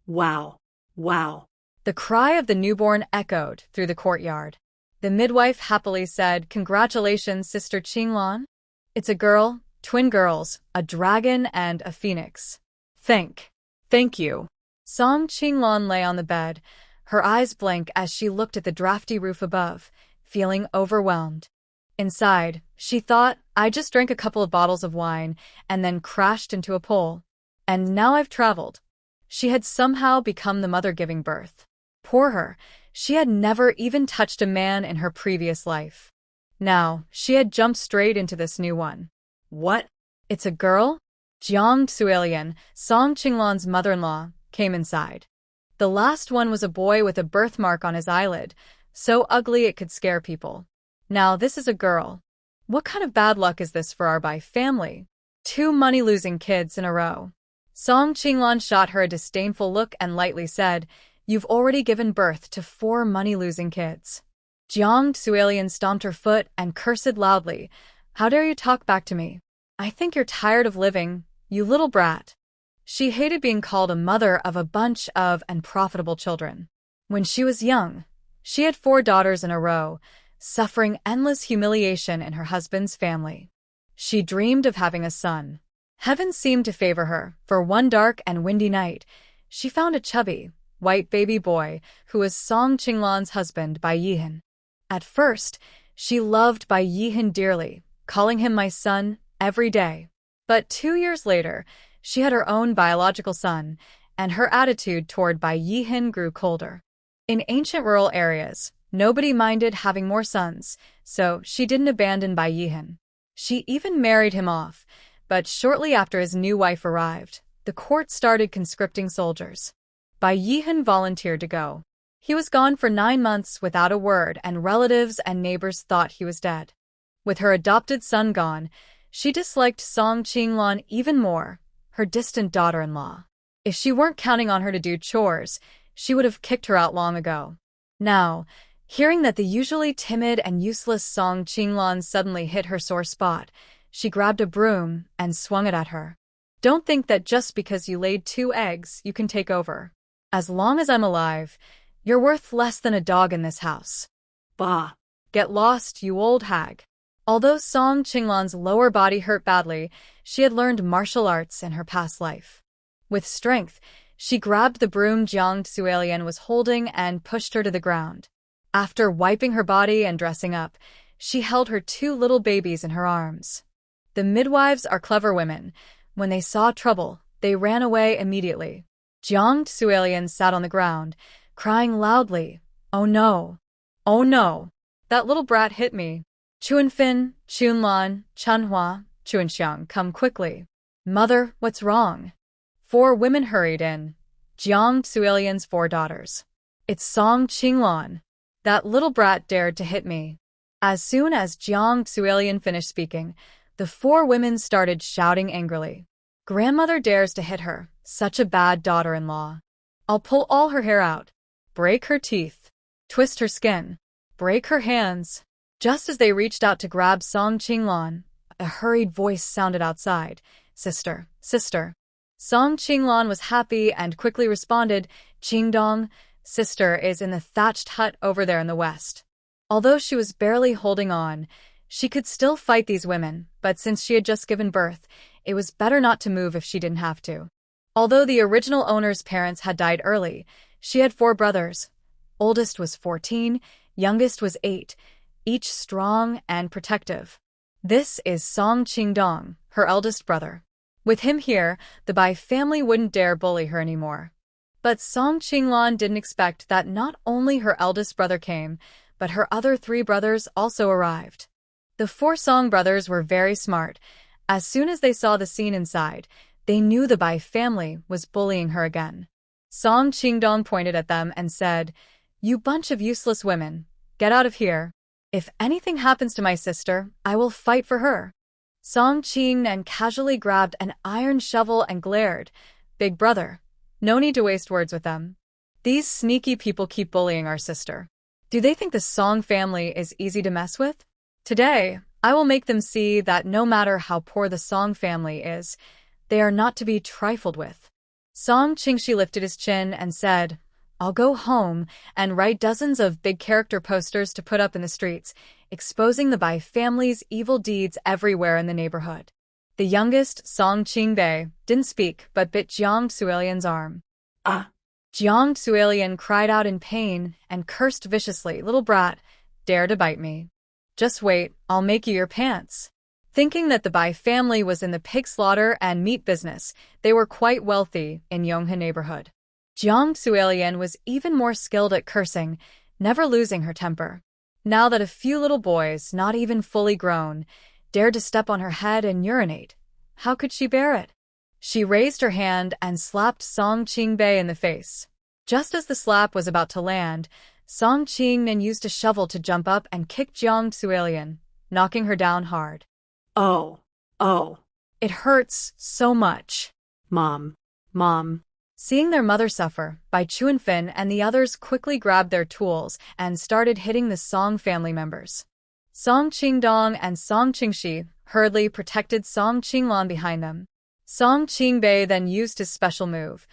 Wow. Wow. The cry of the newborn echoed through the courtyard. The midwife happily said, "Congratulations, Sister Qinglan. It's a girl, twin girls, a dragon and a phoenix." Thank you. Song Qinglan lay on the bed, her eyes blank as she looked at the drafty roof above, feeling overwhelmed. Inside, she thought, I just drank a couple of bottles of wine and then crashed into a pole. And now I've traveled. She had somehow become the mother giving birth. Poor her, she had never even touched a man in her previous life. Now, she had jumped straight into this new one. What? It's a girl? Jiang Xuelian, Song Qinglan's mother-in-law, came inside. The last one was a boy with a birthmark on his eyelid, so ugly it could scare people. Now this is a girl. What kind of bad luck is this for our Bai family? 2 money-losing kids in a row. Song Qinglan shot her a disdainful look and lightly said, "You've already given birth to 4 money-losing kids." Jiang Xuelian stomped her foot and cursed loudly. "How dare you talk back to me? I think you're tired of living, you little brat." She hated being called a mother of a bunch of unprofitable children. When she was young, she had 4 daughters in a row, suffering endless humiliation in her husband's family. She dreamed of having a son. Heaven seemed to favor her, for one dark and windy night, she found a chubby, white baby boy who was Song Qinglan's husband, Bai Yihan. At first, she loved Bai Yihan dearly, calling him my son every day. But 2 years later, she had her own biological son, and her attitude toward Bai Yihan grew colder. In ancient rural areas, nobody minded having more sons, so she didn't abandon Bai Yihan. She even married him off, but shortly after his new wife arrived, the court started conscripting soldiers. Bai Yihan volunteered to go. He was gone for 9 months without a word, and relatives and neighbors thought he was dead. With her adopted son gone, she disliked Song Qinglan even more, her distant daughter-in-law. If she weren't counting on her to do chores, she would have kicked her out long ago. Now, hearing that the usually timid and useless Song Qinglan suddenly hit her sore spot, she grabbed a broom and swung it at her. "Don't think that just because you laid 2 eggs, you can take over. As long as I'm alive, you're worth less than a dog in this house. Bah. Get lost, you old hag." Although Song Qinglan's lower body hurt badly, she had learned martial arts in her past life. With strength, she grabbed the broom Jiang Xuelian was holding and pushed her to the ground. After wiping her body and dressing up, she held her 2 little babies in her arms. The midwives are clever women. When they saw trouble, they ran away immediately. Jiang Xuelian sat on the ground, crying loudly, "Oh no! Oh no! That little brat hit me. Chuanfin, Chunlan, Chunhua, Chuanxiang, come quickly. Mother, what's wrong?" 4 women hurried in. Jiang Xuelian's 4 daughters. "It's Song Qinglan. That little brat dared to hit me." As soon as Jiang Xuelian finished speaking, the 4 women started shouting angrily. "Grandmother dares to hit her, such a bad daughter-in-law. I'll pull all her hair out, break her teeth, twist her skin, break her hands." Just as they reached out to grab Song Qinglan, a hurried voice sounded outside. "Sister, sister." Song Qinglan was happy and quickly responded, "Qingdong, sister is in the thatched hut over there in the west." Although she was barely holding on, she could still fight these women, but since she had just given birth, it was better not to move if she didn't have to. Although the original owner's parents had died early, she had 4 brothers. Oldest was 14, youngest was 8, each strong and protective. This is Song Qingdong, her eldest brother. With him here, the Bai family wouldn't dare bully her anymore. But Song Qinglan didn't expect that not only her eldest brother came, but her other 3 brothers also arrived. The 4 Song brothers were very smart. As soon as they saw the scene inside, they knew the Bai family was bullying her again. Song Qingdong pointed at them and said, "You bunch of useless women, get out of here. If anything happens to my sister, I will fight for her." Song Qingnan casually grabbed an iron shovel and glared. "Big brother, no need to waste words with them. These sneaky people keep bullying our sister. Do they think the Song family is easy to mess with? Today, I will make them see that no matter how poor the Song family is, they are not to be trifled with." Song Qingshi lifted his chin and said, I'll go home and write dozens of big character posters to put up in the streets, exposing the Bai family's evil deeds everywhere in the neighborhood. The youngest, Song Qingbei, didn't speak but bit Jiang Suilian's arm. Ah, Jiang Suilian cried out in pain and cursed viciously, Little brat, dare to bite me. Just wait, I'll make you your pants. Thinking that the Bai family was in the pig slaughter and meat business, they were quite wealthy in Yonghe neighborhood. Jiang Suilian was even more skilled at cursing, never losing her temper. Now that a few little boys, not even fully grown, dared to step on her head and urinate, how could she bear it? She raised her hand and slapped Song Qingbei in the face. Just as the slap was about to land, Song Qingnan used a shovel to jump up and kick Jiang Suilian, knocking her down hard. oh, oh, It hurts so much. Mom. Seeing their mother suffer, Bai Chuanfin and the others quickly grabbed their tools and started hitting the Song family members. Song Qingdong and Song Qingshi hurriedly protected Song Qinglan behind them. Song Qingbei then used his special move,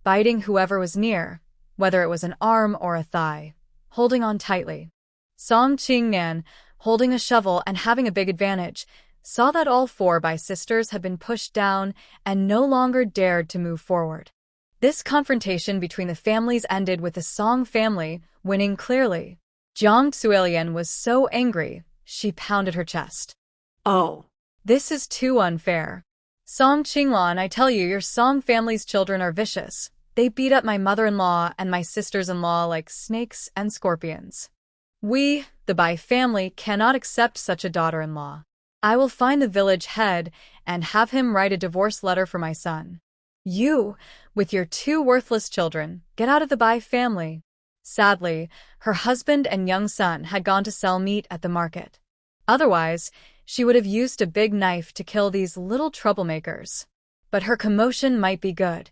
biting whoever was near, whether it was an arm or a thigh, holding on tightly. Song Qingnan, holding a shovel and having a big advantage, saw that all four Bai sisters had been pushed down and no longer dared to move forward. This confrontation between the families ended with the Song family winning clearly. Jiang Suilian was so angry, she pounded her chest. Oh, This is too unfair. Song Qinglan, I tell you, your Song family's children are vicious. They beat up my mother-in-law and my sisters-in-law like snakes and scorpions. We, the Bai family, cannot accept such a daughter-in-law. I will find the village head and have him write a divorce letter for my son. You, with your two worthless children, get out of the Bai family. Sadly, her husband and young son had gone to sell meat at the market. Otherwise, she would have used a big knife to kill these little troublemakers. But her commotion might be good.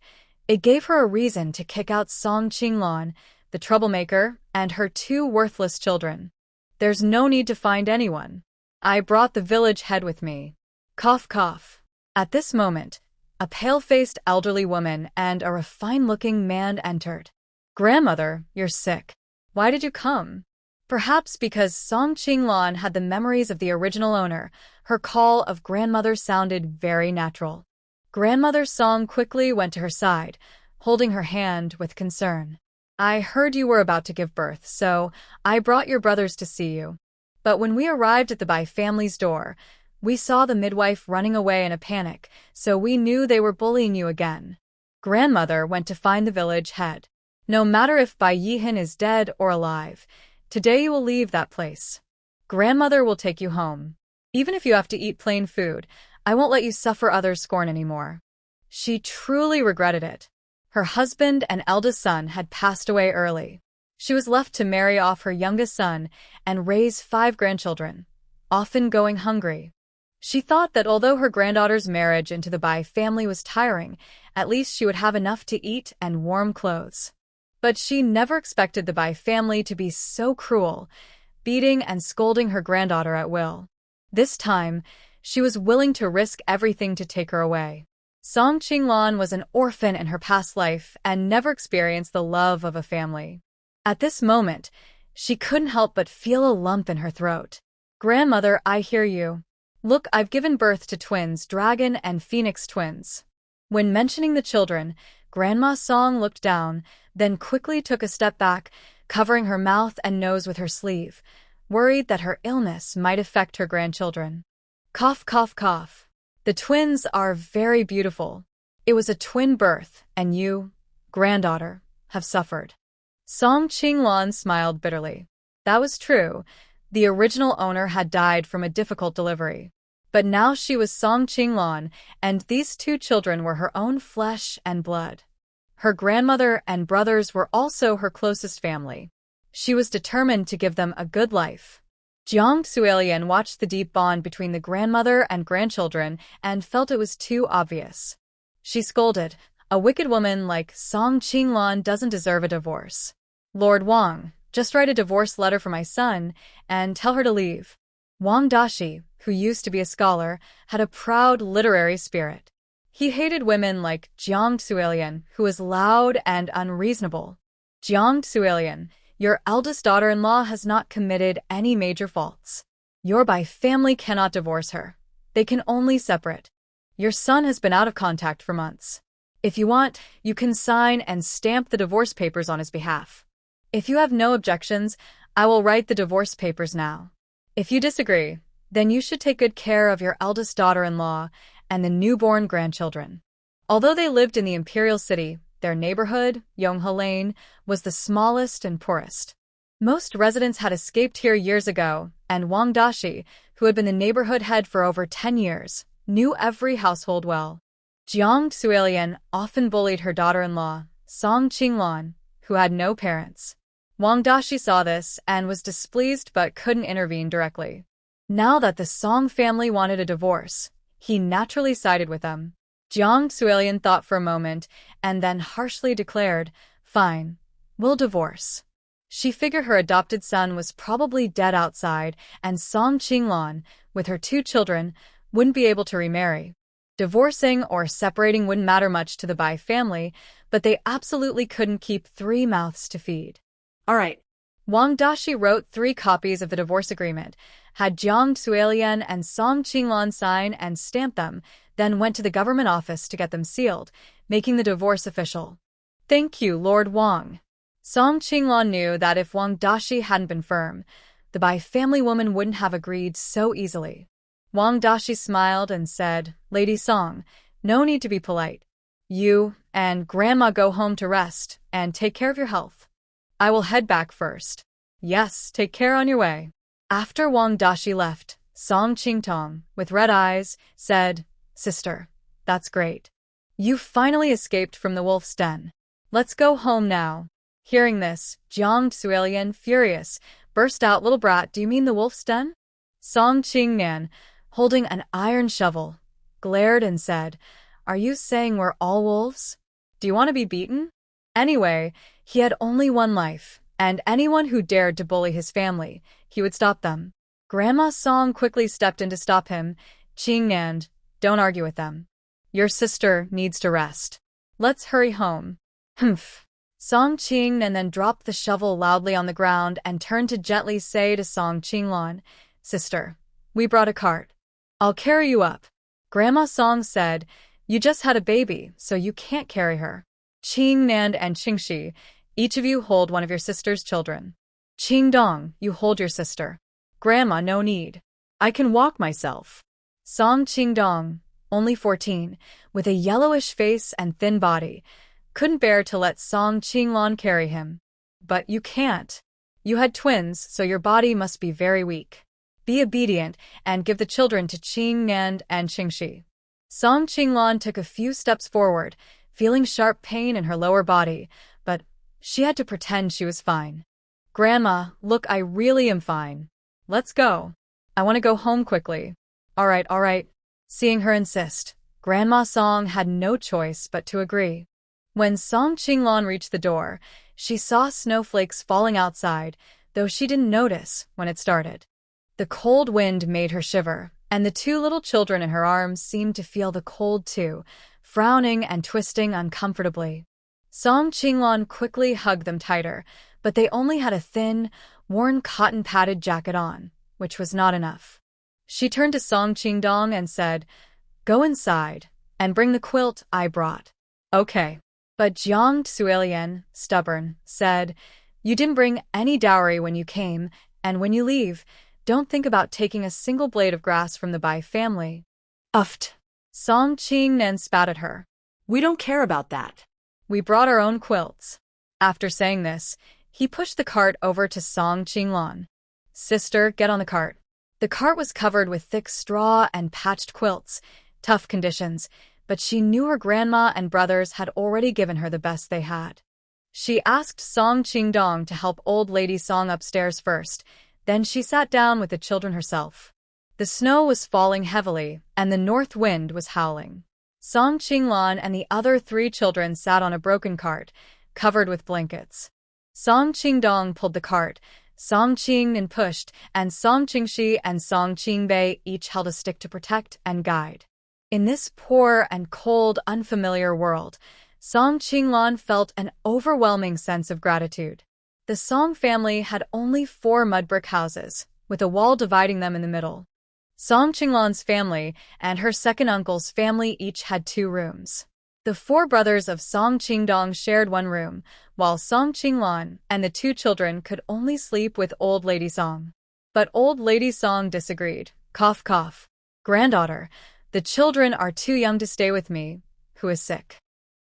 It gave her a reason to kick out Song Qinglan, the troublemaker, and her two worthless children. There's no need to find anyone. I brought the village head with me. Cough, cough. At this moment, a pale-faced elderly woman and a refined-looking man entered. Grandmother, you're sick. Why did you come? Perhaps because Song Qinglan had the memories of the original owner, her call of grandmother sounded very natural. Grandmother Song quickly went to her side, holding her hand with concern. I heard you were about to give birth, so I brought your brothers to see you. But when we arrived at the Bai family's door, we saw the midwife running away in a panic, so we knew they were bullying you again. Grandmother went to find the village head. No matter if Bai Yihan is dead or alive, today you will leave that place. Grandmother will take you home. Even if you have to eat plain food, I won't let you suffer others' scorn anymore. She truly regretted it. Her husband and eldest son had passed away early. She was left to marry off her youngest son and raise 5 grandchildren, often going hungry. She thought that although her granddaughter's marriage into the Bai family was tiring, at least she would have enough to eat and warm clothes. But she never expected the Bai family to be so cruel, beating and scolding her granddaughter at will. This time, she was willing to risk everything to take her away. Song Qinglan was an orphan in her past life and never experienced the love of a family. At this moment, she couldn't help but feel a lump in her throat. Grandmother, I hear you. Look, I've given birth to twins, dragon and phoenix twins. When mentioning the children, Grandma Song looked down, then quickly took a step back, covering her mouth and nose with her sleeve, worried that her illness might affect her grandchildren. Cough, cough, cough. The twins are very beautiful. It was a twin birth, and you, granddaughter, have suffered. Song Qinglan smiled bitterly. That was true. The original owner had died from a difficult delivery. But now she was Song Qinglan, and these 2 children were her own flesh and blood. Her grandmother and brothers were also her closest family. She was determined to give them a good life. Jiang Suilian watched the deep bond between the grandmother and grandchildren and felt it was too obvious. She scolded, a wicked woman like Song Qinglan doesn't deserve a divorce. Lord Wang, just write a divorce letter for my son and tell her to leave. Wang Dashi, who used to be a scholar, had a proud literary spirit. He hated women like Jiang Suelian, who was loud and unreasonable. Jiang Suelian, your eldest daughter-in-law has not committed any major faults. Your Bai family cannot divorce her. They can only separate. Your son has been out of contact for months. If you want, you can sign and stamp the divorce papers on his behalf. If you have no objections, I will write the divorce papers now. If you disagree, then you should take good care of your eldest daughter-in-law and the newborn grandchildren. Although they lived in the imperial city, their neighborhood, Yonghe Lane, was the smallest and poorest. Most residents had escaped here years ago, and Wang Dashi, who had been the neighborhood head for over 10 years, knew every household well. Jiang Suelian often bullied her daughter-in-law, Song Qinglan, who had no parents. Wang Dashi saw this and was displeased but couldn't intervene directly. Now that the Song family wanted a divorce, he naturally sided with them. Jiang Suelian thought for a moment and then harshly declared, "Fine, we'll divorce." She figured her adopted son was probably dead outside and Song Qinglan, with her 2 children, wouldn't be able to remarry. Divorcing or separating wouldn't matter much to the Bai family, but they absolutely couldn't keep 3 mouths to feed. All right. Wang Dashi wrote 3 copies of the divorce agreement, had Jiang Suelian and Song Qinglan sign and stamp them, then went to the government office to get them sealed, making the divorce official. Thank you, Lord Wang. Song Qinglan knew that if Wang Dashi hadn't been firm, the Bai family woman wouldn't have agreed so easily. Wang Dashi smiled and said, "Lady Song, no need to be polite. You and Grandma go home to rest and take care of your health. I will head back first." "Yes, take care on your way." After Wang Dashi left, Song Qingtong, with red eyes, said, "Sister, that's great. You finally escaped from the wolf's den. Let's go home now." Hearing this, Jiang Suelian, furious, burst out, "Little brat, do you mean the wolf's den?" Song Qingnan, holding an iron shovel, glared and said, "Are you saying we're all wolves? Do you want to be beaten?" Anyway, he had only one life, and anyone who dared to bully his family, he would stop them. Grandma Song quickly stepped in to stop him. "Qingnan, don't argue with them. Your sister needs to rest. Let's hurry home." "Humph." Song Qingnan then dropped the shovel loudly on the ground and turned to gently say to Song Qinglan, "Sister, we brought a cart. I'll carry you up." Grandma Song said, "You just had a baby, so you can't carry her. Qingnan and Qingxi, each of you hold one of your sister's children. Qingdong, you hold your sister. Grandma, no need. I can walk myself." Song Qingdong, only 14, with a yellowish face and thin body, couldn't bear to let Song Qinglan carry him. "But you can't. You had twins, so your body must be very weak. Be obedient and give the children to Qingnan and Qingxi." Song Qinglan took a few steps forward, feeling sharp pain in her lower body, but she had to pretend she was fine. "Grandma, look, I really am fine. Let's go. I want to go home quickly." All right. Seeing her insist, Grandma Song had no choice but to agree. When Song Qinglan reached the door, she saw snowflakes falling outside, though she didn't notice when it started. The cold wind made her shiver, and the 2 little children in her arms seemed to feel the cold too, frowning and twisting uncomfortably. Song Qinglan quickly hugged them tighter, but they only had a thin, worn cotton-padded jacket on, which was not enough. She turned to Song Qingdong and said, "Go inside and bring the quilt I brought." "Okay." But Jiang Suelian, stubborn, said, "You didn't bring any dowry when you came, and when you leave, don't think about taking a single blade of grass from the Bai family." Uffed. Song Qingnan spat at her. We don't care about that. "We brought our own quilts." After saying this, he pushed the cart over to Song Qinglan. "Sister, get on the cart." The cart was covered with thick straw and patched quilts, tough conditions, but she knew her grandma and brothers had already given her the best they had. She asked Song Qingdong to help old lady Song upstairs first, then she sat down with the children herself. The snow was falling heavily, and the north wind was howling. Song Qinglan and the other 3 children sat on a broken cart, covered with blankets. Song Qingdong pulled the cart, Song Qingnan pushed, and Song Qingxi and Song Qingbei each held a stick to protect and guide. In this poor and cold, unfamiliar world, Song Qinglan felt an overwhelming sense of gratitude. The Song family had only 4 mud brick houses, with a wall dividing them in the middle. Song Qinglan's family and her second uncle's family each had 2 rooms. The 4 brothers of Song Qingdong shared 1 room, while Song Qinglan and the 2 children could only sleep with Old Lady Song. But Old Lady Song disagreed. Cough, cough. Granddaughter, the children are too young to stay with me, who is sick.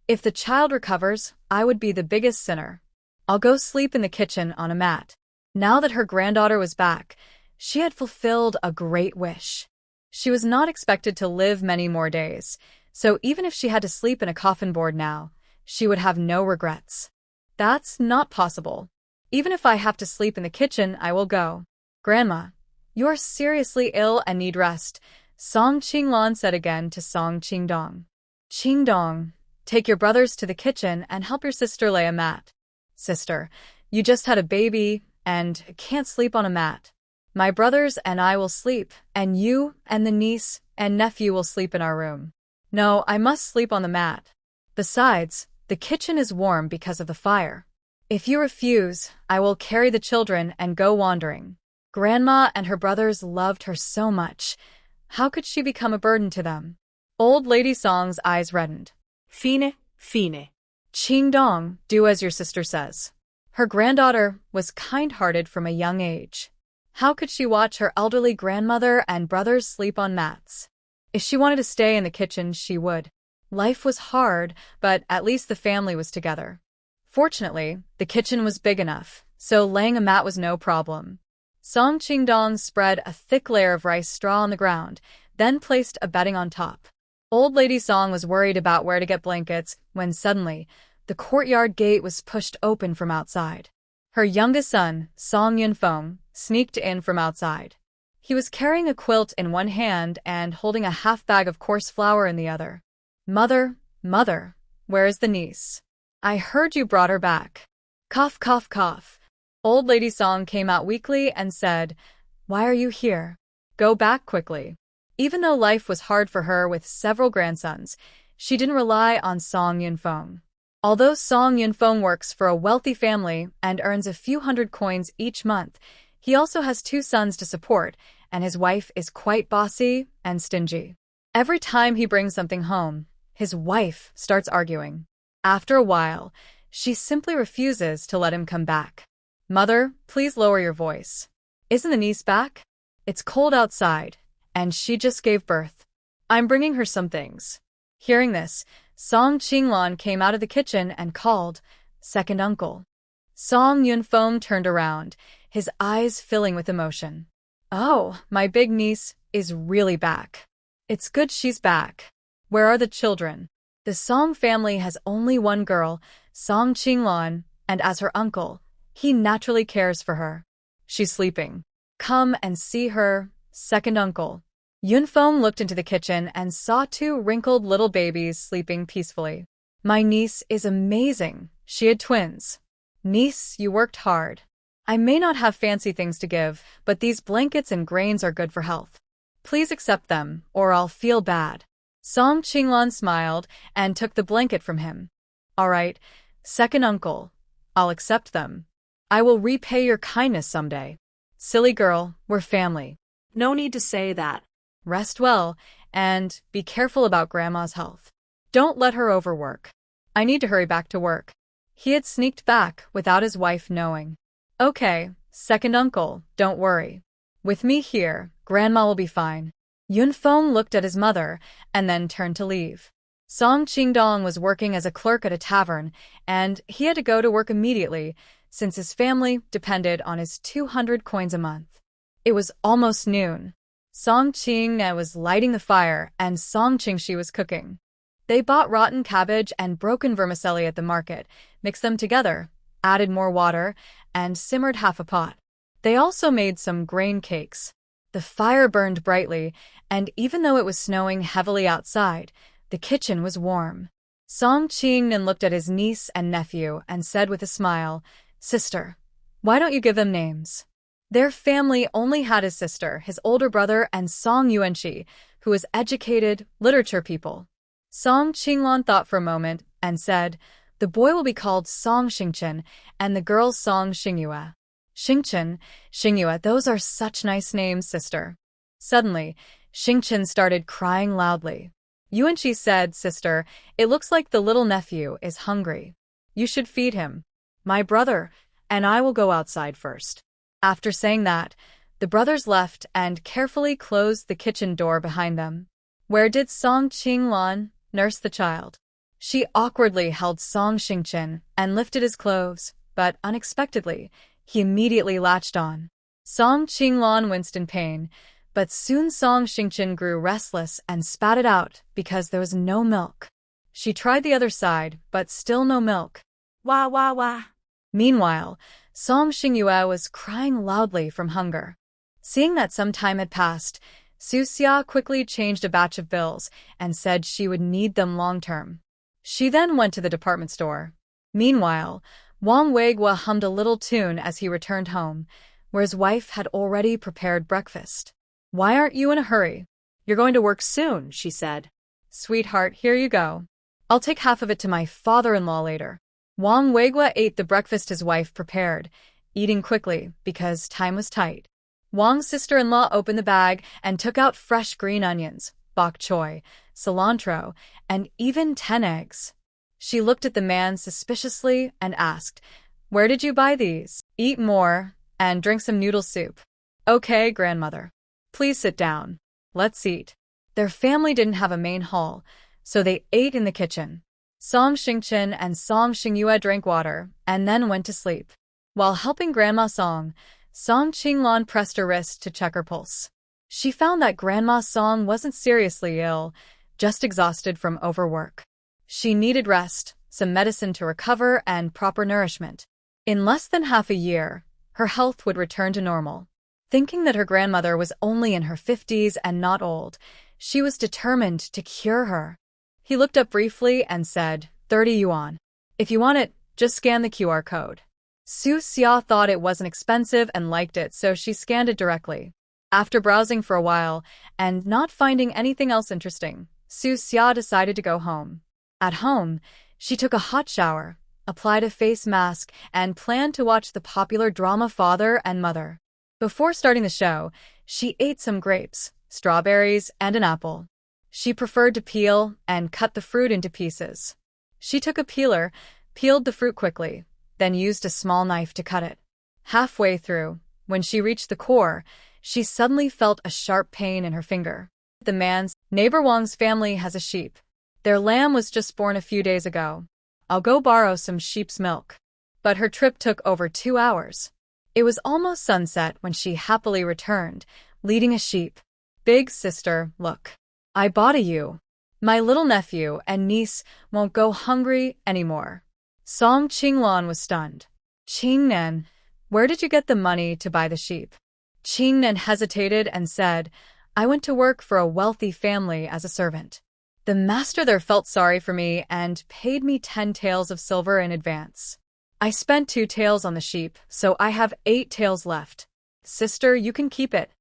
If the child recovers, I would be the biggest sinner. I'll go sleep in the kitchen on a mat. Now that her granddaughter was back, she had fulfilled a great wish. She was not expected to live many more days, so even if she had to sleep in a coffin board now, she would have no regrets. That's not possible. Even if I have to sleep in the kitchen, I will go. Grandma, you are seriously ill and need rest, Song Qinglan said again to Song Qingdong. Qingdong, take your brothers to the kitchen and help your sister lay a mat. Sister, you just had a baby and can't sleep on a mat. My brothers and I will sleep, and you and the niece and nephew will sleep in our room. No, I must sleep on the mat. Besides, the kitchen is warm because of the fire. If you refuse, I will carry the children and go wandering. Grandma and her brothers loved her so much. How could she become a burden to them? Old Lady Song's eyes reddened. Fine, fine. Qingdong, do as your sister says. Her granddaughter was kind-hearted from a young age. How could she watch her elderly grandmother and brothers sleep on mats? If she wanted to stay in the kitchen, she would. Life was hard, but at least the family was together. Fortunately, the kitchen was big enough, so laying a mat was no problem. Song Qingdong spread a thick layer of rice straw on the ground, then placed a bedding on top. Old Lady Song was worried about where to get blankets when suddenly, the courtyard gate was pushed open from outside. Her youngest son, Song Yunfeng, sneaked in from outside. He was carrying a quilt in one hand and holding a half bag of coarse flour in the other. Mother, mother, where is the niece? I heard you brought her back. Cough, cough, cough. Old Lady Song came out weakly and said, Why are you here? Go back quickly. Even though life was hard for her with several grandsons, she didn't rely on Song Yunfeng. Although Song Yunfeng works for a wealthy family and earns a few hundred coins each month, he also has 2 sons to support, and his wife is quite bossy and stingy. Every time he brings something home, his wife starts arguing. After a while, she simply refuses to let him come back. Mother, please lower your voice. Isn't the niece back? It's cold outside, and she just gave birth. I'm bringing her some things. Hearing this, Song Qinglan came out of the kitchen and called, Second uncle. Song Yunfeng turned around, his eyes filling with emotion. Oh, my big niece is really back. It's good she's back. Where are the children? The Song family has only 1 girl, Song Qinglan, and as her uncle, he naturally cares for her. She's sleeping. Come and see her, second uncle. Yunfeng looked into the kitchen and saw 2 wrinkled little babies sleeping peacefully. My niece is amazing. She had twins. Niece, you worked hard. I may not have fancy things to give, but these blankets and grains are good for health. Please accept them, or I'll feel bad. Song Qinglan smiled and took the blanket from him. All right, second uncle. I'll accept them. I will repay your kindness someday. Silly girl, we're family. No need to say that. Rest well, and be careful about Grandma's health. Don't let her overwork. I need to hurry back to work. He had sneaked back without his wife knowing. Okay, second uncle, don't worry. With me here, Grandma will be fine. Yunfeng looked at his mother and then turned to leave. Song Qingdong was working as a clerk at a tavern, and he had to go to work immediately since his family depended on his 200 coins a month. It was almost noon. Song Qing was lighting the fire and Song Qingshi was cooking. They bought rotten cabbage and broken vermicelli at the market, mixed them together, added more water, and simmered half a pot. They also made some grain cakes. The fire burned brightly, and even though it was snowing heavily outside, the kitchen was warm. Song Qing looked at his niece and nephew and said with a smile, Sister, why don't you give them names? Their family only had his sister, his older brother, and Song Yuanqi, who was educated, literature people. Song Qinglan thought for a moment and said, "The boy will be called Song Xingchen, and the girl Song Xingyue." Xingchen, Xingyue, those are such nice names, sister. Suddenly, Xingchen started crying loudly. Yuanqi said, "Sister, it looks like the little nephew is hungry. You should feed him. My brother and I will go outside first." After saying that, the brothers left and carefully closed the kitchen door behind them. Where did Song Qinglan nurse the child? She awkwardly held Song Xingchen and lifted his clothes, but unexpectedly, he immediately latched on. Song Qinglan winced in pain, but soon Song Xingchen grew restless and spat it out because there was no milk. She tried the other side, but still no milk. Wah wah wah. Meanwhile, Song Xingyue was crying loudly from hunger. Seeing that some time had passed, Su Xia quickly changed a batch of bills and said she would need them long-term. She then went to the department store. Meanwhile, Wang Weigua hummed a little tune as he returned home, where his wife had already prepared breakfast. "Why aren't you in a hurry?" You're going to work soon, she said. "Sweetheart, here you go. I'll take half of it to my father-in-law later." Wang Weigua ate the breakfast his wife prepared, eating quickly because time was tight. Wang's sister-in-law opened the bag and took out fresh green onions, bok choy, cilantro, and even 10 eggs. She looked at the man suspiciously and asked, "Where did you buy these?" "Eat more and drink some noodle soup." "Okay, grandmother. Please sit down. Let's eat." Their family didn't have a main hall, so they ate in the kitchen. Song Xingchen and Song Xingyue drank water and then went to sleep. While helping Grandma Song Qinglan pressed her wrist to check her pulse. She found that Grandma Song wasn't seriously ill, just exhausted from overwork. She needed rest, some medicine to recover, and proper nourishment. In less than half a year, her health would return to normal. Thinking that her grandmother was only in her 50s and not old, she was determined to cure her. He looked up briefly and said, 30 yuan. If you want it, just scan the QR code. Su Xia thought it wasn't expensive and liked it, so she scanned it directly. After browsing for a while and not finding anything else interesting, Su Xia decided to go home. At home, she took a hot shower, applied a face mask, and planned to watch the popular drama Father and Mother. Before starting the show, she ate some grapes, strawberries, and an apple. She preferred to peel and cut the fruit into pieces. She took a peeler, peeled the fruit quickly, then used a small knife to cut it. Halfway through, when she reached the core, she suddenly felt a sharp pain in her finger. The man's neighbor Wang's family has a sheep. Their lamb was just born a few days ago. I'll go borrow some sheep's milk. But her trip took over 2 hours. It was almost sunset when she happily returned, leading a sheep. Big sister, look. I bought a ewe. My little nephew and niece won't go hungry anymore. Song Qinglan was stunned. Qingnan, where did you get the money to buy the sheep? Qingnan hesitated and said, I went to work for a wealthy family as a servant. The master there felt sorry for me and paid me 10 taels of silver in advance. I spent 2 taels on the sheep, so I have 8 taels left. Sister, you can keep it.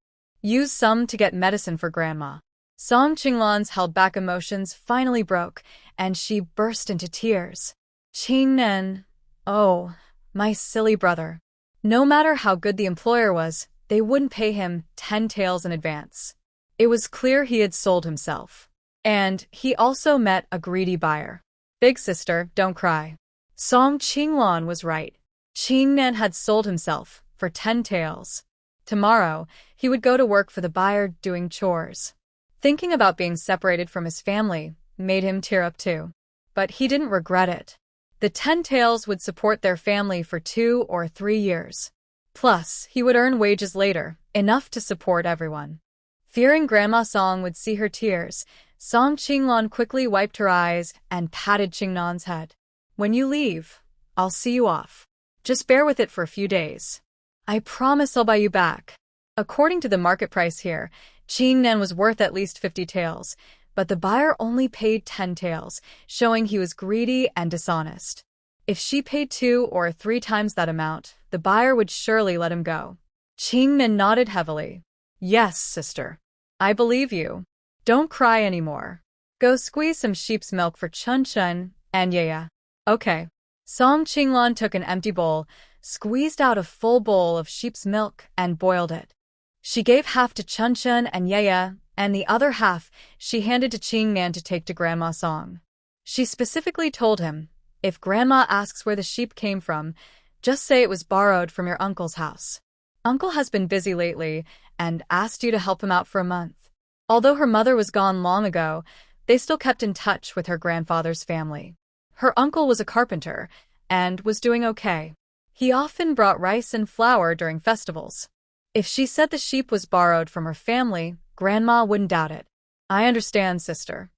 Use some to get medicine for grandma. Song Qinglan's held back emotions finally broke, and she burst into tears. Qingnan, oh, my silly brother. No matter how good the employer was, they wouldn't pay him 10 taels in advance. It was clear he had sold himself. And he also met a greedy buyer. Big sister, don't cry. Song Qinglan was right. Qingnan had sold himself for 10 taels. Tomorrow, he would go to work for the buyer doing chores. Thinking about being separated from his family made him tear up too. But he didn't regret it. The 10 taels would support their family for 2 or 3 years. Plus, he would earn wages later, enough to support everyone. Fearing Grandma Song would see her tears, Song Qinglan quickly wiped her eyes and patted Qingnan's head. When you leave, I'll see you off. Just bear with it for a few days. I promise I'll buy you back. According to the market price here, Qingnan was worth at least 50 taels, but the buyer only paid 10 taels, showing he was greedy and dishonest. If she paid 2 or 3 times that amount, the buyer would surely let him go. Qingnan nodded heavily. Yes, sister. I believe you. Don't cry anymore. Go squeeze some sheep's milk for Chun Chun and Yaya. Okay. Song Qinglan took an empty bowl, squeezed out a full bowl of sheep's milk, and boiled it. She gave half to Chun Chun and Yaya, and the other half she handed to Qingnan to take to Grandma Song. She specifically told him, if Grandma asks where the sheep came from, just say it was borrowed from your uncle's house. Uncle has been busy lately and asked you to help him out for a month. Although her mother was gone long ago, they still kept in touch with her grandfather's family. Her uncle was a carpenter and was doing okay. He often brought rice and flour during festivals. If she said the sheep was borrowed from her family, Grandma wouldn't doubt it. I understand, sister.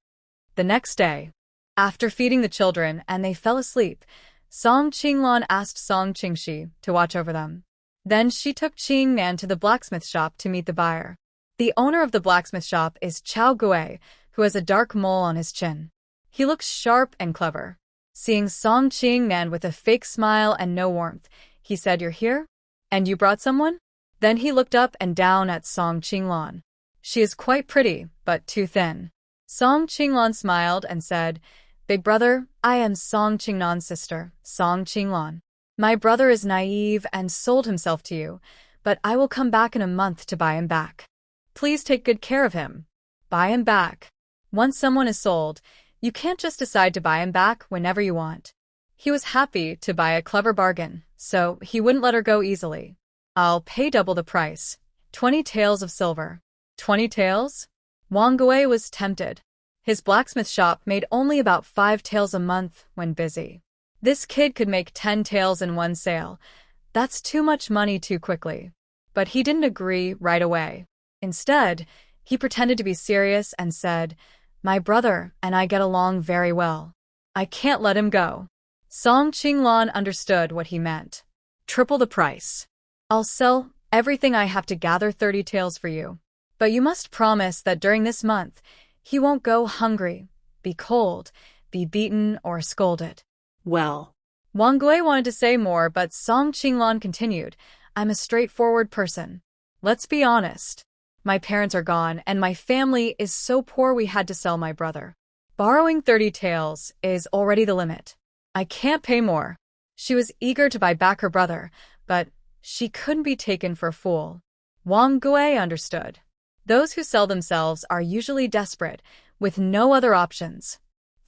The next day, after feeding the children and they fell asleep, Song Qinglan asked Song Qingshi to watch over them. Then she took Qingnan to the blacksmith shop to meet the buyer. The owner of the blacksmith shop is Chao Gui, who has a dark mole on his chin. He looks sharp and clever. Seeing Song Qingnan with a fake smile and no warmth, he said, "You're here? And you brought someone?" Then he looked up and down at Song Qinglan. She is quite pretty, but too thin. Song Qinglan smiled and said, "Big brother, I am Song Qingnan's sister, Song Qinglan. My brother is naive and sold himself to you, but I will come back in a month to buy him back. Please take good care of him. Buy him back. Once someone is sold, you can't just decide to buy him back whenever you want." He was happy to buy a clever bargain, so he wouldn't let her go easily. "I'll pay double the price. 20 taels of silver." 20 taels? Wang Gui was tempted. His blacksmith shop made only about 5 taels a month when busy. This kid could make 10 taels in one sale. That's too much money too quickly. But he didn't agree right away. Instead, he pretended to be serious and said, "My brother and I get along very well. I can't let him go." Song Qinglan understood what he meant. "Triple the price. I'll sell everything I have to gather 30 taels for you. But you must promise that during this month, he won't go hungry, be cold, be beaten, or scolded." Well. Wang Gui wanted to say more, but Song Qinglan continued, "I'm a straightforward person. Let's be honest. My parents are gone, and my family is so poor we had to sell my brother. Borrowing 30 taels is already the limit. I can't pay more." She was eager to buy back her brother, but she couldn't be taken for a fool. Wang Gui understood. Those who sell themselves are usually desperate, with no other options.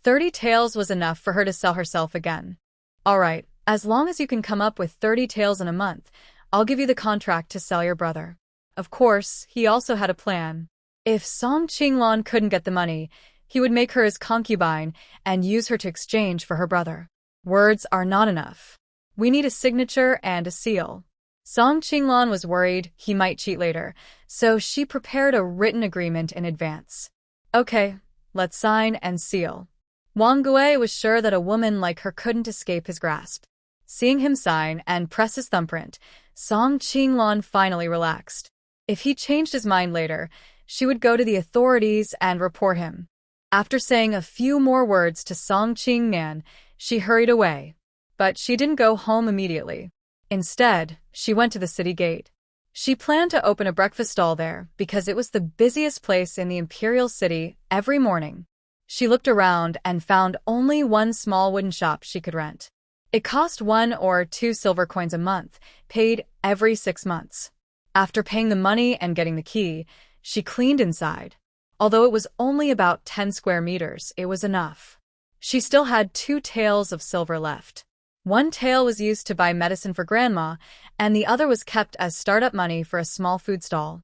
30 taels was enough for her to sell herself again. "All right, as long as you can come up with 30 taels in a month, I'll give you the contract to sell your brother." Of course, he also had a plan. If Song Qinglan couldn't get the money, he would make her his concubine and use her to exchange for her brother. Words are not enough. We need a signature and a seal. Song Qinglan was worried he might cheat later, so she prepared a written agreement in advance. "Okay, let's sign and seal." Wang Gui was sure that a woman like her couldn't escape his grasp. Seeing him sign and press his thumbprint, Song Qinglan finally relaxed. If he changed his mind later, she would go to the authorities and report him. After saying a few more words to Song Qingnan, she hurried away. But she didn't go home immediately. Instead, she went to the city gate. She planned to open a breakfast stall there because it was the busiest place in the imperial city every morning. She looked around and found only one small wooden shop she could rent. It cost 1 or 2 silver coins a month, paid every 6 months. After paying the money and getting the key, she cleaned inside. Although it was only about 10 square meters, it was enough. She still had 2 taels of silver left. 1 tael was used to buy medicine for Grandma, and the other was kept as startup money for a small food stall.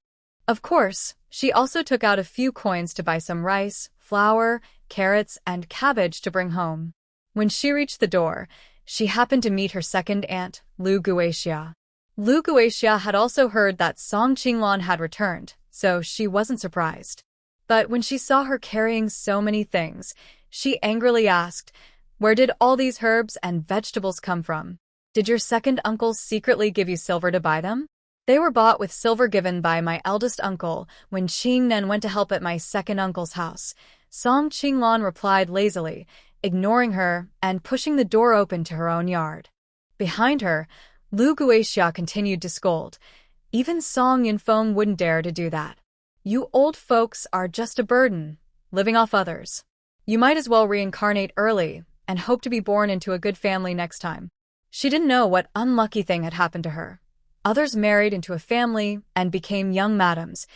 Of course, she also took out a few coins to buy some rice, flour, carrots, and cabbage to bring home. When she reached the door, she happened to meet her second aunt, Lu Guixia. Lu Guixia had also heard that Song Qinglan had returned, so she wasn't surprised. But when she saw her carrying so many things, she angrily asked, "Where did all these herbs and vegetables come from? Did your second uncle secretly give you silver to buy them?" "They were bought with silver given by my eldest uncle when Qingnan went to help at my second uncle's house," Song Qinglan replied lazily, ignoring her and pushing the door open to her own yard. Behind her, Lu Guixia continued to scold. Even Song Yunfeng wouldn't dare to do that. You old folks are just a burden, living off others. You might as well reincarnate early and hope to be born into a good family next time. She didn't know what unlucky thing had happened to her. Others married into a family and became young madams,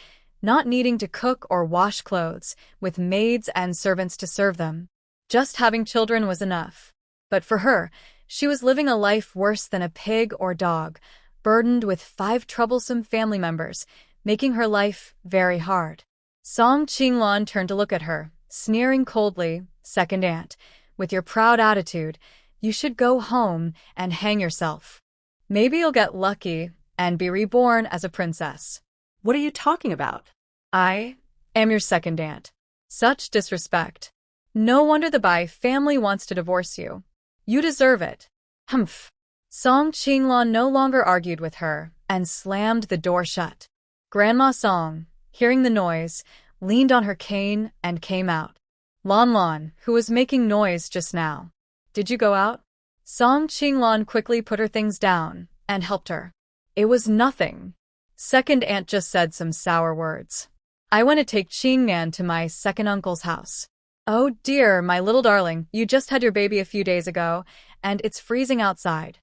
not needing to cook or wash clothes, with maids and servants to serve them. Just having children was enough. But for her, she was living a life worse than a pig or dog, burdened with 5 troublesome family members, making her life very hard. Song Qinglan turned to look at her, sneering coldly, "Second aunt, with your proud attitude, you should go home and hang yourself. Maybe you'll get lucky and be reborn as a princess." What are you talking about? I am your second aunt. Such disrespect. No wonder the Bai family wants to divorce you. You deserve it. Humph. Song Qinglan no longer argued with her and slammed the door shut. Grandma Song, hearing the noise, leaned on her cane and came out. Lon Lon, who was making noise just now. Did you go out? Song Qinglan quickly put her things down and helped her. It was nothing. Second aunt just said some sour words. I want to take Qingnan to my second uncle's house. Oh dear, my little darling, you just had your baby a few days ago, and it's freezing outside.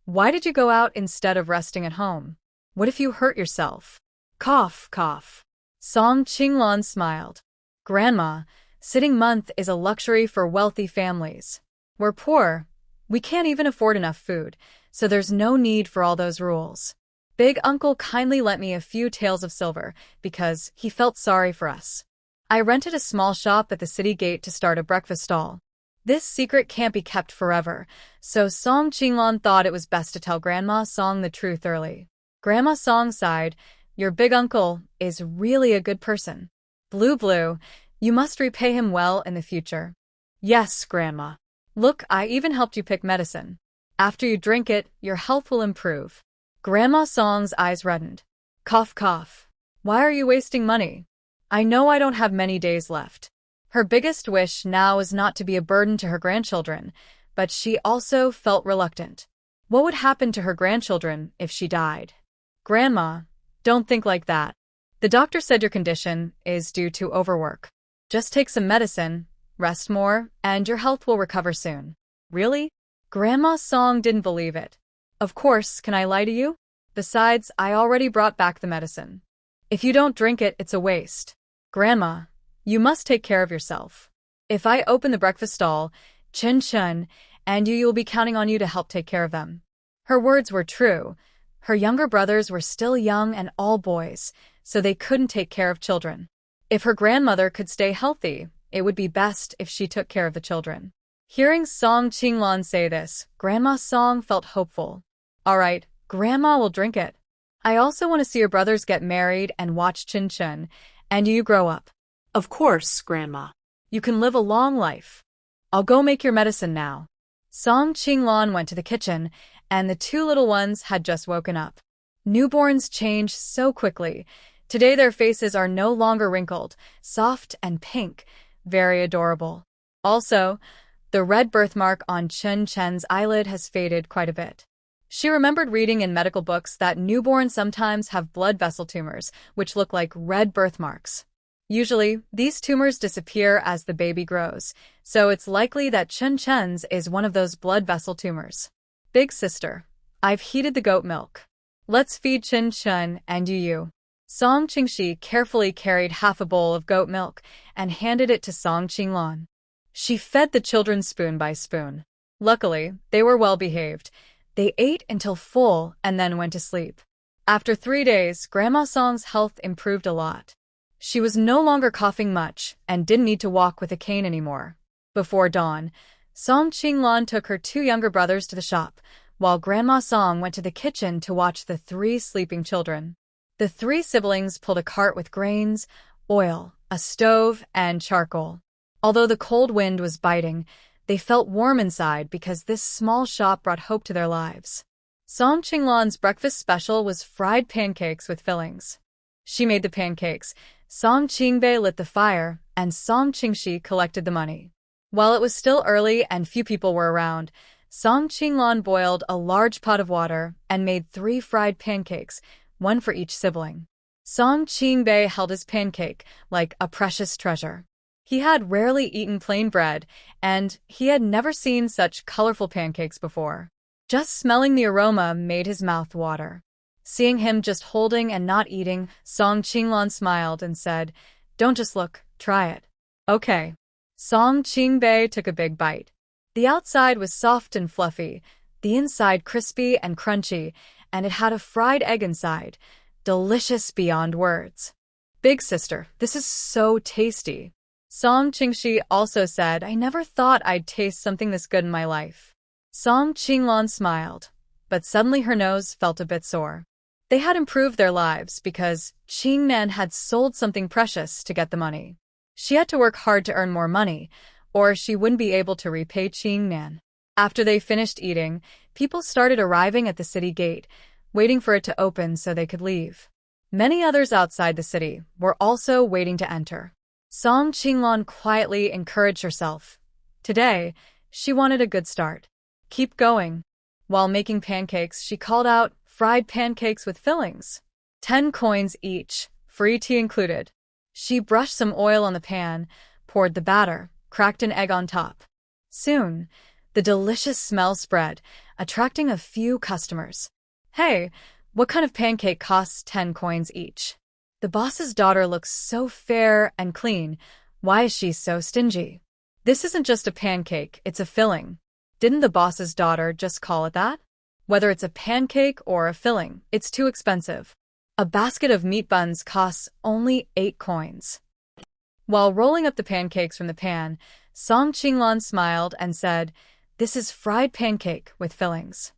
Why did you go out instead of resting at home? What if you hurt yourself? Cough, cough. Song Qinglan smiled. Grandma, sitting month is a luxury for wealthy families. We're poor. We can't even afford enough food, so there's no need for all those rules. Big Uncle kindly lent me a few taels of silver because he felt sorry for us. I rented a small shop at the city gate to start a breakfast stall. This secret can't be kept forever, so Song Qinglan thought it was best to tell Grandma Song the truth early. Grandma Song sighed, "Your big uncle is really a good person. Blue, you must repay him well in the future." Yes, Grandma. Look, I even helped you pick medicine. After you drink it, your health will improve. Grandma Song's eyes reddened. Cough, cough. Why are you wasting money? I know I don't have many days left. Her biggest wish now was not to be a burden to her grandchildren, but she also felt reluctant. What would happen to her grandchildren if she died? Grandma, don't think like that. The doctor said your condition is due to overwork. Just take some medicine, rest more, and your health will recover soon. Really? Grandma Song didn't believe it. Of course, can I lie to you? Besides, I already brought back the medicine. If you don't drink it, it's a waste. Grandma, you must take care of yourself. If I open the breakfast stall, Chen Chen and you'll be counting on you to help take care of them. Her words were true. Her younger brothers were still young and all boys, so they couldn't take care of children. If her grandmother could stay healthy, it would be best if she took care of the children. Hearing Song Qinglan say this, Grandma Song felt hopeful. All right, Grandma will drink it. I also want to see your brothers get married and watch Chen Chen, and you grow up. Of course, Grandma. You can live a long life. I'll go make your medicine now. Song Qinglan went to the kitchen, and the 2 little ones had just woken up. Newborns change so quickly. Today their faces are no longer wrinkled, soft and pink, very adorable. Also, the red birthmark on Chen Chen's eyelid has faded quite a bit. She remembered reading in medical books that newborns sometimes have blood vessel tumors, which look like red birthmarks. Usually, these tumors disappear as the baby grows, so it's likely that Chen Chen's is one of those blood vessel tumors. Big sister, I've heated the goat milk. Let's feed Chen Chen and you. Song Qingxi carefully carried half a bowl of goat milk and handed it to Song Qinglan. She fed the children spoon by spoon. Luckily, they were well behaved. They ate until full and then went to sleep. After 3 days, Grandma Song's health improved a lot. She was no longer coughing much and didn't need to walk with a cane anymore. Before dawn, Song Qinglan took her 2 younger brothers to the shop, while Grandma Song went to the kitchen to watch the 3 sleeping children. The 3 siblings pulled a cart with grains, oil, a stove, and charcoal. Although the cold wind was biting, they felt warm inside because this small shop brought hope to their lives. Song Qinglan's breakfast special was fried pancakes with fillings. She made the pancakes, Song Qingbei lit the fire, and Song Qingxi collected the money. While it was still early and few people were around, Song Qinglan boiled a large pot of water and made 3 fried pancakes, one for each sibling. Song Qingbei held his pancake like a precious treasure. He had rarely eaten plain bread, and he had never seen such colorful pancakes before. Just smelling the aroma made his mouth water. Seeing him just holding and not eating, Song Qinglan smiled and said, "Don't just look, try it." "Okay." Song Qingbei took a big bite. The outside was soft and fluffy, the inside crispy and crunchy, and it had a fried egg inside. Delicious beyond words. "Big sister, this is so tasty." Song Qingshi also said, "I never thought I'd taste something this good in my life." Song Qinglan smiled, but suddenly her nose felt a bit sore. They had improved their lives because Qingnan had sold something precious to get the money. She had to work hard to earn more money, or she wouldn't be able to repay Qingnan. After they finished eating, people started arriving at the city gate, waiting for it to open so they could leave. Many others outside the city were also waiting to enter. Song Qinglan quietly encouraged herself. Today, she wanted a good start. "Keep going." While making pancakes, she called out, "Fried pancakes with fillings. 10 coins each, free tea included." She brushed some oil on the pan, poured the batter, cracked an egg on top. Soon, the delicious smell spread, attracting a few customers. "Hey, what kind of pancake costs 10 coins each?" "The boss's daughter looks so fair and clean. Why is she so stingy?" "This isn't just a pancake, it's a filling." "Didn't the boss's daughter just call it that?" "Whether it's a pancake or a filling, it's too expensive. A basket of meat buns costs only 8 coins. While rolling up the pancakes from the pan, Song Qinglan smiled and said, "This is fried pancake with fillings.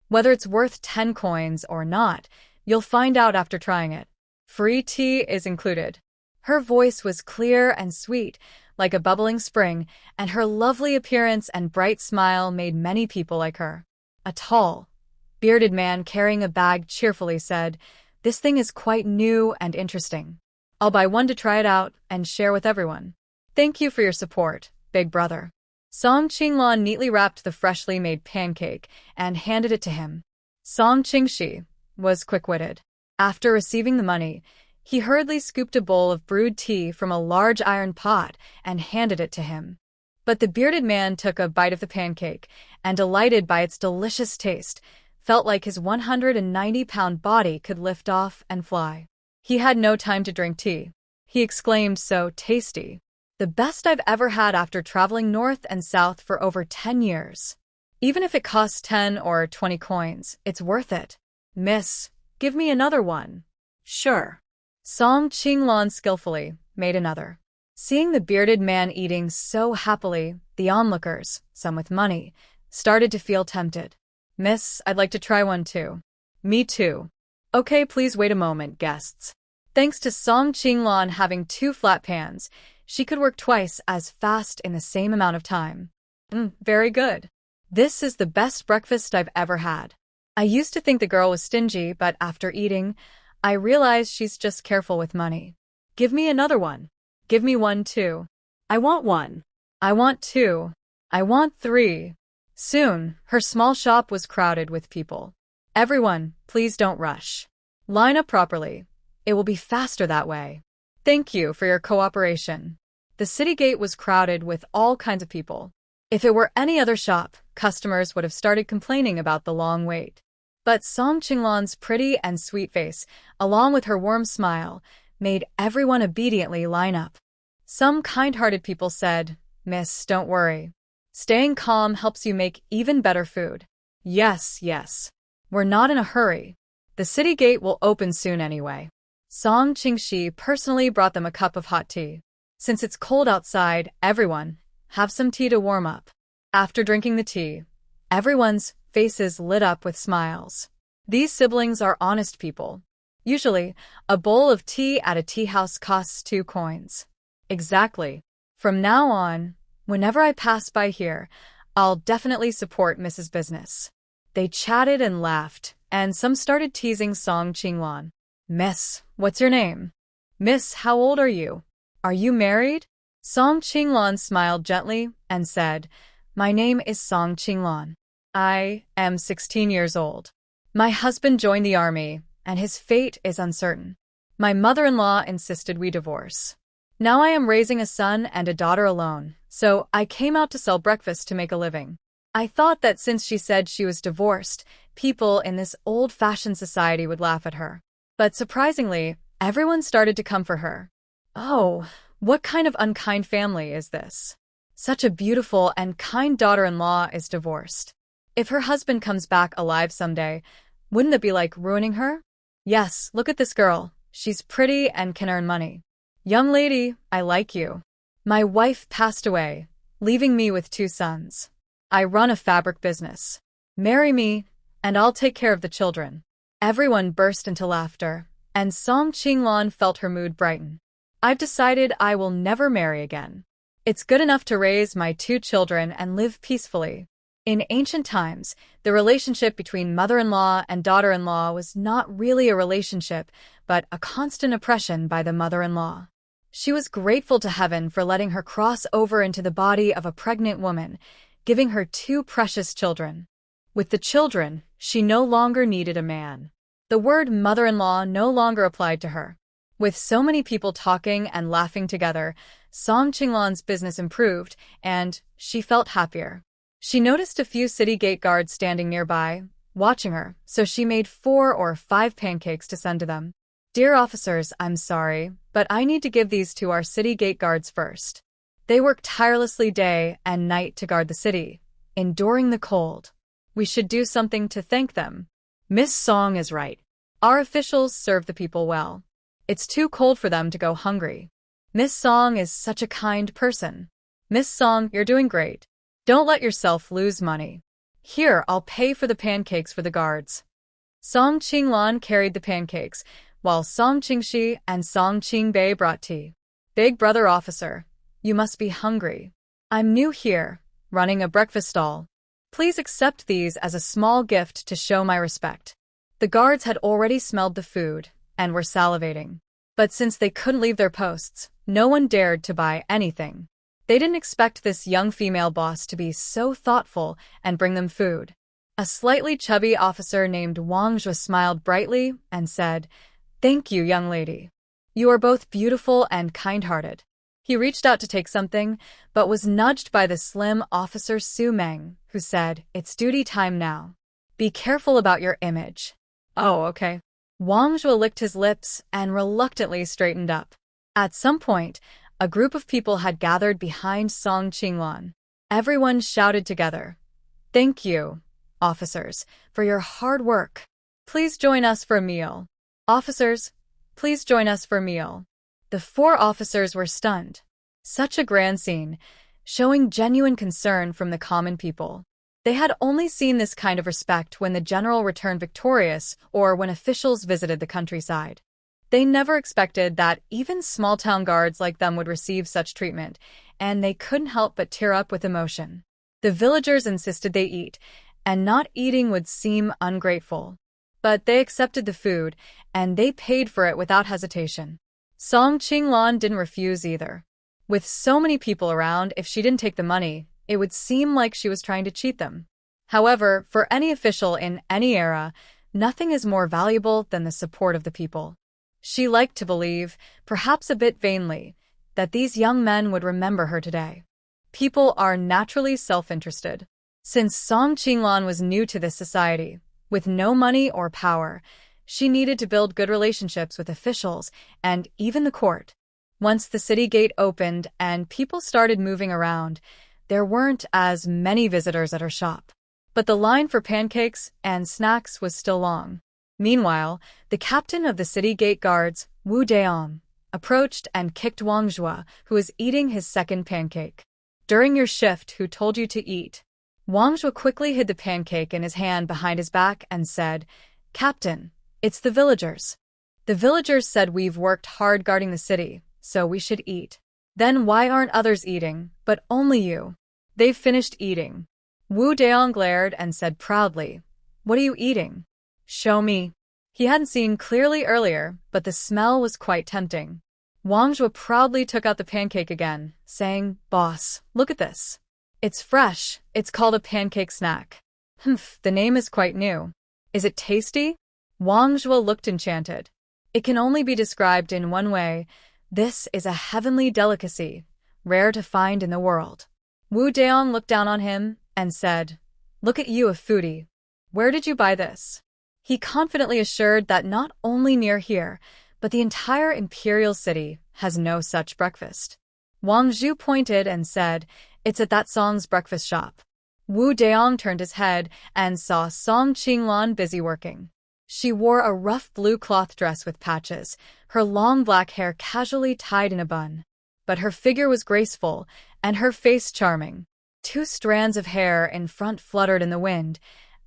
Whether it's worth 10 coins or not, you'll find out after trying it. Free tea is included." Her voice was clear and sweet, like a bubbling spring, and her lovely appearance and bright smile made many people like her. A tall, bearded man carrying a bag cheerfully said, "This thing is quite new and interesting. I'll buy one to try it out and share with everyone." "Thank you for your support, big brother." Song Qinglan neatly wrapped the freshly made pancake and handed it to him. Song Qingshi was quick-witted. After receiving the money, he hurriedly scooped a bowl of brewed tea from a large iron pot and handed it to him. But the bearded man took a bite of the pancake and, delighted by its delicious taste, felt like his 190-pound body could lift off and fly. He had no time to drink tea. He exclaimed, "So tasty. The best I've ever had after traveling north and south for over 10 years. Even if it costs 10 or 20 coins, it's worth it. Miss, give me another one." Sure. Song Qinglan skillfully made another. Seeing the bearded man eating so happily, the onlookers, some with money, started to feel tempted. "Miss, I'd like to try one too." "Me too." "Okay, please wait a moment, guests." Thanks to Song Qinglan having 2 flat pans, she could work twice as fast in the same amount of time. Very good. This is the best breakfast I've ever had. I used to think the girl was stingy, but after eating, I realized she's just careful with money. Give me another one." "Give me one too." I want one. "I want 2. I want 3. Soon, her small shop was crowded with people. "Everyone, please don't rush. Line up properly. It will be faster that way. Thank you for your cooperation." The city gate was crowded with all kinds of people. If it were any other shop, customers would have started complaining about the long wait. But Song Qinglan's pretty and sweet face, along with her warm smile, made everyone obediently line up. Some kind-hearted people said, "Miss, don't worry. Staying calm helps you make even better food." Yes. We're not in a hurry. The city gate will open soon anyway." Song Qingshi personally brought them a cup of hot tea. "Since it's cold outside, everyone, have some tea to warm up." After drinking the tea, everyone's faces lit up with smiles. These siblings are honest people. Usually, a bowl of tea at a tea house costs 2 coins. Exactly. From now on, whenever I pass by here, I'll definitely support Mrs. Business. They chatted and laughed, and some started teasing Song Qinglan. "Miss, what's your name?" "Miss, how old are you? Are you married?" Song Qinglan smiled gently and said, "My name is Song Qinglan. I am 16 years old. My husband joined the army, and his fate is uncertain. My mother-in-law insisted we divorce. Now I am raising a son and a daughter alone, so I came out to sell breakfast to make a living. I thought that since she said she was divorced, people in this old-fashioned society would laugh at her. But surprisingly, everyone started to come for her. Oh, what kind of unkind family is this? Such a beautiful and kind daughter-in-law is divorced. If her husband comes back alive someday, wouldn't it be like ruining her? Yes, look at this girl. She's pretty and can earn money. Young lady, I like you. My wife passed away, leaving me with 2 sons. I run a fabric business. Marry me, and I'll take care of the children. Everyone burst into laughter, and Song Qinglan felt her mood brighten. I've decided I will never marry again. It's good enough to raise my 2 children and live peacefully. In ancient times, the relationship between mother-in-law and daughter-in-law was not really a relationship, but a constant oppression by the mother-in-law. She was grateful to heaven for letting her cross over into the body of a pregnant woman, giving her 2 precious children. With the children, she no longer needed a man. The word mother-in-law no longer applied to her. With so many people talking and laughing together, Song Qinglan's business improved, and she felt happier. She noticed a few city gate guards standing nearby, watching her, so she made 4 or 5 pancakes to send to them. Dear officers, I'm sorry, but I need to give these to our city gate guards first. They work tirelessly day and night to guard the city, enduring the cold. We should do something to thank them. Miss Song is right. Our officials serve the people well. It's too cold for them to go hungry. Miss Song is such a kind person. Miss Song, you're doing great. Don't let yourself lose money. Here, I'll pay for the pancakes for the guards. Song Qinglan carried the pancakes, while Song Qingshi and Song Qingbei brought tea. Big brother officer, you must be hungry. I'm new here, running a breakfast stall. Please accept these as a small gift to show my respect. The guards had already smelled the food and were salivating. But since they couldn't leave their posts, no one dared to buy anything. They didn't expect this young female boss to be so thoughtful and bring them food. A slightly chubby officer named Wang Zhe smiled brightly and said, "Thank you, young lady. You are both beautiful and kind-hearted." He reached out to take something, but was nudged by the slim officer Su Meng, who said, "It's duty time now. Be careful about your image." Oh, okay. Wang Zhe licked his lips and reluctantly straightened up. At some point, a group of people had gathered behind Song Qinglan. Everyone shouted together, "Thank you, officers, for your hard work. Please join us for a meal. Officers, please join us for a meal." The 4 officers were stunned. Such a grand scene, showing genuine concern from the common people. They had only seen this kind of respect when the general returned victorious or when officials visited the countryside. They never expected that even small-town guards like them would receive such treatment, and they couldn't help but tear up with emotion. The villagers insisted they eat, and not eating would seem ungrateful. But they accepted the food, and they paid for it without hesitation. Song Qinglan didn't refuse either. With so many people around, if she didn't take the money, it would seem like she was trying to cheat them. However, for any official in any era, nothing is more valuable than the support of the people. She liked to believe, perhaps a bit vainly, that these young men would remember her today. People are naturally self-interested. Since Song Qinglan was new to this society, with no money or power, she needed to build good relationships with officials and even the court. Once the city gate opened and people started moving around, there weren't as many visitors at her shop. But the line for pancakes and snacks was still long. Meanwhile, the captain of the city gate guards, Wu Daong, approached and kicked Wang Zhe, who was eating his second pancake. "During your shift, who told you to eat?" Wang Zhe quickly hid the pancake in his hand behind his back and said, "Captain, it's the villagers. The villagers said we've worked hard guarding the city, so we should eat." "Then why aren't others eating, but only you?" "They've finished eating." Wu Daong glared and said proudly, "What are you eating? Show me." He hadn't seen clearly earlier, but the smell was quite tempting. Wang Zhe proudly took out the pancake again, saying, "Boss, look at this. It's fresh. It's called a pancake snack." "Humph, the name is quite new. Is it tasty?" Wang Zhuo looked enchanted. It can only be described in one way. This is a heavenly delicacy, rare to find in the world. Wu Deong looked down on him and said, "Look at you, a foodie. Where did you buy this?" He confidently assured that not only near here, but the entire imperial city has no such breakfast. Wang Zhu pointed and said, "It's at that Song's breakfast shop." Wu Deong turned his head and saw Song Qinglan busy working. She wore a rough blue cloth dress with patches, her long black hair casually tied in a bun. But her figure was graceful, and her face charming. 2 strands of hair in front fluttered in the wind,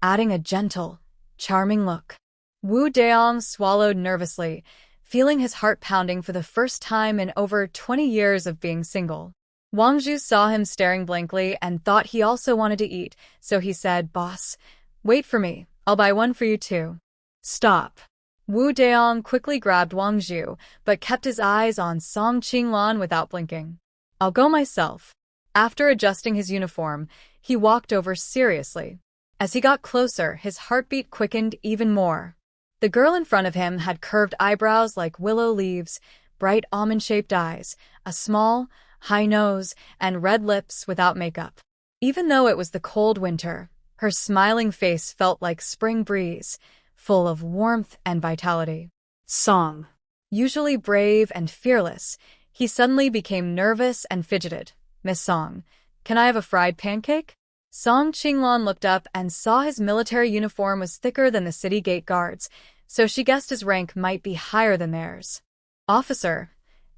adding a gentle, charming look. Wu Deong swallowed nervously, feeling his heart pounding for the first time in over 20 years of being single. Wang Zhu saw him staring blankly and thought he also wanted to eat, so he said, "Boss, wait for me, I'll buy one for you too." "Stop." Wu Deong quickly grabbed Wang Zhu, but kept his eyes on Song Qinglan without blinking. "I'll go myself." After adjusting his uniform, he walked over seriously. As he got closer, his heartbeat quickened even more. The girl in front of him had curved eyebrows like willow leaves, bright almond-shaped eyes, a small, high nose, and red lips without makeup. Even though it was the cold winter, her smiling face felt like spring breeze, full of warmth and vitality. Song. Usually brave and fearless, he suddenly became nervous and fidgeted. "Miss Song, can I have a fried pancake?" Song Qinglan looked up and saw his military uniform was thicker than the city gate guards, so she guessed his rank might be higher than theirs. "Officer,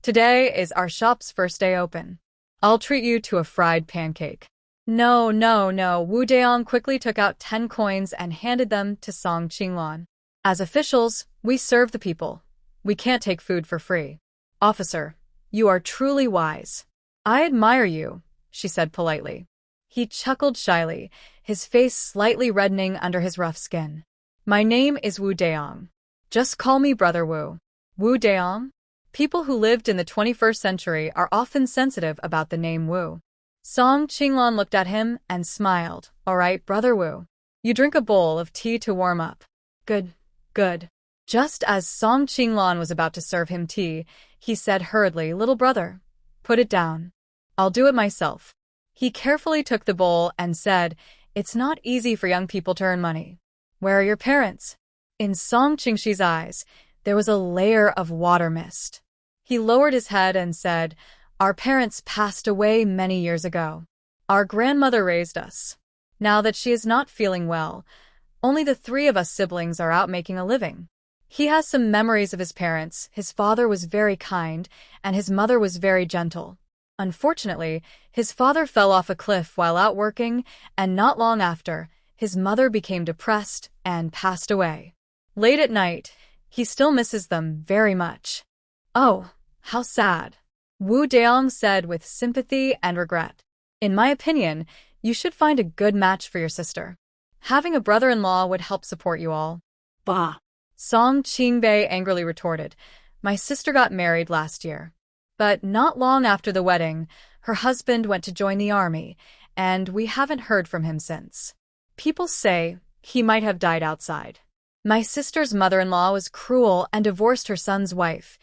today is our shop's first day open. I'll treat you to a fried pancake." No. Wu Deong quickly took out 10 coins and handed them to Song Qinglan. "As officials, we serve the people. We can't take food for free." "Officer, you are truly wise. I admire you," she said politely. He chuckled shyly, his face slightly reddening under his rough skin. "My name is Wu Deong. Just call me Brother Wu." Wu Deong? People who lived in the 21st century are often sensitive about the name Wu. Song Qinglan looked at him and smiled. "All right, Brother Wu. You drink a bowl of tea to warm up." Good. Just as Song Qinglan was about to serve him tea, he said hurriedly, "Little brother, put it down. I'll do it myself." He carefully took the bowl and said, "It's not easy for young people to earn money. Where are your parents?" In Song Qingxi's eyes, there was a layer of water mist. He lowered his head and said, "Our parents passed away many years ago. Our grandmother raised us. Now that she is not feeling well, only the 3 of us siblings are out making a living." He has some memories of his parents. His father was very kind, and his mother was very gentle. Unfortunately, his father fell off a cliff while out working, and not long after, his mother became depressed and passed away. Late at night, he still misses them very much. "Oh, how sad," Wu Deong said with sympathy and regret. "In my opinion, you should find a good match for your sister. Having a brother-in-law would help support you all." Bah. Song Qingbei angrily retorted, "My sister got married last year. But not long after the wedding, her husband went to join the army, and we haven't heard from him since. People say he might have died outside. My sister's mother-in-law was cruel and divorced her son's wife,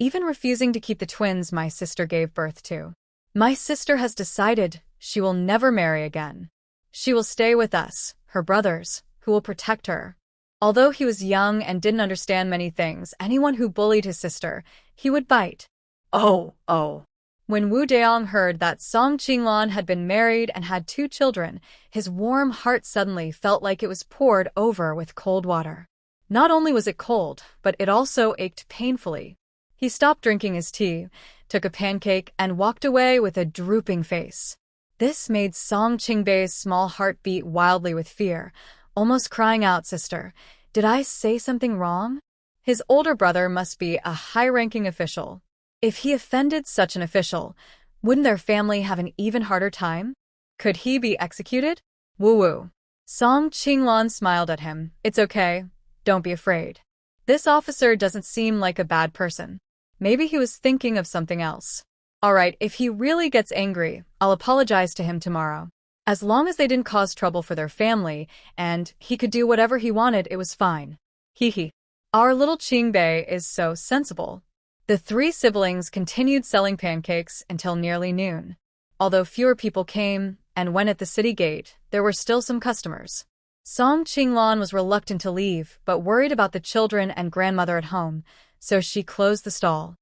even refusing to keep the twins my sister gave birth to. My sister has decided she will never marry again. She will stay with us, her brothers, who will protect her." Although he was young and didn't understand many things, anyone who bullied his sister, he would bite. Oh. When Wu Deong heard that Song Qinglan had been married and had 2 children, his warm heart suddenly felt like it was poured over with cold water. Not only was it cold, but it also ached painfully. He stopped drinking his tea, took a pancake, and walked away with a drooping face. This made Song Qingbei's small heart beat wildly with fear, almost crying out, "Sister, did I say something wrong?" His older brother must be a high-ranking official. If he offended such an official, wouldn't their family have an even harder time? Could he be executed? Woo-woo. Song Qinglan smiled at him. "It's okay. Don't be afraid. This officer doesn't seem like a bad person. Maybe he was thinking of something else. All right, if he really gets angry, I'll apologize to him tomorrow. As long as they didn't cause trouble for their family, and he could do whatever he wanted, it was fine." Hee hee. Our little Qingbei is so sensible. The three siblings continued selling pancakes until nearly noon. Although fewer people came and went at the city gate, there were still some customers. Song Qinglan was reluctant to leave, but worried about the children and grandmother at home, so she closed the stall.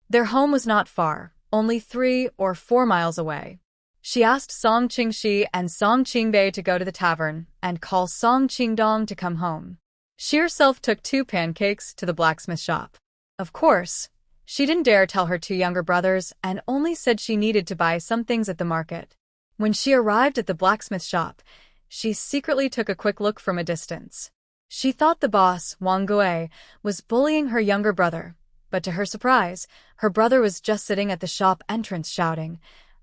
Their home was not far, only 3 or 4 miles away. She asked Song Qingxi and Song Qingbei to go to the tavern and call Song Qingdong to come home. She herself took 2 pancakes to the blacksmith shop. Of course, she didn't dare tell her 2 younger brothers and only said she needed to buy some things at the market. When she arrived at the blacksmith shop, she secretly took a quick look from a distance. She thought the boss, Wang Gui, was bullying her younger brother, but to her surprise, her brother was just sitting at the shop entrance shouting,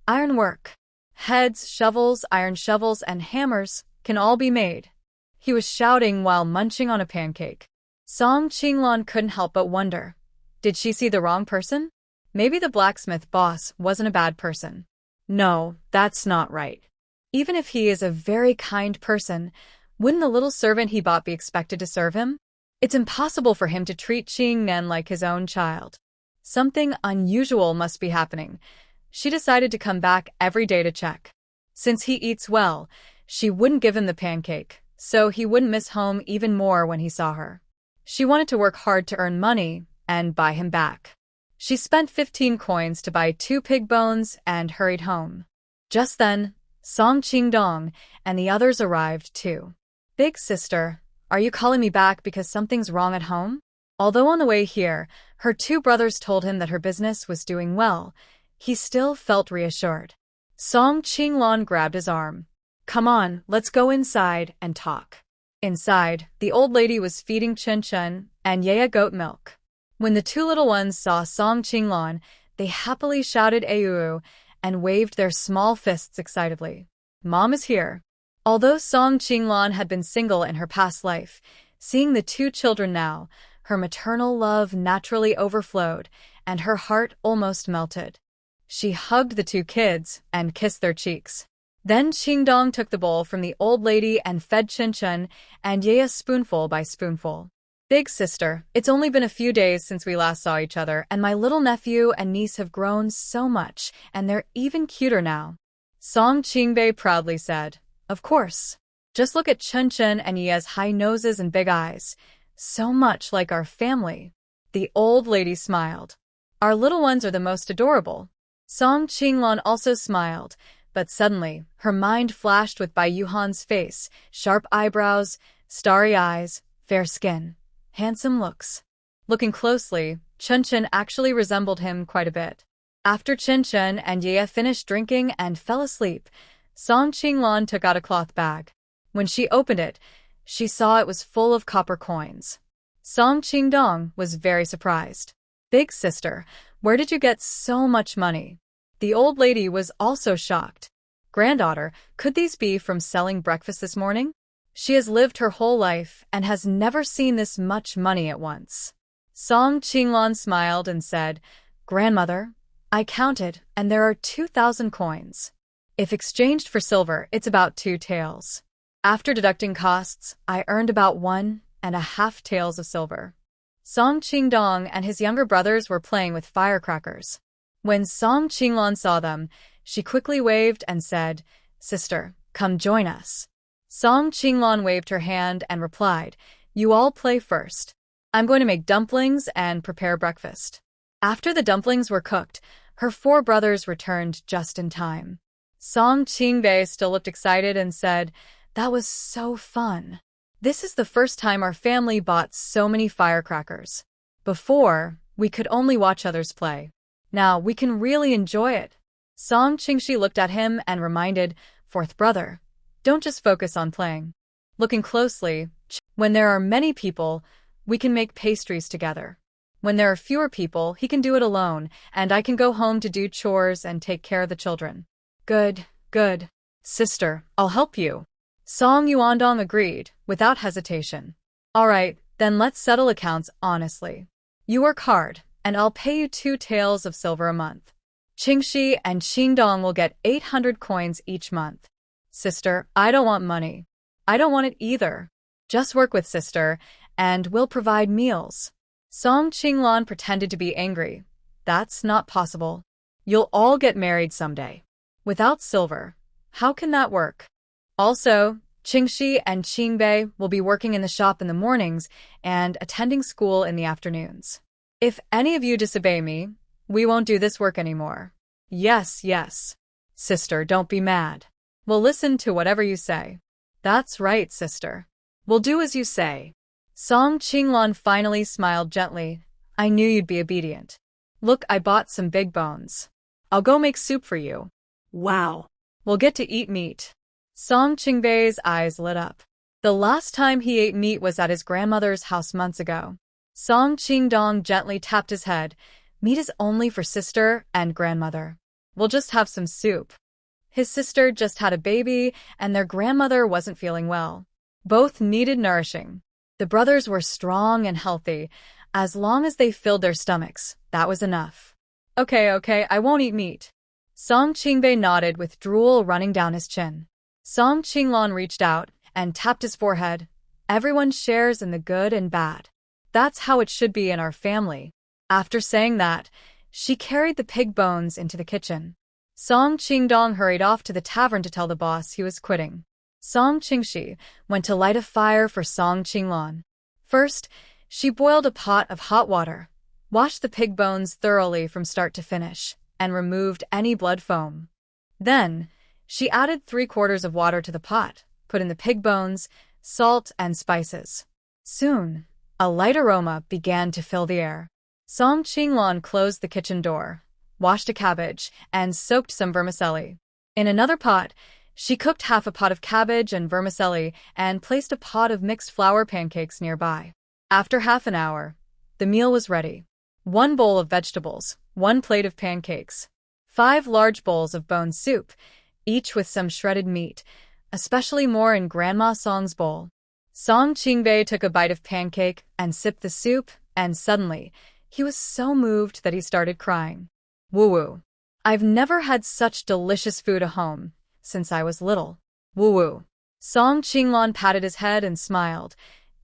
"Ironwork! Heads, shovels, iron shovels, and hammers can all be made." He was shouting while munching on a pancake. Song Qinglan couldn't help but wonder, did she see the wrong person? Maybe the blacksmith boss wasn't a bad person. No, that's not right. Even if he is a very kind person, wouldn't the little servant he bought be expected to serve him? It's impossible for him to treat Qing Nen like his own child. Something unusual must be happening. She decided to come back every day to check. Since he eats well, she wouldn't give him the pancake, so he wouldn't miss home even more when he saw her. She wanted to work hard to earn money and buy him back. She spent 15 coins to buy 2 pig bones and hurried home. Just then, Song Qingdong and the others arrived too. "Big sister, are you calling me back because something's wrong at home?" Although on the way here, her 2 brothers told him that her business was doing well, he still felt reassured. Song Qinglan grabbed his arm. "Come on, let's go inside and talk." Inside, the old lady was feeding Chen Chen and Yaya goat milk. When the 2 little ones saw Song Qinglan, they happily shouted "Ayuu" and waved their small fists excitedly. "Mom is here." Although Song Qinglan had been single in her past life, seeing the 2 children now, her maternal love naturally overflowed, and her heart almost melted. She hugged the 2 kids and kissed their cheeks. Then Qingdong took the bowl from the old lady and fed Chen Chen and Yaya spoonful by spoonful. "Big sister, it's only been a few days since we last saw each other, and my little nephew and niece have grown so much, and they're even cuter now." Song Qingbei proudly said, "Of course. Just look at Chen Chen and Yaya's high noses and big eyes. So much like our family." The old lady smiled. "Our little ones are the most adorable." Song Qinglan also smiled, but suddenly, her mind flashed with Bai Yuhan's face, sharp eyebrows, starry eyes, fair skin, handsome looks. Looking closely, Chen Chen actually resembled him quite a bit. After Chen Chen and Yaya finished drinking and fell asleep, Song Qinglan took out a cloth bag. When she opened it, she saw it was full of copper coins. Song Qingdong was very surprised. "Big sister, where did you get so much money?" The old lady was also shocked. "Granddaughter, could these be from selling breakfast this morning? She has lived her whole life and has never seen this much money at once." Song Qinglan smiled and said, "Grandmother, I counted, and there are 2,000 coins. If exchanged for silver, it's about 2 taels. After deducting costs, I earned about 1.5 taels of silver." Song Qingdong and his younger brothers were playing with firecrackers. When Song Qinglan saw them, she quickly waved and said, "Sister, come join us." Song Qinglan waved her hand and replied, "You all play first. I'm going to make dumplings and prepare breakfast." After the dumplings were cooked, her 4 brothers returned just in time. Song Qingbei still looked excited and said, "That was so fun. This is the first time our family bought so many firecrackers. Before, we could only watch others play. Now we can really enjoy it." Song Qingxi looked at him and reminded, "Fourth brother, don't just focus on playing. Looking closely, when there are many people, we can make pastries together. When there are fewer people, he can do it alone, and I can go home to do chores and take care of the children." "Good, good. Sister, I'll help you." Song Yuandong agreed, without hesitation. "All right, then let's settle accounts honestly. You work hard, and I'll pay you 2 taels of silver a month. Qingxi and Qingdong will get 800 coins each month." "Sister, I don't want money." "I don't want it either. Just work with sister, and we'll provide meals. Song Qinglan pretended to be angry. That's not possible. You'll all get married someday. Without silver, how can that work? Also, Qingxi and Qingbei will be working in the shop in the mornings and attending school in the afternoons. If any of you disobey me, we won't do this work anymore. Yes, yes. Sister, don't be mad. We'll listen to whatever you say. That's right, sister. We'll do as you say. Song Qinglan finally smiled gently. I knew you'd be obedient. Look, I bought some big bones. I'll go make soup for you. Wow. We'll get to eat meat. Song Qingbei's eyes lit up. The last time he ate meat was at his grandmother's house months ago. Song Qingdong gently tapped his head. Meat is only for sister and grandmother. We'll just have some soup. His sister just had a baby, and their grandmother wasn't feeling well. Both needed nourishing. The brothers were strong and healthy. As long as they filled their stomachs, that was enough. Okay, I won't eat meat. Song Qingbei nodded with drool running down his chin. Song Qinglan reached out and tapped his forehead. Everyone shares in the good and bad. That's how it should be in our family. After saying that, she carried the pig bones into the kitchen. Song Qingdong hurried off to the tavern to tell the boss he was quitting. Song Qingxi went to light a fire for Song Qinglan. First, she boiled a pot of hot water, washed the pig bones thoroughly from start to finish, and removed any blood foam. Then, she added 3/4 of water to the pot, put in the pig bones, salt, and spices. Soon, a light aroma began to fill the air. Song Qinglan closed the kitchen door, washed a cabbage, and soaked some vermicelli. In another pot, she cooked half a pot of cabbage and vermicelli and placed a pot of mixed flour pancakes nearby. After half an hour, the meal was ready. 1 bowl of vegetables, 1 plate of pancakes, 5 large bowls of bone soup, each with some shredded meat, especially more in Grandma Song's bowl. Song Qingbei took a bite of pancake and sipped the soup, and suddenly, he was so moved that he started crying. Woo-woo. I've never had such delicious food at home since I was little. Woo-woo. Song Qinglan patted his head and smiled.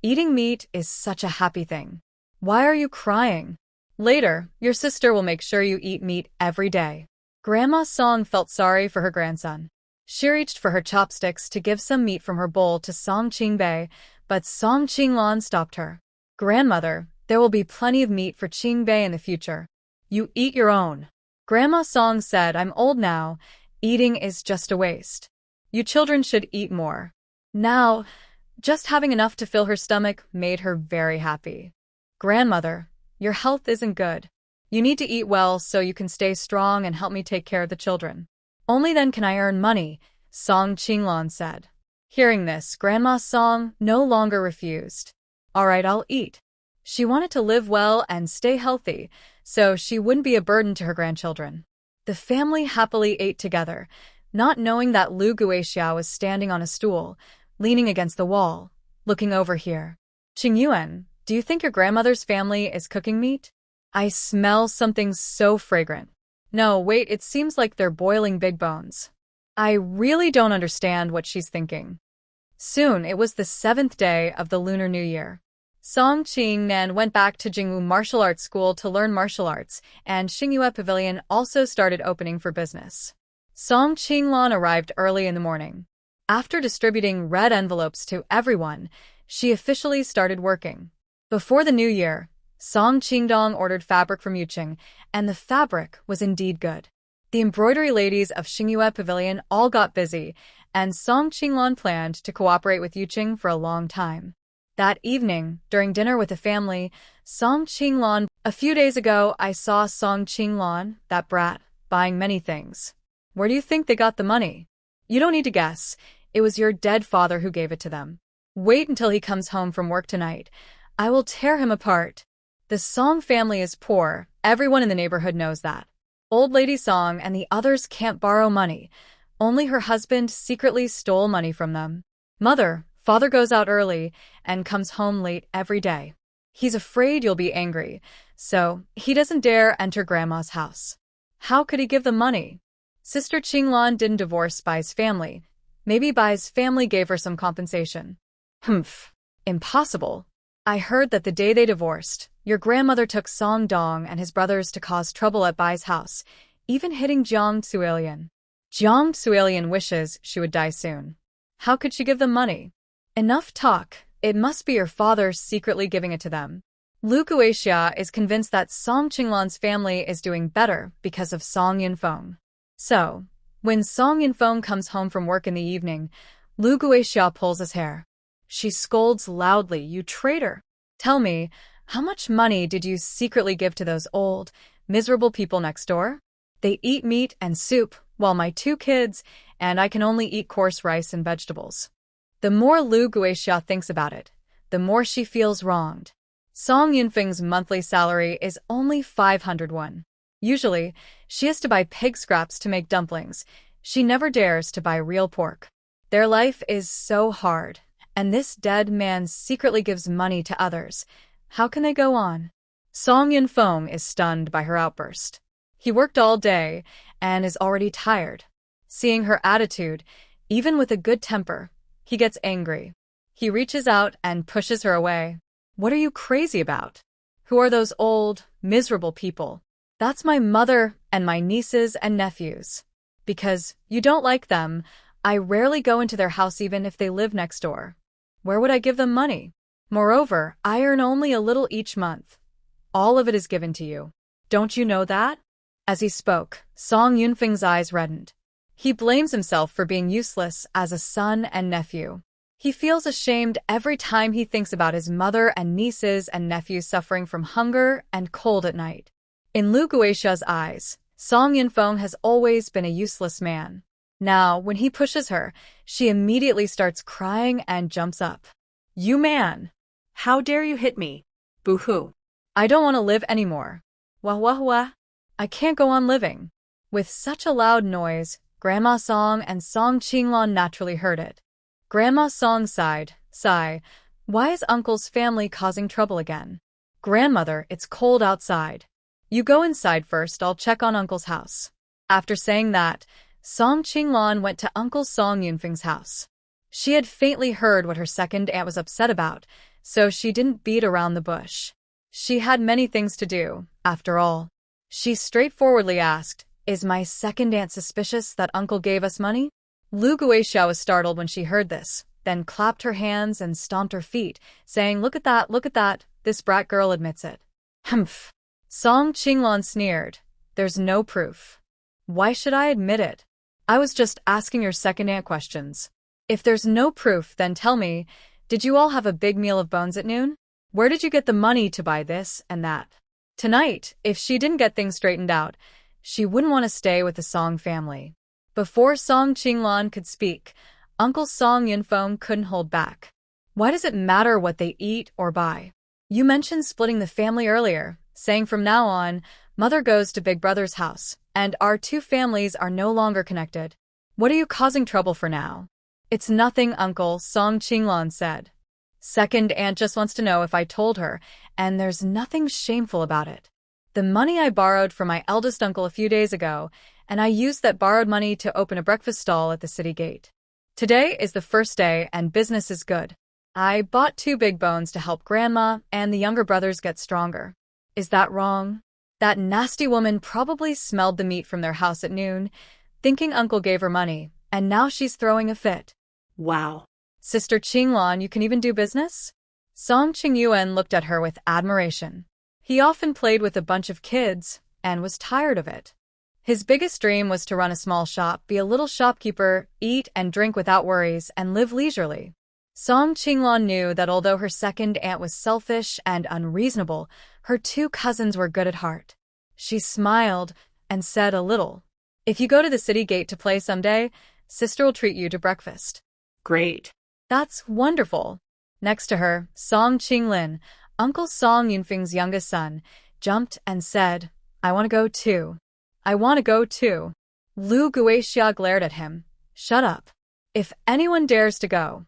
Eating meat is such a happy thing. Why are you crying? Later, your sister will make sure you eat meat every day. Grandma Song felt sorry for her grandson. She reached for her chopsticks to give some meat from her bowl to Song Qingbei, but Song Qinglan stopped her. Grandmother, there will be plenty of meat for Qingbei in the future. You eat your own. Grandma Song said, I'm old now. Eating is just a waste. You children should eat more. Now, just having enough to fill her stomach made her very happy. Grandmother, your health isn't good. You need to eat well so you can stay strong and help me take care of the children. Only then can I earn money, Song Qinglan said. Hearing this, Grandma Song no longer refused. All right, I'll eat. She wanted to live well and stay healthy, so she wouldn't be a burden to her grandchildren. The family happily ate together, not knowing that Lu Guixiao was standing on a stool, leaning against the wall, looking over here. Qingyuan, do you think your grandmother's family is cooking meat? I smell something so fragrant. No, wait, it seems like they're boiling big bones. I really don't understand what she's thinking. Soon, it was the 7th day of the Lunar New Year. Song Qingnan went back to Jingwu Martial Arts School to learn martial arts, and Xingyue Pavilion also started opening for business. Song Qinglan arrived early in the morning. After distributing red envelopes to everyone, she officially started working. Before the new year, Song Qingdong ordered fabric from Yuqing, and the fabric was indeed good. The embroidery ladies of Xingyue Pavilion all got busy, and Song Qinglan planned to cooperate with Yuqing for a long time. That evening, during dinner with the family, Song Qinglan, a few days ago I saw Song Qinglan, that brat, buying many things. Where do you think they got the money? You don't need to guess. It was your dead father who gave it to them. Wait until he comes home from work tonight. I will tear him apart. The Song family is poor. Everyone in the neighborhood knows that. Old Lady Song and the others can't borrow money. Only her husband secretly stole money from them. Father goes out early and comes home late every day. He's afraid you'll be angry, so he doesn't dare enter Grandma's house. How could he give them money? Sister Qinglan didn't divorce Bai's family. Maybe Bai's family gave her some compensation. Impossible. I heard that the day they divorced, your grandmother took Song Dong and his brothers to cause trouble at Bai's house, even hitting Jiang Tsuelian. Jiang Tsuelian wishes she would die soon. How could she give them money? Enough talk. It must be your father secretly giving it to them. Lu Guixia is convinced that Song Qinglan's family is doing better because of Song Yinfeng. So, when Song Yinfeng comes home from work in the evening, Lu Guixia pulls his hair. She scolds loudly, "You traitor! Tell me, how much money did you secretly give to those old, miserable people next door? They eat meat and soup, while my two kids and I can only eat coarse rice and vegetables." The more Lu Guixia thinks about it, the more she feels wronged. Song Yinfeng's monthly salary is only 500 won. Usually, she has to buy pig scraps to make dumplings. She never dares to buy real pork. Their life is so hard, and this dead man secretly gives money to others. How can they go on? Song Yinfeng is stunned by her outburst. He worked all day and is already tired. Seeing her attitude, even with a good temper, he gets angry. He reaches out and pushes her away. "What are you crazy about? Who are those old, miserable people?" "That's my mother and my nieces and nephews. Because you don't like them, I rarely go into their house even if they live next door. Where would I give them money? Moreover, I earn only a little each month. All of it is given to you. Don't you know that?" As he spoke, Song Yunfeng's eyes reddened. He blames himself for being useless as a son and nephew. He feels ashamed every time he thinks about his mother and nieces and nephews suffering from hunger and cold at night. In Lu Guixia's eyes, Song Yinfeng has always been a useless man. Now, when he pushes her, she immediately starts crying and jumps up. "You man! How dare you hit me? Boo-hoo. I don't want to live anymore. Wah wah wah. I can't go on living." With such a loud noise, Grandma Song and Song Qinglan naturally heard it. Grandma Song sighed. "Sigh, why is Uncle's family causing trouble again?" "Grandmother, it's cold outside. You go inside first, I'll check on Uncle's house." After saying that, Song Qinglan went to Uncle Song Yunfeng's house. She had faintly heard what her second aunt was upset about, so she didn't beat around the bush. She had many things to do, after all. She straightforwardly asked, "Is my second aunt suspicious that Uncle gave us money?" Lu Guixia was startled when she heard this, then clapped her hands and stomped her feet, saying, look at that, this brat girl admits it." "Humph." Song Qinglan sneered. "There's no proof." "Why should I admit it? I was just asking your second aunt questions. If there's no proof, then tell me, did you all have a big meal of bones at noon? Where did you get the money to buy this and that?" Tonight, if she didn't get things straightened out, she wouldn't want to stay with the Song family. Before Song Qinglan could speak, Uncle Song Yinfeng couldn't hold back. "Why does it matter what they eat or buy? You mentioned splitting the family earlier, saying from now on, Mother goes to Big Brother's house, and our two families are no longer connected. What are you causing trouble for now?" "It's nothing, Uncle," Song Qinglan said. "Second aunt just wants to know if I told her, and there's nothing shameful about it. The money I borrowed from my eldest uncle a few days ago, and I used that borrowed money to open a breakfast stall at the city gate. Today is the first day and business is good. I bought 2 big bones to help Grandma and the younger brothers get stronger. Is that wrong?" That nasty woman probably smelled the meat from their house at noon, thinking Uncle gave her money, and now she's throwing a fit. Wow. "Sister Qinglan, you can even do business?" Song Qingyuan looked at her with admiration. He often played with a bunch of kids and was tired of it. His biggest dream was to run a small shop, be a little shopkeeper, eat and drink without worries, and live leisurely. Song Qinglan knew that although her second aunt was selfish and unreasonable, her 2 cousins were good at heart. She smiled and said a little, "If you go to the city gate to play someday, Sister will treat you to breakfast." Great. "That's wonderful." Next to her, Song Qinglin, Uncle Song Yunfeng's youngest son, jumped and said, "I want to go too. I want to go too." Lu Guixia glared at him. "Shut up. If anyone dares to go,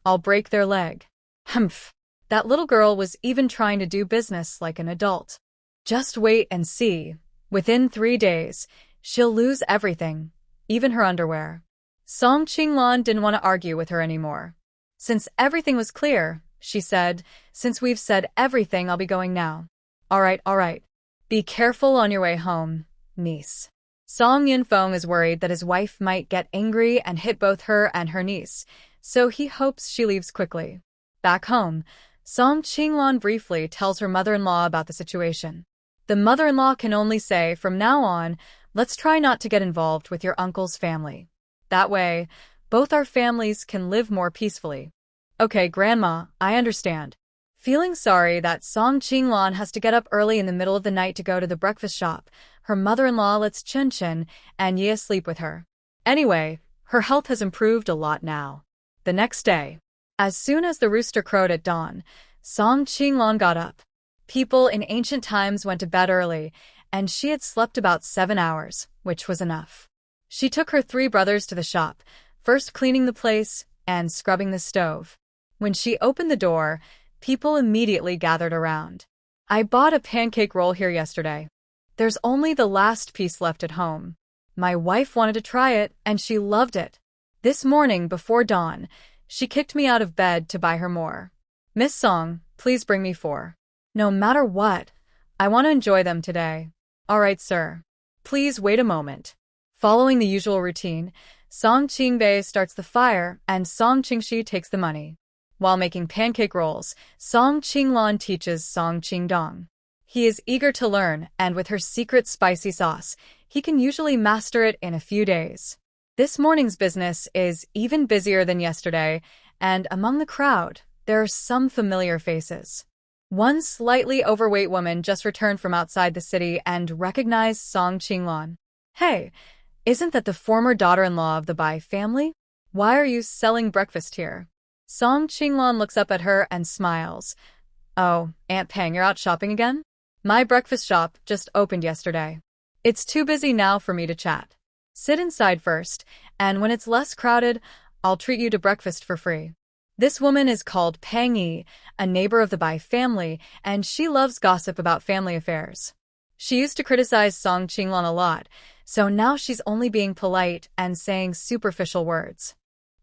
I'll break their leg." Humph. That little girl was even trying to do business like an adult. Just wait and see. Within 3 days, she'll lose everything, even her underwear. Song Qinglan didn't want to argue with her anymore. Since everything was clear, she said. Since we've said everything, I'll be going now. All right. Be careful on your way home, niece. Song Yinfeng is worried that his wife might get angry and hit both her and her niece, so he hopes she leaves quickly. Back home, Song Qinglan briefly tells her mother-in-law about the situation. The mother-in-law can only say, from now on, let's try not to get involved with your uncle's family. That way, both our families can live more peacefully. Okay, Grandma, I understand. Feeling sorry that Song Qinglan has to get up early in the middle of the night to go to the breakfast shop, her mother-in-law lets Chen and Ye sleep with her. Anyway, her health has improved a lot now. The next day, as soon as the rooster crowed at dawn, Song Qinglan got up. People in ancient times went to bed early, and she had slept about 7 hours, which was enough. She took her 3 brothers to the shop, first cleaning the place and scrubbing the stove. When she opened the door, people immediately gathered around. I bought a pancake roll here yesterday. There's only the last piece left at home. My wife wanted to try it, and she loved it. This morning, before dawn, she kicked me out of bed to buy her more. Miss Song, please bring me 4. No matter what, I want to enjoy them today. All right, sir. Please wait a moment. Following the usual routine, Song Qingbei starts the fire and Song Qingxi takes the money. While making pancake rolls, Song Qinglan teaches Song Qingdong. He is eager to learn, and with her secret spicy sauce, he can usually master it in a few days. This morning's business is even busier than yesterday, and among the crowd, there are some familiar faces. One slightly overweight woman just returned from outside the city and recognized Song Qinglan. Hey, isn't that the former daughter-in-law of the Bai family? Why are you selling breakfast here? Song Qinglan looks up at her and smiles. Oh, Aunt Peng, you're out shopping again? My breakfast shop just opened yesterday. It's too busy now for me to chat. Sit inside first, and when it's less crowded, I'll treat you to breakfast for free. This woman is called Peng Yi, a neighbor of the Bai family, and she loves gossip about family affairs. She used to criticize Song Qinglan a lot, so now she's only being polite and saying superficial words.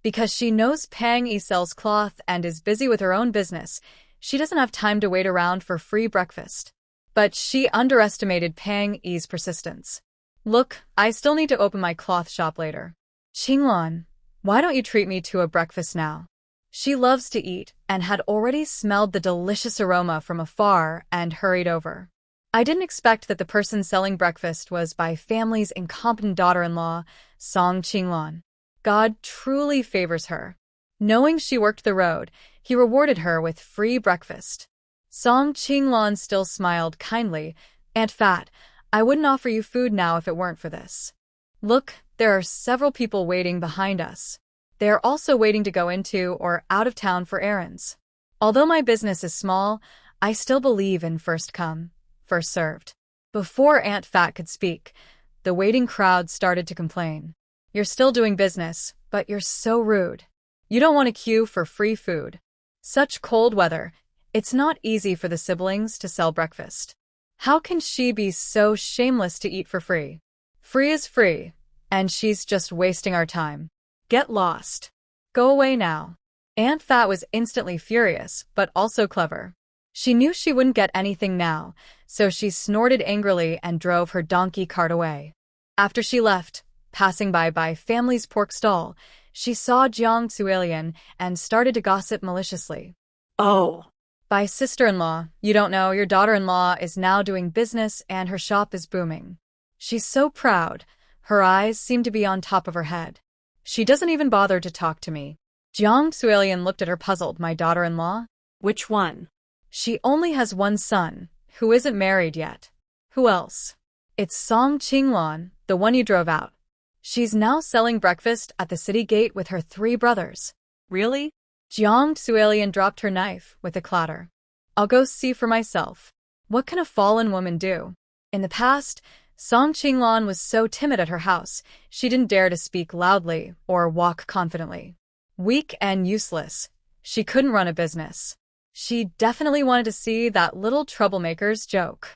Because she knows Peng Yi sells cloth and is busy with her own business, she doesn't have time to wait around for free breakfast. But she underestimated Peng Yi's persistence. Look, I still need to open my cloth shop later. Qinglan, why don't you treat me to a breakfast now? She loves to eat and had already smelled the delicious aroma from afar and hurried over. I didn't expect that the person selling breakfast was Bai family's incompetent daughter-in-law, Song Qinglan. God truly favors her. Knowing she worked the road, he rewarded her with free breakfast. Song Qinglan still smiled kindly. Aunt Fat, I wouldn't offer you food now if it weren't for this. Look, there are several people waiting behind us. They are also waiting to go into or out of town for errands. Although my business is small, I still believe in first come, first served. Before Aunt Fat could speak, the waiting crowd started to complain. You're still doing business, but you're so rude. You don't want to queue for free food. Such cold weather, it's not easy for the siblings to sell breakfast. How can she be so shameless to eat for free? Free is free, and she's just wasting our time. Get lost. Go away now. Aunt Fat was instantly furious, but also clever. She knew she wouldn't get anything now, so she snorted angrily and drove her donkey cart away. After she left, passing by family's pork stall, she saw Jiang Zuelian and started to gossip maliciously. Oh. By sister-in-law, you don't know, your daughter-in-law is now doing business and her shop is booming. She's so proud. Her eyes seem to be on top of her head. She doesn't even bother to talk to me. Jiang Zuelian looked at her puzzled. My daughter-in-law? Which one? She only has one son, who isn't married yet. Who else? It's Song Qinglan, the one you drove out. She's now selling breakfast at the city gate with her 3 brothers. Really? Jiang Zuelian dropped her knife with a clatter. I'll go see for myself. What can a fallen woman do? In the past, Song Qinglan was so timid at her house, she didn't dare to speak loudly or walk confidently. Weak and useless, she couldn't run a business. She definitely wanted to see that little troublemaker's joke.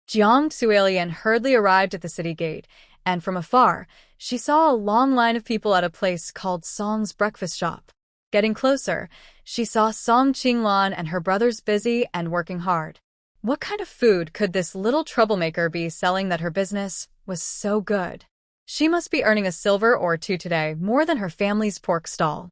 Jiang Zuelian hurriedly arrived at the city gate, and from afar, she saw a long line of people at a place called Song's breakfast shop. Getting closer, she saw Song Qinglan and her brothers busy and working hard. What kind of food could this little troublemaker be selling that her business was so good? She must be earning a silver or two today, more than her family's pork stall.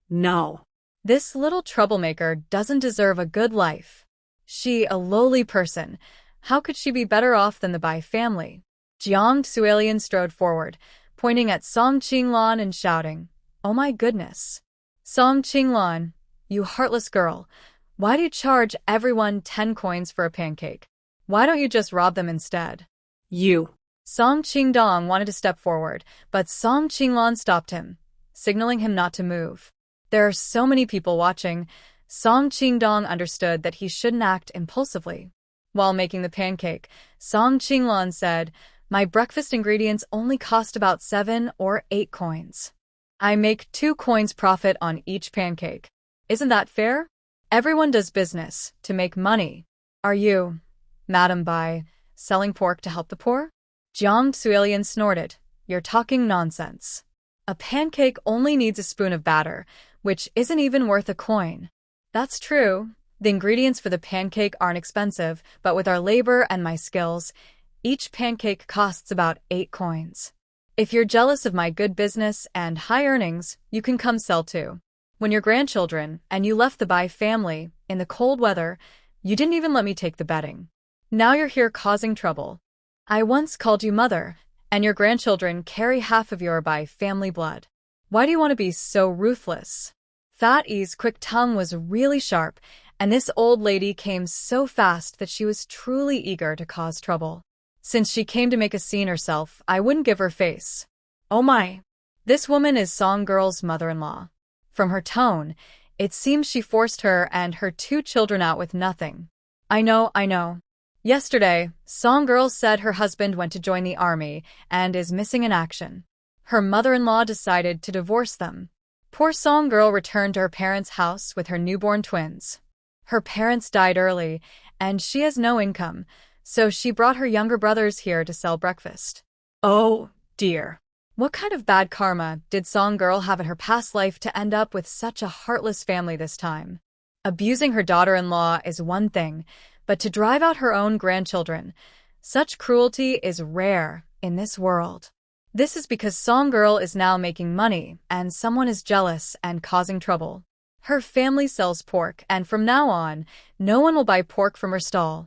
No. This little troublemaker doesn't deserve a good life. She, a lowly person, how could she be better off than the Bai family? Jiang Suelian strode forward, pointing at Song Qinglan and shouting, "Oh my goodness! Song Qinglan, you heartless girl, why do you charge everyone 10 coins for a pancake? Why don't you just rob them instead?" You. Song Qingdong wanted to step forward, but Song Qinglan stopped him, signaling him not to move. There are so many people watching. Song Qingdong understood that he shouldn't act impulsively. While making the pancake, Song Qinglan said, "My breakfast ingredients only cost about 7 or 8 coins. I make 2 coins profit on each pancake. Isn't that fair? Everyone does business to make money. Are you, Madam Bai, selling pork to help the poor?" Jiang Suelian snorted, "You're talking nonsense. A pancake only needs a spoon of batter, which isn't even worth a coin." "That's true. The ingredients for the pancake aren't expensive, but with our labor and my skills, each pancake costs about 8 coins. If you're jealous of my good business and high earnings, you can come sell too. When you're grandchildren and you left the Bai family in the cold weather, you didn't even let me take the bedding. Now you're here causing trouble. I once called you mother, and your grandchildren carry half of your Bai family blood. Why do you want to be so ruthless?" Fat Yi's quick tongue was really sharp, and this old lady came so fast that she was truly eager to cause trouble. Since she came to make a scene herself, I wouldn't give her face. "Oh my! This woman is Song Girl's mother-in-law." From her tone, it seems she forced her and her 2 children out with nothing. I know. Yesterday, Song Girl said her husband went to join the army and is missing in action. Her mother-in-law decided to divorce them. Poor Song Girl returned to her parents' house with her newborn twins. Her parents died early, and she has no income, so she brought her younger brothers here to sell breakfast. Oh, dear. What kind of bad karma did Song Girl have in her past life to end up with such a heartless family this time? Abusing her daughter-in-law is one thing, but to drive out her own grandchildren, such cruelty is rare in this world. This is because Song Girl is now making money, and someone is jealous and causing trouble. Her family sells pork, and from now on, no one will buy pork from her stall.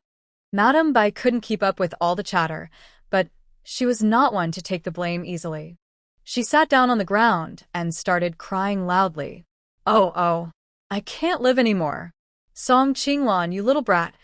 Madame Bai couldn't keep up with all the chatter, but she was not one to take the blame easily. She sat down on the ground and started crying loudly. Oh, I can't live anymore. Song Qinglan, you little brat,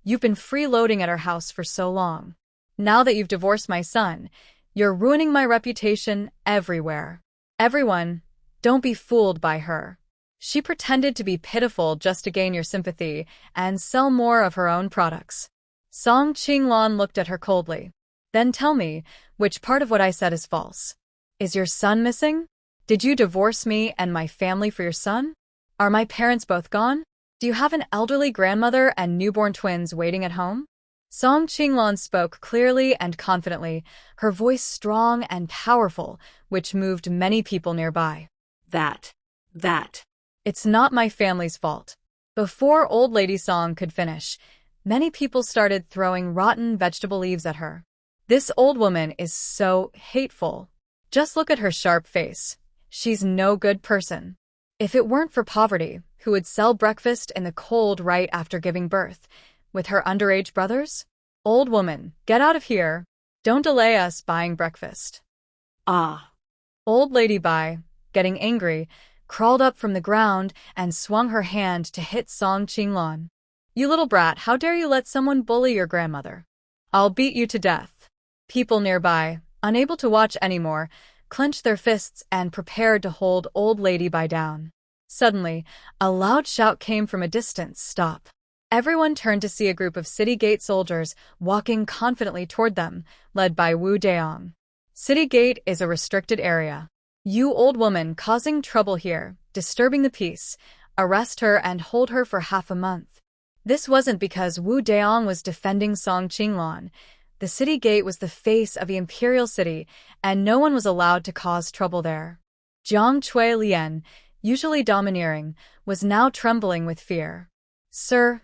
you've been freeloading at our house for so long. Now that you've divorced my son, you're ruining my reputation everywhere. Everyone, don't be fooled by her. She pretended to be pitiful just to gain your sympathy and sell more of her own products." Song Qinglan looked at her coldly. "Then tell me, which part of what I said is false? Is your son missing? Did you divorce me and my family for your son? Are my parents both gone? Do you have an elderly grandmother and newborn twins waiting at home?" Song Qinglan spoke clearly and confidently, her voice strong and powerful, which moved many people nearby. That. It's not my family's fault." Before Old Lady Song could finish, many people started throwing rotten vegetable leaves at her. "This old woman is so hateful. Just look at her sharp face. She's no good person. If it weren't for poverty, who would sell breakfast in the cold right after giving birth? With her underage brothers? Old woman, get out of here. Don't delay us buying breakfast." "Ah." Old Lady Bai, getting angry, crawled up from the ground and swung her hand to hit Song Qinglan. "You little brat, how dare you let someone bully your grandmother? I'll beat you to death." People nearby, unable to watch anymore, clenched their fists and prepared to hold Old Lady Bai down. Suddenly, a loud shout came from a distance. "Stop." Everyone turned to see a group of city gate soldiers walking confidently toward them, led by Wu Daong. "City gate is a restricted area. You old woman causing trouble here, disturbing the peace. Arrest her and hold her for half a month." This wasn't because Wu Daong was defending Song Qinglan. The city gate was the face of the imperial city, and no one was allowed to cause trouble there. Jiang Chui Lian, usually domineering, was now trembling with fear. Sir,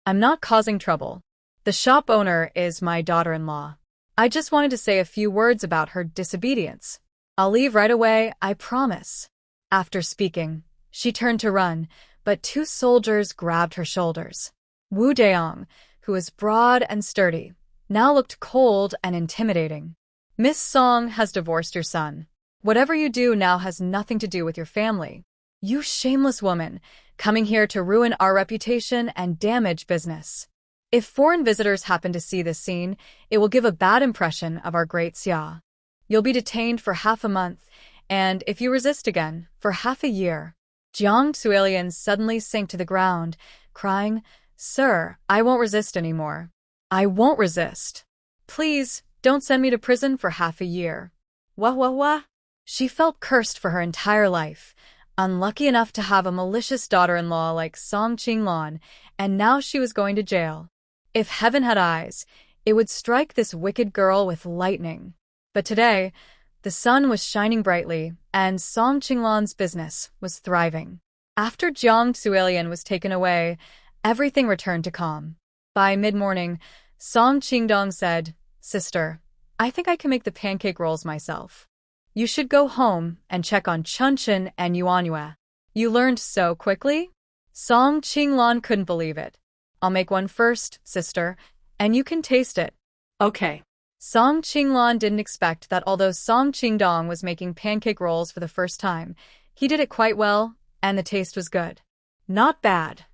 I'm not causing trouble. The shop owner is my daughter-in-law. I just wanted to say a few words about her disobedience. I'll leave right away, I promise. After speaking, she turned to run, but two soldiers grabbed her shoulders. Wu Deong, who was broad and sturdy, now looked cold and intimidating. Miss Song has divorced your son. Whatever you do now has nothing to do with your family. You shameless woman, coming here to ruin our reputation and damage business. If foreign visitors happen to see this scene, it will give a bad impression of our great Xia. You'll be detained for half a month, and if you resist again, for half a year. Jiang Suilian suddenly sank to the ground, crying, Sir, I won't resist anymore. I won't resist. Please, don't send me to prison for half a year. Wah. She felt cursed for her entire life, unlucky enough to have a malicious daughter-in-law like Song Qinglan, and now she was going to jail. If heaven had eyes, it would strike this wicked girl with lightning. But today, the sun was shining brightly, and Song Qinglan's business was thriving. After Jiang Suilian was taken away, everything returned to calm. By mid-morning, Song Qingdong said, Sister, I think I can make the pancake rolls myself. You should go home and check on Chunchen and Yuanyue. You learned so quickly? Song Qinglan couldn't believe it. I'll make one first, sister, and you can taste it. Okay. Song Qinglan didn't expect that although Song Qingdong was making pancake rolls for the first time, he did it quite well, and the taste was good. Not bad.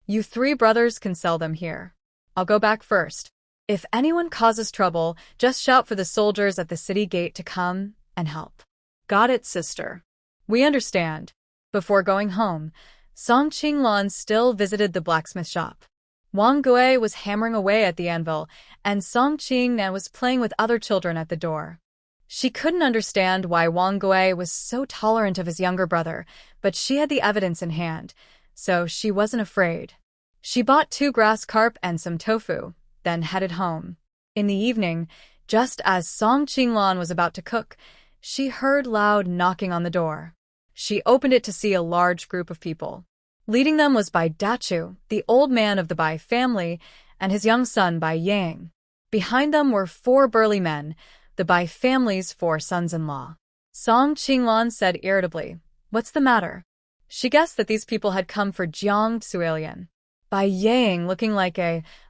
You three brothers can sell them here. I'll go back first. If anyone causes trouble, just shout for the soldiers at the city gate to come and help. Got it, sister. We understand. Before going home, Song Qinglan still visited the blacksmith shop. Wang Gui was hammering away at the anvil, and Song Qingnan was playing with other children at the door. She couldn't understand why Wang Gui was so tolerant of his younger brother, but she had the evidence in hand, so she wasn't afraid. She bought 2 grass carp and some tofu, then headed home. In the evening, just as Song Qinglan was about to cook, she heard loud knocking on the door. She opened it to see a large group of people. Leading them was Bai Dachu, the old man of the Bai family, and his young son Bai Yang. Behind them were 4 burly men, the Bai family's 4 sons-in-law. Song Qinglan said irritably, What's the matter? She guessed that these people had come for Jiang Suilian. Bai Yang, looking like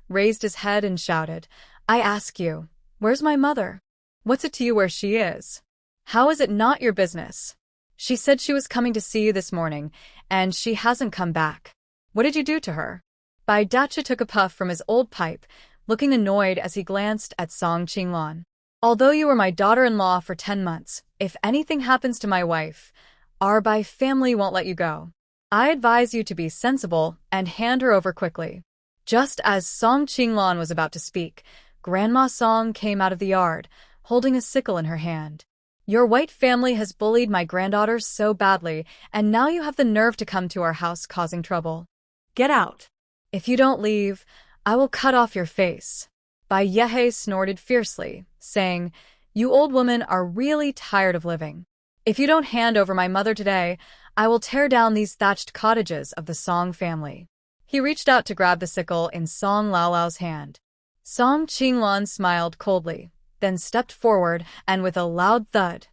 raised his head and shouted, I ask you, where's my mother? What's it to you where she is? How is it not your business? She said she was coming to see you this morning, and she hasn't come back. What did you do to her? Bai Dacha took a puff from his old pipe, looking annoyed as he glanced at Song Qinglan. Although you were my daughter-in-law for 10 months, if anything happens to my wife, our Bai family won't let you go. I advise you to be sensible and hand her over quickly. Just as Song Qinglan was about to speak, Grandma Song came out of the yard, holding a sickle in her hand. Your white family has bullied my granddaughter so badly, and now you have the nerve to come to our house causing trouble. Get out. If you don't leave, I will cut off your face. Bai Yehe snorted fiercely, saying, You old women are really tired of living. If you don't hand over my mother today, I will tear down these thatched cottages of the Song family. He reached out to grab the sickle in Song Laolao's hand. Song Qinglan smiled coldly, then stepped forward and with a loud thud,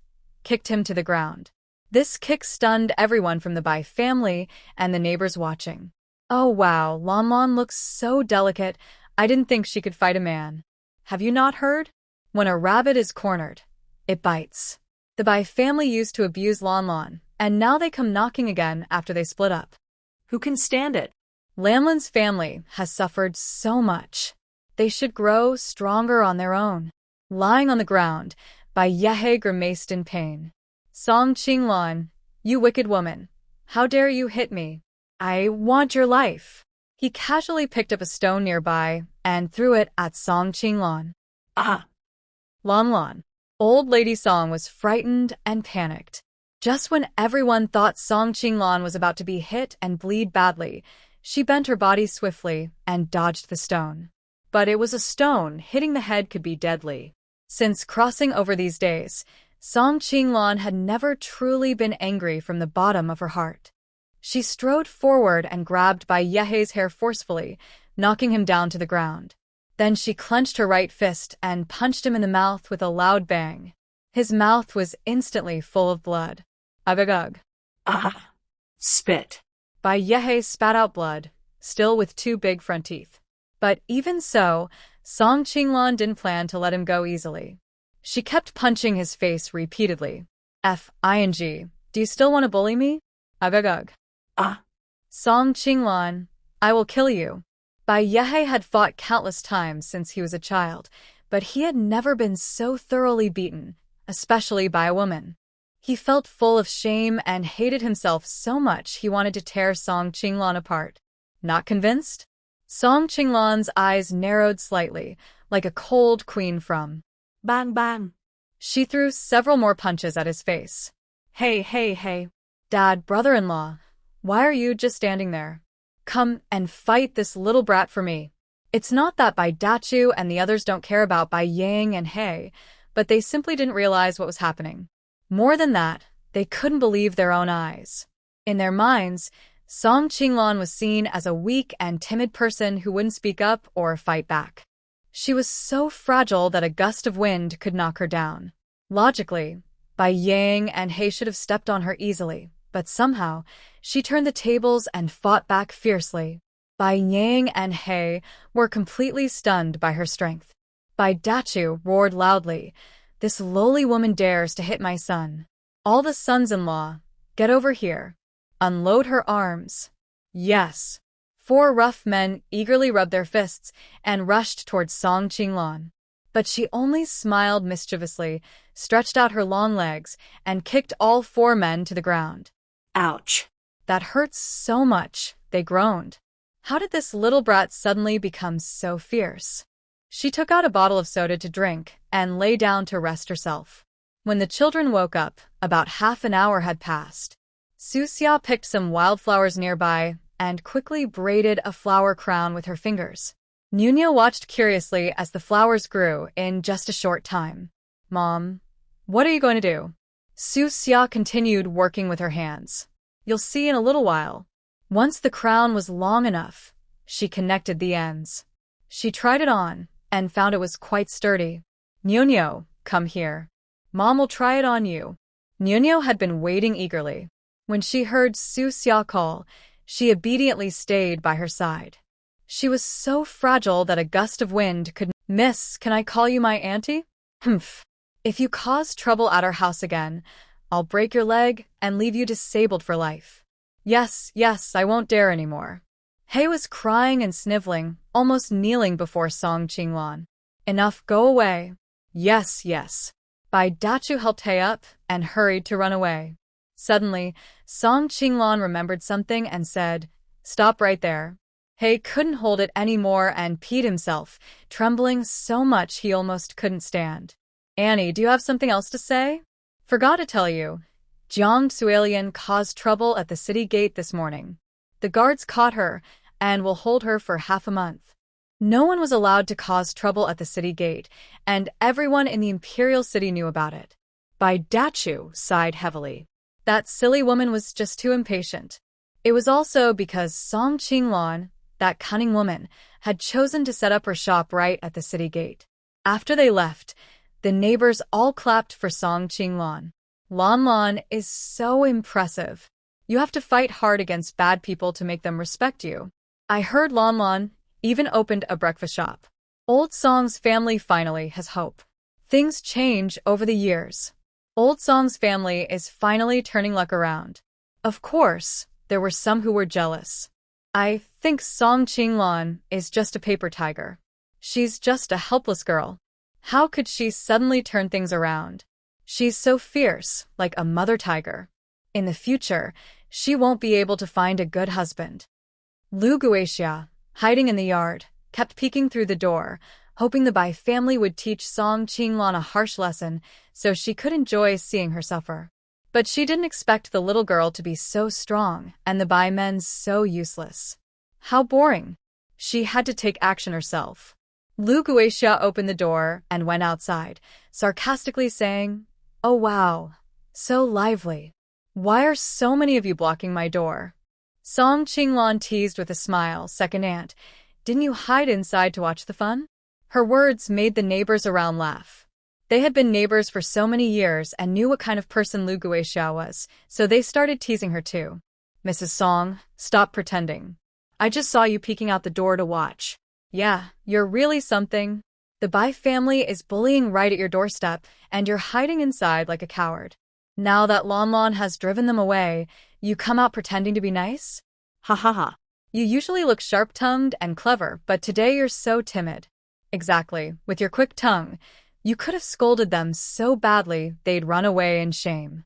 kicked him to the ground. This kick stunned everyone from the Bai family and the neighbors watching. Oh wow, Lan looks so delicate, I didn't think she could fight a man. Have you not heard? When a rabbit is cornered, it bites. The Bai family used to abuse Lan, and now they come knocking again after they split up. Who can stand it? Lanlin's family has suffered so much. They should grow stronger on their own. Lying on the ground, Bai Yehe grimaced in pain. Song Qinglan, you wicked woman. How dare you hit me? I want your life. He casually picked up a stone nearby and threw it at Song Qinglan. Ah! Lan. Old Lady Song was frightened and panicked. Just when everyone thought Song Qinglan was about to be hit and bleed badly, she bent her body swiftly and dodged the stone. But it was a stone, hitting the head could be deadly. Since crossing over these days, Song Qinglan had never truly been angry from the bottom of her heart. She strode forward and grabbed Bai Yehe's hair forcefully, knocking him down to the ground. Then she clenched her right fist and punched him in the mouth with a loud bang. His mouth was instantly full of blood. Ugh. Ah. Spit. Bai Yehe spat out blood, still with two big front teeth. But even so, Song Qinglan didn't plan to let him go easily. She kept punching his face repeatedly. F-I-N-G, do you still want to bully me? Ugh. Ah. Song Qinglan, I will kill you. Bai Yehe had fought countless times since he was a child, but he had never been so thoroughly beaten, especially by a woman. He felt full of shame and hated himself so much he wanted to tear Song Qinglan apart. Not convinced? Song Qinglan's eyes narrowed slightly, like a cold queen from Bang bang. She threw several more punches at his face. Hey. Dad, brother-in-law, why are you just standing there? Come and fight this little brat for me. It's not that Bai Dachu and the others don't care about Bai Yang and He, but they simply didn't realize what was happening. More than that, they couldn't believe their own eyes. In their minds, Song Qinglan was seen as a weak and timid person who wouldn't speak up or fight back. She was so fragile that a gust of wind could knock her down. Logically, Bai Yang and He should have stepped on her easily, but somehow, she turned the tables and fought back fiercely. Bai Yang and He were completely stunned by her strength. Bai Dachu roared loudly, "This lowly woman dares to hit my son. All the sons-in-law, get over here. Unload her arms." Yes. 4 rough men eagerly rubbed their fists and rushed towards Song Qinglan. But she only smiled mischievously, stretched out her long legs, and kicked all 4 men to the ground. Ouch. That hurts so much, they groaned. How did this little brat suddenly become so fierce? She took out a bottle of soda to drink and lay down to rest herself. When the children woke up, about half an hour had passed. Su Xia picked some wildflowers nearby and quickly braided a flower crown with her fingers. Nunya watched curiously as the flowers grew in just a short time. Mom, what are you going to do? Su Xia continued working with her hands. You'll see in a little while. Once the crown was long enough, she connected the ends. She tried it on and found it was quite sturdy. Nyonyo, come here. Mom will try it on you. Nyonyo had been waiting eagerly. When she heard Su Xia call, she obediently stayed by her side. She was so fragile that a gust of wind could— Miss, can I call you my auntie? Humph. If you cause trouble at our house again, I'll break your leg and leave you disabled for life. Yes, I won't dare anymore. He was crying and sniveling, almost kneeling before Song Qinglan. Enough, go away. Yes. Bai Dachu helped He up and hurried to run away. Suddenly, Song Qinglan remembered something and said, "Stop right there." He couldn't hold it anymore and peed himself, trembling so much he almost couldn't stand. Annie, do you have something else to say? Forgot to tell you. Jiang Suelian caused trouble at the city gate this morning. The guards caught her and will hold her for half a month. No one was allowed to cause trouble at the city gate, and everyone in the imperial city knew about it. Bai Dachu sighed heavily. That silly woman was just too impatient. It was also because Song Qinglan, that cunning woman, had chosen to set up her shop right at the city gate. After they left, the neighbors all clapped for Song Qinglan. Lan is so impressive. You have to fight hard against bad people to make them respect you. I heard Lan even opened a breakfast shop. Old Song's family finally has hope. Things change over the years. Old Song's family is finally turning luck around. Of course, there were some who were jealous. I think Song Qinglan is just a paper tiger. She's just a helpless girl. How could she suddenly turn things around? She's so fierce, like a mother tiger. In the future, she won't be able to find a good husband. Lu Guixia, hiding in the yard, kept peeking through the door, hoping the Bai family would teach Song Qinglan a harsh lesson so she could enjoy seeing her suffer. But she didn't expect the little girl to be so strong and the Bai men so useless. How boring. She had to take action herself. Lu Guixia opened the door and went outside, sarcastically saying, "Oh wow, so lively. Why are so many of you blocking my door? Song Qinglan teased with a smile. Second aunt, didn't you hide inside to watch the fun? Her words made the neighbors around laugh. They had been neighbors for so many years and knew what kind of person Lu Guixia was, so they started teasing her too. Mrs. Song, stop pretending. I just saw you peeking out the door to watch. Yeah, you're really something. The Bai family is bullying right at your doorstep, and you're hiding inside like a coward. Now that Lon Lon has driven them away, you come out pretending to be nice? Ha ha ha. You usually look sharp-tongued and clever, but today you're so timid. Exactly, with your quick tongue. You could have scolded them so badly they'd run away in shame.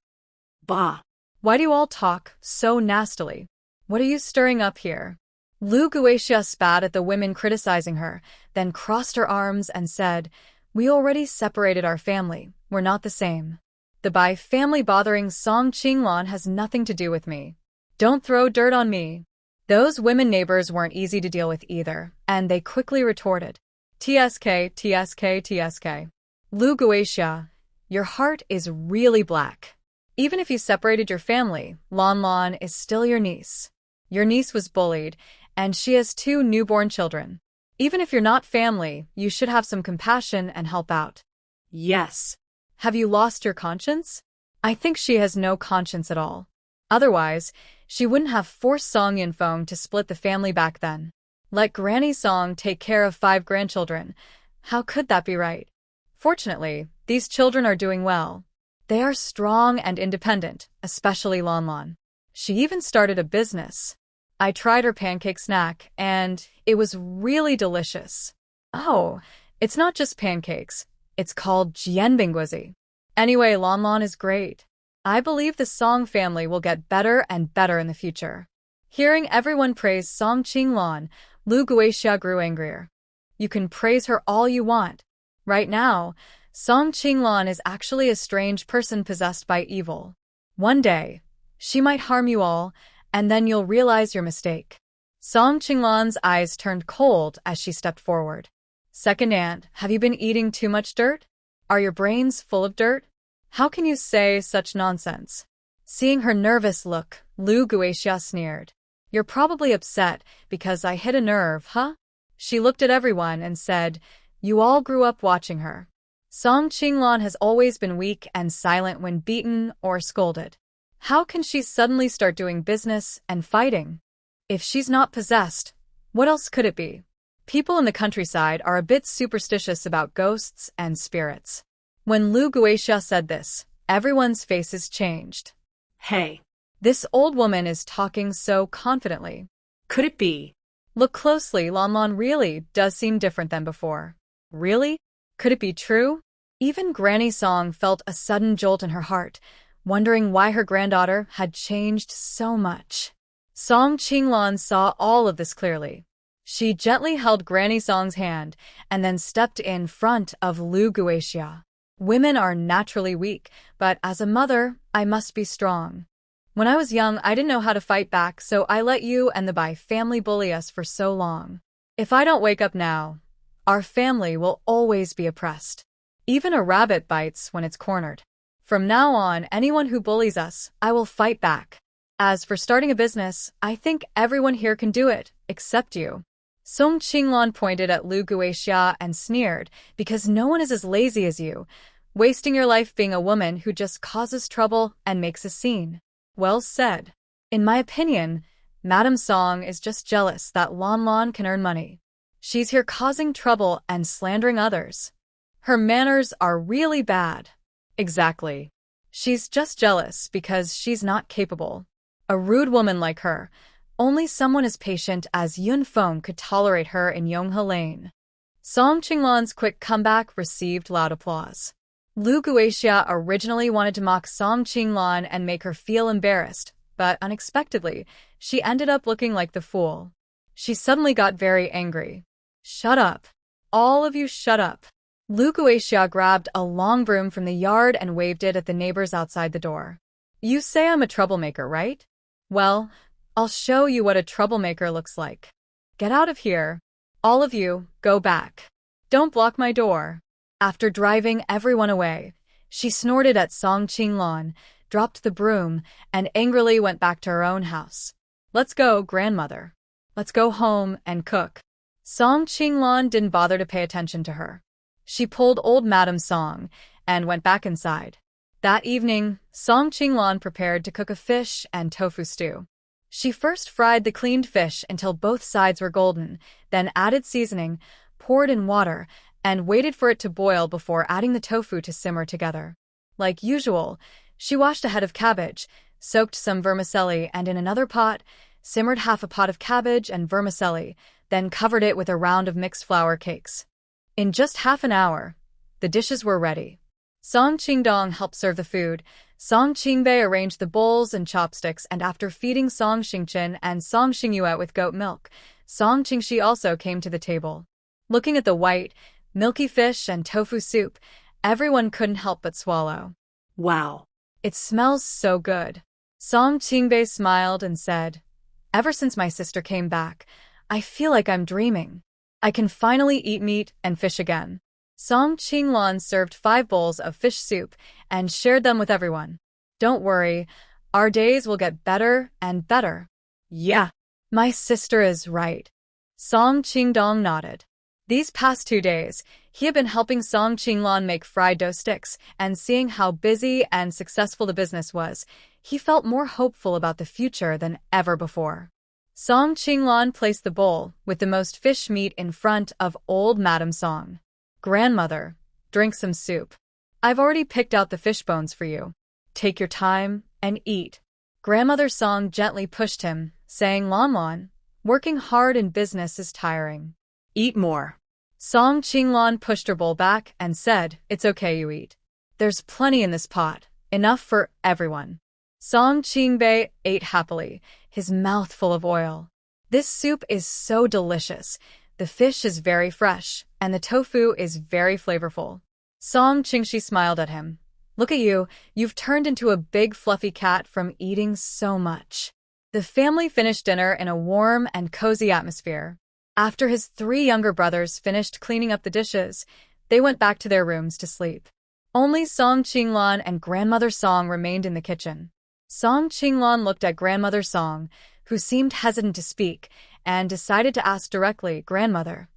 Bah. Why do you all talk so nastily? What are you stirring up here? Lu Guixia spat at the women criticizing her, then crossed her arms and said, We already separated our family. We're not the same. The Bai family bothering Song Qinglan has nothing to do with me. Don't throw dirt on me. Those women neighbors weren't easy to deal with either, and they quickly retorted. TSK, TSK, TSK. Lu Guixia, your heart is really black. Even if you separated your family, Lon Lon is still your niece. Your niece was bullied, and she has 2 newborn children. Even if you're not family, you should have some compassion and help out. Yes. Have you lost your conscience? I think she has no conscience at all. Otherwise, she wouldn't have forced Song Yinfeng to split the family back then. Let Granny Song take care of 5 grandchildren. How could that be right? Fortunately, these children are doing well. They are strong and independent, especially Lon Lon. She even started a business. I tried her pancake snack, and it was really delicious. Oh, it's not just pancakes. It's called jianbingguzi. Anyway, Lon Lon is great. I believe the Song family will get better and better in the future. Hearing everyone praise Song Qinglan, Lu Guixia grew angrier. You can praise her all you want. Right now, Song Qinglan is actually a strange person possessed by evil. One day, she might harm you all, and then you'll realize your mistake. Song Qinglan's eyes turned cold as she stepped forward. Second aunt, have you been eating too much dirt? Are your brains full of dirt? How can you say such nonsense? Seeing her nervous look, Lu Guixia sneered. You're probably upset because I hit a nerve, huh? She looked at everyone and said, You all grew up watching her. Song Qinglan has always been weak and silent when beaten or scolded. How can she suddenly start doing business and fighting? If she's not possessed, what else could it be? People in the countryside are a bit superstitious about ghosts and spirits. When Lu Guixia said this, everyone's faces changed. Hey. This old woman is talking so confidently. Could it be? Look closely, Lon Lon really does seem different than before. Really? Could it be true? Even Granny Song felt a sudden jolt in her heart, wondering why her granddaughter had changed so much. Song Qinglan saw all of this clearly. She gently held Granny Song's hand and then stepped in front of Lu Guixia. Women are naturally weak, but as a mother, I must be strong. When I was young, I didn't know how to fight back, so I let you and the Bai family bully us for so long. If I don't wake up now, our family will always be oppressed. Even a rabbit bites when it's cornered. From now on, anyone who bullies us, I will fight back. As for starting a business, I think everyone here can do it, except you. Song Qinglan pointed at Lu Guixia and sneered, because no one is as lazy as you, wasting your life being a woman who just causes trouble and makes a scene. Well said. In my opinion, Madame Song is just jealous that Lon Lon can earn money. She's here causing trouble and slandering others. Her manners are really bad. Exactly. She's just jealous because she's not capable. A rude woman like her, only someone as patient as Yunfeng could tolerate her in Yonghe Lane. Song Qinglan's quick comeback received loud applause. Lu Guixia originally wanted to mock Song Qinglan and make her feel embarrassed, but unexpectedly, she ended up looking like the fool. She suddenly got very angry. Shut up. All of you shut up. Lu Guixia grabbed a long broom from the yard and waved it at the neighbors outside the door. You say I'm a troublemaker, right? Well, I'll show you what a troublemaker looks like. Get out of here. All of you, go back. Don't block my door. After driving everyone away, she snorted at Song Qinglan, dropped the broom, and angrily went back to her own house. "Let's go, grandmother. Let's go home and cook." Song Qinglan didn't bother to pay attention to her. She pulled old Madam Song and went back inside. That evening, Song Qinglan prepared to cook a fish and tofu stew. She first fried the cleaned fish until both sides were golden, then added seasoning, poured in water, and waited for it to boil before adding the tofu to simmer together. Like usual, she washed a head of cabbage, soaked some vermicelli, and in another pot, simmered half a pot of cabbage and vermicelli, then covered it with a round of mixed flour cakes. In just half an hour, the dishes were ready. Song Qingdong helped serve the food. Song Qingbei arranged the bowls and chopsticks, and after feeding Song Xingchen and Song Xingyue with goat milk, Song Qingxi also came to the table. Looking at the white, milky fish and tofu soup, everyone couldn't help but swallow. Wow. "It smells so good." Song Qingbei smiled and said, "Ever since my sister came back, I feel like I'm dreaming. I can finally eat meat and fish again." Song Qinglan served 5 bowls of fish soup and shared them with everyone. "Don't worry, our days will get better and better." Yeah. "My sister is right." Song Qingdong nodded. These past 2 days, he had been helping Song Qinglan make fried dough sticks, and seeing how busy and successful the business was, he felt more hopeful about the future than ever before. Song Qinglan placed the bowl with the most fish meat in front of old Madam Song. "Grandmother, drink some soup. I've already picked out the fish bones for you. Take your time and eat." Grandmother Song gently pushed him, saying, "Lon Lon, working hard in business is tiring. Eat more." Song Qinglan pushed her bowl back and said, "It's okay, you eat. There's plenty in this pot, enough for everyone." Song Qingbei ate happily, his mouth full of oil. "This soup is so delicious. The fish is very fresh, and the tofu is very flavorful." Song Qingxi smiled at him. "Look at you, you've turned into a big fluffy cat from eating so much." The family finished dinner in a warm and cozy atmosphere. After his 3 younger brothers finished cleaning up the dishes, they went back to their rooms to sleep. Only Song Qinglan and Grandmother Song remained in the kitchen. Song Qinglan looked at Grandmother Song, who seemed hesitant to speak, and decided to ask directly, "Grandmother,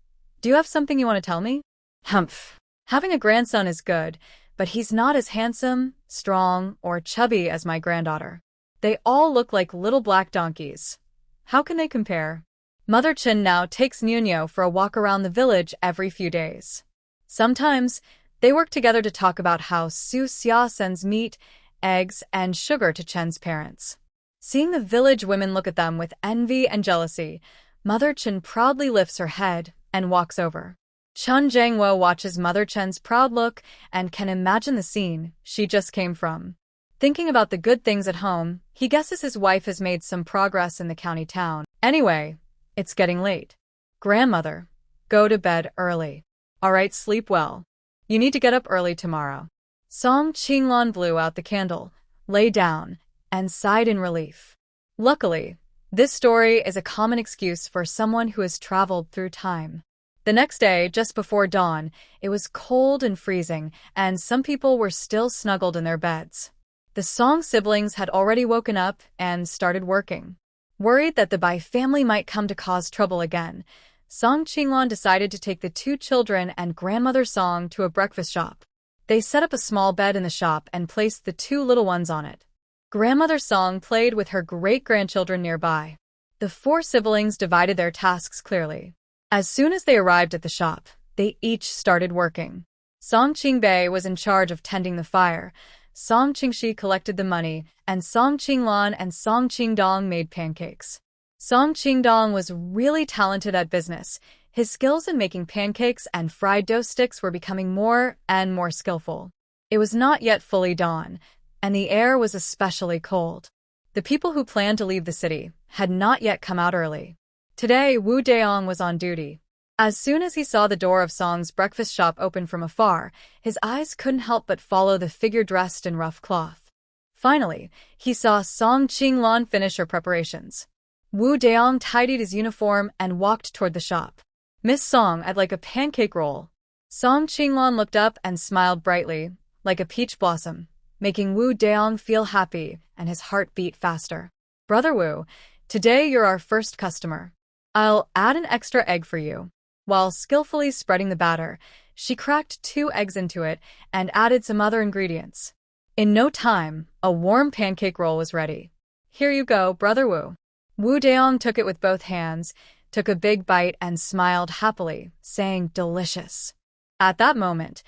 do you have something you want to tell me?" "Humph. Having a grandson is good, but he's not as handsome, strong, or chubby as my granddaughter. They all look like little black donkeys. How can they compare?" Mother Chen now takes Nuno for a walk around the village every few days. Sometimes, they work together to talk about how Su Xia sends meat, eggs, and sugar to Chen's parents. Seeing the village women look at them with envy and jealousy, Mother Chen proudly lifts her head and walks over. Chun Jiangwo watches Mother Chen's proud look and can imagine the scene she just came from. Thinking about the good things at home, he guesses his wife has made some progress in the county town. Anyway, it's getting late. "Grandmother, go to bed early. All right, sleep well. You need to get up early tomorrow." Song Qinglan blew out the candle, lay down, and sighed in relief. Luckily, this story is a common excuse for someone who has traveled through time. The next day, just before dawn, it was cold and freezing, and some people were still snuggled in their beds. The Song siblings had already woken up and started working. Worried that the Bai family might come to cause trouble again, Song Qinglan decided to take the 2 children and Grandmother Song to a breakfast shop. They set up a small bed in the shop and placed the 2 little ones on it. Grandmother Song played with her great-grandchildren nearby. The 4 siblings divided their tasks clearly. As soon as they arrived at the shop, they each started working. Song Qingbei was in charge of tending the fire, Song Qingxi collected the money, and Song Qinglan and Song Qingdong made pancakes. Song Qingdong was really talented at business. His skills in making pancakes and fried dough sticks were becoming more and more skillful. It was not yet fully dawn, and the air was especially cold. The people who planned to leave the city had not yet come out early. Today, Wu Deong was on duty. As soon as he saw the door of Song's breakfast shop open from afar, his eyes couldn't help but follow the figure dressed in rough cloth. Finally, he saw Song Qinglan finish her preparations. Wu Deong tidied his uniform and walked toward the shop. "Miss Song, I'd like a pancake roll." Song Qinglan looked up and smiled brightly, like a peach blossom, making Wu Deong feel happy and his heart beat faster. "Brother Wu, Today you're our first customer. I'll add an extra egg for you." While skillfully spreading the batter, she cracked 2 eggs into it and added some other ingredients. In no time, a warm pancake roll was ready. "Here you go, Brother Wu." Wu Deong took it with both hands, took a big bite and smiled happily, saying delicious. At that moment,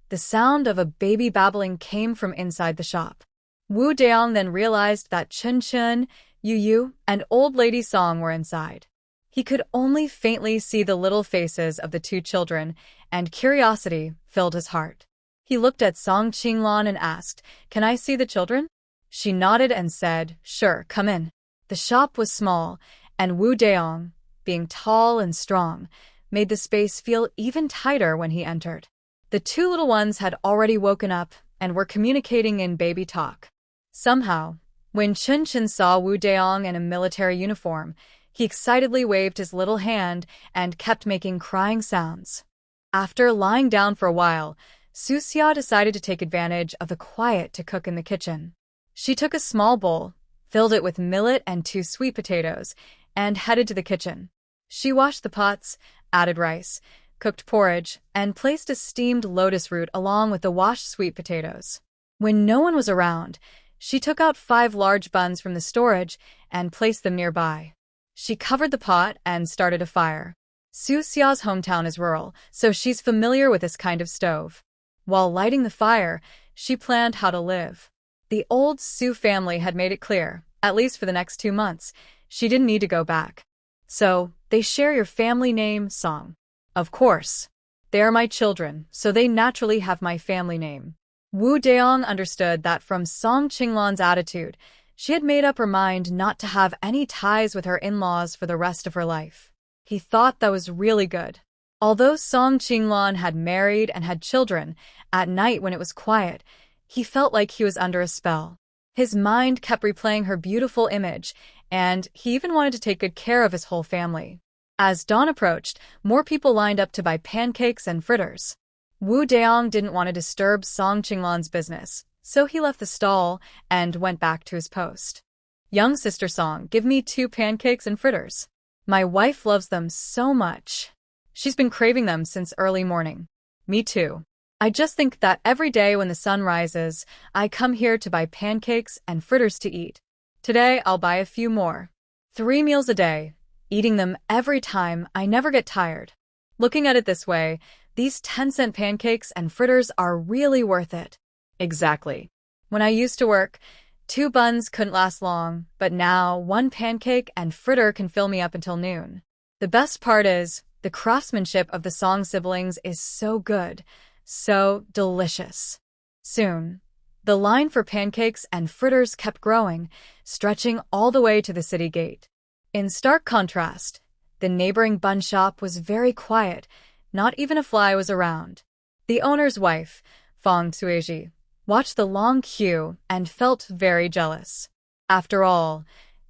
the sound of a baby babbling came from inside the shop. Wu Deong then realized that Chun Chun, Yu Yu, and Old Lady Song were inside. He could only faintly see the little faces of the 2 children, and curiosity filled his heart. He looked at Song Qinglan and asked, "Can I see the children?" She nodded and said, "Sure, come in." The shop was small, and Wu Deong, being tall and strong, made the space feel even tighter when he entered. The 2 little ones had already woken up and were communicating in baby talk. Somehow, when Chun Chun saw Wu Deong in a military uniform, he excitedly waved his little hand and kept making crying sounds. After lying down for a while, Su Xia decided to take advantage of the quiet to cook in the kitchen. She took a small bowl, filled it with millet and 2 sweet potatoes, and headed to the kitchen. She washed the pots, added rice, cooked porridge, and placed a steamed lotus root along with the washed sweet potatoes. When no one was around, she took out 5 large buns from the storage and placed them nearby. She covered the pot and started a fire. Su Xia's hometown is rural, so she's familiar with this kind of stove. While lighting the fire, she planned how to live. The old Su family had made it clear, at least for the next 2 months, she didn't need to go back. "So, they share your family name, Song?" "Of course. They are my children, so they naturally have my family name." Wu Deong understood that from Song Qinglan's attitude, she had made up her mind not to have any ties with her in-laws for the rest of her life. He thought that was really good. Although Song Qinglan had married and had children, at night when it was quiet, he felt like he was under a spell. His mind kept replaying her beautiful image, and he even wanted to take good care of his whole family. As dawn approached, more people lined up to buy pancakes and fritters. Wu Deong didn't want to disturb Song Qinglan's business, so he left the stall and went back to his post. "Young sister Song, give me 2 pancakes and fritters. My wife loves them so much. She's been craving them since early morning." "Me too. I just think that every day when the sun rises, I come here to buy pancakes and fritters to eat. Today I'll buy a few more. 3 meals a day, eating them every time, I never get tired." Looking at it this way, these 10-cent pancakes and fritters are really worth it. Exactly. When I used to work, 2 buns couldn't last long, but now 1 pancake and fritter can fill me up until noon. The best part is, the craftsmanship of the Song siblings is so good, so delicious. Soon, the line for pancakes and fritters kept growing, stretching all the way to the city gate. In stark contrast, the neighboring bun shop was very quiet, not even a fly was around. The owner's wife, Fong Sueji, watched the long queue and felt very jealous. After all,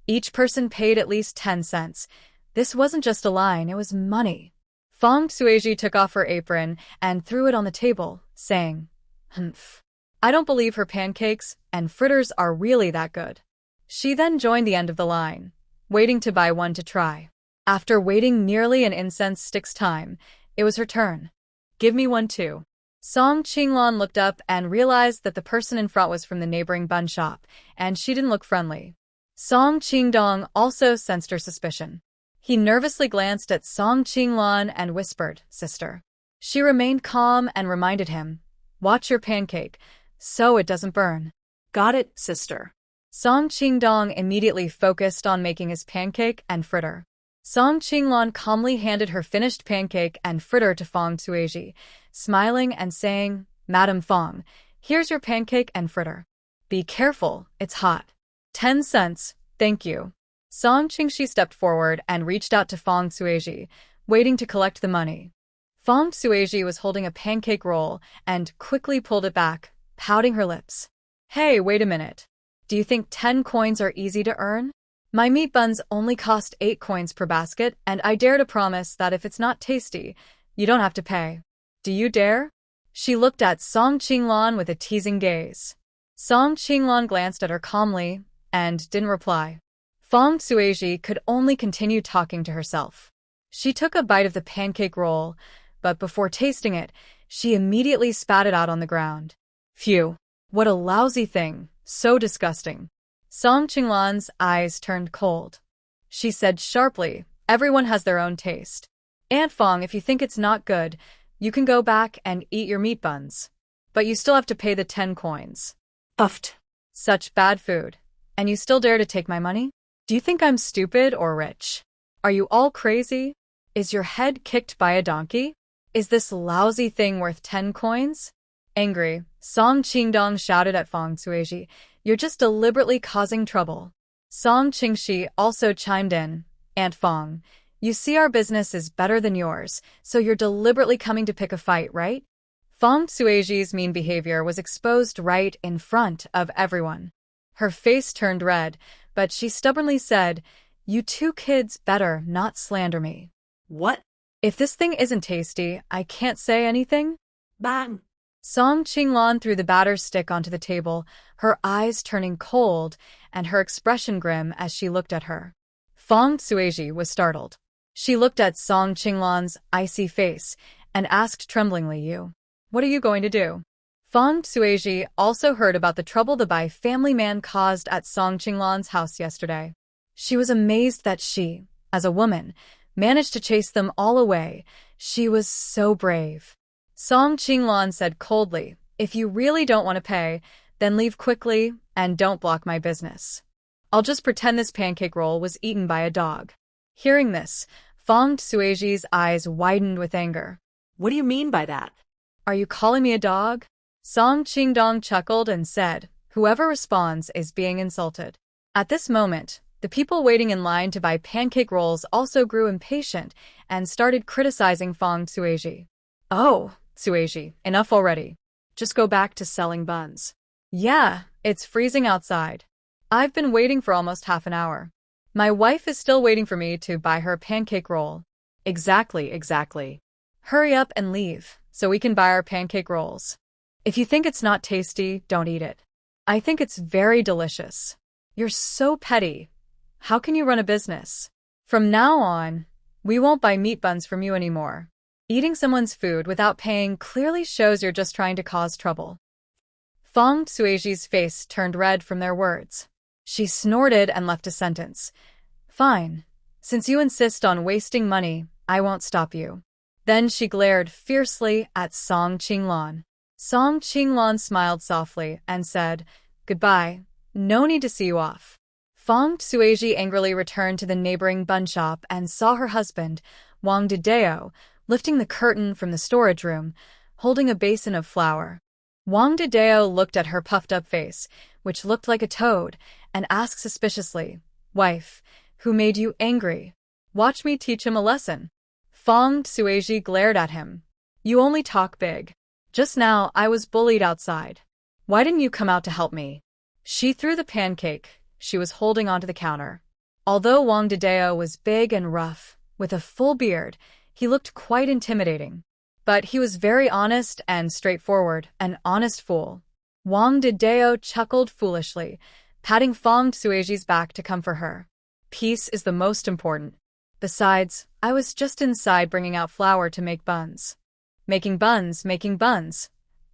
each person paid at least 10 cents. This wasn't just a line, it was money. Fong Sueji took off her apron and threw it on the table, saying, "Humph. I don't believe her pancakes and fritters are really that good." She then joined the end of the line, waiting to buy one to try. After waiting nearly an incense stick's time, it was her turn. "Give me one too." Song Qinglan looked up and realized that the person in front was from the neighboring bun shop, and she didn't look friendly. Song Qingdong also sensed her suspicion. He nervously glanced at Song Qinglan and whispered, "Sister." She remained calm and reminded him, "Watch your pancake, so it doesn't burn." "Got it, sister." Song Qingdong immediately focused on making his pancake and fritter. Song Qinglan calmly handed her finished pancake and fritter to Fong Sueji, smiling and saying, "Madam Fong, here's your pancake and fritter. Be careful, it's hot." 10 cents, thank you. Song Qingxi stepped forward and reached out to Fong Sueji, waiting to collect the money. Fong Sueji was holding a pancake roll and quickly pulled it back, pouting her lips. "Hey, wait a minute. Do you think 10 coins are easy to earn? My meat buns only cost 8 coins per basket, and I dare to promise that if it's not tasty, you don't have to pay. Do you dare?" She looked at Song Qinglan with a teasing gaze. Song Qinglan glanced at her calmly and didn't reply. Fong Sueji could only continue talking to herself. She took a bite of the pancake roll, but before tasting it, she immediately spat it out on the ground. Phew, what a lousy thing, so disgusting. Song Qinglan's eyes turned cold. She said sharply, everyone has their own taste. Aunt Fong, if you think it's not good, you can go back and eat your meat buns. But you still have to pay the 10 coins. Uffed. Such bad food. And you still dare to take my money? Do you think I'm stupid or rich? Are you all crazy? Is your head kicked by a donkey? Is this lousy thing worth 10 coins? Angry, Song Qingdong shouted at Fong Sueji, you're just deliberately causing trouble. Song Qingshi also chimed in, Aunt Fong, you see our business is better than yours, so you're deliberately coming to pick a fight, right? Fong Sueji's mean behavior was exposed right in front of everyone. Her face turned red, but she stubbornly said, you two kids better not slander me. What? If this thing isn't tasty, I can't say anything? Bang. Song Qinglan threw the batter stick onto the table, her eyes turning cold and her expression grim as she looked at her. Fong Sueji was startled. She looked at Song Qinglan's icy face and asked tremblingly, what are you going to do? Fong Sueji also heard about the trouble the Bai family man caused at Song Qinglan's house yesterday. She was amazed that she, as a woman, managed to chase them all away. She was so brave. Song Qinglan said coldly, if you really don't want to pay, then leave quickly and don't block my business. I'll just pretend this pancake roll was eaten by a dog. Hearing this, Fong Sueji's eyes widened with anger. What do you mean by that? Are you calling me a dog? Song Qingdong chuckled and said, whoever responds is being insulted. At this moment, the people waiting in line to buy pancake rolls also grew impatient and started criticizing Fong Sueji. Oh, Sueji, enough already. Just go back to selling buns. Yeah, it's freezing outside. I've been waiting for almost half an hour. My wife is still waiting for me to buy her a pancake roll. Exactly. Hurry up and leave, so we can buy our pancake rolls. If you think it's not tasty, don't eat it. I think it's very delicious. You're so petty. How can you run a business? From now on, we won't buy meat buns from you anymore. Eating someone's food without paying clearly shows you're just trying to cause trouble. Fong Sueji's face turned red from their words. She snorted and left a sentence. Fine. Since you insist on wasting money, I won't stop you. Then she glared fiercely at Song Qinglan. Song Qinglan smiled softly and said, goodbye. No need to see you off. Fong Sueji angrily returned to the neighboring bun shop and saw her husband, Wang Dideo, lifting the curtain from the storage room, holding a basin of flour. Wang Dideo looked at her puffed-up face, which looked like a toad, and asked suspiciously, wife, who made you angry? Watch me teach him a lesson. Fong Sueji glared at him. You only talk big. Just now I was bullied outside. Why didn't you come out to help me? She threw the pancake she was holding onto the counter. Although Wang Dideo was big and rough, with a full beard, he looked quite intimidating. But he was very honest and straightforward, an honest fool. Wang Dideo chuckled foolishly, patting Fong Sueji's back to comfort her. Peace is the most important. Besides, I was just inside bringing out flour to make buns. Making buns.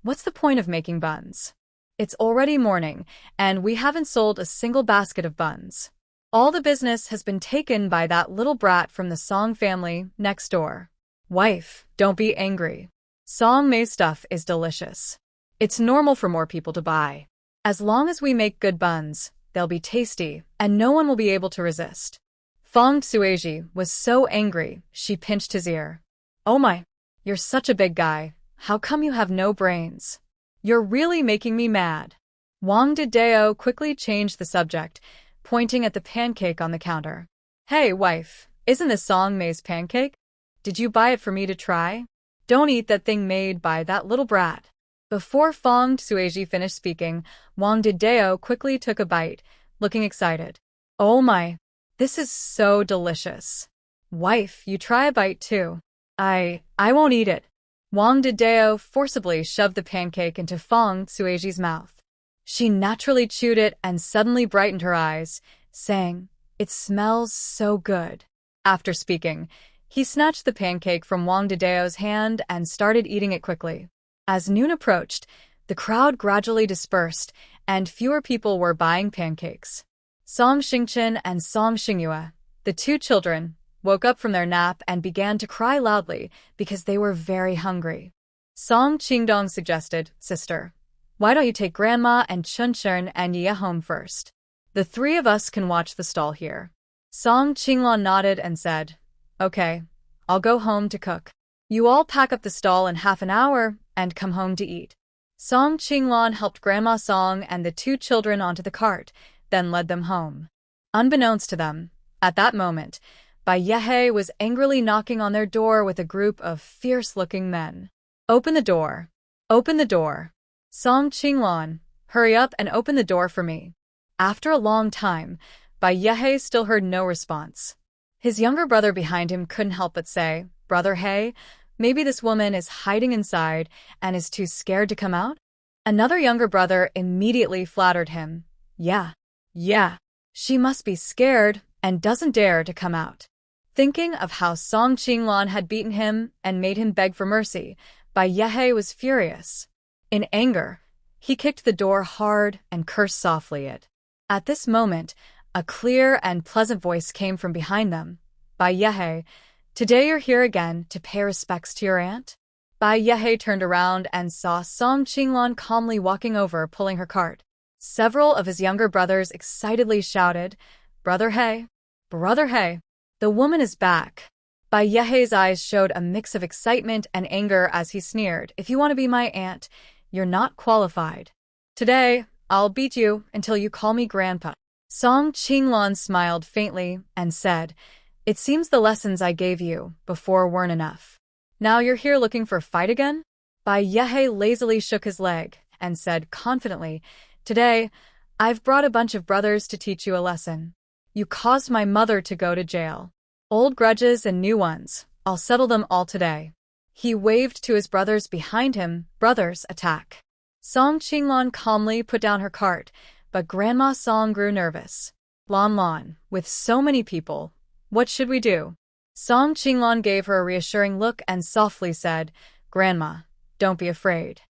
What's the point of making buns? It's already morning, and we haven't sold a single basket of buns. All the business has been taken by that little brat from the Song family next door. Wife, don't be angry. Song Mei's stuff is delicious. It's normal for more people to buy. As long as we make good buns, they'll be tasty, and no one will be able to resist. Fong Sueji was so angry, she pinched his ear. Oh my, you're such a big guy. How come you have no brains? You're really making me mad. Wang Dideo quickly changed the subject, pointing at the pancake on the counter. Hey, wife, isn't this Song Mei's pancake? Did you buy it for me to try? Don't eat that thing made by that little brat. Before Fong Sueji finished speaking, Wang Dideo quickly took a bite, looking excited. Oh my, this is so delicious. Wife, you try a bite too. I won't eat it. Wang Dideo forcibly shoved the pancake into Fong Sueji's mouth. She naturally chewed it and suddenly brightened her eyes, saying, It smells so good. After speaking, he snatched the pancake from Wang Dedeo's hand and started eating it quickly. As noon approached, the crowd gradually dispersed, and fewer people were buying pancakes. Song Xingchen and Song Xingyue, the two children, woke up from their nap and began to cry loudly because they were very hungry. Song Qingdong suggested, "Sister, why don't you take Grandma and Chunchun and Ye home first? The three of us can watch the stall here." Song Qinglan nodded and said, "Okay, I'll go home to cook. You all pack up the stall in half an hour and come home to eat." Song Qinglan helped Grandma Song and the two children onto the cart, then led them home. Unbeknownst to them, at that moment, Bai Yehe was angrily knocking on their door with a group of fierce-looking men. "Open the door! Open the door! Song Qinglan, hurry up and open the door for me." After a long time, Bai Yehe still heard no response. His younger brother behind him couldn't help but say, "Brother He, maybe this woman is hiding inside and is too scared to come out?" Another younger brother immediately flattered him. Yeah, she must be scared and doesn't dare to come out." Thinking of how Song Qinglan had beaten him and made him beg for mercy, Bai Yehe was furious. In anger, he kicked the door hard and cursed softly At this moment, a clear and pleasant voice came from behind them. "Bai Yehe, today you're here again to pay respects to your aunt?" Bai Yehe turned around and saw Song Qinglan calmly walking over, pulling her cart. Several of his younger brothers excitedly shouted, "Brother He! Brother He! The woman is back!" Bai Yehe's eyes showed a mix of excitement and anger as he sneered, "If you want to be my aunt, you're not qualified. Today, I'll beat you until you call me Grandpa." Song Qinglan smiled faintly and said, "It seems the lessons I gave you before weren't enough. Now you're here looking for a fight again?" Bai Yehe lazily shook his leg and said confidently, "Today, I've brought a bunch of brothers to teach you a lesson. You caused my mother to go to jail. Old grudges and new ones, I'll settle them all today." He waved to his brothers behind him. "Brothers, attack." Song Qinglan calmly put down her cart, but Grandma Song grew nervous. Lan, with so many people, what should we do?" Song Qinglan gave her a reassuring look and softly said, "Grandma, don't be afraid.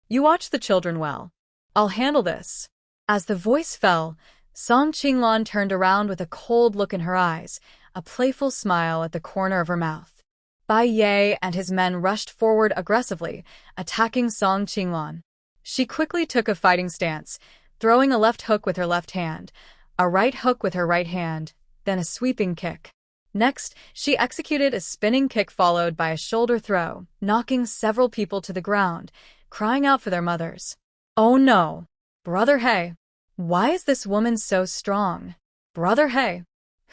You watch the children well. I'll handle this." As the voice fell, Song Qinglan turned around with a cold look in her eyes, a playful smile at the corner of her mouth. Bai Ye and his men rushed forward aggressively, attacking Song Qinglan. She quickly took a fighting stance, throwing a left hook with her left hand, a right hook with her right hand, then a sweeping kick. Next, she executed a spinning kick followed by a shoulder throw, knocking several people to the ground, crying out for their mothers. "Oh no! Brother He! Why is this woman so strong? Brother He!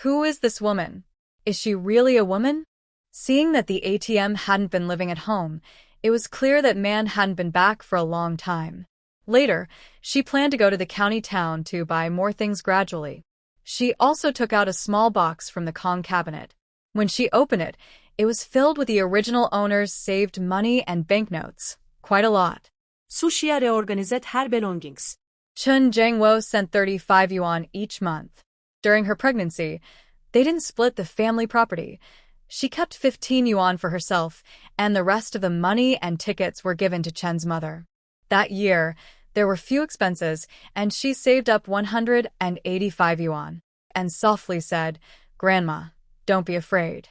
Who is this woman? Is she really a woman?" Seeing that the ATM hadn't been living at home, it was clear that Man hadn't been back for a long time. Later, she planned to go to the county town to buy more things gradually. She also took out a small box from the Kong cabinet. When she opened it, it was filled with the original owner's saved money and banknotes. Quite a lot. Sushi'ye reorganized her belongings. Chun Jangwo sent 35 yuan each month. During her pregnancy, they didn't split the family property. She kept 15 yuan for herself, and the rest of the money and tickets were given to Chen's mother. That year, there were few expenses, and she saved up 185 yuan, and softly said, "Grandma, don't be afraid."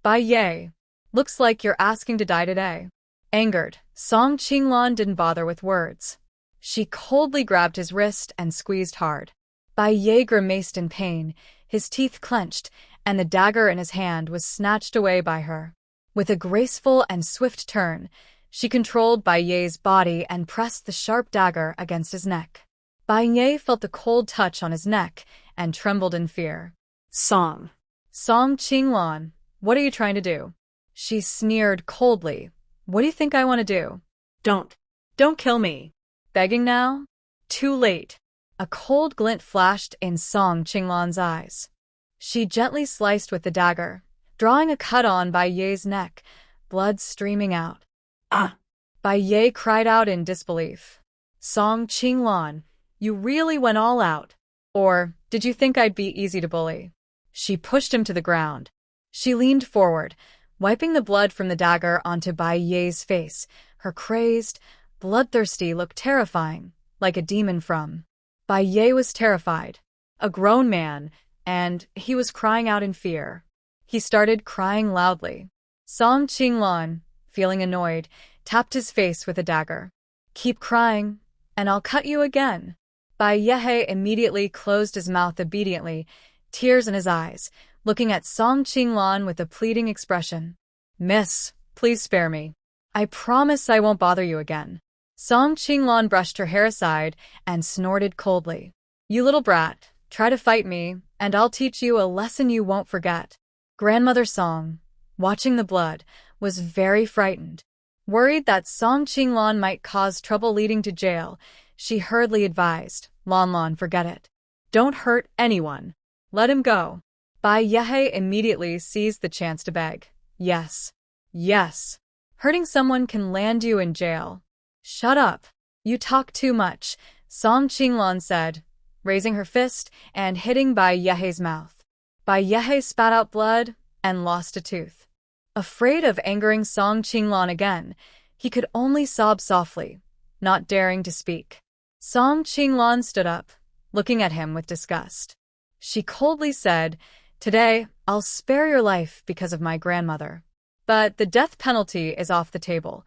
"Bai Ye, looks like you're asking to die today." Angered, Song Qinglan didn't bother with words. She coldly grabbed his wrist and squeezed hard. Bai Ye grimaced in pain, his teeth clenched, and the dagger in his hand was snatched away by her. With a graceful and swift turn, she controlled Bai Ye's body and pressed the sharp dagger against his neck. Bai Ye felt the cold touch on his neck and trembled in fear. Song Qinglan, what are you trying to do?" She sneered coldly. "What do you think I want to do?" Don't kill me." Begging now? Too late. A cold glint flashed in Song Qinglan's eyes. She gently sliced with the dagger, drawing a cut on Bai Ye's neck, blood streaming out. "Ah!" Bai Ye cried out in disbelief. "Song Qinglan, you really went all out." Or did you think I'd be easy to bully? She pushed him to the ground. She leaned forward, wiping the blood from the dagger onto Bai Ye's face. Her crazed, bloodthirsty look terrifying, like a demon from. Bai Ye was terrified. A grown man, and he was crying out in fear. He started crying loudly. Song Qinglan, feeling annoyed, tapped his face with a dagger. Keep crying, and I'll cut you again. Bai Yehe immediately closed his mouth obediently, tears in his eyes, looking at Song Qinglan with a pleading expression. Miss, please spare me. I promise I won't bother you again. Song Qinglan brushed her hair aside and snorted coldly. You little brat, try to fight me, and I'll teach you a lesson you won't forget. Grandmother Song, watching the blood, was very frightened. Worried that Song Qinglan might cause trouble leading to jail, she hurriedly advised, Lan, forget it. Don't hurt anyone. Let him go. Bai Yehe immediately seized the chance to beg. Yes. Yes. Hurting someone can land you in jail. Shut up. You talk too much, Song Qinglan said, raising her fist and hitting Bai Yehe's mouth. Bai Yehe spat out blood and lost a tooth. Afraid of angering Song Qinglan again, he could only sob softly, not daring to speak. Song Qinglan stood up, looking at him with disgust. She coldly said, Today, I'll spare your life because of my grandmother. But the death penalty is off the table.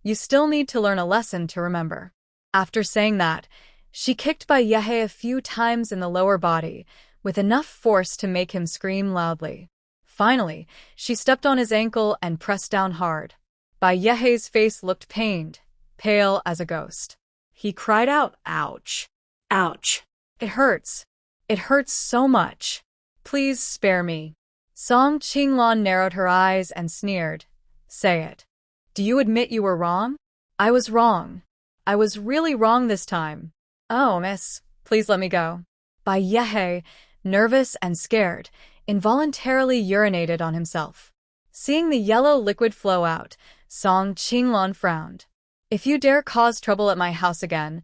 You still need to learn a lesson to remember. After saying that, she kicked Bai Yehe a few times in the lower body, with enough force to make him scream loudly. Finally, she stepped on his ankle and pressed down hard. Bai Yehe's face looked pained, pale as a ghost. He cried out, Ouch! Ouch! It hurts. It hurts so much. Please spare me. Song Qinglan narrowed her eyes and sneered. Say it. Do you admit you were wrong? I was wrong. I was really wrong this time. Oh, miss, please let me go. Bai Yehe, nervous and scared, involuntarily urinated on himself. Seeing the yellow liquid flow out, Song Qinglan frowned. If you dare cause trouble at my house again,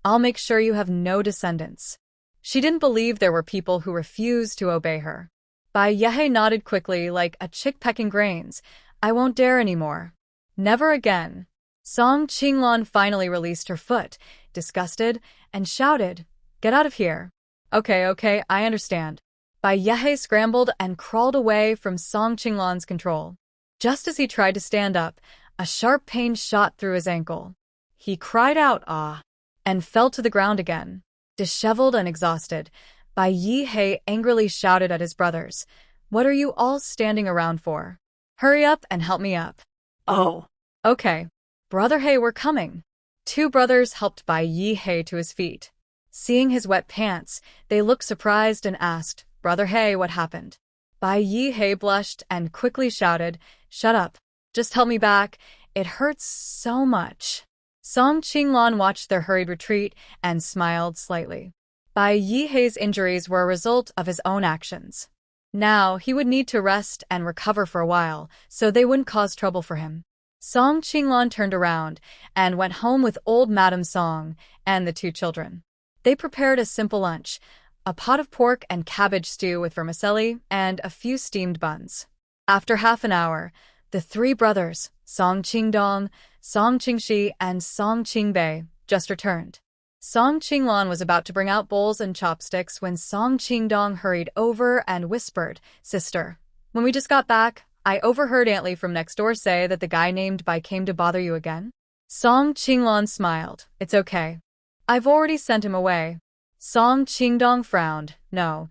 I'll make sure you have no descendants. She didn't believe there were people who refused to obey her. Bai Yehe nodded quickly like a chick pecking grains. I won't dare anymore. Never again. Song Qinglan finally released her foot, disgusted, and shouted, Get out of here. Okay, I understand. Bai Yehe scrambled and crawled away from Song Qinglan's control. Just as he tried to stand up, a sharp pain shot through his ankle. He cried out, Ah, and fell to the ground again. Disheveled and exhausted, Bai Yehe angrily shouted at his brothers, What are you all standing around for? Hurry up and help me up. Oh. Okay. Brother He, we're coming. Two brothers helped Bai Yehe to his feet. Seeing his wet pants, they looked surprised and asked, Brother He, what happened? Bai Yehe blushed and quickly shouted, Shut up. Just help me back. It hurts so much. Song Qinglan watched their hurried retreat and smiled slightly. Bai Yehe's injuries were a result of his own actions. Now, he would need to rest and recover for a while, so they wouldn't cause trouble for him. Song Qinglan turned around and went home with old Madame Song and the two children. They prepared a simple lunch, a pot of pork and cabbage stew with vermicelli and a few steamed buns. After half an hour, the three brothers, Song Qingdong, Song Qingxi, and Song Qingbei, just returned. Song Qinglan was about to bring out bowls and chopsticks when Song Qingdong hurried over and whispered, Sister, when we just got back, I overheard Aunt Li from next door say that the guy named Bai came to bother you again. Song Qinglan smiled. It's okay. I've already sent him away. Song Qingdong frowned. No.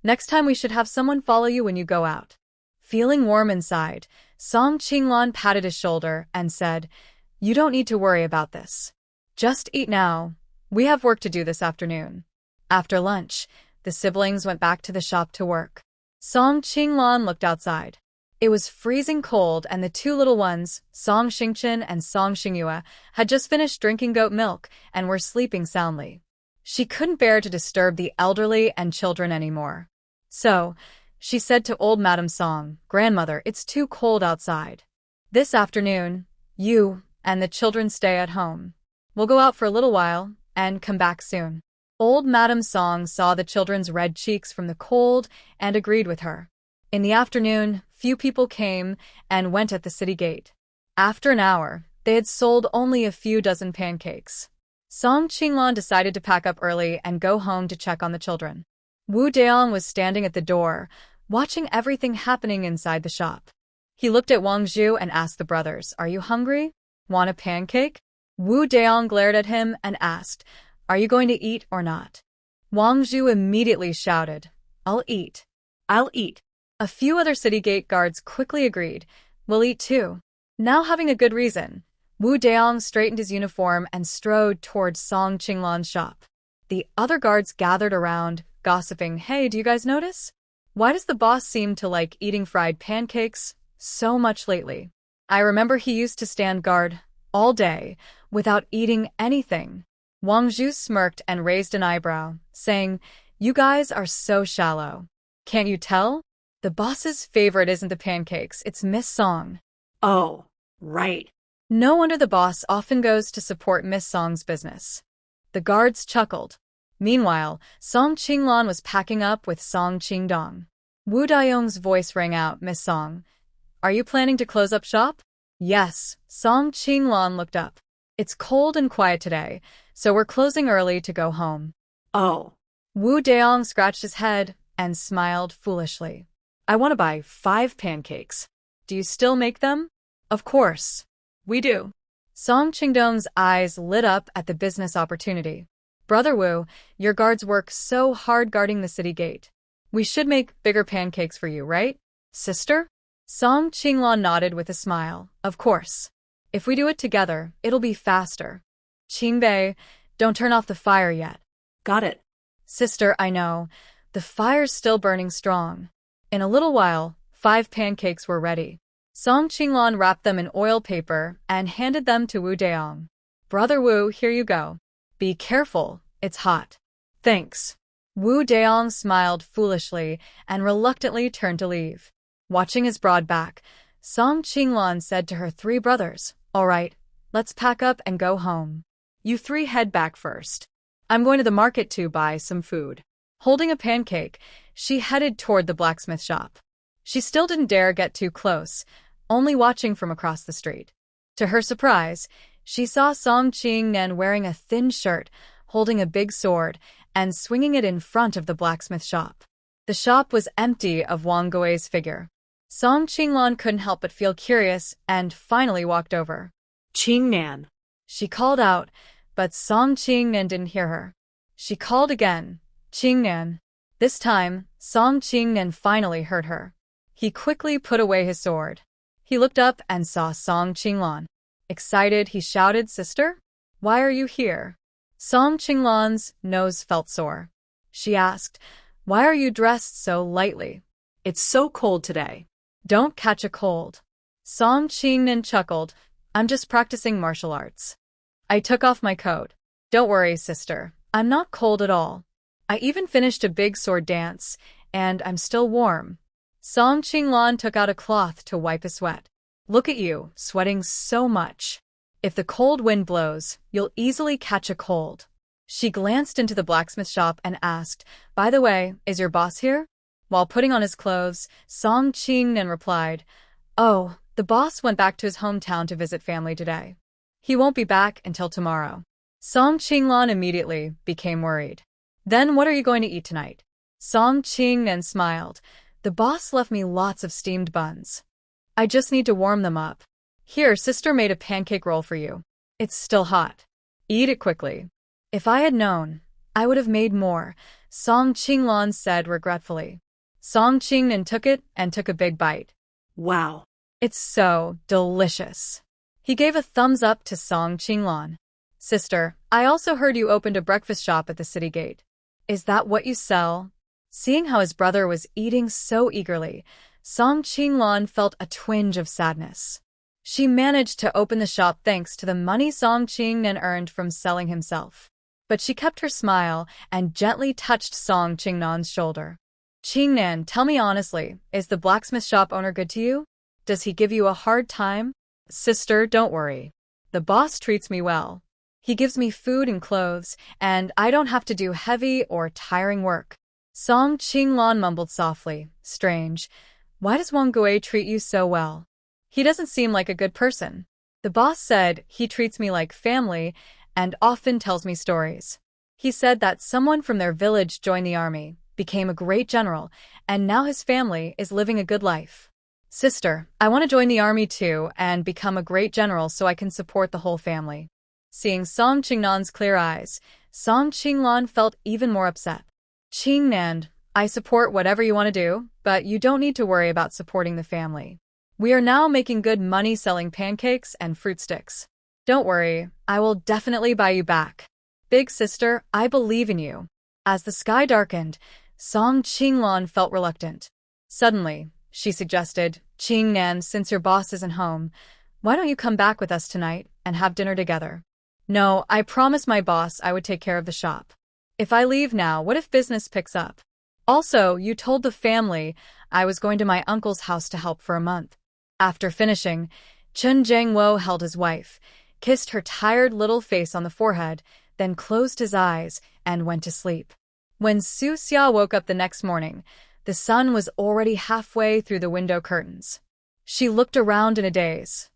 Next time we should have someone follow you when you go out. Feeling warm inside, Song Qinglan patted his shoulder and said, You don't need to worry about this. Just eat now. We have work to do this afternoon. After lunch, the siblings went back to the shop to work. Song Qinglan looked outside. It was freezing cold and the two little ones, Song Xingchen and Song Xingyue, had just finished drinking goat milk and were sleeping soundly. She couldn't bear to disturb the elderly and children anymore. So, she said to old Madame Song, Grandmother, it's too cold outside. This afternoon, you and the children stay at home. We'll go out for a little while and come back soon. Old Madame Song saw the children's red cheeks from the cold and agreed with her. In the afternoon, few people came and went at the city gate. After an hour, they had sold only a few dozen pancakes. Song Qinglan decided to pack up early and go home to check on the children. Wu Deong was standing at the door, watching everything happening inside the shop. He looked at Wang Zhu and asked the brothers, "Are you hungry? Want a pancake?" Wu Deong glared at him and asked, "Are you going to eat or not?" Wang Zhu immediately shouted, "I'll eat." I'll eat. A few other city gate guards quickly agreed, "We'll eat too." Now having a good reason, Wu Deong straightened his uniform and strode towards Song Qinglan's shop. The other guards gathered around, gossiping, "Hey, do you guys notice? Why does the boss seem to like eating fried pancakes so much lately? I remember he used to stand guard all day without eating anything." Wang Zhu smirked and raised an eyebrow, saying, "You guys are so shallow. Can't you tell? The boss's favorite isn't the pancakes, it's Miss Song." Oh, right. No wonder the boss often goes to support Miss Song's business. The guards chuckled. Meanwhile, Song Qinglan was packing up with Song Qingdong. Wu Daiyong's voice rang out, "Miss Song, are you planning to close up shop?" "Yes." Song Qinglan looked up. "It's cold and quiet today, so we're closing early to go home." Oh, Wu Daiyong scratched his head and smiled foolishly. I want to buy 5 pancakes. "Do you still make them?" "Of course. We do." Song Qingdong's eyes lit up at the business opportunity. "Brother Wu, your guards work so hard guarding the city gate. We should make bigger pancakes for you, right, sister?" Song Qinglan nodded with a smile. "Of course. If we do it together, it'll be faster." "Qingbei, don't turn off the fire yet." Got it. "Sister, I know. The fire's still burning strong." In a little while, 5 pancakes were ready. Song Qinglan wrapped them in oil paper and handed them to Wu Deong. "Brother Wu, here you go. Be careful, it's hot." "Thanks." Wu Deong smiled foolishly and reluctantly turned to leave. Watching his broad back, Song Qinglan said to her 3 brothers, "All right, let's pack up and go home. You 3 head back first. I'm going to the market to buy some food." Holding a pancake, she headed toward the blacksmith shop. She still didn't dare get too close, only watching from across the street. To her surprise, she saw Song Qingnan wearing a thin shirt, holding a big sword, and swinging it in front of the blacksmith shop. The shop was empty of Wang Gui's figure. Song Qinglan couldn't help but feel curious and finally walked over. "Qingnan." She called out, but Song Qingnan didn't hear her. She called again, "Qingnan." This time, Song Qingnan finally heard her. He quickly put away his sword. He looked up and saw Song Qinglan. Excited, he shouted, "Sister? Why are you here?" Song Qinglan's nose felt sore. She asked, "Why are you dressed so lightly?" "It's so cold today." "Don't catch a cold." Song Qingnan chuckled, "I'm just practicing martial arts." I took off my coat. "Don't worry, sister. I'm not cold at all. I even finished a big sword dance, and I'm still warm." Song Qinglan took out a cloth to wipe his sweat. "Look at you, sweating so much. If the cold wind blows, you'll easily catch a cold." She glanced into the blacksmith shop and asked, "By the way, is your boss here?" While putting on his clothes, Song Qingnan replied, "Oh, the boss went back to his hometown to visit family today. He won't be back until tomorrow." Song Qinglan immediately became worried. "Then what are you going to eat tonight?" Song Qingnan smiled. "The boss left me lots of steamed buns. I just need to warm them up. Here, sister made a pancake roll for you. It's still hot. Eat it quickly." "If I had known, I would have made more," Song Qinglan said regretfully. Song Qingnan took it and took a big bite. "Wow. "It's so delicious." He gave a thumbs up to Song Qinglan. "Sister, I also heard you opened a breakfast shop at the city gate. Is that what you sell?" Seeing how his brother was eating so eagerly, Song Qinglan felt a twinge of sadness. She managed to open the shop thanks to the money Song Qingnan earned from selling himself. But she kept her smile and gently touched Song Qingnan's shoulder. "Qingnan, tell me honestly, is the blacksmith shop owner good to you? Does he give you a hard time?" "Sister, don't worry. The boss treats me well. He gives me food and clothes, and I don't have to do heavy or tiring work. Song Qinglan mumbled softly. Strange. Why does Wang Gui treat you so well? He doesn't seem like a good person. The boss said he treats me like family and often tells me stories. He said that someone from their village joined the army, became a great general, and now his family is living a good life. Sister, I want to join the army too and become a great general so I can support the whole family. Seeing Song Qingnan's clear eyes, Song Qinglan felt even more upset. Qingnan, I support whatever you want to do, but you don't need to worry about supporting the family. We are now making good money selling pancakes and fruit sticks. Don't worry, I will definitely buy you back. Big sister, I believe in you. As the sky darkened, Song Qinglan felt reluctant. Suddenly, she suggested, Qingnan, since your boss isn't home, why don't you come back with us tonight and have dinner together? No, I promised my boss I would take care of the shop. If I leave now, what if business picks up? Also, you told the family I was going to my uncle's house to help for a month. After finishing, Chen Jiangwo held his wife, kissed her tired little face on the forehead, then closed his eyes and went to sleep. When Su Xia woke up the next morning, the sun was already halfway through the window curtains. She looked around in a daze.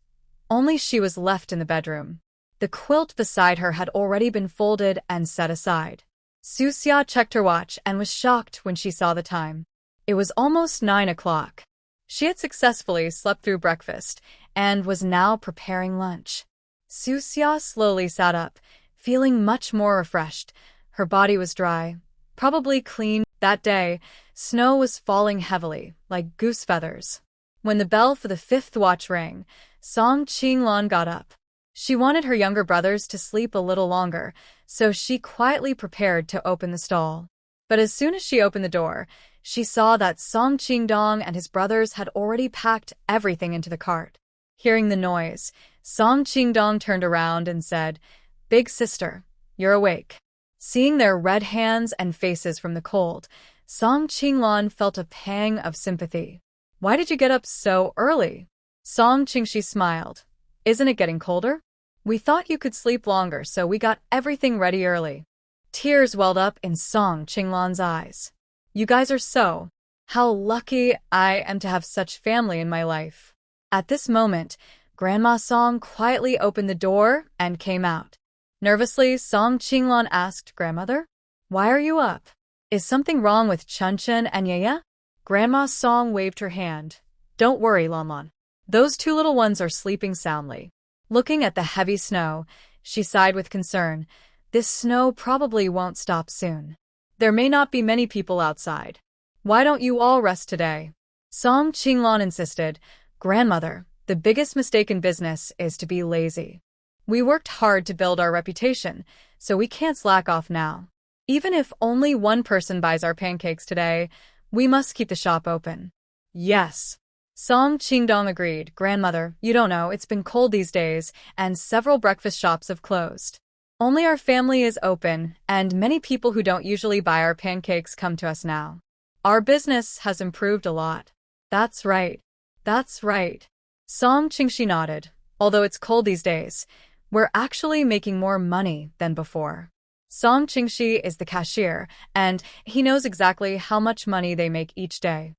Only she was left in the bedroom. The quilt beside her had already been folded and set aside. Su Xia checked her watch and was shocked when she saw the time. It was almost 9 o'clock. She had successfully slept through breakfast and was now preparing lunch. Su Xia slowly sat up, feeling much more refreshed. Her body was dry, probably clean. That day, snow was falling heavily, like goose feathers. When the bell for the 5th watch rang, Song Qinglan got up. She wanted her younger brothers to sleep a little longer, so she quietly prepared to open the stall. But as soon as she opened the door, she saw that Song Qingdong and his brothers had already packed everything into the cart. Hearing the noise, Song Qingdong turned around and said, Big sister, you're awake. Seeing their red hands and faces from the cold, Song Qinglan felt a pang of sympathy. Why did you get up so early? Song Qingshi smiled. Isn't it getting colder? We thought you could sleep longer, so we got everything ready early. Tears welled up in Song Qinglan's eyes. You guys are so. How lucky I am to have such family in my life. At this moment, Grandma Song quietly opened the door and came out. Nervously, Song Qinglan asked, Grandmother, why are you up? Is something wrong with Chunchen and Yaya? Grandma Song waved her hand. Don't worry, Lanlan. Those two little ones are sleeping soundly. Looking at the heavy snow, she sighed with concern. This snow probably won't stop soon. There may not be many people outside. Why don't you all rest today? Song Qinglan insisted. Grandmother, the biggest mistake in business is to be lazy. We worked hard to build our reputation, so we can't slack off now. Even if only one person buys our pancakes today, we must keep the shop open. Yes. Song Qingdong agreed. Grandmother, you don't know, it's been cold these days, and several breakfast shops have closed. Only our family is open, and many people who don't usually buy our pancakes come to us now. Our business has improved a lot. That's right. That's right. Song Qingshi nodded. Although it's cold these days, we're actually making more money than before. Song Qingshi is the cashier, and he knows exactly how much money they make each day.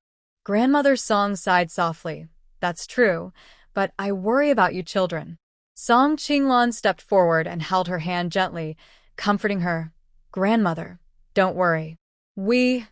Grandmother Song sighed softly. That's true, but I worry about you children. Song Qinglan stepped forward and held her hand gently, comforting her. Grandmother, don't worry. We,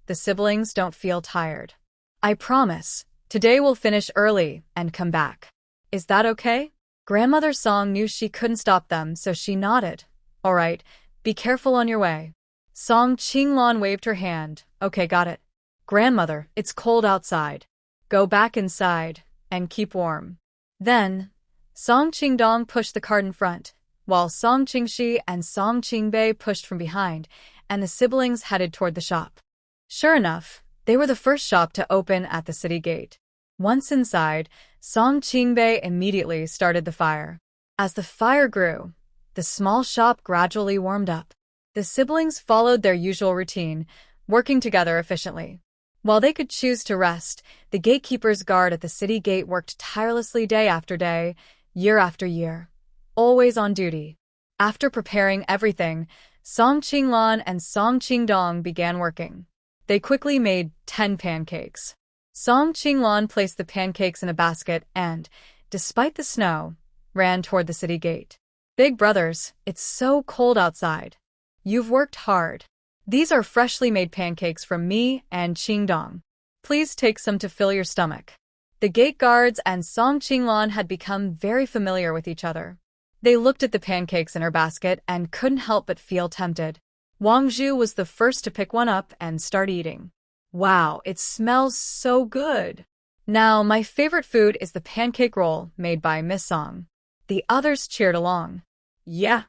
the siblings, don't feel tired. I promise, today we'll finish early and come back. Is that okay? Grandmother Song knew she couldn't stop them, so she nodded. All right, be careful on your way. Song Qinglan waved her hand. Okay, got it. Grandmother, it's cold outside. Go back inside and keep warm. Then, Song Qingdong pushed the cart in front, while Song Qingshi and Song Qingbei pushed from behind, and the siblings headed toward the shop. Sure enough, they were the first shop to open at the city gate. Once inside, Song Qingbei immediately started the fire. As the fire grew, the small shop gradually warmed up. The siblings followed their usual routine, working together efficiently. While they could choose to rest, the gatekeeper's guard at the city gate worked tirelessly day after day, year after year, always on duty. After preparing everything, Song Qinglan and Song Qingdong began working. They quickly made 10 pancakes. Song Qinglan placed the pancakes in a basket and, despite the snow, ran toward the city gate. Big brothers, it's so cold outside. You've worked hard. These are freshly made pancakes from me and Qingdong. Please take some to fill your stomach. The gate guards and Song Qinglan had become very familiar with each other. They looked at the pancakes in her basket and couldn't help but feel tempted. Wang Zhu was the first to pick one up and start eating. Wow, it smells so good. Now, my favorite food is the pancake roll made by Miss Song. The others cheered along. Yeah.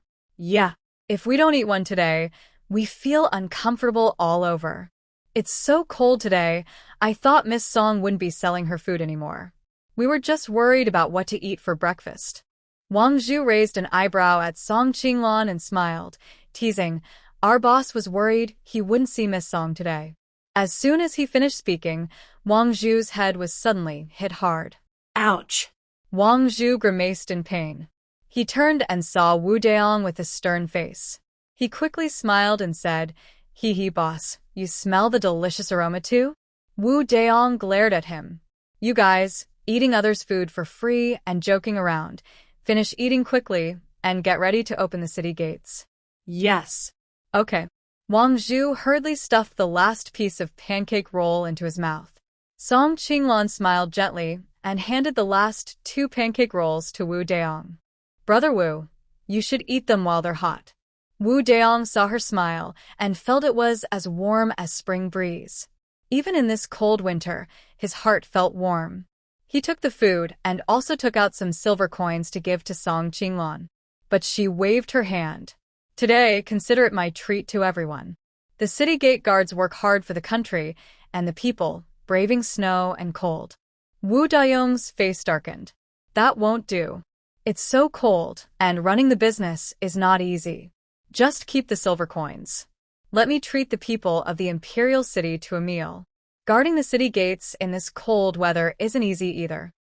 If we don't eat one today, we feel uncomfortable all over. It's so cold today, I thought Miss Song wouldn't be selling her food anymore. We were just worried about what to eat for breakfast. Wang Zhu raised an eyebrow at Song Qinglan and smiled, teasing, our boss was worried he wouldn't see Miss Song today. As soon as he finished speaking, Wang Zhu's head was suddenly hit hard. Ouch! Wang Zhu grimaced in pain. He turned and saw Wu Daong with a stern face. He quickly smiled and said, hee hee boss, you smell the delicious aroma too? Wu Daong glared at him. You guys, eating others' food for free and joking around. Finish eating quickly and get ready to open the city gates. Yes. Okay. Wang Zhu hurriedly stuffed the last piece of pancake roll into his mouth. Song Qinglan smiled gently and handed the last 2 pancake rolls to Wu Daong. Brother Wu, you should eat them while they're hot. Wu Daong saw her smile and felt it was as warm as spring breeze. Even in this cold winter, his heart felt warm. He took the food and also took out some silver coins to give to Song Qinglan. But she waved her hand. Today, consider it my treat to everyone. The city gate guards work hard for the country and the people, braving snow and cold. Wu Daong's face darkened. That won't do. It's so cold, and running the business is not easy. Just keep the silver coins. Let me treat the people of the imperial city to a meal. Guarding the city gates in this cold weather isn't easy either.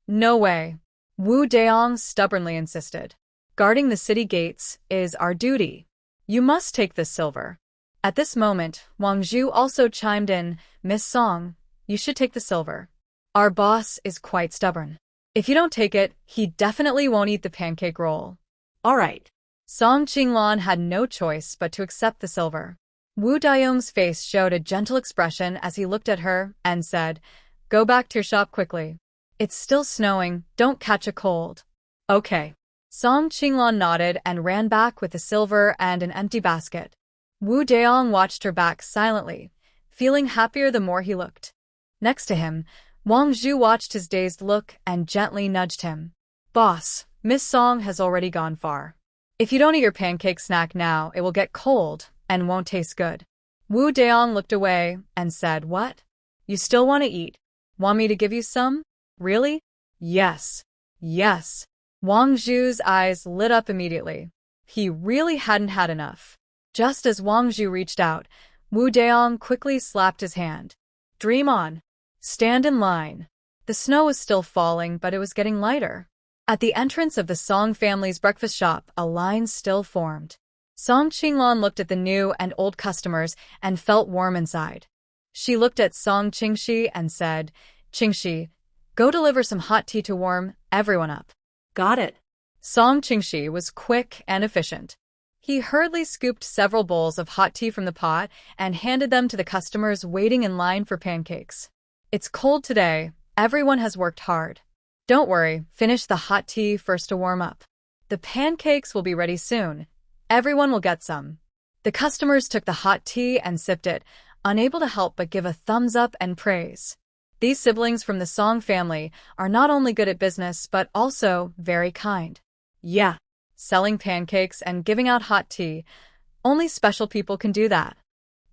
No way. Wu Daong stubbornly insisted. Guarding the city gates is our duty. You must take this silver. At this moment, Wang Zhu also chimed in, Miss Song, you should take the silver. Our boss is quite stubborn. If you don't take it, he definitely won't eat the pancake roll. All right. Song Qinglan had no choice but to accept the silver. Wu Daong's face showed a gentle expression as he looked at her and said, go back to your shop quickly. It's still snowing, don't catch a cold. Okay. Song Qinglan nodded and ran back with the silver and an empty basket. Wu Daong watched her back silently, feeling happier the more he looked. Next to him, Wang Zhu watched his dazed look and gently nudged him. Boss, Miss Song has already gone far. If you don't eat your pancake snack now, it will get cold and won't taste good. Wu Daong looked away and said, what? You still want to eat? Want me to give you some? Really? Yes. Wang Zhu's eyes lit up immediately. He really hadn't had enough. Just as Wang Zhu reached out, Wu Daong quickly slapped his hand. Dream on. Stand in line. The snow was still falling, but it was getting lighter. At the entrance of the Song family's breakfast shop, a line still formed. Song Qinglan looked at the new and old customers and felt warm inside. She looked at Song Qingxi and said, Qingxi, go deliver some hot tea to warm everyone up. Got it. Song Qingxi was quick and efficient. He hurriedly scooped several bowls of hot tea from the pot and handed them to the customers waiting in line for pancakes. It's cold today. Everyone has worked hard. Don't worry, finish the hot tea first to warm up. The pancakes will be ready soon. Everyone will get some. The customers took the hot tea and sipped it, unable to help but give a thumbs up and praise. These siblings from the Song family are not only good at business but also very kind. Yeah, selling pancakes and giving out hot tea. Only special people can do that.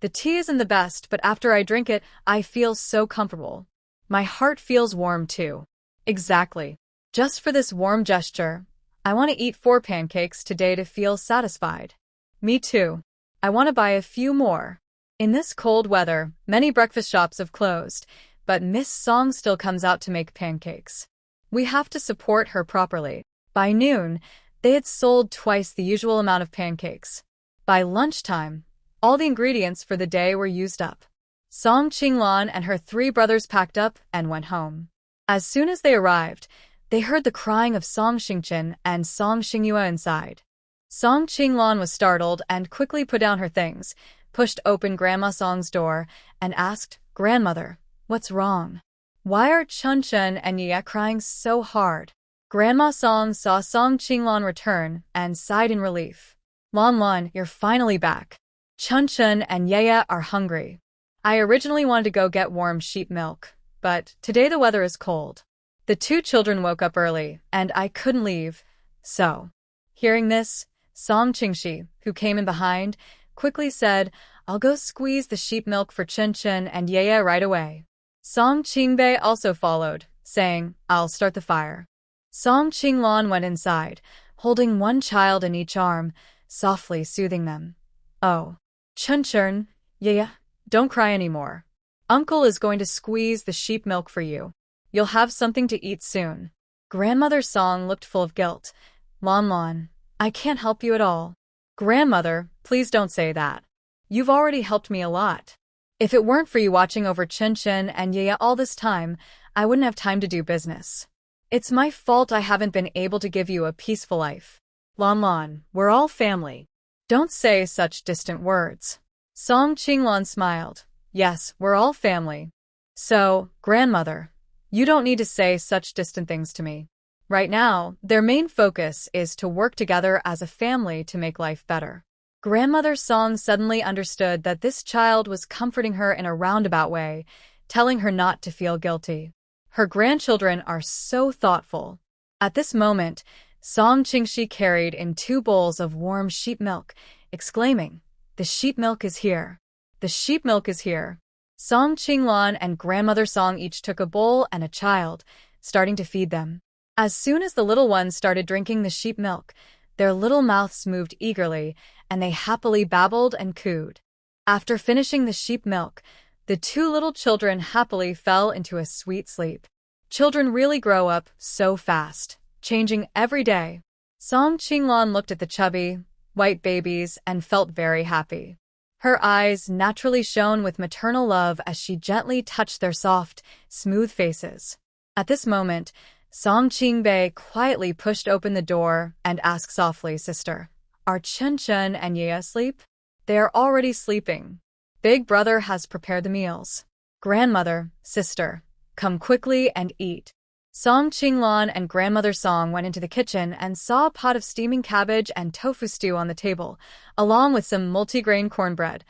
The tea isn't the best, but after I drink it, I feel so comfortable. My heart feels warm too. Exactly. Just for this warm gesture, I want to eat 4 pancakes today to feel satisfied. Me too. I want to buy a few more. In this cold weather, many breakfast shops have closed, but Miss Song still comes out to make pancakes. We have to support her properly. By noon, They had sold twice the usual amount of pancakes. By lunchtime, all the ingredients for the day were used up. Song Qinglan and her 3 brothers packed up and went home. As soon as they arrived, they heard the crying of Song Xingqian and Song Xingyue inside. Song Qinglan was startled and quickly put down her things, pushed open Grandma Song's door, and asked, "Grandmother, what's wrong? Why are Chunchun and Ye crying so hard?" Grandma Song saw Song Qinglan return and sighed in relief. "Lan, you're finally back. Chunchun and Ye are hungry. I originally wanted to go get warm sheep milk, but today the weather is cold. The 2 children woke up early, and I couldn't leave, so." Hearing this, Song Qingxi, who came in behind, quickly said, "I'll go squeeze the sheep milk for Chunchun and Ye right away." Song Qingbei also followed, saying, "I'll start the fire." Song Qinglan went inside, holding 1 child in each arm, softly soothing them. "Oh, Chunchun, Ye, don't cry anymore. Uncle is going to squeeze the sheep milk for you. You'll have something to eat soon." Grandmother Song looked full of guilt. Lan, I can't help you at all." "Grandmother, please don't say that. You've already helped me a lot. If it weren't for you watching over Chunchun and Ye all this time, I wouldn't have time to do business. It's my fault I haven't been able to give you a peaceful life." "Lan, we're all family. Don't say such distant words." Song Qinglan smiled. "Yes, we're all family. So, grandmother, you don't need to say such distant things to me." Right now, their main focus is to work together as a family to make life better. Grandmother Song suddenly understood that this child was comforting her in a roundabout way, telling her not to feel guilty. Her grandchildren are so thoughtful. At this moment, Song Qingxi carried in 2 bowls of warm sheep milk, exclaiming, "The sheep milk is here! The sheep milk is here!" Song Qinglan and Grandmother Song each took a bowl and a child, starting to feed them. As soon as the little ones started drinking the sheep milk, their little mouths moved eagerly, and they happily babbled and cooed. After finishing the sheep milk, the 2 little children happily fell into a sweet sleep. Children really grow up so fast, changing every day. Song Qinglan looked at the chubby, white babies and felt very happy. Her eyes naturally shone with maternal love as she gently touched their soft, smooth faces. At this moment, Song Qingbei quietly pushed open the door and asked softly, "Sister, are Chunchun and Ye asleep?" "They are already sleeping. Big brother has prepared the meals." "Grandmother, sister, come quickly and eat." Song Qinglan and Grandmother Song went into the kitchen and saw a pot of steaming cabbage and tofu stew on the table, along with some multigrain cornbread,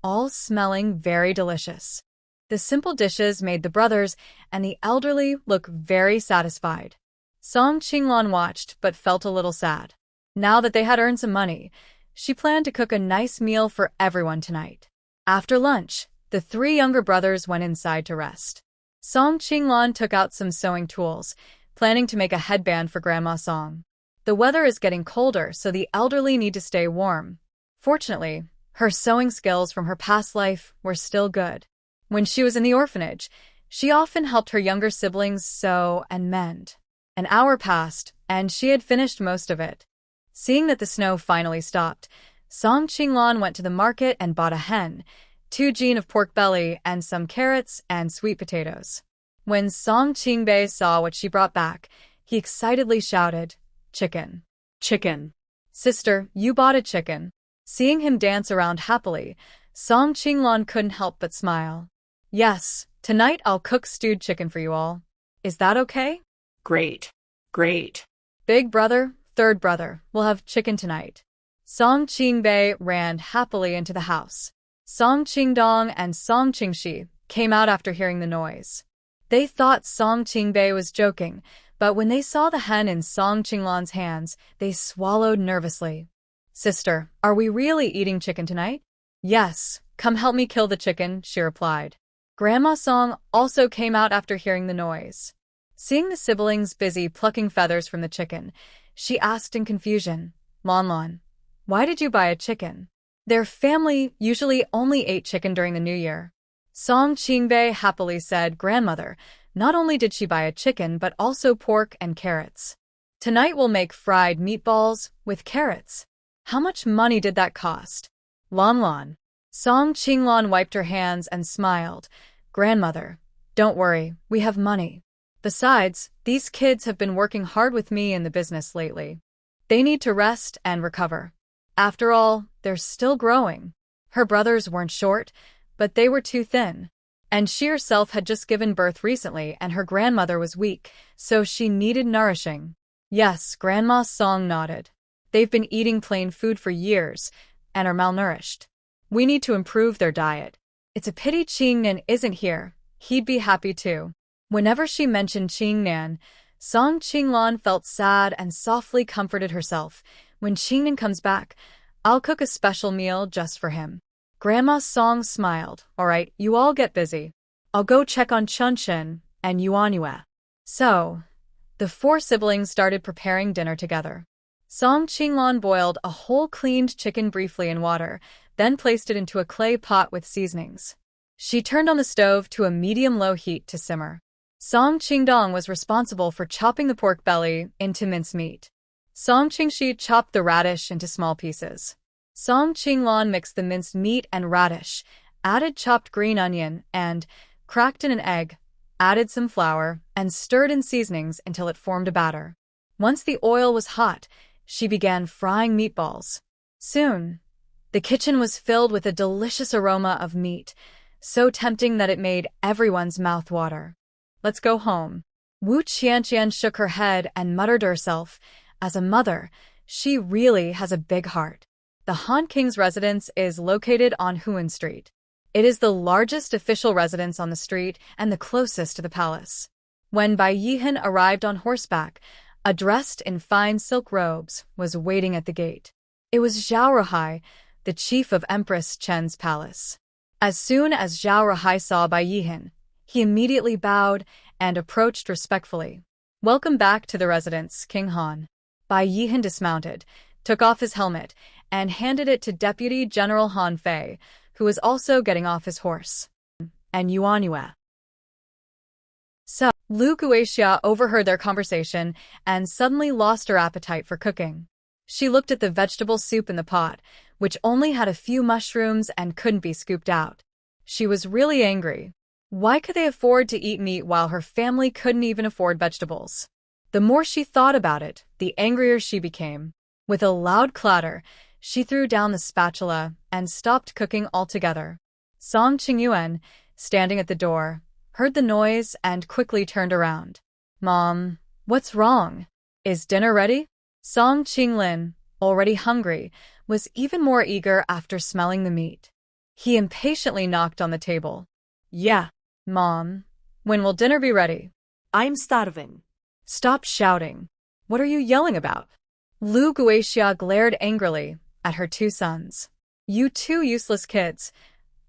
all smelling very delicious. The simple dishes made the brothers and the elderly look very satisfied. Song Qinglan watched but felt a little sad. Now that they had earned some money, she planned to cook a nice meal for everyone tonight. After lunch, the 3 younger brothers went inside to rest. Song Qinglan took out some sewing tools, planning to make a headband for Grandma Song. The weather is getting colder, so the elderly need to stay warm. Fortunately, her sewing skills from her past life were still good. When she was in the orphanage, she often helped her younger siblings sew and mend. An hour passed, and she had finished most of it. Seeing that the snow finally stopped, Song Qinglan went to the market and bought a hen, 2 gin of pork belly, and some carrots and sweet potatoes. When Song Qingbei saw what she brought back, he excitedly shouted, "Chicken! Chicken! Sister, you bought a chicken." Seeing him dance around happily, Song Qinglan couldn't help but smile. "Yes, tonight I'll cook stewed chicken for you all. Is that okay?" Great. Great. "Big brother, 3rd brother, we'll have chicken tonight." Song Qingbei ran happily into the house. Song Qingdong and Song Qingxi came out after hearing the noise. They thought Song Qingbei was joking, but when they saw the hen in Song Qinglan's hands, they swallowed nervously. "Sister, are we really eating chicken tonight?" "Yes, come help me kill the chicken," she replied. Grandma Song also came out after hearing the noise. Seeing the siblings busy plucking feathers from the chicken, she asked in confusion, Lan, why did you buy a chicken?" Their family usually only ate chicken during the New Year. Song Qingbei happily said, "Grandmother, not only did she buy a chicken but also pork and carrots. Tonight we'll make fried meatballs with carrots. How much money did that cost? Lon Lon. Song Qinglon wiped her hands and smiled. Grandmother, don't worry, we have money. Besides, these kids have been working hard with me in the business lately. They need to rest and recover. After all, they're still growing. Her brothers weren't short, but they were too thin. And she herself had just given birth recently and her grandmother was weak, so she needed nourishing. Yes, Grandma Song nodded. They've been eating plain food for years and are malnourished. We need to improve their diet. It's a pity Qingnan isn't here. He'd be happy too. Whenever she mentioned Qingnan, Song Qinglon felt sad and softly comforted herself. When Qingnan comes back, I'll cook a special meal just for him. Grandma Song smiled. All right, you all get busy. I'll go check on Chunchen and Yuanyue. So, the four siblings started preparing dinner together. Song Qinglon boiled a whole cleaned chicken briefly in water, then placed it into a clay pot with seasonings. She turned on the stove to a medium-low heat to simmer. Song Qingdong was responsible for chopping the pork belly into mincemeat. Song Qingshi chopped the radish into small pieces. Song Qinglon mixed the minced meat and radish, added chopped green onion, and, cracked in an egg, added some flour, and stirred in seasonings until it formed a batter. Once the oil was hot, she began frying meatballs. Soon, the kitchen was filled with a delicious aroma of meat, so tempting that it made everyone's mouth water. Let's go home. Wu Qianqian shook her head and muttered to herself, as a mother, she really has a big heart. The Han King's residence is located on Huan Street. It is the largest official residence on the street and the closest to the palace. When Bai Yihan arrived on horseback, dressed in fine silk robes, was waiting at the gate. It was Zhao Ruhai, the chief of Empress Chen's palace. As soon as Zhao Ruhai saw Bai Yihan, he immediately bowed and approached respectfully. Welcome back to the residence, King Han. Bai Yihan dismounted, took off his helmet, and handed it to Deputy General Han Fei, who was also getting off his horse. And Yuanyue. So, Lu Guixia overheard their conversation and suddenly lost her appetite for cooking. She looked at the vegetable soup in the pot, which only had a few mushrooms and couldn't be scooped out. She was really angry. Why could they afford to eat meat while her family couldn't even afford vegetables? The more she thought about it, the angrier she became. With a loud clatter, she threw down the spatula and stopped cooking altogether. Song Qingyuan, standing at the door, heard the noise and quickly turned around. Mom, what's wrong? Is dinner ready? Song Qinglin, already hungry, was even more eager after smelling the meat. He impatiently knocked on the table. Yeah, Mom. When will dinner be ready? I'm starving. Stop shouting. What are you yelling about? Lu Guixia glared angrily at her two sons. You two useless kids.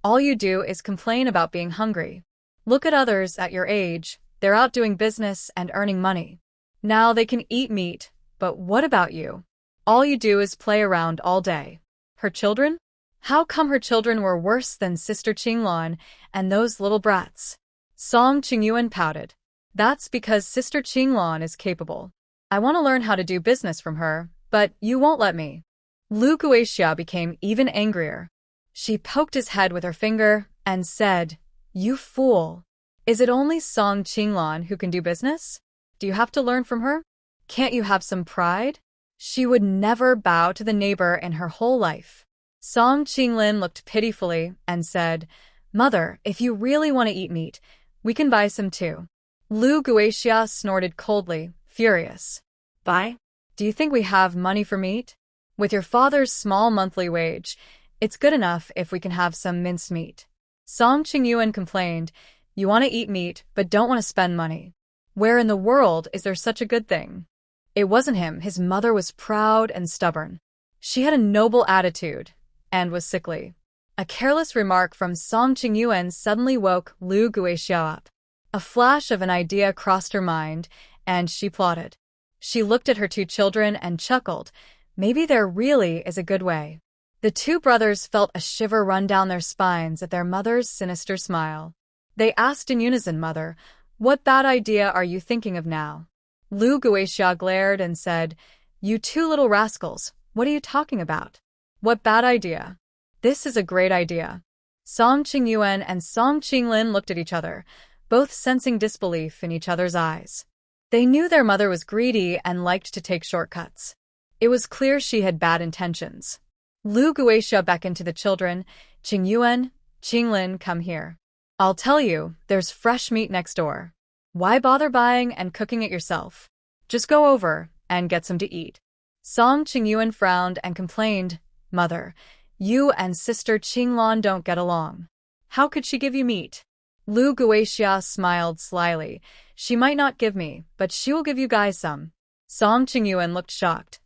All you do is complain about being hungry. Look at others at your age. They're out doing business and earning money. Now they can eat meat, but what about you? All you do is play around all day. Her children? How come her children were worse than Sister Qinglon and those little brats? Song Qingyuan pouted. That's because Sister Qinglon is capable. I want to learn how to do business from her, but you won't let me. Lu Guixia became even angrier. She poked his head with her finger and said, You fool! Is it only Song Qinglon who can do business? Do you have to learn from her? Can't you have some pride? She would never bow to the neighbor in her whole life. Song Qinglin looked pitifully and said, Mother, if you really want to eat meat, we can buy some too. Lu Guixia snorted coldly, furious. Buy? Do you think we have money for meat? With your father's small monthly wage, it's good enough if we can have some minced meat. Song Qingyuan complained, You want to eat meat, but don't want to spend money. Where in the world is there such a good thing? It wasn't him. His mother was proud and stubborn. She had a noble attitude and was sickly. A careless remark from Song Qingyuan suddenly woke Lu Guixia up. A flash of an idea crossed her mind, and she plotted. She looked at her two children and chuckled. Maybe there really is a good way. The two brothers felt a shiver run down their spines at their mother's sinister smile. They asked in unison, Mother, what bad idea are you thinking of now? Lu Guixia glared and said, "You two little rascals, what are you talking about? What bad idea?" "This is a great idea." Song Qingyuan and Song Qinglin looked at each other, both sensing disbelief in each other's eyes. They knew their mother was greedy and liked to take shortcuts. It was clear she had bad intentions. Lu Guixia beckoned to the children. "Qingyuan, Qinglin, come here. I'll tell you, there's fresh meat next door. Why bother buying and cooking it yourself? Just go over and get some to eat." Song Qingyuan frowned and complained, "Mother, you and Sister Qinglan don't get along. How could she give you meat?" Lu Guixia smiled slyly. "She might not give me, but she will give you guys some." Song Qingyuan looked shocked.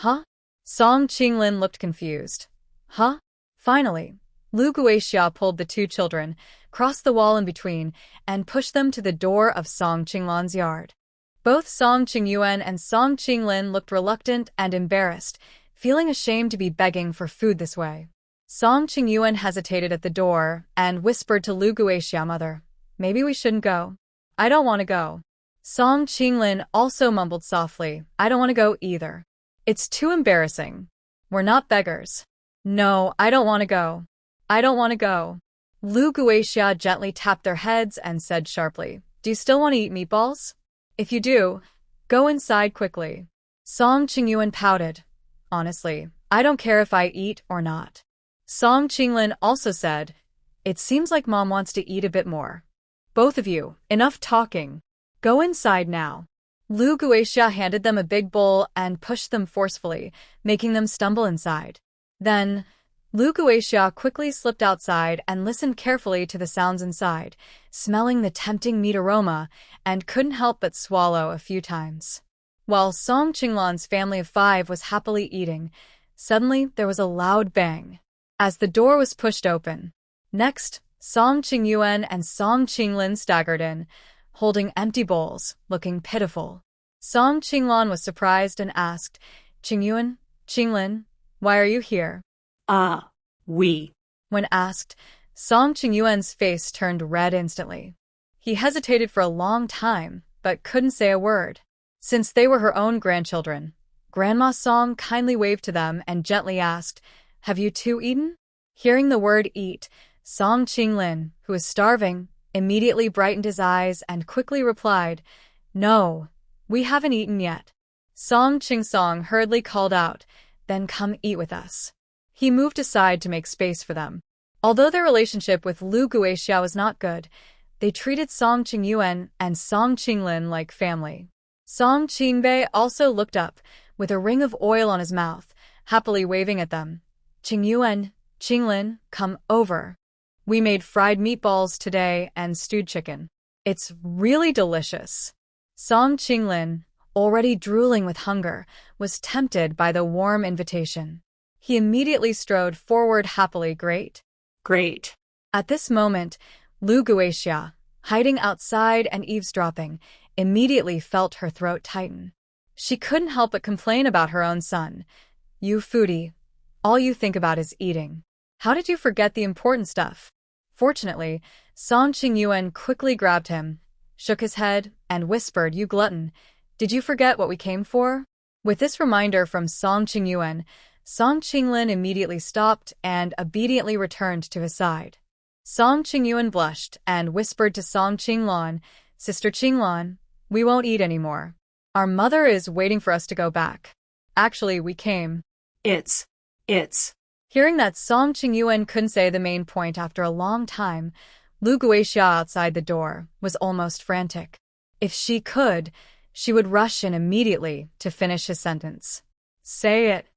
"Huh?" Song Qinglin looked confused. "Huh?" Finally, Lu Guixia pulled the two children, crossed the wall in between, and pushed them to the door of Song Qinglan's yard. Both Song Qingyuan and Song Qinglin looked reluctant and embarrassed, feeling ashamed to be begging for food this way. Song Qingyuan hesitated at the door and whispered to Lu Guixia, "Mother, maybe we shouldn't go." "I don't want to go." Song Qinglin also mumbled softly, "I don't want to go either. It's too embarrassing. We're not beggars." "No, I don't want to go. I don't want to go." Lu Guixia gently tapped their heads and said sharply, "Do you still want to eat meatballs? If you do, go inside quickly." Song Qingyuan pouted. "Honestly, I don't care if I eat or not." Song Qinglin also said, "It seems like Mom wants to eat a bit more. Both of you, enough talking. Go inside now." Lu Guixia handed them a big bowl and pushed them forcefully, making them stumble inside. Then, Lu Guixia quickly slipped outside and listened carefully to the sounds inside, smelling the tempting meat aroma, and couldn't help but swallow a few times. While Song Qinglan's family of 5 was happily eating, suddenly there was a loud bang as the door was pushed open. Next, Song Qingyuan and Song Qinglin staggered in, holding empty bowls, looking pitiful. Song Qinglan was surprised and asked, "Qingyuan, Qinglin, why are you here?" We. When asked, Song Qingyuan's face turned red instantly. He hesitated for a long time, but couldn't say a word. Since they were her own grandchildren, Grandma Song kindly waved to them and gently asked, "Have you two eaten?" Hearing the word eat, Song Qinglin, who was starving, immediately brightened his eyes and quickly replied, "No, we haven't eaten yet." Song Qingsong hurriedly called out, "Then come eat with us." He moved aside to make space for them. Although their relationship with Lu Guixia was not good, they treated Song Qingyuan and Song Qinglin like family. Song Qingbei also looked up, with a ring of oil on his mouth, happily waving at them. "Qingyuan, Qinglin, come over. We made fried meatballs today and stewed chicken. It's really delicious." Song Qinglin, already drooling with hunger, was tempted by the warm invitation. He immediately strode forward happily. Great. At this moment, Lu Guixia, hiding outside and eavesdropping, immediately felt her throat tighten. She couldn't help but complain about her own son. "You foodie, all you think about is eating. How did you forget the important stuff?" Fortunately, Song Qingyuan quickly grabbed him, shook his head, and whispered, "You glutton, did you forget what we came for?" With this reminder from Song Qingyuan, Song Qinglin immediately stopped and obediently returned to his side. Song Qingyuan blushed and whispered to Song Qinglan, "Sister Qinglan, we won't eat anymore. Our mother is waiting for us to go back. Actually, we came." It's. Hearing that Song Qingyuan couldn't say the main point after a long time, Lu Guixia outside the door was almost frantic. If she could, she would rush in immediately to finish his sentence. "Say it.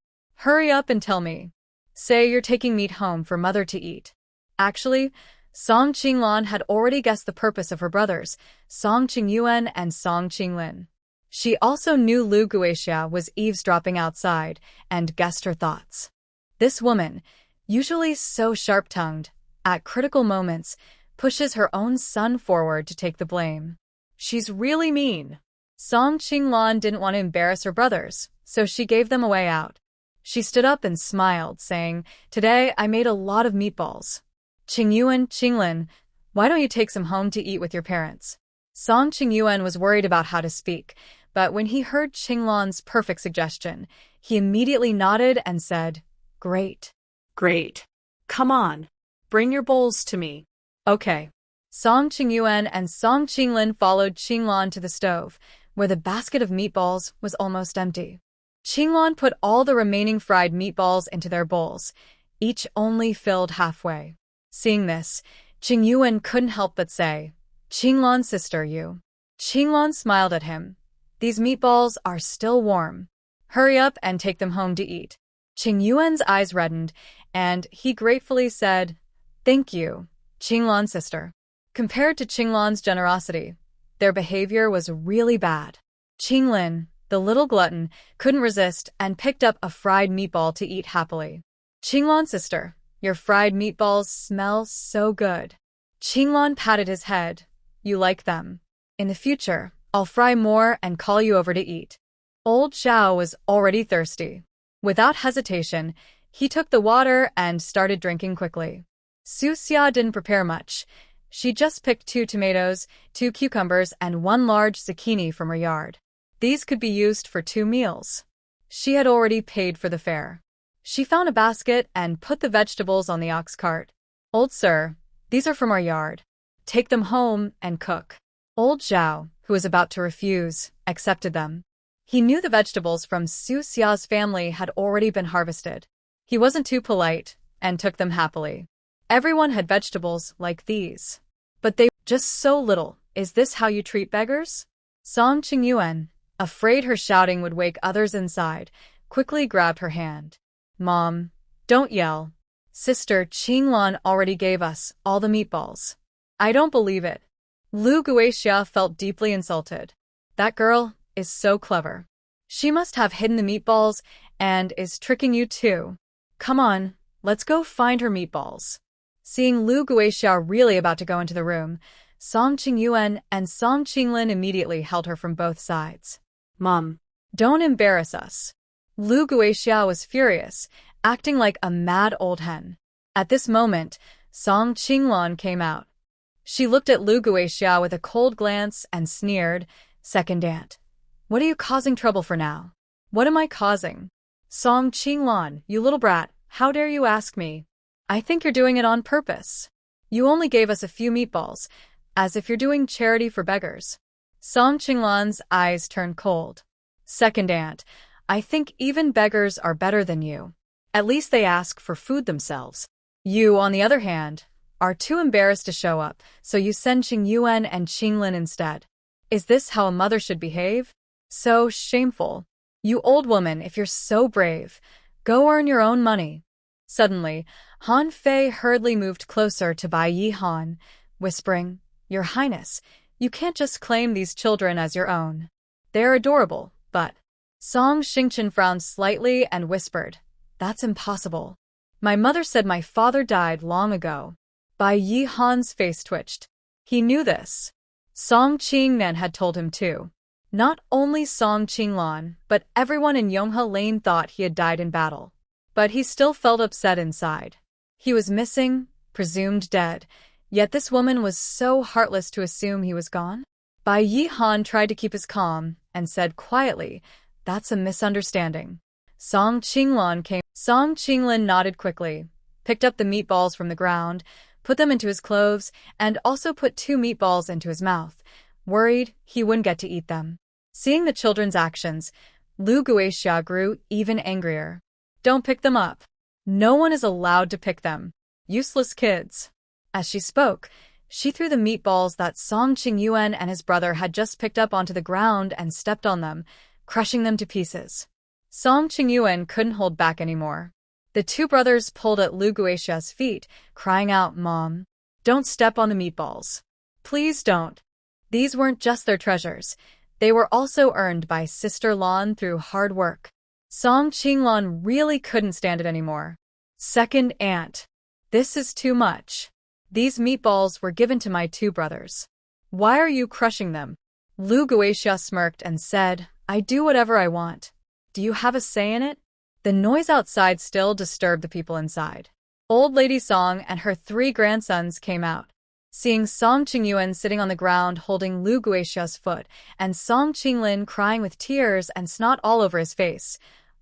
Hurry up and tell me. Say you're taking meat home for mother to eat." Actually, Song Qinglan had already guessed the purpose of her brothers, Song Qingyuan and Song Qinglin. She also knew Lu Guixia was eavesdropping outside and guessed her thoughts. This woman, usually so sharp-tongued, at critical moments, pushes her own son forward to take the blame. She's really mean. Song Qinglan didn't want to embarrass her brothers, so she gave them a way out. She stood up and smiled, saying, "Today I made a lot of meatballs. Qingyuan, Qinglin, why don't you take some home to eat with your parents?" Song Qingyuan was worried about how to speak, but when he heard Qinglan's perfect suggestion, he immediately nodded and said, "Great." Great. Come on. Bring your bowls to me. Okay. Song Qingyuan and Song Qinglin followed Qinglan to the stove, where the basket of meatballs was almost empty. Qinglan put all the remaining fried meatballs into their bowls, each only filled halfway. Seeing this, Qingyuan couldn't help but say, "Qinglan, sister, you." Qinglan smiled at him. "These meatballs are still warm. Hurry up and take them home to eat." Qingyuan's eyes reddened, and he gratefully said, "Thank you, Qinglan, sister." Compared to Qinglan's generosity, their behavior was really bad. Qinglin, the little glutton, couldn't resist and picked up a fried meatball to eat happily. "Qinglan, sister, your fried meatballs smell so good." Qinglan patted his head. "You like them. In the future, I'll fry more and call you over to eat." Old Xiao was already thirsty. Without hesitation, he took the water and started drinking quickly. Su Xia didn't prepare much. She just picked 2 tomatoes, 2 cucumbers, and 1 large zucchini from her yard. These could be used for 2 meals. She had already paid for the fare. She found a basket and put the vegetables on the ox cart. "Old sir, these are from our yard. Take them home and cook." Old Zhao, who was about to refuse, accepted them. He knew the vegetables from Su Xia's family had already been harvested. He wasn't too polite and took them happily. Everyone had vegetables like these. But they were just so little. "Is this how you treat beggars?" Song Qingyuan, afraid her shouting would wake others inside, quickly grabbed her hand. "Mom, don't yell. Sister Qinglan already gave us all the meatballs." "I don't believe it." Lu Guixia felt deeply insulted. "That girl is so clever. She must have hidden the meatballs and is tricking you too. Come on, let's go find her meatballs." Seeing Lu Guixia really about to go into the room, Song Qingyuan and Song Qinglin immediately held her from both sides. Mom, "Don't embarrass us." Lu Guixia was furious, acting like a mad old hen. At this moment, Song Qinglan came out. She looked at Lu Guixia with a cold glance and sneered, "Second aunt. What are you causing trouble for now?" "What am I causing?" "Song Qinglan, you little brat, how dare you ask me? I think you're doing it on purpose. You only gave us a few meatballs, as if you're doing charity for beggars." Song Qinglan's eyes turned cold. "Second aunt, I think even beggars are better than you. At least they ask for food themselves. You, on the other hand, are too embarrassed to show up, so you send Qingyuan and Qinglin instead. Is this how a mother should behave? So shameful. You old woman, if you're so brave, go earn your own money." Suddenly, Han Fei hurriedly moved closer to Bai Yi Han, whispering, "Your Highness, you can't just claim these children as your own. They're adorable, but..." Song Xingchen frowned slightly and whispered, "That's impossible. My mother said my father died long ago." Bai Yi Han's face twitched. He knew this. Song Qingnan had told him too. Not only Song Qinglan, but everyone in Yonghe Lane thought he had died in battle. But he still felt upset inside. He was missing, presumed dead, yet this woman was so heartless to assume he was gone. Bai Yi Han tried to keep his calm and said quietly, "That's a misunderstanding." Song Qinglin nodded quickly, picked up the meatballs from the ground, put them into his clothes, and also put 2 meatballs into his mouth, worried he wouldn't get to eat them. Seeing the children's actions, Lu Guixia grew even angrier. "Don't pick them up. No one is allowed to pick them. Useless kids." As she spoke, she threw the meatballs that Song Qingyuan and his brother had just picked up onto the ground and stepped on them, crushing them to pieces. Song Qingyuan couldn't hold back anymore. The 2 brothers pulled at Lu Guixia's feet, crying out, "Mom, don't step on the meatballs. Please don't." These weren't just their treasures. They were also earned by Sister Lan through hard work. Song Qinglan really couldn't stand it anymore. "Second aunt, this is too much. These meatballs were given to my 2 brothers. Why are you crushing them?" Lu Guixia smirked and said, "I do whatever I want. Do you have a say in it?" The noise outside still disturbed the people inside. Old Lady Song and her 3 grandsons came out. Seeing Song Qingyuan sitting on the ground holding Lu Guixia's foot, and Song Qinglin crying with tears and snot all over his face,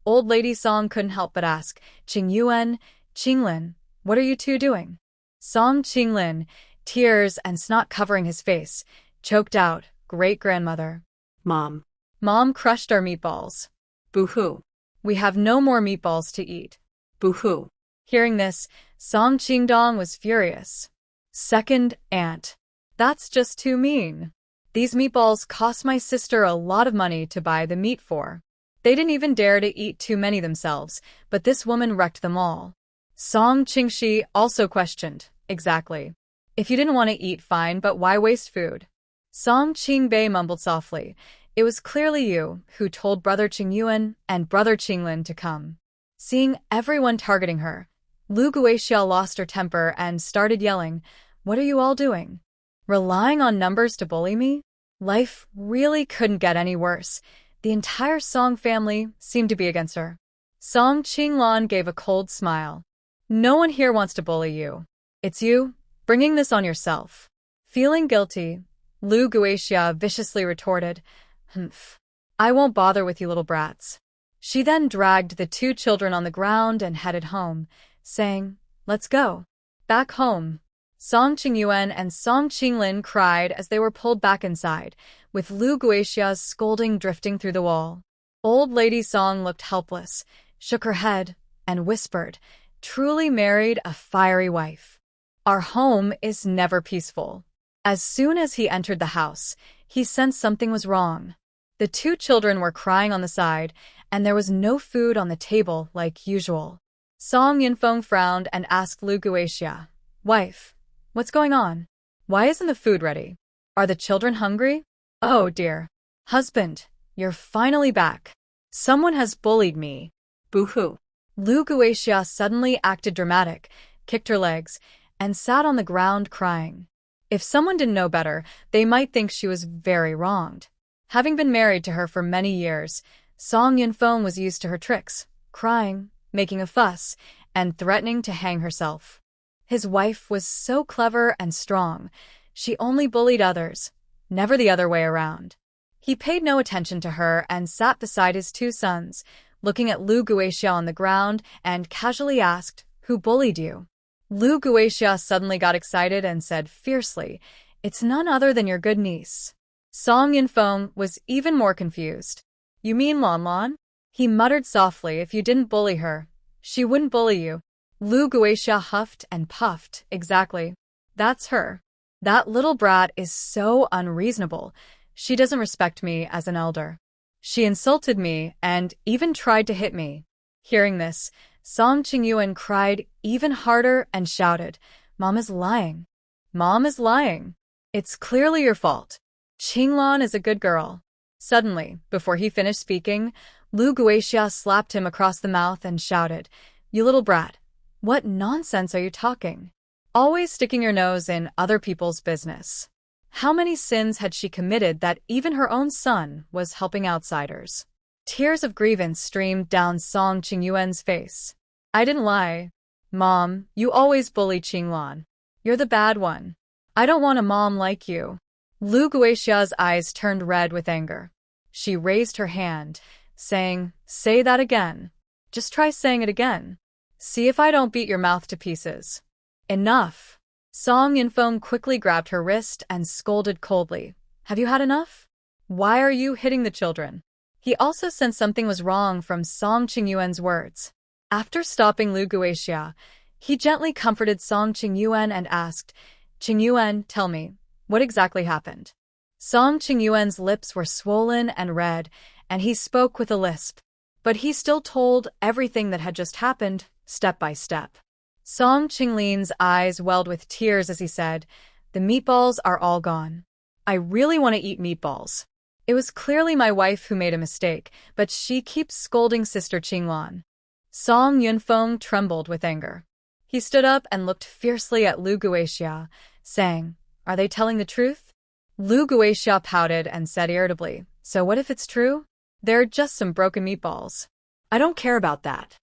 old lady Song couldn't help but ask, Qingyuan, Qinglin, what are you two doing? Song Qinglin, tears and snot covering his face, choked out, great-grandmother. Mom. Mom crushed our meatballs. Boo-hoo. We have no more meatballs to eat. Boo-hoo. Hearing this, Song Qingdong was furious. Second aunt. That's just too mean. These meatballs cost my sister a lot of money to buy the meat for. They didn't even dare to eat too many themselves, but this woman wrecked them all. Song Qingxi also questioned, exactly. If you didn't want to eat, fine, but why waste food? Song Qingbei mumbled softly. It was clearly you who told Brother Qingyuan and Brother Qinglin to come. Seeing everyone targeting her, Lu Guixia lost her temper and started yelling, What are you all doing? Relying on numbers to bully me? Life really couldn't get any worse. The entire Song family seemed to be against her. Song Qinglan gave a cold smile. No one here wants to bully you. It's you, bringing this on yourself. Feeling guilty, Lu Guixia viciously retorted, Humph. I won't bother with you little brats. She then dragged the two children on the ground and headed home, saying, Let's go. Back home. Song Qingyuan and Song Qinglin cried as they were pulled back inside, with Lu Guixia's scolding drifting through the wall. Old Lady Song looked helpless, shook her head, and whispered, Truly married a fiery wife. Our home is never peaceful. As soon as he entered the house, he sensed something was wrong. The two children were crying on the side, and there was no food on the table like usual. Song Yinfeng frowned and asked Lu Guixia, Wife, what's going on? Why isn't the food ready? Are the children hungry? Oh dear. Husband, you're finally back. Someone has bullied me. Boo-hoo. Lu Guixia suddenly acted dramatic, kicked her legs, and sat on the ground crying. If someone didn't know better, they might think she was very wronged. Having been married to her for many years, Song Yinfeng was used to her tricks, crying, making a fuss, and threatening to hang herself. His wife was so clever and strong. She only bullied others, never the other way around. He paid no attention to her and sat beside his two sons, looking at Lu Guixia on the ground, and casually asked, Who bullied you? Lu Guixia suddenly got excited and said fiercely, It's none other than your good niece. Song Yinfeng was even more confused. You mean Lan Lan? He muttered softly, If you didn't bully her, she wouldn't bully you. Lu Guixia huffed and puffed, Exactly. That's her. That little brat is so unreasonable. She doesn't respect me as an elder. She insulted me and even tried to hit me. Hearing this, Song Qingyuan cried even harder and shouted, Mom is lying. Mom is lying. It's clearly your fault. Qinglan is a good girl. Suddenly, before he finished speaking, Lu Guixia slapped him across the mouth and shouted, You little brat. What nonsense are you talking? Always sticking your nose in other people's business. How many sins had she committed that even her own son was helping outsiders? Tears of grievance streamed down Song Qingyuan's face. I didn't lie. Mom, you always bully Qinglan. You're the bad one. I don't want a mom like you. Lu Guixia's eyes turned red with anger. She raised her hand, saying, Say that again. Just try saying it again. See if I don't beat your mouth to pieces. Enough. Song Yinfeng quickly grabbed her wrist and scolded coldly. Have you had enough? Why are you hitting the children? He also sensed something was wrong from Song Qingyuan's words. After stopping Lu Guixia, he gently comforted Song Qingyuan and asked, Qingyuan, tell me, what exactly happened? Song Qingyuan's lips were swollen and red, and he spoke with a lisp. But he still told everything that had just happened, step by step. Song Qinglin's eyes welled with tears as he said, The meatballs are all gone. I really want to eat meatballs. It was clearly my wife who made a mistake, but she keeps scolding Sister Qinglan. Song Yunfeng trembled with anger. He stood up and looked fiercely at Lu Guixia, saying, Are they telling the truth? Lu Guixia pouted and said irritably, So what if it's true? They're just some broken meatballs. I don't care about that.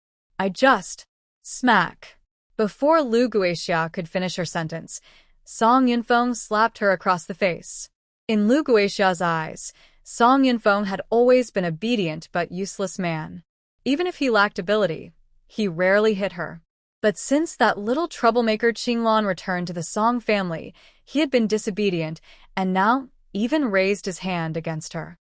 Smack. Before Lu Guixia could finish her sentence, Song Yunfeng slapped her across the face. In Lu Guixia's eyes, Song Yunfeng had always been obedient but useless man. Even if he lacked ability, he rarely hit her. But since that little troublemaker Qinglan returned to the Song family, he had been disobedient and now even raised his hand against her.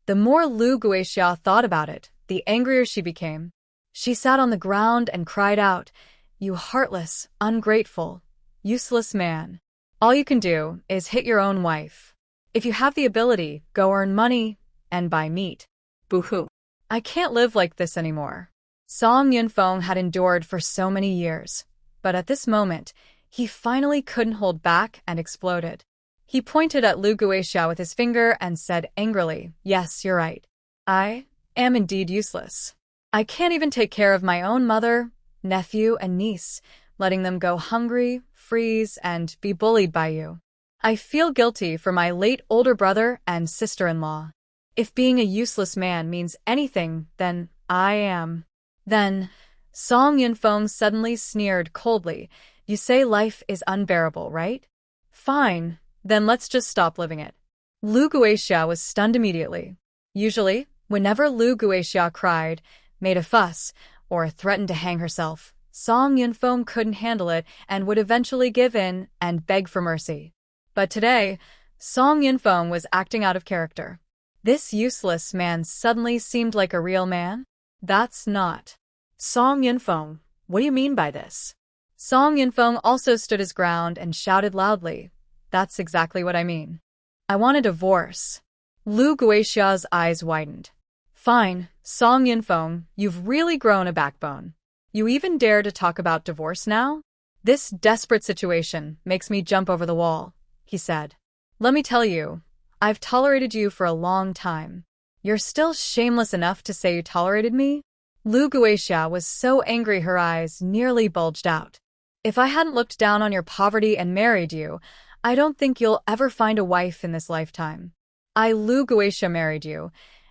The more Lu Guixia thought about it, the angrier she became. She sat on the ground and cried out, "You heartless, ungrateful, useless man. All you can do is hit your own wife. If you have the ability, go earn money and buy meat." Boo-hoo. I can't live like this anymore. Song Yunfeng had endured for so many years, but at this moment, he finally couldn't hold back and exploded. He pointed at Lu Guixia with his finger and said angrily, "Yes, you're right. I am indeed useless. I can't even take care of my own mother, nephew, and niece, letting them go hungry, freeze, and be bullied by you. I feel guilty for my late older brother and sister-in-law. If being a useless man means anything, then I am." Then, Song Yunfeng suddenly sneered coldly, "You say life is unbearable, right? Fine, then let's just stop living it." Lu Guixia was stunned immediately. Usually, whenever Lu Guixia cried, made a fuss, or threatened to hang herself, Song Yunfeng couldn't handle it and would eventually give in and beg for mercy. But today, Song Yunfeng was acting out of character. This useless man suddenly seemed like a real man? That's not. Song Yunfeng, what do you mean by this? Song Yunfeng also stood his ground and shouted loudly, "That's exactly what I mean. I want a divorce." Lu Guixia's eyes widened. "Fine, Song Yunfeng, you've really grown a backbone. You even dare to talk about divorce now? This desperate situation makes me jump over the wall," he said. "Let me tell you, I've tolerated you for a long time. You're still shameless enough to say you tolerated me?" Lu Guixia was so angry her eyes nearly bulged out. "If I hadn't looked down on your poverty and married you, I don't think you'll ever find a wife in this lifetime. I, Lu Guixia, married you,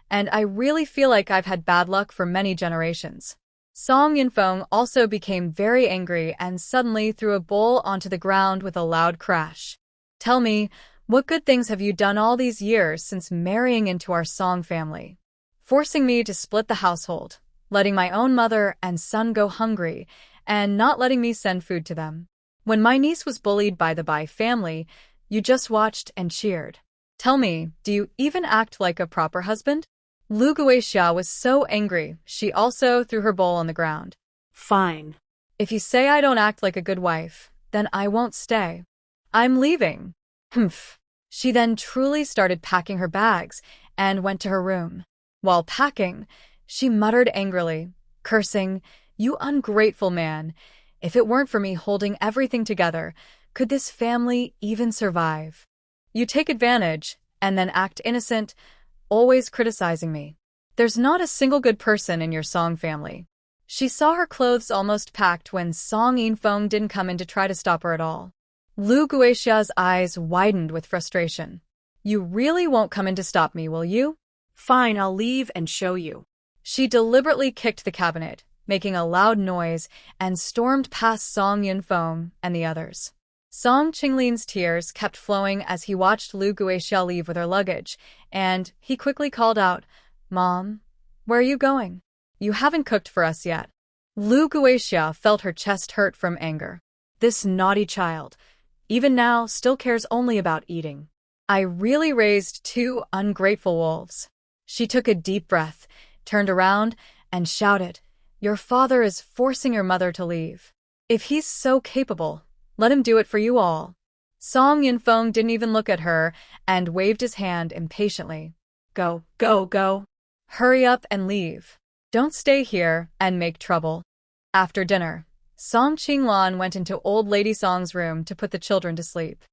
and I really feel like I've had bad luck for many generations." Song Yunfeng also became very angry and suddenly threw a bowl onto the ground with a loud crash. "Tell me, what good things have you done all these years since marrying into our Song family? Forcing me to split the household, letting my own mother and son go hungry, and not letting me send food to them. When my niece was bullied by the Bai family, you just watched and cheered. Tell me, do you even act like a proper husband?" Lu Guixia was so angry, she also threw her bowl on the ground. "Fine. "If you say I don't act like a good wife, then I won't stay. I'm leaving." Humph. She then truly started packing her bags and went to her room. While packing, she muttered angrily, cursing, "You ungrateful man. If it weren't for me holding everything together, could this family even survive? You take advantage and then act innocent, always criticizing me. There's not a single good person in your Song family." She saw her clothes almost packed when Song Yunfeng didn't come in to try to stop her at all. Lu Guixia's eyes widened with frustration. "You really won't come in to stop me, will you?" Fine, I'll leave and show you." She deliberately kicked the cabinet, making a loud noise, and stormed past Song Yunfeng and the others. Song Qinglin's tears kept flowing as he watched Lu Guixia leave with her luggage, and he quickly called out, "Mom, where are you going? You haven't cooked for us yet." Lu Guixia felt her chest hurt from anger. This naughty child, even now, still cares only about eating. I really raised two ungrateful wolves. She took a deep breath, turned around, and shouted, "Your father is forcing your mother to leave. If he's so capable, let him do it for you all." Song Yunfeng didn't even look at her and waved his hand impatiently. "Go, go, go. Hurry up and leave. Don't stay here and make trouble." After dinner, Song Qinglan went into Old Lady Song's room to put the children to sleep.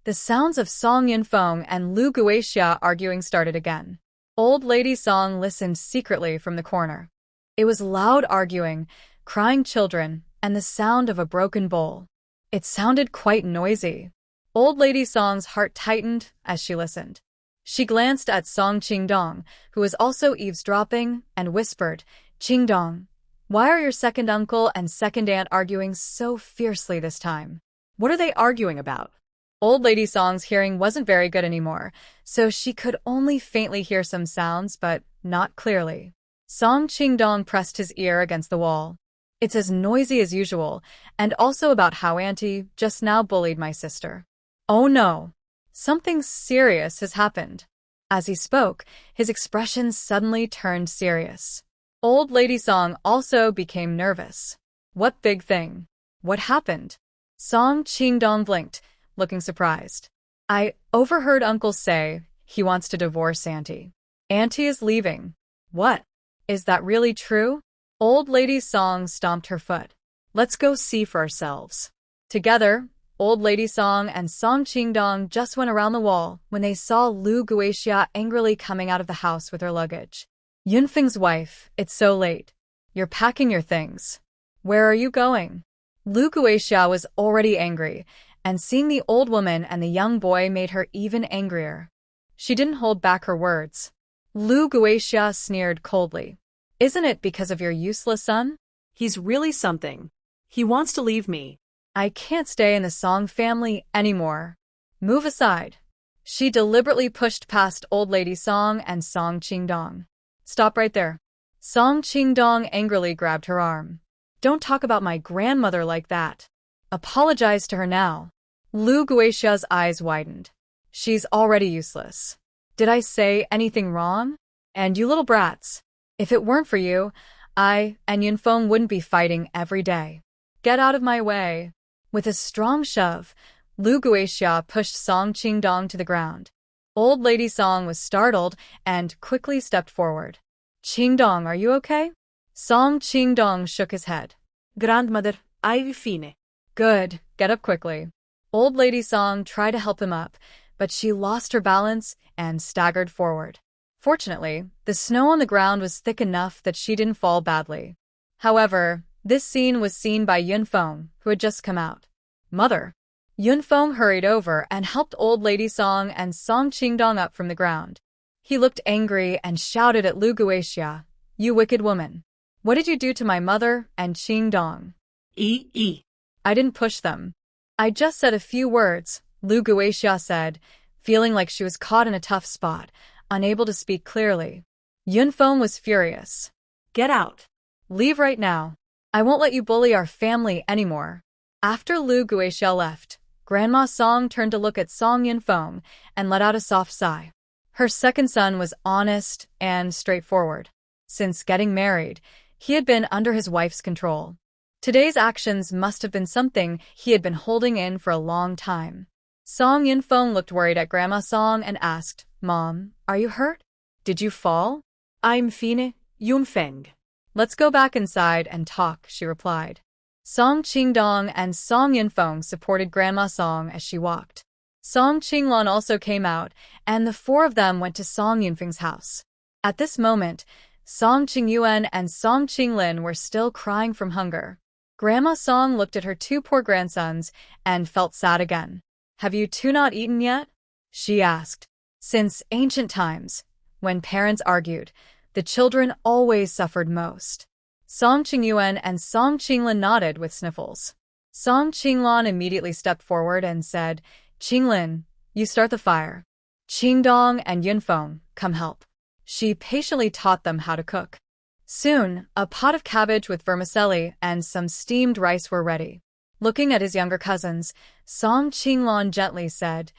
The sounds of Song Yunfeng and Lu Guixia arguing started again. Old Lady Song listened secretly from the corner. It was loud arguing, crying children, and the sound of a broken bowl. It sounded quite noisy. Old Lady Song's heart tightened as she listened. She glanced at Song Qingdong, who was also eavesdropping, and whispered, "Qingdong, why are your second uncle and second aunt arguing so fiercely this time?" What are they arguing about? Old Lady Song's hearing wasn't very good anymore, so she could only faintly hear some sounds, but not clearly. Song Qingdong pressed his ear against the wall. It's as noisy as usual, and also about how Auntie just now bullied my sister. Oh no! Something serious has happened. As he spoke, his expression suddenly turned serious. Old Lady Song also became nervous. What big thing? What happened? Song Qingdong blinked, looking surprised. I overheard Uncle say he wants to divorce Auntie. Auntie is leaving. What? Is that really true? Old Lady Song stomped her foot. Let's go see for ourselves. Together, Old Lady Song and Song Qingdong just went around the wall when they saw Lu Guixia angrily coming out of the house with her luggage. Yunfeng's wife, it's so late. You're packing your things. Where are you going? Lu Guixia was already angry, and seeing the old woman and the young boy made her even angrier. She didn't hold back her words. Lu Guixia sneered coldly. Isn't it because of your useless son? He's really something. He wants to leave me. I can't stay in the Song family anymore. Move aside. She deliberately pushed past Old Lady Song and Song Qingdong. Stop right there. Song Qingdong angrily grabbed her arm. Don't talk about my grandmother like that. Apologize to her now. Lu Guixia's eyes widened. She's already useless. Did I say anything wrong? And you little brats. If it weren't for you, I and Yunfeng wouldn't be fighting every day. Get out of my way. With a strong shove, Lu Guixia pushed Song Qingdong to the ground. Old Lady Song was startled and quickly stepped forward. Qingdong, are you okay? Song Qingdong shook his head. Grandmother, I'm fine. Good, get up quickly. Old Lady Song tried to help him up, but she lost her balance and staggered forward. Fortunately, the snow on the ground was thick enough that she didn't fall badly. However, this scene was seen by Yunfeng, who had just come out. Mother! Yunfeng hurried over and helped Old Lady Song and Song Qingdong up from the ground. He looked angry and shouted at Lu Guixia, You wicked woman! What did you do to my mother and Qingdong? I didn't push them. I just said a few words, Lu Guixia said, feeling like she was caught in a tough spot, unable to speak clearly. Yunfeng was furious. Get out. Leave right now. I won't let you bully our family anymore. After Lu Guixia left, Grandma Song turned to look at Song Yunfeng and let out a soft sigh. Her second son was honest and straightforward. Since getting married, he had been under his wife's control. Today's actions must have been something he had been holding in for a long time. Song Yunfeng looked worried at Grandma Song and asked, Mom, are you hurt? Did you fall? I'm fine, Yunfeng. Let's go back inside and talk, she replied. Song Qingdong and Song Yunfeng supported Grandma Song as she walked. Song Qinglan also came out, and the four of them went to Song Yunfeng's house. At this moment, Song Qingyuan and Song Qinglin were still crying from hunger. Grandma Song looked at her two poor grandsons and felt sad again. Have you two not eaten yet? She asked. Since ancient times, when parents argued, the children always suffered most. Song Qingyuan and Song Qinglin nodded with sniffles. Song Qinglan immediately stepped forward and said, Qinglin, you start the fire. Qingdong and Yunfeng, come help. She patiently taught them how to cook. Soon, a pot of cabbage with vermicelli and some steamed rice were ready. Looking at his younger cousins, Song Qinglan gently said,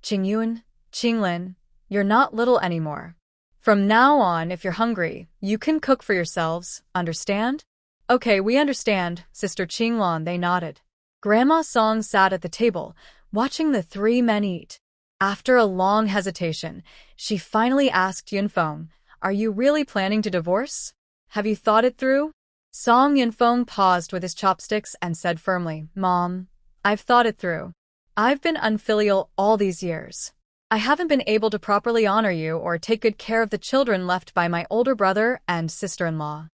Qingyuan, Qinglin, you're not little anymore. From now on, if you're hungry, you can cook for yourselves, understand? Okay, we understand, Sister Qinglan, they nodded. Grandma Song sat at the table, watching the three men eat. After a long hesitation, she finally asked Yunfeng, Are you really planning to divorce? Have you thought it through? Song Yunfeng paused with his chopsticks and said firmly, Mom, I've thought it through. I've been unfilial all these years. I haven't been able to properly honor you or take good care of the children left by my older brother and sister-in-law.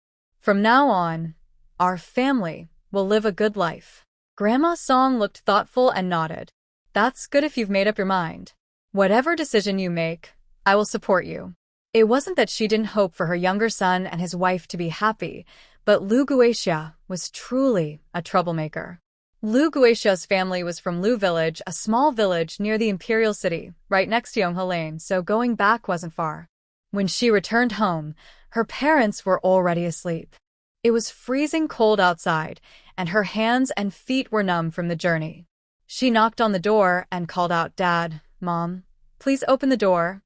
From now on, our family will live a good life. Grandma Song looked thoughtful and nodded. That's good if you've made up your mind. Whatever decision you make, I will support you. It wasn't that she didn't hope for her younger son and his wife to be happy, but Lu Guixia was truly a troublemaker. Lu Guixia's family was from Lu Village, a small village near the imperial city, right next to Yonghe Lane, so going back wasn't far. When she returned home, her parents were already asleep. It was freezing cold outside, and her hands and feet were numb from the journey. She knocked on the door and called out, "Dad, Mom, please open the door."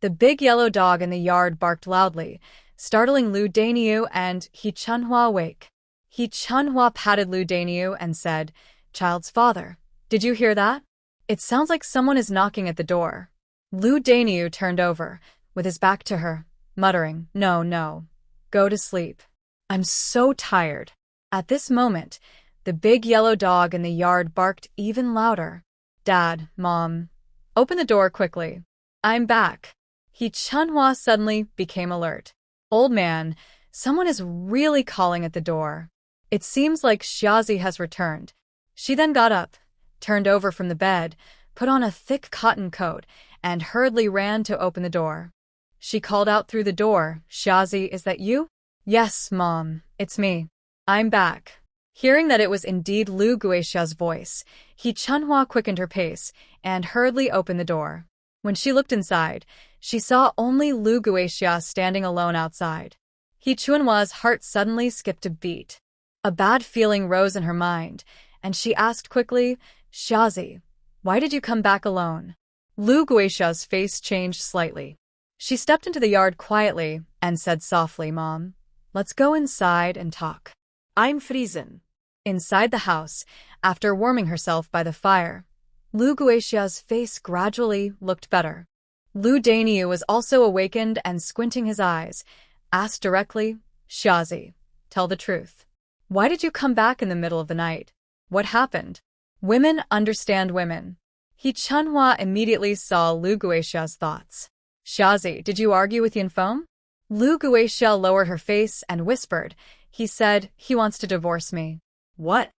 The big yellow dog in the yard barked loudly, startling Lu Daniu and He Chunhua awake. He Chunhua patted Lu Daniu and said, "Child's father, did you hear that? It sounds like someone is knocking at the door." Lu Daniu turned over, with his back to her, muttering, No, go to sleep. I'm so tired." At this moment, the big yellow dog in the yard barked even louder. "Dad, Mom, open the door quickly. I'm back." He Chunhua suddenly became alert. "Old man, someone is really calling at the door. It seems like Xiaozi has returned." She then got up, turned over from the bed, put on a thick cotton coat, and hurriedly ran to open the door. She called out through the door, "Xiaozi, is that you?" "Yes, Mom, it's me. I'm back." Hearing that it was indeed Lu Guixia's voice, He Chunhua quickened her pace and hurriedly opened the door. When she looked inside, she saw only Lu Guixia standing alone outside. He Chunhua's heart suddenly skipped a beat. A bad feeling rose in her mind, and she asked quickly, "Xiaozi, why did you come back alone?" Lu Guixia's face changed slightly. She stepped into the yard quietly and said softly, "Mom, let's go inside and talk." I'm freezing. Inside the house, after warming herself by the fire, Lu Guixia's face gradually looked better. Lu Daniu was also awakened and squinting his eyes, asked directly, "Xiaozi, tell the truth. Why did you come back in the middle of the night? What happened?" Women understand women. He Chunhua immediately saw Lu Guixia's thoughts. "Xiaozi, did you argue with Yunfeng?" Lu Guixia lowered her face and whispered, "He said he wants to divorce me." What?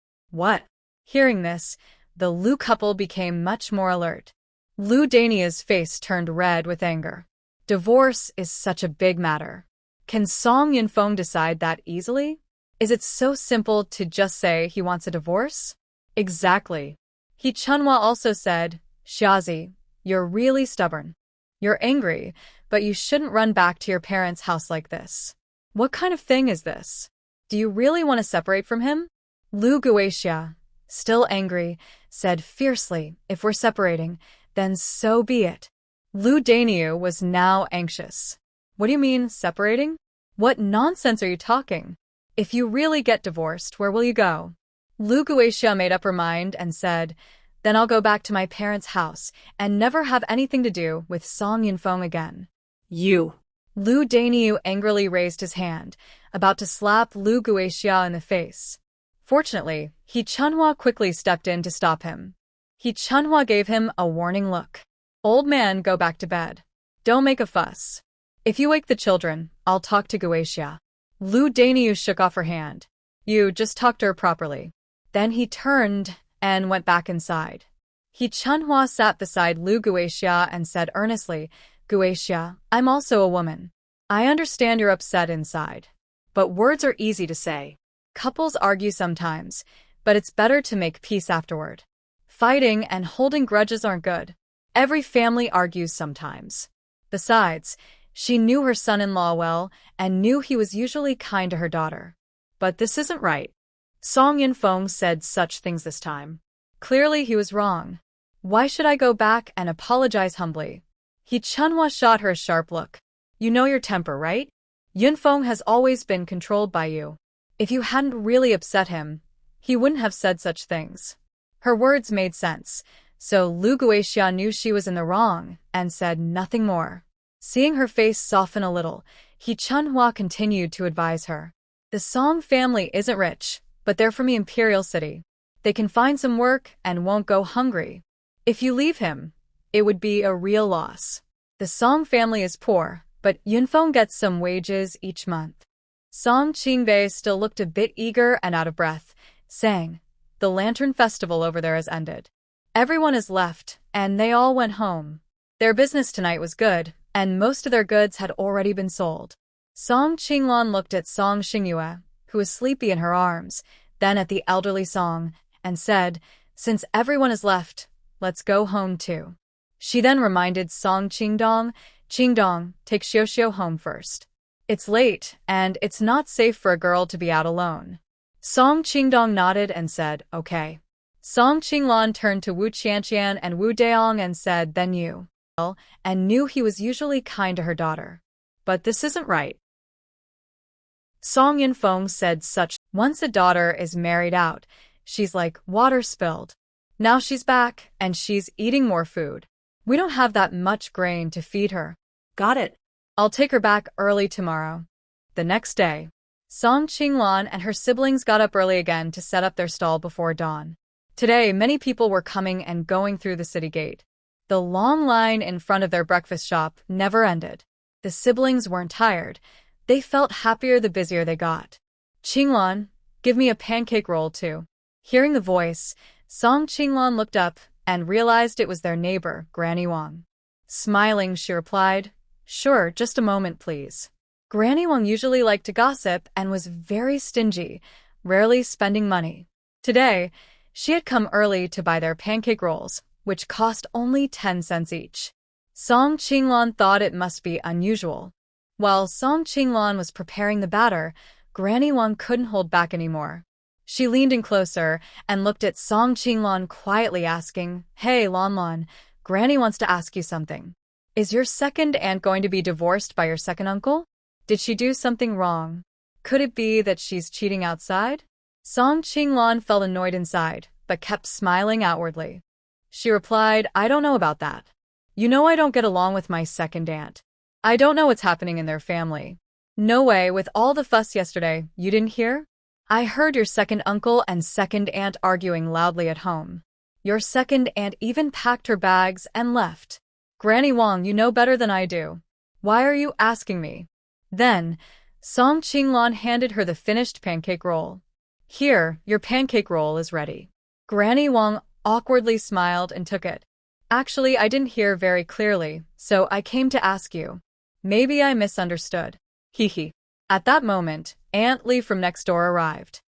Hearing this, the Lu couple became much more alert. Lu Dania's face turned red with anger. Divorce is such a big matter. Can Song Yunfeng decide that easily? Is it so simple to just say he wants a divorce? Exactly. He Chunhua also said, "Xiaozi, you're really stubborn. You're angry, but you shouldn't run back to your parents' house like this. What kind of thing is this? Do you really want to separate from him?" Lu Guixia, still angry, said fiercely, "If we're separating, then so be it." Lu Daniu was now anxious. "What do you mean, separating? What nonsense are you talking? If you really get divorced, where will you go?" Lu Guixia made up her mind and said, "Then I'll go back to my parents' house and never have anything to do with Song Yunfeng again." You. Lu Daniu angrily raised his hand, about to slap Lu Guixia in the face. Fortunately, He Chunhua quickly stepped in to stop him. He Chunhua gave him a warning look. "Old man, go back to bed. Don't make a fuss. If you wake the children, I'll talk to Guixia." Lu Daniu shook off her hand. "You just talk to her properly." Then he turned and went back inside. He Chunhua sat beside Lu Guixia and said earnestly, "Guixia, I'm also a woman. I understand you're upset inside. But words are easy to say. Couples argue sometimes, but it's better to make peace afterward. Fighting and holding grudges aren't good. Every family argues sometimes. Besides, she knew her son-in-law well and knew he was usually kind to her daughter. But this isn't right. Song Yunfeng said such things this time. Clearly he was wrong. Why should I go back and apologize humbly?" He Chunhua shot her a sharp look. "You know your temper, right? Yunfeng has always been controlled by you. If you hadn't really upset him, he wouldn't have said such things." Her words made sense, so Lu Guixia knew she was in the wrong and said nothing more. Seeing her face soften a little, He Chunhua continued to advise her. "The Song family isn't rich, but they're from the imperial city. They can find some work and won't go hungry. If you leave him, it would be a real loss. The Song family is poor, but Yunfeng gets some wages each month." Song Qingwei still looked a bit eager and out of breath, saying, "The Lantern Festival over there has ended. Everyone has left, and they all went home. Their business tonight was good, and most of their goods had already been sold." Song Qinglan looked at Song Xingyue, who was sleepy in her arms, then at the elderly Song, and said, "Since everyone has left, let's go home too." She then reminded Song Qingdong, "Qingdong, take Xiao home first. It's late, and it's not safe for a girl to be out alone." Song Qingdong nodded and said, "Okay." Song Qinglan turned to Wu Qianqian and Wu Daong and said, "Then you," and knew he was usually kind to her daughter. "But this isn't right." Song Yinfeng said, "Once a daughter is married out, she's like water spilled. Now she's back, and she's eating more food. We don't have that much grain to feed her." Got it. "I'll take her back early tomorrow." The next day, Song Qinglan and her siblings got up early again to set up their stall before dawn. Today, many people were coming and going through the city gate. The long line in front of their breakfast shop never ended. The siblings weren't tired. They felt happier the busier they got. "Qinglan, give me a pancake roll too." Hearing the voice, Song Qinglan looked up and realized it was their neighbor, Granny Wang. Smiling, she replied, "Sure, just a moment, please." Granny Wang usually liked to gossip and was very stingy, rarely spending money. Today, she had come early to buy their pancake rolls, which cost only 10 cents each. Song Qinglan thought it must be unusual. While Song Qinglan was preparing the batter, Granny Wang couldn't hold back anymore. She leaned in closer and looked at Song Qinglan quietly asking, "Hey, Lan, Granny wants to ask you something. Is your second aunt going to be divorced by your second uncle? Did she do something wrong? Could it be that she's cheating outside?" Song Qinglan felt annoyed inside, but kept smiling outwardly. She replied, "I don't know about that. You know I don't get along with my second aunt. I don't know what's happening in their family." "No way, with all the fuss yesterday, you didn't hear? I heard your second uncle and second aunt arguing loudly at home. Your second aunt even packed her bags and left. Granny Wang, you know better than I do. Why are you asking me?" Then, Song Qinglan handed her the finished pancake roll. "Here, your pancake roll is ready." Granny Wang awkwardly smiled and took it. "Actually, I didn't hear very clearly, so I came to ask you. Maybe I misunderstood. Hee hee." At that moment, Aunt Lee from next door arrived.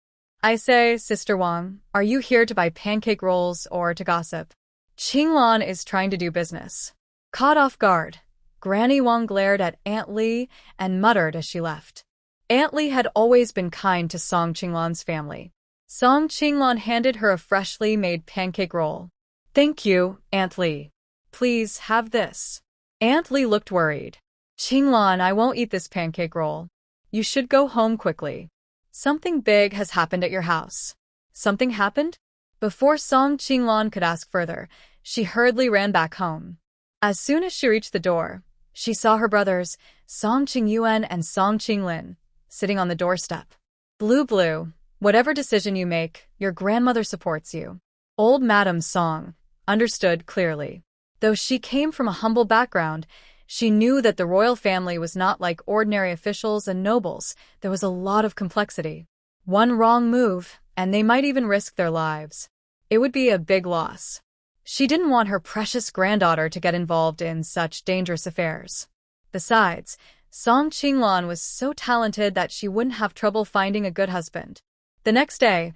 "I say, Sister Wang, are you here to buy pancake rolls or to gossip?" Qinglan is trying to do business. Caught off guard, Granny Wang glared at Aunt Lee and muttered as she left. Aunt Lee had always been kind to Song Qinglan's family. Song Qinglan handed her a freshly made pancake roll. "Thank you, Aunt Lee. Please have this." Aunt Lee looked worried. "Qinglan, I won't eat this pancake roll. You should go home quickly. Something big has happened at your house." "Something happened?" Before Song Qinglan could ask further, she hurriedly ran back home. As soon as she reached the door, she saw her brothers, Song Qingyuan and Song Qinglin, sitting on the doorstep. Blue, whatever decision you make, your grandmother supports you." Old Madam Song understood clearly. Though she came from a humble background, she knew that the royal family was not like ordinary officials and nobles. There was a lot of complexity. One wrong move, and they might even risk their lives. It would be a big loss. She didn't want her precious granddaughter to get involved in such dangerous affairs. Besides, Song Qinglan was so talented that she wouldn't have trouble finding a good husband. The next day,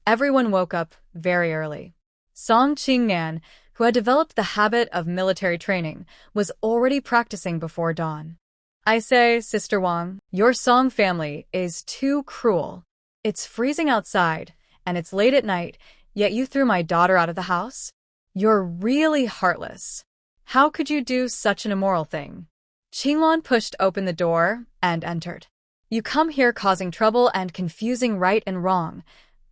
everyone woke up very early. Song Qingnan, who had developed the habit of military training, was already practicing before dawn. "I say, Sister Wang, your Song family is too cruel. It's freezing outside, and it's late at night, yet you threw my daughter out of the house? You're really heartless. How could you do such an immoral thing?" Qinglan pushed open the door and entered. "You come here causing trouble and confusing right and wrong.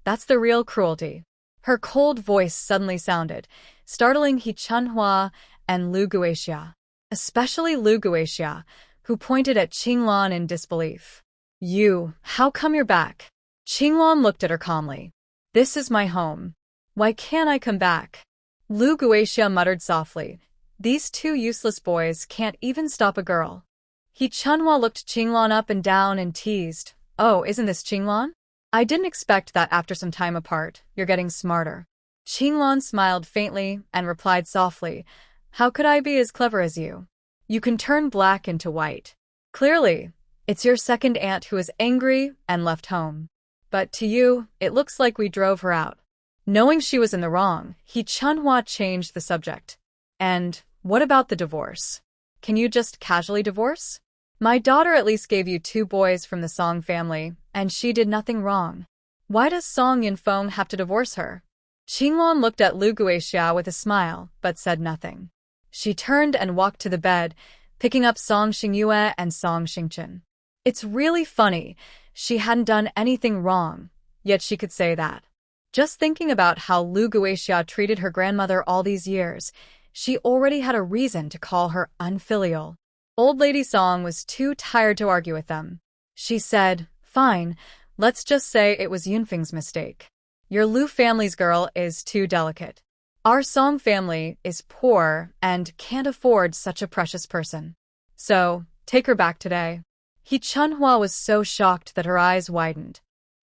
That's the real cruelty." Her cold voice suddenly sounded, startling He Chunhua and Lu Guixia, especially Lu Guixia, who pointed at Qinglan in disbelief. "You, how come you're back?" Qinglan looked at her calmly. "This is my home. Why can't I come back?" Lu Guixia muttered softly. "These two useless boys can't even stop a girl." He Chunhua looked Qinglan up and down and teased, "Oh, isn't this Qinglan? I didn't expect that after some time apart, you're getting smarter." Qinglan smiled faintly and replied softly, "How could I be as clever as you? You can turn black into white. Clearly, it's your second aunt who is angry and left home. But to you, it looks like we drove her out." Knowing she was in the wrong, Chunhua changed the subject. And what about the divorce? Can you just casually divorce? My daughter at least gave you 2 boys from the Song family, and she did nothing wrong. Why does Song Yunfeng have to divorce her? Qingluan looked at Lu Guixia with a smile, but said nothing. She turned and walked to the bed, picking up Song Xingyue and Song Xingchen. It's really funny. She hadn't done anything wrong, yet she could say that. Just thinking about how Lu Guixia treated her grandmother all these years, she already had a reason to call her unfilial. Old Lady Song was too tired to argue with them. She said, "Fine, let's just say it was Yunfeng's mistake. Your Lu family's girl is too delicate. Our Song family is poor and can't afford such a precious person. So, take her back today." Chunhua was so shocked that her eyes widened.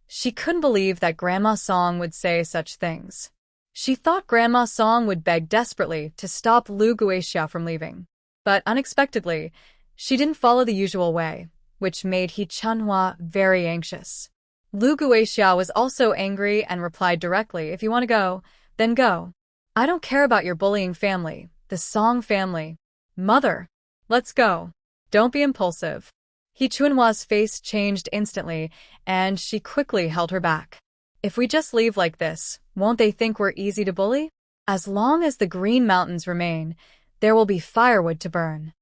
She couldn't believe that Grandma Song would say such things. She thought Grandma Song would beg desperately to stop Lu Guixia from leaving. But unexpectedly, she didn't follow the usual way, which made Chunhua very anxious. Lu Guixia was also angry and replied directly, "If you want to go, then go. I don't care about your bullying family, the Song family. Mother, let's go. Don't be impulsive." Chunhua's face changed instantly, and she quickly held her back. "If we just leave like this, won't they think we're easy to bully? As long as the Green Mountains remain, there will be firewood to burn."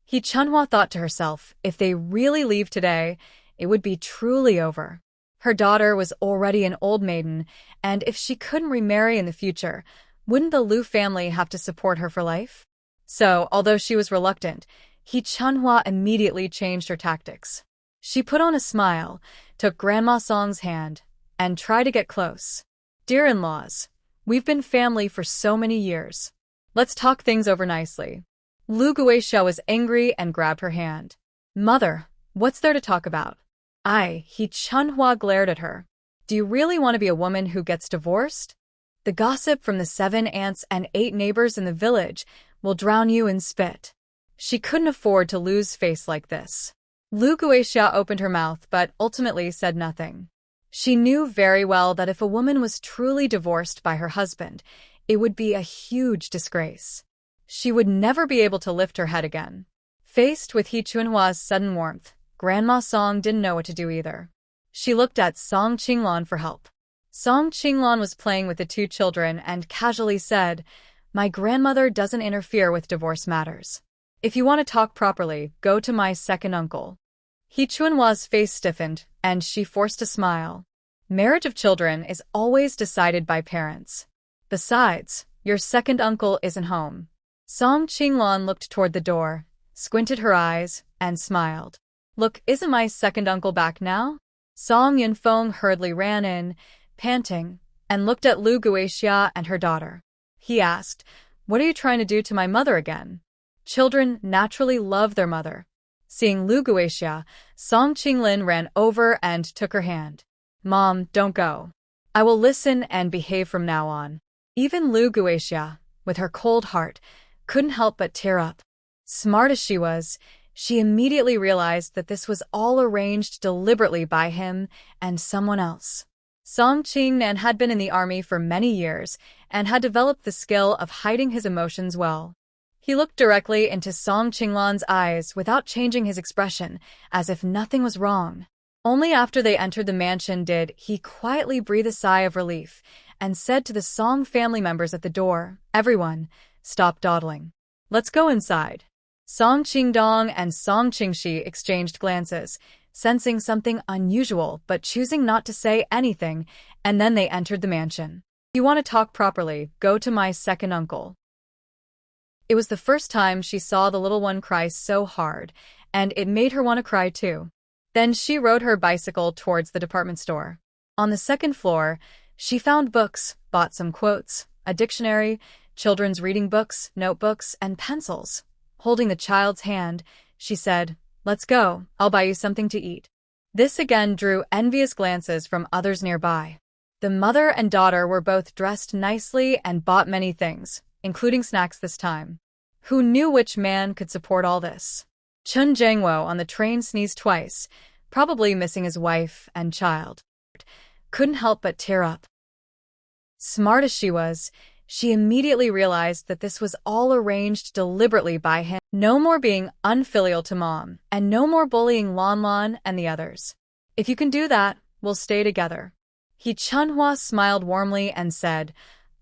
Chunhua thought to herself, if they really leave today, it would be truly over. Her daughter was already an old maiden, and if she couldn't remarry in the future, wouldn't the Lu family have to support her for life? So, although she was reluctant, Chunhua immediately changed her tactics. She put on a smile, took Grandma Song's hand, and tried to get close. "Dear in-laws, we've been family for so many years. Let's talk things over nicely." Lu Guixia was angry and grabbed her hand. "Mother, what's there to talk about?" Chunhua glared at her. "Do you really want to be a woman who gets divorced? The gossip from the 7 aunts and 8 neighbors in the village will drown you in spit." She couldn't afford to lose face like this. Lu Guixia opened her mouth but ultimately said nothing. She knew very well that if a woman was truly divorced by her husband, it would be a huge disgrace. She would never be able to lift her head again. Faced with Chunhua's sudden warmth, Grandma Song didn't know what to do either. She looked at Song Qinglan for help. Song Qinglan was playing with the 2 children and casually said, "My grandmother doesn't interfere with divorce matters. If you want to talk properly, go to my second uncle." Chunhua's face stiffened, and she forced a smile. Marriage of children is always decided by parents. Besides, your second uncle isn't home. Song Qinglan looked toward the door, squinted her eyes, and smiled. "Look, isn't my second uncle back now?" Song Yunfeng hurriedly ran in, panting, and looked at Lu Guixia and her daughter. He asked, "What are you trying to do to my mother again?" Children naturally love their mother. Seeing Lu Guixia, Song Qinglin ran over and took her hand. "Mom, don't go. I will listen and behave from now on." Even Lu Guixia, with her cold heart, couldn't help but tear up. Smart as she was, she immediately realized that this was all arranged deliberately by him and someone else. Song Qingnan had been in the army for many years and had developed the skill of hiding his emotions well. He looked directly into Song Qinglan's eyes without changing his expression, as if nothing was wrong. Only after they entered the mansion did he quietly breathe a sigh of relief and said to the Song family members at the door, "Everyone, stop dawdling. Let's go inside." Song Qingdong and Song Qingxi exchanged glances, sensing something unusual but choosing not to say anything, and then they entered the mansion. "You want to talk properly, go to my second uncle." It was the first time she saw the little one cry so hard, and it made her want to cry too. Then she rode her bicycle towards the department store. On the second floor, she found books, bought some quotes, a dictionary, children's reading books, notebooks, and pencils. Holding the child's hand, she said, "Let's go, I'll buy you something to eat." This again drew envious glances from others nearby. The mother and daughter were both dressed nicely and bought many things, including snacks this time. Who knew which man could support all this? Chun Jangwo on the train sneezed twice, probably missing his wife and child. Couldn't help but tear up. Smart as she was, she immediately realized that this was all arranged deliberately by him. No more being unfilial to Mom, and no more bullying Lon Lon and the others. If you can do that, we'll stay together. He Chunhua smiled warmly and said,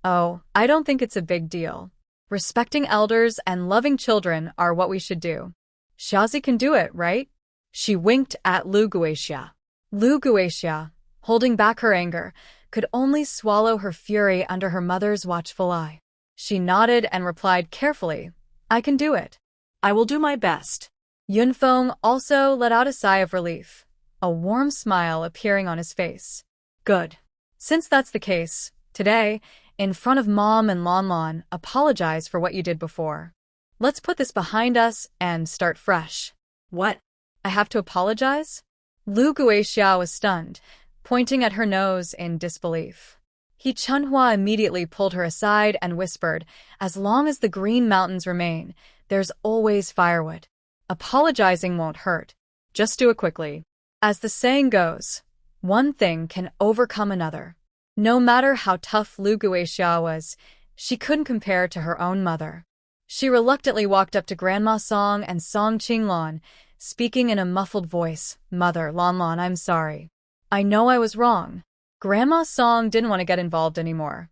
"Oh, I don't think it's a big deal. Respecting elders and loving children are what we should do. Xiaozi can do it, right?" She winked at Lu Guixia. Lu Guixia, holding back her anger, could only swallow her fury under her mother's watchful eye. She nodded and replied carefully, "I can do it." I will do my best. Yunfeng also let out a sigh of relief, a warm smile appearing on his face. Good. Since that's the case, today, in front of Mom and Lon Lon, apologize for what you did before. Let's put this behind us and start fresh. What? I have to apologize? Lu Guixia was stunned, pointing at her nose in disbelief. He Chunhua immediately pulled her aside and whispered, "As long as the Green Mountains remain, there's always firewood. Apologizing won't hurt. Just do it quickly. As the saying goes, one thing can overcome another." No matter how tough Lu Guixia was, she couldn't compare to her own mother. She reluctantly walked up to Grandma Song and Song Qinglon, speaking in a muffled voice, "Mother, Lon Lon, I'm sorry. I know I was wrong." Grandma Song didn't want to get involved anymore.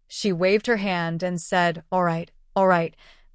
She waved her hand and said, all right,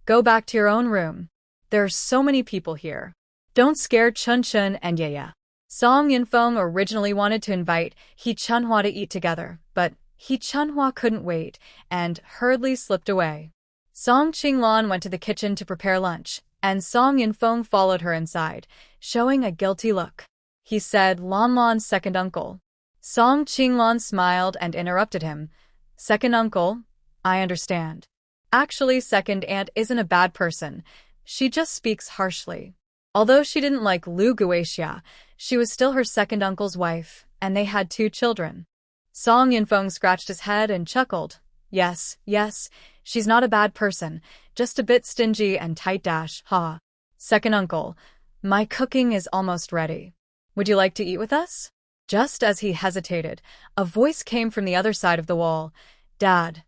go back to your own room. There are so many people here. Don't scare Chun Chun and Yaya." Song Yunfeng originally wanted to invite He Chunhua to eat together, but He Chunhua couldn't wait and hurriedly slipped away. Song Qinglon went to the kitchen to prepare lunch, and Song Yunfeng followed her inside, showing a guilty look. He said, "Lon Lon's second uncle." Song Qinglon smiled and interrupted him. "Second uncle? I understand. Actually, second aunt isn't a bad person. She just speaks harshly." Although she didn't like Lu Guixia, she was still her second uncle's wife, and they had 2 children. Song Yunfeng scratched his head and chuckled. Yes, she's not a bad person, just a bit stingy and tight. Ha. Second uncle, my cooking is almost ready. Would you like to eat with us? Just as he hesitated, a voice came from the other side of the wall. Dad,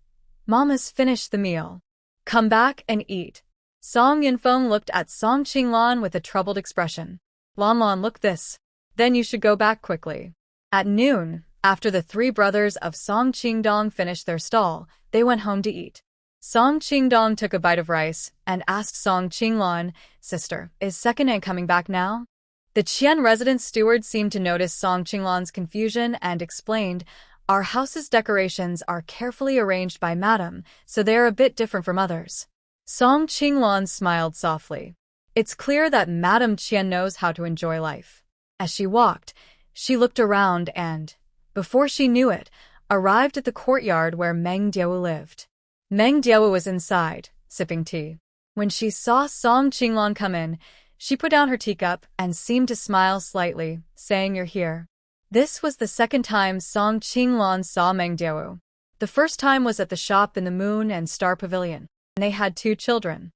Mom has finished the meal. Come back and eat. Song Yunfeng looked at Song Qinglon with a troubled expression. Lon Lon, look this. Then you should go back quickly. At noon, after the 3 brothers of Song Qingdong finished their stall, they went home to eat. Song Qingdong took a bite of rice and asked Song Qinglon, "Sister, is second aunt coming back now?" The Qian resident steward seemed to notice Song Qinglon's confusion and explained, "Our house's decorations are carefully arranged by Madam, so they are a bit different from others." Song Qinglon smiled softly. It's clear that Madam Qian knows how to enjoy life. As she walked, she looked around and, before she knew it, arrived at the courtyard where Meng Diawu lived. Meng Diawu was inside, sipping tea. When she saw Song Qinglon come in, she put down her teacup and seemed to smile slightly, saying, "You're here." This was the second time Song Qinglon saw Meng Diawu. The first time was at the shop in the Moon and Star Pavilion. They had 2 children.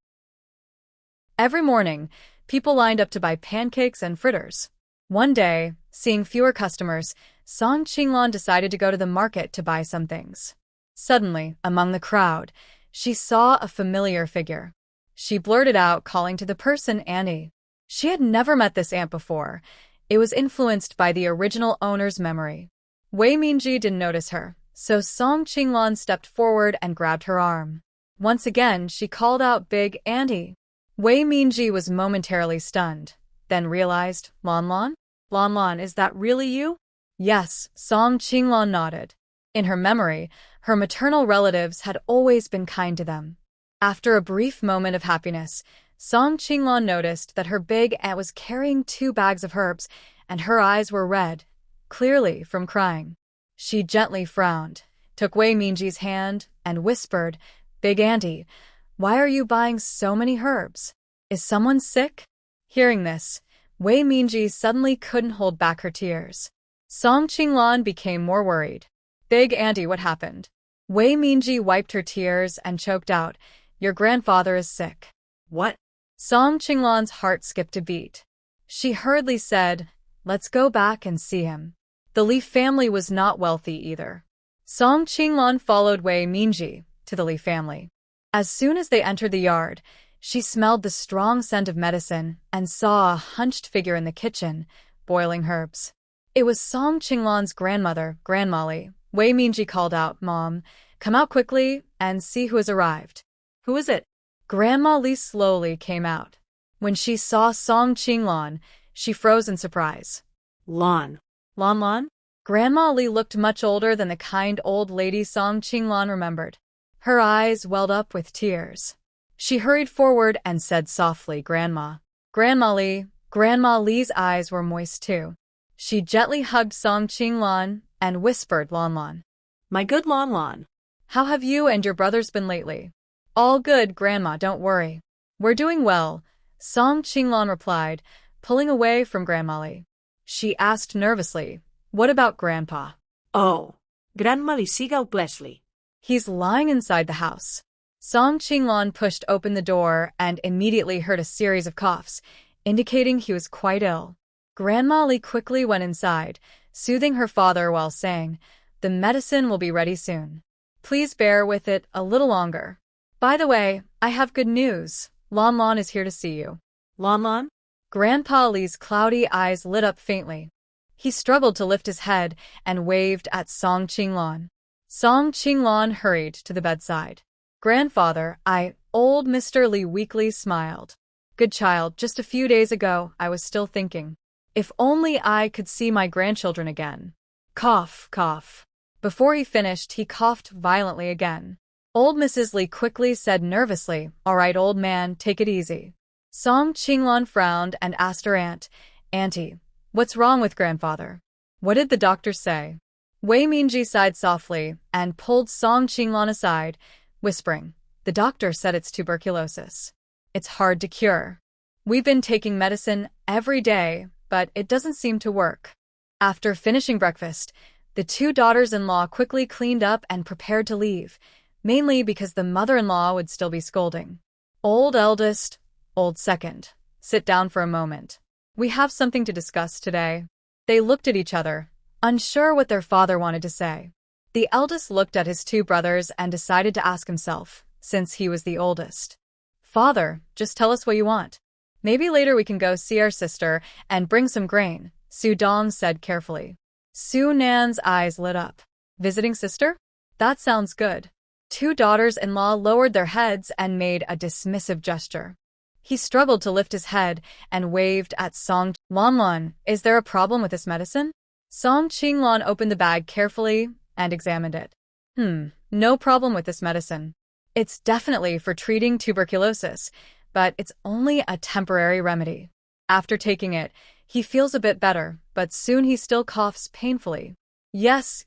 Every morning, people lined up to buy pancakes and fritters. One day, seeing fewer customers, Song Qinglon decided to go to the market to buy some things. Suddenly, among the crowd, she saw a familiar figure. She blurted out, calling to the person Annie. She had never met this aunt before. It was influenced by the original owner's memory. Wei Mingji didn't notice her, so Song Qinglon stepped forward and grabbed her arm. Once again, she called out, "Big Auntie." Wei Mingji was momentarily stunned, then realized, Lon Lon? Lon Lon, is that really you? Yes, Song Qinglon nodded. In her memory, her maternal relatives had always been kind to them. After a brief moment of happiness, Song Qinglon noticed that her big aunt was carrying 2 bags of herbs, and her eyes were red, clearly from crying. She gently frowned, took Wei Mingji's hand, and whispered, "Big Auntie, why are you buying so many herbs? Is someone sick?" Hearing this, Wei Mingji suddenly couldn't hold back her tears. Song Qinglon became more worried. "Big Auntie, what happened?" Wei Mingji wiped her tears and choked out, "Your grandfather is sick." What? Song Qinglon's heart skipped a beat. She hurriedly said, "Let's go back and see him." The Li family was not wealthy either. Song Qinglan followed Wei Minji to the Li family. As soon as they entered the yard, she smelled the strong scent of medicine and saw a hunched figure in the kitchen, boiling herbs. It was Song Qinglan's grandmother, Grandma Li. Wei Minji called out, "Mom, come out quickly and see who has arrived." Who is it? Grandma Li slowly came out. When she saw Song Qinglan, she froze in surprise. Lon. Lon? Grandma Li looked much older than the kind old lady Song Qinglan remembered. Her eyes welled up with tears. She hurried forward and said softly, "Grandma." Grandma Li. Grandma Li's eyes were moist too. She gently hugged Song Qinglan and whispered, "Lon. My good Lon. How have you and your brothers been lately?" "All good, Grandma, don't worry. We're doing well," Song Qinglan replied, pulling away from Grandma Li. She asked nervously, "What about Grandpa?" Oh, Grandma Li sigue out Leslie. "He's lying inside the house." Song Qinglan pushed open the door and immediately heard a series of coughs, indicating he was quite ill. Grandma Li quickly went inside, soothing her father while saying, "The medicine will be ready soon. Please bear with it a little longer. By the way, I have good news. Lon is here to see you." Lon? Grandpa Li's cloudy eyes lit up faintly. He struggled to lift his head and waved at Song Qinglan. Song Qinglan hurried to the bedside. "Grandfather, old Mr. Li weakly smiled. "Good child, just a few days ago, I was still thinking. If only I could see my grandchildren again." Cough, cough. Before he finished, he coughed violently again. Old Mrs. Li quickly said nervously, "All right, old man, take it easy." Song Qinglan frowned and asked her aunt, "Auntie, what's wrong with grandfather? What did the doctor say?" Wei Minji sighed softly and pulled Song Qinglan aside, whispering, "The doctor said it's tuberculosis. It's hard to cure. We've been taking medicine every day, but it doesn't seem to work." After finishing breakfast, the two daughters-in-law quickly cleaned up and prepared to leave, mainly because the mother-in-law would still be scolding. "Old eldest, old second, sit down for a moment. We have something to discuss today." They looked at each other, unsure what their father wanted to say. The eldest looked at his two brothers and decided to ask himself, since he was the oldest. "Father, just tell us what you want. Maybe later we can go see our sister and bring some grain," Su Dong said carefully. Su Nan's eyes lit up. "Visiting sister? That sounds good." Two daughters-in-law lowered their heads and made a dismissive gesture. He struggled to lift his head and waved at Song. "Lon, is there a problem with this medicine?" Song Qinglan opened the bag carefully and examined it. No problem with this medicine. It's definitely for treating tuberculosis, but it's only a temporary remedy. After taking it, he feels a bit better, but soon he still coughs painfully." Yes,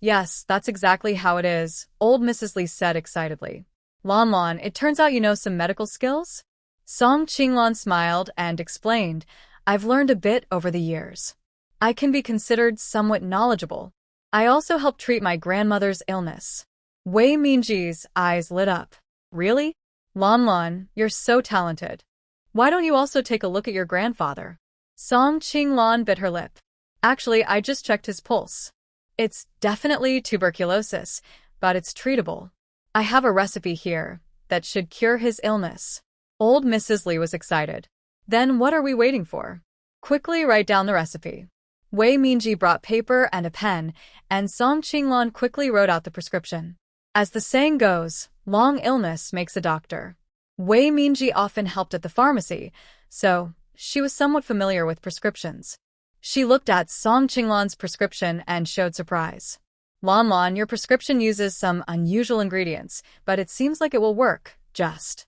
that's exactly how it is," old Mrs. Li said excitedly. Lon, it turns out you know some medical skills?" Song Qinglan smiled and explained, "I've learned a bit over the years. I can be considered somewhat knowledgeable. I also help treat my grandmother's illness." Wei Minji's eyes lit up. "Really? Lon, you're so talented. Why don't you also take a look at your grandfather?" Song Qinglan bit her lip. "Actually, I just checked his pulse. It's definitely tuberculosis, but it's treatable. I have a recipe here that should cure his illness." Old Mrs. Li was excited. "Then what are we waiting for? Quickly write down the recipe." Wei Minji brought paper and a pen, and Song Qinglan quickly wrote out the prescription. As the saying goes, long illness makes a doctor. Wei Minji often helped at the pharmacy, so she was somewhat familiar with prescriptions. She looked at Song Qinglan's prescription and showed surprise. Lon, your prescription uses some unusual ingredients, but it seems like it will work, just."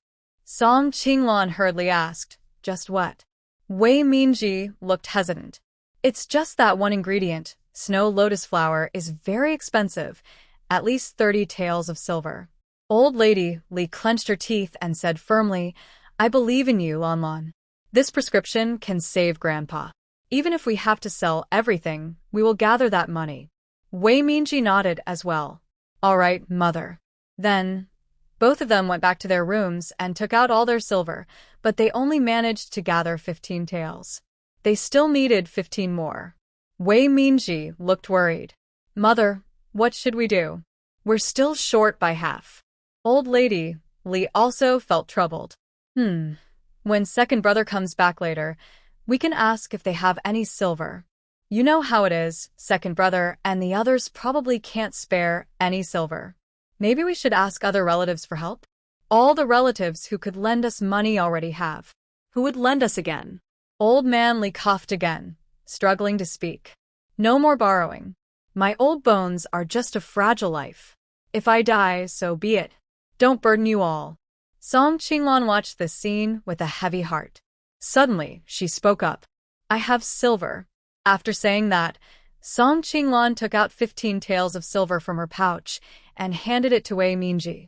Song Qinglan hurriedly asked, "Just what?" Wei Minji looked hesitant. "It's just that one ingredient, snow lotus flower, is very expensive, at least 30 taels of silver." Old Lady Li clenched her teeth and said firmly, "I believe in you, Lon. This prescription can save Grandpa. Even if we have to sell everything, we will gather that money." Wei Minji nodded as well. "All right, Mother." Then, both of them went back to their rooms and took out all their silver, but they only managed to gather 15 taels. They still needed 15 more. Wei Minji looked worried. "Mother, what should we do?" We're still short by half. Old lady, Lee also felt troubled. When second brother comes back later, we can ask if they have any silver. You know how it is, second brother and the others probably can't spare any silver. Maybe we should ask other relatives for help? All the relatives who could lend us money already have. Who would lend us again? Old man Lee coughed again, struggling to speak. No more borrowing. My old bones are just a fragile life. If I die, so be it. Don't burden you all. Song Qinglan watched this scene with a heavy heart. Suddenly, she spoke up. I have silver. After saying that, Song Qinglan took out 15 taels of silver from her pouch and handed it to Wei Minji.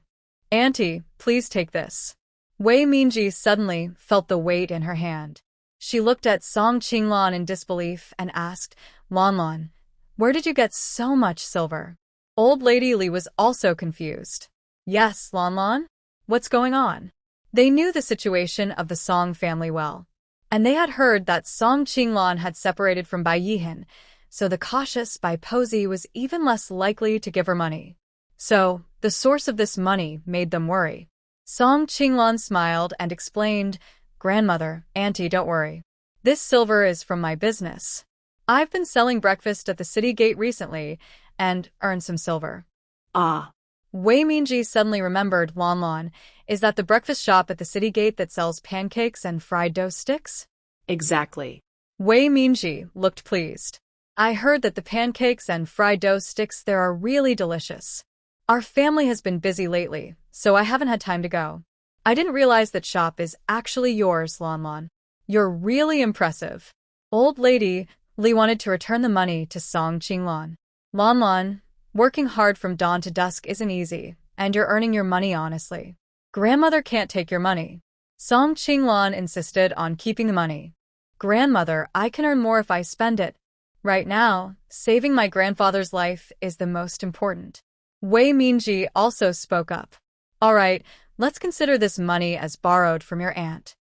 Auntie, please take this. Wei Minji suddenly felt the weight in her hand. She looked at Song Qinglan in disbelief and asked, Lanlan, where did you get so much silver? Old lady Li was also confused. Yes, Lanlan? What's going on? They knew the situation of the Song family well, and they had heard that Song Qinglan had separated from Bai Yihan, so the cautious Bai Posey was even less likely to give her money. So, the source of this money made them worry. Song Qinglan smiled and explained, Grandmother, Auntie, don't worry. This silver is from my business. I've been selling breakfast at the city gate recently and earned some silver. Ah. Wei Minji suddenly remembered Lanlan. Is that the breakfast shop at the city gate that sells pancakes and fried dough sticks? Exactly. Wei Minji looked pleased. I heard that the pancakes and fried dough sticks there are really delicious. Our family has been busy lately, so I haven't had time to go. I didn't realize that shop is actually yours, Lanlan. You're really impressive. Old lady, Li wanted to return the money to Song Qinglan. Lanlan, working hard from dawn to dusk isn't easy, and you're earning your money honestly. Grandmother can't take your money. Song Qinglan insisted on keeping the money. Grandmother, I can earn more if I spend it. Right now, saving my grandfather's life is the most important. Wei Minji also spoke up. All right, let's consider this money as borrowed from your aunt.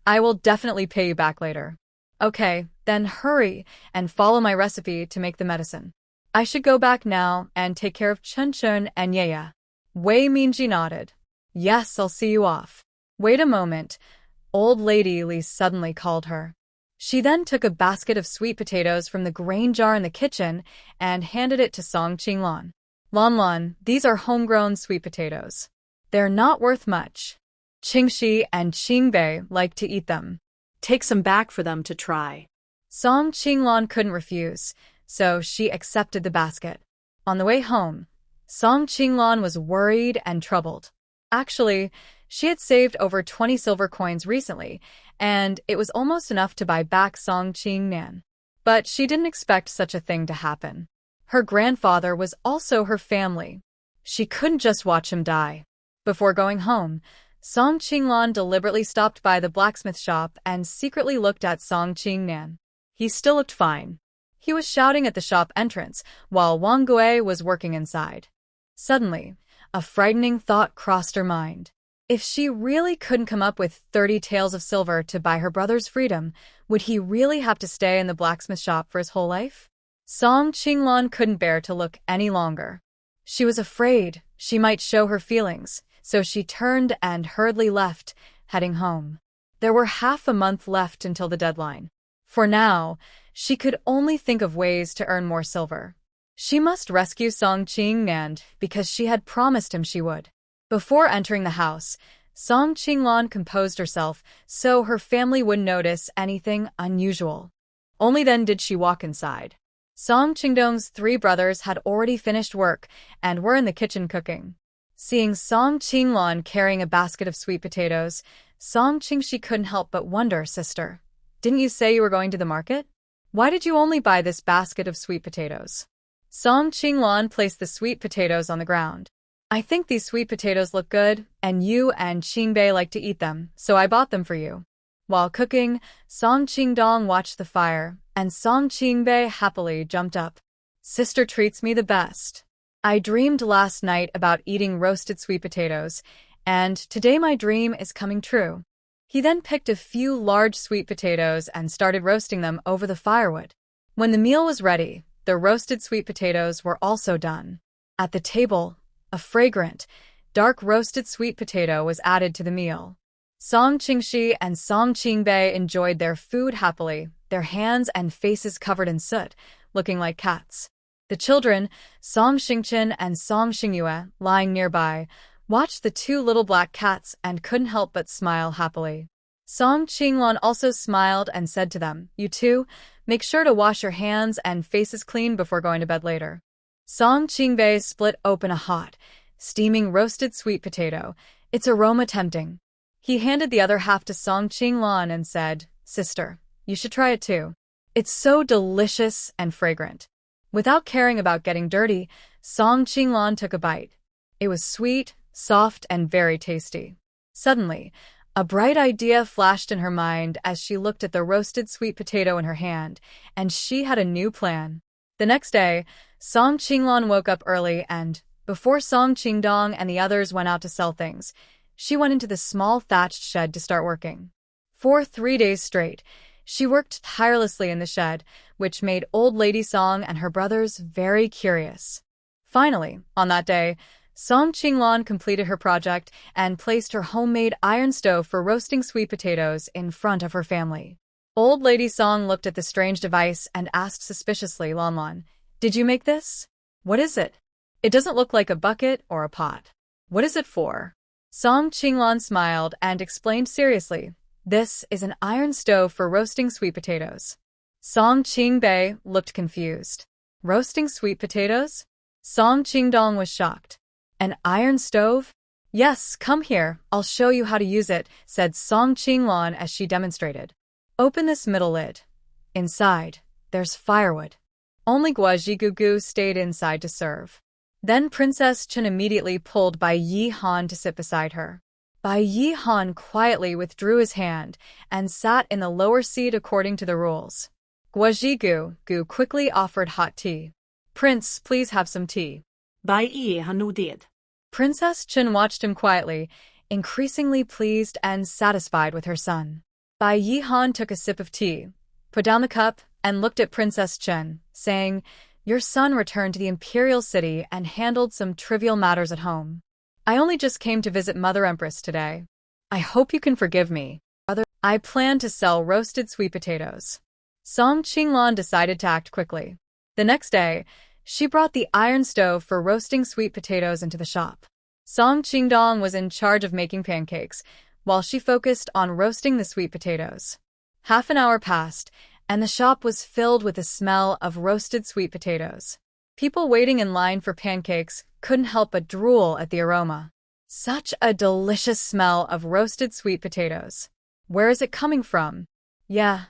I will definitely pay you back later. Okay, then hurry and follow my recipe to make the medicine. I should go back now and take care of Chun Chun and Yeya. Wei Minji nodded. Yes, I'll see you off. Wait a moment. Old lady Li suddenly called her. She then took a basket of sweet potatoes from the grain jar in the kitchen and handed it to Song Qinglan. Lanlan, these are homegrown sweet potatoes. They're not worth much. Qingxi and Qingbei like to eat them. Take some back for them to try. Song Qinglan couldn't refuse, so she accepted the basket. On the way home, Song Qinglan was worried and troubled. Actually, she had saved over 20 silver coins recently, and it was almost enough to buy back Song Qingnan. But she didn't expect such a thing to happen. Her grandfather was also her family. She couldn't just watch him die. Before going home, Song Qinglan deliberately stopped by the blacksmith shop and secretly looked at Song Qingnan. He still looked fine. He was shouting at the shop entrance while Wang Gui was working inside. Suddenly, a frightening thought crossed her mind. If she really couldn't come up with 30 taels of silver to buy her brother's freedom, would he really have to stay in the blacksmith shop for his whole life? Song Qinglan couldn't bear to look any longer. She was afraid she might show her feelings, so she turned and hurriedly left, heading home. There were half a month left until the deadline. For now, she could only think of ways to earn more silver. She must rescue Song Qingnan because she had promised him she would. Before entering the house, Song Qinglan composed herself so her family wouldn't notice anything unusual. Only then did she walk inside. Song Qingdong's 3 brothers had already finished work and were in the kitchen cooking. Seeing Song Qinglan carrying a basket of sweet potatoes, Song Qingxi couldn't help but wonder, Sister, didn't you say you were going to the market? Why did you only buy this basket of sweet potatoes? Song Qinglan placed the sweet potatoes on the ground. I think these sweet potatoes look good, and you and Qingbei like to eat them, so I bought them for you. While cooking, Song Qingdong watched the fire, and Song Qingbei happily jumped up. Sister treats me the best. I dreamed last night about eating roasted sweet potatoes, and today my dream is coming true. He then picked a few large sweet potatoes and started roasting them over the firewood. When the meal was ready, the roasted sweet potatoes were also done. At the table, A fragrant, dark roasted sweet potato was added to the meal. Song Qingxi and Song Qingbei enjoyed their food happily, their hands and faces covered in soot, looking like cats. The children, Song Xingchen and Song Xingyue, lying nearby, watched the two little black cats and couldn't help but smile happily. Song Qinglan also smiled and said to them, "You two, make sure to wash your hands and faces clean before going to bed later." Song Qingbei split open a hot, steaming roasted sweet potato, its aroma tempting. He handed the other half to Song Qinglan and said, "Sister, you should try it too. It's so delicious and fragrant." Without caring about getting dirty, Song Qinglan took a bite. It was sweet, soft, and very tasty. Suddenly, a bright idea flashed in her mind as she looked at the roasted sweet potato in her hand, and she had a new plan. The next day, Song Qinglan woke up early and, before Song Qingdong and the others went out to sell things, she went into the small thatched shed to start working. For 3 days straight, she worked tirelessly in the shed, which made Old Lady Song and her brothers very curious. Finally, on that day, Song Qinglan completed her project and placed her homemade iron stove for roasting sweet potatoes in front of her family. Old Lady Song looked at the strange device and asked suspiciously, "Lanlan, did you make this? What is it? It doesn't look like a bucket or a pot. What is it for?" Song Qinglan smiled and explained seriously, "This is an iron stove for roasting sweet potatoes." Song Qingbei looked confused. Roasting sweet potatoes? Song Qingdong was shocked. "An iron stove?" "Yes, come here, I'll show you how to use it," said Song Qinglan as she demonstrated. "Open this middle lid. Inside, there's firewood." Only Guajigugu stayed inside to serve. Then Princess Chen immediately pulled Bai Yi Han to sit beside her. Bai Yi Han quietly withdrew his hand and sat in the lower seat according to the rules. Guajigugu quickly offered hot tea. "Prince, please have some tea." Bai Yi har noterat. Princess Chen watched him quietly, increasingly pleased and satisfied with her son. Bai Yi Han took a sip of tea, put down the cup, and looked at Princess Chen, saying, "Your son returned to the imperial city and handled some trivial matters at home. I only just came to visit Mother Empress today. I hope you can forgive me. I plan to sell roasted sweet potatoes." Song Qinglan decided to act quickly. The next day, she brought the iron stove for roasting sweet potatoes into the shop. Song Qingdong was in charge of making pancakes, while she focused on roasting the sweet potatoes. Half an hour passed, and the shop was filled with the smell of roasted sweet potatoes. People waiting in line for pancakes couldn't help but drool at the aroma. Such a delicious smell of roasted sweet potatoes. Where is it coming from? Yeah,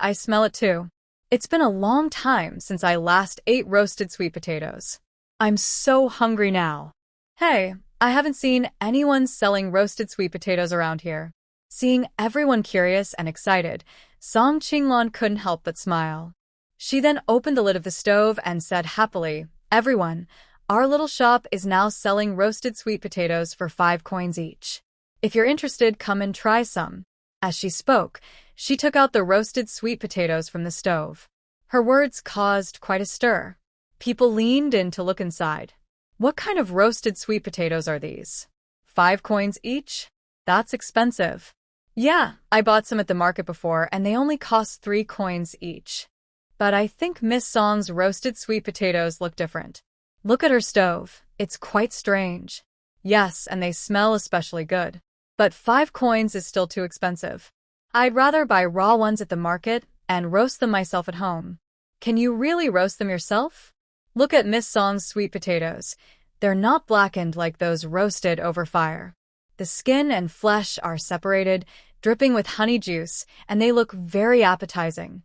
I smell it too. It's been a long time since I last ate roasted sweet potatoes. I'm so hungry now. Hey, I haven't seen anyone selling roasted sweet potatoes around here. Seeing everyone curious and excited, Song Qinglan couldn't help but smile. She then opened the lid of the stove and said happily, "Everyone, our little shop is now selling roasted sweet potatoes for 5 coins each. If you're interested, come and try some." As she spoke, she took out the roasted sweet potatoes from the stove. Her words caused quite a stir. People leaned in to look inside. What kind of roasted sweet potatoes are these? 5 coins each? That's expensive. Yeah, I bought some at the market before and they only cost 3 coins each. But I think Miss Song's roasted sweet potatoes look different. Look at her stove. It's quite strange. Yes, and they smell especially good. But 5 coins is still too expensive. I'd rather buy raw ones at the market and roast them myself at home. Can you really roast them yourself? Look at Miss Song's sweet potatoes. They're not blackened like those roasted over fire. The skin and flesh are separated, dripping with honey juice, and they look very appetizing.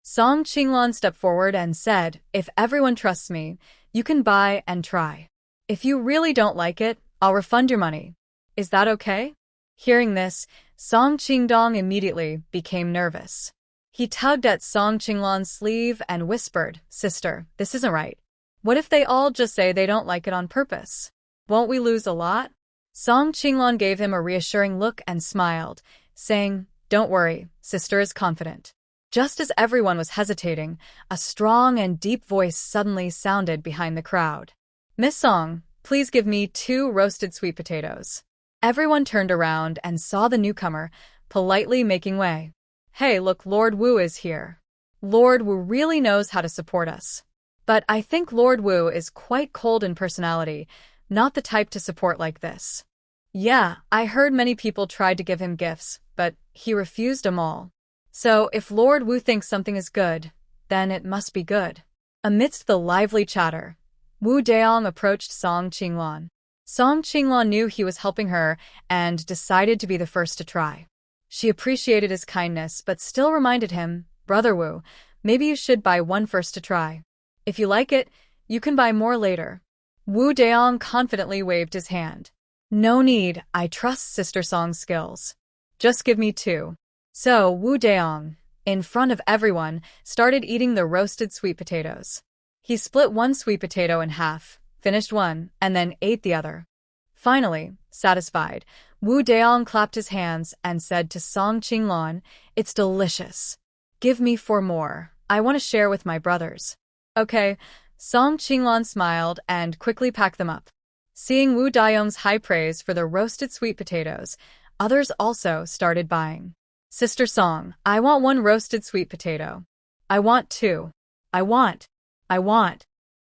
Song Qinglan stepped forward and said, "If everyone trusts me, you can buy and try. If you really don't like it, I'll refund your money. Is that okay?" Hearing this, Song Qingdong immediately became nervous. He tugged at Song Qinglan's sleeve and whispered, "Sister, this isn't right. What if they all just say they don't like it on purpose? Won't we lose a lot?" Song Qinglan gave him a reassuring look and smiled, saying, "Don't worry, sister is confident." Just as everyone was hesitating, a strong and deep voice suddenly sounded behind the crowd. "Miss Song, Please give me 2 roasted sweet potatoes. Everyone turned around and saw the newcomer, politely making way. Hey, look, Lord Wu is here. Lord Wu really knows how to support us. But I think Lord Wu is quite cold in personality, not the type to support like this. Yeah, I heard many people tried to give him gifts, but he refused them all. So if Lord Wu thinks something is good, then it must be good. Amidst the lively chatter, Wu Daong approached Song Qinglan. Song Qinglan knew he was helping her and decided to be the first to try. She appreciated his kindness but still reminded him, Brother Wu, maybe you should buy one first to try. If you like it, you can buy more later. Wu Daong confidently waved his hand. No need, I trust Sister Song's skills. Just give me 2. So Wu Daong, in front of everyone, started eating the roasted sweet potatoes. He split one sweet potato in half, finished one, and then ate the other. Finally, satisfied, Wu Daong clapped his hands and said to Song Qinglan, It's delicious. Give me 4 more. I want to share with my brothers. Okay, Song Qinglan smiled and quickly packed them up. Seeing Wu Daong's high praise for the roasted sweet potatoes, others also started buying. Sister Song, I want 1 roasted sweet potato. I want 2. I want.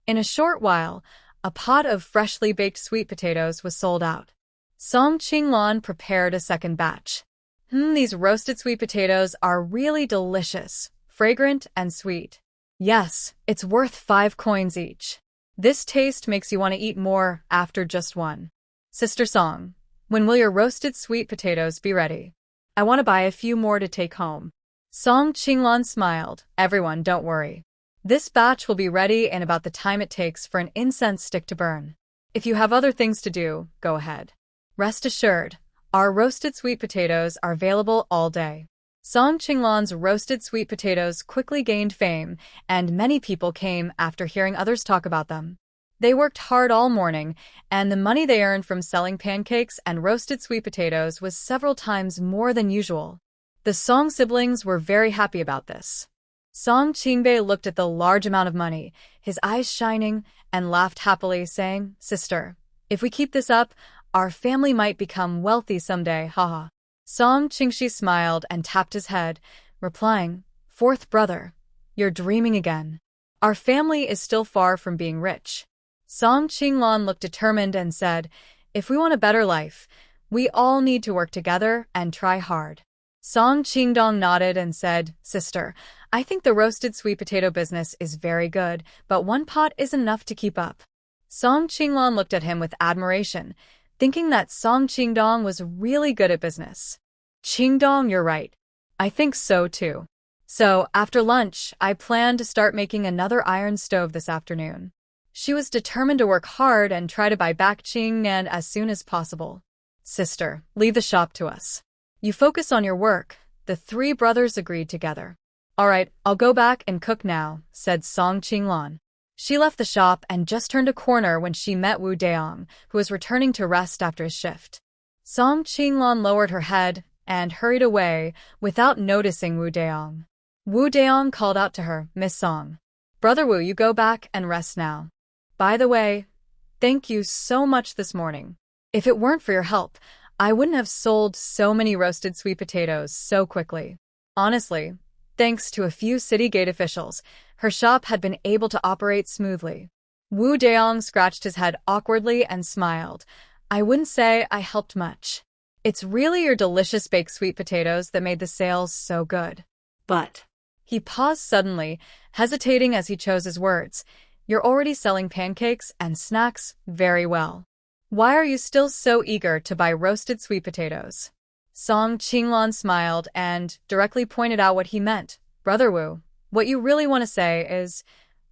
In a short while, a pot of freshly baked sweet potatoes was sold out. Song Qinglan prepared a second batch. These roasted sweet potatoes are really delicious, fragrant and sweet. Yes, it's worth 5 coins each. This taste makes you want to eat more after just one. Sister Song, when will your roasted sweet potatoes be ready? I want to buy a few more to take home. Song Qinglan smiled. Everyone, don't worry. This batch will be ready in about the time it takes for an incense stick to burn. If you have other things to do, go ahead. Rest assured, our roasted sweet potatoes are available all day. Song Qinglan's roasted sweet potatoes quickly gained fame, and many people came after hearing others talk about them. They worked hard all morning, and the money they earned from selling pancakes and roasted sweet potatoes was several times more than usual. The Song siblings were very happy about this. Song Qingbei looked at the large amount of money, his eyes shining, and laughed happily, saying, Sister, if we keep this up, our family might become wealthy someday, haha. Song Qingxi smiled and tapped his head, replying, 4th brother, you're dreaming again. Our family is still far from being rich. Song Qinglan looked determined and said, if we want a better life, we all need to work together and try hard. Song Qingdong nodded and said, Sister, I think the roasted sweet potato business is very good, but 1 pot isn't enough to keep up. Song Qinglan looked at him with admiration, thinking that Song Qingdong was really good at business. Qingdong, you're right. I think so too. So, after lunch, I plan to start making another iron stove this afternoon. She was determined to work hard and try to buy back Qingnan as soon as possible. Sister, leave the shop to us. You focus on your work, the 3 brothers agreed together. All right, I'll go back and cook now, said Song Qinglan. She left the shop and just turned a corner when she met Wu Daong, who was returning to rest after his shift. Song Qinglan lowered her head and hurried away without noticing Wu Daong. Wu Daong called out to her, Miss Song. Brother Wu, you go back and rest now. By the way, thank you so much this morning. If it weren't for your help, I wouldn't have sold so many roasted sweet potatoes so quickly. Honestly, thanks to a few city gate officials, her shop had been able to operate smoothly. Wu Daong scratched his head awkwardly and smiled. I wouldn't say I helped much. It's really your delicious baked sweet potatoes that made the sales so good. But... He paused suddenly, hesitating as he chose his words. You're already selling pancakes and snacks very well. Why are you still so eager to buy roasted sweet potatoes? Song Qinglan smiled and directly pointed out what he meant. Brother Wu, what you really want to say is,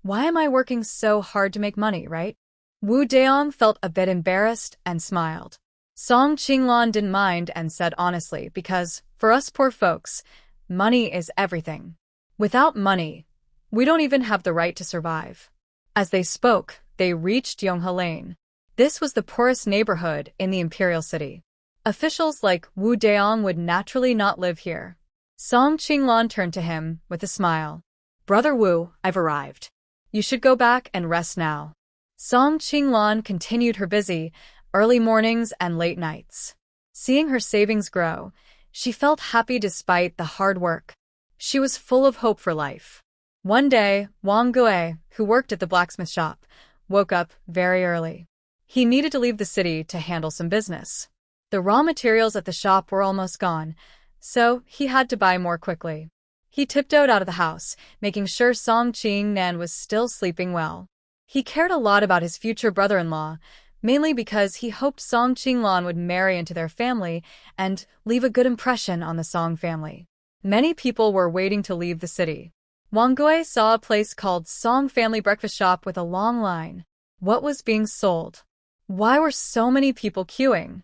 why am I working so hard to make money, right? Wu Daong felt a bit embarrassed and smiled. Song Qinglan didn't mind and said honestly, because, for us poor folks, money is everything. Without money, we don't even have the right to survive. As they spoke, they reached Yonghe Lane. This was the poorest neighborhood in the Imperial City. Officials like Wu Daong would naturally not live here. Song Qinglan turned to him with a smile. Brother Wu, I've arrived. You should go back and rest now. Song Qinglan continued her busy, early mornings and late nights. Seeing her savings grow, she felt happy despite the hard work. She was full of hope for life. One day, Wang Gui, who worked at the blacksmith shop, woke up very early. He needed to leave the city to handle some business. The raw materials at the shop were almost gone, so he had to buy more quickly. He tiptoed out of the house, making sure Song Qingnan was still sleeping well. He cared a lot about his future brother-in-law, mainly because he hoped Song Qinglan would marry into their family and leave a good impression on the Song family. Many people were waiting to leave the city. Wang Gui saw a place called Song Family Breakfast Shop with a long line. What was being sold? Why were so many people queuing?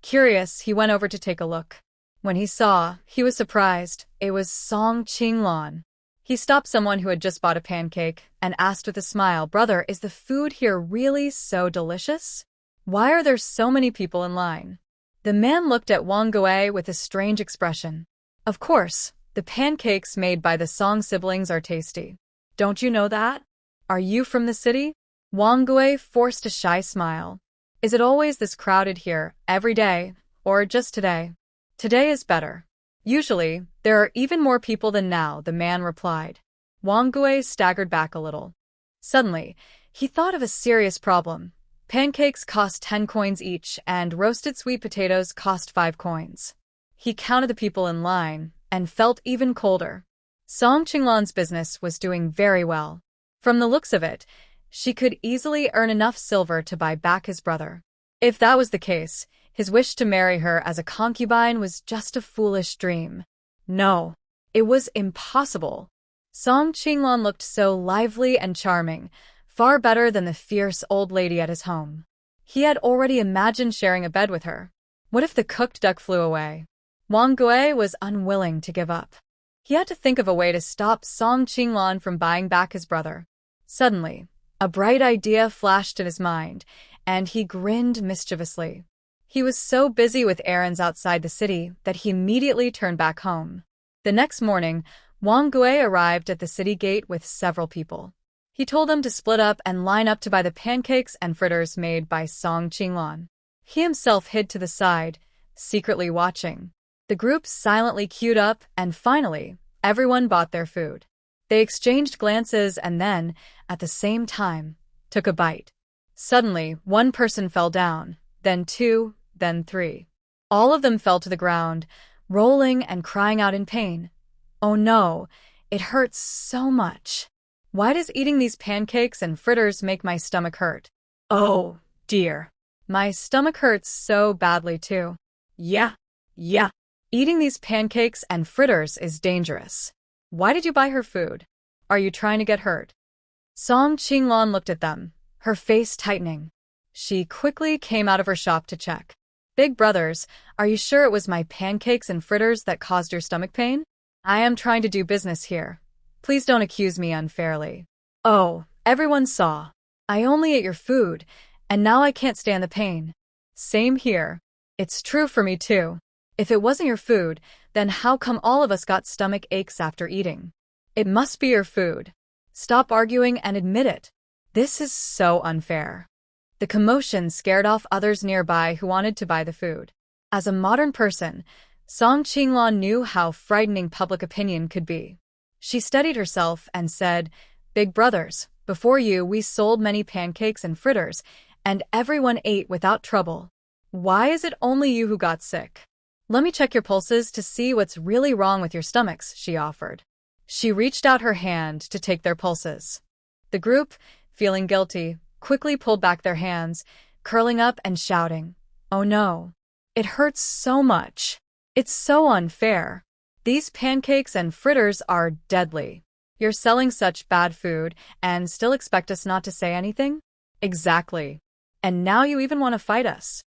Curious, he went over to take a look. When he saw, he was surprised. It was Song Qinglan. He stopped someone who had just bought a pancake and asked with a smile, "Brother, is the food here really so delicious? Why are there so many people in line?" The man looked at Wang Gui with a strange expression. Of course, the pancakes made by the Song siblings are tasty. Don't you know that? Are you from the city? Wang Gui forced a shy smile. Is it always this crowded here, every day, or just today? Today is better. Usually, there are even more people than now, the man replied. Wang Gui staggered back a little. Suddenly, he thought of a serious problem. Pancakes cost 10 coins each, and roasted sweet potatoes cost 5 coins. He counted the people in line and felt even colder. Song Qinglan's business was doing very well. From the looks of it, she could easily earn enough silver to buy back his brother. If that was the case, his wish to marry her as a concubine was just a foolish dream. No, it was impossible. Song Qinglan looked so lively and charming, far better than the fierce old lady at his home. He had already imagined sharing a bed with her. What if the cooked duck flew away? Wang Gui was unwilling to give up. He had to think of a way to stop Song Qinglan from buying back his brother. Suddenly, a bright idea flashed in his mind, and he grinned mischievously. He was so busy with errands outside the city that he immediately turned back home. The next morning, Wang Gui arrived at the city gate with several people. He told them to split up and line up to buy the pancakes and fritters made by Song Qinglan. He himself hid to the side, secretly watching. The group silently queued up, and finally, everyone bought their food. They exchanged glances and then, at the same time, took a bite. Suddenly, one person fell down, then 2, then 3. All of them fell to the ground, rolling and crying out in pain. Oh no, it hurts so much. Why does eating these pancakes and fritters make my stomach hurt? Oh, dear. My stomach hurts so badly too. Yeah. Eating these pancakes and fritters is dangerous. Why did you buy her food? Are you trying to get hurt? Song Qinglan looked at them, her face tightening. She quickly came out of her shop to check. Big brothers, are you sure it was my pancakes and fritters that caused your stomach pain? I am trying to do business here. Please don't accuse me unfairly. Oh, everyone saw. I only ate your food, and now I can't stand the pain. Same here. It's true for me too. If it wasn't your food, then how come all of us got stomach aches after eating? It must be your food. Stop arguing and admit it. This is so unfair. The commotion scared off others nearby who wanted to buy the food. As a modern person, Song Qinglan knew how frightening public opinion could be. She steadied herself and said, "Big brothers, before you we sold many pancakes and fritters, and everyone ate without trouble. Why is it only you who got sick? Let me check your pulses to see what's really wrong with your stomachs," she offered. She reached out her hand to take their pulses. The group, feeling guilty, quickly pulled back their hands, curling up and shouting, "Oh no! It hurts so much! It's so unfair! These pancakes and fritters are deadly. You're selling such bad food and still expect us not to say anything? Exactly. And now you even want to fight us."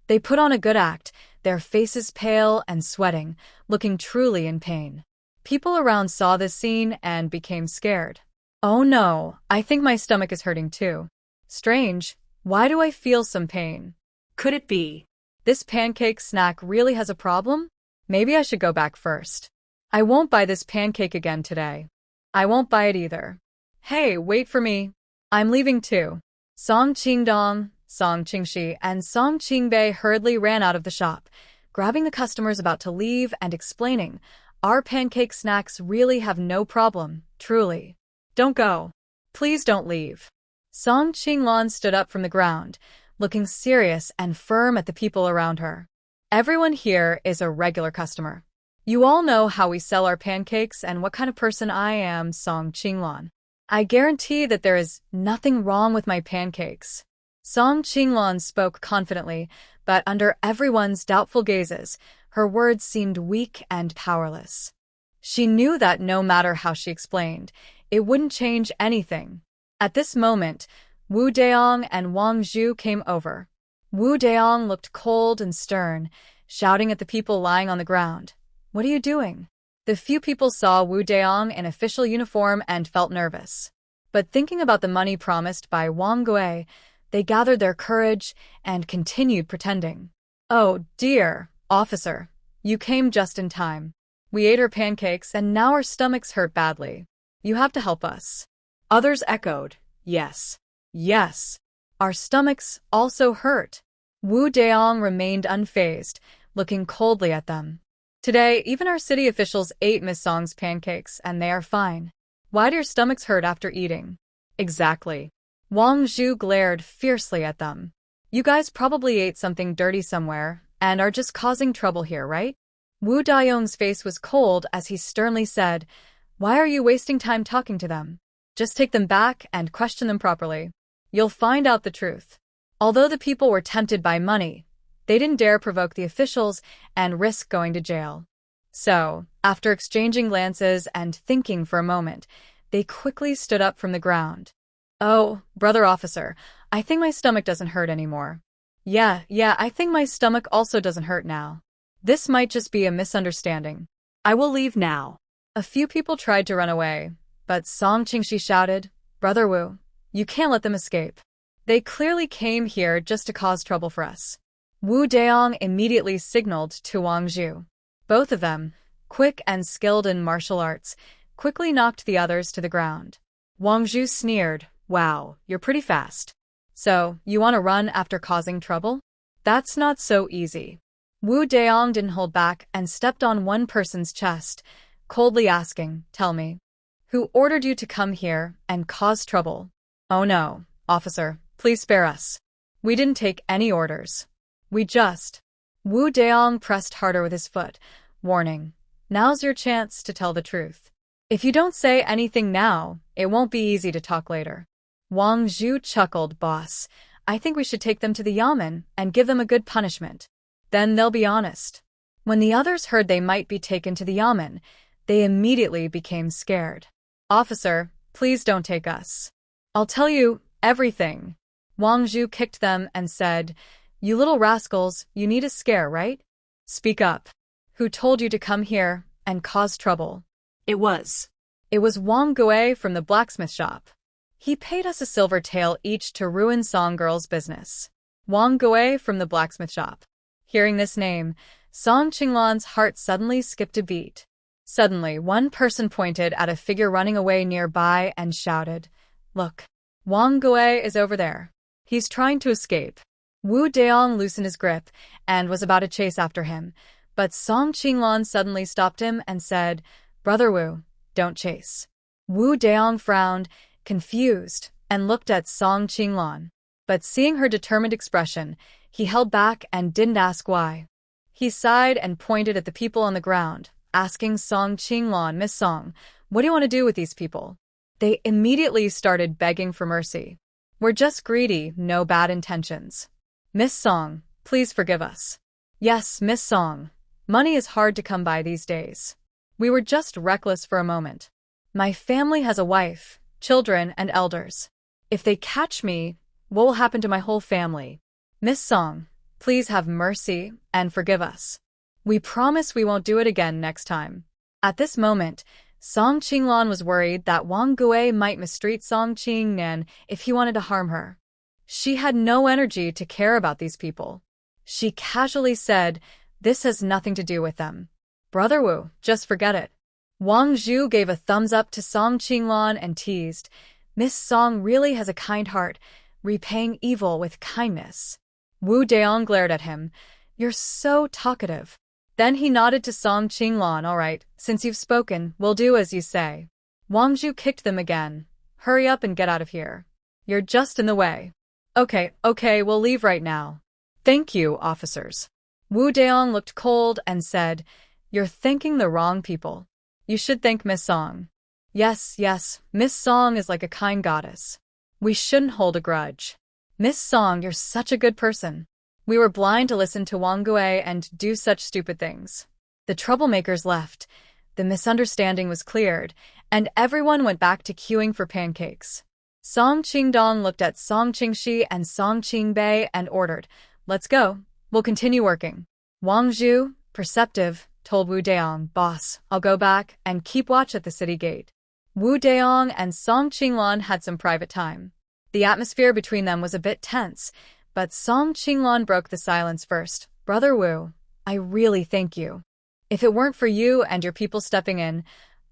They put on a good act, their faces pale and sweating, looking truly in pain. People around saw this scene and became scared. Oh no, I think my stomach is hurting too. Strange, why do I feel some pain? Could it be? This pancake snack really has a problem? Maybe I should go back first. I won't buy this pancake again today. I won't buy it either. Hey, wait for me. I'm leaving too. Song Qingdong, Song Qingshi, and Song Qingbei hurriedly ran out of the shop, grabbing the customers about to leave and explaining, "Our pancake snacks really have no problem, truly. Don't go. Please don't leave." Song Qinglan stood up from the ground, looking serious and firm at the people around her. "Everyone here is a regular customer. You all know how we sell our pancakes and what kind of person I am, Song Qinglan. I guarantee that there is nothing wrong with my pancakes." Song Qinglan spoke confidently, but under everyone's doubtful gazes, her words seemed weak and powerless. She knew that no matter how she explained, it wouldn't change anything. At this moment, Wu Deong and Wang Zhu came over. Wu Deong looked cold and stern, shouting at the people lying on the ground. "What are you doing?" The few people saw Wu Deong in official uniform and felt nervous. But thinking about the money promised by Wang Gui, they gathered their courage and continued pretending. "Oh, dear, officer, you came just in time. We ate our pancakes and now our stomachs hurt badly. You have to help us." Others echoed, "Yes, yes. Our stomachs also hurt." Wu Deong remained unfazed, looking coldly at them. "Today, even our city officials ate Miss Song's pancakes, and they are fine. Why do your stomachs hurt after eating?" "Exactly." Wang Zhu glared fiercely at them. "You guys probably ate something dirty somewhere, and are just causing trouble here, right?" Wu Daiyong's face was cold as he sternly said, "Why are you wasting time talking to them? Just take them back and question them properly. You'll find out the truth." Although the people were tempted by money, they didn't dare provoke the officials and risk going to jail. So, after exchanging glances and thinking for a moment, they quickly stood up from the ground. "Oh, brother officer, I think my stomach doesn't hurt anymore." Yeah, I think my stomach also doesn't hurt now. This might just be a misunderstanding. I will leave now." A few people tried to run away, but Song Qingshi shouted, "Brother Wu, you can't let them escape. They clearly came here just to cause trouble for us." Wu Deong immediately signaled to Wang Zhu. Both of them, quick and skilled in martial arts, quickly knocked the others to the ground. Wang Zhu sneered, "Wow, you're pretty fast. So, you want to run after causing trouble? That's not so easy." Wu Deong didn't hold back and stepped on one person's chest, coldly asking, "Tell me, who ordered you to come here and cause trouble?" "Oh no, officer, please spare us. We didn't take any orders. We just..." Wu Deong pressed harder with his foot, warning, "Now's your chance to tell the truth. If you don't say anything now, it won't be easy to talk later." Wang Zhu chuckled, "Boss, I think we should take them to the yamen and give them a good punishment. Then they'll be honest." When the others heard they might be taken to the yamen, they immediately became scared. "Officer, please don't take us. I'll tell you everything." Wang Zhu kicked them and said, "You little rascals, you need a scare, right? Speak up. Who told you to come here and cause trouble?" It was Wang Gui from the blacksmith shop. He paid us a silver tael each to ruin Song Girl's business. Wang Gui from the blacksmith shop. Hearing this name, Song Qinglan's heart suddenly skipped a beat. Suddenly, one person pointed at a figure running away nearby and shouted, "Look, Wang Gui is over there. He's trying to escape." Wu Deong loosened his grip and was about to chase after him, but Song Qinglan suddenly stopped him and said, "Brother Wu, don't chase." Wu Deong frowned, confused, and looked at Song Qinglan. But seeing her determined expression, he held back and didn't ask why. He sighed and pointed at the people on the ground, asking Song Qinglan, "Miss Song, what do you want to do with these people?" They immediately started begging for mercy. "We're just greedy, no bad intentions. Miss Song, please forgive us." "Yes, Miss Song. Money is hard to come by these days. We were just reckless for a moment. My family has a wife, children, and elders. If they catch me, what will happen to my whole family? Miss Song, please have mercy and forgive us. We promise we won't do it again next time." At this moment, Song Qinglan was worried that Wang Gui might mistreat Song Qingnan if he wanted to harm her. She had no energy to care about these people. She casually said, "This has nothing to do with them. Brother Wu, just forget it." Wang Zhu gave a thumbs up to Song Qinglan and teased, "Miss Song really has a kind heart, repaying evil with kindness. Wu Daong glared at him. You're so talkative. Then he nodded to Song Qinglan. All right, since you've spoken, we'll do as you say. Wang Zhu kicked them again. Hurry up and get out of here. You're just in the way. Okay, we'll leave right now. Thank you, officers. Wu Daong looked cold and said, You're thanking the wrong people. You should thank Miss Song. Yes, Miss Song is like a kind goddess. We shouldn't hold a grudge. Miss Song, you're such a good person. We were blind to listen to Wang Gui and do such stupid things. The troublemakers left, the misunderstanding was cleared, and everyone went back to queuing for pancakes. Song Qingdong looked at Song Qingxi and Song Qingbei and ordered, Let's go. We'll continue working. Wang Zhu, perceptive, told Wu Daong, Boss, I'll go back and keep watch at the city gate. Wu Daong and Song Qinglan had some private time. The atmosphere between them was a bit tense, but Song Qinglan broke the silence first. Brother Wu, I really thank you. If it weren't for you and your people stepping in,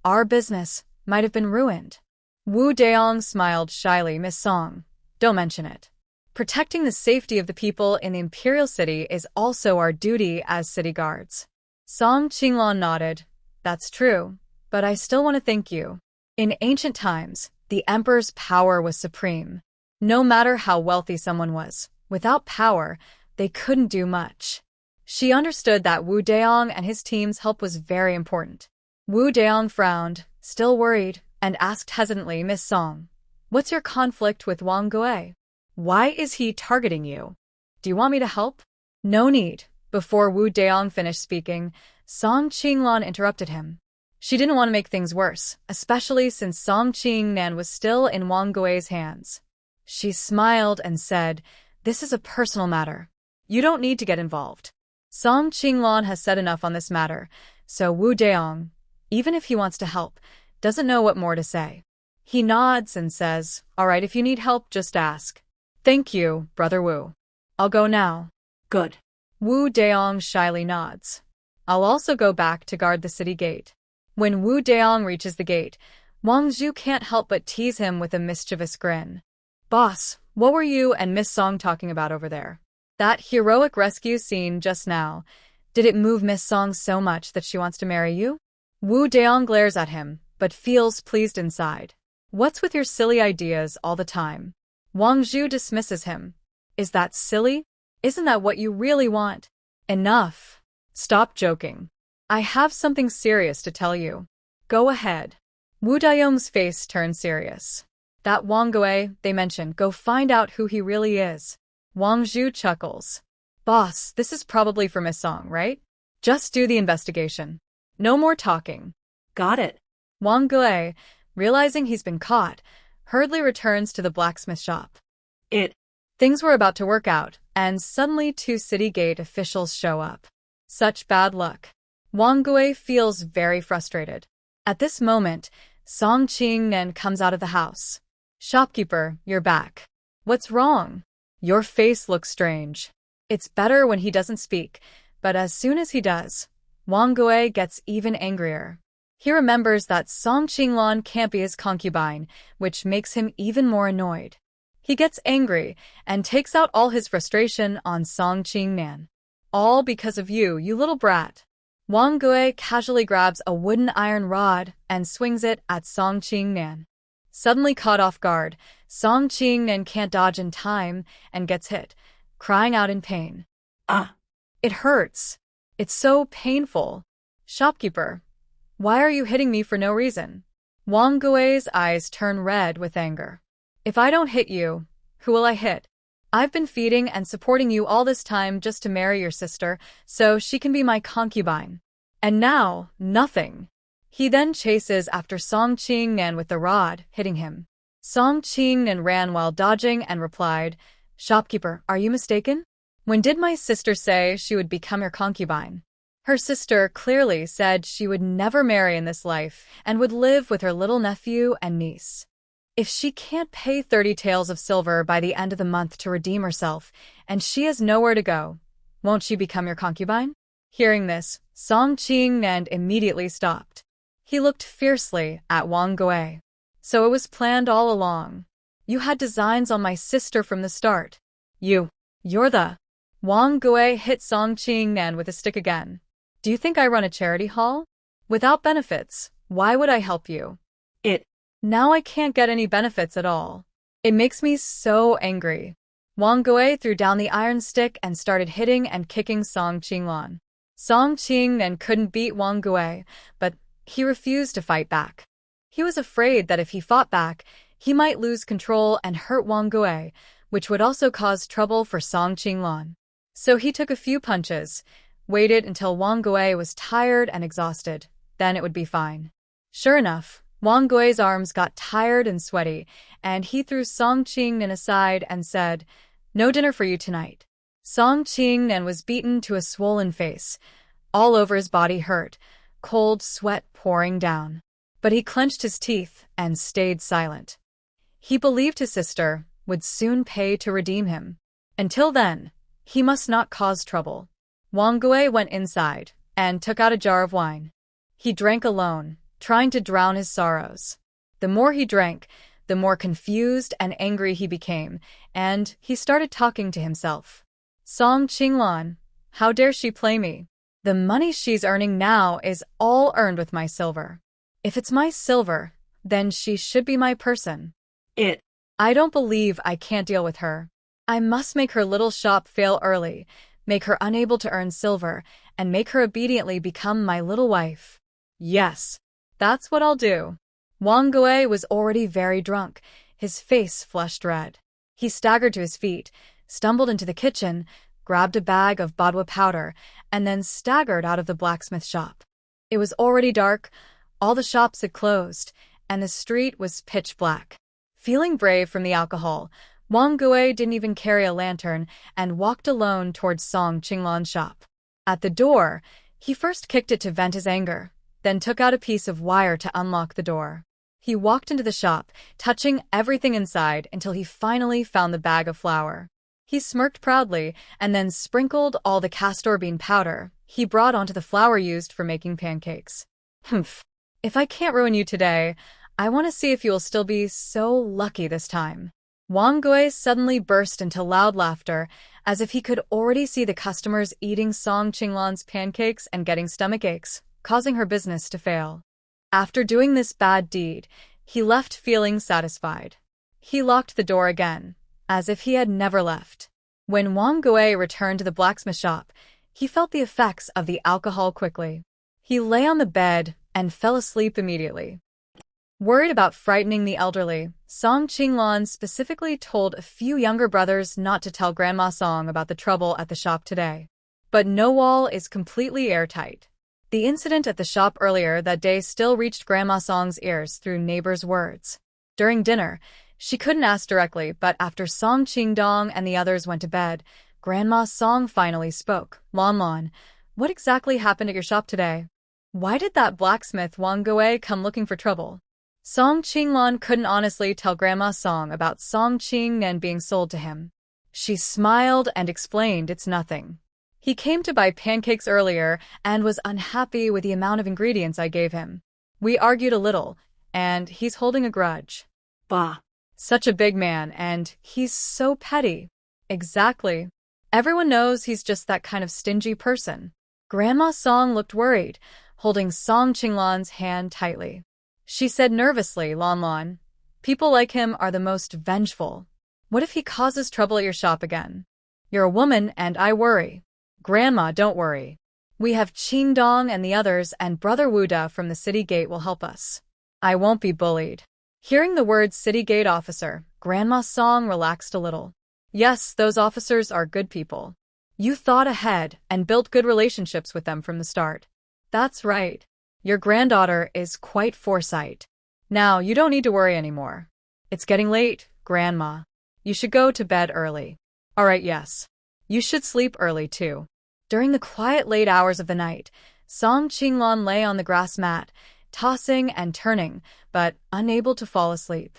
our business might have been ruined. Wu Daong smiled shyly. Miss Song, don't mention it. Protecting the safety of the people in the Imperial City is also our duty as city guards. Song Qinglan nodded. That's true, but I still want to thank you. In ancient times, the emperor's power was supreme. No matter how wealthy someone was, without power, they couldn't do much. She understood that Wu Daong and his team's help was very important. Wu Daong frowned, still worried, and asked hesitantly, Miss Song, what's your conflict with Wang Gui? Why is he targeting you? Do you want me to help? No need. Before Wu Daong finished speaking, Song Qinglan interrupted him. She didn't want to make things worse, especially since Song Qingnan was still in Wang Gui's hands. She smiled and said, This is a personal matter. You don't need to get involved. Song Qinglan has said enough on this matter, so Wu Daong, even if he wants to help, doesn't know what more to say. He nods and says, All right, if you need help, just ask. Thank you, Brother Wu. I'll go now. Good. Wu Daong shyly nods. I'll also go back to guard the city gate. When Wu Daong reaches the gate, Wang Zhu can't help but tease him with a mischievous grin. Boss, what were you and Miss Song talking about over there? That heroic rescue scene just now. Did it move Miss Song so much that she wants to marry you? Wu Daong glares at him, but feels pleased inside. What's with your silly ideas all the time? Wang Zhu dismisses him. Is that silly? Isn't that what you really want? Enough. Stop joking. I have something serious to tell you. Go ahead. Wu Daong's face turned serious. That Wang Gui they mentioned, go find out who he really is. Wang Zhu chuckles. Boss, this is probably for Miss Song, right? Just do the investigation. No more talking. Got it. Wang Gui, realizing he's been caught, hurriedly returns to the blacksmith shop. Things were about to work out, and suddenly 2 city gate officials show up. Such bad luck. Wang Gui feels very frustrated. At this moment, Song Qingnan comes out of the house. Shopkeeper, you're back. What's wrong? Your face looks strange. It's better when he doesn't speak, but as soon as he does, Wang Gui gets even angrier. He remembers that Song Qinglan can't be his concubine, which makes him even more annoyed. He gets angry and takes out all his frustration on Song Qingnan. All because of you, you little brat. Wang Gui casually grabs a wooden iron rod and swings it at Song Qingnan. Suddenly caught off guard, Song Qingnan can't dodge in time and gets hit, crying out in pain. Ah! It hurts. It's so painful. Shopkeeper, why are you hitting me for no reason? Wang Gui's eyes turn red with anger. If I don't hit you, who will I hit? I've been feeding and supporting you all this time just to marry your sister, so she can be my concubine. And now, nothing. He then chases after Song Qingnan with the rod, hitting him. Song Qingnan ran while dodging and replied, Shopkeeper, are you mistaken? When did my sister say she would become your concubine? Her sister clearly said she would never marry in this life and would live with her little nephew and niece. If she can't pay 30 taels of silver by the end of the month to redeem herself, and she has nowhere to go, won't she become your concubine? Hearing this, Song Qingnan immediately stopped. He looked fiercely at Wang Gui. So it was planned all along. You had designs on my sister from the start. You're the… Wang Gui hit Song Qingnan with a stick again. Do you think I run a charity hall? Without benefits, why would I help you? Now I can't get any benefits at all. It makes me so angry. Wang Gui threw down the iron stick and started hitting and kicking Song Qinglan. Song Qingnan couldn't beat Wang Gui, but he refused to fight back. He was afraid that if he fought back, he might lose control and hurt Wang Gui, which would also cause trouble for Song Qinglan. So he took a few punches, waited until Wang Gui was tired and exhausted, then it would be fine. Sure enough, Wang Gui's arms got tired and sweaty, and he threw Song Qingnan aside and said, "No dinner for you tonight." Song Qingnan was beaten to a swollen face. All over his body hurt, cold sweat pouring down. But he clenched his teeth and stayed silent. He believed his sister would soon pay to redeem him. Until then, he must not cause trouble. Wang Gui went inside and took out a jar of wine. He drank alone, trying to drown his sorrows. The more he drank, the more confused and angry he became, and he started talking to himself. Song Qinglan, how dare she play me? The money she's earning now is all earned with my silver. If it's my silver, then she should be my person. I don't believe I can't deal with her. I must make her little shop fail early, make her unable to earn silver, and make her obediently become my little wife. Yes, that's what I'll do. Wang Gui was already very drunk, his face flushed red. He staggered to his feet, stumbled into the kitchen, grabbed a bag of badwa powder, and then staggered out of the blacksmith shop. It was already dark, all the shops had closed, and the street was pitch black. Feeling brave from the alcohol, Wang Gui didn't even carry a lantern and walked alone towards Song Qinglan's shop. At the door, he first kicked it to vent his anger, then took out a piece of wire to unlock the door. He walked into the shop, touching everything inside until he finally found the bag of flour. He smirked proudly and then sprinkled all the castor bean powder he brought onto the flour used for making pancakes. Humph. If I can't ruin you today, I want to see if you will still be so lucky this time. Wang Gui suddenly burst into loud laughter, as if he could already see the customers eating Song Qinglan's pancakes and getting stomach aches, causing her business to fail. After doing this bad deed, he left feeling satisfied. He locked the door again, as if he had never left. When Wang Gui returned to the blacksmith shop, he felt the effects of the alcohol quickly. He lay on the bed and fell asleep immediately. Worried about frightening the elderly, Song Qinglan specifically told a few younger brothers not to tell Grandma Song about the trouble at the shop today. But no wall is completely airtight. The incident at the shop earlier that day still reached Grandma Song's ears through neighbors' words. During dinner, she couldn't ask directly, but after Song Qingdong and the others went to bed, Grandma Song finally spoke. Lan, what exactly happened at your shop today? Why did that blacksmith Wang Gui come looking for trouble? Song Qinglan couldn't honestly tell Grandma Song about Song Qingnan being sold to him. She smiled and explained it's nothing. He came to buy pancakes earlier and was unhappy with the amount of ingredients I gave him. We argued a little, and he's holding a grudge. Bah. Such a big man, and he's so petty. Exactly. Everyone knows he's just that kind of stingy person. Grandma Song looked worried, holding Song Qinglan's hand tightly. She said nervously, Lan, people like him are the most vengeful. What if he causes trouble at your shop again? You're a woman and I worry. Grandma, don't worry. We have Qingdong and the others, and Brother Wuda from the city gate will help us. I won't be bullied. Hearing the words city gate officer, Grandma Song relaxed a little. Yes, those officers are good people. You thought ahead and built good relationships with them from the start. That's right. Your granddaughter is quite foresight. Now, you don't need to worry anymore. It's getting late, Grandma. You should go to bed early. All right, yes. You should sleep early, too. During the quiet late hours of the night, Song Qinglan lay on the grass mat, tossing and turning, but unable to fall asleep.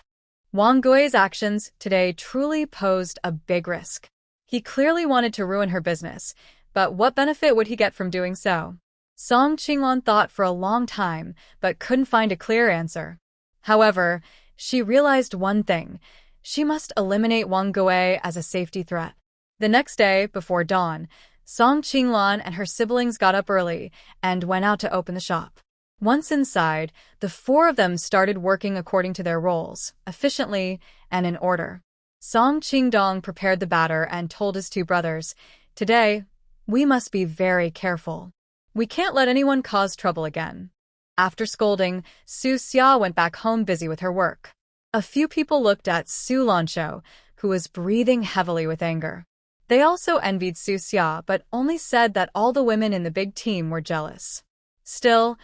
Wang Gui's actions today truly posed a big risk. He clearly wanted to ruin her business, but what benefit would he get from doing so? Song Qinglan thought for a long time, but couldn't find a clear answer. However, she realized one thing. She must eliminate Wang Gui as a safety threat. The next day, before dawn, Song Qinglan and her siblings got up early and went out to open the shop. Once inside, the four of them started working according to their roles, efficiently and in order. Song Qingdong prepared the batter and told his two brothers, "Today, we must be very careful. We can't let anyone cause trouble again." After scolding, Su Xia went back home busy with her work. A few people looked at Su Lanshou, who was breathing heavily with anger. They also envied Su Xia, but only said that all the women in the big team were jealous. Still,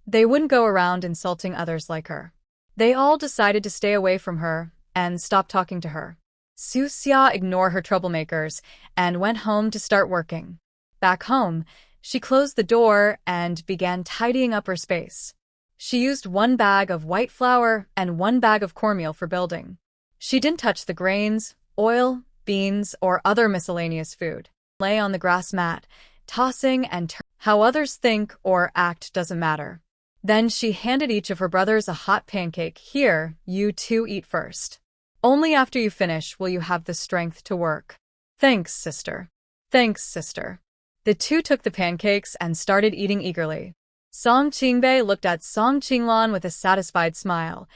they wouldn't go around insulting others like her. They all decided to stay away from her and stop talking to her. Su Xia ignored her troublemakers and went home to start working. Back home, she closed the door and began tidying up her space. She used 1 bag of white flour and 1 bag of cornmeal for building. She didn't touch the grains, oil, beans, or other miscellaneous food. Lay on the grass mat, tossing and turning. How others think or act doesn't matter. Then she handed each of her brothers a hot pancake. "Here, you two eat first. Only after you finish will you have the strength to work." "Thanks, sister. Thanks, sister." The two took the pancakes and started eating eagerly. Song Qingbei looked at Song Qinglan with a satisfied smile.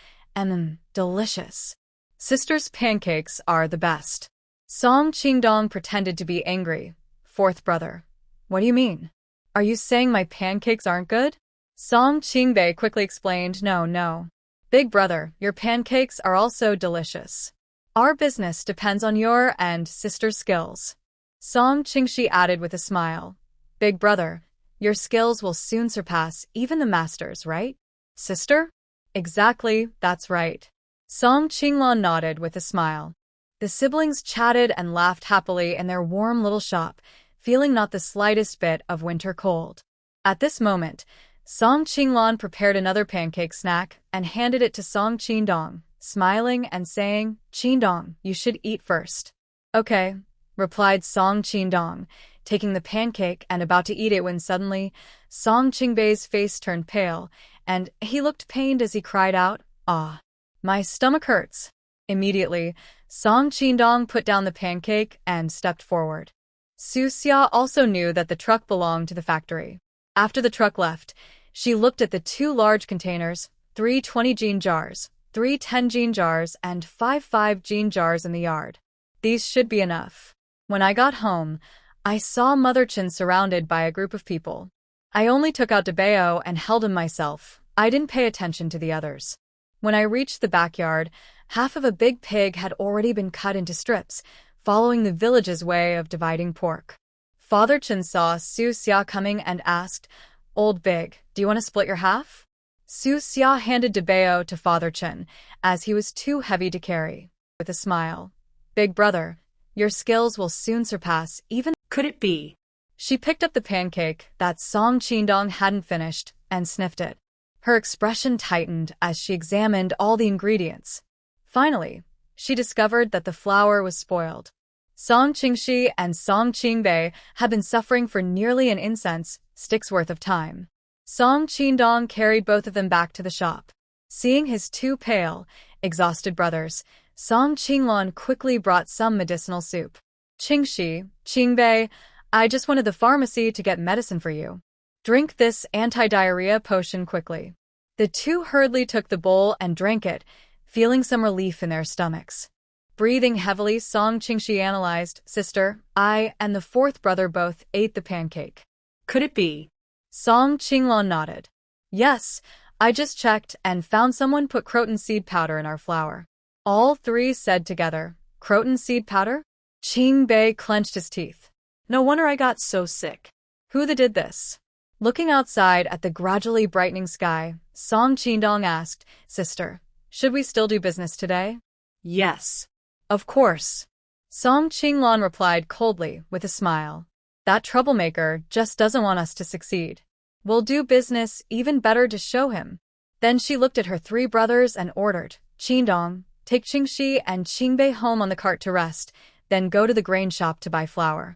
Delicious. Sister's pancakes are the best. Song Qingdong pretended to be angry. "Fourth brother. What do you mean? Are you saying my pancakes aren't good?" Song Qingbei quickly explained, No. Big brother, your pancakes are also delicious. Our business depends on your and sister's skills. Song Qingshi added with a smile. "Big brother, your skills will soon surpass even the masters, right? Sister?" "Exactly, that's right." Song Qinglan nodded with a smile. The siblings chatted and laughed happily in their warm little shop, feeling not the slightest bit of winter cold. At this moment, Song Qinglan prepared another pancake snack and handed it to Song Qingdong, smiling and saying, "Qingdong, you should eat first." "Okay," replied Song Qingdong, taking the pancake and about to eat it when suddenly, Song Qingbei's face turned pale, and he looked pained as he cried out, "Ah, my stomach hurts." Immediately, Song Qingdong put down the pancake and stepped forward. Su Xia also knew that the truck belonged to the factory. After the truck left, she looked at the 2 large containers, 3 20-jean jars, 3 10-jean jars, and 5 5-jean jars in the yard. These should be enough. When I got home, I saw Mother Chen surrounded by a group of people. I only took out Debeo and held him myself. I didn't pay attention to the others. When I reached the backyard, half of a big pig had already been cut into strips, following the village's way of dividing pork. Father Chen saw Su Xia coming and asked, "Old Big, do you want to split your half?" Su Xia handed Debeo to Father Chen, as he was too heavy to carry. With a smile, "Big brother, your skills will soon surpass even..." Could it be? She picked up the pancake that Song Qingdong hadn't finished and sniffed it. Her expression tightened as she examined all the ingredients. Finally, she discovered that the flour was spoiled. Song Qingshi and Song Qingbei had been suffering for nearly an incense stick's worth of time. Song Qingdong carried both of them back to the shop. Seeing his 2 pale, exhausted brothers, Song Qinglan quickly brought some medicinal soup. "Qingshi, Qingbei, I just went to the pharmacy to get medicine for you. Drink this anti-diarrhea potion quickly." The 2 hurriedly took the bowl and drank it, feeling some relief in their stomachs. Breathing heavily, Song Qingshi analyzed, "Sister, I and the 4th brother both ate the pancake." Could it be? Song Qinglan nodded. "Yes, I just checked and found someone put croton seed powder in our flour." All 3 said together, "Croton seed powder?" Qingbei clenched his teeth. No wonder I got so sick. Who did this? Looking outside at the gradually brightening sky, Song Qingdong asked, "Sister, should we still do business today?" Yes. "Of course." Song Qinglan replied coldly, with a smile. "That troublemaker just doesn't want us to succeed. We'll do business even better to show him." Then she looked at her 3 brothers and ordered, "Qingdong, take Qingshi and Qingbei home on the cart to rest, then go to the grain shop to buy flour.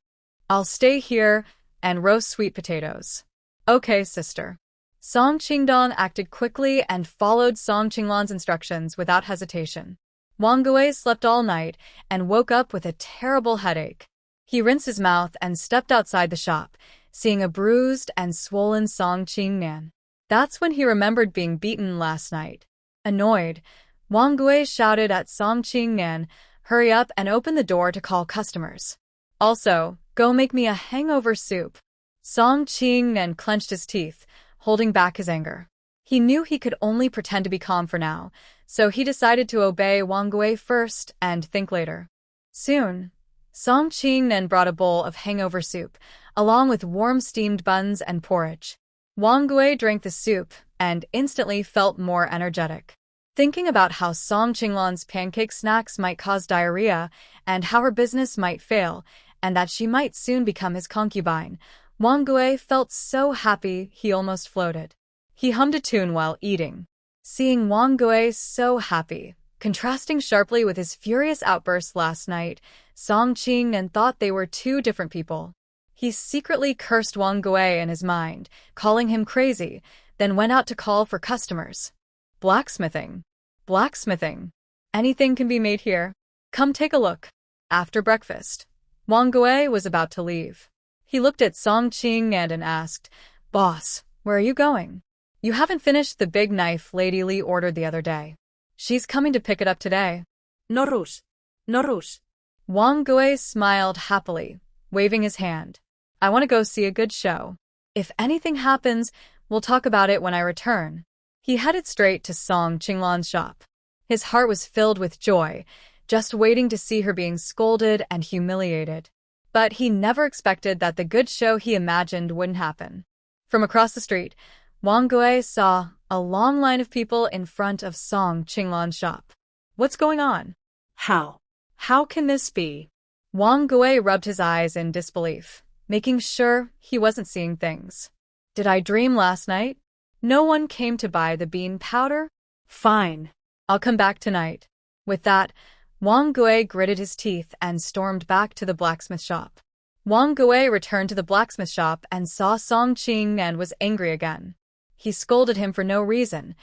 I'll stay here and roast sweet potatoes." "Okay, sister." Song Qingdong acted quickly and followed Song Qinglan's instructions without hesitation. Wang Gui slept all night and woke up with a terrible headache. He rinsed his mouth and stepped outside the shop, seeing a bruised and swollen Song Qingnan. That's when he remembered being beaten last night. Annoyed, Wang Gui shouted at Song Qingnan, "Hurry up and open the door to call customers. Also, go make me a hangover soup." Song Qingnan clenched his teeth, holding back his anger. He knew he could only pretend to be calm for now, so he decided to obey Wang Gui first and think later. Soon, Song Qingnan brought a bowl of hangover soup, along with warm steamed buns and porridge. Wang Gui drank the soup and instantly felt more energetic. Thinking about how Song Qinglan's pancake snacks might cause diarrhea and how her business might fail, and that she might soon become his concubine, Wang Gui felt so happy he almost floated. He hummed a tune while eating. Seeing Wang Gui so happy, contrasting sharply with his furious outbursts last night, Song Qingnan thought they were two different people. He secretly cursed Wang Gui in his mind, calling him crazy, then went out to call for customers. Blacksmithing. Blacksmithing. Anything can be made here. Come take a look. After breakfast, Wang Gui was about to leave. He looked at Song Qingnan and asked, "Boss, where are you going? You haven't finished the big knife Lady Li ordered the other day. She's coming to pick it up today." No rush. No rush. Wang Gui smiled happily, waving his hand. "I want to go see a good show. If anything happens, we'll talk about it when I return." He headed straight to Song Qinglan's shop. His heart was filled with joy, just waiting to see her being scolded and humiliated. But he never expected that the good show he imagined wouldn't happen. From across the street, Wang Gui saw a long line of people in front of Song Qinglan's shop. What's going on? How? How can this be? Wang Gui rubbed his eyes in disbelief, making sure he wasn't seeing things. Did I dream last night? No one came to buy the bean powder? Fine. I'll come back tonight. With that, Wang Gui gritted his teeth and stormed back to the blacksmith shop. Wang Gui returned to the blacksmith shop and saw Song Qingnan was angry again. He scolded him for no reason.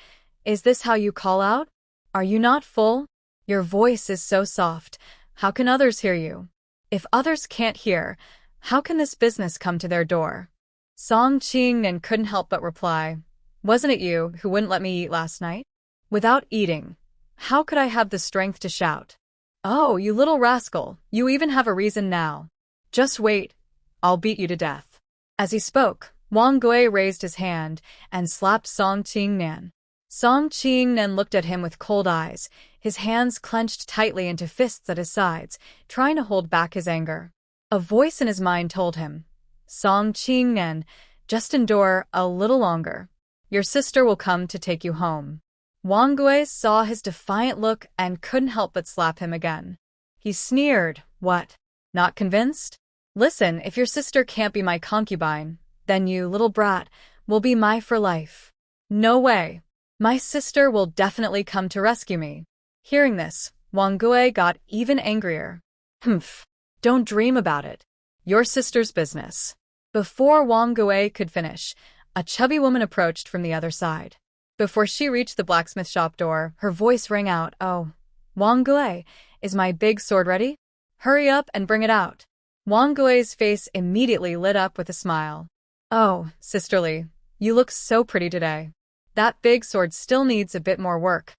"Is this how you call out? Are you not full? Your voice is so soft. How can others hear you? If others can't hear, how can this business come to their door?" Song Qingnan couldn't help but reply, "Wasn't it you who wouldn't let me eat last night? Without eating, how could I have the strength to shout? Oh, you little rascal, you even have a reason now. Just wait, I'll beat you to death." As he spoke, Wang Gui raised his hand and slapped Song Qingnan. Song Qingnan looked at him with cold eyes, his hands clenched tightly into fists at his sides, trying to hold back his anger. A voice in his mind told him, "Song Qingnan, just endure a little longer. Your sister will come to take you home." Wang Gui saw his defiant look and couldn't help but slap him again. He sneered, "What? Not convinced? Listen, if your sister can't be my concubine, then you, little brat, will be my for life." "No way. My sister will definitely come to rescue me." Hearing this, Wang Gui got even angrier. "Humph. Don't dream about it. Your sister's business." Before Wang Gui could finish, a chubby woman approached from the other side. Before she reached the blacksmith shop door, her voice rang out, "Oh, Wang Gui, is my big sword ready? Hurry up and bring it out." Wang Gui's face immediately lit up with a smile. "Oh, sisterly, you look so pretty today. That big sword still needs a bit more work.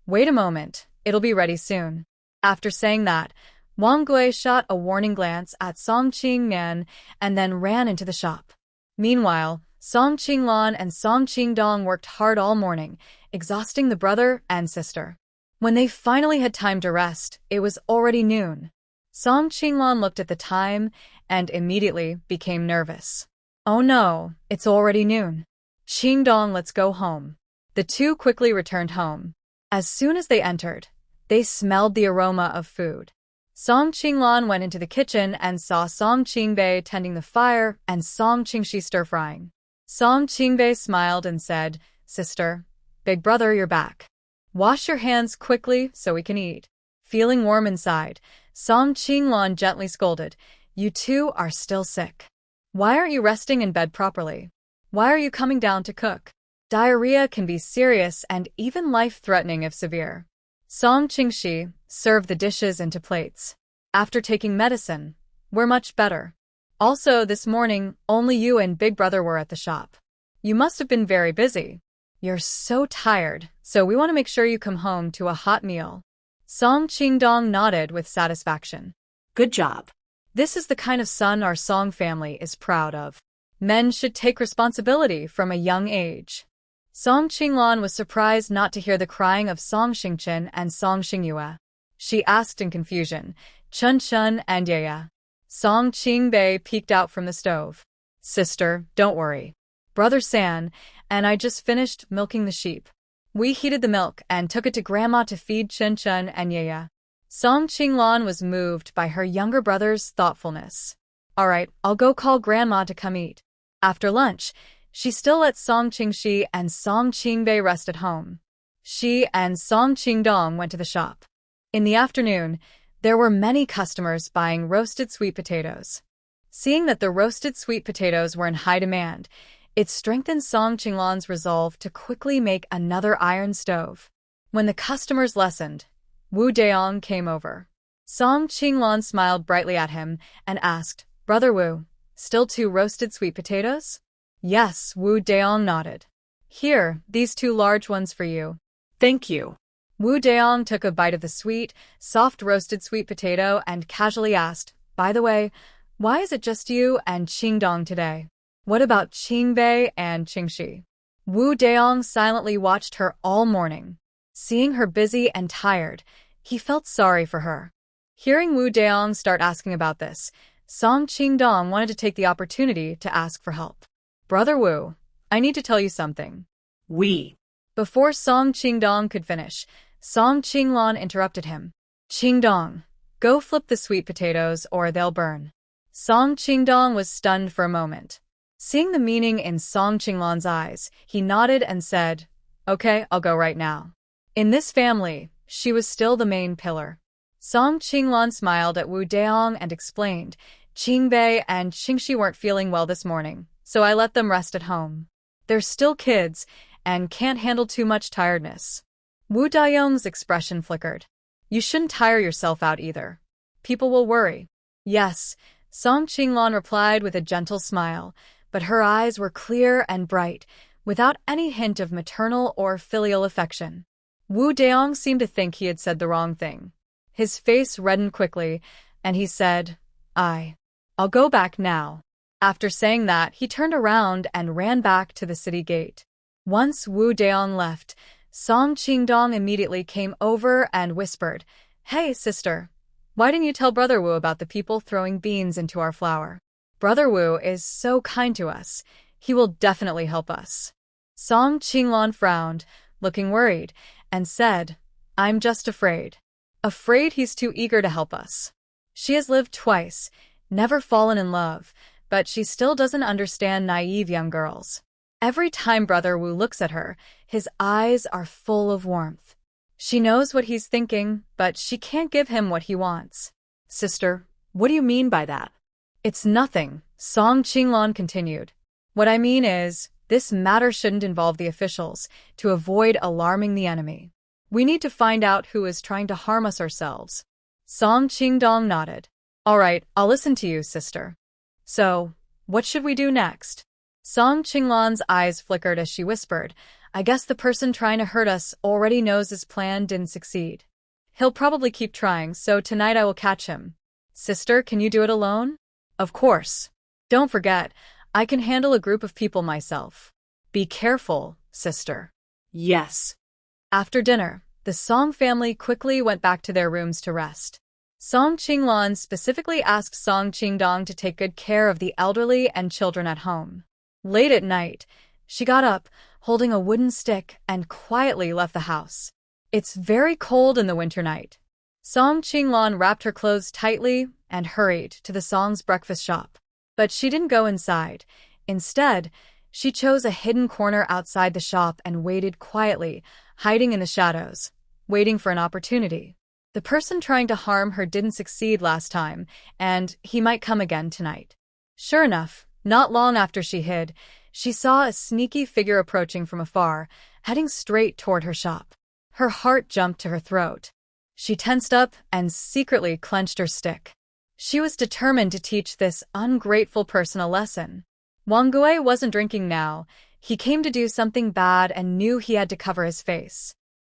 Wait a moment, it'll be ready soon." After saying that, Wang Gui shot a warning glance at Song Qingnan and then ran into the shop. Meanwhile, Song Qinglan and Song Qingdong worked hard all morning, exhausting the brother and sister. When they finally had time to rest, it was already noon. Song Qinglan looked at the time and immediately became nervous. "Oh no, it's already noon. Qingdong, let's go home." The two quickly returned home. As soon as they entered, they smelled the aroma of food. Song Qinglan went into the kitchen and saw Song Qingbei tending the fire and Song Qingxi stir-frying. Song Qingbei smiled and said, "Sister, big brother, you're back. Wash your hands quickly so we can eat." Feeling warm inside, Song Qinglan gently scolded, "You two are still sick. Why aren't you resting in bed properly? Why are you coming down to cook? Diarrhea can be serious and even life-threatening if severe." Song Qingxi served the dishes into plates. After taking medicine, we're much better. Also, this morning, only you and Big Brother were at the shop. You must have been very busy. You're so tired, so we want to make sure you come home to a hot meal. Song Qingdong nodded with satisfaction. Good job. This is the kind of son our Song family is proud of. Men should take responsibility from a young age. Song Qinglan was surprised not to hear the crying of Song Xingchen and Song Xingyue. She asked in confusion, Chun Chun and Yaya. Song Qingbei peeked out from the stove. Sister, don't worry. Brother San and I just finished milking the sheep. We heated the milk and took it to Grandma to feed Chun Chun and Yaya. Song Qinglan was moved by her younger brother's thoughtfulness. All right, I'll go call Grandma to come eat. After lunch, she still let Song Qingxi and Song Qingbei rest at home. She and Song Qingdong went to the shop. In the afternoon, there were many customers buying roasted sweet potatoes. Seeing that the roasted sweet potatoes were in high demand, it strengthened Song Qinglan's resolve to quickly make another iron stove. When the customers lessened, Wu Deong came over. Song Qinglan smiled brightly at him and asked, Brother Wu, still 2 roasted sweet potatoes? Yes, Wu Deong nodded. Here, these 2 large ones for you. Thank you. Wu Deong took a bite of the sweet, soft roasted sweet potato and casually asked, By the way, why is it just you and Qingdong today? What about Qingbei and Qingxi? Wu Deong silently watched her all morning. Seeing her busy and tired, he felt sorry for her. Hearing Wu Deong start asking about this, Song Qingdong wanted to take the opportunity to ask for help. Brother Wu, I need to tell you something. Before Song Qingdong could finish, Song Qinglan interrupted him. Qingdong, go flip the sweet potatoes or they'll burn. Song Qingdong was stunned for a moment. Seeing the meaning in Song Qinglan's eyes, he nodded and said, Okay, I'll go right now. In this family, she was still the main pillar. Song Qinglan smiled at Wu Deong and explained, Qingbei and Qingxi weren't feeling well this morning, so I let them rest at home. They're still kids and can't handle too much tiredness. Wu Daiyong's expression flickered. You shouldn't tire yourself out either. People will worry. Yes, Song Qinglan replied with a gentle smile, but her eyes were clear and bright, without any hint of maternal or filial affection. Wu Deong seemed to think he had said the wrong thing. His face reddened quickly, and he said, I'll go back now. After saying that, he turned around and ran back to the city gate. Once Wu Deong left, Song Qingdong immediately came over and whispered, Hey, sister, why didn't you tell Brother Wu about the people throwing beans into our flour? Brother Wu is so kind to us. He will definitely help us. Song Qinglan frowned, looking worried, and said, I'm just afraid. Afraid he's too eager to help us. She has lived twice, never fallen in love, but she still doesn't understand naive young girls. Every time Brother Wu looks at her, his eyes are full of warmth. She knows what he's thinking, but she can't give him what he wants. Sister, what do you mean by that? It's nothing, Song Qinglan continued. What I mean is, this matter shouldn't involve the officials, to avoid alarming the enemy. We need to find out who is trying to harm us ourselves. Song Qingdong nodded. All right, I'll listen to you, sister. So, what should we do next? Song Qinglan's eyes flickered as she whispered, I guess the person trying to hurt us already knows his plan didn't succeed. He'll probably keep trying, so tonight I will catch him. Sister, can you do it alone? Of course. Don't forget, I can handle a group of people myself. Be careful, sister. Yes. After dinner, the Song family quickly went back to their rooms to rest. Song Qinglan specifically asked Song Qingdong to take good care of the elderly and children at home. Late at night, she got up, holding a wooden stick, and quietly left the house. It's very cold in the winter night. Song Qinglan wrapped her clothes tightly and hurried to the Song's breakfast shop. But she didn't go inside. Instead, she chose a hidden corner outside the shop and waited quietly, hiding in the shadows, waiting for an opportunity. The person trying to harm her didn't succeed last time, and he might come again tonight. Sure enough, not long after she hid, she saw a sneaky figure approaching from afar, heading straight toward her shop. Her heart jumped to her throat. She tensed up and secretly clenched her stick. She was determined to teach this ungrateful person a lesson. Wang Gui wasn't drinking now. He came to do something bad and knew he had to cover his face.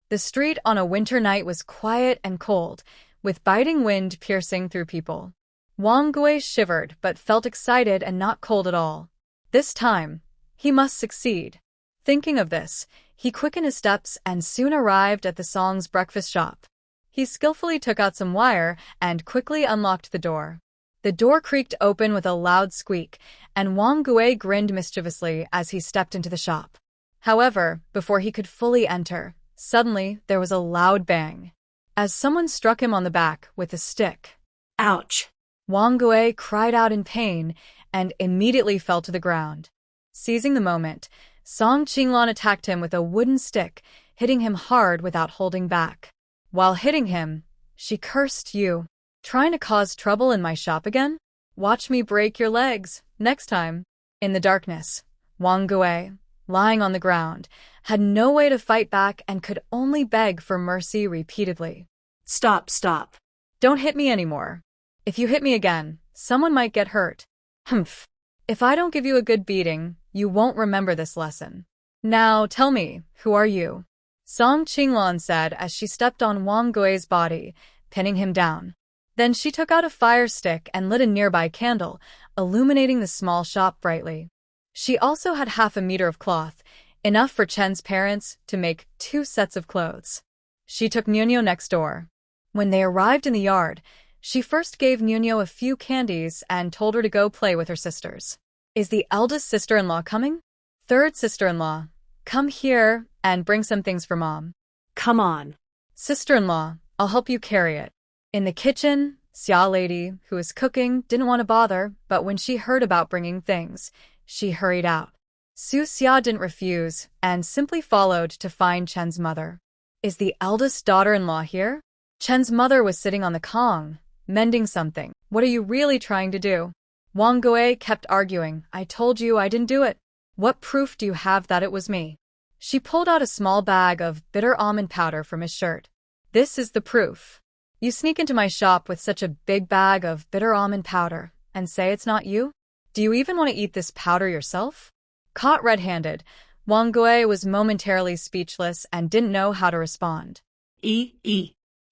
The street on a winter night was quiet and cold, with biting wind piercing through people. Wang Gui shivered but felt excited and not cold at all. This time, he must succeed. Thinking of this, he quickened his steps and soon arrived at the Song's breakfast shop. He skillfully took out some wire and quickly unlocked the door. The door creaked open with a loud squeak, and Wang Gui grinned mischievously as he stepped into the shop. However, before he could fully enter, suddenly there was a loud bang, as someone struck him on the back with a stick. Ouch! Wang Gui cried out in pain and immediately fell to the ground. Seizing the moment, Song Qinglan attacked him with a wooden stick, hitting him hard without holding back. While hitting him, she cursed, "You trying to cause trouble in my shop again? Watch me break your legs next time." In the darkness, Wang Gui, lying on the ground, had no way to fight back and could only beg for mercy repeatedly. Stop, stop. Don't hit me anymore. If you hit me again, someone might get hurt. Humph. If I don't give you a good beating, you won't remember this lesson. Now tell me, who are you? Song Qinglan said as she stepped on Wang Gui's body, pinning him down. Then she took out a fire stick and lit a nearby candle, illuminating the small shop brightly. She also had 1/2 meter of cloth, enough for Chen's parents to make 2 sets of clothes. She took Nuno next door. When they arrived in the yard, she first gave Nuno a few candies and told her to go play with her sisters. Is the eldest sister-in-law coming? Third sister-in-law, come here and bring some things for Mom. Come on. Sister-in-law, I'll help you carry it. In the kitchen, Xia lady, who was cooking, didn't want to bother, but when she heard about bringing things, she hurried out. Su Xia didn't refuse and simply followed to find Chen's mother. Is the eldest daughter-in-law here? Chen's mother was sitting on the Kong, mending something. What are you really trying to do? Wang Gui kept arguing. I told you I didn't do it. What proof do you have that it was me? She pulled out a small bag of bitter almond powder from his shirt. This is the proof. You sneak into my shop with such a big bag of bitter almond powder and say it's not you? Do you even want to eat this powder yourself? Caught red-handed, Wang Gui was momentarily speechless and didn't know how to respond.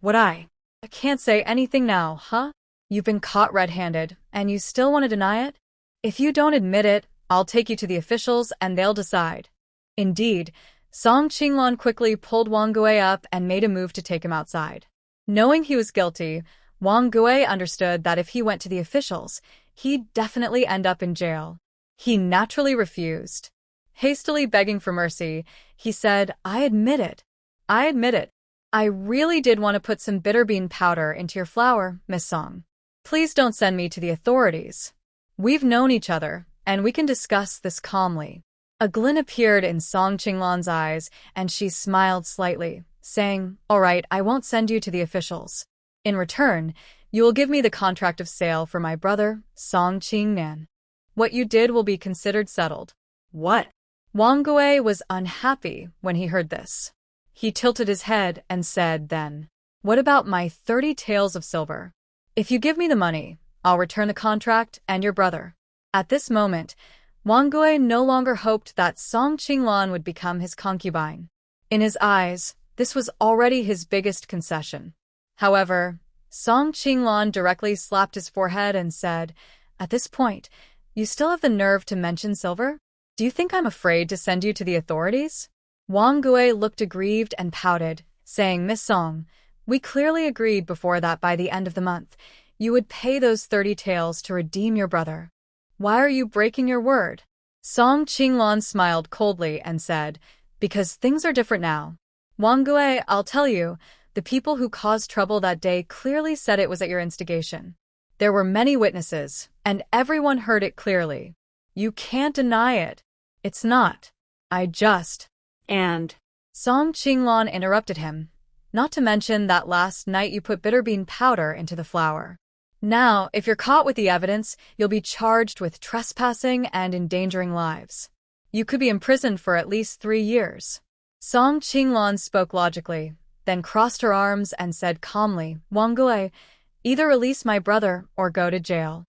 What I can't say anything now, huh? You've been caught red-handed, and you still want to deny it? If you don't admit it, I'll take you to the officials and they'll decide. Indeed, Song Qinglan quickly pulled Wang Gui up and made a move to take him outside. Knowing he was guilty, Wang Gui understood that if he went to the officials, he'd definitely end up in jail. He naturally refused. Hastily begging for mercy, he said, I admit it. I really did want to put some bitter bean powder into your flour, Miss Song. Please don't send me to the authorities. We've known each other, and we can discuss this calmly. A glint appeared in Song Qinglan's eyes, and she smiled slightly, saying, All right, I won't send you to the officials. In return, you will give me the contract of sale for my brother, Song Qingnan. What you did will be considered settled. What? Wang Gui was unhappy when he heard this. He tilted his head and said then, What about my 30 taels of silver? If you give me the money, I'll return the contract and your brother. At this moment, Wang Gui no longer hoped that Song Qinglan would become his concubine. In his eyes, this was already his biggest concession. However, Song Qinglan directly slapped his forehead and said, At this point, you still have the nerve to mention silver? Do you think I'm afraid to send you to the authorities? Wang Gui looked aggrieved and pouted, saying, Miss Song, we clearly agreed before that by the end of the month, you would pay those 30 taels to redeem your brother. Why are you breaking your word? Song Qinglan smiled coldly and said, Because things are different now. Wang Gui, I'll tell you, the people who caused trouble that day clearly said it was at your instigation. There were many witnesses, and everyone heard it clearly. You can't deny it. It's not. And Song Qinglan interrupted him. Not to mention that last night you put bitter bean powder into the flour. Now, if you're caught with the evidence, you'll be charged with trespassing and endangering lives. You could be imprisoned for at least 3 years. Song Qinglan spoke logically, then crossed her arms and said calmly, Wang Gui, either release my brother or go to jail.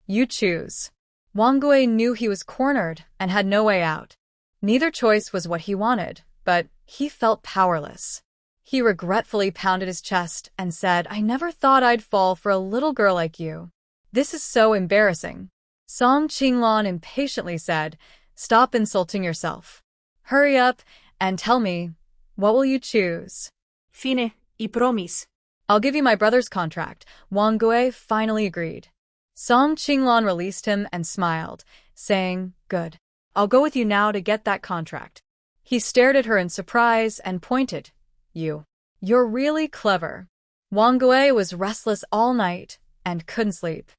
You choose. Wang Gui knew he was cornered and had no way out. Neither choice was what he wanted, but he felt powerless. He regretfully pounded his chest and said, I never thought I'd fall for a little girl like you. This is so embarrassing. Song Qinglan impatiently said, Stop insulting yourself. Hurry up and tell me, what will you choose? Fine, I promis. I'll give you my brother's contract. Wang Gui finally agreed. Song Qinglan released him and smiled, saying, Good. I'll go with you now to get that contract. He stared at her in surprise and pointed. You're really clever. Wang Gui was restless all night and couldn't sleep.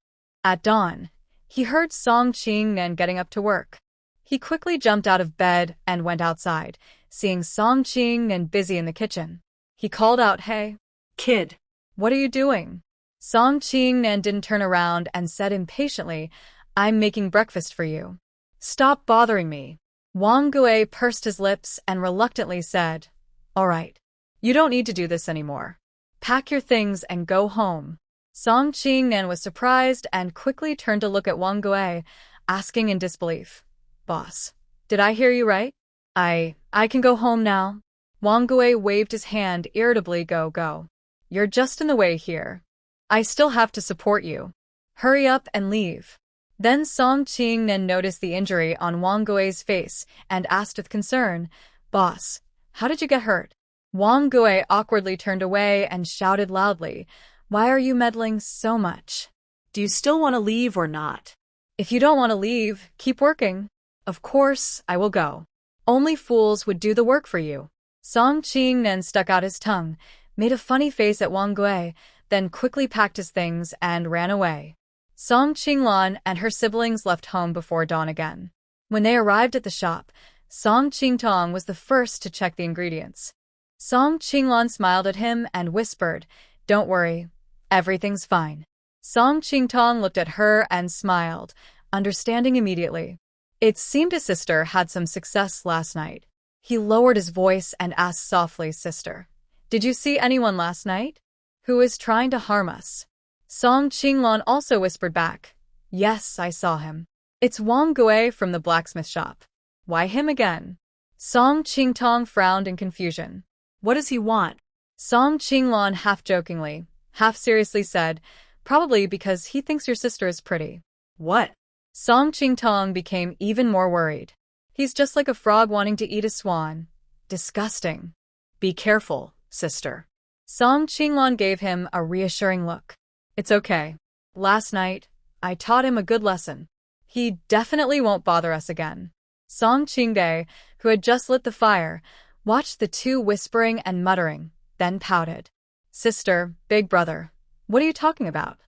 At dawn, he heard Song Qingnan getting up to work. He quickly jumped out of bed and went outside, seeing Song Qingnan busy in the kitchen. He called out, Hey, kid. What are you doing? Song Qingnan didn't turn around and said impatiently, I'm making breakfast for you. Stop bothering me. Wang Gui pursed his lips and reluctantly said, All right. You don't need to do this anymore. Pack your things and go home. Song Qingnan was surprised and quickly turned to look at Wang Gui, asking in disbelief, Boss, did I hear you right? I can go home now. Wang Gui waved his hand irritably. Go. You're just in the way here. I still have to support you. Hurry up and leave. Then Song Qingnan noticed the injury on Wang Gui's face and asked with concern, Boss, how did you get hurt? Wang Gui awkwardly turned away and shouted loudly, Why are you meddling so much? Do you still want to leave or not? If you don't want to leave, keep working. Of course, I will go. Only fools would do the work for you. Song Qingnan stuck out his tongue, made a funny face at Wang Gui, then quickly packed his things and ran away. Song Qinglan and her siblings left home before dawn again. When they arrived at the shop, Song Qingtong was the first to check the ingredients. Song Qinglan smiled at him and whispered, Don't worry, everything's fine. Song Qingtong looked at her and smiled, understanding immediately. It seemed his sister had some success last night. He lowered his voice and asked softly, Sister, did you see anyone last night? Who is trying to harm us? Song Qinglan also whispered back, Yes, I saw him. It's Wang Gui from the blacksmith shop. Why him again? Song Qingtong frowned in confusion. What does he want? Song Qinglan half-jokingly, half-seriously said, Probably because he thinks your sister is pretty. What? Song Qingtong became even more worried. He's just like a frog wanting to eat a swan. Disgusting. Be careful, sister. Song Qinglan gave him a reassuring look. It's okay. Last night, I taught him a good lesson. He definitely won't bother us again. Song Qingde, who had just lit the fire, watched the two whispering and muttering, then pouted. Sister, big brother, what are you talking about?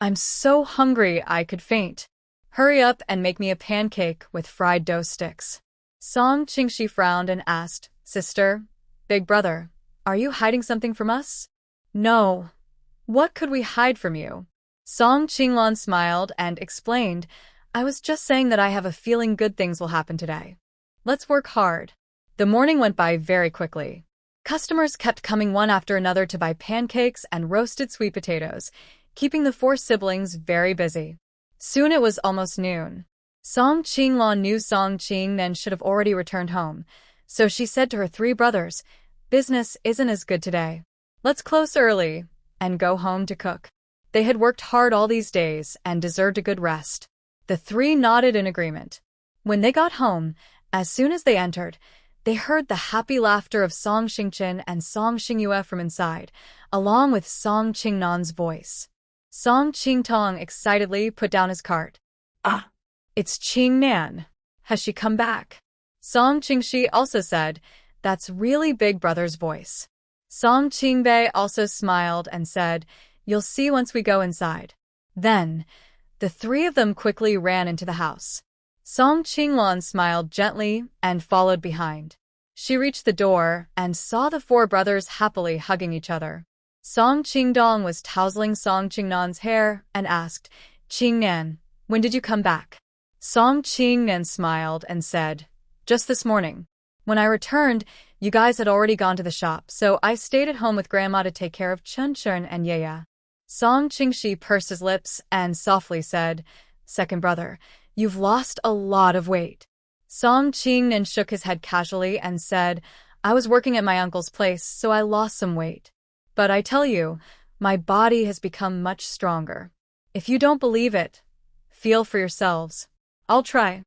I'm so hungry I could faint. Hurry up and make me a pancake with fried dough sticks. Song Qingshi frowned and asked, Sister, big brother, are you hiding something from us? No. What could we hide from you? Song Qinglan smiled and explained, I was just saying that I have a feeling good things will happen today. Let's work hard. The morning went by very quickly. Customers kept coming one after another to buy pancakes and roasted sweet potatoes, keeping the four siblings very busy. Soon it was almost noon. Song Qinglan knew Song Qingnan should have already returned home, so she said to her three brothers, Business isn't as good today. Let's close early and go home to cook. They had worked hard all these days and deserved a good rest. The three nodded in agreement. When they got home, as soon as they entered, they heard the happy laughter of Song Xingchen and Song Xingyue from inside, along with Song Qingnan's voice. Song Qingtong excitedly put down his cart. Ah! It's Qingnan. Has she come back? Song Qingshi also said, That's really big brother's voice. Song Qingbei also smiled and said, You'll see once we go inside. Then, the three of them quickly ran into the house. Song Qinglan smiled gently and followed behind. She reached the door and saw the four brothers happily hugging each other. Song Qingdong was tousling Song Qingnan's hair and asked, Qingnan, when did you come back? Song Qingnan smiled and said, Just this morning. When I returned, You guys had already gone to the shop, so I stayed at home with Grandma to take care of Chun Chun and Yaya. Song Qingshi pursed his lips and softly said, "Second brother, you've lost a lot of weight." Song Qingnan shook his head casually and said, "I was working at my uncle's place, so I lost some weight. But I tell you, my body has become much stronger. If you don't believe it, feel for yourselves." I'll try.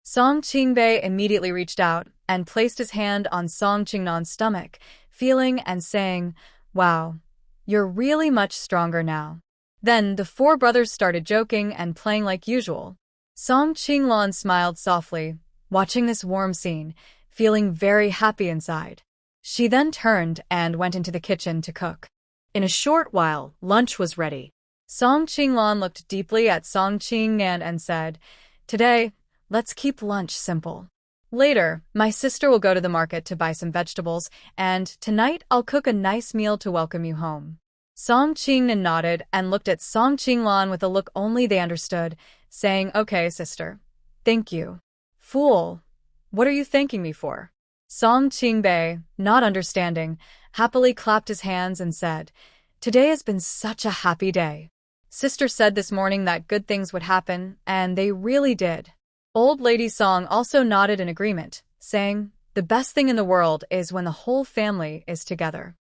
Song Qingbei immediately reached out and placed his hand on Song Qingnan's stomach, feeling and saying, "Wow, you're really much stronger now." Then the four brothers started joking and playing like usual. Song Qinglan smiled softly, watching this warm scene, feeling very happy inside. She then turned and went into the kitchen to cook. In a short while, lunch was ready. Song Qinglan looked deeply at Song Qingnan and said, "Today, let's keep lunch simple. Later, my sister will go to the market to buy some vegetables, and tonight I'll cook a nice meal to welcome you home." Song Qingnan nodded and looked at Song Qinglan with a look only they understood, saying, "Okay, sister. Thank you." "Fool, what are you thanking me for?" Song Qingbei, not understanding, happily clapped his hands and said, "Today has been such a happy day. Sister said this morning that good things would happen, and they really did." Old Lady Song also nodded in agreement, saying, "The best thing in the world is when the whole family is together.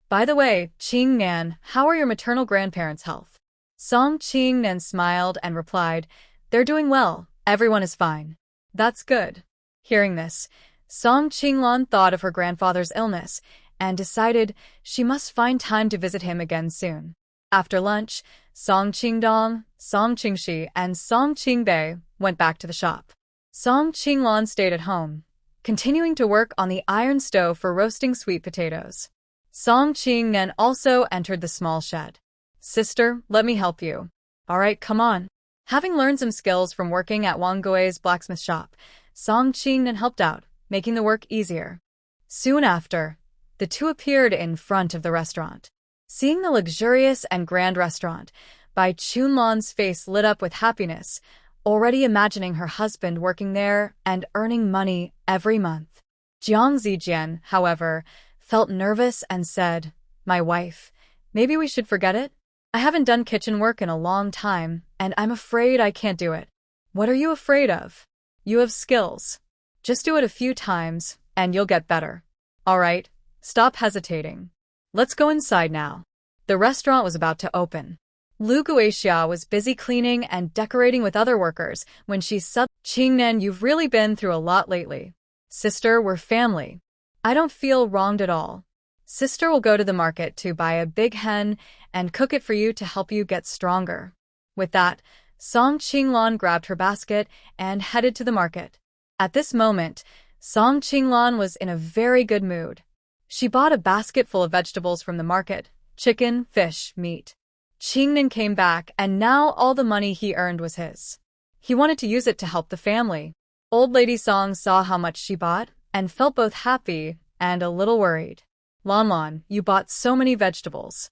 By the way, Qingnan, how are your maternal grandparents' health?" Song Qingnan smiled and replied, "They're doing well. Everyone is fine." "That's good." Hearing this, Song Qinglan thought of her grandfather's illness and decided she must find time to visit him again soon. After lunch, Song Qingdong, Song Qingshi, and Song Qingbei went back to the shop. Song Qinglan stayed at home, continuing to work on the iron stove for roasting sweet potatoes. Song Qingnan also entered the small shed. "Sister, let me help you." "All right, come on." Having learned some skills from working at Wang Gui's blacksmith shop, Song Qingnan helped out, making the work easier. Soon after, the two appeared in front of the restaurant. Seeing the luxurious and grand restaurant, Bai Chunlan's face lit up with happiness, already imagining her husband working there and earning money every month. Jiang Zijian, however, felt nervous and said, "My wife, maybe we should forget it? I haven't done kitchen work in a long time, and I'm afraid I can't do it." "What are you afraid of? You have skills. Just do it a few times, and you'll get better. All right, stop hesitating. Let's go inside now." The restaurant was about to open. Lu Guixia was busy cleaning and decorating with other workers when she said, "Qingnan, you've really been through a lot lately. Sister, we're family. I don't feel wronged at all. Sister will go to the market to buy a big hen and cook it for you to help you get stronger." With that, Song Qinglan grabbed her basket and headed to the market. At this moment, Song Qinglan was in a very good mood. She bought a basket full of vegetables from the market, chicken, fish, meat. Qingnan came back, and now all the money he earned was his. He wanted to use it to help the family. Old Lady Song saw how much she bought and felt both happy and a little worried. "Lan, you bought so many vegetables.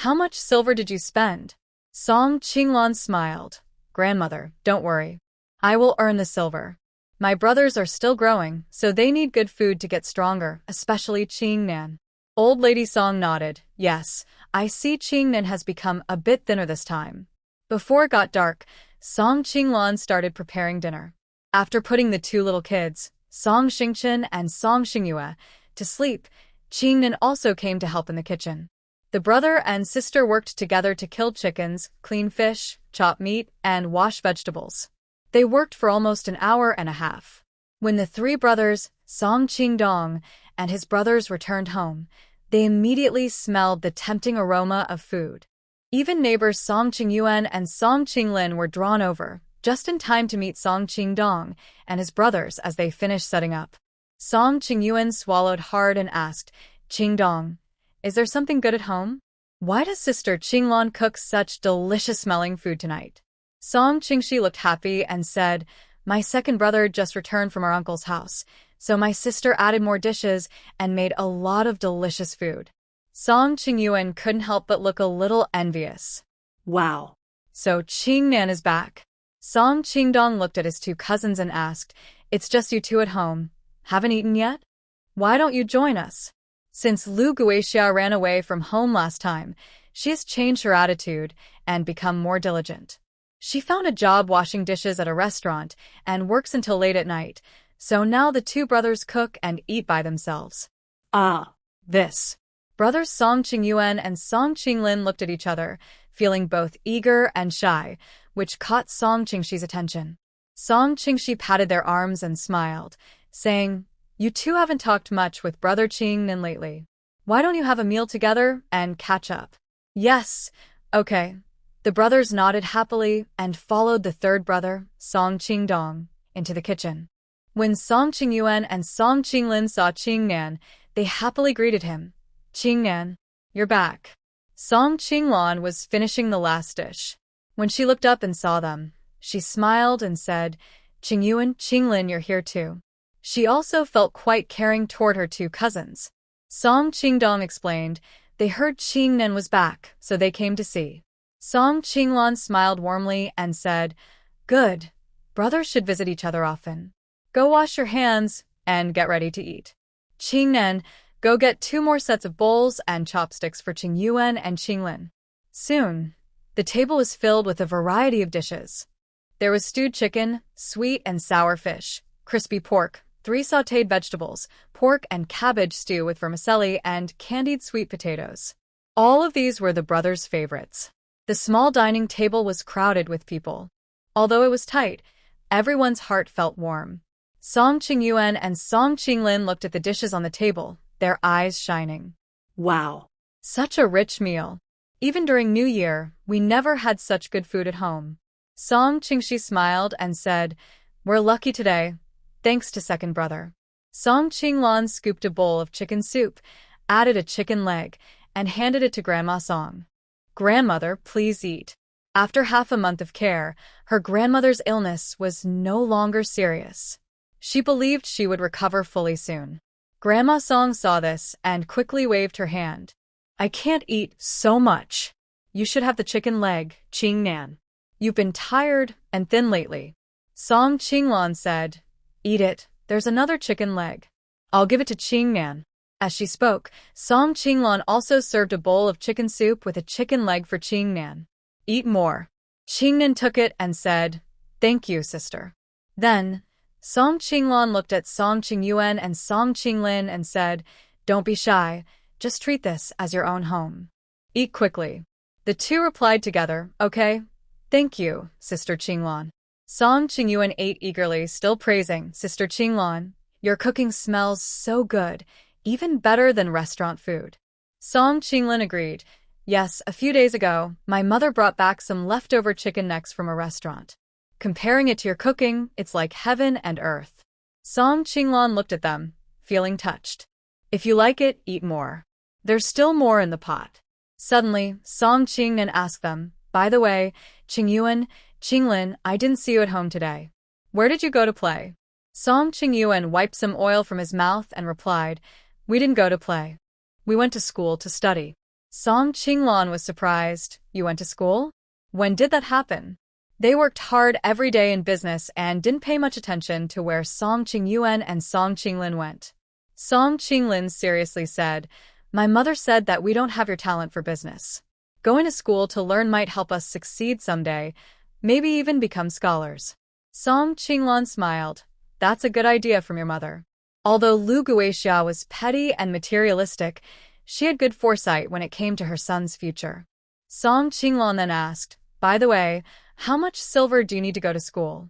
How much silver did you spend?" Song Qinglan smiled. "Grandmother, don't worry. I will earn the silver. My brothers are still growing, so they need good food to get stronger, especially Qingnan." Old Lady Song nodded. "Yes, I see Qingnan has become a bit thinner this time." Before it got dark, Song Qinglan started preparing dinner. After putting the two little kids, Song Xingchen and Song Xingyue, to sleep, Qingnan also came to help in the kitchen. The brother and sister worked together to kill chickens, clean fish, chop meat, and wash vegetables. They worked for almost an hour and a half. When the three brothers, Song Qingdong, and his brothers returned home, they immediately smelled the tempting aroma of food. Even neighbors Song Qingyuan and Song Qinglin were drawn over, just in time to meet Song Qingdong and his brothers as they finished setting up. Song Qingyuan swallowed hard and asked, "Qingdong, is there something good at home? Why does Sister Qinglan cook such delicious-smelling food tonight?" Song Qingshi looked happy and said, "My second brother just returned from our uncle's house, so my sister added more dishes and made a lot of delicious food." Song Qingyuan couldn't help but look a little envious. Wow. "So Qingnan is back." Song Qingdong looked at his two cousins and asked, "It's just you two at home. Haven't eaten yet?" Why don't you join us? Since Lu Guixia ran away from home last time, she has changed her attitude and become more diligent. She found a job washing dishes at a restaurant and works until late at night, so now the two brothers cook and eat by themselves. Ah, This. Brothers Song Qingyuan and Song Qinglin looked at each other, feeling both eager and shy, which caught Song Qingxi's attention. Song Qingxi patted their arms and smiled, saying, "You two haven't talked much with Brother Qingnan lately. Why don't you have a meal together and catch up?" "Yes, okay." The brothers nodded happily and followed the third brother, Song Qingdong, into the kitchen. When Song Qingyuan and Song Qinglin saw Qingnan, they happily greeted him. "Qingnan, you're back." Song Qinglan was finishing the last dish. When she looked up and saw them, she smiled and said, "Qingyuan, Qinglin, you're here too." She also felt quite caring toward her two cousins. Song Qingdong explained, they heard Qingnan was back, so they came to see. Song Qinglan smiled warmly and said, "Good. Brothers should visit each other often. Go wash your hands and get ready to eat. Qingnan, go get 2 more sets of bowls and chopsticks for Qingyuan and Qinglin." Soon, the table was filled with a variety of dishes. There was stewed chicken, sweet and sour fish, crispy pork, 3 sautéed vegetables, pork and cabbage stew with vermicelli, and candied sweet potatoes. All of these were the brothers' favorites. The small dining table was crowded with people. Although it was tight, everyone's heart felt warm. Song Qingyuan and Song Qinglin looked at the dishes on the table, their eyes shining. wow. Such a rich meal. Even during New Year, we never had such good food at home. Song Qingxi smiled and said, "We're lucky today, thanks to second brother." Song Qinglan scooped a bowl of chicken soup, added a chicken leg, and handed it to Grandma Song. "Grandmother, please eat." After half a month of care, her grandmother's illness was no longer serious. She believed she would recover fully soon. Grandma Song saw this and quickly waved her hand. "I can't eat so much. You should have the chicken leg, Qingnan. You've been tired and thin lately." Song Qinglan said, "Eat it, there's another chicken leg. I'll give it to Qingnan." As she spoke, Song Qinglan also served a bowl of chicken soup with a chicken leg for Qingnan. "Eat more." Qingnan took it and said, "Thank you, sister." Then, Song Qinglan looked at Song Qingyuan and Song Qinglin and said, "Don't be shy, just treat this as your own home. Eat quickly." The two replied together, "Okay, thank you, Sister Qinglan." Song Qingyuan ate eagerly, still praising, "Sister Qinglan, your cooking smells so good, even better than restaurant food." Song Qinglin agreed, "Yes, a few days ago, my mother brought back some leftover chicken necks from a restaurant. Comparing it to your cooking, it's like heaven and earth." Song Qinglan looked at them, feeling touched. "If you like it, eat more. There's still more in the pot." Suddenly, Song Qingnan asked them, "By the way, Qingyuan, Qinglin, I didn't see you at home today. Where did you go to play?" Song Qingyuan wiped some oil from his mouth and replied, "We didn't go to play. We went to school to study." Song Qinglan was surprised. "You went to school? When did that happen?" They worked hard every day in business and didn't pay much attention to where Song Qingyuan and Song Qinglin went. Song Qinglin seriously said, "My mother said that we don't have your talent for business. Going to school to learn might help us succeed someday, maybe even become scholars." Song Qinglan smiled. "That's a good idea from your mother." Although Lu Guixia was petty and materialistic, she had good foresight when it came to her son's future. Song Qinglan then asked, "By the way, how much silver do you need to go to school?"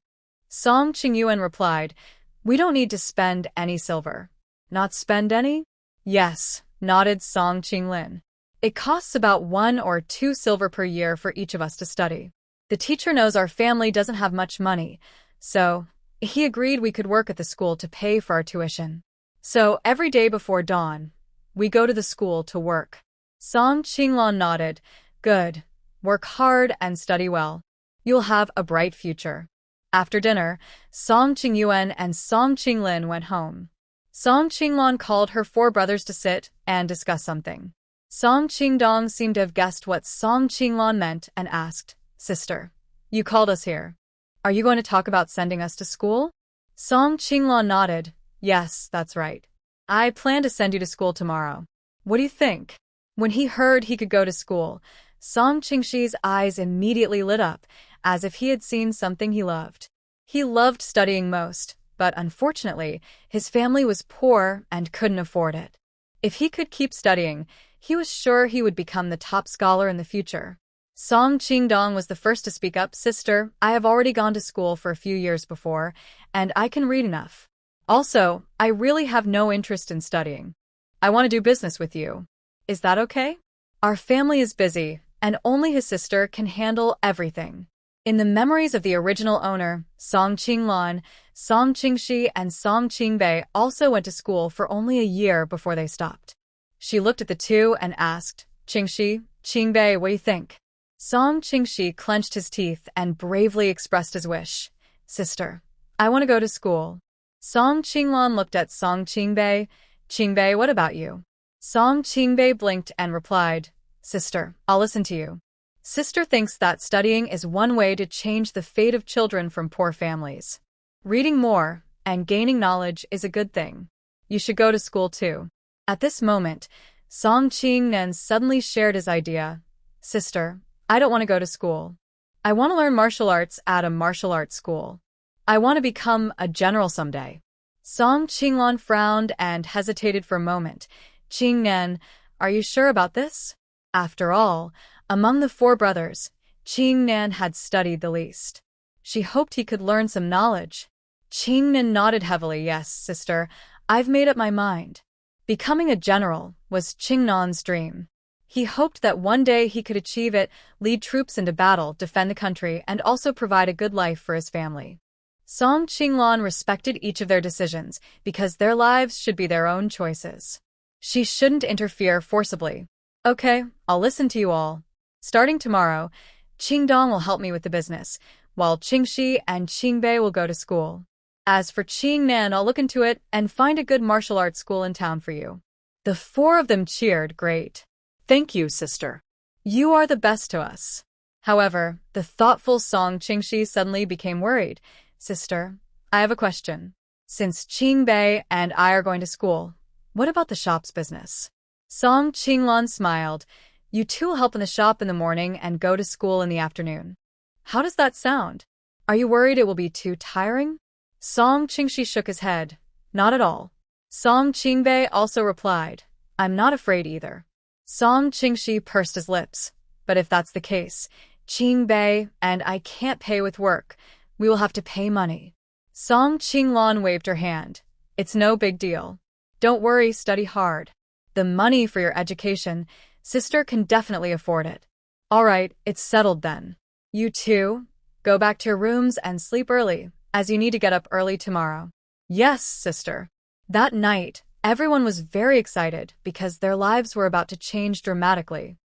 Song Qingyuan replied, "We don't need to spend any silver." "Not spend any?" "Yes," nodded Song Qinglin. "It costs about 1 or 2 silver per year for each of us to study. The teacher knows our family doesn't have much money, so he agreed we could work at the school to pay for our tuition. So every day before dawn, we go to the school to work." Song Qinglan nodded. "Good. Work hard and study well. You'll have a bright future." After dinner, Song Qingyuan and Song Qinglin went home. Song Qinglan called her 4 brothers to sit and discuss something. Song Qingdong seemed to have guessed what Song Qinglan meant and asked, "Sister, you called us here. Are you going to talk about sending us to school?" Song Qinglan nodded. "Yes, that's right. I plan to send you to school tomorrow. What do you think? When he heard he could go to school, Song Chingshi's eyes immediately lit up, as if he had seen something he loved. He loved studying most, but unfortunately, his family was poor and couldn't afford it. If he could keep studying, he was sure he would become the top scholar in the future. Song Qingdong was the first to speak up. Sister, I have already gone to school for a few years before, and I can read enough. Also, I really have no interest in studying. I want to do business with you. Is that okay? Our family is busy, and only his sister can handle everything. In the memories of the original owner, Song Qinglan, Song Qingshi and Song Qingbei also went to school for only a year before they stopped. She looked at the two and asked, Qingshi, Qingbei, what do you think? Song Qingshi clenched his teeth and bravely expressed his wish. Sister, I want to go to school. Song Qinglan looked at Song Qingbei. Qingbei, what about you? Song Qingbei blinked and replied, Sister, I'll listen to you. Sister thinks that studying is one way to change the fate of children from poor families. Reading more and gaining knowledge is a good thing. You should go to school too. At this moment, Song Qingnan suddenly shared his idea. Sister, I don't want to go to school. I want to learn martial arts at a martial arts school. I want to become a general someday. Song Qinglan frowned and hesitated for a moment. Qingnan, are you sure about this? After all, among the four brothers, Qingnan had studied the least. She hoped he could learn some knowledge. Qingnan nodded heavily. Yes, sister, I've made up my mind. Becoming a general was Qingnan's dream. He hoped that one day he could achieve it, lead troops into battle, defend the country, and also provide a good life for his family. Song Qinglan respected each of their decisions because their lives should be their own choices. She shouldn't interfere forcibly. Okay, I'll listen to you all. Starting tomorrow, Qingdong will help me with the business, while Qingshi and Qingbei will go to school. As for Qingnan, I'll look into it and find a good martial arts school in town for you. The four of them cheered. Great. Thank you, sister. You are the best to us. However, the thoughtful Song Qingshi suddenly became worried. Sister, I have a question. Since Qingbei and I are going to school, what about the shop's business? Song Qinglan smiled. You two will help in the shop in the morning and go to school in the afternoon. How does that sound? Are you worried it will be too tiring? Song Qingshi shook his head. Not at all. Song Qingbei also replied, I'm not afraid either. Song Qingshi pursed his lips. But if that's the case, Qingbei and I can't pay with work. We will have to pay money. Song Qinglan waved her hand. It's no big deal. Don't worry, study hard. The money for your education, sister can definitely afford it. All right, it's settled then. You two, go back to your rooms and sleep early, as you need to get up early tomorrow. Yes, sister. That night, everyone was very excited because their lives were about to change dramatically.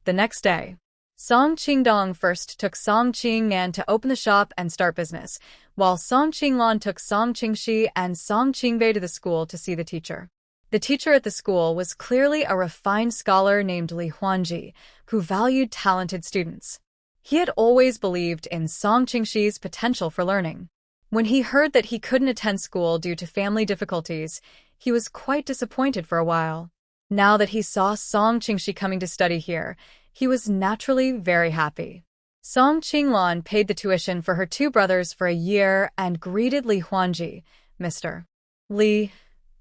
The next day, Song Qingdong first took Song Qingnan to open the shop and start business, while Song Qinglan took Song Qingshi and Song Qingbei to the school to see the teacher. The teacher at the school was clearly a refined scholar named Li Huanji, who valued talented students. He had always believed in Song Qingshi's potential for learning. When he heard that he couldn't attend school due to family difficulties, he was quite disappointed for a while. Now that he saw Song Qingshi coming to study here, he was naturally very happy. Song Qinglan paid the tuition for her two brothers for a year and greeted Li Huanji. Mr. Li,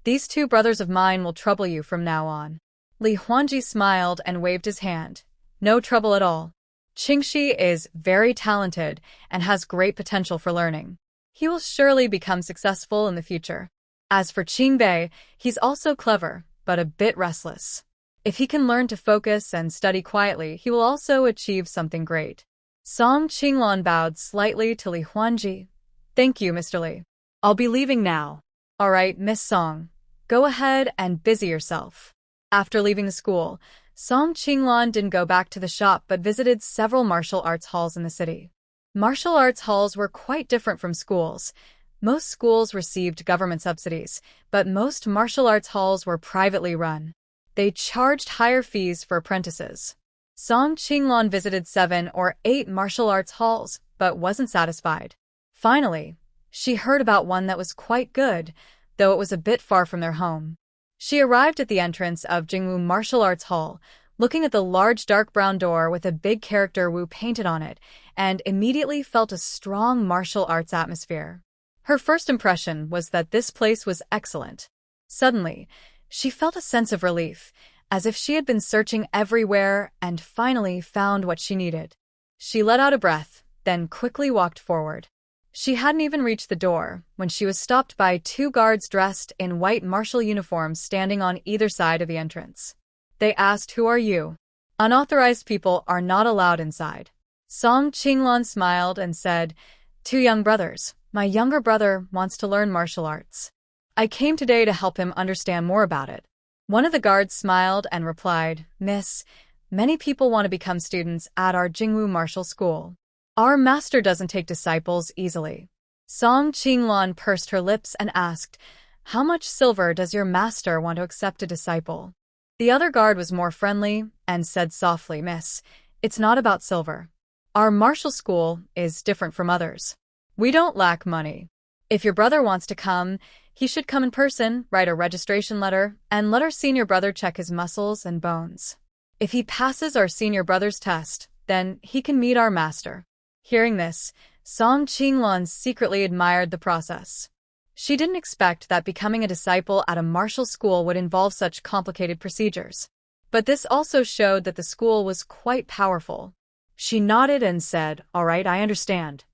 these two brothers of mine will trouble you from now on. Li Huanji smiled and waved his hand. No trouble at all. Qingshi is very talented and has great potential for learning. He will surely become successful in the future. As for Qingbei, he's also clever, but a bit restless. If he can learn to focus and study quietly, he will also achieve something great. Song Qinglan bowed slightly to Li Huanji. Thank you, Mr. Li. I'll be leaving now. All right, Miss Song. Go ahead and busy yourself. After leaving the school, Song Qinglan didn't go back to the shop but visited several martial arts halls in the city. Martial arts halls were quite different from schools. Most schools received government subsidies, but most martial arts halls were privately run. They charged higher fees for apprentices. Song Qinglan visited 7 or 8 martial arts halls, but wasn't satisfied. Finally, she heard about one that was quite good, though it was a bit far from their home. She arrived at the entrance of Jingwu Martial Arts Hall, looking at the large dark brown door with a big character Wu painted on it, and immediately felt a strong martial arts atmosphere. Her first impression was that this place was excellent. Suddenly, she felt a sense of relief, as if she had been searching everywhere and finally found what she needed. She let out a breath, then quickly walked forward. She hadn't even reached the door when she was stopped by two guards dressed in white martial uniforms standing on either side of the entrance. They asked, "Who are you?" "Unauthorized people are not allowed inside." Song Qinglan smiled and said, "Two young brothers. My younger brother wants to learn martial arts. I came today to help him understand more about it." One of the guards smiled and replied, "Miss, many people want to become students at our Jingwu Martial School. Our master doesn't take disciples easily." Song Qinglan pursed her lips and asked, "How much silver does your master want to accept a disciple?" The other guard was more friendly and said softly, "Miss, it's not about silver. Our martial school is different from others. We don't lack money. If your brother wants to come, he should come in person, write a registration letter, and let our senior brother check his muscles and bones. If he passes our senior brother's test, then he can meet our master." Hearing this, Song Qinglan secretly admired the process. She didn't expect that becoming a disciple at a martial school would involve such complicated procedures. But this also showed that the school was quite powerful. She nodded and said, "All right, I understand.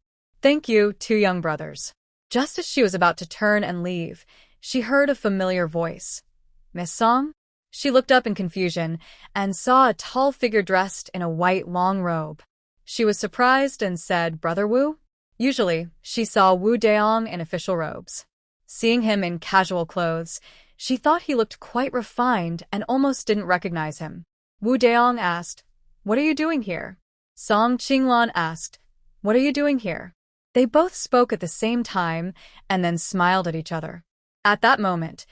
Thank you, two young brothers." Just as she was about to turn and leave, she heard a familiar voice. "Miss Song?" She looked up in confusion and saw a tall figure dressed in a white long robe. She was surprised and said, "Brother Wu?" Usually, she saw Wu Daong in official robes. Seeing him in casual clothes, she thought he looked quite refined and almost didn't recognize him. Wu Daong asked, "What are you doing here?" Song Qinglan asked, "What are you doing here?" They both spoke at the same time and then smiled at each other. At that moment,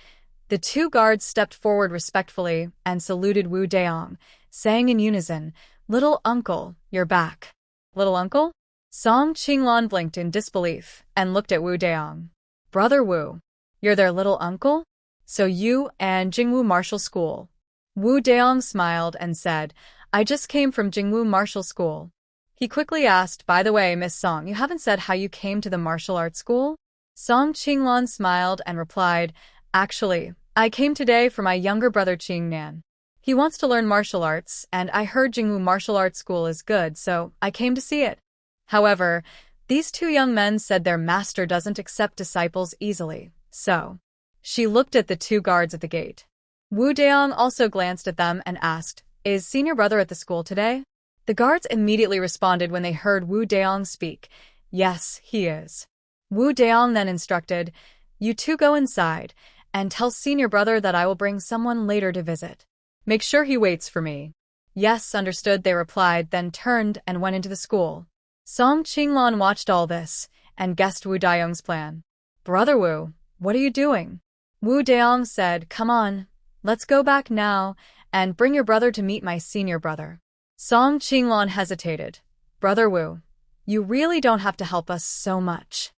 the two guards stepped forward respectfully and saluted Wu Daong, saying in unison, "Little uncle, you're back." "Little uncle?" Song Qinglan blinked in disbelief and looked at Wu Daong. "Brother Wu, you're their little uncle? So you and Jingwu Martial School?" Wu Daong smiled and said, "I just came from Jingwu Martial School." He quickly asked, "By the way, Miss Song, you haven't said how you came to the martial arts school?" Song Qinglan smiled and replied, "Actually, I came today for my younger brother Qingnan. He wants to learn martial arts, and I heard Jingwu Martial Arts School is good, so I came to see it. However, these two young men said their master doesn't accept disciples easily, so..." She looked at the two guards at the gate. Wu Daong also glanced at them and asked, "Is senior brother at the school today?" The guards immediately responded when they heard Wu Daong speak, "Yes, he is." Wu Daong then instructed, "You two go inside, and tell senior brother that I will bring someone later to visit. Make sure he waits for me." "Yes, understood," they replied, then turned and went into the school. Song Qinglan watched all this and guessed Wu Daong's plan. "Brother Wu, what are you doing?" Wu Daong said, "Come on, let's go back now and bring your brother to meet my senior brother." Song Qinglan hesitated. "Brother Wu, you really don't have to help us so much."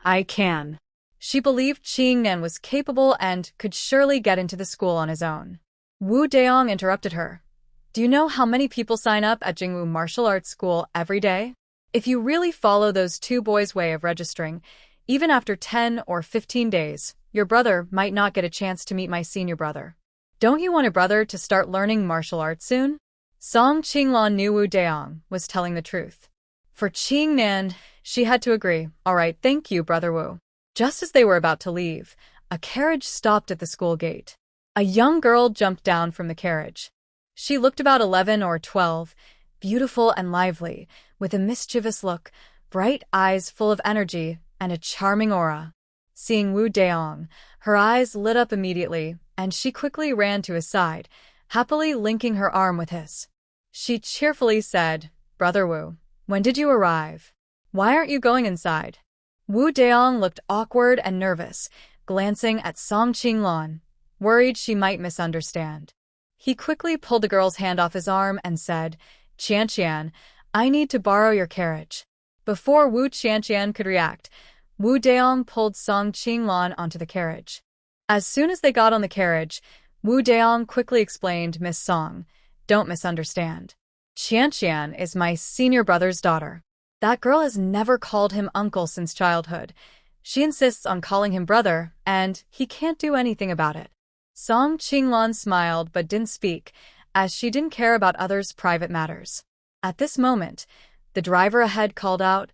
I can. She believed Qingnan was capable and could surely get into the school on his own. Wu Daong interrupted her. "Do you know how many people sign up at Jingwu Martial Arts School every day? If you really follow those two boys' way of registering, even after 10 or 15 days, your brother might not get a chance to meet my senior brother. Don't you want a brother to start learning martial arts soon?" Song Qinglan knew Wu Daong was telling the truth. For Qingnan, she had to agree. "All right, thank you, Brother Wu." Just as they were about to leave, a carriage stopped at the school gate. A young girl jumped down from the carriage. She looked about 11 or 12, beautiful and lively, with a mischievous look, bright eyes full of energy, and a charming aura. Seeing Wu Daong, her eyes lit up immediately, and she quickly ran to his side, happily linking her arm with his. She cheerfully said, "Brother Wu, when did you arrive? Why aren't you going inside?" Wu Daong looked awkward and nervous, glancing at Song Qinglan, worried she might misunderstand. He quickly pulled the girl's hand off his arm and said, "Qianqian, I need to borrow your carriage." Before Wu Qianqian could react, Wu Daong pulled Song Qinglan onto the carriage. As soon as they got on the carriage, Wu Daong quickly explained Miss Song. Don't misunderstand. Qian is my senior brother's daughter. That girl has never called him uncle since childhood. She insists on calling him brother, and he can't do anything about it. Song Qinglan smiled but didn't speak, as she didn't care about others' private matters. At this moment, the driver ahead called out,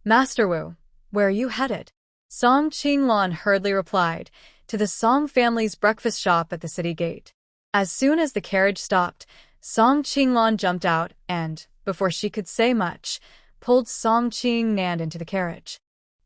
Master Wu, where are you headed? Song Qinglan hurriedly replied, to the Song family's breakfast shop at the city gate. As soon as the carriage stopped, Song Qinglan jumped out and, before she could say much, pulled Song Qingnan into the carriage.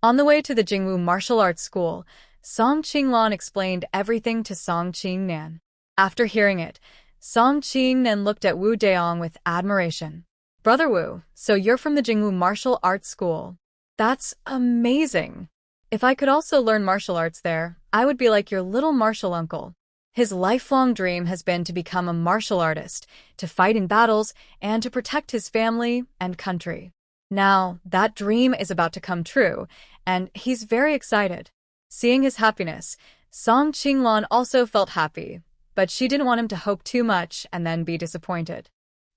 On the way to the Jingwu martial arts school, Song Qinglan explained everything to Song Qingnan. After hearing it, Song Qingnan looked at Wu Daong with admiration. Brother Wu, so you're from the Jingwu martial arts school. That's amazing. If I could also learn martial arts there, I would be like your little martial uncle. His lifelong dream has been to become a martial artist, to fight in battles, and to protect his family and country. Now, that dream is about to come true, and he's very excited. Seeing his happiness, Song Qinglan also felt happy, but she didn't want him to hope too much and then be disappointed.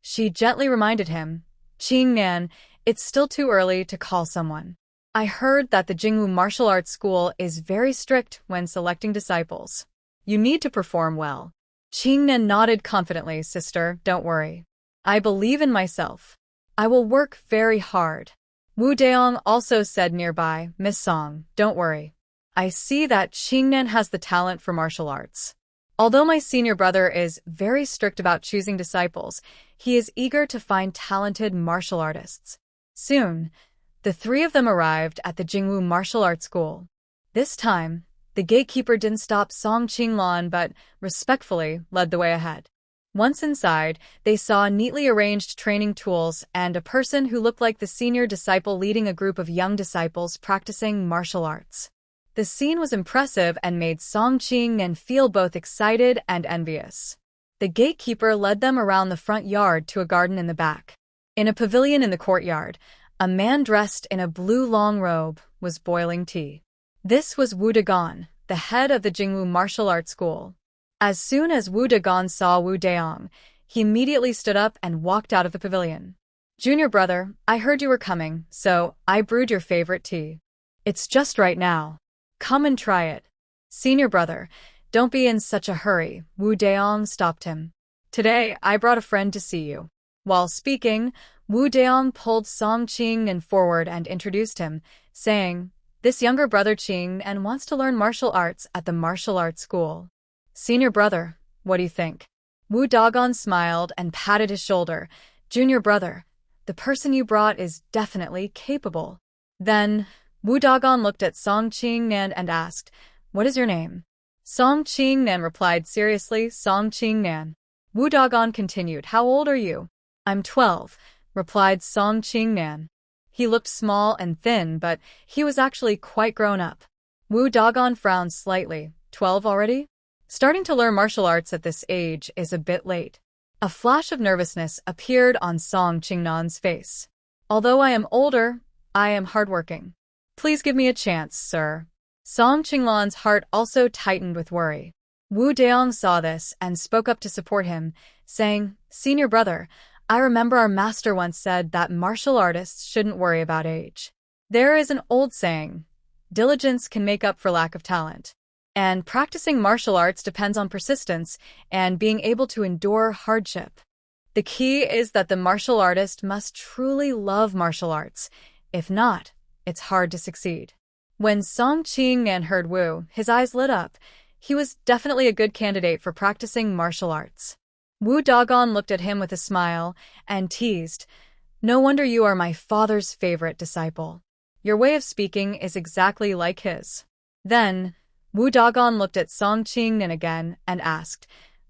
She gently reminded him, Qingnan, it's still too early to call someone. I heard that the Jingwu martial arts school is very strict when selecting disciples. You need to perform well. Qingnan nodded confidently, sister, don't worry. I believe in myself. I will work very hard. Wu Daong also said nearby, Miss Song, don't worry. I see that Qingnan has the talent for martial arts. Although my senior brother is very strict about choosing disciples, he is eager to find talented martial artists. Soon, the three of them arrived at the Jingwu martial arts school. This time, the gatekeeper didn't stop Song Qinglan but respectfully led the way ahead. Once inside, they saw neatly arranged training tools and a person who looked like the senior disciple leading a group of young disciples practicing martial arts. The scene was impressive and made Song Qingnan feel both excited and envious. The gatekeeper led them around the front yard to a garden in the back. In a pavilion in the courtyard, a man dressed in a blue long robe was boiling tea. This was Wu Dagon, the head of the Jingwu martial arts school. As soon as Wu Dagon saw Wu Daong, he immediately stood up and walked out of the pavilion. Junior brother, I heard you were coming, so I brewed your favorite tea. It's just right now. Come and try it. Senior brother, don't be in such a hurry, Wu Daong stopped him. Today, I brought a friend to see you. While speaking, Wu Daong pulled Song Qingnan forward and introduced him, saying, This younger brother Qingnan wants to learn martial arts at the martial arts school. Senior brother, what do you think? Wu Dagon smiled and patted his shoulder. Junior brother, the person you brought is definitely capable. Then, Wu Dagon looked at Song Qingnan and asked, What is your name? Song Qingnan replied seriously, Song Qingnan. Wu Dagon continued, How old are you? I'm 12, replied Song Qingnan. He looked small and thin, but he was actually quite grown up. Wu Dagon frowned slightly. 12 already? Starting to learn martial arts at this age is a bit late. A flash of nervousness appeared on Song Qingnan's face. Although I am older, I am hardworking. Please give me a chance, sir. Song Qinglan's heart also tightened with worry. Wu Daong saw this and spoke up to support him, saying, Senior brother, I remember our master once said that martial artists shouldn't worry about age. There is an old saying, diligence can make up for lack of talent. And practicing martial arts depends on persistence and being able to endure hardship. The key is that the martial artist must truly love martial arts. If not, it's hard to succeed. When Song Qingnan heard Wu, his eyes lit up. He was definitely a good candidate for practicing martial arts. Wu Dagon looked at him with a smile and teased, No wonder you are my father's favorite disciple. Your way of speaking is exactly like his. Then, Wu Dagon looked at Song Qingnan again and asked,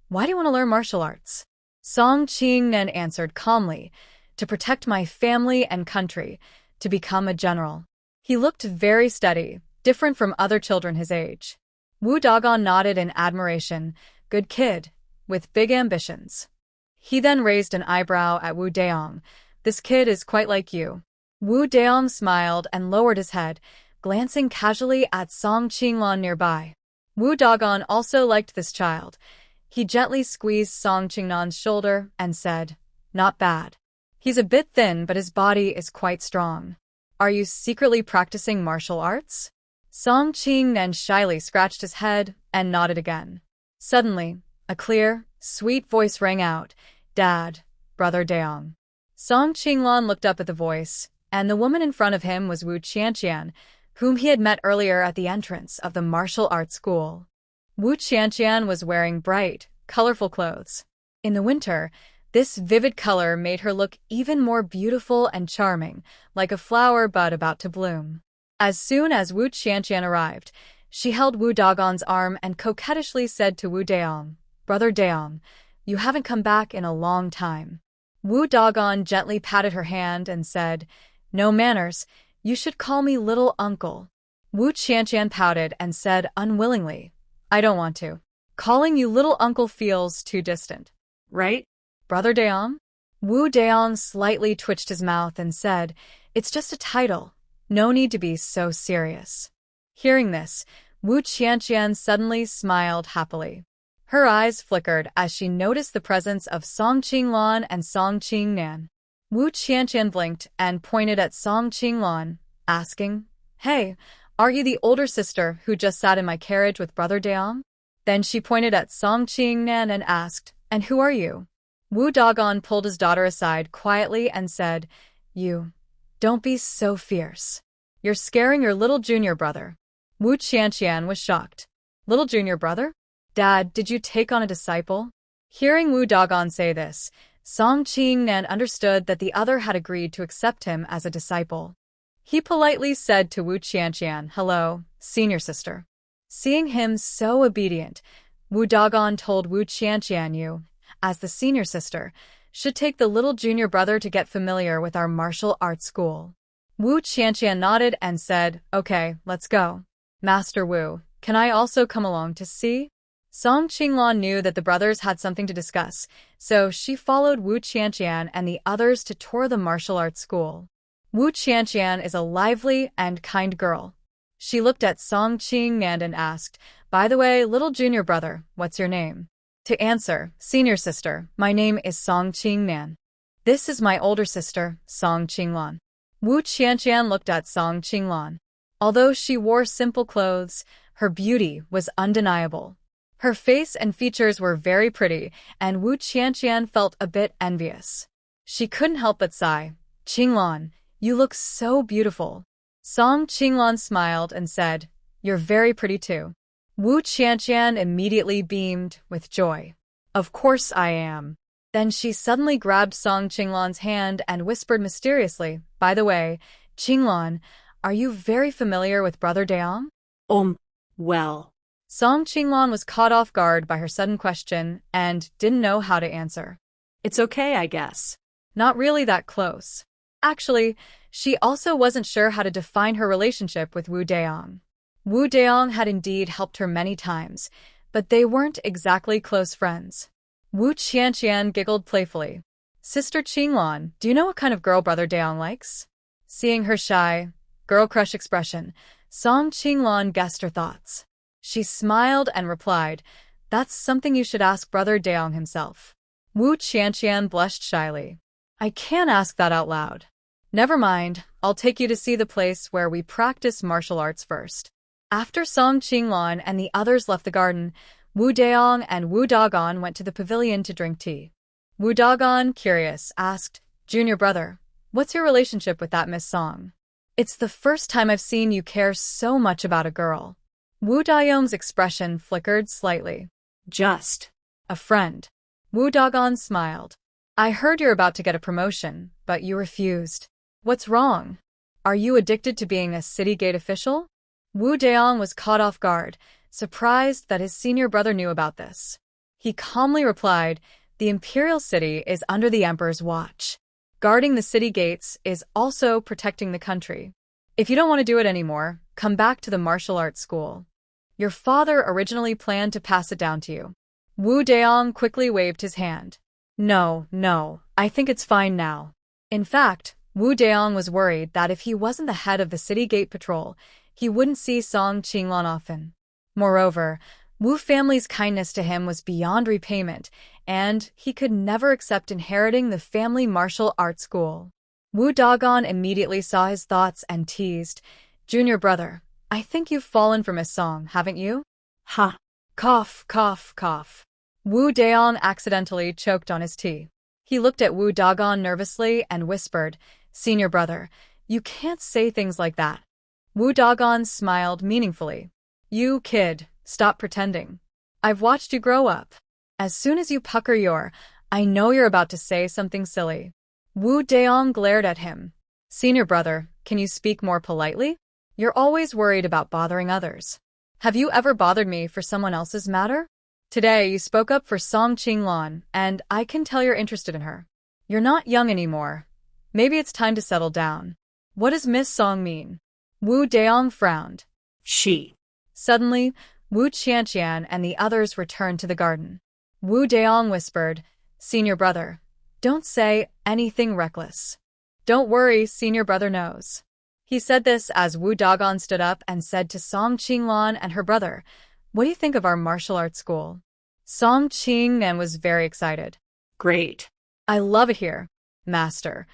Why do you want to learn martial arts? Song Qingnan answered calmly, To protect my family and country, to become a general. He looked very steady, different from other children his age. Wu Dagon nodded in admiration, Good kid, with big ambitions. He then raised an eyebrow at Wu Daong. This kid is quite like you. Wu Daong smiled and lowered his head, glancing casually at Song Qinglan nearby. Wu Dagon also liked this child. He gently squeezed Song Qingnan's shoulder and said, "Not bad. He's a bit thin, but his body is quite strong. Are you secretly practicing martial arts?" Song Qingnan shyly scratched his head and nodded again. Suddenly, a clear, sweet voice rang out, "Dad, Brother Daong." Song Qinglan looked up at the voice, and the woman in front of him was Wu Qianqian, whom he had met earlier at the entrance of the martial arts school. Wu Qianqian was wearing bright, colorful clothes. In the winter, this vivid color made her look even more beautiful and charming, like a flower bud about to bloom. As soon as Wu Qianqian arrived, she held Wu Dagon's arm and coquettishly said to Wu Daong, "Brother Daong, you haven't come back in a long time." Wu Dagon gently patted her hand and said, "No manners, you should call me little uncle." Wu Qianqian pouted and said unwillingly, "I don't want to. Calling you little uncle feels too distant." Right? "Brother Daong?" Wu Daong slightly twitched his mouth and said, "It's just a title. No need to be so serious." Hearing this, Wu Qianqian suddenly smiled happily. Her eyes flickered as she noticed the presence of Song Qinglan and Song Qingnan. Wu Qianqian blinked and pointed at Song Qinglan, asking, "Hey, are you the older sister who just sat in my carriage with Brother Daong?" Then she pointed at Song Qingnan and asked, "And who are you?" Wu Dagon pulled his daughter aside quietly and said, "You, don't be so fierce. You're scaring your little junior brother." Wu Qianqian was shocked. "Little junior brother? Dad, did you take on a disciple?" Hearing Wu Dagon say this, Song Qingnan understood that the other had agreed to accept him as a disciple. He politely said to Wu Qianqian, "Hello, senior sister." Seeing him so obedient, Wu Dagon told Wu Qianqian, "You, as the senior sister, should take the little junior brother to get familiar with our martial arts school." Wu Qianqian nodded and said, "Okay, let's go. Master Wu, can I also come along to see?" Song Qinglan knew that the brothers had something to discuss, so she followed Wu Qianqian and the others to tour the martial arts school. Wu Qianqian is a lively and kind girl. She looked at Song Qingnan and asked, "By the way, little junior brother, what's your name?" To answer, "Senior sister, my name is Song Qingnan. This is my older sister, Song Qinglan." Wu Qianqian looked at Song Qinglan. Although she wore simple clothes, her beauty was undeniable. Her face and features were very pretty, and Wu Qianqian felt a bit envious. She couldn't help but sigh, "Qinglan, you look so beautiful." Song Qinglan smiled and said, "You're very pretty too." Wu Qianqian immediately beamed with joy. "Of course I am." Then she suddenly grabbed Song Qinglan's hand and whispered mysteriously, "By the way, Qinglan, are you very familiar with Brother Daong?" Well. Song Qinglan was caught off guard by her sudden question and didn't know how to answer. It's okay, I guess. Not really that close. Actually, she also wasn't sure how to define her relationship with Wu Daong. Wu Daong had indeed helped her many times, but they weren't exactly close friends. Wu Qianqian giggled playfully. "Sister Qinglan, do you know what kind of girl Brother Daong likes?" Seeing her shy, girl crush expression, Song Qinglan guessed her thoughts. She smiled and replied, "That's something you should ask Brother Daong himself." Wu Qianqian blushed shyly. "I can't ask that out loud." "Never mind, I'll take you to see the place where we practice martial arts first." After Song Qinglan and the others left the garden, Wu Daong and Wu Dagon went to the pavilion to drink tea. Wu Dagon, curious, asked, "Junior brother, what's your relationship with that Miss Song? It's the first time I've seen you care so much about a girl." Wu Daong's expression flickered slightly. Just a friend." Wu Dagon smiled. "I heard you're about to get a promotion, but you refused. What's wrong? Are you addicted to being a city gate official?" Wu Daong was caught off guard, surprised that his senior brother knew about this. He calmly replied, "The imperial city is under the emperor's watch. Guarding the city gates is also protecting the country. If you don't want to do it anymore, come back to the martial arts school. Your father originally planned to pass it down to you." Wu Daong quickly waved his hand. No, I think it's fine now." In fact, Wu Daong was worried that if he wasn't the head of the city gate patrol, he wouldn't see Song Qinglan often. Moreover, Wu family's kindness to him was beyond repayment, and he could never accept inheriting the family martial arts school. Wu Dagon immediately saw his thoughts and teased, "Junior brother, I think you've fallen for Miss Song, haven't you?" Ha! Cough, cough, cough. Wu Daong accidentally choked on his tea. He looked at Wu Dagon nervously and whispered, "Senior brother, you can't say things like that." Wu Dagon smiled meaningfully. "You kid, stop pretending. I've watched you grow up. As soon as you pucker I know you're about to say something silly." Wu Daong glared at him. "Senior brother, can you speak more politely? You're always worried about bothering others. Have you ever bothered me for someone else's matter? Today you spoke up for Song Qinglan, and I can tell you're interested in her. You're not young anymore. Maybe it's time to settle down. What does Miss Song mean?" Wu Daong frowned. She. Suddenly, Wu Qianqian and the others returned to the garden. Wu Daong whispered, "Senior brother, don't say anything reckless." "Don't worry, senior brother knows." He said this as Wu Dagon stood up and said to Song Qinglan and her brother, "What do you think of our martial arts school?" Song Qingnan was very excited. Great. "I love it here, master.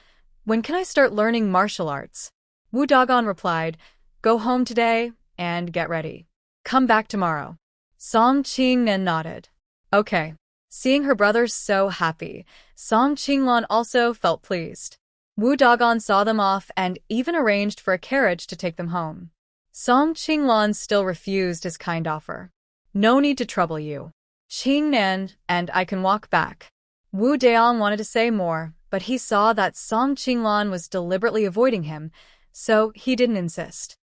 When can I start learning martial arts?" Wu Dagon replied, "Go home today and get ready. Come back tomorrow." Song Qingnan nodded. Okay. Seeing her brother so happy, Song Qinglan also felt pleased. Wu Dagon saw them off and even arranged for a carriage to take them home. Song Qinglan still refused his kind offer. "No need to trouble you, Qingnan, and I can walk back." Wu Daong wanted to say more, but he saw that Song Qinglan was deliberately avoiding him, so he didn't insist.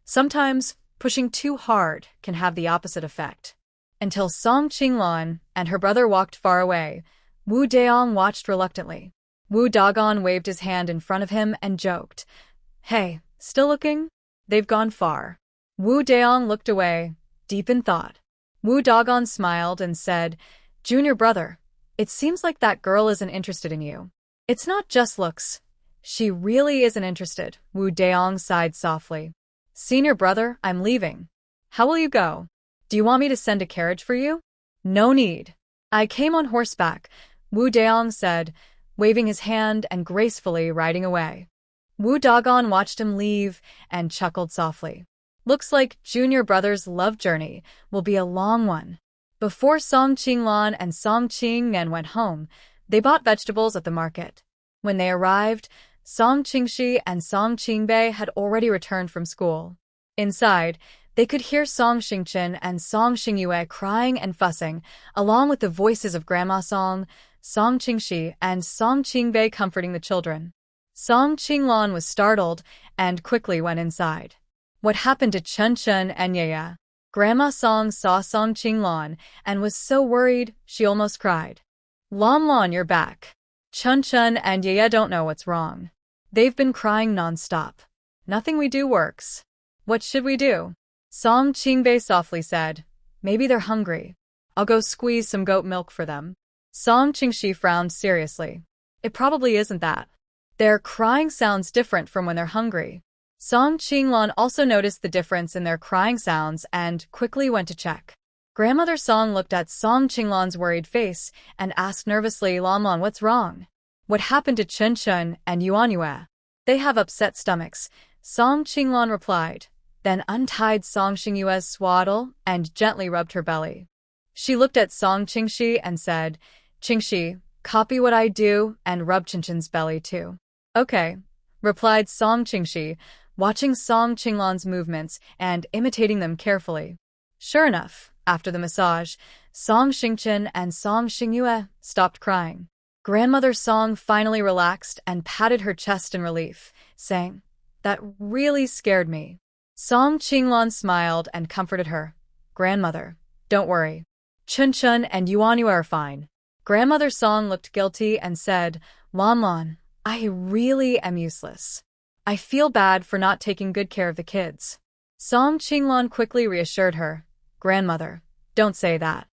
Sometimes, pushing too hard can have the opposite effect. Until Song Qinglan and her brother walked far away, Wu Daong watched reluctantly. Wu Dagon waved his hand in front of him and joked, "Hey, still looking? They've gone far." Wu Daong looked away, deep in thought. Wu Dagon smiled and said, "Junior brother, it seems like that girl isn't interested in you. It's not just looks. She really isn't interested." Wu Daong sighed softly. "Senior brother, I'm leaving. How will you go? Do you want me to send a carriage for you?" "No need. I came on horseback," Wu Daong said, waving his hand and gracefully riding away. Wu Dagon watched him leave and chuckled softly. Looks like Junior brother's love journey will be a long one. Before Song Qinglan and Song Qingnan went home, they bought vegetables at the market. When they arrived, Song Qingshi and Song Qingbei had already returned from school. Inside, they could hear Song Xingchen and Song Xingyue crying and fussing, along with the voices of Grandma Song, Song Qingshi, and Song Qingbei comforting the children. Song Qinglan was startled and quickly went inside. What happened to Chun Chun and Yaya? Grandma Song saw Song Qinglan and was so worried she almost cried. "Lon Lon, you're back." Chun Chun and Yaya don't know what's wrong. They've been crying nonstop. "Nothing we do works. What should we do?" Song Qingbei softly said, "Maybe they're hungry. I'll go squeeze some goat milk for them." Song Qingshi frowned seriously. "It probably isn't that. Their crying sounds different from when they're hungry." Song Qinglan also noticed the difference in their crying sounds and quickly went to check. Grandmother Song looked at Song Qinglan's worried face and asked nervously, "Lon Lon, what's wrong? What happened to Chun Chun and Yuan Yue?" "They have upset stomachs," Song Qinglan replied, then untied Song Xingyue's swaddle and gently rubbed her belly. She looked at Song Qingshi and said, "Qingshi, copy what I do and rub Chun Chun's belly too." "Okay," replied Song Qingshi, watching Song Qinglan's movements and imitating them carefully. Sure enough, after the massage, Song Xingchen and Song Xingyue stopped crying. Grandmother Song finally relaxed and patted her chest in relief, saying, "That really scared me." Song Qinglan smiled and comforted her. "Grandmother, don't worry. Chun Chun and Yuan Yue are fine." Grandmother Song looked guilty and said, "Lon Lon, I really am useless. I feel bad for not taking good care of the kids." Song Qinglan quickly reassured her, "Grandmother, don't say that.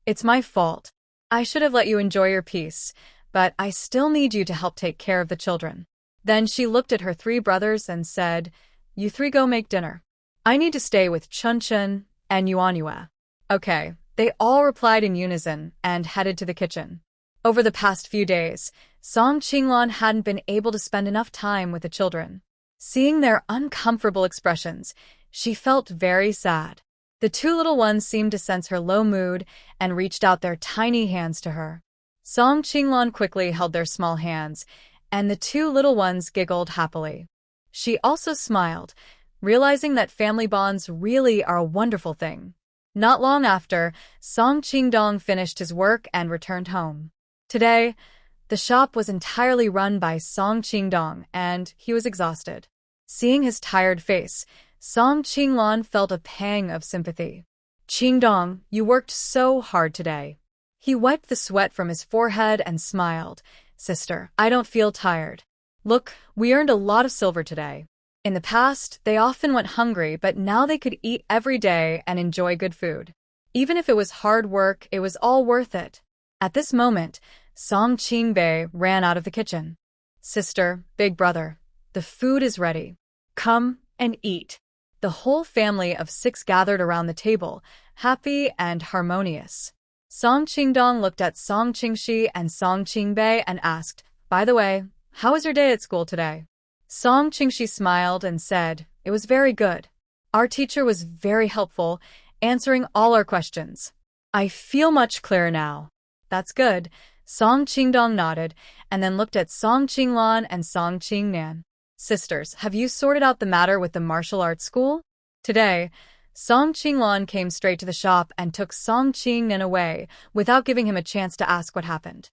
It's my fault. I should have let you enjoy your peace, but I still need you to help take care of the children." Then she looked at her three brothers and said, "You three go make dinner. I need to stay with Chun Chun and Yuan Yue." Okay. They all replied in unison and headed to the kitchen. Over the past few days, Song Qinglan hadn't been able to spend enough time with the children. Seeing their uncomfortable expressions, she felt very sad. The two little ones seemed to sense her low mood and reached out their tiny hands to her. Song Qinglan quickly held their small hands, and the two little ones giggled happily. She also smiled, realizing that family bonds really are a wonderful thing. Not long after, Song Qingdong finished his work and returned home. Today, the shop was entirely run by Song Qingdong, and he was exhausted. Seeing his tired face, Song Qinglan felt a pang of sympathy. Qingdong, you worked so hard today. He wiped the sweat from his forehead and smiled. Sister, I don't feel tired. Look, we earned a lot of silver today. In the past, they often went hungry, but now they could eat every day and enjoy good food. Even if it was hard work, it was all worth it. At this moment, Song Qingbei ran out of the kitchen. Sister, big brother, the food is ready. Come and eat. The whole family of 6 gathered around the table, happy and harmonious. Song Qingdong looked at Song Qingxi and Song Qingbei and asked, By the way, how was your day at school today? Song Qingxi smiled and said, It was very good. Our teacher was very helpful, answering all our questions. I feel much clearer now. That's good. Song Qingdong nodded, and then looked at Song Qinglan and Song Qingnan. Sisters, have you sorted out the matter with the martial arts school? Today, Song Qinglan came straight to the shop and took Song Qingnan away, without giving him a chance to ask what happened.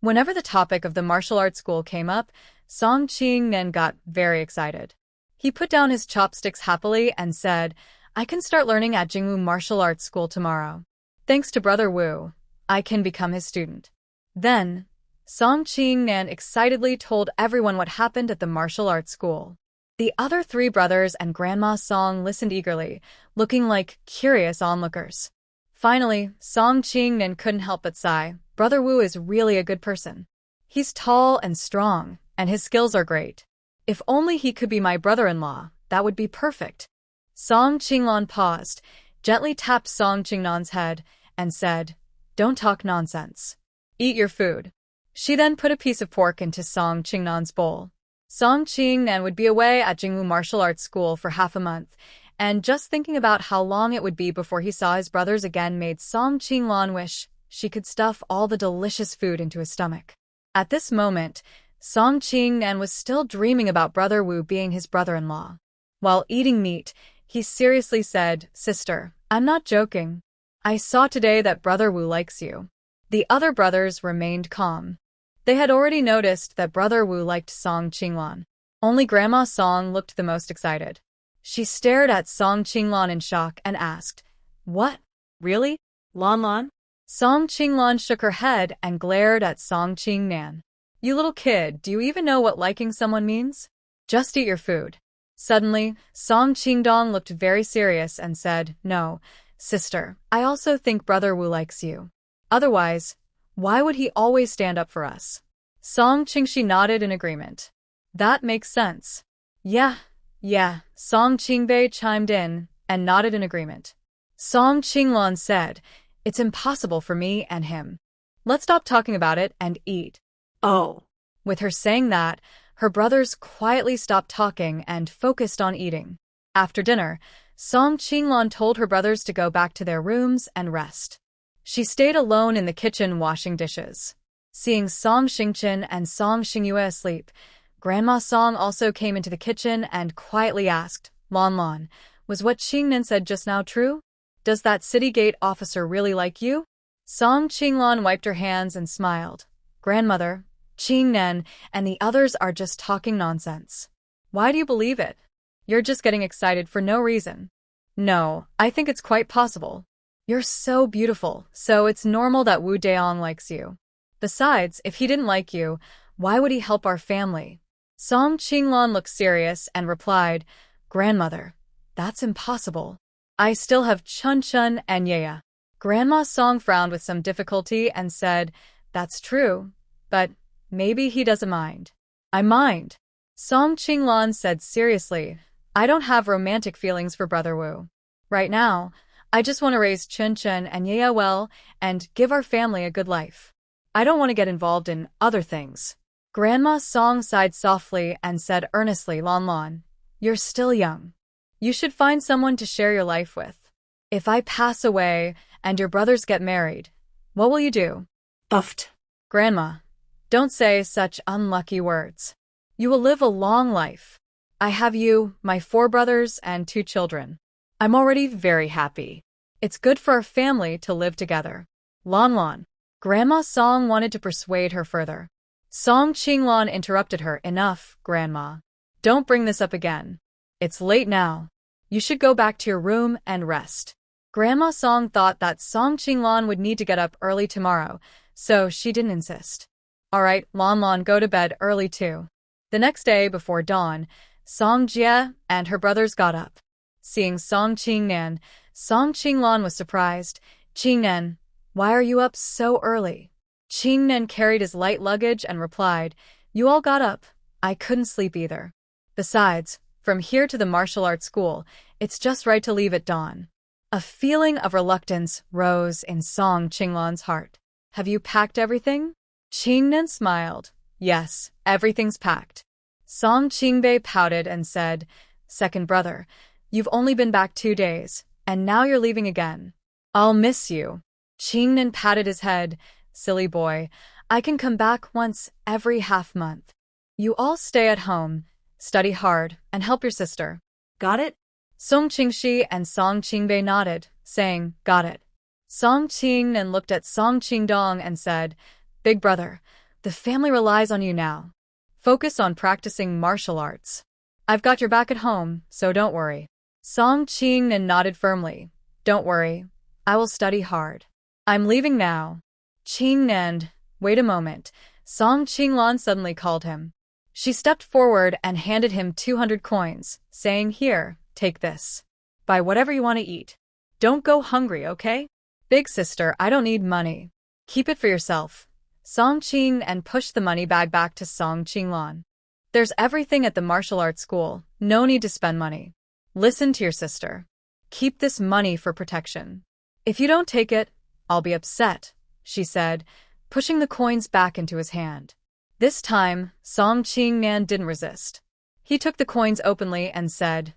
Whenever the topic of the martial arts school came up, Song Qingnan got very excited. He put down his chopsticks happily and said, I can start learning at Jingwu Martial Arts School tomorrow. Thanks to Brother Wu, I can become his student. Then, Song Qingnan excitedly told everyone what happened at the martial arts school. The other 3 brothers and Grandma Song listened eagerly, looking like curious onlookers. Finally, Song Qingnan couldn't help but sigh. Brother Wu is really a good person. He's tall and strong, and his skills are great. If only he could be my brother-in-law, that would be perfect. Song Qinglan paused, gently tapped Song Qingnan's head, and said, Don't talk nonsense. Eat your food. She then put a piece of pork into Song Qingnan's bowl. Song Qingnan would be away at Jingwu Martial Arts School for half a month, and just thinking about how long it would be before he saw his brothers again made Song Qinglan wish she could stuff all the delicious food into his stomach. At this moment, Song Qingnan was still dreaming about Brother Wu being his brother-in-law. While eating meat, he seriously said, Sister, I'm not joking. I saw today that Brother Wu likes you. The other brothers remained calm. They had already noticed that Brother Wu liked Song Qinglan. Only Grandma Song looked the most excited. She stared at Song Qinglan in shock and asked, What? Really? Lan Lan? Song Qinglan shook her head and glared at Song Qingnan. You little kid, do you even know what liking someone means? Just eat your food. Suddenly, Song Qingdong looked very serious and said, No, sister, I also think Brother Wu likes you. Otherwise, why would he always stand up for us? Song Qingxi nodded in agreement. That makes sense. Yeah. Song Qingbei chimed in and nodded in agreement. Song Qinglan said, It's impossible for me and him. Let's stop talking about it and eat. Oh. With her saying that, her brothers quietly stopped talking and focused on eating. After dinner, Song Qinglan told her brothers to go back to their rooms and rest. She stayed alone in the kitchen washing dishes. Seeing Song Xingchen and Song Xingyue asleep, Grandma Song also came into the kitchen and quietly asked, Lan Lan, was what Qingnan said just now true? Does that city gate officer really like you? Song Qinglan wiped her hands and smiled. Grandmother, Qingnan, and the others are just talking nonsense. Why do you believe it? You're just getting excited for no reason. No, I think it's quite possible. You're so beautiful, so it's normal that Wu Deong likes you. Besides, if he didn't like you, why would he help our family? Song Qinglan looked serious and replied, Grandmother, that's impossible. I still have Chun Chun and Yaya. Grandma Song frowned with some difficulty and said, That's true, but maybe he doesn't mind. I mind. Song Qinglan said seriously, I don't have romantic feelings for Brother Wu. Right now, I just want to raise Chen Chen and Yaya well and give our family a good life. I don't want to get involved in other things. Grandma Song sighed softly and said earnestly, Lon Lon, you're still young. You should find someone to share your life with. If I pass away and your brothers get married, what will you do? Buffed. Grandma, don't say such unlucky words. You will live a long life. I have you, my 4 brothers, and 2 children. I'm already very happy. It's good for our family to live together. Lon Lon. Grandma Song wanted to persuade her further. Song Qinglon interrupted her. Enough, Grandma. Don't bring this up again. It's late now. You should go back to your room and rest. Grandma Song thought that Song Qinglon would need to get up early tomorrow, so she didn't insist. All right, Lon Lon, go to bed early too. The next day before dawn, Song Jie and her brothers got up. Seeing Song Qingnan, Song Qinglon was surprised. Qingnan, why are you up so early? Qingnan carried his light luggage and replied, You all got up. I couldn't sleep either. Besides, from here to the martial arts school, it's just right to leave at dawn. A feeling of reluctance rose in Song Qinglon's heart. Have you packed everything? Qingnan smiled. Yes, everything's packed. Song Qingbei pouted and said, Second brother, you've only been back 2 days, and now you're leaving again. I'll miss you. Qingnan patted his head. Silly boy, I can come back once every half-month. You all stay at home, study hard, and help your sister. Got it? Song Qingxi and Song Qingbei nodded, saying, Got it. Song Qingnan looked at Song Qingdong and said, Big brother, the family relies on you now. Focus on practicing martial arts. I've got your back at home, so don't worry. Song Qingnan nodded firmly. Don't worry. I will study hard. I'm leaving now. Qingnan, wait a moment. Song Qinglon suddenly called him. She stepped forward and handed him 200 coins, saying, Here, take this. Buy whatever you want to eat. Don't go hungry, okay? Big sister, I don't need money. Keep it for yourself. Song Qingnan pushed the money bag back to Song Qinglon. There's everything at the martial arts school. No need to spend money. Listen to your sister. Keep this money for protection. If you don't take it, I'll be upset, she said, pushing the coins back into his hand. This time, Song Qingnan didn't resist. He took the coins openly and said,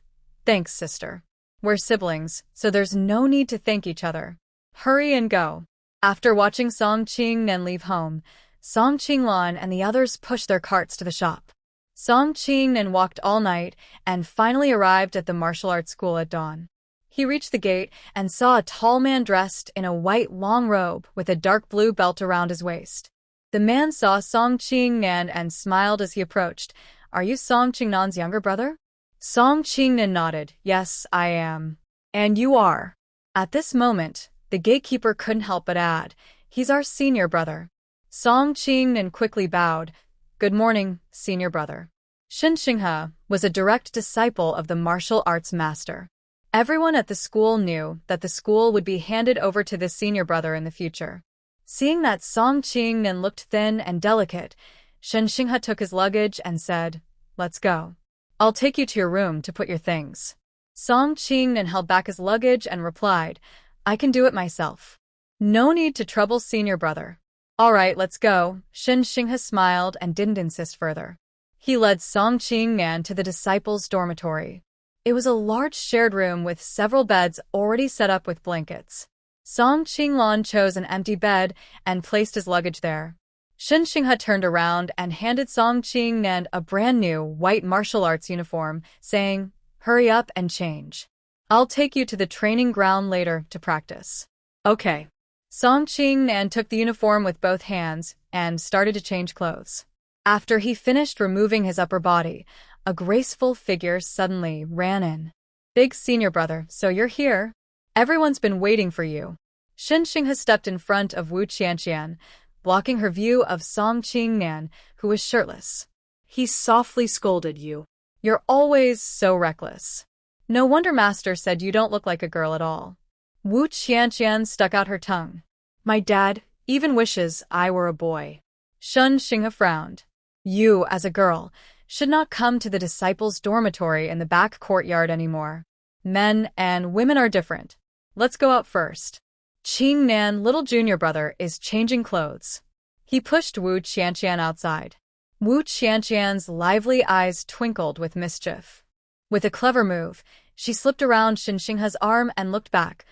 Thanks, sister. We're siblings, so there's no need to thank each other. Hurry and go. After watching Song Qingnan leave home, Song Qinglon and the others pushed their carts to the shop. Song Qingnan walked all night and finally arrived at the martial arts school at dawn. He reached the gate and saw a tall man dressed in a white long robe with a dark blue belt around his waist. The man saw Song Qingnan and smiled as he approached. Are you Song Qingnan's younger brother? Song Qingnan nodded. Yes, I am. And you are. At this moment, the gatekeeper couldn't help but add, He's our senior brother. Song Qingnan quickly bowed. Good morning, senior brother. Shin Xinghe was a direct disciple of the martial arts master. Everyone at the school knew that the school would be handed over to the senior brother in the future. Seeing that Song Qingnan looked thin and delicate, Shin Xinghe took his luggage and said, Let's go. I'll take you to your room to put your things. Song Qingnan held back his luggage and replied, I can do it myself. No need to trouble senior brother. All right, let's go. Shin Xinghe smiled and didn't insist further. He led Song Qingnan to the disciples' dormitory. It was a large shared room with several beds already set up with blankets. Song Qinglon chose an empty bed and placed his luggage there. Shin Xinghe turned around and handed Song Qingnan a brand new white martial arts uniform, saying, Hurry up and change. I'll take you to the training ground later to practice. Okay. Song Qingnan took the uniform with both hands and started to change clothes. After he finished removing his upper body, a graceful figure suddenly ran in. Big senior brother, so you're here? Everyone's been waiting for you. Shin Xinghe stepped in front of Wu Qianqian, blocking her view of Song Qingnan, who was shirtless. He softly scolded you. You're always so reckless. No wonder Master said you don't look like a girl at all. Wu Qianqian stuck out her tongue. My dad even wishes I were a boy. Shin Xinghe frowned. You, as a girl, should not come to the disciples' dormitory in the back courtyard anymore. Men and women are different. Let's go out first. Qing Nan, little junior brother, is changing clothes. He pushed Wu Qianqian outside. Wu Qianqian's lively eyes twinkled with mischief. With a clever move, she slipped around Shen Xinghe's arm and looked back,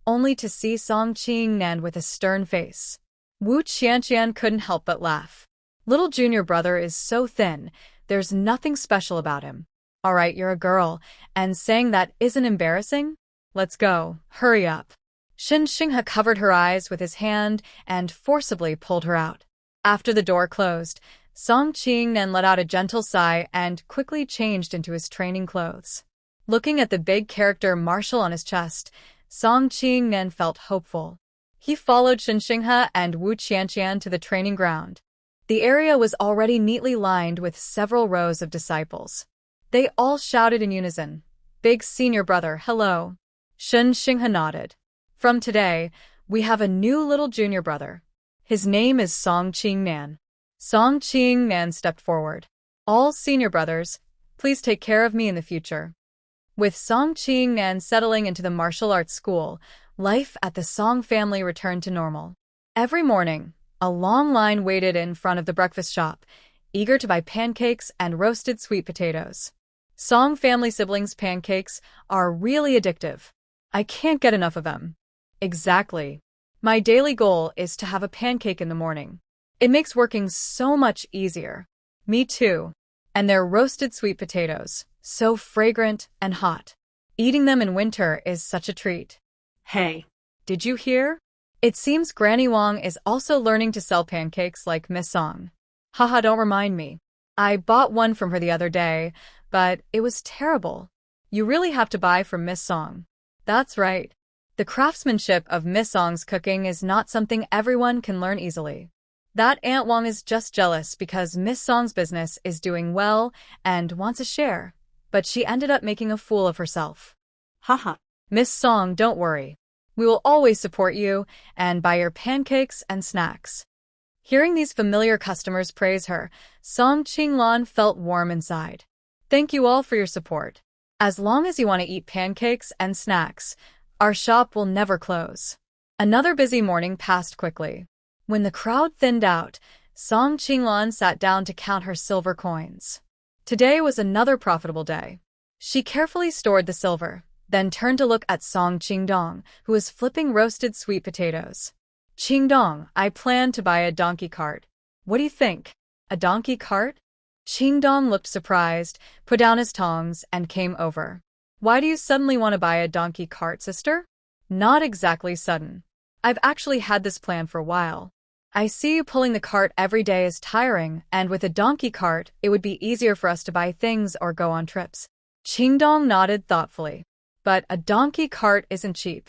only to see Song Qing Nan with a stern face. Wu Qianqian couldn't help but laugh. Little junior brother is so thin, there's nothing special about him. All right, you're a girl, and saying that isn't embarrassing? Let's go, hurry up. Shen Xinghe covered her eyes with his hand and forcibly pulled her out. After the door closed, Song Qing Nan let out a gentle sigh and quickly changed into his training clothes. Looking at the big character marshal on his chest, Song Qing Nan felt hopeful. He followed Shen Xinghe and Wu Qianqian to the training ground. The area was already neatly lined with several rows of disciples. They all shouted in unison, "Big senior brother, hello." Shen Xinghe nodded. From today, we have a new little junior brother. His name is Song Qing Nan. Song Qing Nan stepped forward. All senior brothers, please take care of me in the future. With Song Qing Nan settling into the martial arts school, life at the Song family returned to normal. Every morning, a long line waited in front of the breakfast shop, eager to buy pancakes and roasted sweet potatoes. Song family siblings' pancakes are really addictive. I can't get enough of them. Exactly. My daily goal is to have a pancake in the morning. It makes working so much easier. Me too. And their roasted sweet potatoes, so fragrant and hot. Eating them in winter is such a treat. Hey. Did you hear? It seems Granny Wang is also learning to sell pancakes like Miss Song. Haha, don't remind me. I bought one from her the other day, but it was terrible. You really have to buy from Miss Song. That's right. The craftsmanship of Miss Song's cooking is not something everyone can learn easily. That Aunt Wang is just jealous because Miss Song's business is doing well and wants a share, but she ended up making a fool of herself. Haha. Miss Song, don't worry. We will always support you and buy your pancakes and snacks. Hearing these familiar customers praise her, Song Qinglan felt warm inside. Thank you all for your support. As long as you want to eat pancakes and snacks, our shop will never close. Another busy morning passed quickly. When the crowd thinned out, Song Qinglan sat down to count her silver coins. Today was another profitable day. She carefully stored the silver, then turned to look at Song Qingdong, who was flipping roasted sweet potatoes. Qingdong, I plan to buy a donkey cart. What do you think? A donkey cart? Qingdong looked surprised, put down his tongs, and came over. Why do you suddenly want to buy a donkey cart, sister? Not exactly sudden. I've actually had this plan for a while. I see you pulling the cart every day is tiring, and with a donkey cart, it would be easier for us to buy things or go on trips. Qingdong nodded thoughtfully. But a donkey cart isn't cheap.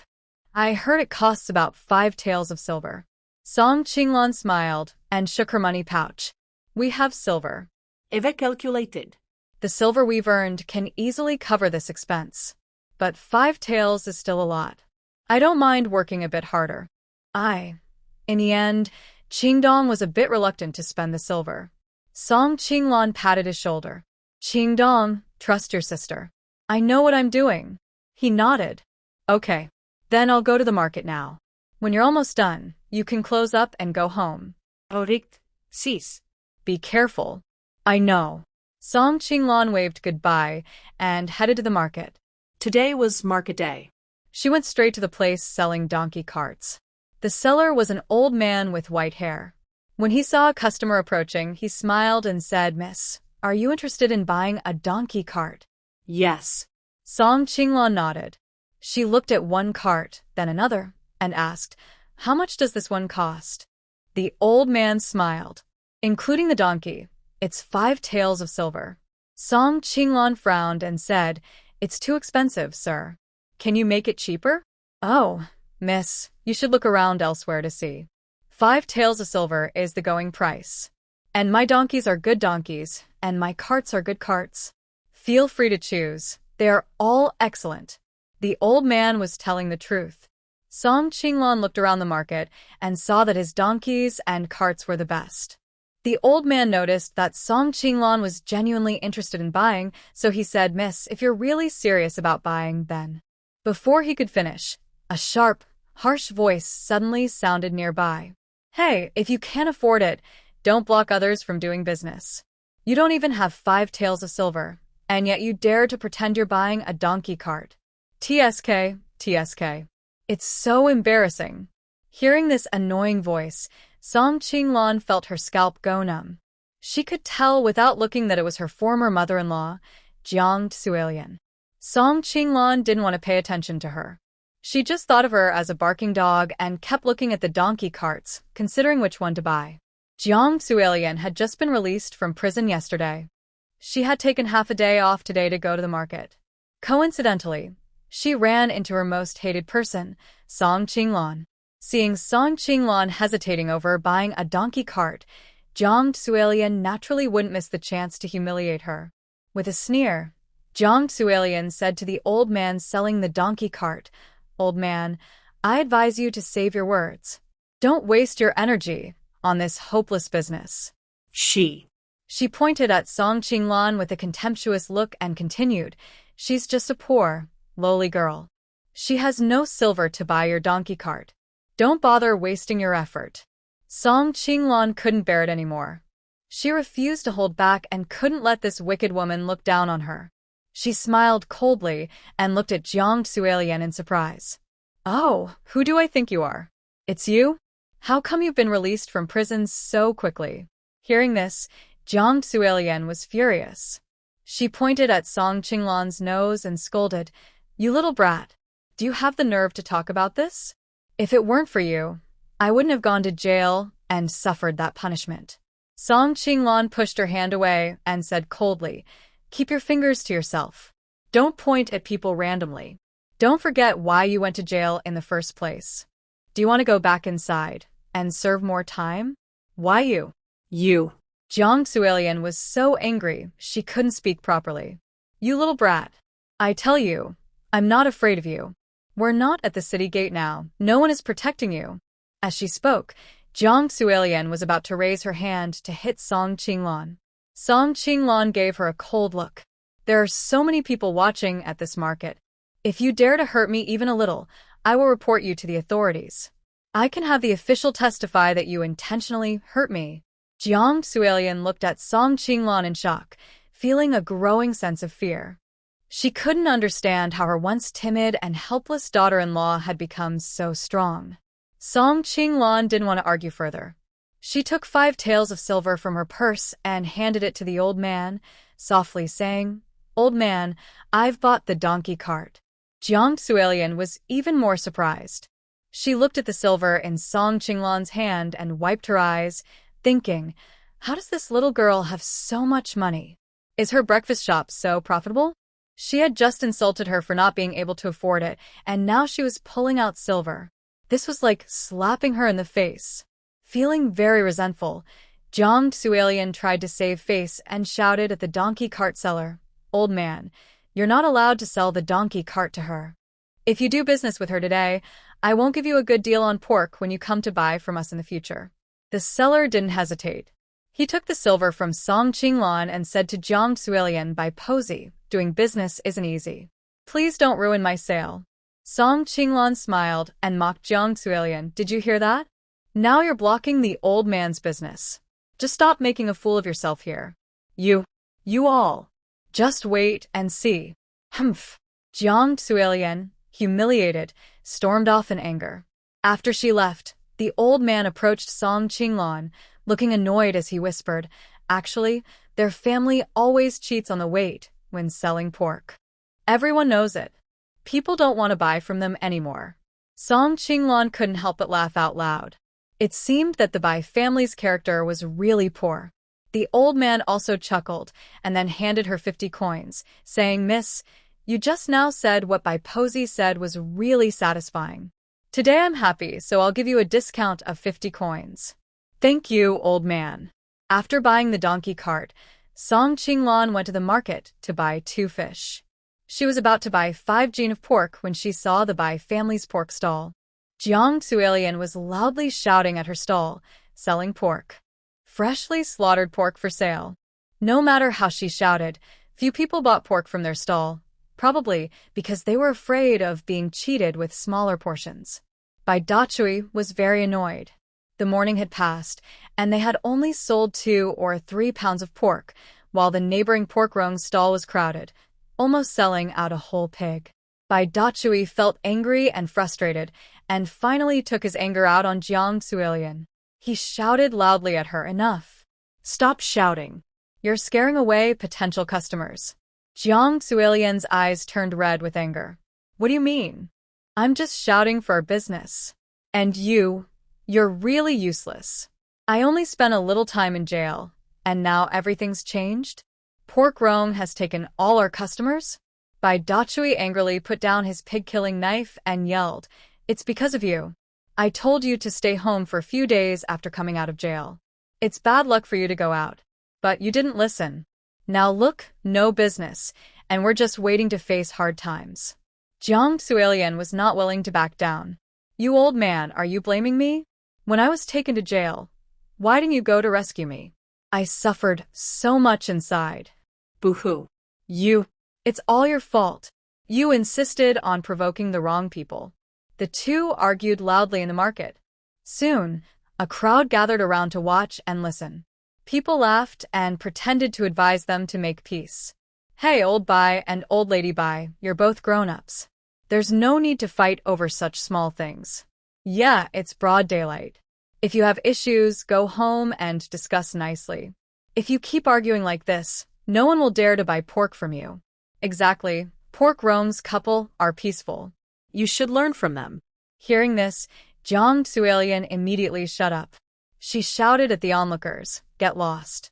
I heard it costs about 5 taels of silver. Song Qinglan smiled and shook her money pouch. We have silver. Eve calculated. The silver we've earned can easily cover this expense. But 5 taels is still a lot. I don't mind working a bit harder. In the end, Qingdong was a bit reluctant to spend the silver. Song Qinglan patted his shoulder. Qingdong, trust your sister. I know what I'm doing. He nodded. Okay. Then I'll go to the market now. When you're almost done, you can close up and go home. Richt, sis. Be careful. I know. Song Qinglan waved goodbye and headed to the market. Today was market day. She went straight to the place selling donkey carts. The seller was an old man with white hair. When he saw a customer approaching, he smiled and said, Miss, are you interested in buying a donkey cart? Yes. Song Qinglan nodded. She looked at one cart, then another, and asked, How much does this one cost? The old man smiled. Including the donkey, it's 5 taels of silver. Song Qinglan frowned and said, It's too expensive, sir. Can you make it cheaper? Oh, miss, you should look around elsewhere to see. 5 taels of silver is the going price. And my donkeys are good donkeys, and my carts are good carts. Feel free to choose. They are all excellent. The old man was telling the truth. Song Qinglan looked around the market and saw that his donkeys and carts were the best. The old man noticed that Song Qinglan was genuinely interested in buying, so he said, Miss, if you're really serious about buying, then. Before he could finish, A sharp, harsh voice suddenly sounded nearby. Hey, if you can't afford it, don't block others from doing business. You don't even have 5 taels of silver, and yet you dare to pretend you're buying a donkey cart. TSK, TSK. It's so embarrassing. Hearing this annoying voice, Song Qinglan felt her scalp go numb. She could tell without looking that it was her former mother-in-law, Jiang Suelian. Song Qinglan didn't want to pay attention to her. She just thought of her as a barking dog and kept looking at the donkey carts, considering which one to buy. Jiang Suelian had just been released from prison yesterday. She had taken half a day off today to go to the market. Coincidentally, she ran into her most hated person, Song Qinglan. Seeing Song Qinglan hesitating over buying a donkey cart, Jiang Suelian naturally wouldn't miss the chance to humiliate her. With a sneer, Jiang Suelian said to the old man selling the donkey cart, "Old man, I advise you to save your words. Don't waste your energy on this hopeless business." She pointed at Song Qinglan with a contemptuous look and continued, "She's just a poor, lowly girl. She has no silver to buy your donkey cart. Don't bother wasting your effort." Song Qinglan couldn't bear it anymore. She refused to hold back and couldn't let this wicked woman look down on her. She smiled coldly and looked at Jiang Suelian in surprise. "Oh, who do I think you are? It's you? How come you've been released from prison so quickly?" Hearing this, Jiang Suelian was furious. She pointed at Song Qinglan's nose and scolded, "You little brat, do you have the nerve to talk about this? If it weren't for you, I wouldn't have gone to jail and suffered that punishment." Song Qinglan pushed her hand away and said coldly, "Keep your fingers to yourself. Don't point at people randomly. Don't forget why you went to jail in the first place. Do you want to go back inside and serve more time? Why you?" You. Jiang Suelian was so angry she couldn't speak properly. "You little brat. I tell you, I'm not afraid of you. We're not at the city gate now. No one is protecting you." As she spoke, Jiang Suelian was about to raise her hand to hit Song Qinglan. Song Qinglan gave her a cold look. "There are so many people watching at this market. If you dare to hurt me even a little, I will report you to the authorities. I can have the official testify that you intentionally hurt me." Jiang Suelian looked at Song Qinglan in shock, feeling a growing sense of fear. She couldn't understand how her once timid and helpless daughter-in-law had become so strong. Song Qinglan didn't want to argue further. She took 5 taels of silver from her purse and handed it to the old man, softly saying, "Old man, I've bought the donkey cart." Jiang Suelian was even more surprised. She looked at the silver in Song Qinglan's hand and wiped her eyes, thinking, how does this little girl have so much money? Is her breakfast shop so profitable? She had just insulted her for not being able to afford it, and now she was pulling out silver. This was like slapping her in the face. Feeling very resentful, Jiang Suelian tried to save face and shouted at the donkey cart seller, "Old man, you're not allowed to sell the donkey cart to her. If you do business with her today, I won't give you a good deal on pork when you come to buy from us in the future." The seller didn't hesitate. He took the silver from Song Qinglan and said to Jiang Suelian by posy, "Doing business isn't easy. Please don't ruin my sale." Song Qinglan smiled and mocked Jiang Suelian. "Did you hear that? Now you're blocking the old man's business. Just stop making a fool of yourself here. You all. Just wait and see." Humph. Jiang Suelian, humiliated, stormed off in anger. After she left, the old man approached Song Qinglan, looking annoyed as he whispered, "Actually, their family always cheats on the weight when selling pork. Everyone knows it. People don't want to buy from them anymore." Song Qinglan couldn't help but laugh out loud. It seemed that the Bai family's character was really poor. The old man also chuckled and then handed her 50 coins, saying, "Miss, you just now said what Bai Posey said was really satisfying. Today I'm happy, so I'll give you a discount of 50 coins. "Thank you, old man." After buying the donkey cart, Song Qinglan went to the market to buy 2 fish. She was about to buy 5 jin of pork when she saw the Bai family's pork stall. Jiang Suelian was loudly shouting at her stall, selling pork. Freshly slaughtered pork for sale. No matter how she shouted, few people bought pork from their stall. Probably because they were afraid of being cheated with smaller portions. Bai Dachui was very annoyed. The morning had passed, and they had only sold 2 or 3 pounds of pork, while the neighboring pork roung stall was crowded, almost selling out a whole pig. Bai Dachui felt angry and frustrated, and finally took his anger out on Jiang Suilian. He shouted loudly at her, "Enough! Stop shouting. You're scaring away potential customers." Jiang Suilian's eyes turned red with anger. "What do you mean? I'm just shouting for our business. And you're really useless. I only spent a little time in jail, and now everything's changed? Pork roung has taken all our customers?" Bai Dachui angrily put down his pig-killing knife and yelled, "It's because of you. I told you to stay home for a few days after coming out of jail. It's bad luck for you to go out. But you didn't listen. Now look, no business, and we're just waiting to face hard times." Jiang Suilian was not willing to back down. "You old man, are you blaming me? When I was taken to jail, why didn't you go to rescue me? I suffered so much inside." Boo-hoo. It's all your fault. You insisted on provoking the wrong people." The two argued loudly in the market. Soon, a crowd gathered around to watch and listen. People laughed and pretended to advise them to make peace. "Hey, old Bai and old lady Bai, you're both grown-ups. There's no need to fight over such small things. Yeah, it's broad daylight. If you have issues, go home and discuss nicely. If you keep arguing like this, no one will dare to buy pork from you." "Exactly. Pork roung's couple are peaceful. You should learn from them." Hearing this, Jiang Suilian immediately shut up. She shouted at the onlookers, "Get lost.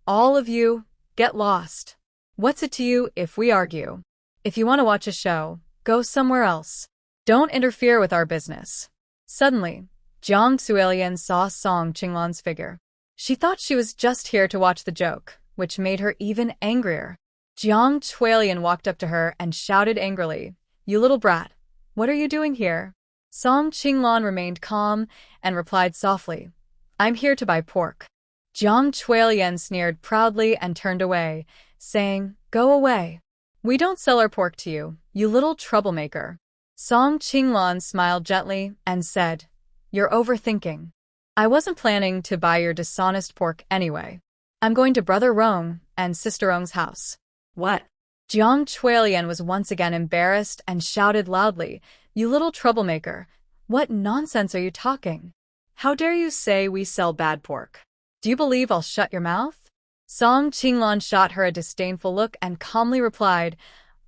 All of you, get lost. What's it to you if we argue? If you want to watch a show, go somewhere else. Don't interfere with our business." Suddenly, Jiang Suilian saw Song Qinglan's figure. She thought she was just here to watch the joke, which made her even angrier. Jiang Suilian walked up to her and shouted angrily, "You little brat, what are you doing here?" Song Qinglan remained calm and replied softly, "I'm here to buy pork." Jiang Suilian sneered proudly and turned away, saying, "Go away. We don't sell our pork to you, you little troublemaker." Song Qinglan smiled gently and said, "You're overthinking. I wasn't planning to buy your dishonest pork anyway. I'm going to Brother Roung and Sister Roung's house." "What?" Jiang Chuilian was once again embarrassed and shouted loudly, "You little troublemaker, what nonsense are you talking? How dare you say we sell bad pork? Do you believe I'll shut your mouth?" Song Qinglan shot her a disdainful look and calmly replied,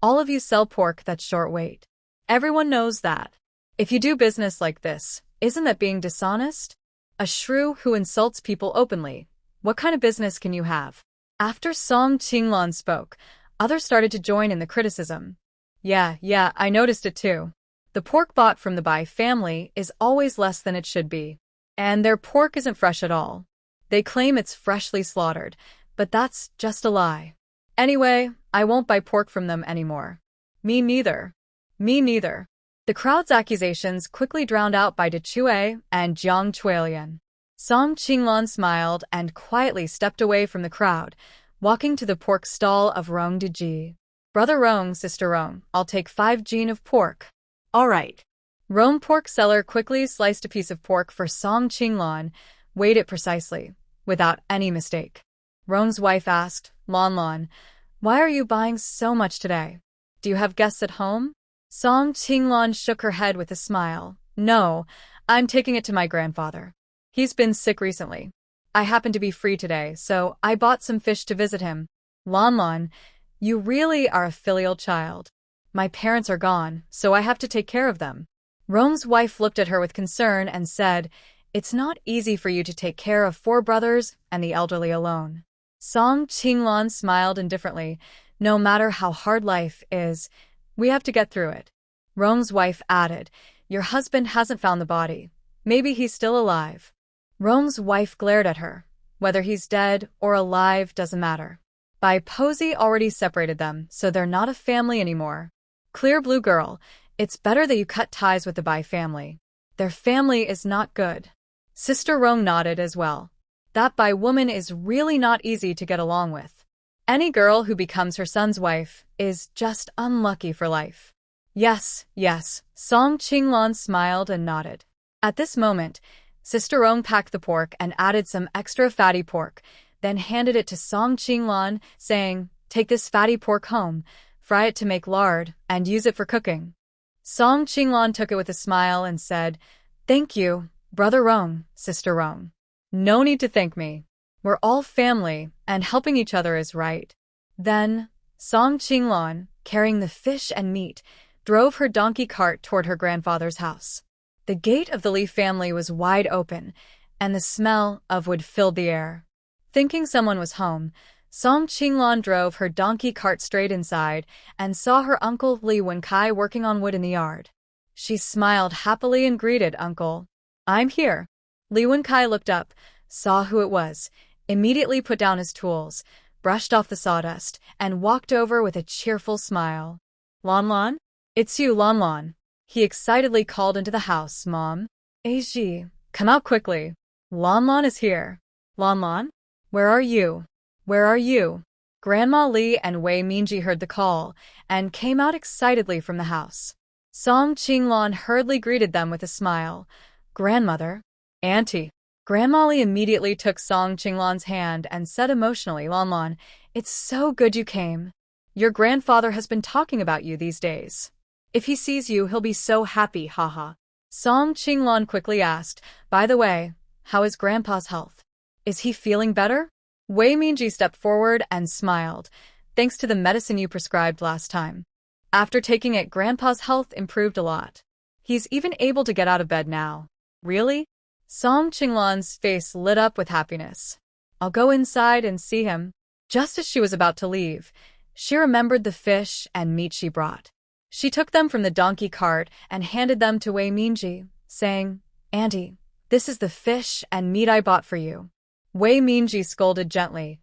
"All of you sell pork that's short weight. Everyone knows that. If you do business like this, isn't that being dishonest? A shrew who insults people openly. What kind of business can you have?" After Song Qinglan spoke, others started to join in the criticism. Yeah, I noticed it too. The pork bought from the Bai family is always less than it should be. And their pork isn't fresh at all. They claim it's freshly slaughtered, but that's just a lie. Anyway, I won't buy pork from them anymore. Me neither. The crowd's accusations quickly drowned out by Dachui and Jiang Chuilian. Song Qinglan smiled and quietly stepped away from the crowd, walking to the pork stall of Roung Deji. "Brother Roung, Sister Roung, I'll take 5 jin of pork." "All right." Roung pork seller quickly sliced a piece of pork for Song Qinglan, weighed it precisely, without any mistake. Roung's wife asked, "Lan, why are you buying so much today? Do you have guests at home?" Song Qinglan shook her head with a smile. "No, I'm taking it to my grandfather. He's been sick recently. I happen to be free today, so I bought some fish to visit him." Lan, you really are a filial child. My parents are gone, so I have to take care of them." Roung's wife looked at her with concern and said, "It's not easy for you to take care of 4 brothers and the elderly alone." Song Qinglan smiled indifferently. "No matter how hard life is, we have to get through it." Roung's wife added, "Your husband hasn't found the body. Maybe he's still alive." Roung's wife glared at her. "Whether he's dead or alive doesn't matter. Bai Posey already separated them, so they're not a family anymore. Clear Blue Girl, it's better that you cut ties with the Bai family. Their family is not good." Sister Roung nodded as well. "That Bai woman is really not easy to get along with. Any girl who becomes her son's wife is just unlucky for life. Yes, yes, Song Qinglan smiled and nodded. At this moment, Sister Rong packed the pork and added some extra fatty pork, then handed it to Song Qinglan, saying, "Take this fatty pork home, fry it to make lard, and use it for cooking." Song Qinglan took it with a smile and said, "Thank you, Brother Rong, Sister Rong. No need to thank me. We're all family, and helping each other is right." Then, Song Qinglan, carrying the fish and meat, drove her donkey cart toward her grandfather's house. The gate of the Li family was wide open, and the smell of wood filled the air. Thinking someone was home, Song Qinglan drove her donkey cart straight inside and saw her uncle Li Wenkai working on wood in the yard. She smiled happily and greeted Uncle. "I'm here." Li Wenkai looked up, saw who it was, immediately put down his tools, brushed off the sawdust, and walked over with a cheerful smile. "Lon Lon? It's you, Lon Lon." He excitedly called into the house, "Mom. Aji, come out quickly. Lon Lon is here." "Lon Lon? Where are you? Where are you?" Grandma Li and Wei Minji heard the call and came out excitedly from the house. Song Qinglan hurriedly greeted them with a smile. "Grandmother, Auntie." Grandma Li immediately took Song Qinglan's hand and said emotionally, "Lon Lon, it's so good you came. Your grandfather has been talking about you these days. If he sees you, he'll be so happy, haha." Song Qinglan quickly asked, "By the way, how is Grandpa's health? Is he feeling better?" Wei Minji stepped forward and smiled. "Thanks to the medicine you prescribed last time. After taking it, Grandpa's health improved a lot. He's even able to get out of bed now." "Really?" Song Qinglan's face lit up with happiness. "I'll go inside and see him." Just as she was about to leave, she remembered the fish and meat she brought. She took them from the donkey cart and handed them to Wei Minji, saying, "Auntie, this is the fish and meat I bought for you." Wei Minji scolded gently.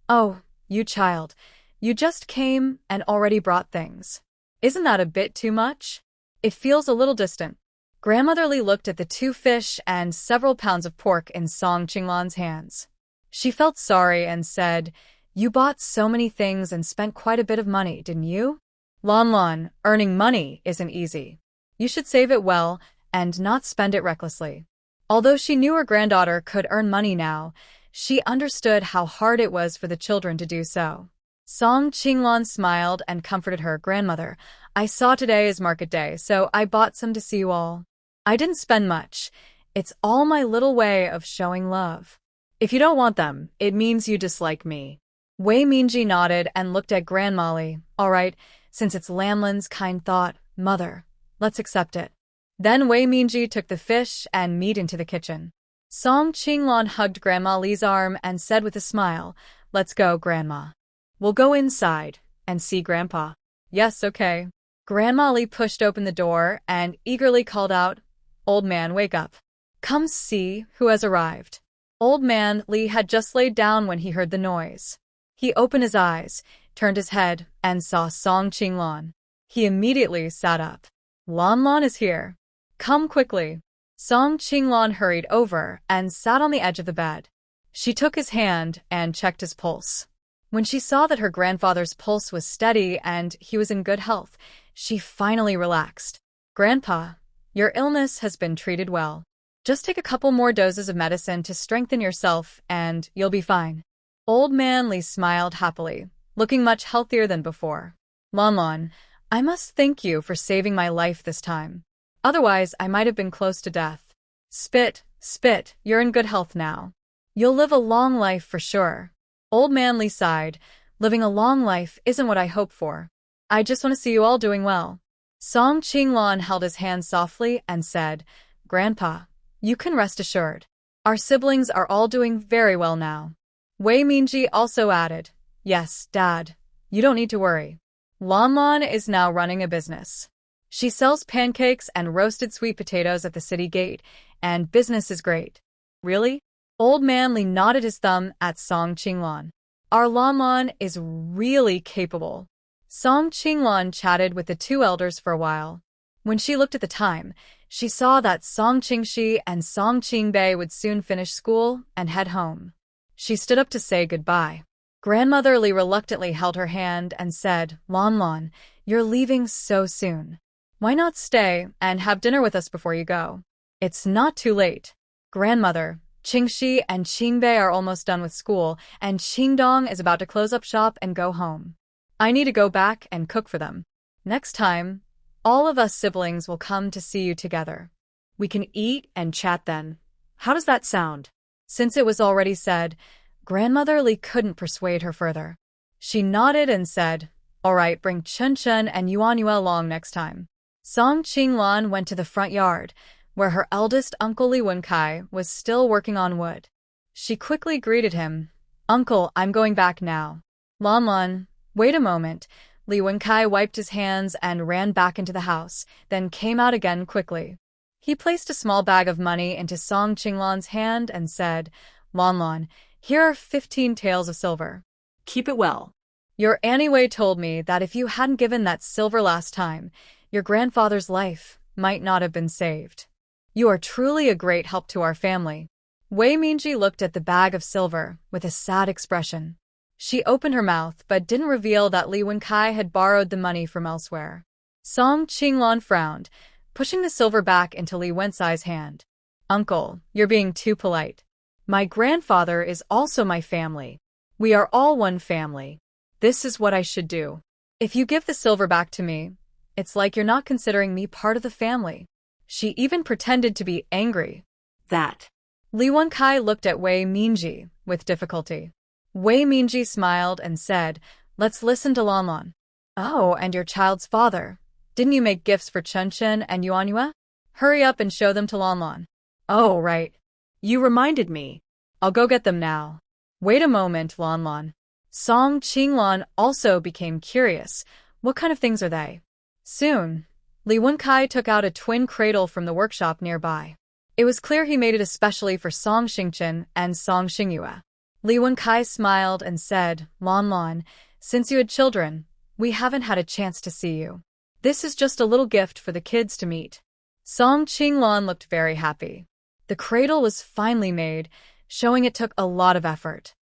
"Oh, you child, you just came and already brought things. Isn't that a bit too much? It feels a little distant." Grandmother Li looked at the 2 fish and several pounds of pork in Song Qinglan's hands. She felt sorry and said, "You bought so many things and spent quite a bit of money, didn't you? Lon Lon, earning money isn't easy. You should save it well and not spend it recklessly." Although she knew her granddaughter could earn money now, she understood how hard it was for the children to do so. Song Qinglan smiled and comforted her. "Grandmother, I saw today is market day, so I bought some to see you all. I didn't spend much. It's all my little way of showing love. If you don't want them, it means you dislike me." Wei Minji nodded and looked at Grandma Li. "All right, since it's Lamlin's kind thought, Mother, let's accept it." Then Wei Minji took the fish and meat into the kitchen. Song Qinglan hugged Grandma Li's arm and said with a smile, "Let's go, Grandma. We'll go inside and see Grandpa." "Yes, okay." Grandma Li pushed open the door and eagerly called out, "Old man, wake up. Come see who has arrived." Old man Li had just laid down when he heard the noise. He opened his eyes, turned his head, and saw Song Qinglan. He immediately sat up. "Lon Lon is here. Come quickly." Song Qinglan hurried over and sat on the edge of the bed. She took his hand and checked his pulse. When she saw that her grandfather's pulse was steady and he was in good health, she finally relaxed. "Grandpa, your illness has been treated well. Just take a couple more doses of medicine to strengthen yourself and you'll be fine." Old man Li smiled happily, looking much healthier than before. "Lon Lon, I must thank you for saving my life this time. Otherwise, I might have been close to death. Spit, spit, you're in good health now. You'll live a long life for sure." Old man Li sighed. "Living a long life isn't what I hope for. I just want to see you all doing well." Song Qinglan held his hand softly and said, "Grandpa, you can rest assured. Our siblings are all doing very well now." Wei Minji also added, "Yes, Dad, you don't need to worry. Lon Lon is now running a business. She sells pancakes and roasted sweet potatoes at the city gate, and business is great." "Really?" Old man Li nodded his thumb at Song Qinglan. "Our Lon Lon is really capable." Song Qinglan chatted with the 2 elders for a while. When she looked at the time, she saw that Song Qingxi and Song Qingbei would soon finish school and head home. She stood up to say goodbye. Grandmother Li reluctantly held her hand and said, Lon Lon, you're leaving so soon. Why not stay and have dinner with us before you go? It's not too late. Grandmother, Qingxi and Qingbei are almost done with school, and Qingdong is about to close up shop and go home. I need to go back and cook for them. Next time, all of us siblings will come to see you together. We can eat and chat then. How does that sound? Since it was already said, Grandmother Li couldn't persuade her further. She nodded and said, All right, bring Chen Chen and Yuan Yue along next time. Song Qinglan went to the front yard, where her eldest uncle Li Wenkai was still working on wood. She quickly greeted him. Uncle, I'm going back now. Lon Lon, wait a moment. Li Wenkai wiped his hands and ran back into the house, then came out again quickly. He placed a small bag of money into Song Qinglan's hand and said, Lon Lon, here are 15 taels of silver. Keep it well. Your Annie Wei told me that if you hadn't given that silver last time, your grandfather's life might not have been saved. You are truly a great help to our family. Wei Mingji looked at the bag of silver with a sad expression. She opened her mouth but didn't reveal that Li Wenkai had borrowed the money from elsewhere. Song Qinglan frowned, pushing the silver back into Li Wencai's hand. Uncle, you're being too polite. My grandfather is also my family. We are all one family. This is what I should do. If you give the silver back to me, it's like you're not considering me part of the family. She even pretended to be angry. That. Li Wenkai looked at Wei Mingji with difficulty. Wei Mingji smiled and said, Let's listen to Lon Lon. Oh, and your child's father. Didn't you make gifts for Chen Chen and Yuan Yue? Hurry up and show them to Lon Lon. Oh, right. You reminded me. I'll go get them now. Wait a moment, Lon Lon. Song Qinglan also became curious. What kind of things are they? Soon, Li Wenkai took out a twin cradle from the workshop nearby. It was clear he made it especially for Song Xingchen and Song Xingyue. Li Wenkai smiled and said, Lon Lon, since you had children, we haven't had a chance to see you. This is just a little gift for the kids to meet. Song Qinglan looked very happy. The cradle was finally made, showing it took a lot of effort.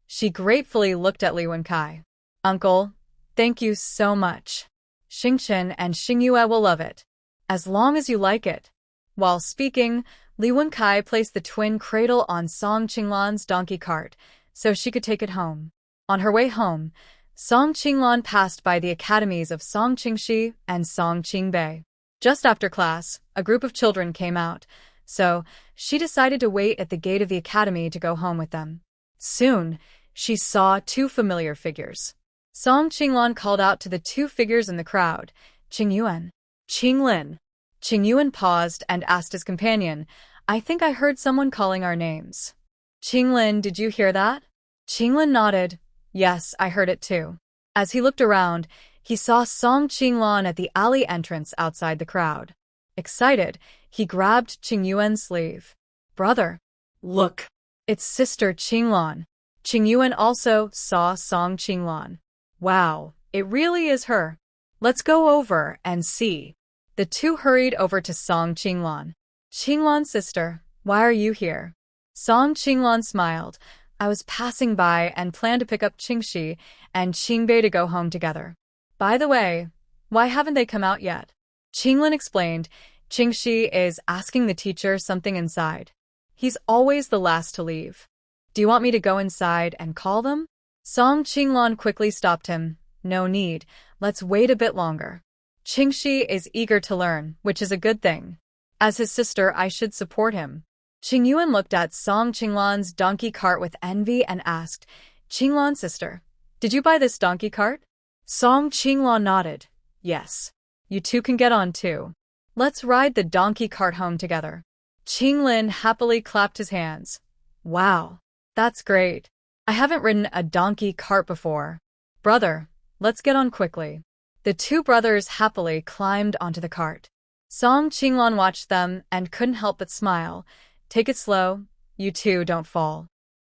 She gratefully looked at Li Wenkai. Uncle, thank you so much. Xingchen and Xingyue will love it. As long as you like it. While speaking, Li Wenkai placed the twin cradle on Song Qinglan's donkey cart, so she could take it home. On her way home, Song Qinglan passed by the academies of Song Qingxi and Song Qingbei. Just after class, a group of children came out, so she decided to wait at the gate of the academy to go home with them. Soon, she saw two familiar figures. Song Qinglan called out to the two figures in the crowd, Qingyuan, Qinglin. Qingyuan paused and asked his companion, I think I heard someone calling our names. Qinglin, did you hear that? Qinglin nodded. Yes, I heard it too. As he looked around, he saw Song Qinglan at the alley entrance outside the crowd. Excited, he grabbed Qingyuan's sleeve. Brother. Look. It's Sister Qinglan. Qingyuan also saw Song Qinglan. Wow, it really is her. Let's go over and see. The two hurried over to Song Qinglan. Qinglan sister, why are you here? Song Qinglan smiled. I was passing by and planned to pick up Qingxi and Qingbei to go home together. By the way, why haven't they come out yet? Qinglin explained. Qingxi is asking the teacher something inside. He's always the last to leave. Do you want me to go inside and call them? Song Qinglan quickly stopped him. No need. Let's wait a bit longer. Qingxi is eager to learn, which is a good thing. As his sister, I should support him. Qingyuan looked at Song Qinglan's donkey cart with envy and asked, Qinglan sister, did you buy this donkey cart? Song Qinglan nodded. Yes. You two can get on too. Let's ride the donkey cart home together. Qinglin happily clapped his hands. Wow, that's great. I haven't ridden a donkey cart before. Brother, let's get on quickly. The two brothers happily climbed onto the cart. Song Qinglan watched them and couldn't help but smile. Take it slow, you two don't fall.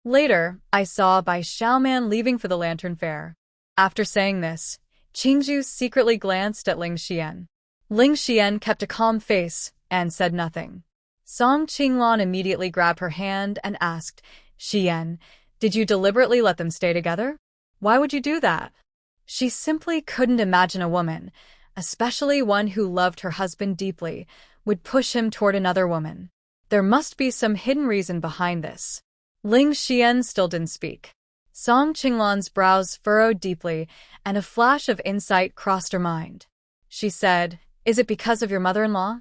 Later, I saw Bai Xiaoman leaving for the lantern fair. After saying this, Qingzhu secretly glanced at Ling Xian. Ling Xian kept a calm face and said nothing. Song Qinglan immediately grabbed her hand and asked, Xian, did you deliberately let them stay together? Why would you do that? She simply couldn't imagine a woman, especially one who loved her husband deeply, would push him toward another woman. There must be some hidden reason behind this. Ling Xian still didn't speak. Song Qinglan's brows furrowed deeply, and a flash of insight crossed her mind. She said, "Is it because of your mother-in-law?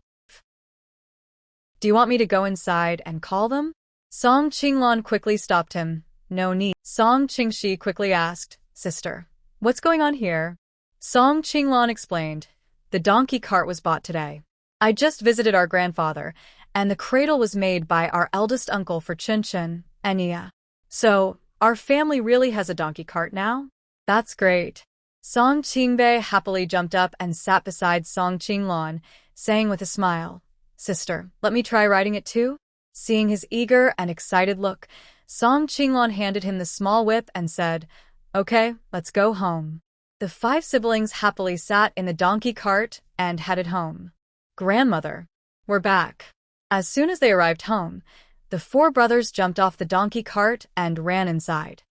Do you want me to go inside and call them?" Song Qinglan quickly stopped him. "No need." Song Qingshi quickly asked, "Sister, what's going on here?" Song Qinglan explained, "The donkey cart was bought today. I just visited our grandfather, and the cradle was made by our eldest uncle for Chen and Nia. So, our family really has a donkey cart now? That's great." Song Qingbei happily jumped up and sat beside Song Qinglan, saying with a smile, "Sister, let me try riding it too?" Seeing his eager and excited look, Song Qinglan handed him the small whip and said, "Okay, let's go home." The 5 siblings happily sat in the donkey cart and headed home. "Grandmother, we're back." As soon as they arrived home, the 4 brothers jumped off the donkey cart and ran inside.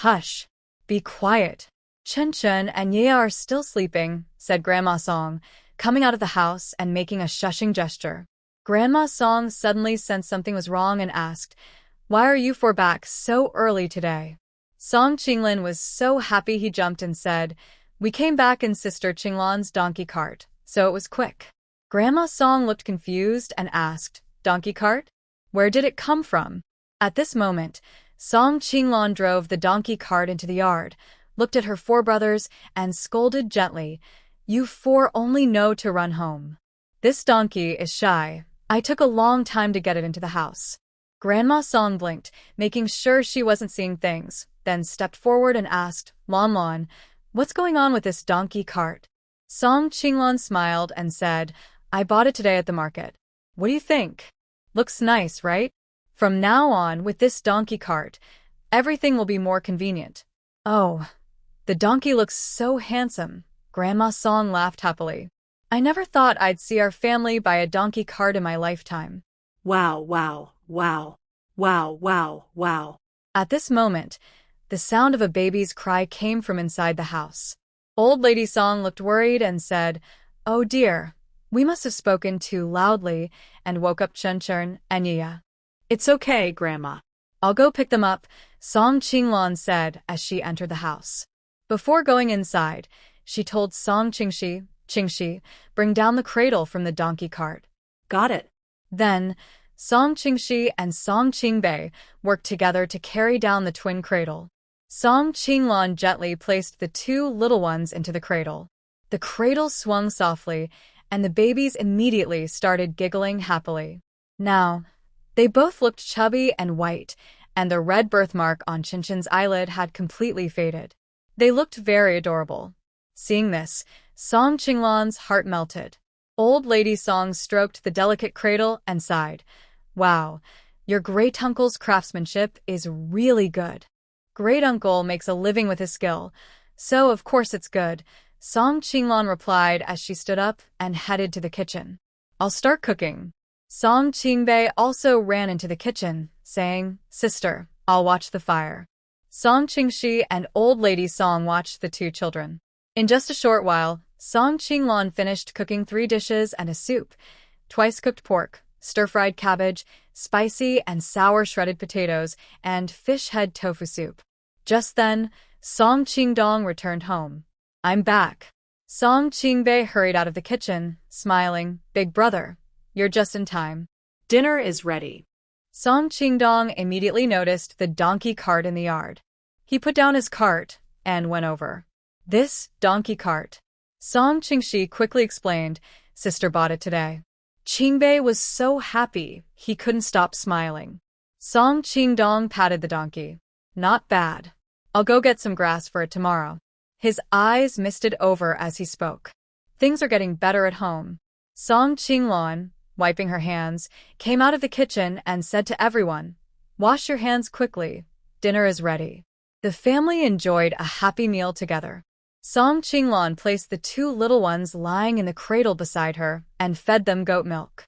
"Hush! Be quiet. Chen and Ye are still sleeping," said Grandma Song, coming out of the house and making a shushing gesture. Grandma Song suddenly sensed something was wrong and asked, "Why are you 4 back so early today?" Song Qinglin was so happy he jumped and said, "We came back in Sister Qinglan's donkey cart, so it was quick." Grandma Song looked confused and asked, "Donkey cart? Where did it come from?" At this moment, Song Qinglan drove the donkey cart into the yard, looked at her 4 brothers, and scolded gently, "You 4 only know to run home. This donkey is shy. I took a long time to get it into the house." Grandma Song blinked, making sure she wasn't seeing things, then stepped forward and asked, "Lon, what's going on with this donkey cart?" Song Qinglan smiled and said, "I bought it today at the market. What do you think? Looks nice, right? From now on, with this donkey cart, everything will be more convenient." "Oh, the donkey looks so handsome," Grandma Song laughed happily. "I never thought I'd see our family buy a donkey cart in my lifetime." Wow, wow, wow, wow, wow, wow. At this moment, the sound of a baby's cry came from inside the house. Old Lady Song looked worried and said, "Oh dear, we must have spoken too loudly," and woke up Chen and Nia. It's okay, Grandma. "I'll go pick them up," Song Qinglan said as she entered the house. Before going inside, she told Song Qingshi, bring down the cradle from the donkey cart. Got it. Then, Song Qingshi and Song Qingbei worked together to carry down the twin cradle. Song Qinglan gently placed the 2 little ones into the cradle. The cradle swung softly, and the babies immediately started giggling happily. Now, they both looked chubby and white, and the red birthmark on Chinchin's eyelid had completely faded. They looked very adorable. Seeing this, Song Qinglan's heart melted. Old Lady Song stroked the delicate cradle and sighed, "Wow, your great-uncle's craftsmanship is really good." "Great-uncle makes a living with his skill, so of course it's good," Song Qinglan replied as she stood up and headed to the kitchen. "I'll start cooking." Song Qingbei also ran into the kitchen, saying, "Sister, I'll watch the fire." Song Qingshi and Old Lady Song watched the 2 children. In just a short while, Song Qinglan finished cooking 3 dishes and a soup, twice-cooked pork, stir-fried cabbage, spicy and sour shredded potatoes, and fish head tofu soup. Just then, Song Qingdong returned home. "I'm back." Song Qingbei hurried out of the kitchen, smiling, "Big brother, you're just in time. Dinner is ready." Song Qingdong immediately noticed the donkey cart in the yard. He put down his cart and went over. "This donkey cart," Song Qingshi quickly explained, "Sister bought it today." Qingbei was so happy he couldn't stop smiling. Song Qingdong patted the donkey. "Not bad. I'll go get some grass for it tomorrow." His eyes misted over as he spoke. "Things are getting better at home." Song Qinglan, wiping her hands, came out of the kitchen and said to everyone, "Wash your hands quickly. Dinner is ready." The family enjoyed a happy meal together. Song Qinglan placed the 2 little ones lying in the cradle beside her and fed them goat milk.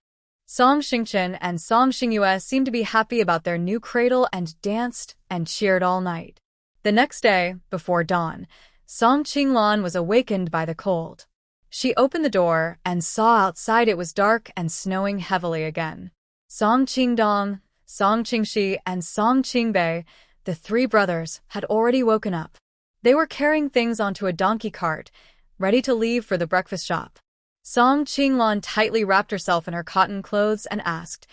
Song Xingchen and Song Xingyue seemed to be happy about their new cradle and danced and cheered all night. The next day, before dawn, Song Qinglan was awakened by the cold. She opened the door and saw outside it was dark and snowing heavily again. Song Qingdong, Song Qingshi, and Song Qingbei, the three brothers, had already woken up. They were carrying things onto a donkey cart, ready to leave for the breakfast shop. Song Qinglan tightly wrapped herself in her cotton clothes and asked,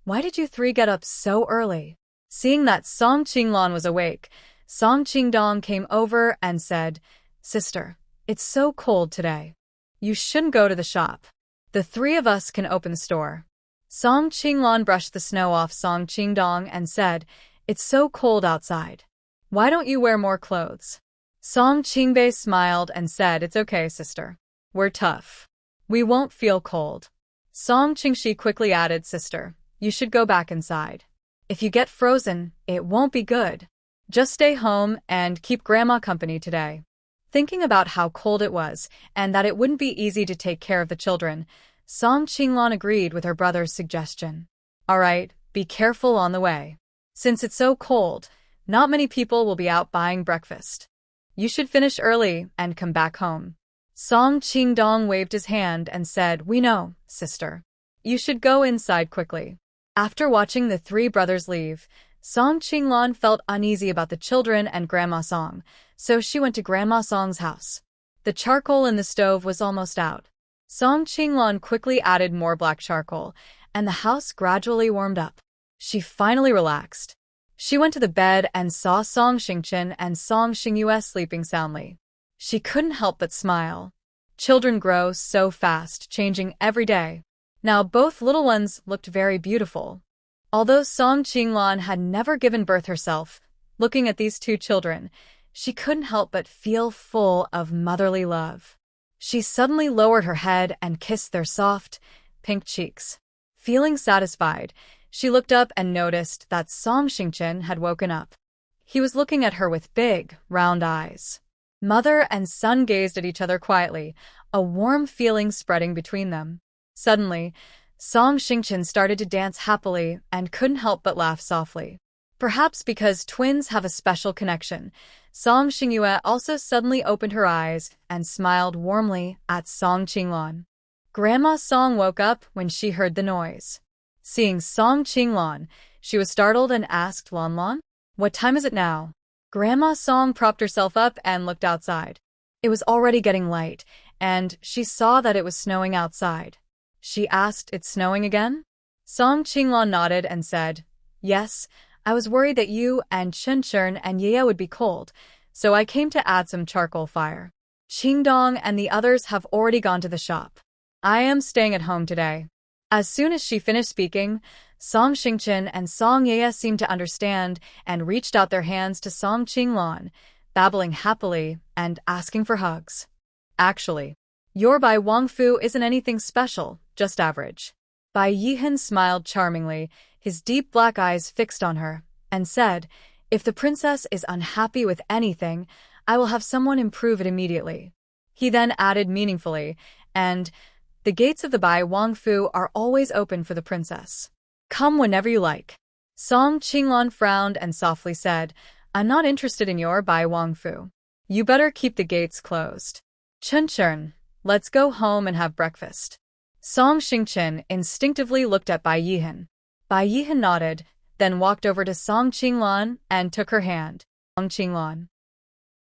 "Why did you three get up so early?" Seeing that Song Qinglan was awake, Song Qingdong came over and said, "Sister, it's so cold today. You shouldn't go to the shop. The three of us can open the store." Song Qinglan brushed the snow off Song Qingdong and said, "It's so cold outside. Why don't you wear more clothes?" Song Qingbei smiled and said, "It's okay, sister. We're tough. We won't feel cold." Song Qingshi quickly added, "Sister, you should go back inside. If you get frozen, it won't be good. Just stay home and keep Grandma company today." Thinking about how cold it was and that it wouldn't be easy to take care of the children, Song Qinglan agreed with her brother's suggestion. "All right, be careful on the way. Since it's so cold, not many people will be out buying breakfast. You should finish early and come back home." Song Qingdong waved his hand and said, "We know, sister. You should go inside quickly." After watching the three brothers leave, Song Qinglan felt uneasy about the children and Grandma Song, so she went to Grandma Song's house. The charcoal in the stove was almost out. Song Qinglan quickly added more black charcoal, and the house gradually warmed up. She finally relaxed. She went to the bed and saw Song Xingchen and Song Xingyue sleeping soundly. She couldn't help but smile. Children grow so fast, changing every day. Now both little ones looked very beautiful. Although Song Qinglan had never given birth herself, looking at these two children, she couldn't help but feel full of motherly love. She suddenly lowered her head and kissed their soft, pink cheeks. Feeling satisfied, she looked up and noticed that Song Xingchen had woken up. He was looking at her with big, round eyes. Mother and son gazed at each other quietly, a warm feeling spreading between them. Suddenly, Song Xingchen started to dance happily and couldn't help but laugh softly. Perhaps because twins have a special connection, Song Xingyue also suddenly opened her eyes and smiled warmly at Song Qinglan. Grandma Song woke up when she heard the noise. Seeing Song Qinglan, she was startled and asked, "Lan, what time is it now?" Grandma Song propped herself up and looked outside. It was already getting light, and she saw that it was snowing outside. She asked, "It's snowing again?" Song Qinglan nodded and said, "Yes, I was worried that you and Chenchern and Yaya would be cold, so I came to add some charcoal fire. Qingdong and the others have already gone to the shop. I am staying at home today." As soon as she finished speaking, Song Xingchen and Song Yaya seemed to understand and reached out their hands to Song Qinglan, babbling happily and asking for hugs. "Actually, your Bai Wangfu isn't anything special, just average." Bai Yihan smiled charmingly, his deep black eyes fixed on her, and said, "If the princess is unhappy with anything, I will have someone improve it immediately." He then added meaningfully, "And the gates of the Bai Wangfu are always open for the princess. Come whenever you like." Song Qinglan frowned and softly said, "I'm not interested in your Bai Wangfu. You better keep the gates closed. Chenchern, let's go home and have breakfast." Song Xingchen instinctively looked at Bai Yihan. Bai Yihan nodded, then walked over to Song Qinglan and took her hand. Song Qinglan.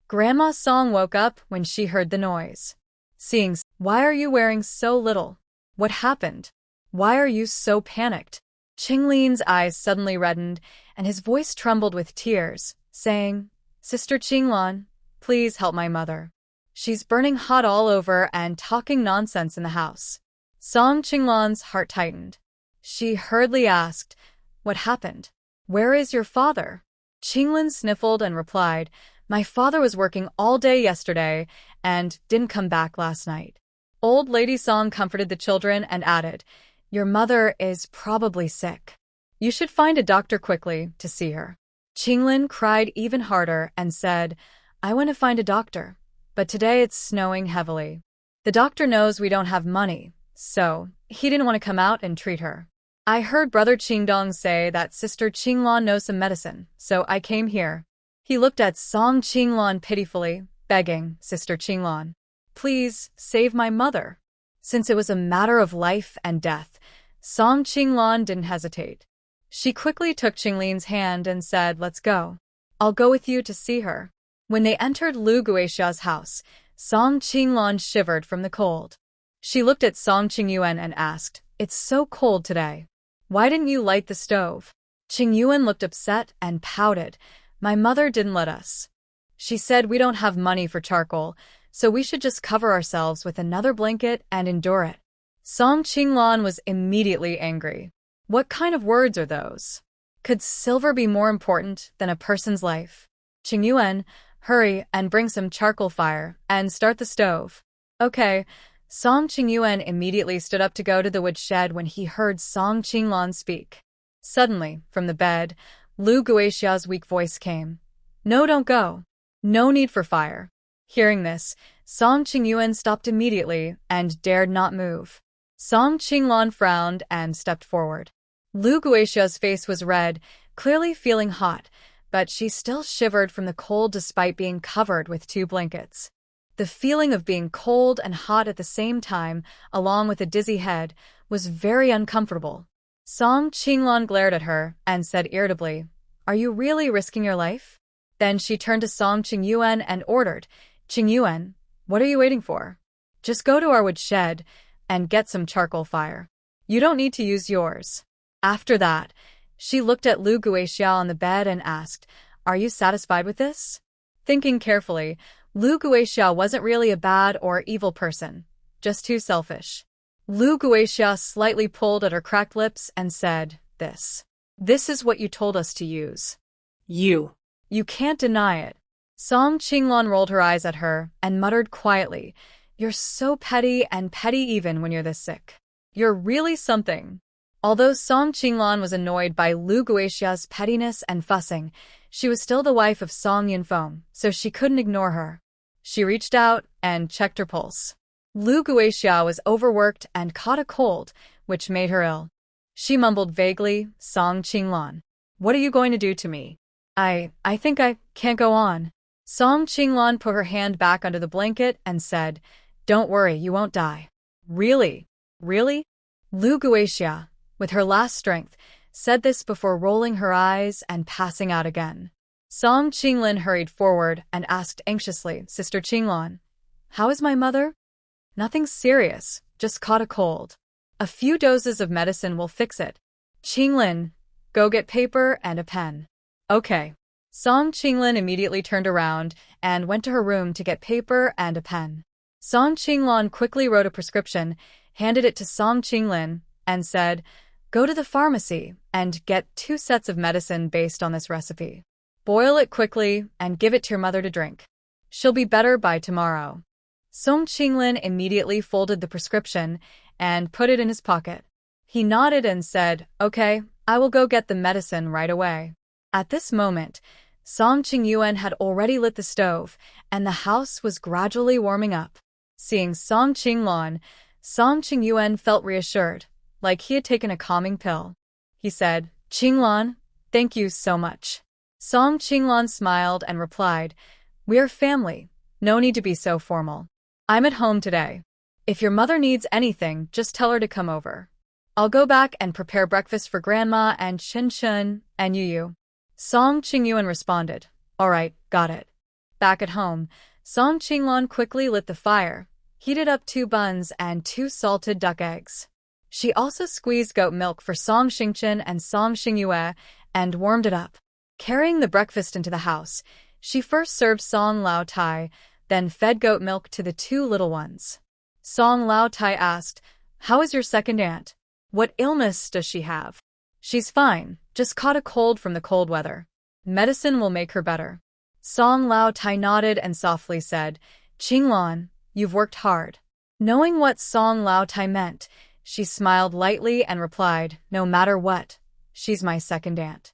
Grandma Song woke up when she heard the noise. Seeing, "Why are you wearing so little? What happened? Why are you so panicked?" Qinglin's eyes suddenly reddened, and his voice trembled with tears, saying, "Sister Qinglan, please help my mother. She's burning hot all over and talking nonsense in the house." Song Qinglan's heart tightened. She hurriedly asked, "What happened? Where is your father?" Qinglin sniffled and replied, "My father was working all day yesterday and didn't come back last night." Old Lady Song comforted the children and added, "Your mother is probably sick. You should find a doctor quickly to see her." Qinglin cried even harder and said, "I want to find a doctor, but today it's snowing heavily. The doctor knows we don't have money, so he didn't want to come out and treat her. I heard Brother Qingdong say that Sister Qinglan knows some medicine, so I came here." He looked at Song Qinglan pitifully, begging, Sister Qinglan, please, save my mother. Since it was a matter of life and death, Song Qinglan didn't hesitate. She quickly took Qinglin's hand and said, let's go. I'll go with you to see her. When they entered Lu Guixia's house, Song Qinglan shivered from the cold. She looked at Song Qingyuan and asked, it's so cold today. Why didn't you light the stove? Qingyuan looked upset and pouted. My mother didn't let us. She said we don't have money for charcoal, so we should just cover ourselves with another blanket and endure it. Song Qinglan was immediately angry. What kind of words are those? Could silver be more important than a person's life? Qingyuan, hurry and bring some charcoal fire and start the stove. Okay. Song Qingyuan immediately stood up to go to the woodshed when he heard Song Qinglan speak. Suddenly, from the bed, Lu Guixia's weak voice came. No, don't go. No need for fire. Hearing this, Song Qingyuan stopped immediately and dared not move. Song Qinglan frowned and stepped forward. Lu Guixia's face was red, clearly feeling hot, but she still shivered from the cold despite being covered with 2 blankets. The feeling of being cold and hot at the same time, along with a dizzy head, was very uncomfortable. Song Qinglan glared at her and said irritably, are you really risking your life? Then she turned to Song Qingyuan and ordered, Qingyuan, what are you waiting for? Just go to our woodshed and get some charcoal fire. You don't need to use yours. After that, she looked at Lu Guixia on the bed and asked, are you satisfied with this? Thinking carefully, Lu Guixia wasn't really a bad or evil person, just too selfish. Lu Guixia slightly pulled at her cracked lips and said, This is what you told us to use. You can't deny it. Song Qinglan rolled her eyes at her and muttered quietly, you're so petty and petty even when you're this sick. You're really something. Although Song Qinglan was annoyed by Lu Guixia's pettiness and fussing, she was still the wife of Song Yunfeng, so she couldn't ignore her. She reached out and checked her pulse. Lu Guixia was overworked and caught a cold, which made her ill. She mumbled vaguely, Song Qinglan, what are you going to do to me? I think I can't go on. Song Qinglan put her hand back under the blanket and said, don't worry, you won't die. Really? Really? Lu Guixia, with her last strength, said this before rolling her eyes and passing out again. Song Qinglin hurried forward and asked anxiously, Sister Qinglan, how is my mother? Nothing serious, just caught a cold. A few doses of medicine will fix it. Qinglin, go get paper and a pen. Okay. Song Qinglin immediately turned around and went to her room to get paper and a pen. Song Qinglan quickly wrote a prescription, handed it to Song Qinglin, and said, go to the pharmacy and get 2 sets of medicine based on this recipe. Boil it quickly and give it to your mother to drink. She'll be better by tomorrow. Song Qinglin immediately folded the prescription and put it in his pocket. He nodded and said, okay, I will go get the medicine right away. At this moment, Song Qingyuan had already lit the stove, and the house was gradually warming up. Seeing Song Qinglan, Song Qingyuan felt reassured, like he had taken a calming pill. He said, Qinglan, thank you so much. Song Qinglan smiled and replied, we are family, no need to be so formal. I'm at home today. If your mother needs anything, just tell her to come over. I'll go back and prepare breakfast for Grandma and Chen Chen and Yu. Song Qingyuan responded, all right, got it. Back at home, Song Qinglan quickly lit the fire, heated up 2 buns and 2 salted duck eggs. She also squeezed goat milk for Song Xingchen and Song Xingyue and warmed it up. Carrying the breakfast into the house, she first served Song Lao Tai, then fed goat milk to the 2 little ones. Song Lao Tai asked, how is your second aunt? What illness does she have? She's fine, just caught a cold from the cold weather. Medicine will make her better. Song Lao Tai nodded and softly said, Qinglan, you've worked hard. Knowing what Song Lao Tai meant, she smiled lightly and replied, no matter what, she's my second aunt.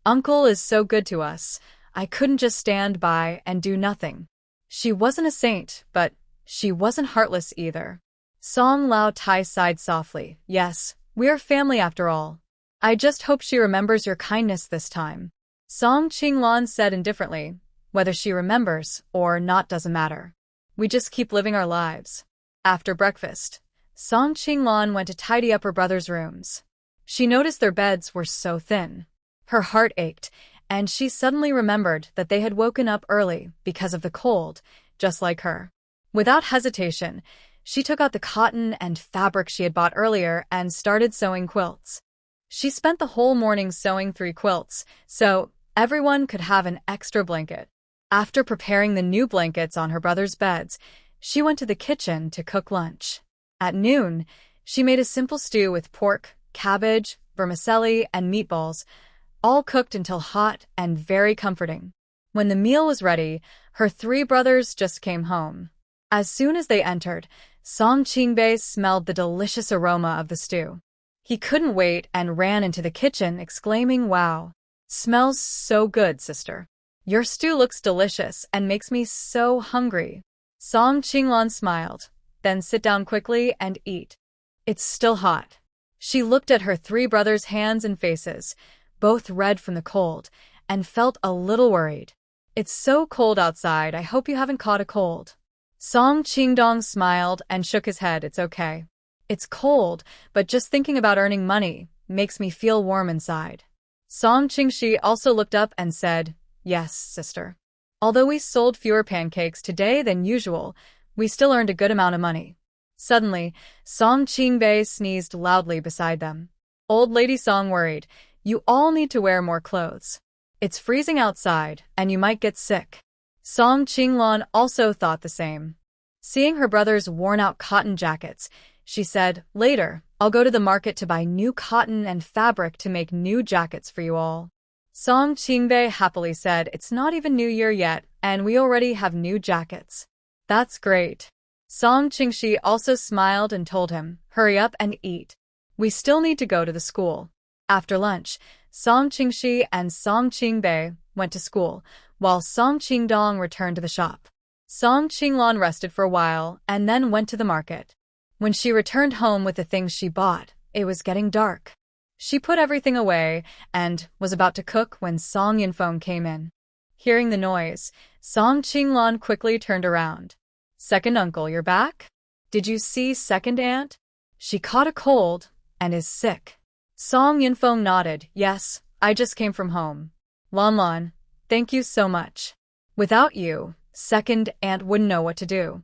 Uncle is so good to us, I couldn't just stand by and do nothing. She wasn't a saint, but she wasn't heartless either. Song Lao Tai sighed softly, yes, we are family after all. I just hope she remembers your kindness this time. Song Qinglan said indifferently. Whether she remembers or not doesn't matter. We just keep living our lives. After breakfast, Song Qinglan went to tidy up her brother's rooms. She noticed their beds were so thin. Her heart ached, and she suddenly remembered that they had woken up early because of the cold, just like her. Without hesitation, she took out the cotton and fabric she had bought earlier and started sewing quilts. She spent the whole morning sewing 3 quilts, so everyone could have an extra blanket. After preparing the new blankets on her brother's beds, she went to the kitchen to cook lunch. At noon, she made a simple stew with pork, cabbage, vermicelli, and meatballs, all cooked until hot and very comforting. When the meal was ready, her 3 brothers just came home. As soon as they entered, Song Qingbei smelled the delicious aroma of the stew. He couldn't wait and ran into the kitchen, exclaiming, "Wow! Smells so good, sister. Your stew looks delicious and makes me so hungry." Song Qinglan smiled. "Then sit down quickly and eat. It's still hot." She looked at her 3 brothers' hands and faces, both red from the cold, and felt a little worried. "It's so cold outside, I hope you haven't caught a cold." Song Qingdong smiled and shook his head. "It's okay. It's cold, but just thinking about earning money makes me feel warm inside." Song Qingshi also looked up and said, "Yes, sister. Although we sold fewer pancakes today than usual, we still earned a good amount of money." Suddenly, Song Qingbei sneezed loudly beside them. Old Lady Song worried, "You all need to wear more clothes. It's freezing outside, and you might get sick." Song Qinglan also thought the same. Seeing her brother's worn-out cotton jackets, she said, "Later, I'll go to the market to buy new cotton and fabric to make new jackets for you all." Song Qingbei happily said, "It's not even New Year yet, and we already have new jackets." "That's great." Song Qingshi also smiled and told him, "Hurry up and eat. We still need to go to the school." After lunch, Song Qingshi and Song Qingbei went to school, while Song Qingdong returned to the shop. Song Qinglan rested for a while and then went to the market. When she returned home with the things she bought, it was getting dark. She put everything away and was about to cook when Song Yunfeng came in. Hearing the noise, Song Qinglan quickly turned around. "Second uncle, you're back? Did you see second aunt? She caught a cold and is sick." Song Yunfeng nodded. "Yes, I just came from home. Lan, thank you so much. Without you, second aunt wouldn't know what to do."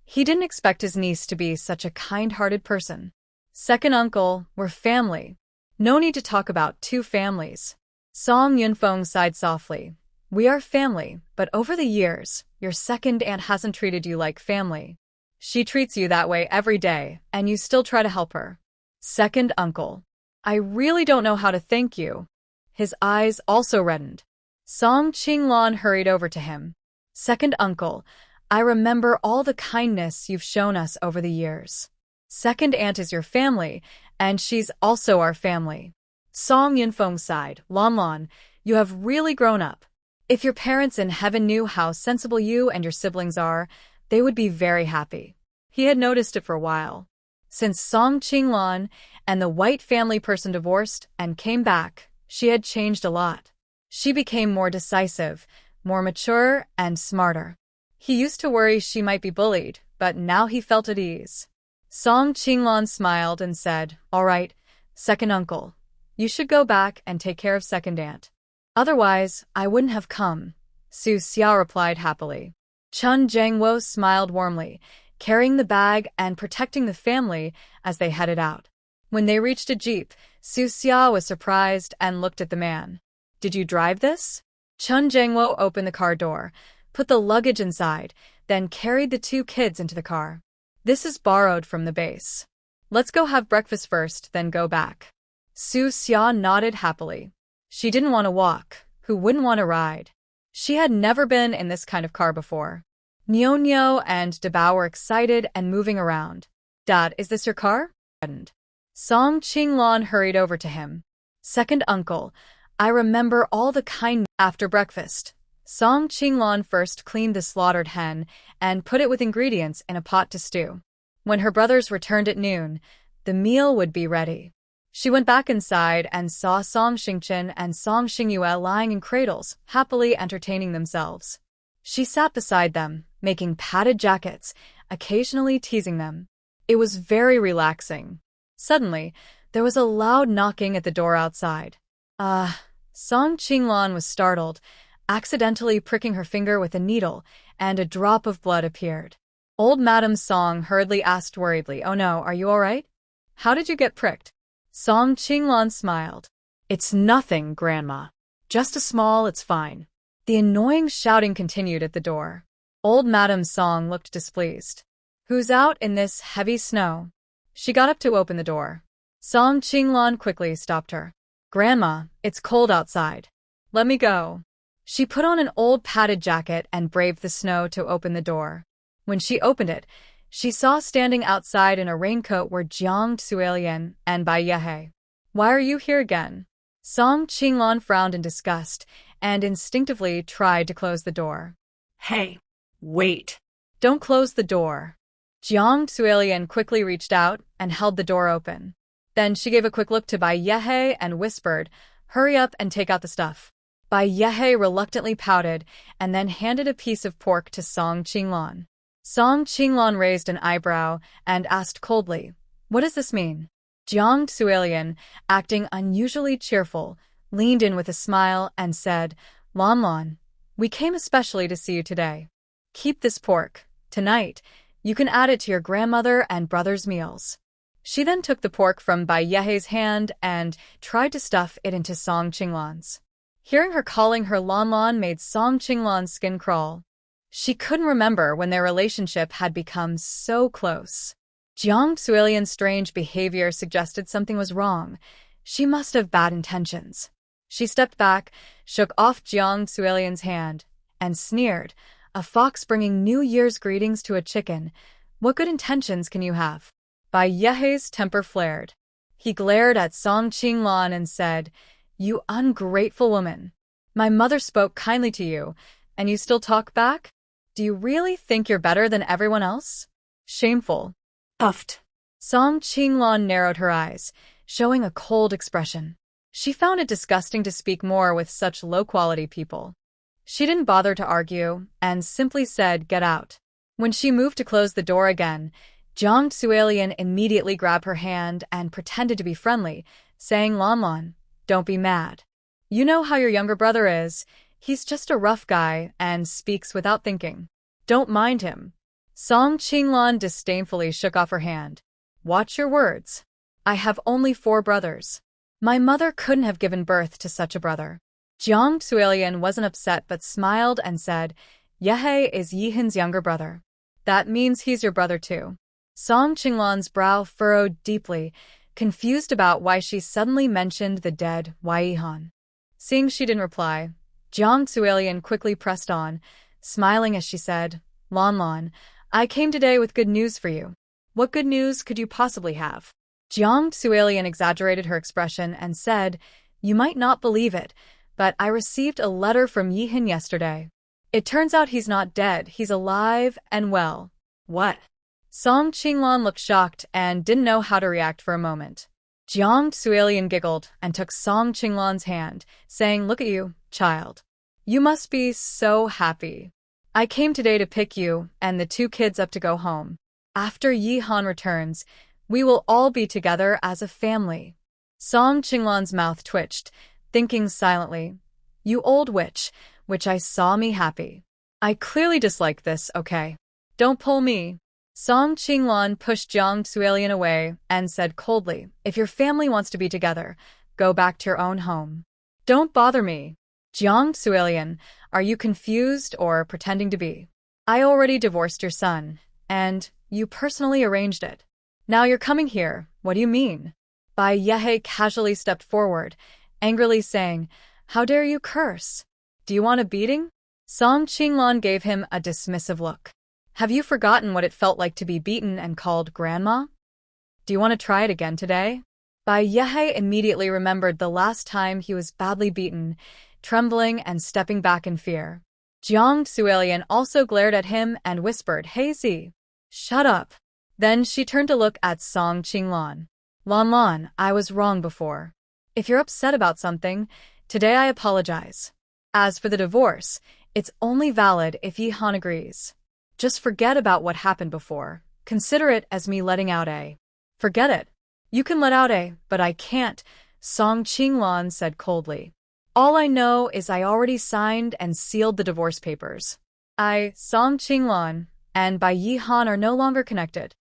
He didn't expect his niece to be such a kind-hearted person. "Second uncle, we're family. No need to talk about 2 families." Song Yunfeng sighed softly. "We are family, but over the years, your second aunt hasn't treated you like family. She treats you that way every day, and you still try to help her." "Second uncle, I really don't know how to thank you." His eyes also reddened. Song Qinglan hurried over to him. "Second uncle, I remember all the kindness you've shown us over the years. Second aunt is your family, and she's also our family." Song Yunfeng sighed. Lan, you have really grown up. If your parents in heaven knew how sensible you and your siblings are, they would be very happy. He had noticed it for a while. Since Song Qinglan and the white family person divorced and came back, she had changed a lot. She became more decisive, more mature, and smarter. He used to worry she might be bullied, but now he felt at ease. Song Qinglan smiled and said, "All right, second uncle, you should go back and take care of second aunt. Otherwise, I wouldn't have come." Su Xia replied happily. Chun Jiangwo smiled warmly, carrying the bag and protecting the family as they headed out. When they reached a jeep, Su Xia was surprised and looked at the man. "Did you drive this?" Chun Jiangwo opened the car door, put the luggage inside, then carried the 2 kids into the car. "This is borrowed from the base. Let's go have breakfast first, then go back." Su Xia nodded happily. She didn't want to walk. Who wouldn't want to ride? She had never been in this kind of car before. Nyo and Dabao were excited and moving around. "Dad, is this your car?" Song Qinglan hurried over to him. "Second uncle, I remember all the kindness." After breakfast, Song Qinglan first cleaned the slaughtered hen and put it with ingredients in a pot to stew. When her brothers returned at noon, the meal would be ready. She went back inside and saw Song Xingchen and Song Xingyue lying in cradles, happily entertaining themselves. She sat beside them, making padded jackets, occasionally teasing them. It was very relaxing. Suddenly, there was a loud knocking at the door outside. Song Qinglan was startled, accidentally pricking her finger with a needle, and a drop of blood appeared. Old Madame Song hurriedly asked worriedly, "Oh no, are you all right? How did you get pricked?" Song Qinglan smiled. "It's nothing, Grandma. Just a small, it's fine." The annoying shouting continued at the door. Old Madame Song looked displeased. "Who's out in this heavy snow?" She got up to open the door. Song Qinglan quickly stopped her. "Grandma, it's cold outside. Let me go." She put on an old padded jacket and braved the snow to open the door. When she opened it, she saw standing outside in a raincoat were Jiang Tsuelian and Bai Yehe. "Why are you here again?" Song Qinglan frowned in disgust and instinctively tried to close the door. Hey, wait. "Don't close the door." Jiang Tsuelian quickly reached out and held the door open. Then she gave a quick look to Bai Yehe and whispered, "Hurry up and take out the stuff." Bai Yehe reluctantly pouted and then handed a piece of pork to Song Qinglan. Song Qinglan raised an eyebrow and asked coldly, "What does this mean?" Jiang Tsuelian, acting unusually cheerful, leaned in with a smile and said, "Lan Lan, we came especially to see you today. Keep this pork. Tonight, you can add it to your grandmother and brother's meals." She then took the pork from Bai Yehe's hand and tried to stuff it into Song Qinglan's. Hearing her calling her Lan Lan made Song Qinglan's skin crawl. She couldn't remember when their relationship had become so close. Jiang Tsuelian's strange behavior suggested something was wrong. She must have bad intentions. She stepped back, shook off Jiang Tsuelian's hand, and sneered, "A fox bringing New Year's greetings to a chicken. What good intentions can you have?" Bai Yehe's temper flared. He glared at Song Qinglan and said, "You ungrateful woman. My mother spoke kindly to you, and you still talk back? Do you really think you're better than everyone else? Shameful." Puffed. Song Qinglan narrowed her eyes, showing a cold expression. She found it disgusting to speak more with such low-quality people. She didn't bother to argue, and simply said, "Get out." When she moved to close the door again, Jiang Tsuelian immediately grabbed her hand and pretended to be friendly, saying, "Lan Lan, don't be mad. You know how your younger brother is. He's just a rough guy and speaks without thinking. Don't mind him." Song Qinglan disdainfully shook off her hand. "Watch your words. I have only 4 brothers. My mother couldn't have given birth to such a brother." Jiang Tsuelian wasn't upset but smiled and said, "Yehe is Yihan's younger brother. That means he's your brother too." Song Qinglan's brow furrowed deeply, confused about why she suddenly mentioned the dead Yihan. Seeing she didn't reply, Jiang Tsuelian quickly pressed on, smiling as she said, "Lan Lan, I came today with good news for you." "What good news could you possibly have?" Jiang Tsuelian exaggerated her expression and said, "You might not believe it, but I received a letter from Yihan yesterday. It turns out he's not dead, he's alive and well." "What?" Song Qinglan looked shocked and didn't know how to react for a moment. Jiang Tsuelian giggled and took Song Qinglan's hand, saying, "Look at you, child. You must be so happy. I came today to pick you and the 2 kids up to go home. After Yihan returns, we will all be together as a family." Song Qinglan's mouth twitched, thinking silently, "You old witch, which I saw me happy. I clearly dislike this, okay? Don't pull me." Song Qinglan pushed Jiang Tsuelian away and said coldly, "If your family wants to be together, go back to your own home. Don't bother me." "Jiang Tsuelian, are you confused or pretending to be? I already divorced your son, and you personally arranged it. Now you're coming here, what do you mean?" Bai Yehe casually stepped forward, angrily saying, "How dare you curse? Do you want a beating?" Song Qinglan gave him a dismissive look. "Have you forgotten what it felt like to be beaten and called grandma? Do you want to try it again today?" Bai Yehe immediately remembered the last time he was badly beaten, trembling and stepping back in fear. Jiang Tsuelian also glared at him and whispered, "Hey Z, shut up." Then she turned to look at Song Qinglan. Lon Lon, I was wrong before. If you're upset about something, today I apologize. As for the divorce, it's only valid if Yi Han agrees. Just forget about what happened before. Consider it as me letting out A. Forget it. You can let out A, but I can't, Song Qinglong said coldly. All I know is I already signed and sealed the divorce papers. I, Song Qinglong, and by Yi Han are no longer connected.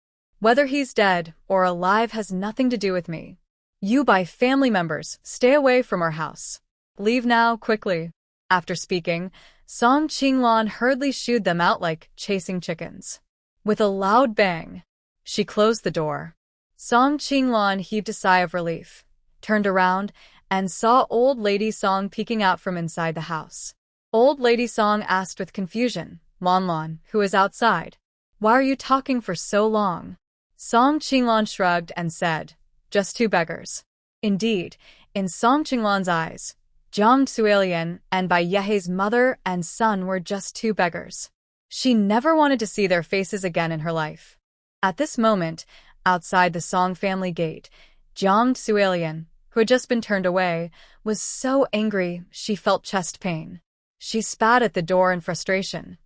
Whether he's dead or alive has nothing to do with me. You by family members, stay away from our house. Leave now, quickly. After speaking, Song Qinglong hurriedly shooed them out like chasing chickens. With a loud bang, she closed the door. Song Qinglong heaved a sigh of relief, turned around, and saw Old Lady Song peeking out from inside the house. Old Lady Song asked with confusion, Lon Lon, who is outside, why are you talking for so long? Song Qinglong shrugged and said, just two beggars. Indeed, in Song Qinglong's eyes, Jiang Suilian and Bai Yehe's mother and son were just two beggars. She never wanted to see their faces again in her life. At this moment, outside the Song family gate, Jiang Suilian, who had just been turned away, was so angry she felt chest pain. She spat at the door in frustration.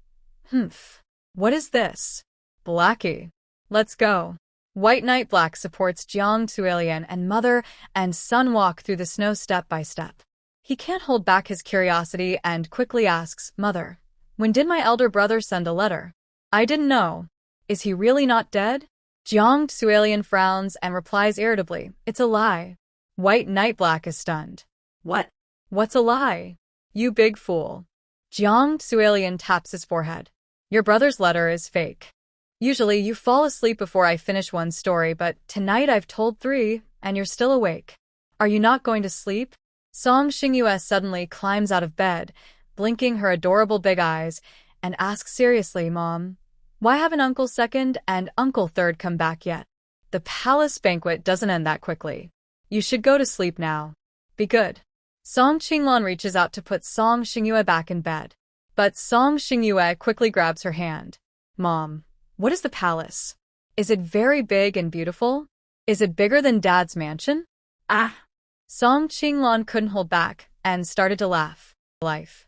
Humph. What is this? Blackie. Let's go. White Knight Black supports Jiang Suilian and mother and son walk through the snow step by step. He can't hold back his curiosity and quickly asks, Mother, when did my elder brother send a letter? I didn't know. Is he really not dead? Jiang Suilian frowns and replies irritably, it's a lie. White Knight Black is stunned. What? What's a lie? You big fool. Jiang Suilian taps his forehead. Your brother's letter is fake. Usually you fall asleep before I finish one story, but tonight I've told 3, and you're still awake. Are you not going to sleep? Song Xingyue suddenly climbs out of bed, blinking her adorable big eyes, and asks seriously, Mom, why haven't Uncle 2nd and Uncle 3rd come back yet? The palace banquet doesn't end that quickly. You should go to sleep now. Be good. Song Qinglong reaches out to put Song Xingyue back in bed. But Song Xingyue quickly grabs her hand. Mom, what is the palace? Is it very big and beautiful? Is it bigger than Dad's mansion? Ah! Song Qinglong couldn't hold back and started to laugh. Life.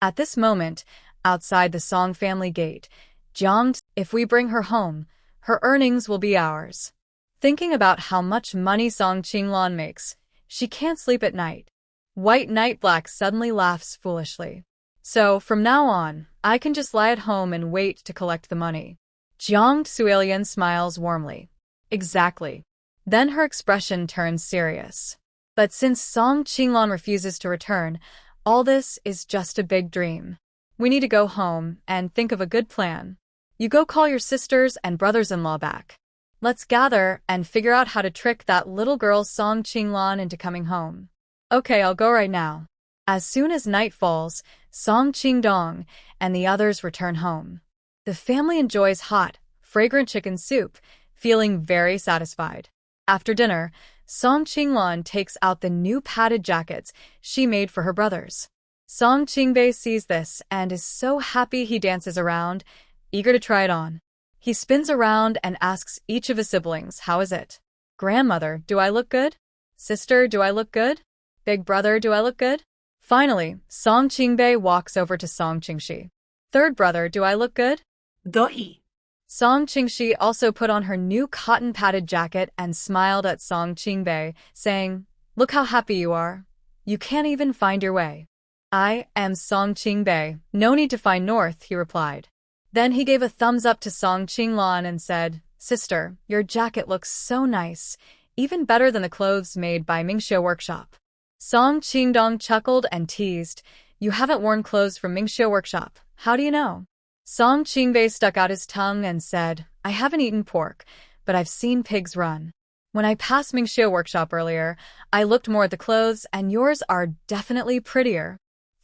At this moment, outside the Song family gate, Jiang, if we bring her home, her earnings will be ours. Thinking about how much money Song Qinglong makes, she can't sleep at night. White Knight Black suddenly laughs foolishly. So, from now on, I can just lie at home and wait to collect the money. Jiang Suilian smiles warmly. Exactly. Then her expression turns serious. But since Song Qinglong refuses to return, all this is just a big dream. We need to go home and think of a good plan. You go call your sisters and brothers-in-law back. Let's gather and figure out how to trick that little girl Song Qinglong into coming home. Okay, I'll go right now. As soon as night falls, Song Qingdong and the others return home. The family enjoys hot, fragrant chicken soup, feeling very satisfied. After dinner, Song Qinglong takes out the new padded jackets she made for her brothers. Song Qingbei sees this and is so happy he dances around, eager to try it on. He spins around and asks each of his siblings, how is it? Grandmother, do I look good? Sister, do I look good? Big brother, do I look good? Finally, Song Qingbei walks over to Song Qingxi. Third brother, do I look good? Doi. Song Qingxi also put on her new cotton padded jacket and smiled at Song Qingbei, saying, look how happy you are. You can't even find your way. I am Song Qingbei. No need to find north, he replied. Then he gave a thumbs up to Song Qinglong and said, Sister, your jacket looks so nice, even better than the clothes made by Mingxiu Workshop. Song Qingdong chuckled and teased, you haven't worn clothes from Mingxiu Workshop. How do you know? Song Qingbei stuck out his tongue and said, I haven't eaten pork, but I've seen pigs run. When I passed Mingxiu Workshop earlier, I looked more at the clothes and yours are definitely prettier.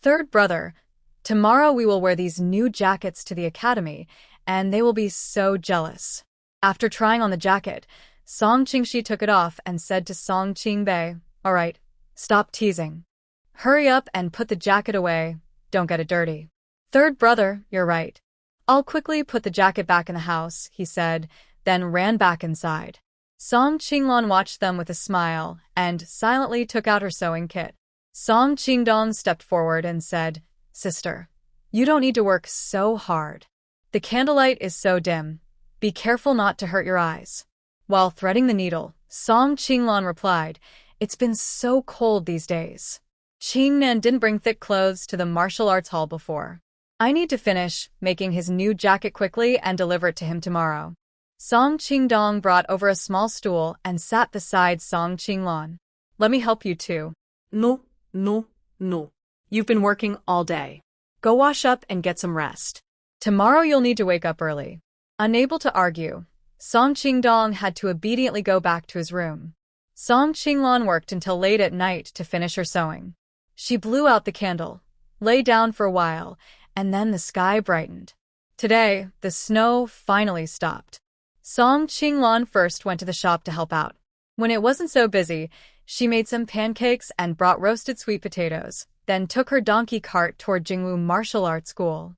Third brother, tomorrow we will wear these new jackets to the academy, and they will be so jealous. After trying on the jacket, Song Qingxi took it off and said to Song Qingbei, all right, stop teasing. Hurry up and put the jacket away, don't get it dirty. Third brother, you're right. I'll quickly put the jacket back in the house, he said, then ran back inside. Song Qinglong watched them with a smile and silently took out her sewing kit. Song Qingdong stepped forward and said, "Sister, you don't need to work so hard. The candlelight is so dim. Be careful not to hurt your eyes." While threading the needle, Song Qinglong replied, "It's been so cold these days. Qingnan didn't bring thick clothes to the martial arts hall before. I need to finish making his new jacket quickly and deliver it to him tomorrow." Song Qingdong brought over a small stool and sat beside Song Qinglong. "Let me help you too." No, no, no. You've been working all day. Go wash up and get some rest. "Tomorrow you'll need to wake up early." Unable to argue, Song Qingdong had to obediently go back to his room. Song Qinglong worked until late at night to finish her sewing. She blew out the candle, lay down for a while, and then the sky brightened. Today, the snow finally stopped. Song Qinglong first went to the shop to help out. When it wasn't so busy, she made some pancakes and brought roasted sweet potatoes, then took her donkey cart toward Jingwu Martial Arts School.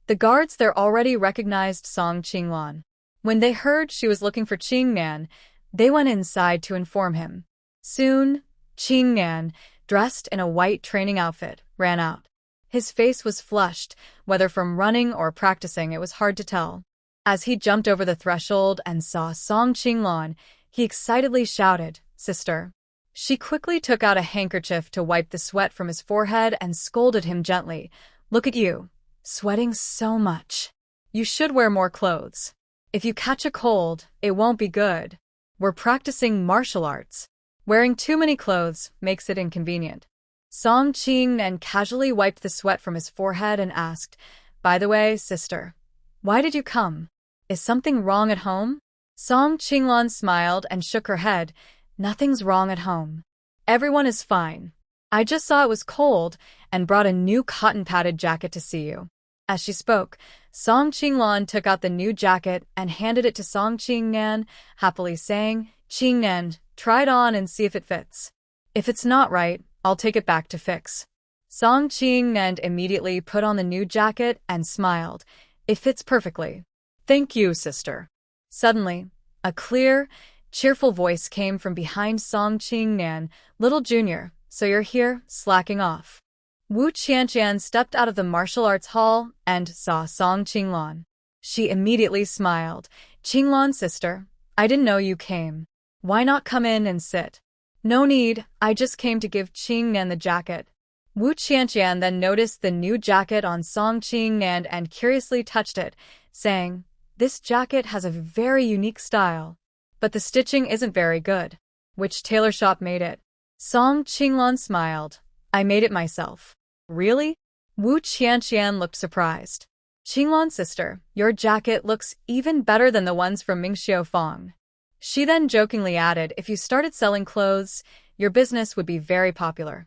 The guards there already recognized Song Qinglong. When they heard she was looking for Qingnan, they went inside to inform him. Soon, Qingnan, dressed in a white training outfit, ran out. His face was flushed, whether from running or practicing it was hard to tell. As he jumped over the threshold and saw Song Qinglong, he excitedly shouted, "Sister." She quickly took out a handkerchief to wipe the sweat from his forehead and scolded him gently. "Look at you, sweating so much. You should wear more clothes. If you catch a cold, it won't be good. We're practicing martial arts. Wearing too many clothes makes it inconvenient." Song Qingnan casually wiped the sweat from his forehead and asked, "By the way, sister, why did you come? Is something wrong at home?" Song Qinglong smiled and shook her head. "Nothing's wrong at home. Everyone is fine. I just saw it was cold and brought a new cotton-padded jacket to see you." As she spoke, Song Qinglong took out the new jacket and handed it to Song Qingnan, happily saying, "Qingnan, try it on and see if it fits. If it's not right, I'll take it back to fix." Song Qingnan immediately put on the new jacket and smiled. "It fits perfectly." "Thank you, sister." Suddenly, a clear, cheerful voice came from behind Song Qingnan. "Little Junior, so you're here, slacking off." Wu Qianqian stepped out of the martial arts hall and saw Song Qinglong. She immediately smiled. "Qinglong, sister, I didn't know you came. Why not come in and sit?" "No need, I just came to give Qingnan the jacket." Wu Qianqian then noticed the new jacket on Song Qingnan and curiously touched it, saying, "This jacket has a very unique style. But the stitching isn't very good. Which tailor shop made it?" Song Qinglong smiled. "I made it myself." "Really?" Wu Qianqian looked surprised. "Qinglong, sister, your jacket looks even better than the ones from Mingxiu Fong." She then jokingly added, "If you started selling clothes, your business would be very popular."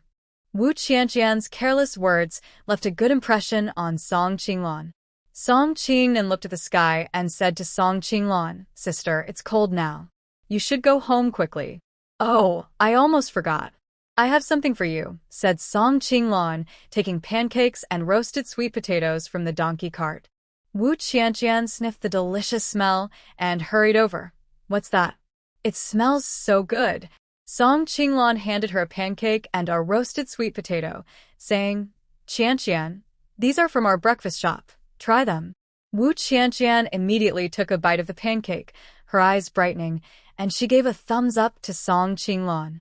Wu Qianqian's careless words left a good impression on Song Qinglong. Song Qingnan looked at the sky and said to Song Qinglong, "Sister, it's cold now. You should go home quickly." "Oh, I almost forgot. I have something for you," said Song Qinglong, taking pancakes and roasted sweet potatoes from the donkey cart. Wu Qianqian sniffed the delicious smell and hurried over. "What's that? It smells so good." Song Qinglong handed her a pancake and a roasted sweet potato, saying, "Qianqian, these are from our breakfast shop. Try them." Wu Qianqian immediately took a bite of the pancake, her eyes brightening, and she gave a thumbs up to Song Qinglong.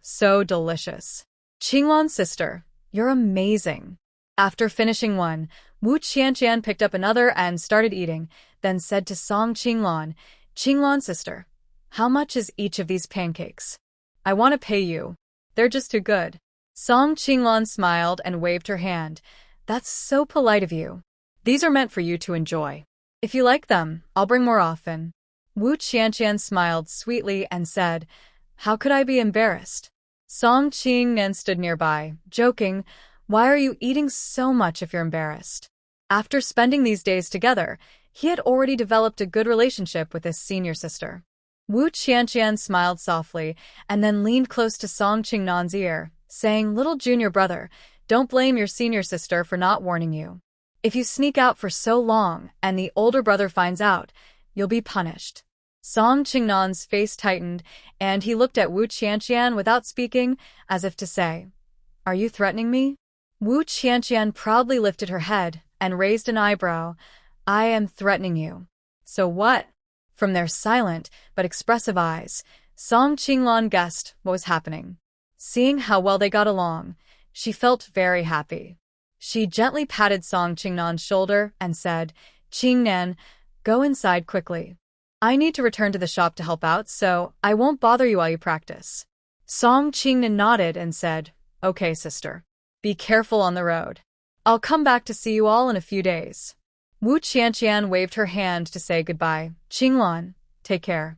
So delicious. "Qinglong, sister, you're amazing." After finishing one, Wu Qianqian picked up another and started eating, then said to Song Qinglong, "Qinglong, sister, how much is each of these pancakes? I want to pay you. They're just too good." Song Qinglong smiled and waved her hand. "That's so polite of you. These are meant for you to enjoy. If you like them, I'll bring more often." Wu Qianqian smiled sweetly and said, "How could I be embarrassed?" Song Qingnan stood nearby, joking, "Why are you eating so much if you're embarrassed?" After spending these days together, he had already developed a good relationship with his senior sister. Wu Qianqian smiled softly and then leaned close to Song Qingnan's ear, saying, "Little junior brother, don't blame your senior sister for not warning you. If you sneak out for so long and the older brother finds out, you'll be punished." Song Qingnan's face tightened, and he looked at Wu Qianqian without speaking, as if to say, "Are you threatening me?" Wu Qianqian proudly lifted her head and raised an eyebrow. "I am threatening you." "So what?" From their silent but expressive eyes, Song Qinglan guessed what was happening. Seeing how well they got along, she felt very happy. She gently patted Song Qingnan's shoulder and said, "Qingnan, go inside quickly. I need to return to the shop to help out, so I won't bother you while you practice." Song Qingnan nodded and said, "Okay, sister. Be careful on the road. I'll come back to see you all in a few days." Wu Qianqian waved her hand to say goodbye. "Qinglan, take care.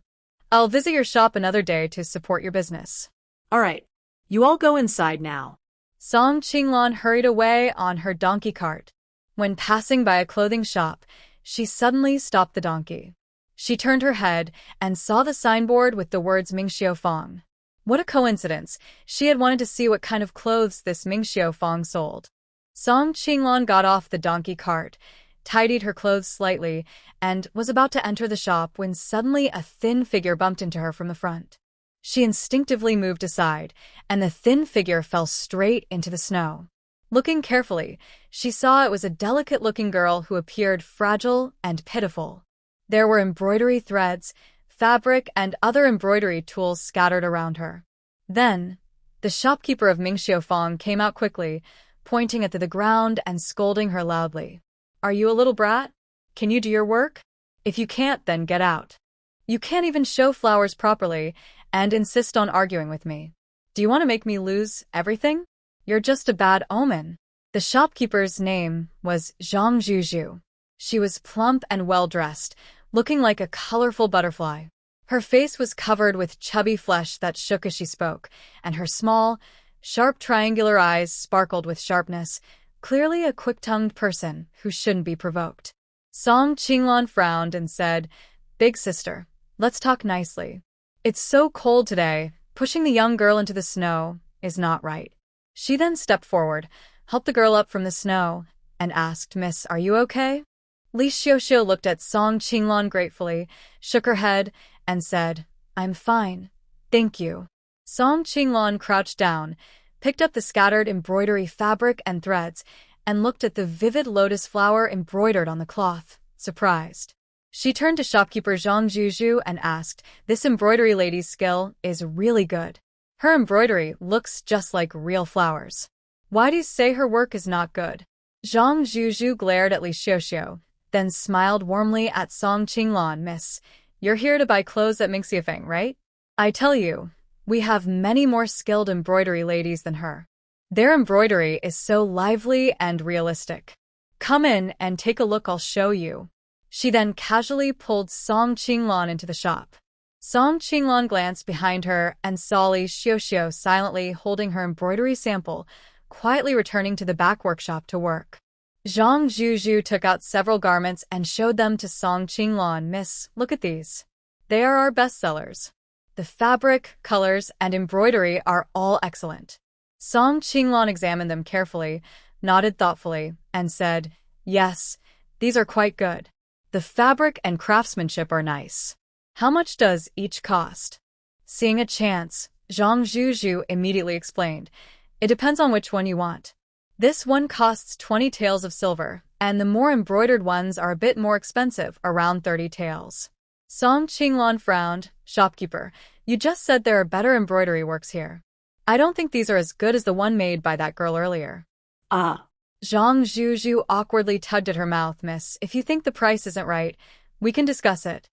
I'll visit your shop another day to support your business." All right, you all go inside now. Song Qinglan hurried away on her donkey cart. When passing by a clothing shop, she suddenly stopped the donkey. She turned her head and saw the signboard with the words Mingxiu Fong. What a coincidence! She had wanted to see what kind of clothes this Mingxiu Fong sold. Song Qinglan got off the donkey cart, tidied her clothes slightly, and was about to enter the shop when suddenly a thin figure bumped into her from the front. She instinctively moved aside, and the thin figure fell straight into the snow. Looking carefully, she saw it was a delicate-looking girl who appeared fragile and pitiful. There were embroidery threads, fabric, and other embroidery tools scattered around her. Then, the shopkeeper of Mingxiu Fong came out quickly, pointing at the ground and scolding her loudly. "Are you a little brat? Can you do your work? If you can't, then get out. You can't even show flowers properly and insist on arguing with me. Do you want to make me lose everything? You're just a bad omen." The shopkeeper's name was Zhang Zhuzhu. She was plump and well-dressed, looking like a colorful butterfly. Her face was covered with chubby flesh that shook as she spoke, and her small, sharp triangular eyes sparkled with sharpness, clearly a quick-tongued person who shouldn't be provoked. Song Qinglan frowned and said, "Big sister, let's talk nicely. It's so cold today, pushing the young girl into the snow is not right." She then stepped forward, helped the girl up from the snow, and asked, "Miss, are you okay?" Li Xiuxiu looked at Song Qinglan gratefully, shook her head, and said, "I'm fine. Thank you." Song Qinglan crouched down, picked up the scattered embroidery fabric and threads, and looked at the vivid lotus flower embroidered on the cloth, surprised. She turned to shopkeeper Zhang Zhuzhu and asked, "This embroidery lady's skill is really good. Her embroidery looks just like real flowers. Why do you say her work is not good?" Zhang Zhuzhu glared at Li Xiuxiu, then smiled warmly at Song Qinglan. "Miss, you're here to buy clothes at Mingxiufeng, right? I tell you, we have many more skilled embroidery ladies than her. Their embroidery is so lively and realistic. Come in and take a look, I'll show you." She then casually pulled Song Qinglan into the shop. Song Qinglan glanced behind her and saw Li Xiuxiu silently holding her embroidery sample, quietly returning to the back workshop to work. Zhang Zhuzhu took out several garments and showed them to Song Qinglan. "Miss, look at these. They are our best sellers. The fabric, colors, and embroidery are all excellent." Song Qinglan examined them carefully, nodded thoughtfully, and said, "Yes, these are quite good. The fabric and craftsmanship are nice. How much does each cost?" Seeing a chance, Zhang Zhuzhu immediately explained, "It depends on which one you want. This one costs 20 taels of silver, and the more embroidered ones are a bit more expensive, around 30 taels. Song Qinglan frowned. "Shopkeeper, you just said there are better embroidery works here. I don't think these are as good as the one made by that girl earlier." Ah. Zhang Zhuzhu awkwardly tugged at her mouth. "Miss, if you think the price isn't right, we can discuss it.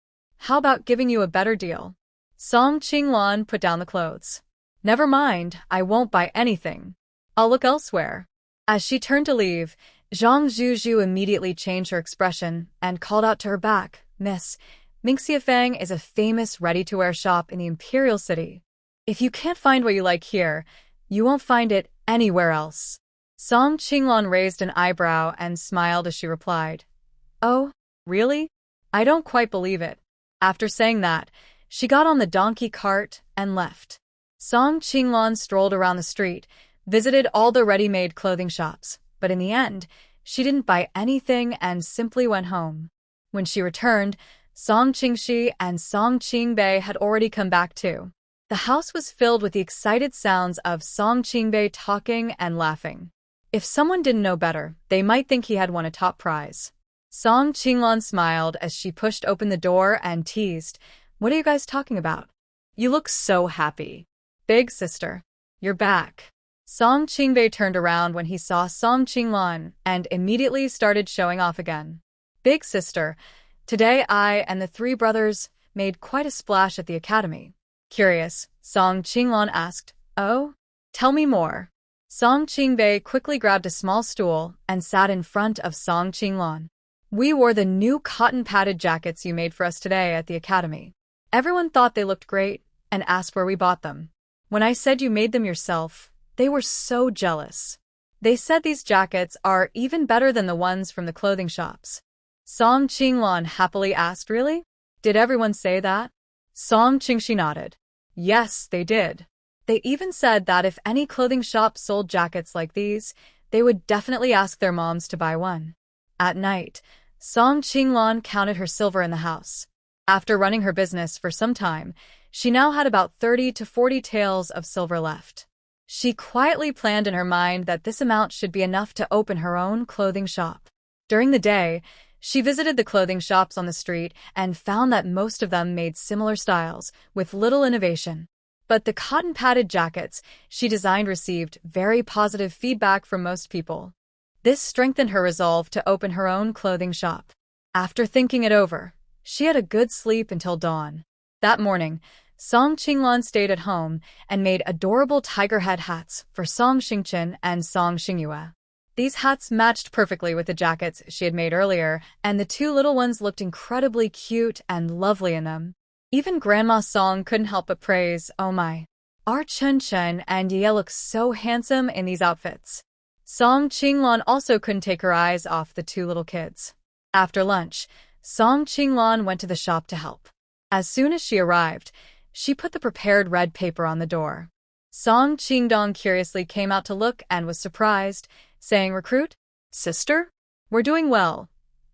How about giving you a better deal?" Song Qinglan put down the clothes. "Never mind, I won't buy anything. I'll look elsewhere." As she turned to leave, Zhang Zhuzhu immediately changed her expression and called out to her back, "Miss, Mingxiufeng is a famous ready-to-wear shop in the Imperial City. If you can't find what you like here, you won't find it anywhere else." Song Qinglan raised an eyebrow and smiled as she replied, "Oh, really? I don't quite believe it." After saying that, she got on the donkey cart and left. Song Qinglan strolled around the street, visited all the ready-made clothing shops, but in the end, she didn't buy anything and simply went home. When she returned, Song Qingxi and Song Qingbei had already come back too. The house was filled with the excited sounds of Song Qingbei talking and laughing. If someone didn't know better, they might think he had won a top prize. Song Qinglan smiled as she pushed open the door and teased, "What are you guys talking about? You look so happy. Big sister, you're back." Song Qingbei turned around when he saw Song Qinglan and immediately started showing off again. "Big sister, today I and the three brothers made quite a splash at the academy." Curious, Song Qinglan asked, "Oh? Tell me more." Song Qingbei quickly grabbed a small stool and sat in front of Song Qinglan. "We wore the new cotton-padded jackets you made for us today at the academy. Everyone thought they looked great and asked where we bought them. When I said you made them yourself, they were so jealous. They said these jackets are even better than the ones from the clothing shops." Song Qinglan happily asked, "Really? Did everyone say that?" Song Qingxi nodded. "Yes, they did. They even said that if any clothing shop sold jackets like these, they would definitely ask their moms to buy one." At night, Song Qinglan counted her silver in the house. After running her business for some time, she now had about 30 to 40 taels of silver left. She quietly planned in her mind that this amount should be enough to open her own clothing shop. During the day, she visited the clothing shops on the street and found that most of them made similar styles, with little innovation. But the cotton-padded jackets she designed received very positive feedback from most people. This strengthened her resolve to open her own clothing shop. After thinking it over, she had a good sleep until dawn. That morning, Song Qinglan stayed at home and made adorable tiger head hats for Song Xingchen and Song Xingyue. These hats matched perfectly with the jackets she had made earlier, and the two little ones looked incredibly cute and lovely in them. Even Grandma Song couldn't help but praise, "Oh my, our Chen Chen and Ye look so handsome in these outfits." Song Qinglan also couldn't take her eyes off the two little kids. After lunch, Song Qinglan went to the shop to help. As soon as she arrived, she put the prepared red paper on the door. Song Qingdong curiously came out to look and was surprised, saying, "Recruit? Sister? We're doing well.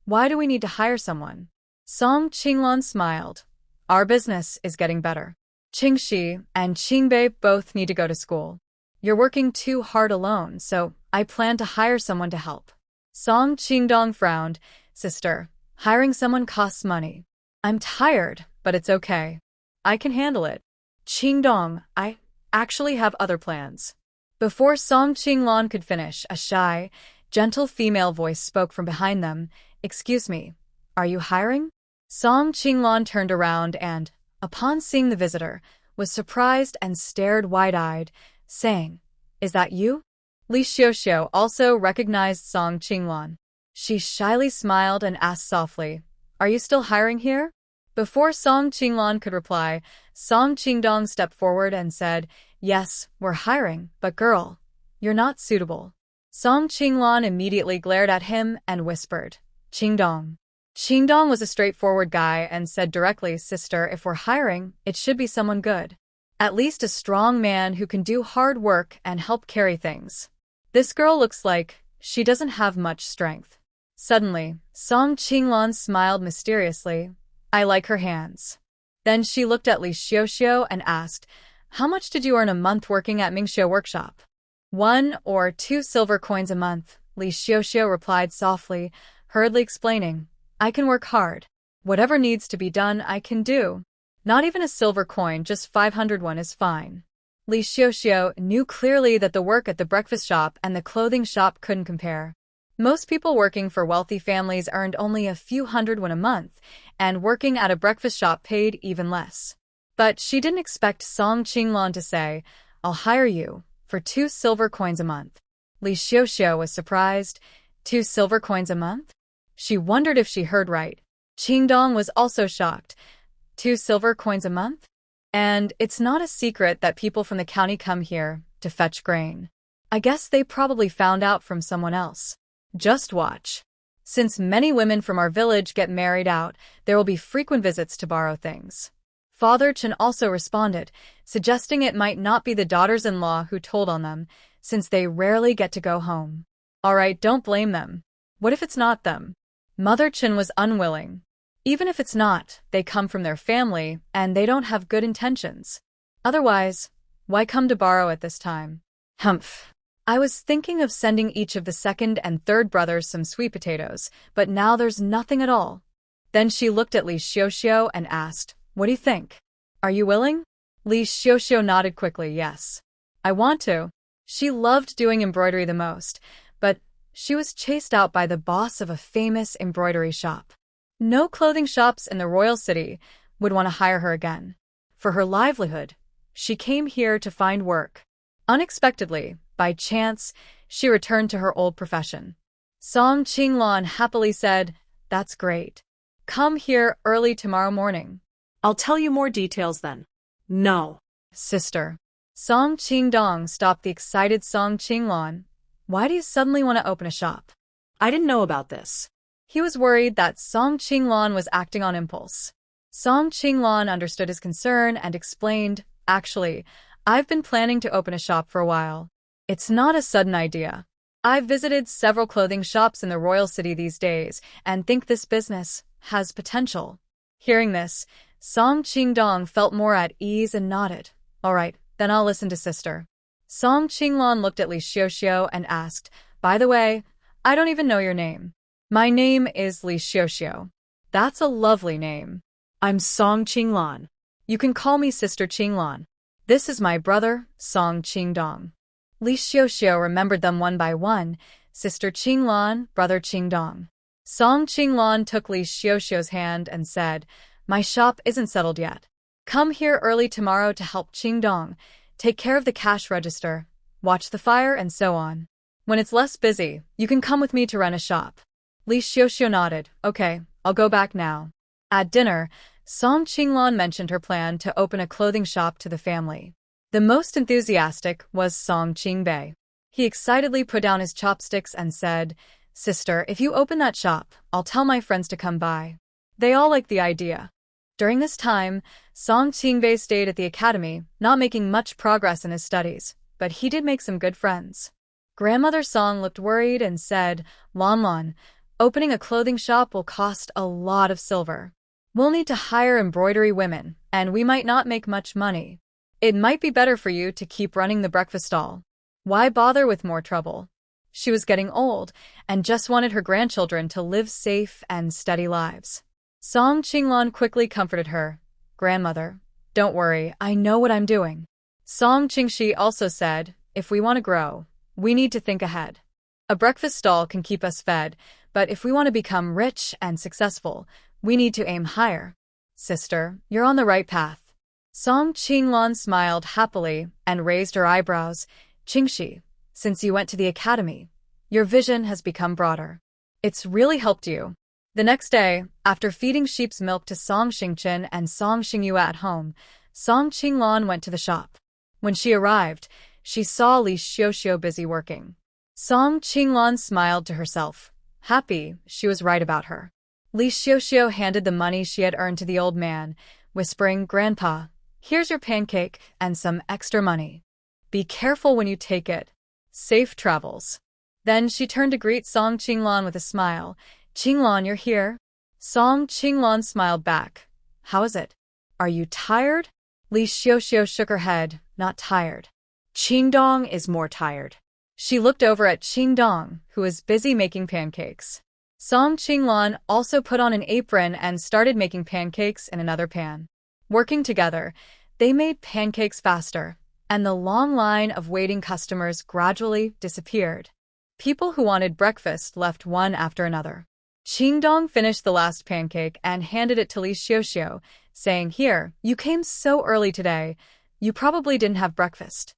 Why do we need to hire someone?" Song Qinglan smiled. "Our business is getting better. Qingxi and Qingbei both need to go to school. You're working too hard alone, so I plan to hire someone to help." Song Qingdong frowned. "Sister, hiring someone costs money. I'm tired, but it's okay. I can handle it." "Qingdong, I actually have other plans." Before Song Qinglan could finish, a shy, gentle female voice spoke from behind them. "Excuse me, are you hiring?" Song Qinglan turned around and, upon seeing the visitor, was surprised and stared wide-eyed, saying, "Is that you?" Li Xiuxiu also recognized Song Qinglan. She shyly smiled and asked softly, "Are you still hiring here?" Before Song Qinglan could reply, Song Qingdong stepped forward and said, "Yes, we're hiring, but girl, you're not suitable." Song Qinglan immediately glared at him and whispered, "Qingdong." Qingdong was a straightforward guy and said directly, "Sister, if we're hiring, it should be someone good. At least a strong man who can do hard work and help carry things. This girl looks like she doesn't have much strength." Suddenly, Song Qinglan smiled mysteriously. "I like her hands." Then she looked at Li Xiuxiu and asked, "How much did you earn a month working at Mingxiu workshop?" 1 or 2 silver coins a month, Li Xiuxiu replied softly, hurriedly explaining, "I can work hard. Whatever needs to be done, I can do. Not even a silver coin, just 500 won is fine." Li Xiuxiu knew clearly that the work at the breakfast shop and the clothing shop couldn't compare. Most people working for wealthy families earned only a few hundred won a month, and working at a breakfast shop paid even less. But she didn't expect Song Qinglan to say, "I'll hire you for 2 silver coins a month." Li Xiuxiu was surprised. 2 silver coins a month? She wondered if she heard right. Qingdong was also shocked. 2 silver coins a month? And it's not a secret that people from the county come here to fetch grain. I guess they probably found out from someone else. Just watch. Since many women from our village get married out, there will be frequent visits to borrow things. Father Chen also responded, suggesting it might not be the daughters-in-law who told on them, since they rarely get to go home. Alright, don't blame them. What if it's not them? Mother Chen was unwilling. Even if it's not, they come from their family, and they don't have good intentions. Otherwise, why come to borrow at this time? Humph. I was thinking of sending each of the second and third brothers some sweet potatoes, but now there's nothing at all. Then she looked at Li Xiuxiu and asked, "What do you think? Are you willing?" Li Xiuxiu nodded quickly, yes. I want to. She loved doing embroidery the most, but she was chased out by the boss of a famous embroidery shop. No clothing shops in the royal city would want to hire her again. For her livelihood, she came here to find work. Unexpectedly, by chance, she returned to her old profession. Song Qinglan happily said, "That's great. Come here early tomorrow morning." I'll tell you more details then. No. Sister. Song Qingdong stopped the excited Song Qinglan. Why do you suddenly want to open a shop? I didn't know about this. He was worried that Song Qinglan was acting on impulse. Song Qinglan understood his concern and explained, "Actually, I've been planning to open a shop for a while. It's not a sudden idea. I've visited several clothing shops in the royal city these days and think this business has potential." Hearing this, Song Qingdong felt more at ease and nodded. "All right, then I'll listen to sister." Song Qinglan looked at Li Xiuxiu and asked, "By the way, I don't even know your name." "My name is Li Xiuxiu." "That's a lovely name." I'm Song Qinglan. "You can call me Sister Qinglan. This is my brother, Song Qingdong." Li Xiuxiu remembered them one by one, Sister Qinglan, Brother Qingdong. Song Qinglan took Li Xiuxiu's hand and said, "My shop isn't settled yet. Come here early tomorrow to help Qingdong, take care of the cash register, watch the fire, and so on. When it's less busy, you can come with me to rent a shop." Li Xiuxiu nodded. "Okay, I'll go back now." At dinner, Song Qinglan mentioned her plan to open a clothing shop to the family. The most enthusiastic was Song Qingbei. He excitedly put down his chopsticks and said, "Sister, if you open that shop, I'll tell my friends to come by." They all liked the idea. During this time, Song Qingbei stayed at the academy, not making much progress in his studies, but he did make some good friends. Grandmother Song looked worried and said, "Lon Lon, opening a clothing shop will cost a lot of silver. We'll need to hire embroidery women, and we might not make much money. It might be better for you to keep running the breakfast stall. Why bother with more trouble?" She was getting old and just wanted her grandchildren to live safe and steady lives. Song Qinglan quickly comforted her. "Grandmother, don't worry, I know what I'm doing." Song Qingxi also said, "If we want to grow, we need to think ahead. A breakfast stall can keep us fed, but if we want to become rich and successful, we need to aim higher. Sister, you're on the right path." Song Qinglan smiled happily and raised her eyebrows. "Qingxi, since you went to the academy, your vision has become broader. It's really helped you." The next day, after feeding sheep's milk to Song Xingchen and Song Xingyue at home, Song Qinglan went to the shop. When she arrived, she saw Li Xiuxiu busy working. Song Qinglan smiled to herself, happy she was right about her. Li Xiuxiu handed the money she had earned to the old man, whispering, "Grandpa, here's your pancake and some extra money. Be careful when you take it. Safe travels." Then she turned to greet Song Qinglan with a smile. "Qinglan, you're here?" Song Qinglan smiled back. "How is it? Are you tired?" Li Xiuxiu shook her head, "Not tired. Qingdong is more tired." She looked over at Qingdong, who was busy making pancakes. Song Qinglan also put on an apron and started making pancakes in another pan. Working together, they made pancakes faster, and the long line of waiting customers gradually disappeared. People who wanted breakfast left one after another. Qingdong finished the last pancake and handed it to Li Xiuxiu, saying, "Here, you came so early today. You probably didn't have breakfast.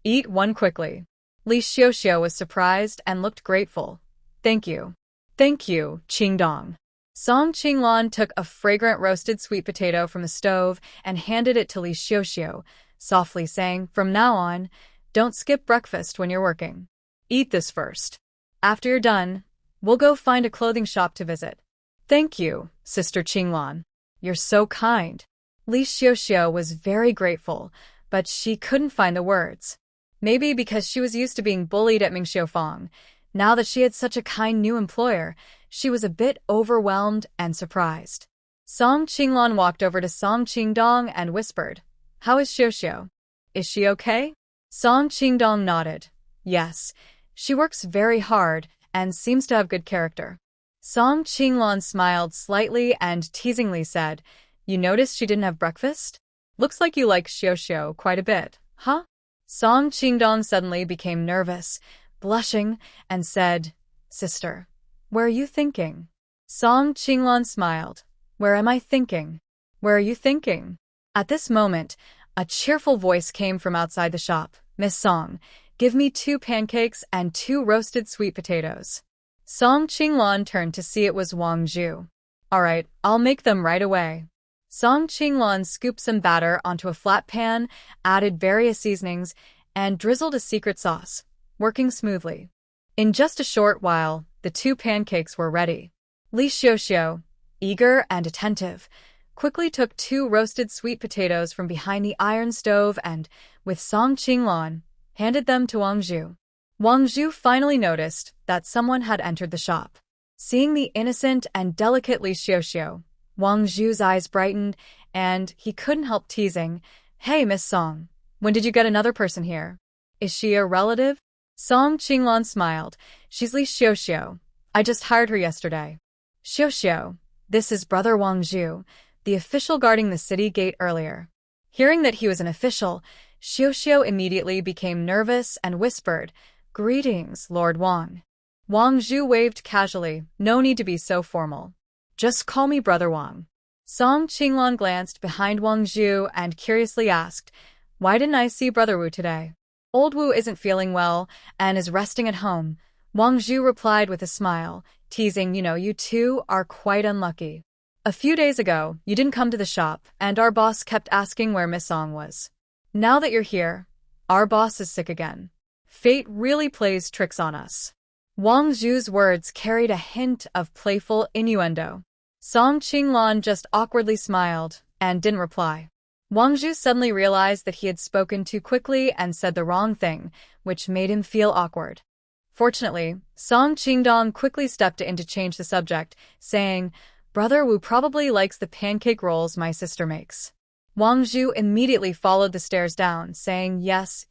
Eat one quickly." Li Xiuxiu was surprised and looked grateful. "Thank you." "Thank you, Qingdong." Song Qinglan took a fragrant roasted sweet potato from the stove and handed it to Li Xiuxiu, softly saying, "From now on, don't skip breakfast when you're working. Eat this first. After you're done, we'll go find a clothing shop to visit." "Thank you, Sister Qinglan. You're so kind." Li Xiuxiu was very grateful, but she couldn't find the words. Maybe because she was used to being bullied at Mingxiufang, now that she had such a kind new employer, she was a bit overwhelmed and surprised. Song Qinglan walked over to Song Qingdong and whispered, "How is Xiao? Is she okay?" Song Qingdong nodded. "Yes, she works very hard and seems to have good character." Song Qinglan smiled slightly and teasingly said, "You noticed she didn't have breakfast? Looks like you like Xiao quite a bit, huh?" Song Qingdong suddenly became nervous, blushing, and said, "Sister, where are you thinking?" Song Qinglan smiled. "Where am I thinking? Where are you thinking?" At this moment, a cheerful voice came from outside the shop. "Miss Song, give me 2 pancakes and 2 roasted sweet potatoes." Song Qinglan turned to see it was Wang Zhu. "All right, I'll make them right away." Song Qinglan scooped some batter onto a flat pan, added various seasonings, and drizzled a secret sauce, working smoothly. In just a short while, the 2 pancakes were ready. Li Xiao, eager and attentive, quickly took 2 roasted sweet potatoes from behind the iron stove and, with Song Qinglan, handed them to Wang Zhu. Wang Zhu finally noticed that someone had entered the shop. Seeing the innocent and delicate Li Xiao, Wang Zhu's eyes brightened, and he couldn't help teasing, "Hey, Miss Song, when did you get another person here? Is she a relative?" Song Qinglan smiled. "She's Li Xiao. I just hired her yesterday." "Xiao, this is Brother Wang Zhu, the official guarding the city gate earlier." Hearing that he was an official, Xiao immediately became nervous and whispered, "Greetings, Lord Wang." Wang Zhu waved casually. "No need to be so formal. Just call me Brother Wang." Song Qinglan glanced behind Wang Zhu and curiously asked, "Why didn't I see Brother Wu today?" "Old Wu isn't feeling well and is resting at home," Wang Zhu replied with a smile, teasing, "You two are quite unlucky. A few days ago, you didn't come to the shop, and our boss kept asking where Miss Song was. Now that you're here, our boss is sick again. Fate really plays tricks on us." Wang Zhu's words carried a hint of playful innuendo. Song Qinglan just awkwardly smiled and didn't reply. Wang Zhu suddenly realized that he had spoken too quickly and said the wrong thing, which made him feel awkward. Fortunately, Song Qingdong quickly stepped in to change the subject, saying, "Brother Wu probably likes the pancake rolls my sister makes." Wang Zhu immediately followed the stairs down, saying, Yes,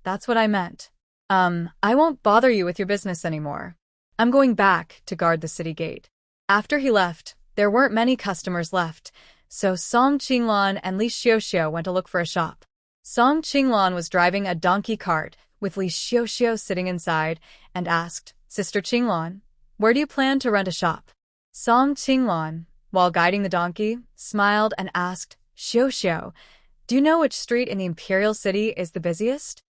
that's what I meant. I won't bother you with your business anymore. I'm going back to guard the city gate." After he left, there weren't many customers left, so Song Qinglan and Li Xiao went to look for a shop. Song Qinglan was driving a donkey cart, with Li Xiao sitting inside, and asked, "Sister Qinglan, where do you plan to rent a shop?" Song Qinglan, while guiding the donkey, smiled and asked, "Xiao, do you know which street in the Imperial City is the busiest?"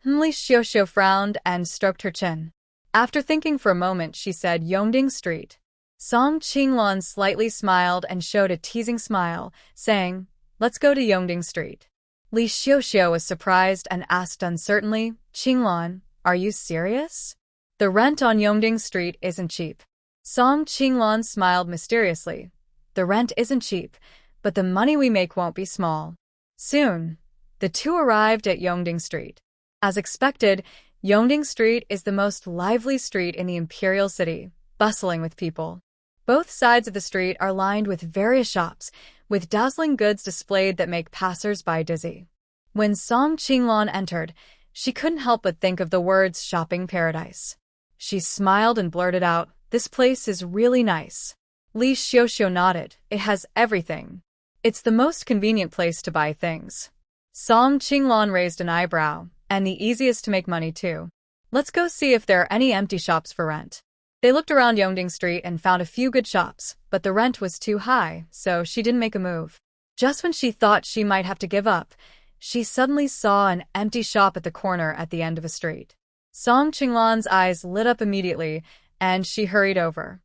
Li Xiao frowned and stroked her chin. After thinking for a moment, she said, "Yongding Street." Song Qinglan slightly smiled and showed a teasing smile, saying, "Let's go to Yongding Street." Li Xiao was surprised and asked uncertainly, "Qinglan, are you serious? The rent on Yongding Street isn't cheap." Song Qinglan smiled mysteriously. "The rent isn't cheap, but the money we make won't be small." Soon, the two arrived at Yongding Street. As expected, Yongding Street is the most lively street in the Imperial City, bustling with people. Both sides of the street are lined with various shops, with dazzling goods displayed that make passers-by dizzy. When Song Qinglan entered, she couldn't help but think of the words shopping paradise. She smiled and blurted out, "This place is really nice." Li Xiao nodded. "It has everything. It's the most convenient place to buy things." Song Qinglan raised an eyebrow, "And the easiest to make money too. Let's go see if there are any empty shops for rent." They looked around Yongding Street and found a few good shops, but the rent was too high, so she didn't make a move. Just when she thought she might have to give up, she suddenly saw an empty shop at the corner at the end of a street. Song Qinglan's eyes lit up immediately, and she hurried over.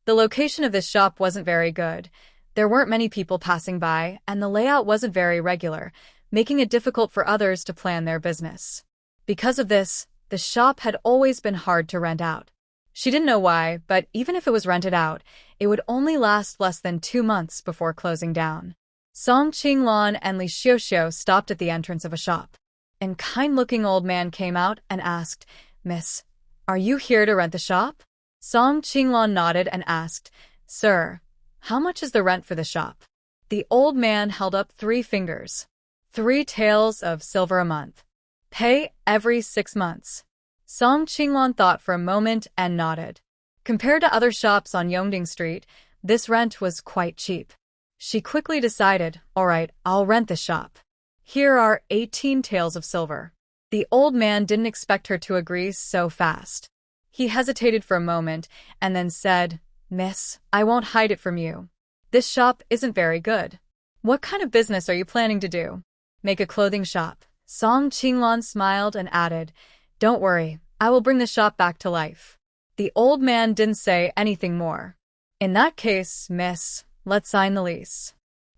The location of this shop wasn't very good. There weren't many people passing by, and the layout wasn't very regular, making it difficult for others to plan their business. Because of this, the shop had always been hard to rent out. She didn't know why, but even if it was rented out, it would only last less than 2 months before closing down. Song Qinglan and Li Xiao stopped at the entrance of a shop. A kind-looking old man came out and asked, "Miss, are you here to rent the shop?" Song Qinglan nodded and asked, "Sir, How much is the rent for the shop? The old man held up 3 fingers. 3 taels of silver a month. Pay every 6 months. Song Qinglong thought for a moment and nodded. Compared to other shops on Yongding Street, this rent was quite cheap. She quickly decided, all right, I'll rent the shop. Here are 18 taels of silver. The old man didn't expect her to agree so fast. He hesitated for a moment and then said, Miss, I won't hide it from you. This shop isn't very good. What kind of business are you planning to do? Make a clothing shop. Song Qinglong smiled and added, Don't worry, I will bring the shop back to life. The old man didn't say anything more. In that case, miss, let's sign the lease.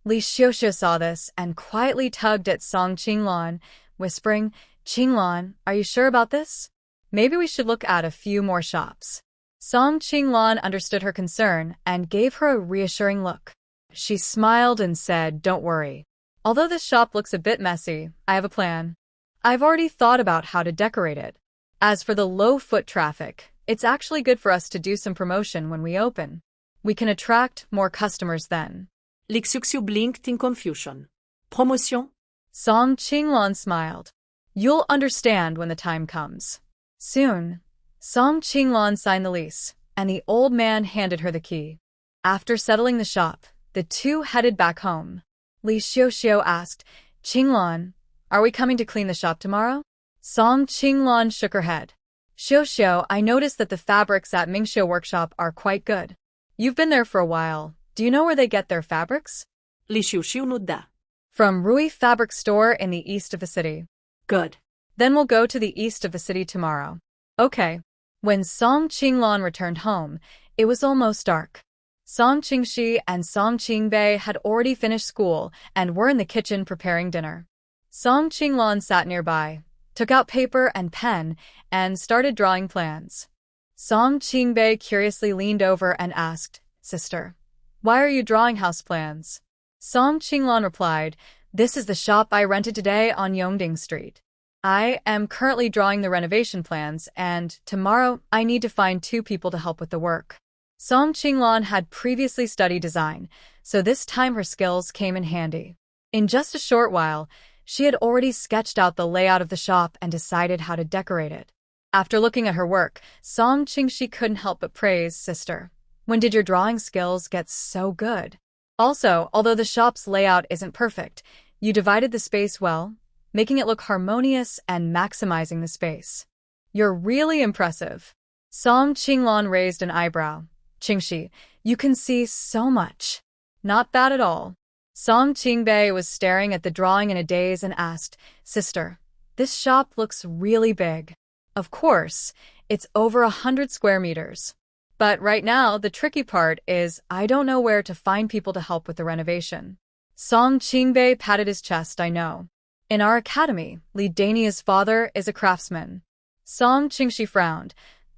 Li Xiuxiu saw this and quietly tugged at Song Qinglong, whispering, Qinglong, are you sure about this? Maybe we should look at a few more shops. Song Qinglong understood her concern and gave her a reassuring look. She smiled and said, Don't worry. Although this shop looks a bit messy, I have a plan. I've already thought about how to decorate it. As for the low foot traffic, it's actually good for us to do some promotion when we open. We can attract more customers then. Li Xiuxiu blinked in confusion. Promotion? Song Qinglong smiled. You'll understand when the time comes. Soon, Song Qinglong signed the lease, and the old man handed her the key. After settling the shop, the two headed back home. Li Xiuxiu asked, Qinglong, are we coming to clean the shop tomorrow? Song Qinglong shook her head. Xiuxiu, I noticed that the fabrics at Mingxiu workshop are quite good. You've been there for a while. Do you know where they get their fabrics? Li Xiuxiu nuda. From Rui Fabric Store in the east of the city. Good. Then we'll go to the east of the city tomorrow. Okay. When Song Qinglong returned home, it was almost dark. Song Qingxi and Song Qingbei had already finished school and were in the kitchen preparing dinner. Song Qinglong sat nearby, took out paper and pen, and started drawing plans. Song Qingbei curiously leaned over and asked, Sister, why are you drawing house plans? Song Qinglong replied, This is the shop I rented today on Yongding Street. I am currently drawing the renovation plans, and tomorrow I need to find 2 people to help with the work. Song Qinglong had previously studied design, so this time her skills came in handy. In just a short while, she had already sketched out the layout of the shop and decided how to decorate it. After looking at her work, Song Qingxi couldn't help but praise, Sister, when did your drawing skills get so good? Also, although the shop's layout isn't perfect, you divided the space well, making it look harmonious and maximizing the space. You're really impressive. Song Qinglong raised an eyebrow. Qingxi, you can see so much. Not bad at all. Song Qingbei was staring at the drawing in a daze and asked, Sister, this shop looks really big. Of course, it's over 100 square meters. But right now, the tricky part is I don't know where to find people to help with the renovation. Song Qingbei patted his chest, I know. In our academy, Li Dania's father is a craftsman. Song Qingxi frowned.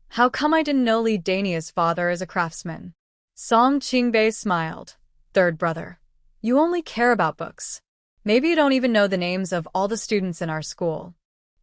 How come I didn't know Li Dania's father is a craftsman? Song Qingbei smiled. Third brother. You only care about books. Maybe you don't even know the names of all the students in our school.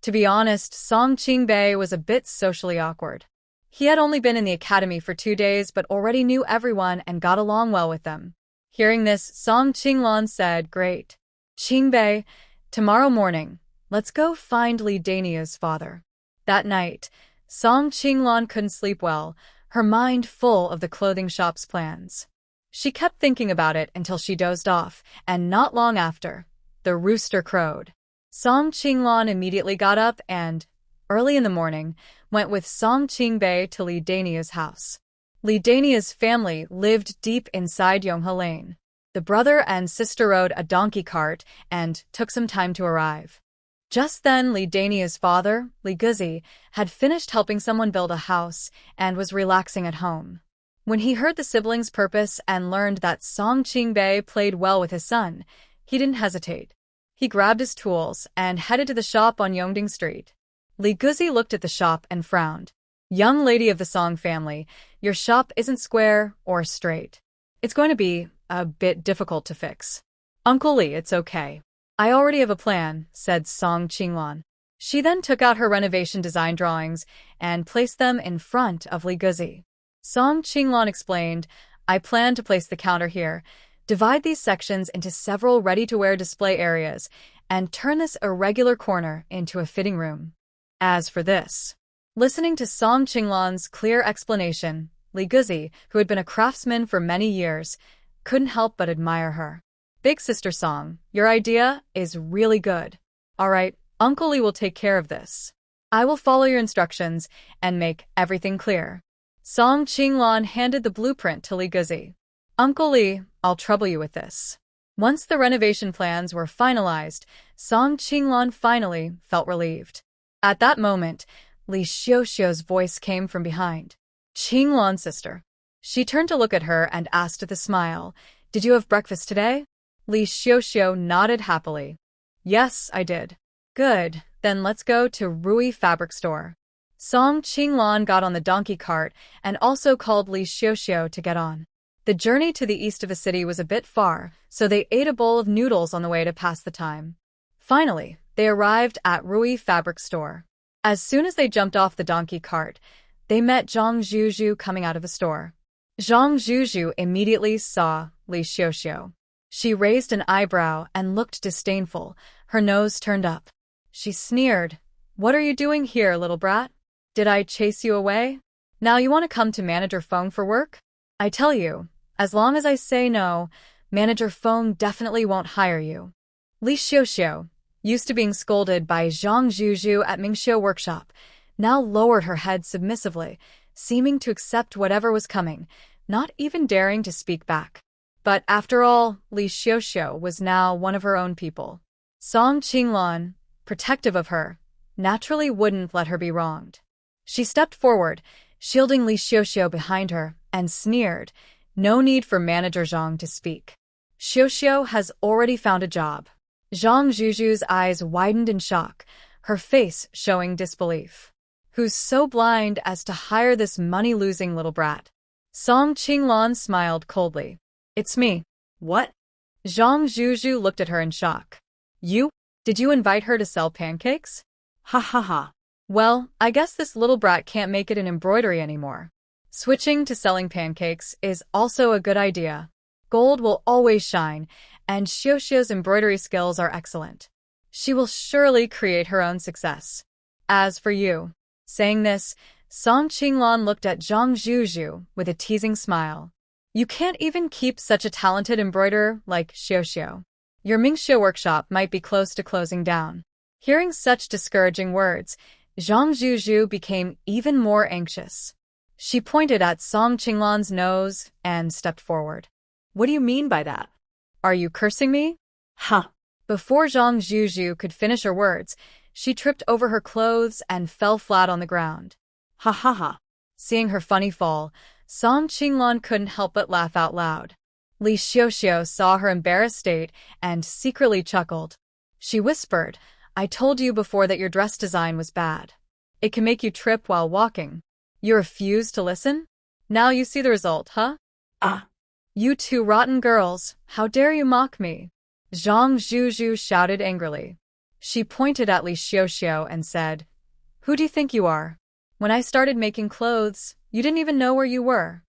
To be honest, Song Qingbei was a bit socially awkward. He had only been in the academy for 2 days but already knew everyone and got along well with them. Hearing this, Song Qinglong said, Great. Qingbei, tomorrow morning, let's go find Li Dania's father. That night, Song Qinglong couldn't sleep well, her mind full of the clothing shop's plans. She kept thinking about it until she dozed off, and not long after, the rooster crowed. Song Qinglong immediately got up and, early in the morning, went with Song Qingbei to Li Dania's house. Li Dania's family lived deep inside Yonghe Lane. The brother and sister rode a donkey cart and took some time to arrive. Just then, Li Dania's father, Li Guzi, had finished helping someone build a house and was relaxing at home. When he heard the siblings' purpose and learned that Song Qingbei played well with his son, he didn't hesitate. He grabbed his tools and headed to the shop on Yongding Street. Li Guzi looked at the shop and frowned. Young lady of the Song family, your shop isn't square or straight. It's going to be a bit difficult to fix. Uncle Li, it's okay. I already have a plan, said Song Qinglong. She then took out her renovation design drawings and placed them in front of Li Guzi. Song Qinglong explained, I plan to place the counter here, divide these sections into several ready-to-wear display areas, and turn this irregular corner into a fitting room. As for this, listening to Song Qinglan's clear explanation, Li Guzi, who had been a craftsman for many years, couldn't help but admire her. Big sister Song, your idea is really good. All right, Uncle Li will take care of this. I will follow your instructions and make everything clear. Song Qinglan handed the blueprint to Li Guzi. Uncle Li, I'll trouble you with this. Once the renovation plans were finalized, Song Qinglan finally felt relieved. At that moment, Li Xiuxiu's voice came from behind. Qinglan's sister. She turned to look at her and asked with a smile, "Did you have breakfast today?" Li Xiuxiu nodded happily. "Yes, I did." "Good, then let's go to Rui Fabric Store." Song Qinglan got on the donkey cart and also called Li Xiuxiu to get on. The journey to the east of the city was a bit far, so they ate a bowl of noodles on the way to pass the time. Finally, they arrived at Rui Fabric Store. As soon as they jumped off the donkey cart, they met Zhang Zhuzhu coming out of the store. Zhang Zhuzhu immediately saw Li Xiuxiu. She raised an eyebrow and looked disdainful, her nose turned up. She sneered, "What are you doing here, little brat? Did I chase you away? Now you want to come to Manager Feng for work? I tell you, as long as I say no, Manager Feng definitely won't hire you." Li Xiuxiu, used to being scolded by Zhang Zhuzhu at Mingxiu Workshop, now lowered her head submissively, seeming to accept whatever was coming, not even daring to speak back. But after all, Li Xiuxiu was now one of her own people. Song Qinglan, protective of her, naturally wouldn't let her be wronged. She stepped forward, shielding Li Xiuxiu behind her, and sneered, "No need for Manager Zhang to speak. Xiuxiu has already found a job." Zhang Zhuzhu's eyes widened in shock, her face showing disbelief. "Who's so blind as to hire this money-losing little brat?" Song Qinglan smiled coldly. "It's me." What? Zhang Zhuzhu looked at her in shock. "You? Did you invite her to sell pancakes?" Ha ha ha. "Well, I guess this little brat can't make it in embroidery anymore. Switching to selling pancakes is also a good idea. Gold will always shine, and Xiuxiu's embroidery skills are excellent. She will surely create her own success. As for you." Saying this, Song Qinglan looked at Zhang Zhuzhu with a teasing smile. "You can't even keep such a talented embroiderer like Xiuxiu. Your Mingxiu workshop might be close to closing down." Hearing such discouraging words, Zhang Zhuzhu became even more anxious. She pointed at Song Qinglan's nose and stepped forward. What do you mean by that? "Are you cursing me?" Ha. Before Zhang Zhuzhu could finish her words, she tripped over her clothes and fell flat on the ground. Ha ha ha. Seeing her funny fall, Song Qinglan couldn't help but laugh out loud. Li Xiuxiu saw her embarrassed state and secretly chuckled. She whispered, "I told you before that your dress design was bad. It can make you trip while walking. You refuse to listen? Now you see the result, huh? Ah. You two rotten girls, how dare you mock me?" Zhang Zhuzhu shouted angrily. She pointed at Li Xiuxiu and said, "Who do you think you are? When I started making clothes, you didn't even know where you were.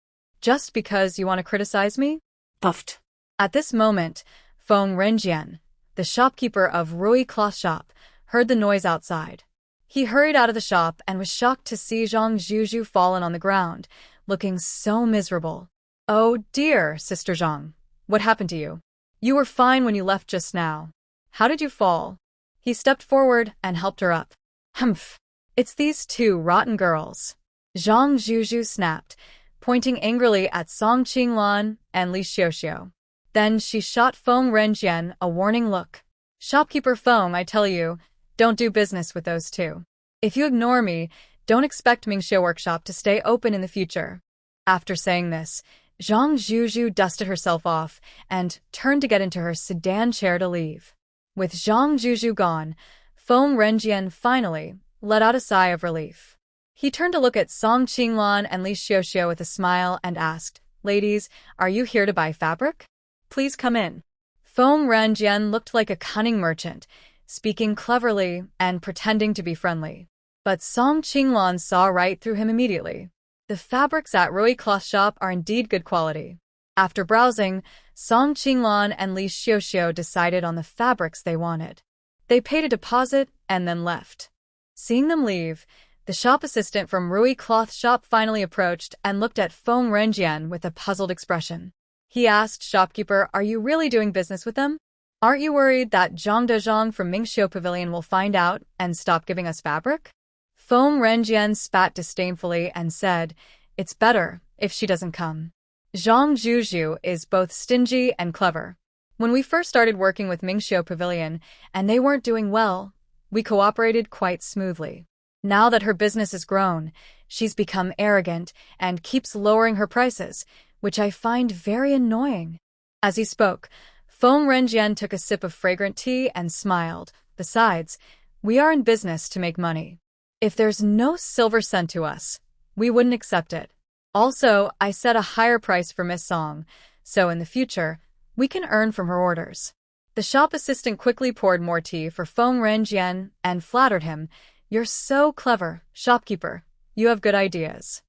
Just because you want to criticize me?" Puffed. At this moment, Feng Renjian, the shopkeeper of Rui Cloth Shop, heard the noise outside. He hurried out of the shop and was shocked to see Zhang Zhuzhu fallen on the ground, looking so miserable. "Oh dear, Sister Zhang, what happened to you? You were fine when you left just now. How did you fall?" He stepped forward and helped her up. "Humph, it's these two rotten girls." Zhang Zhuzhu snapped, pointing angrily at Song Qinglan and Li Xiuxiu. Then she shot Feng Renjian a warning look. "Shopkeeper Feng, I tell you, don't do business with those two. If you ignore me, don't expect Mingxiu Workshop to stay open in the future." After saying this, Zhang Zhuzhu dusted herself off and turned to get into her sedan chair to leave. With Zhang Zhuzhu gone, Feng Renjian finally let out a sigh of relief. He turned to look at Song Qinglan and Li Xiuxiu with a smile and asked, "Ladies, are you here to buy fabric? Please come in." Feng Renjian looked like a cunning merchant, speaking cleverly and pretending to be friendly. But Song Qinglan saw right through him immediately. The fabrics at Rui Cloth Shop are indeed good quality. After browsing, Song Qinglan and Li Xiuxiu decided on the fabrics they wanted. They paid a deposit and then left. Seeing them leave, the shop assistant from Rui Cloth Shop finally approached and looked at Feng Renjian with a puzzled expression. He asked shopkeeper, "Are you really doing business with them? Aren't you worried that Zhang Dezhang from Mingxiu Pavilion will find out and stop giving us fabric?" Feng Renjian spat disdainfully and said, "It's better if she doesn't come. Zhang Zhuzhu is both stingy and clever. When we first started working with Mingxiu Pavilion and they weren't doing well, we cooperated quite smoothly. Now that her business has grown, she's become arrogant and keeps lowering her prices, which I find very annoying." As he spoke, Feng Renjian took a sip of fragrant tea and smiled. "Besides, we are in business to make money. If there's no silver sent to us, we wouldn't accept it. Also, I set a higher price for Miss Song, so in the future, we can earn from her orders." The shop assistant quickly poured more tea for Feng Renjian and flattered him, "You're so clever, shopkeeper. You have good ideas."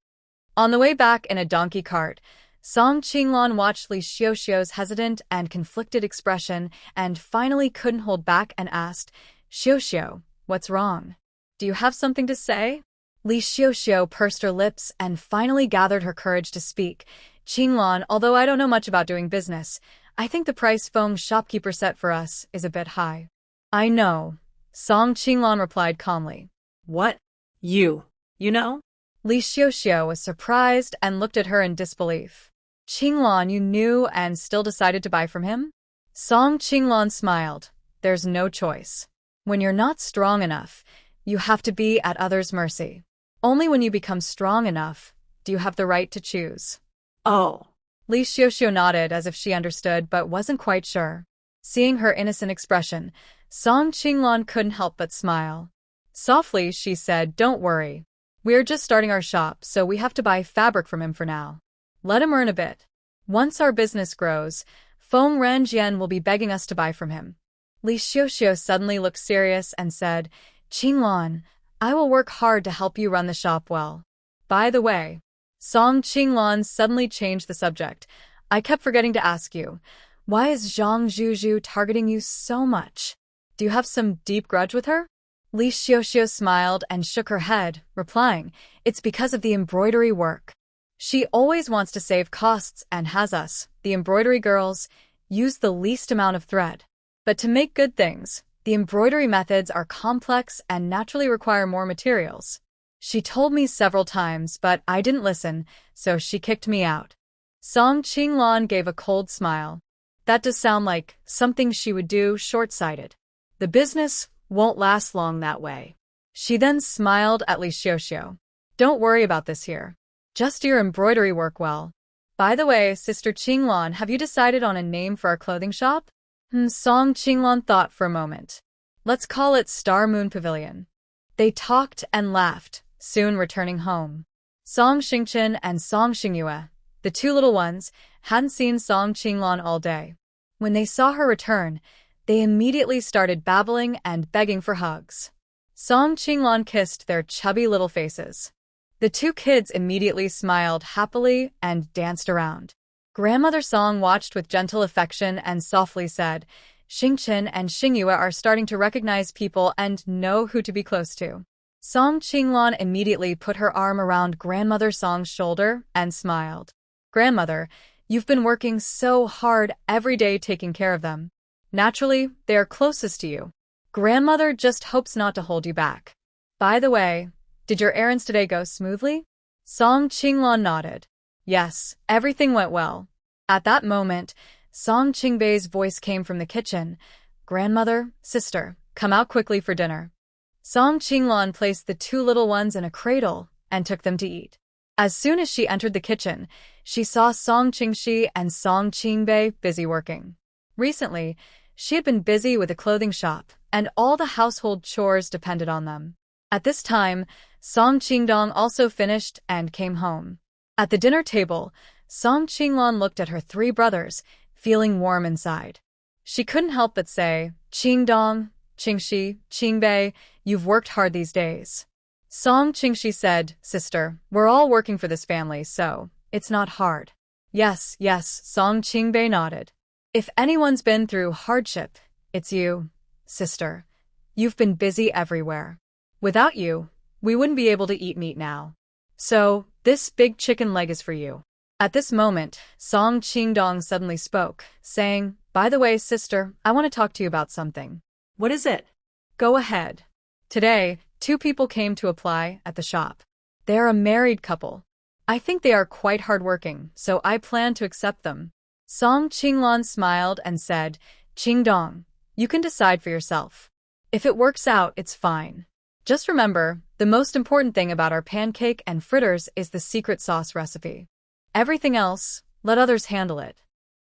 On the way back in a donkey cart, Song Qinglan watched Li Xiuxiu's hesitant and conflicted expression and finally couldn't hold back and asked, "Xiuxiu, what's wrong? Do you have something to say?" Li Xiuxiu pursed her lips and finally gathered her courage to speak. "Qinglan, although I don't know much about doing business, I think the price Feng's shopkeeper set for us is a bit high." "I know," Song Qinglan replied calmly. What? You know? Li Xiuxiu was surprised and looked at her in disbelief. "Qinglan, you knew and still decided to buy from him?" Song Qinglan smiled. "There's no choice. When you're not strong enough, you have to be at others' mercy. Only when you become strong enough do you have the right to choose." Oh. Li Xiuxiu nodded as if she understood but wasn't quite sure. Seeing her innocent expression, Song Qinglan couldn't help but smile. Softly, she said, "Don't worry. We're just starting our shop, so we have to buy fabric from him for now. Let him earn a bit. Once our business grows, Feng Renjian will be begging us to buy from him." Li Xiuxiu suddenly looked serious and said, "Qinglan, I will work hard to help you run the shop well. By the way," Song Qinglan suddenly changed the subject, "I kept forgetting to ask you, why is Zhang Zhuzhu targeting you so much? Do you have some deep grudge with her?" Li Xiuxiu smiled and shook her head, replying, "It's because of the embroidery work. She always wants to save costs and has us, the embroidery girls, use the least amount of thread. But to make good things, the embroidery methods are complex and naturally require more materials. She told me several times, but I didn't listen, so she kicked me out." Song Qinglan gave a cold smile. "That does sound like something she would do, short-sighted. The business won't last long that way." She then smiled at Li Xiuxiu. "Don't worry about this here. Just do your embroidery work well. By the way, Sister Qinglan, have you decided on a name for our clothing shop?" Song Qinglan thought for a moment. "Let's call it Star Moon Pavilion." They talked and laughed, soon returning home. Song Xingchen and Song Xingyue, the two little ones, hadn't seen Song Qinglan all day. When they saw her return, they immediately started babbling and begging for hugs. Song Qinglan kissed their chubby little faces. The two kids immediately smiled happily and danced around. Grandmother Song watched with gentle affection and softly said, "Xingchen and Xingyue are starting to recognize people and know who to be close to." Song Qinglan immediately put her arm around Grandmother Song's shoulder and smiled. "Grandmother, you've been working so hard every day taking care of them. Naturally, they are closest to you. Grandmother just hopes not to hold you back. By the way, did your errands today go smoothly?" Song Qinglan nodded. "Yes, everything went well." At that moment, Song Qingbei's voice came from the kitchen. "Grandmother, sister, come out quickly for dinner." Song Qinglan placed the two little ones in a cradle and took them to eat. As soon as she entered the kitchen, she saw Song Qingxi and Song Qingbei busy working. Recently, she had been busy with a clothing shop, and all the household chores depended on them. At this time, Song Qingdong also finished and came home. At the dinner table, Song Qinglan looked at her three brothers, feeling warm inside. She couldn't help but say, "Qingdong, Qingxi, Qingbei, you've worked hard these days." Song Qingxi said, "Sister, we're all working for this family, so it's not hard." Yes, yes, Song Qingbei nodded. If anyone's been through hardship, it's you, sister. You've been busy everywhere. Without you, we wouldn't be able to eat meat now. So, this big chicken leg is for you. At this moment, Song Qingdong suddenly spoke, saying, By the way, sister, I want to talk to you about something. What is it? Go ahead. Today, 2 people came to apply at the shop. They are a married couple. I think they are quite hardworking, so I plan to accept them. Song Qinglan smiled and said, Qingdong, you can decide for yourself. If it works out, it's fine. Just remember, the most important thing about our pancake and fritters is the secret sauce recipe. Everything else, let others handle it.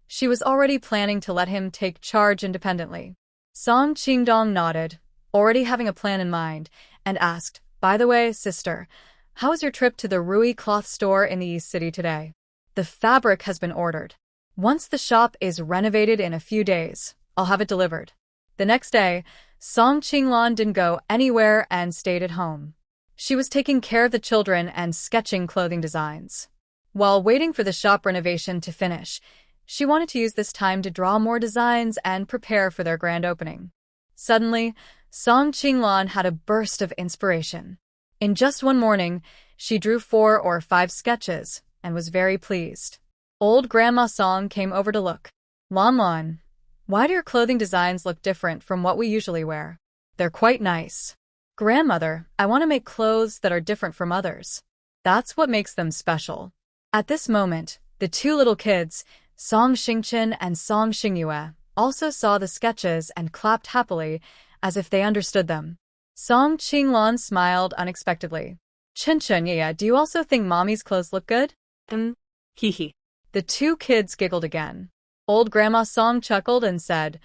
She was already planning to let him take charge independently. Song Qingdong nodded, already having a plan in mind, and asked, By the way, sister, how was your trip to the Rui cloth store in the East City today? The fabric has been ordered. Once the shop is renovated in a few days, I'll have it delivered. The next day, Song Qinglan didn't go anywhere and stayed at home. She was taking care of the children and sketching clothing designs. While waiting for the shop renovation to finish, she wanted to use this time to draw more designs and prepare for their grand opening. Suddenly, Song Qinglan had a burst of inspiration. In just one morning, she drew 4 or 5 sketches and was very pleased. Old Grandma Song came over to look. Lan, why do your clothing designs look different from what we usually wear? They're quite nice. Grandmother, I want to make clothes that are different from others. That's what makes them special. At this moment, the 2 little kids, Song Xingchen and Song Xingyue, also saw the sketches and clapped happily, as if they understood them. Song Qinglan smiled unexpectedly. Chen, yeah, do you also think Mommy's clothes look good? Hee hee. The 2 kids giggled again. Old Grandma Song chuckled and said,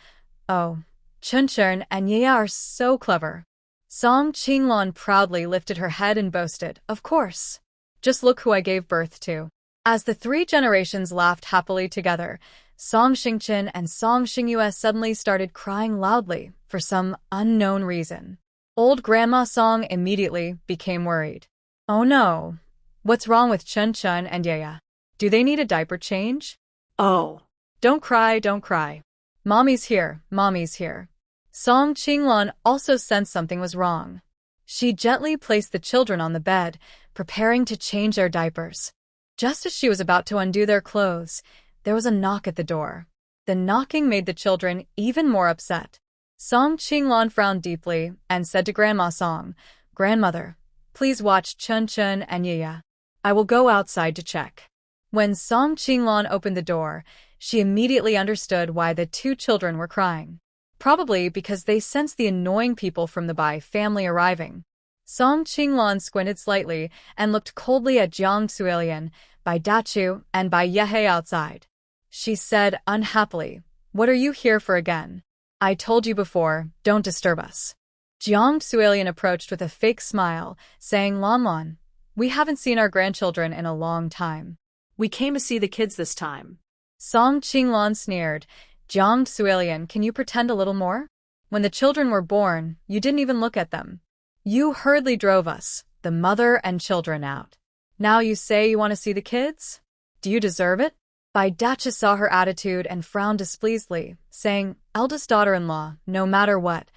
Oh, Chen and Yaya are so clever. Song Qinglan proudly lifted her head and boasted, Of course. Just look who I gave birth to. As the 3 generations laughed happily together, Song Xingchen and Song Xingyue suddenly started crying loudly for some unknown reason. Old Grandma Song immediately became worried. Oh no. What's wrong with Chen and Yaya? Do they need a diaper change? Oh. Don't cry, don't cry. Mommy's here, Mommy's here. Song Qinglan also sensed something was wrong. She gently placed the children on the bed, preparing to change their diapers. Just as she was about to undo their clothes, there was a knock at the door. The knocking made the children even more upset. Song Qinglan frowned deeply and said to Grandma Song, Grandmother, please watch Chen and Yaya. I will go outside to check. When Song Qinglan opened the door, she immediately understood why the 2 children were crying. Probably because they sensed the annoying people from the Bai family arriving. Song Qinglan squinted slightly and looked coldly at Jiang Suilian, Bai Dachu, and Bai Yehe outside. She said unhappily, What are you here for again? I told you before, don't disturb us. Jiang Suilian approached with a fake smile, saying, Lan, we haven't seen our grandchildren in a long time. We came to see the kids this time. Song Qinglan sneered, Jiang Suilian, can you pretend a little more? When the children were born, you didn't even look at them. You hurriedly drove us, the mother and children, out. Now you say you want to see the kids? Do you deserve it? Bai Dacha saw her attitude and frowned displeasedly, saying, Eldest daughter-in-law, no matter what,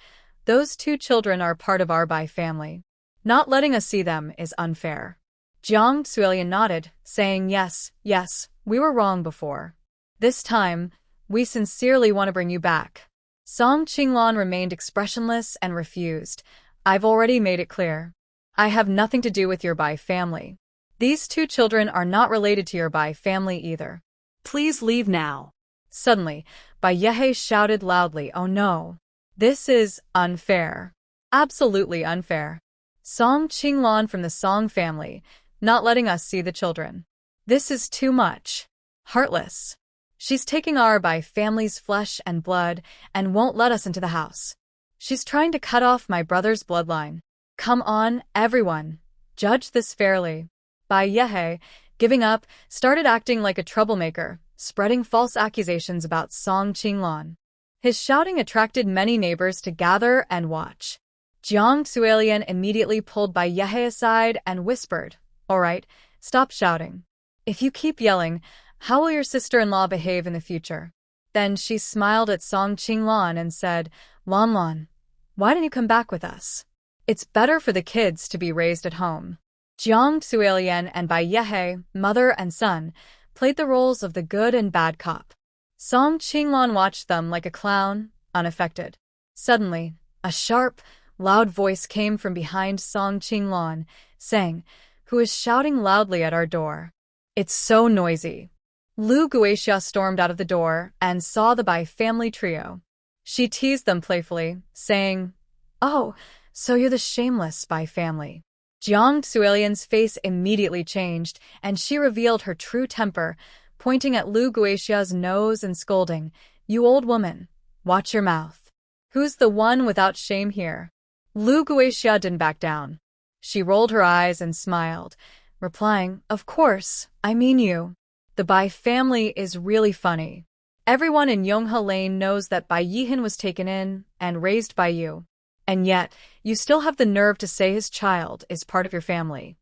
those 2 children are part of our Bai family. Not letting us see them is unfair. Jiang Suilian nodded, saying, Yes, we were wrong before. This time, we sincerely want to bring you back. Song Qinglan remained expressionless and refused. I've already made it clear. I have nothing to do with your Bai family. These 2 children are not related to your Bai family either. Please leave now. Suddenly, Bai Yehe shouted loudly, Oh no. This is unfair. Absolutely unfair. Song Qinglan from the Song family, not letting us see the children. This is too much. Heartless. She's taking our Bai family's flesh and blood and won't let us into the house. She's trying to cut off my brother's bloodline. Come on, everyone. Judge this fairly. Bai Yehe, giving up, started acting like a troublemaker, spreading false accusations about Song Qinglan. His shouting attracted many neighbors to gather and watch. Jiang Suilian immediately pulled Bai Yehe aside and whispered, All right, stop shouting. If you keep yelling, How will your sister-in-law behave in the future? Then she smiled at Song Qinglan and said, Lan Lan, why didn't you come back with us? It's better for the kids to be raised at home. Jiang Suilian and Bai Yehe, mother and son, played the roles of the good and bad cop. Song Qinglan watched them like a clown, unaffected. Suddenly, a sharp, loud voice came from behind Song Qinglan, saying, who is shouting loudly at our door. It's so noisy. Lu Guixia stormed out of the door and saw the Bai family trio. She teased them playfully, saying, Oh, so you're the shameless Bai family. Jiang Suilian's face immediately changed, and she revealed her true temper, pointing at Lu Guixia's nose and scolding, You old woman, watch your mouth. Who's the one without shame here? Lu Guixia didn't back down. She rolled her eyes and smiled, replying, Of course, I mean you. The Bai family is really funny. Everyone in Yonghe Lane knows that Bai Yihan was taken in and raised by you. And yet, you still have the nerve to say his child is part of your family.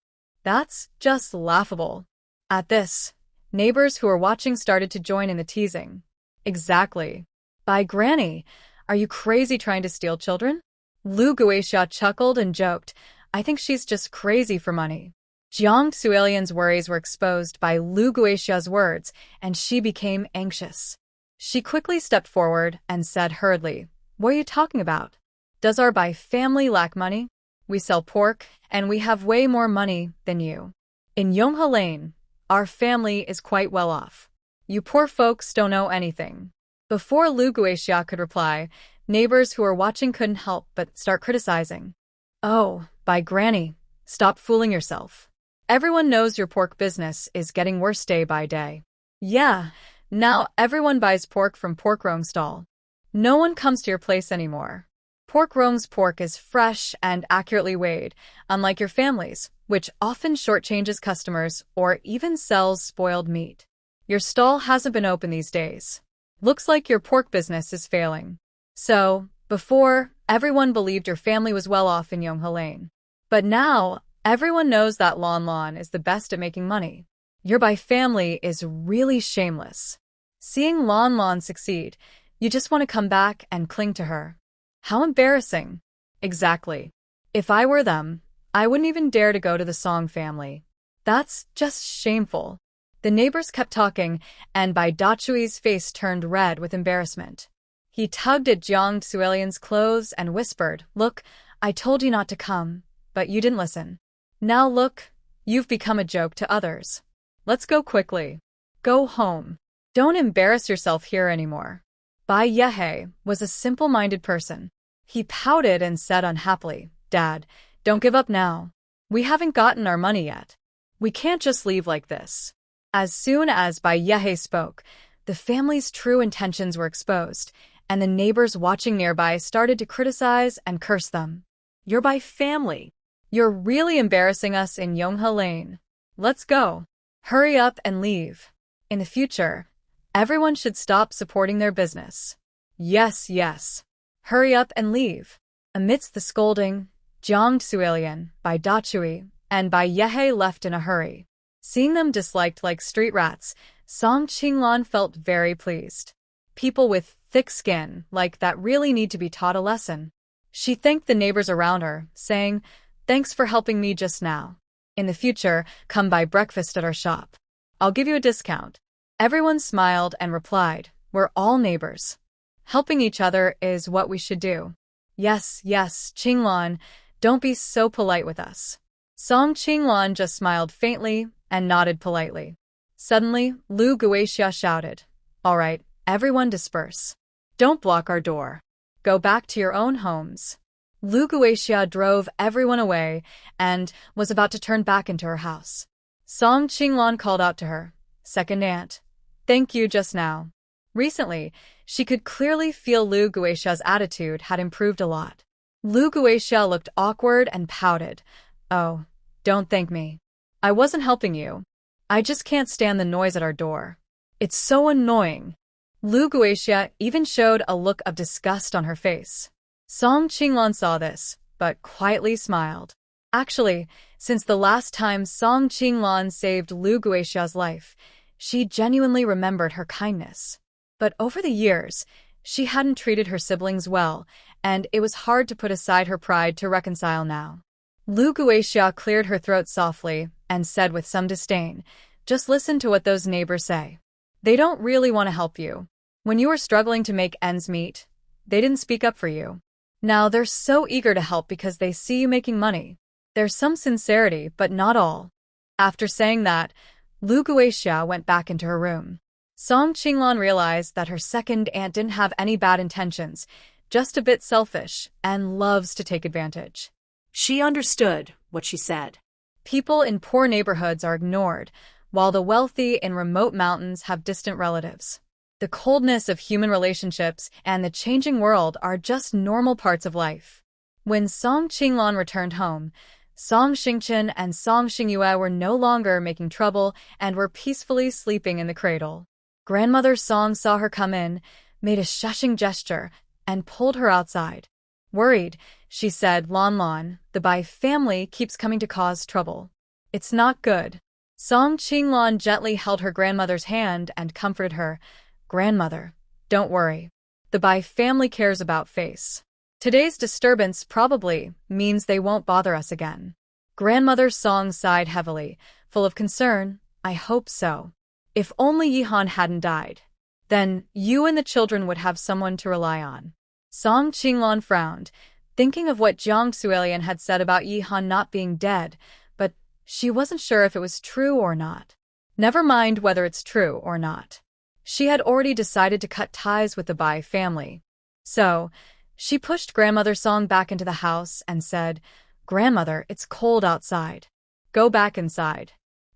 That's just laughable. At this, neighbors who were watching started to join in the teasing. Exactly. By Granny, are you crazy trying to steal children? Lu Guixia chuckled and joked, I think she's just crazy for money. Jiang Suilian's worries were exposed by Lu Guixia's words, and she became anxious. She quickly stepped forward and said hurriedly, What are you talking about? Does our Bai family lack money? We sell pork, and we have way more money than you. In Yonghe Lane, our family is quite well off. You poor folks don't know anything. Before Lu Guixia could reply, neighbors who were watching couldn't help but start criticizing. Oh, Bai Granny, stop fooling yourself. Everyone knows your pork business is getting worse day by day. Yeah, now everyone buys pork from Pork Rong's stall. No one comes to your place anymore. Pork Rong's pork is fresh and accurately weighed, unlike your family's, which often shortchanges customers or even sells spoiled meat. Your stall hasn't been open these days. Looks like your pork business is failing. So, before, everyone believed your family was well off in Yonghe Lane. But now, everyone knows that Lan Lan is the best at making money. Your Bai family is really shameless. Seeing Lan Lan succeed, you just want to come back and cling to her. How embarrassing. Exactly. If I were them, I wouldn't even dare to go to the Song family. That's just shameful. The neighbors kept talking, and Bai Dachui's face turned red with embarrassment. He tugged at Jiang Suilian's clothes and whispered, Look, I told you not to come, but you didn't listen. Now look, you've become a joke to others. Let's go quickly. Go home. Don't embarrass yourself here anymore. Bai Yehe was a simple-minded person. He pouted and said unhappily, Dad, don't give up now. We haven't gotten our money yet. We can't just leave like this. As soon as Bai Yehe spoke, the family's true intentions were exposed, and the neighbors watching nearby started to criticize and curse them. You're Bai family. You're really embarrassing us in Yonghe Lane. Let's go. Hurry up and leave. In the future, everyone should stop supporting their business. Yes, yes. Hurry up and leave. Amidst the scolding, Jiang Suilian, Bai Dachui, and Bai Yehe left in a hurry. Seeing them disliked like street rats, Song Qinglan felt very pleased. People with thick skin like that really need to be taught a lesson. She thanked the neighbors around her, saying, Thanks for helping me just now. In the future, come buy breakfast at our shop. I'll give you a discount. Everyone smiled and replied, We're all neighbors. Helping each other is what we should do. Yes, yes, Qinglan, don't be so polite with us. Song Qinglan just smiled faintly and nodded politely. Suddenly, Lu Guixia shouted, All right, everyone disperse. Don't block our door. Go back to your own homes. Lu Guixia drove everyone away and was about to turn back into her house. Song Qinglan called out to her, Second aunt, thank you just now. Recently, she could clearly feel Lu Guixia's attitude had improved a lot. Lu Guixia looked awkward and pouted. Oh, don't thank me. I wasn't helping you. I just can't stand the noise at our door. It's so annoying. Lu Guixia even showed a look of disgust on her face. Song Qinglan saw this, but quietly smiled. Actually, since the last time Song Qinglan saved Lu Guixia's life, She genuinely remembered her kindness. But over the years, she hadn't treated her siblings well, and it was hard to put aside her pride to reconcile now. Lu Guixia cleared her throat softly and said with some disdain, "Just listen to what those neighbors say. They don't really want to help you. When you were struggling to make ends meet, they didn't speak up for you. Now they're so eager to help because they see you making money. There's some sincerity, but not all." After saying that, Lu Guixia went back into her room. Song Qinglan realized that her second aunt didn't have any bad intentions, just a bit selfish, and loves to take advantage. She understood what she said. People in poor neighborhoods are ignored, while the wealthy in remote mountains have distant relatives. The coldness of human relationships and the changing world are just normal parts of life. When Song Qinglan returned home, Song Xingchen and Song Xingyue were no longer making trouble and were peacefully sleeping in the cradle. Grandmother Song saw her come in, made a shushing gesture, and pulled her outside. Worried, she said, "Lon Lon, the Bai family keeps coming to cause trouble. It's not good." Song Qinglan gently held her grandmother's hand and comforted her. "Grandmother, don't worry. The Bai family cares about face. Today's disturbance probably means they won't bother us again." Grandmother Song sighed heavily, full of concern. "I hope so. If only Yihan hadn't died. Then you and the children would have someone to rely on." Song Qinglan frowned, thinking of what Jiang Suelian had said about Yihan not being dead, but she wasn't sure if it was true or not. Never mind whether it's true or not. She had already decided to cut ties with the Bai family. So, she pushed Grandmother Song back into the house and said, "Grandmother, it's cold outside. Go back inside.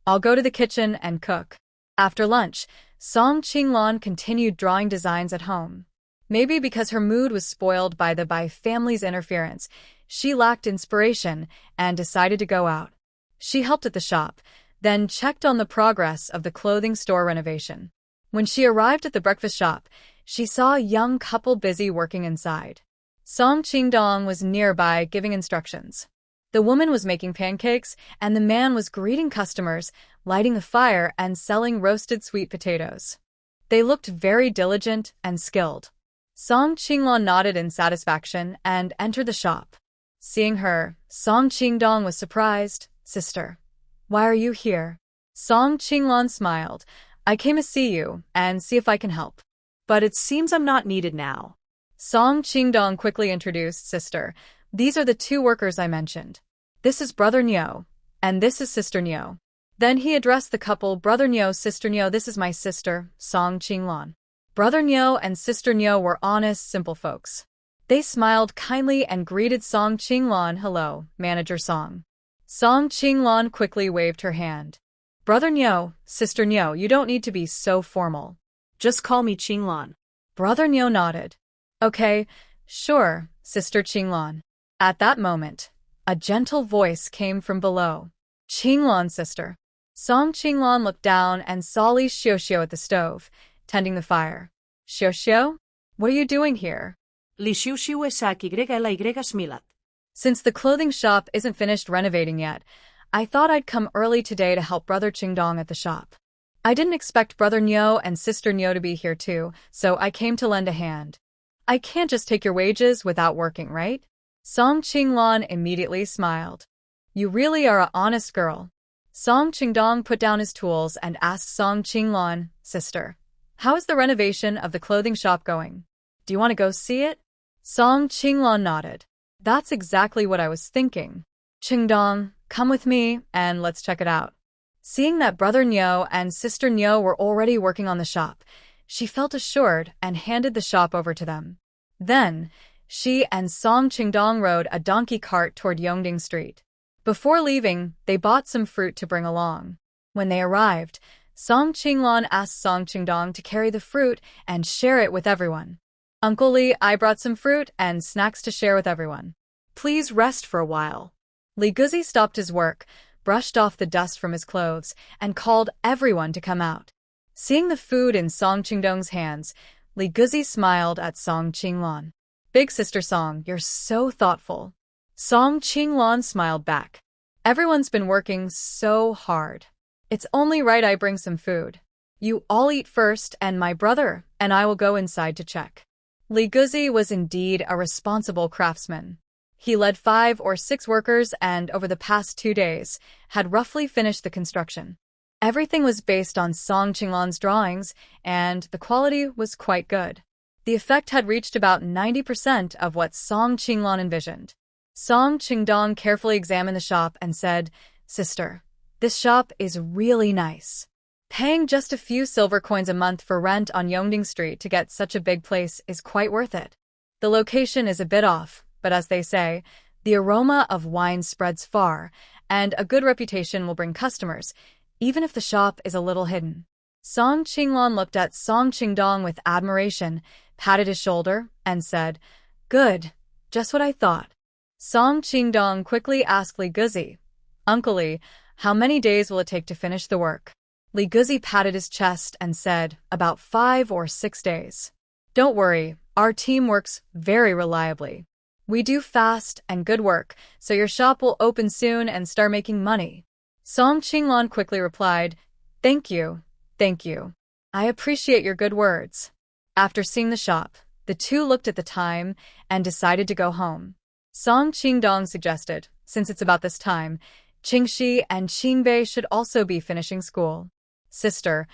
I'll go to the kitchen and cook." After lunch, Song Qinglan continued drawing designs at home. Maybe because her mood was spoiled by the Bai family's interference, she lacked inspiration and decided to go out. She helped at the shop, then checked on the progress of the clothing store renovation. When she arrived at the breakfast shop, she saw a young couple busy working inside. Song Qingdong was nearby giving instructions. The woman was making pancakes, and the man was greeting customers, lighting the fire, and selling roasted sweet potatoes. They looked very diligent and skilled. Song Qinglan nodded in satisfaction and entered the shop. Seeing her, Song Qingdong was surprised. "Sister, why are you here?" Song Qinglan smiled. "I came to see you and see if I can help. But it seems I'm not needed now." Song Qingdong quickly introduced, "Sister, these are the two workers I mentioned. This is Brother Niu, and this is Sister Niu." Then he addressed the couple, "Brother Niu, Sister Niu, this is my sister, Song Qinglan." Brother Niu and Sister Niu were honest, simple folks. They smiled kindly and greeted Song Qinglan. "Hello, Manager Song." Song Qinglan quickly waved her hand. "Brother Niu, Sister Niu, you don't need to be so formal. Just call me Qinglan." Brother Niu nodded. "Okay, sure, Sister Qinglan." At that moment, a gentle voice came from below. "Qinglan, sister." Song Qinglan looked down and saw Li Xiuxiu at the stove, tending the fire. "Xiuxiu? What are you doing here?" Li Xiuxiu es aquí la y smilat. "Since the clothing shop isn't finished renovating yet, I thought I'd come early today to help Brother Qingdong at the shop. I didn't expect Brother Niu and Sister Niu to be here too, so I came to lend a hand. I can't just take your wages without working, right?" Song Qinglan immediately smiled. "You really are an honest girl." Song Qingdong put down his tools and asked Song Qinglan, "Sister, how is the renovation of the clothing shop going? Do you want to go see it?" Song Qinglan nodded. "That's exactly what I was thinking. Qingdong, come with me and let's check it out." Seeing that Brother Niu and Sister Niu were already working on the shop, she felt assured and handed the shop over to them. Then, she and Song Qingdong rode a donkey cart toward Yongding Street. Before leaving, they bought some fruit to bring along. When they arrived, Song Qinglan asked Song Qingdong to carry the fruit and share it with everyone. "Uncle Li, I brought some fruit and snacks to share with everyone. Please rest for a while." Li Guzi stopped his work, brushed off the dust from his clothes, and called everyone to come out. Seeing the food in Song Qingdong's hands, Li Guzi smiled at Song Qinglan. "Big sister Song, you're so thoughtful." Song Qinglan smiled back. "Everyone's been working so hard. It's only right I bring some food." You all eat first, and my brother and I will go inside to check. Li Guzi was indeed a responsible craftsman. He led 5 or 6 workers and, over the past 2 days, had roughly finished the construction. Everything was based on Song Qinglan's drawings, and the quality was quite good. The effect had reached about 90% of what Song Qinglan envisioned. Song Qingdong carefully examined the shop and said, "Sister, this shop is really nice. Paying just a few silver coins a month for rent on Yongding Street to get such a big place is quite worth it. The location is a bit off, but as they say, the aroma of wine spreads far, and a good reputation will bring customers, even if the shop is a little hidden." Song Qinglan looked at Song Qingdong with admiration, patted his shoulder, and said, "Good, just what I thought." Song Qingdong quickly asked Li Guzi, "Uncle Li, how many days will it take to finish the work?" Li Guzi patted his chest and said, "About 5 or 6 days. Don't worry, our team works very reliably. We do fast and good work, so your shop will open soon and start making money." Song Qinglan quickly replied, Thank you. I appreciate your good words." After seeing the shop, the two looked at the time and decided to go home. Song Qingdong suggested, since it's about this time, Qingxi and Qingbei should also be finishing school. "Sister,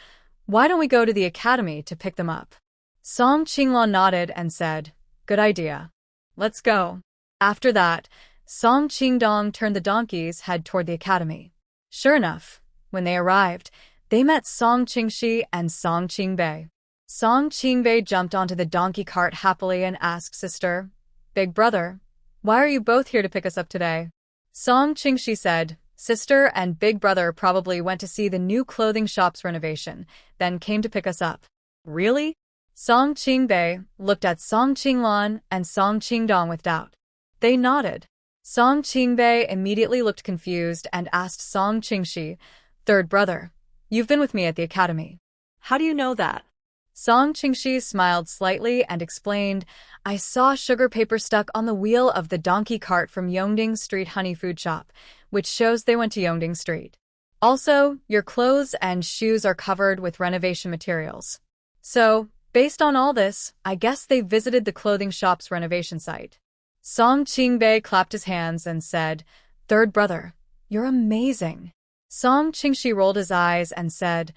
why don't we go to the academy to pick them up?" Song Qinglan nodded and said, "Good idea. Let's go." After that, Song Qingdong turned the donkey's head toward the academy. Sure enough, when they arrived, they met Song Qingxi and Song Qingbei. Song Qingbei jumped onto the donkey cart happily and asked, "Sister, big brother, why are you both here to pick us up today?" Song Qingxi said, "Sister and big brother probably went to see the new clothing shop's renovation, then came to pick us up." "Really?" Song Qingbei looked at Song Qinglan and Song Qingdong with doubt. They nodded. Song Qingbei immediately looked confused and asked Song Qingxi, "Third brother, you've been with me at the academy. How do you know that?" Song Qingxi smiled slightly and explained, "I saw sugar paper stuck on the wheel of the donkey cart from Yongding Street Honey Food Shop, which shows they went to Yongding Street. Also, your clothes and shoes are covered with renovation materials. So, based on all this, I guess they visited the clothing shop's renovation site." Song Qingbei clapped his hands and said, "Third brother, you're amazing." Song Qingxi rolled his eyes and said,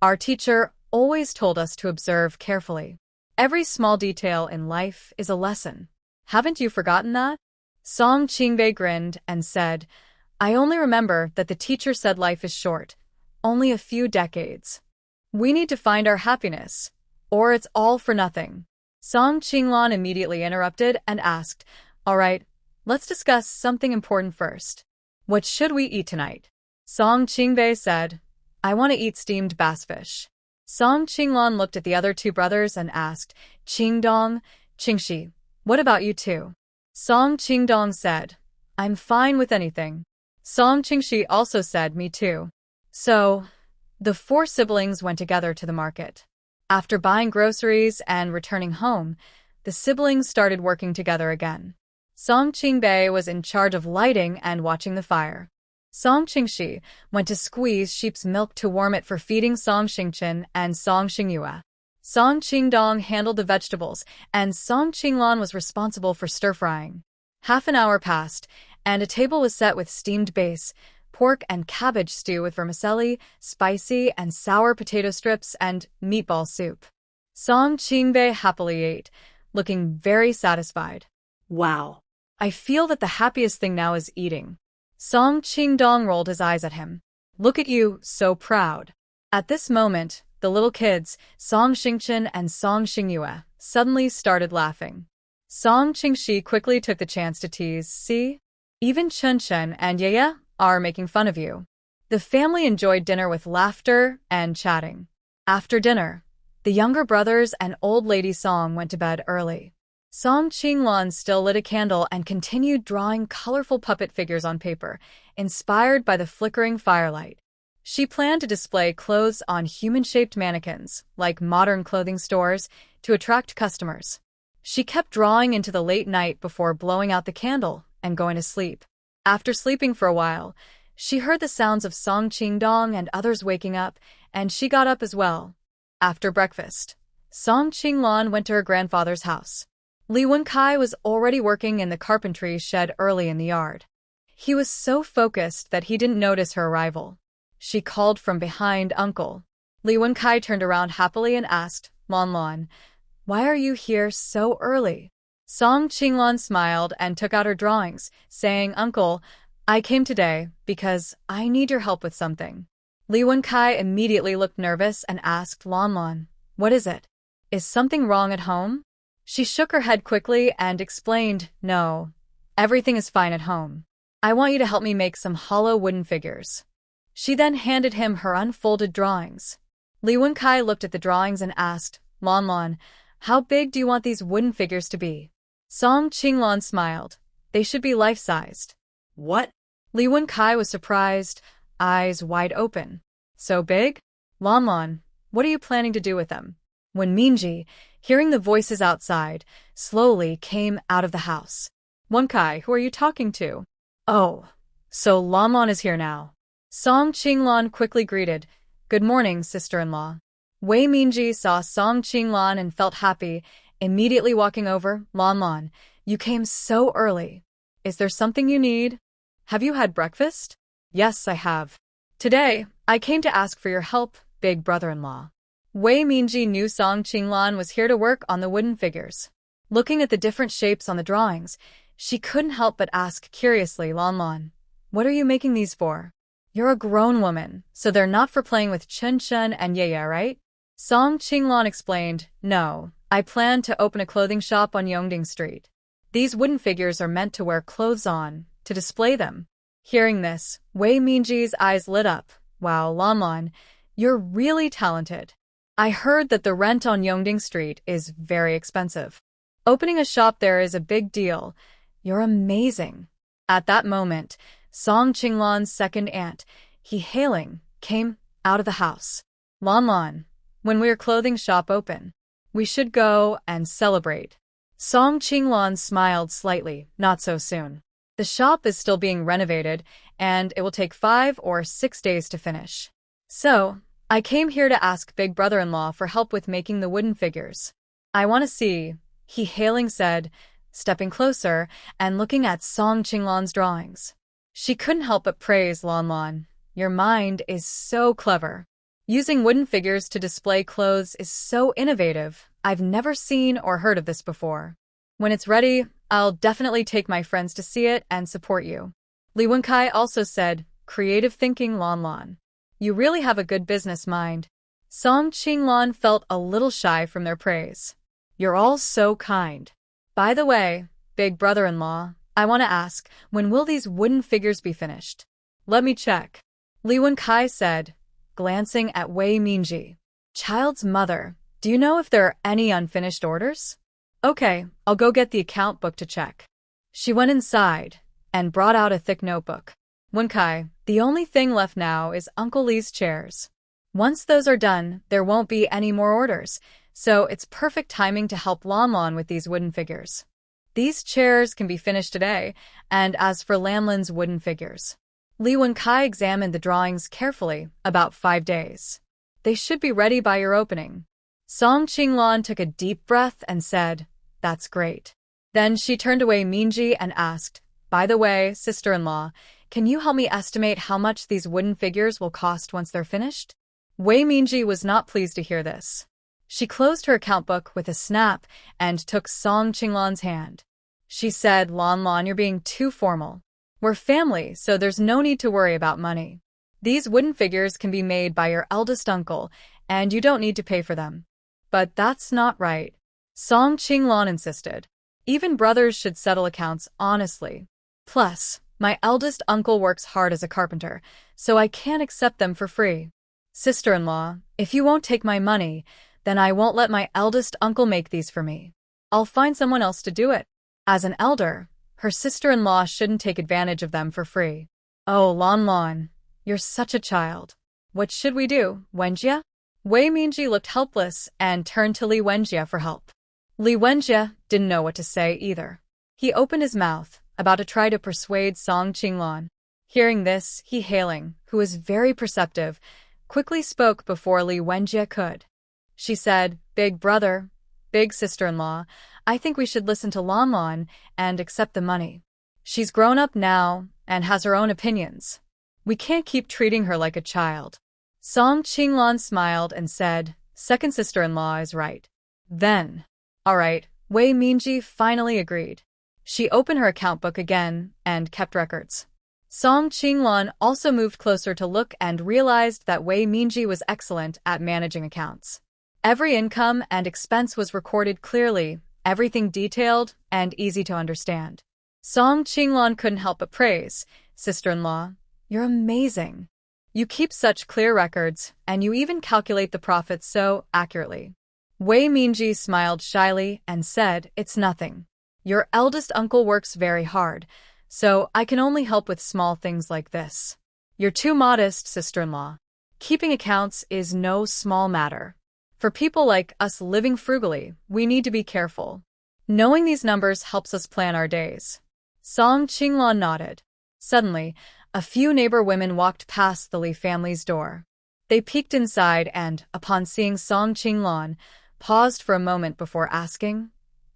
"Our teacher always told us to observe carefully. Every small detail in life is a lesson. Haven't you forgotten that?" Song Qingbei grinned and said, "I only remember that the teacher said life is short, only a few decades. We need to find our happiness, or it's all for nothing." Song Qinglan immediately interrupted and asked, "All right, let's discuss something important first. What should we eat tonight?" Song Qingbei said, "I want to eat steamed bassfish." Song Qinglan looked at the other two brothers and asked, "Qingdong, Qingxi, what about you two?" Song Qingdong said, "I'm fine with anything." Song Qingxi also said, "Me too." So, the 4 siblings went together to the market. After buying groceries and returning home, the siblings started working together again. Song Qingbei was in charge of lighting and watching the fire. Song Qingxi went to squeeze sheep's milk to warm it for feeding Song Xingchen and Song Xingyue. Song Qingdong handled the vegetables, and Song Qinglan was responsible for stir-frying. Half an hour passed, and a table was set with steamed base, pork and cabbage stew with vermicelli, spicy and sour potato strips, and meatball soup. Song Qingbei happily ate, looking very satisfied. "Wow. I feel that the happiest thing now is eating." Song Qingdong rolled his eyes at him. "Look at you, so proud." At this moment, the little kids, Song Xingchen and Song Xingyue, suddenly started laughing. Song Qingxi quickly took the chance to tease, "See? Even Chen Chen and Yeye are making fun of you." The family enjoyed dinner with laughter and chatting. After dinner, the younger brothers and old lady Song went to bed early. Song Qinglan still lit a candle and continued drawing colorful puppet figures on paper, inspired by the flickering firelight. She planned to display clothes on human-shaped mannequins, like modern clothing stores, to attract customers. She kept drawing into the late night before blowing out the candle and going to sleep. After sleeping for a while, She heard the sounds of Song Qingdong and others waking up, and she got up as well. After breakfast, Song Qinglan went to her grandfather's house. Li Wenkai was already working in the carpentry shed early in the yard. He was so focused that he didn't notice her arrival. She called from behind, "Uncle." Li Wenkai turned around happily and asked, "Lon Lon, why are you here so early?" Song Qinglan smiled and took out her drawings, saying, "Uncle, I came today because I need your help with something." Li Wenkai immediately looked nervous and asked, "Lon Lon, what is it? Is something wrong at home?" She shook her head quickly and explained, "No, everything is fine at home. I want you to help me make some hollow wooden figures." She then handed him her unfolded drawings. Li Wenkai looked at the drawings and asked, "Lon Lon, how big do you want these wooden figures to be?" Song Qinglan smiled. "They should be life-sized." What? Li Wenkai was surprised, eyes wide open. "So big? Lon Lon, what are you planning to do with them?" When Minji, hearing the voices outside, slowly came out of the house. "Wenkai, who are you talking to?" "Oh, so Lon Lon is here now." Song Qinglan quickly greeted, "Good morning, sister-in-law." Wei Minji saw Song Qinglan and felt happy, immediately walking over. "Lon Lon, you came so early. Is there something you need? Have you had breakfast?" "Yes, I have. Today, I came to ask for your help, big brother-in-law." Wei Minji knew Song Qinglan was here to work on the wooden figures. Looking at the different shapes on the drawings, she couldn't help but ask curiously, "Lon Lon, what are you making these for? You're a grown woman, so they're not for playing with Chen Chen and Ye Ye, right?" Song Qinglan explained, "No, I plan to open a clothing shop on Yongding Street. These wooden figures are meant to wear clothes on, to display them." Hearing this, Wei Minji's eyes lit up. "Wow, Lon Lon, you're really talented. I heard that the rent on Yongding Street is very expensive. Opening a shop there is a big deal. You're amazing." At that moment, Song Qinglan's second aunt, He Hailing, came out of the house. "Lon Lon, when we're clothing shop open, we should go and celebrate." Song Qinglan smiled slightly, "Not so soon. The shop is still being renovated, and it will take 5 or 6 days to finish. So, I came here to ask big brother-in-law for help with making the wooden figures." "I want to see," He Hailing said, stepping closer and looking at Song Qinglan's drawings. She couldn't help but praise, "Lon Lon, your mind is so clever. Using wooden figures to display clothes is so innovative. I've never seen or heard of this before. When it's ready, I'll definitely take my friends to see it and support you." Li Wenkai also said, "Creative thinking, Lon Lon. You really have a good business mind." Song Qinglan felt a little shy from their praise. "You're all so kind. By the way, big brother-in-law, I want to ask, when will these wooden figures be finished?" "Let me check," Li Wenkai said, glancing at Wei Minji. "Child's mother, do you know if there are any unfinished orders?" "Okay, I'll go get the account book to check." She went inside and brought out a thick notebook. "Wenkai, the only thing left now is Uncle Lee's chairs. Once those are done, there won't be any more orders, so it's perfect timing to help Lon Lon with these wooden figures. These chairs can be finished today, and as for Lamlin's wooden figures." Li Wenkai examined the drawings carefully, "About 5 days. They should be ready by your opening." Song Qinglan took a deep breath and said, "That's great." Then she turned away Minji and asked, "By the way, sister-in-law, can you help me estimate how much these wooden figures will cost once they're finished?" Wei Minji was not pleased to hear this. She closed her account book with a snap and took Song Qinglan's hand. She said, "Lon Lon, you're being too formal. We're family, so there's no need to worry about money. These wooden figures can be made by your eldest uncle, and you don't need to pay for them." "But that's not right," Song Qinglan insisted. "Even brothers should settle accounts honestly. Plus, my eldest uncle works hard as a carpenter, so I can't accept them for free. Sister-in-law, if you won't take my money, then I won't let my eldest uncle make these for me. I'll find someone else to do it." As an elder, her sister-in-law shouldn't take advantage of them for free. "Oh, Lon Lon, you're such a child. What should we do, Wenjie?" Wei Minji looked helpless and turned to Li Wenjie for help. Li Wenjie didn't know what to say either. He opened his mouth, about to try to persuade Song Qinglan. Hearing this, He Hailing, who was very perceptive, quickly spoke before Li Wenjie could. She said, "Big brother, big sister-in-law, I think we should listen to Lan Lan and accept the money. She's grown up now and has her own opinions. We can't keep treating her like a child." Song Qinglan smiled and said, "Second sister-in-law is right." Then, all right, Wei Minji finally agreed. She opened her account book again and kept records. Song Qinglan also moved closer to look and realized that Wei Minji was excellent at managing accounts. Every income and expense was recorded clearly, everything detailed and easy to understand. Song Qinglan couldn't help but praise, "Sister-in-law, you're amazing. You keep such clear records, and you even calculate the profits so accurately." Wei Minji smiled shyly and said, "It's nothing. Your eldest uncle works very hard, so I can only help with small things like this. You're too modest, sister-in-law. Keeping accounts is no small matter. For people like us living frugally, we need to be careful. Knowing these numbers helps us plan our days." Song Qinglan nodded. Suddenly, a few neighbor women walked past the Li family's door. They peeked inside and, upon seeing Song Qinglan, paused for a moment before asking,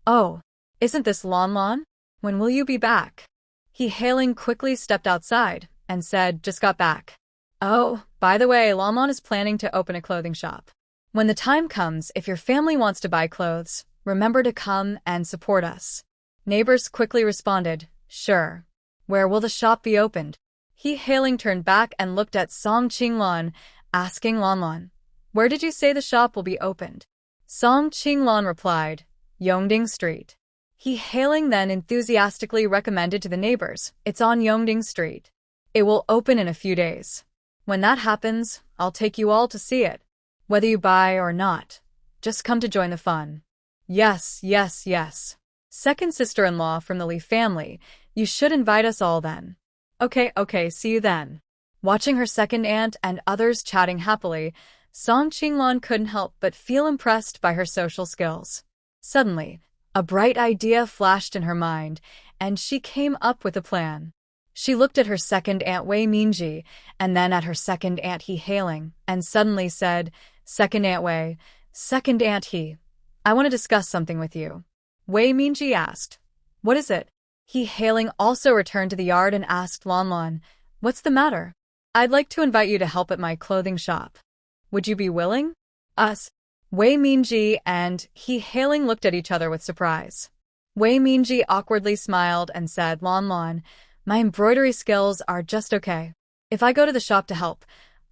"Oh, isn't this Lan Lan? When will you be back?" He Hailing quickly stepped outside and said, "Just got back. Oh, by the way, Lan Lan is planning to open a clothing shop. When the time comes, if your family wants to buy clothes, remember to come and support us." Neighbors quickly responded, "Sure. Where will the shop be opened?" He Hailing turned back and looked at Song Qinglan, asking Lan Lan, "Where did you say the shop will be opened?" Song Qinglan replied, "Yongding Street." He Hailing then enthusiastically recommended to the neighbors, "It's on Yongding Street. It will open in a few days. When that happens, I'll take you all to see it. Whether you buy or not, just come to join the fun." "Yes, yes, yes. Second sister-in-law from the Li family, you should invite us all then." Okay, see you then." Watching her second aunt and others chatting happily, Song Qinglan couldn't help but feel impressed by her social skills. Suddenly, a bright idea flashed in her mind, and she came up with a plan. She looked at her second aunt Wei Minji, and then at her second aunt He Hailing, and suddenly said, "Second aunt Wei, second aunt He, I want to discuss something with you." Wei Minji asked, "What is it?" He Hailing also returned to the yard and asked Lan Lan, "What's the matter?" "I'd like to invite you to help at my clothing shop. Would you be willing?" "Us?" Wei Minji and He Hailing looked at each other with surprise. Wei Minji awkwardly smiled and said, "Lan Lan, my embroidery skills are just okay. If I go to the shop to help,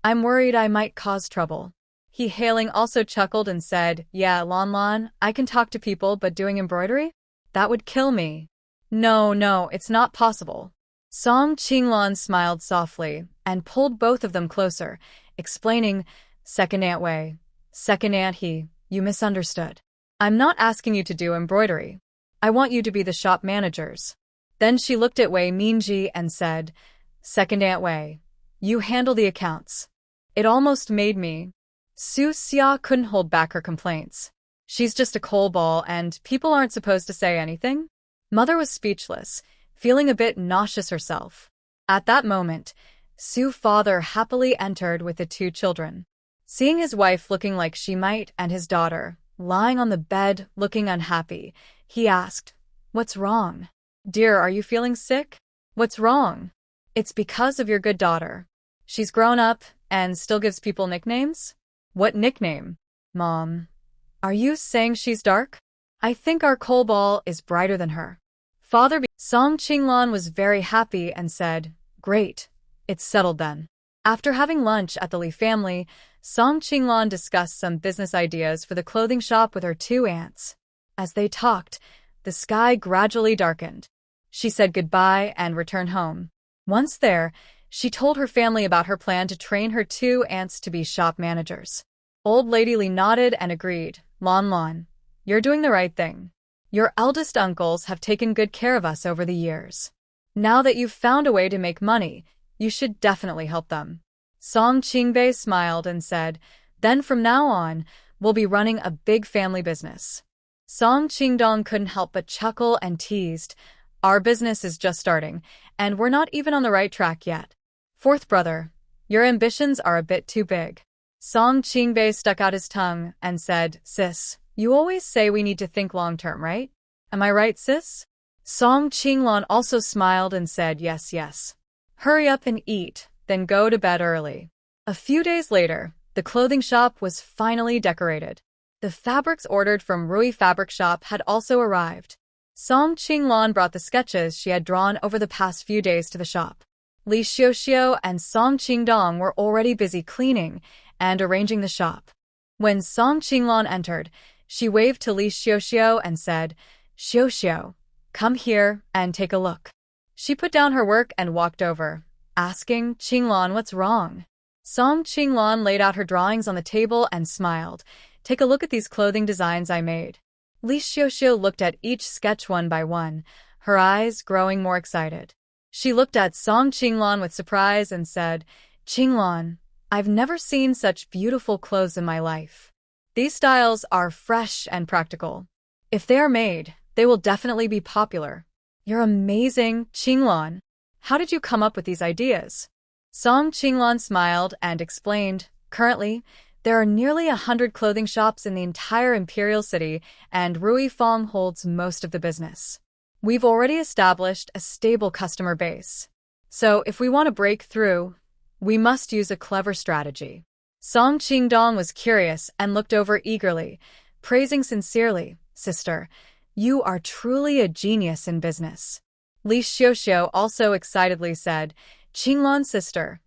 I'm worried I might cause trouble." He Hailing also chuckled and said, "Yeah, Lan Lan, I can talk to people, but doing embroidery? That would kill me." No, it's not possible." Song Qinglan smiled softly and pulled both of them closer, explaining, "Second aunt Wei, second aunt He, you misunderstood. I'm not asking you to do embroidery. I want you to be the shop managers." Then she looked at Wei Minji and said, "Second aunt Wei, you handle the accounts." It almost made me. Su Xia couldn't hold back her complaints. "She's just a coal ball and people aren't supposed to say anything?" Mother was speechless, feeling a bit nauseous herself. At that moment, Su's father happily entered with the two children. Seeing his wife looking like she might and his daughter, lying on the bed looking unhappy, he asked, "What's wrong? Dear, are you feeling sick? What's wrong?" "It's because of your good daughter. She's grown up and still gives people nicknames." "What nickname?" "Mom. Are you saying she's dark? I think our coal ball is brighter than her." Song Qinglan was very happy and said, "Great, it's settled then." After having lunch at the Li family, Song Qinglan discussed some business ideas for the clothing shop with her two aunts. As they talked, the sky gradually darkened. She said goodbye and returned home. Once there, she told her family about her plan to train her two aunts to be shop managers. Old Lady Li nodded and agreed, "Lan Lan, you're doing the right thing. Your eldest uncles have taken good care of us over the years. Now that you've found a way to make money, you should definitely help them." Song Qingbei smiled and said, "Then from now on, we'll be running a big family business." Song Qingdong couldn't help but chuckle and teased, Our business is just starting, and we're not even on the right track yet. Fourth brother, your ambitions are a bit too big. Song Qingbei stuck out his tongue and said, Sis, you always say we need to think long-term, right? Am I right, sis? Song Qinglan also smiled and said, Yes, yes. Hurry up and eat, then go to bed early. A few days later, the clothing shop was finally decorated. The fabrics ordered from Rui Fabric Shop had also arrived. Song Qinglan brought the sketches she had drawn over the past few days to the shop. Li Xiuxiu and Song Qingdong were already busy cleaning and arranging the shop. When Song Qinglan entered, she waved to Li Xiuxiu and said, Xiuxiu, come here and take a look. She put down her work and walked over, asking Qinglan what's wrong. Song Qinglan laid out her drawings on the table and smiled. Take a look at these clothing designs I made. Li Xiuxiu looked at each sketch one by one, her eyes growing more excited. She looked at Song Qinglan with surprise and said, Qinglan, I've never seen such beautiful clothes in my life. These styles are fresh and practical. If they are made, they will definitely be popular. You're amazing, Qinglan. How did you come up with these ideas? Song Qinglan smiled and explained, Currently, there are nearly 100 clothing shops in the entire Imperial City, and Rui Fong holds most of the business. We've already established a stable customer base. So if we want to break through, we must use a clever strategy. Song Qingdong was curious and looked over eagerly, praising sincerely, Sister, you are truly a genius in business. Li Xiuxiu also excitedly said, Qinglan sister,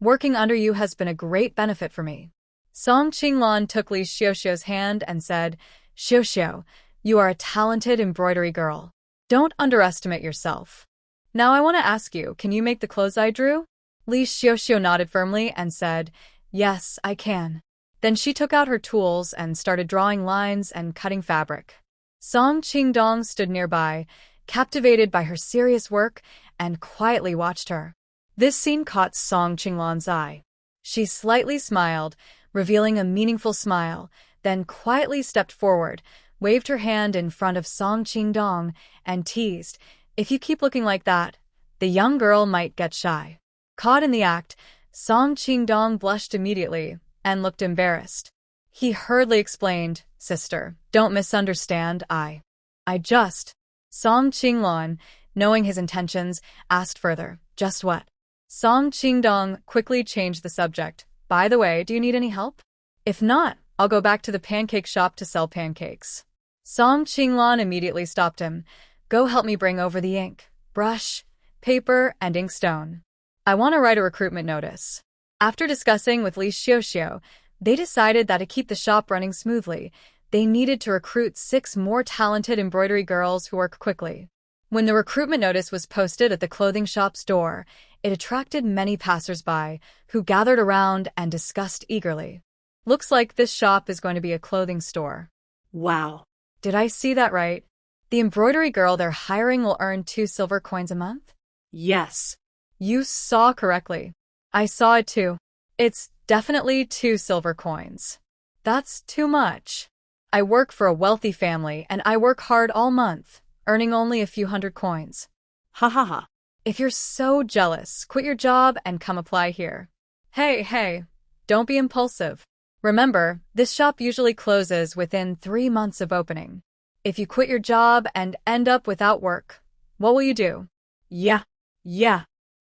working under you has been a great benefit for me. Song Qinglan took Li Xiuxiu's hand and said, Xiuxiu, you are a talented embroidery girl. Don't underestimate yourself. Now I want to ask you, can you make the clothes I drew? Li Xiuxiu nodded firmly and said, Yes, I can. Then she took out her tools and started drawing lines and cutting fabric. Song Qingdong stood nearby, captivated by her serious work, and quietly watched her. This scene caught Song Qinglan's eye. She slightly smiled, revealing a meaningful smile, then quietly stepped forward, waved her hand in front of Song Qingdong, and teased, If you keep looking like that, the young girl might get shy. Caught in the act, Song Qingdong blushed immediately and looked embarrassed. He hurriedly explained, Sister, don't misunderstand, I just. Song Qinglan, knowing his intentions, asked further, Just what? Song Qingdong quickly changed the subject. By the way, do you need any help? If not, I'll go back to the pancake shop to sell pancakes. Song Qinglan immediately stopped him. Go help me bring over the ink, brush, paper, and inkstone. I want to write a recruitment notice. After discussing with Li Xiuxiu, they decided that to keep the shop running smoothly, they needed to recruit 6 more talented embroidery girls who work quickly. When the recruitment notice was posted at the clothing shop's door, it attracted many passers-by, who gathered around and discussed eagerly. Looks like this shop is going to be a clothing store. Wow. Did I see that right? The embroidery girl they're hiring will earn 2 silver coins a month? Yes. You saw correctly. I saw it too. It's definitely 2 silver coins. That's too much. I work for a wealthy family and I work hard all month, earning only a few hundred coins. Ha ha ha. If you're so jealous, quit your job and come apply here. Hey, don't be impulsive. Remember, this shop usually closes within 3 months of opening. If you quit your job and end up without work, what will you do? Yeah.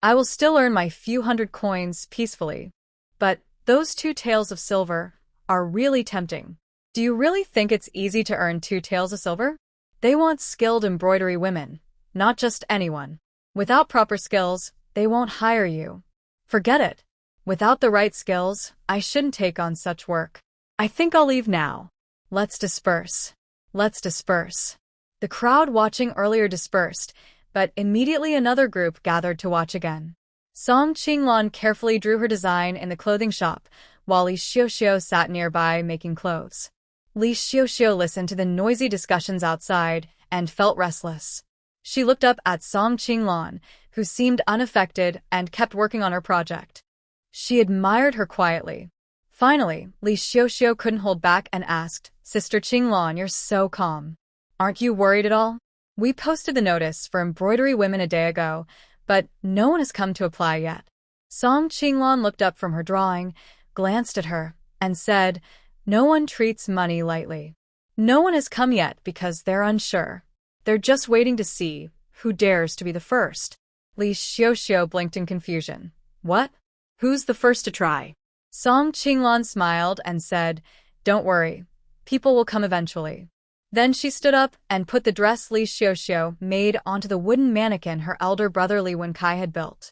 I will still earn my few hundred coins peacefully. But those 2 taels of silver are really tempting. Do you really think it's easy to earn 2 taels of silver? They want skilled embroidery women, not just anyone. Without proper skills, they won't hire you. Forget it. Without the right skills, I shouldn't take on such work. I think I'll leave now. Let's disperse. The crowd watching earlier dispersed, but immediately another group gathered to watch again. Song Qinglan carefully drew her design in the clothing shop, while Li Xiuxiu sat nearby making clothes. Li Xiuxiu listened to the noisy discussions outside and felt restless. She looked up at Song Qinglan, who seemed unaffected and kept working on her project. She admired her quietly. Finally, Li Xiuxiu couldn't hold back and asked, Sister Qinglan, you're so calm. Aren't you worried at all? We posted the notice for embroidery women a day ago, but no one has come to apply yet. Song Qinglan looked up from her drawing, glanced at her, and said, "No one treats money lightly. No one has come yet because they're unsure. They're just waiting to see who dares to be the first." Li Xiuxiu blinked in confusion. "What? Who's the first to try?" Song Qinglan smiled and said, "Don't worry. People will come eventually." Then she stood up and put the dress Li Xiuxiu made onto the wooden mannequin her elder brother Li Wenkai had built.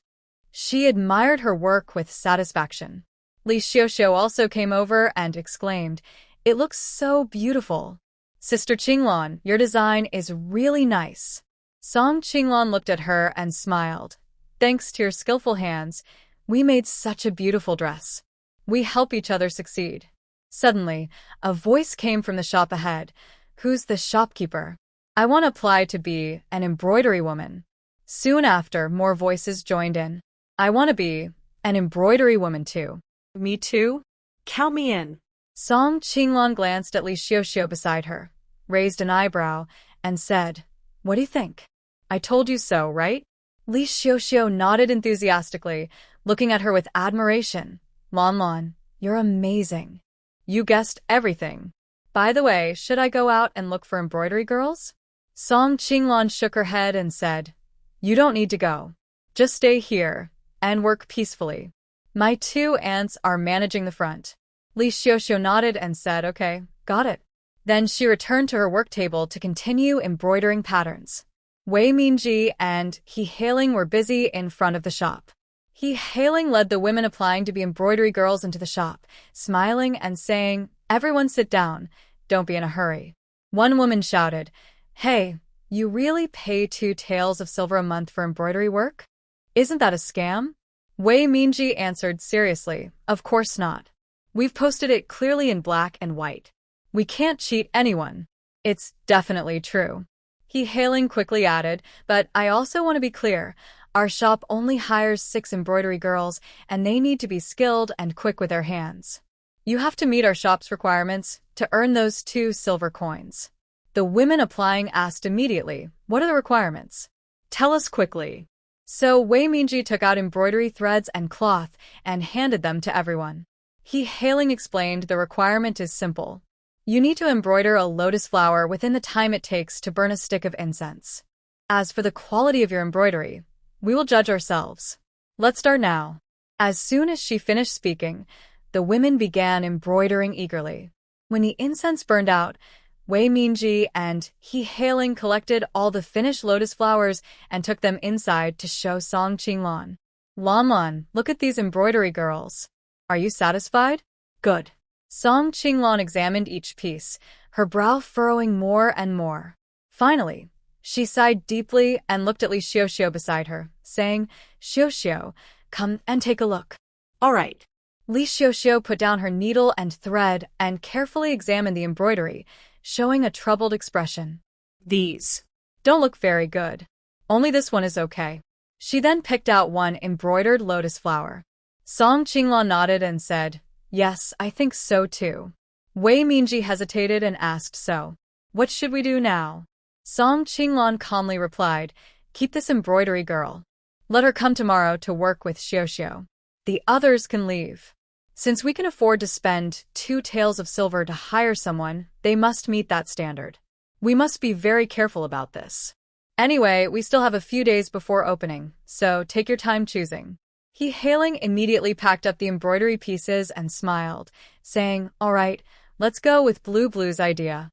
She admired her work with satisfaction. Li Xiuxiu also came over and exclaimed, "It looks so beautiful. Sister Qinglan, your design is really nice." Song Qinglan looked at her and smiled. "Thanks to your skillful hands, we made such a beautiful dress. We help each other succeed." Suddenly, a voice came from the shop ahead. "Who's the shopkeeper? I want to apply to be an embroidery woman." Soon after, more voices joined in. "I want to be an embroidery woman too." "Me too? Count me in." Song Qinglan glanced at Li Xiuxiu beside her, raised an eyebrow, and said, "What do you think? I told you so, right?" Li Xiuxiu nodded enthusiastically, looking at her with admiration. "Lan Lan, you're amazing. You guessed everything. By the way, should I go out and look for embroidery girls?" Song Qinglan shook her head and said, "You don't need to go. Just stay here and work peacefully. My two aunts are managing the front." Li Xiuxiu nodded and said, "Okay, got it." Then she returned to her work table to continue embroidering patterns. Wei Mingji and He Hailing were busy in front of the shop. He Hailing led the women applying to be embroidery girls into the shop, smiling and saying, "Everyone sit down. Don't be in a hurry." One woman shouted, "Hey, you really pay 2 taels of silver a month for embroidery work? Isn't that a scam?" Wei Mingji answered seriously, "Of course not. We've posted it clearly in black and white. We can't cheat anyone. It's definitely true." He Hailing quickly added, "But I also want to be clear. Our shop only hires 6 embroidery girls, and they need to be skilled and quick with their hands. You have to meet our shop's requirements to earn those 2 silver coins." The women applying asked immediately, "What are the requirements? Tell us quickly." So Wei Mingji took out embroidery threads and cloth and handed them to everyone. He Hailing explained the requirement is simple. You need to embroider a lotus flower within the time it takes to burn a stick of incense. As for the quality of your embroidery, we will judge ourselves. Let's start now. As soon as she finished speaking, the women began embroidering eagerly. When the incense burned out, Wei Mingji and He Hailing collected all the finished lotus flowers and took them inside to show Song Qinglan. "Lan Lan, look at these embroidery girls. Are you satisfied?" "Good." Song Qinglan examined each piece, her brow furrowing more and more. Finally, she sighed deeply and looked at Li Xiuxiu beside her, saying, "Xiuxiu, come and take a look." "All right." Li Xiuxiu put down her needle and thread and carefully examined the embroidery, showing a troubled expression. "These don't look very good. Only this one is okay." She then picked out one embroidered lotus flower. Song Qinglan nodded and said, "Yes, I think so too." Wei Mingji hesitated and asked, "So, what should we do now?" Song Qinglan calmly replied, "Keep this embroidery girl. Let her come tomorrow to work with Xiuxiu. The others can leave. Since we can afford to spend 2 taels of silver to hire someone, they must meet that standard. We must be very careful about this. Anyway, we still have a few days before opening, so take your time choosing." He Hailing immediately packed up the embroidery pieces and smiled, saying, "All right, let's go with Blue's idea.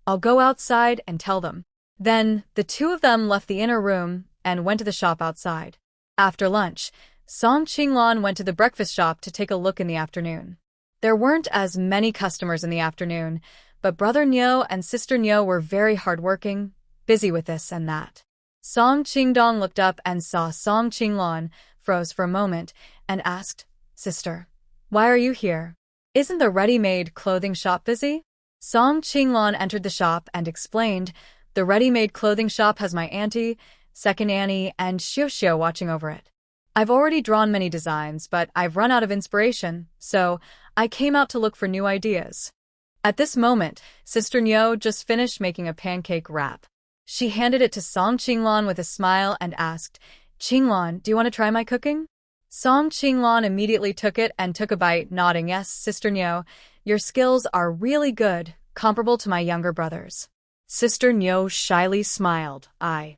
I'll go outside and tell them." Then the 2 of them left the inner room and went to the shop outside. After lunch, Song Qinglan went to the breakfast shop to take a look in the afternoon. There weren't as many customers in the afternoon, but Brother Niu and Sister Niu were very hardworking, busy with this and that. Song Qingdong looked up and saw Song Qinglan, froze for a moment, and asked, "Sister, why are you here? Isn't the ready-made clothing shop busy?" Song Qinglan entered the shop and explained, "The ready-made clothing shop has my auntie, second Annie, and Xiuxiu watching over it. I've already drawn many designs, but I've run out of inspiration, so I came out to look for new ideas." At this moment, Sister Niu just finished making a pancake wrap. She handed it to Song Qinglan with a smile and asked, Qinglan, do you want to try my cooking? Song Qinglan immediately took it and took a bite, nodding, yes, Sister Nyo, your skills are really good, comparable to my younger brother's. Sister Nyo shyly smiled. I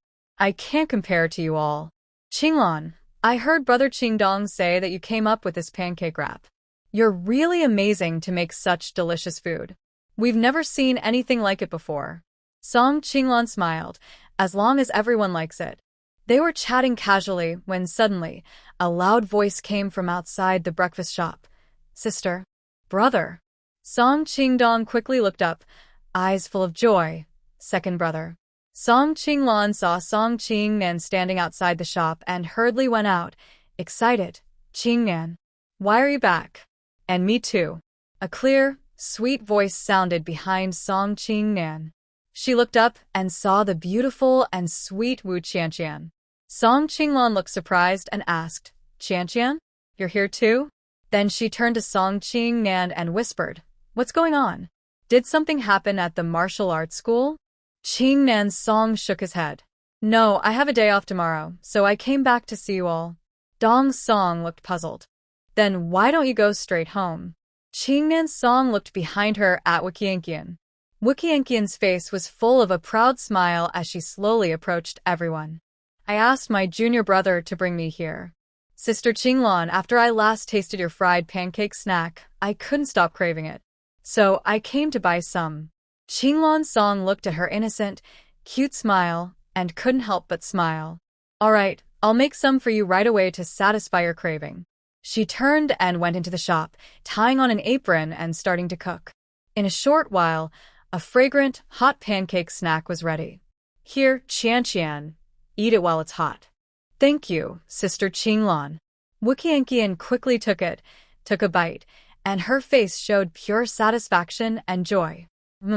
can't compare to you all. Qinglan, I heard Brother Qingdong say that you came up with this pancake wrap. You're really amazing to make such delicious food. We've never seen anything like it before. Song Qinglan smiled, as long as everyone likes it. They were chatting casually when suddenly a loud voice came from outside the breakfast shop. Sister. Brother. Song Qingdong quickly looked up, eyes full of joy. Second brother. Song Qinglan saw Song Qingnan standing outside the shop and hurriedly went out, excited. Qingnan. Why are you back? And me too. A clear, sweet voice sounded behind Song Qingnan. She looked up and saw the beautiful and sweet Wu Qianqian. Song Qinglan looked surprised and asked, Qianqian? You're here too? Then she turned to Song Qingnan and whispered, What's going on? Did something happen at the martial arts school? Qingnan's Song shook his head. No, I have a day off tomorrow, so I came back to see you all. Dong's Song looked puzzled. Then why don't you go straight home? Qingnan's Song looked behind her at Wuqianqian. Wuqianqian's face was full of a proud smile as she slowly approached everyone. I asked my junior brother to bring me here. Sister Qinglan, after I last tasted your fried pancake snack, I couldn't stop craving it. So I came to buy some. Qinglan Song looked at her innocent, cute smile and couldn't help but smile. All right, I'll make some for you right away to satisfy your craving. She turned and went into the shop, tying on an apron and starting to cook. In a short while, a fragrant, hot pancake snack was ready. Here, Qianqian, eat it while it's hot. Thank you, Sister Qinglan. Wuqianqian quickly took a bite, and her face showed pure satisfaction and joy.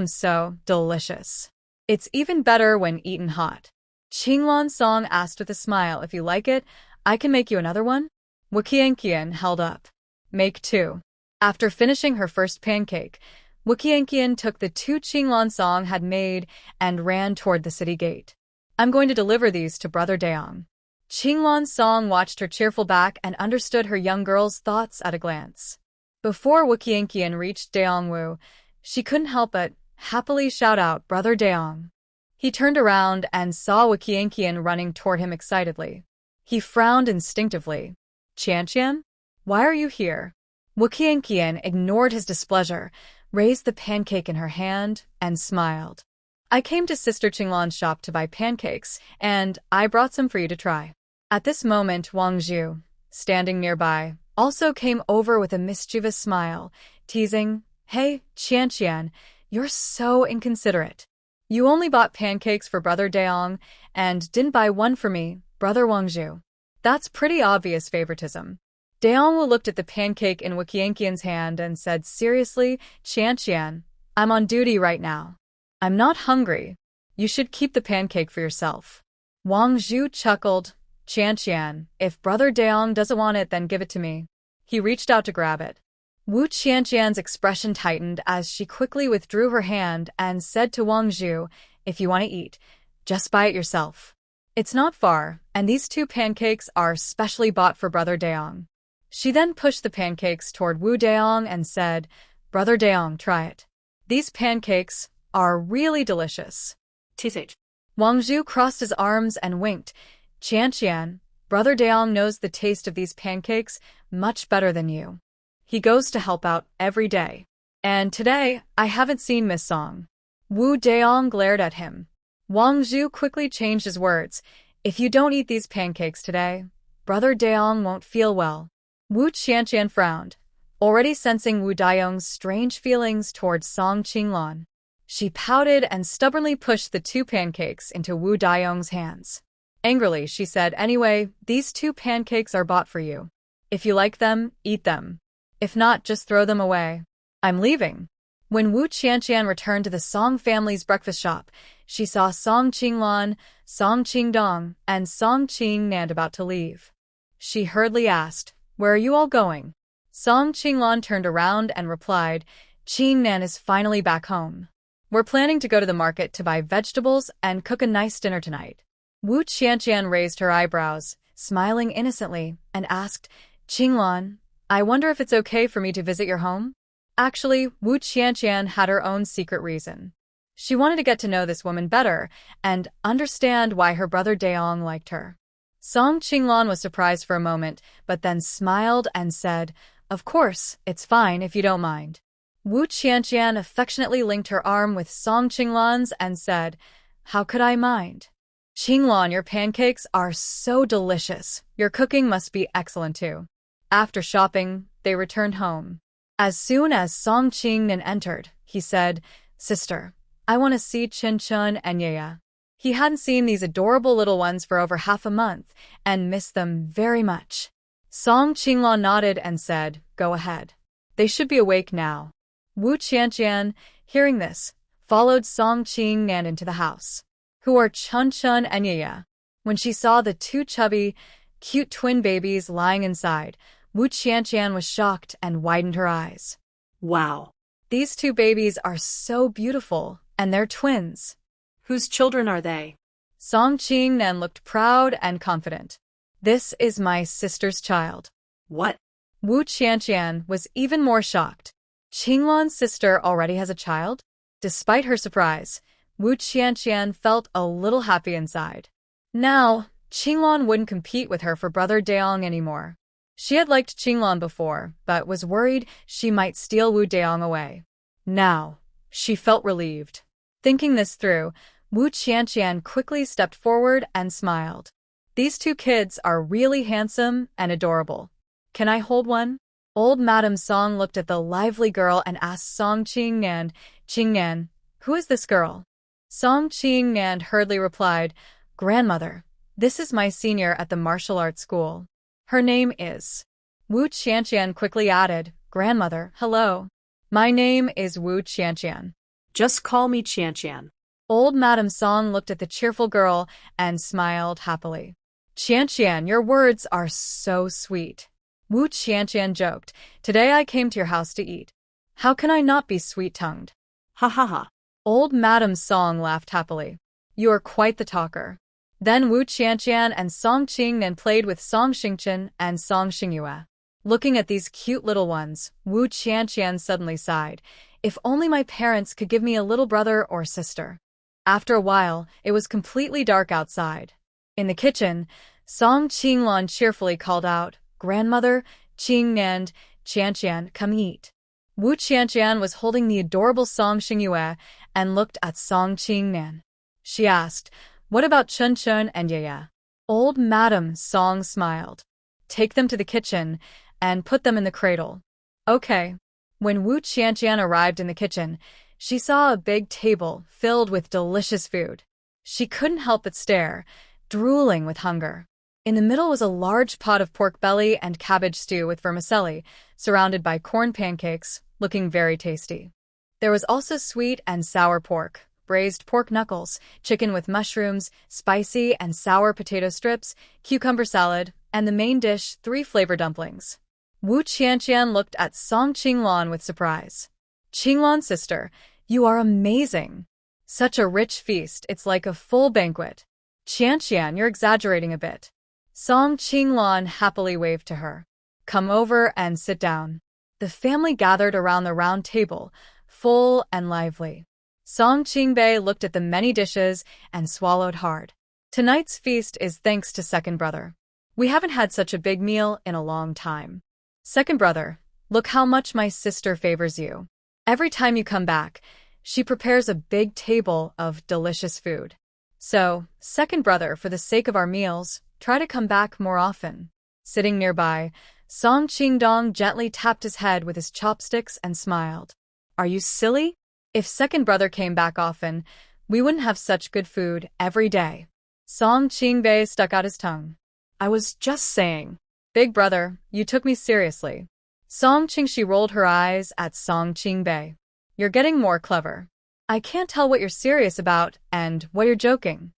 So delicious. It's even better when eaten hot. Qinglan Song asked with a smile, if you like it, I can make you another one? Wuqianqian held up. Make two. After finishing her first pancake, Wuqianqian took the two Qinglan Song had made and ran toward the city gate. I'm going to deliver these to Brother Daong. Qinglan Song watched her cheerful back and understood her young girl's thoughts at a glance. Before Wuqianqian reached Daongwu, she couldn't help but happily shout out, Brother Daong. He turned around and saw Wuqianqian running toward him excitedly. He frowned instinctively. Qianqian? Why are you here? Wuqianqian ignored his displeasure, raised the pancake in her hand, and smiled. I came to Sister Qinglan's shop to buy pancakes, and I brought some for you to try. At this moment, Wang Zhu, standing nearby, also came over with a mischievous smile, teasing, Hey, Qianqian, you're so inconsiderate. You only bought pancakes for Brother Daong and didn't buy one for me, Brother Wang Zhu. That's pretty obvious favoritism. Daongwu looked at the pancake in Wuqianqian's hand and said seriously, Qianqian, I'm on duty right now. I'm not hungry. You should keep the pancake for yourself. Wang Zhu chuckled. Qianqian, if Brother Daong doesn't want it, then give it to me. He reached out to grab it. Wu Qianqian's expression tightened as she quickly withdrew her hand and said to Wang Zhu, if you want to eat, just buy it yourself. It's not far, and these two pancakes are specially bought for Brother Daong. She then pushed the pancakes toward Wu Daong and said, Brother Daong, try it. These pancakes are really delicious. TH. Wang Zhu crossed his arms and winked. Qianqian, Brother Daong knows the taste of these pancakes much better than you. He goes to help out every day. And today, I haven't seen Miss Song. Wu Daong glared at him. Wang Zhu quickly changed his words. If you don't eat these pancakes today, Brother Daong won't feel well. Wu Qianqian frowned, already sensing Wu Daong's strange feelings towards Song Qinglan. She pouted and stubbornly pushed the two pancakes into Wu Daong's hands. Angrily, she said, anyway, these two pancakes are bought for you. If you like them, eat them. If not, just throw them away. I'm leaving. When Wu Qianqian returned to the Song family's breakfast shop, she saw Song Qinglan, Song Qingdong, and Song Qingnan about to leave. She hurriedly asked, where are you all going? Song Qinglan turned around and replied, Qingnan is finally back home. We're planning to go to the market to buy vegetables and cook a nice dinner tonight. Wu Qianqian raised her eyebrows, smiling innocently, and asked, Qinglan, I wonder if it's okay for me to visit your home? Actually, Wu Qianqian had her own secret reason. She wanted to get to know this woman better and understand why her brother Daong liked her. Song Qinglan was surprised for a moment, but then smiled and said, Of course, it's fine if you don't mind. Wu Qianqian affectionately linked her arm with Song Qinglan's and said, How could I mind? Qinglan, your pancakes are so delicious. Your cooking must be excellent too. After shopping, they returned home. As soon as Song Qingnan entered, he said, Sister, I want to see Chen Chun and Yaya. He hadn't seen these adorable little ones for over half a month and missed them very much. Song Qinglan nodded and said, Go ahead. They should be awake now. Wu Qianqian, hearing this, followed Song Qingnan into the house. Who are Chun Chun and Yaya? When she saw the two chubby, cute twin babies lying inside, Wu Qianqian was shocked and widened her eyes. Wow. These two babies are so beautiful, and they're twins. Whose children are they? Song Qingnan looked proud and confident. This is my sister's child. What? Wu Qianqian was even more shocked. Qinglan's sister already has a child? Despite her surprise, Wu Qianqian felt a little happy inside. Now, Qinglan wouldn't compete with her for brother Daong anymore. She had liked Qinglan before, but was worried she might steal Wu Daong away. Now, she felt relieved. Thinking this through, Wu Qianqian quickly stepped forward and smiled. These two kids are really handsome and adorable. Can I hold one? Old Madam Song looked at the lively girl and asked Song Qingnan, who is this girl? Song Qingnan hurriedly replied, Grandmother, this is my senior at the martial arts school. Her name is. Wu Qianqian quickly added, Grandmother, hello. My name is Wu Qianqian. Just call me Qianqian. Old Madam Song looked at the cheerful girl and smiled happily. Qianqian, your words are so sweet. Wu Qianqian joked, Today I came to your house to eat. How can I not be sweet-tongued? Ha ha ha. Old Madam Song laughed happily. You are quite the talker. Then Wu Qianqian and Song Qingnan played with Song Xingchen and Song Xingyue. Looking at these cute little ones, Wu Qianqian suddenly sighed. If only my parents could give me a little brother or sister. After a while, it was completely dark outside. In the kitchen, Song Qinglan cheerfully called out, Grandmother, Qingnan, Qianqian, come eat. Wu Qianqian was holding the adorable Song Xingyue and looked at Song Qingnan. She asked, What about Chun Chun and Yaya? Old Madam Song smiled. Take them to the kitchen and put them in the cradle. Okay. When Wu Qianqian arrived in the kitchen, she saw a big table filled with delicious food. She couldn't help but stare, drooling with hunger. In the middle was a large pot of pork belly and cabbage stew with vermicelli, surrounded by corn pancakes, looking very tasty. There was also sweet and sour pork, braised pork knuckles, chicken with mushrooms, spicy and sour potato strips, cucumber salad, and the main dish, 3 flavor dumplings. Wu Qianqian looked at Song Qinglan with surprise. Qinglan, sister, you are amazing. Such a rich feast, it's like a full banquet. Qianqian, you're exaggerating a bit. Song Qinglan happily waved to her. Come over and sit down. The family gathered around the round table, full and lively. Song Qingbei looked at the many dishes and swallowed hard. Tonight's feast is thanks to second brother. We haven't had such a big meal in a long time. Second brother, look how much my sister favors you. Every time you come back, she prepares a big table of delicious food. So, second brother, for the sake of our meals, try to come back more often. Sitting nearby, Song Qingdong gently tapped his head with his chopsticks and smiled. Are you silly? If second brother came back often, we wouldn't have such good food every day. Song Qingbei stuck out his tongue. I was just saying. Big brother, you took me seriously. Song Qingshi rolled her eyes at Song Qingbei. You're getting more clever. I can't tell what you're serious about and what you're joking.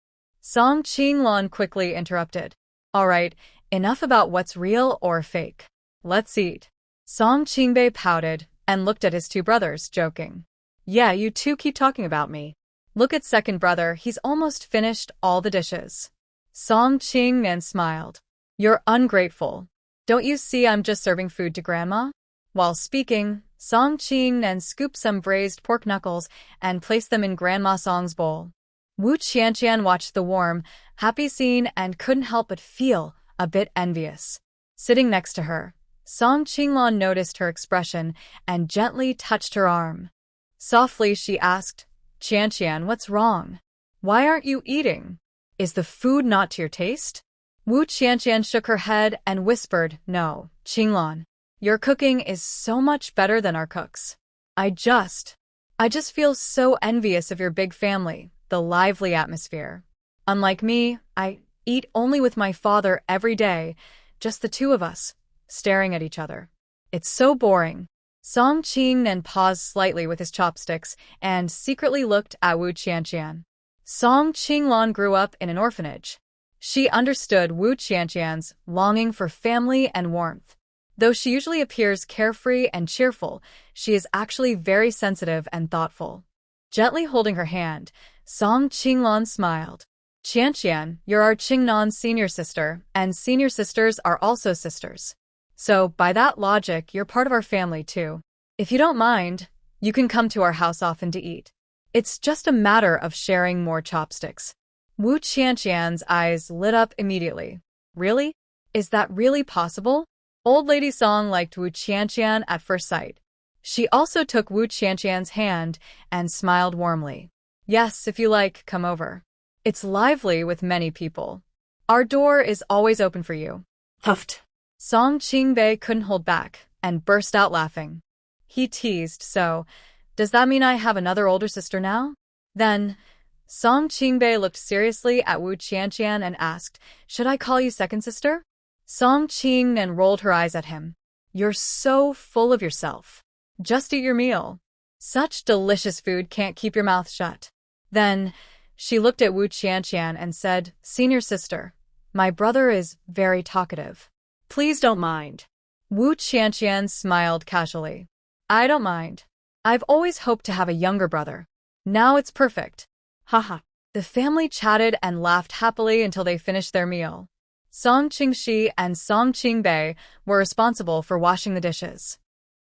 Song Qinglan quickly interrupted. All right, enough about what's real or fake. Let's eat. Song Qingbei pouted and looked at his two brothers, joking. Yeah, you two keep talking about me. Look at second brother, he's almost finished all the dishes. Song Qingnan smiled. You're ungrateful. Don't you see I'm just serving food to grandma? While speaking, Song Qingnan scooped some braised pork knuckles and placed them in Grandma Song's bowl. Wu Qianqian watched the warm, happy scene and couldn't help but feel a bit envious. Sitting next to her, Song Qinglan noticed her expression and gently touched her arm. Softly she asked, Qianqian, what's wrong? Why aren't you eating? Is the food not to your taste? Wu Qianqian shook her head and whispered, No, Qinglan. Your cooking is so much better than our cooks. I just feel so envious of your big family, the lively atmosphere. Unlike me, I eat only with my father every day, just the two of us, staring at each other. It's so boring. Song Qingnan paused slightly with his chopsticks and secretly looked at Wu Qianqian. Song Qinglan grew up in an orphanage. She understood Wu Qianqian's longing for family and warmth. Though she usually appears carefree and cheerful, she is actually very sensitive and thoughtful. Gently holding her hand, Song Qinglan smiled. Qianqian, you're our Qingnan's senior sister, and senior sisters are also sisters. So, by that logic, you're part of our family too. If you don't mind, you can come to our house often to eat. It's just a matter of sharing more chopsticks. Wu Qianqian's eyes lit up immediately. Really? Is that really possible? Old Lady Song liked Wu Qianqian at first sight. She also took Wu Qianqian's hand and smiled warmly. Yes, if you like, come over. It's lively with many people. Our door is always open for you. Huffed. Song Qingbei couldn't hold back and burst out laughing. He teased, so, does that mean I have another older sister now? Then, Song Qingbei looked seriously at Wu Qianqian and asked, should I call you second sister? Song Qingnan rolled her eyes at him. You're so full of yourself. Just eat your meal. Such delicious food can't keep your mouth shut. Then, she looked at Wu Qianqian and said, Senior sister, my brother is very talkative. Please don't mind. Wu Qianqian smiled casually. I don't mind. I've always hoped to have a younger brother. Now it's perfect. Haha. The family chatted and laughed happily until they finished their meal. Song Qingxi and Song Qingbei were responsible for washing the dishes.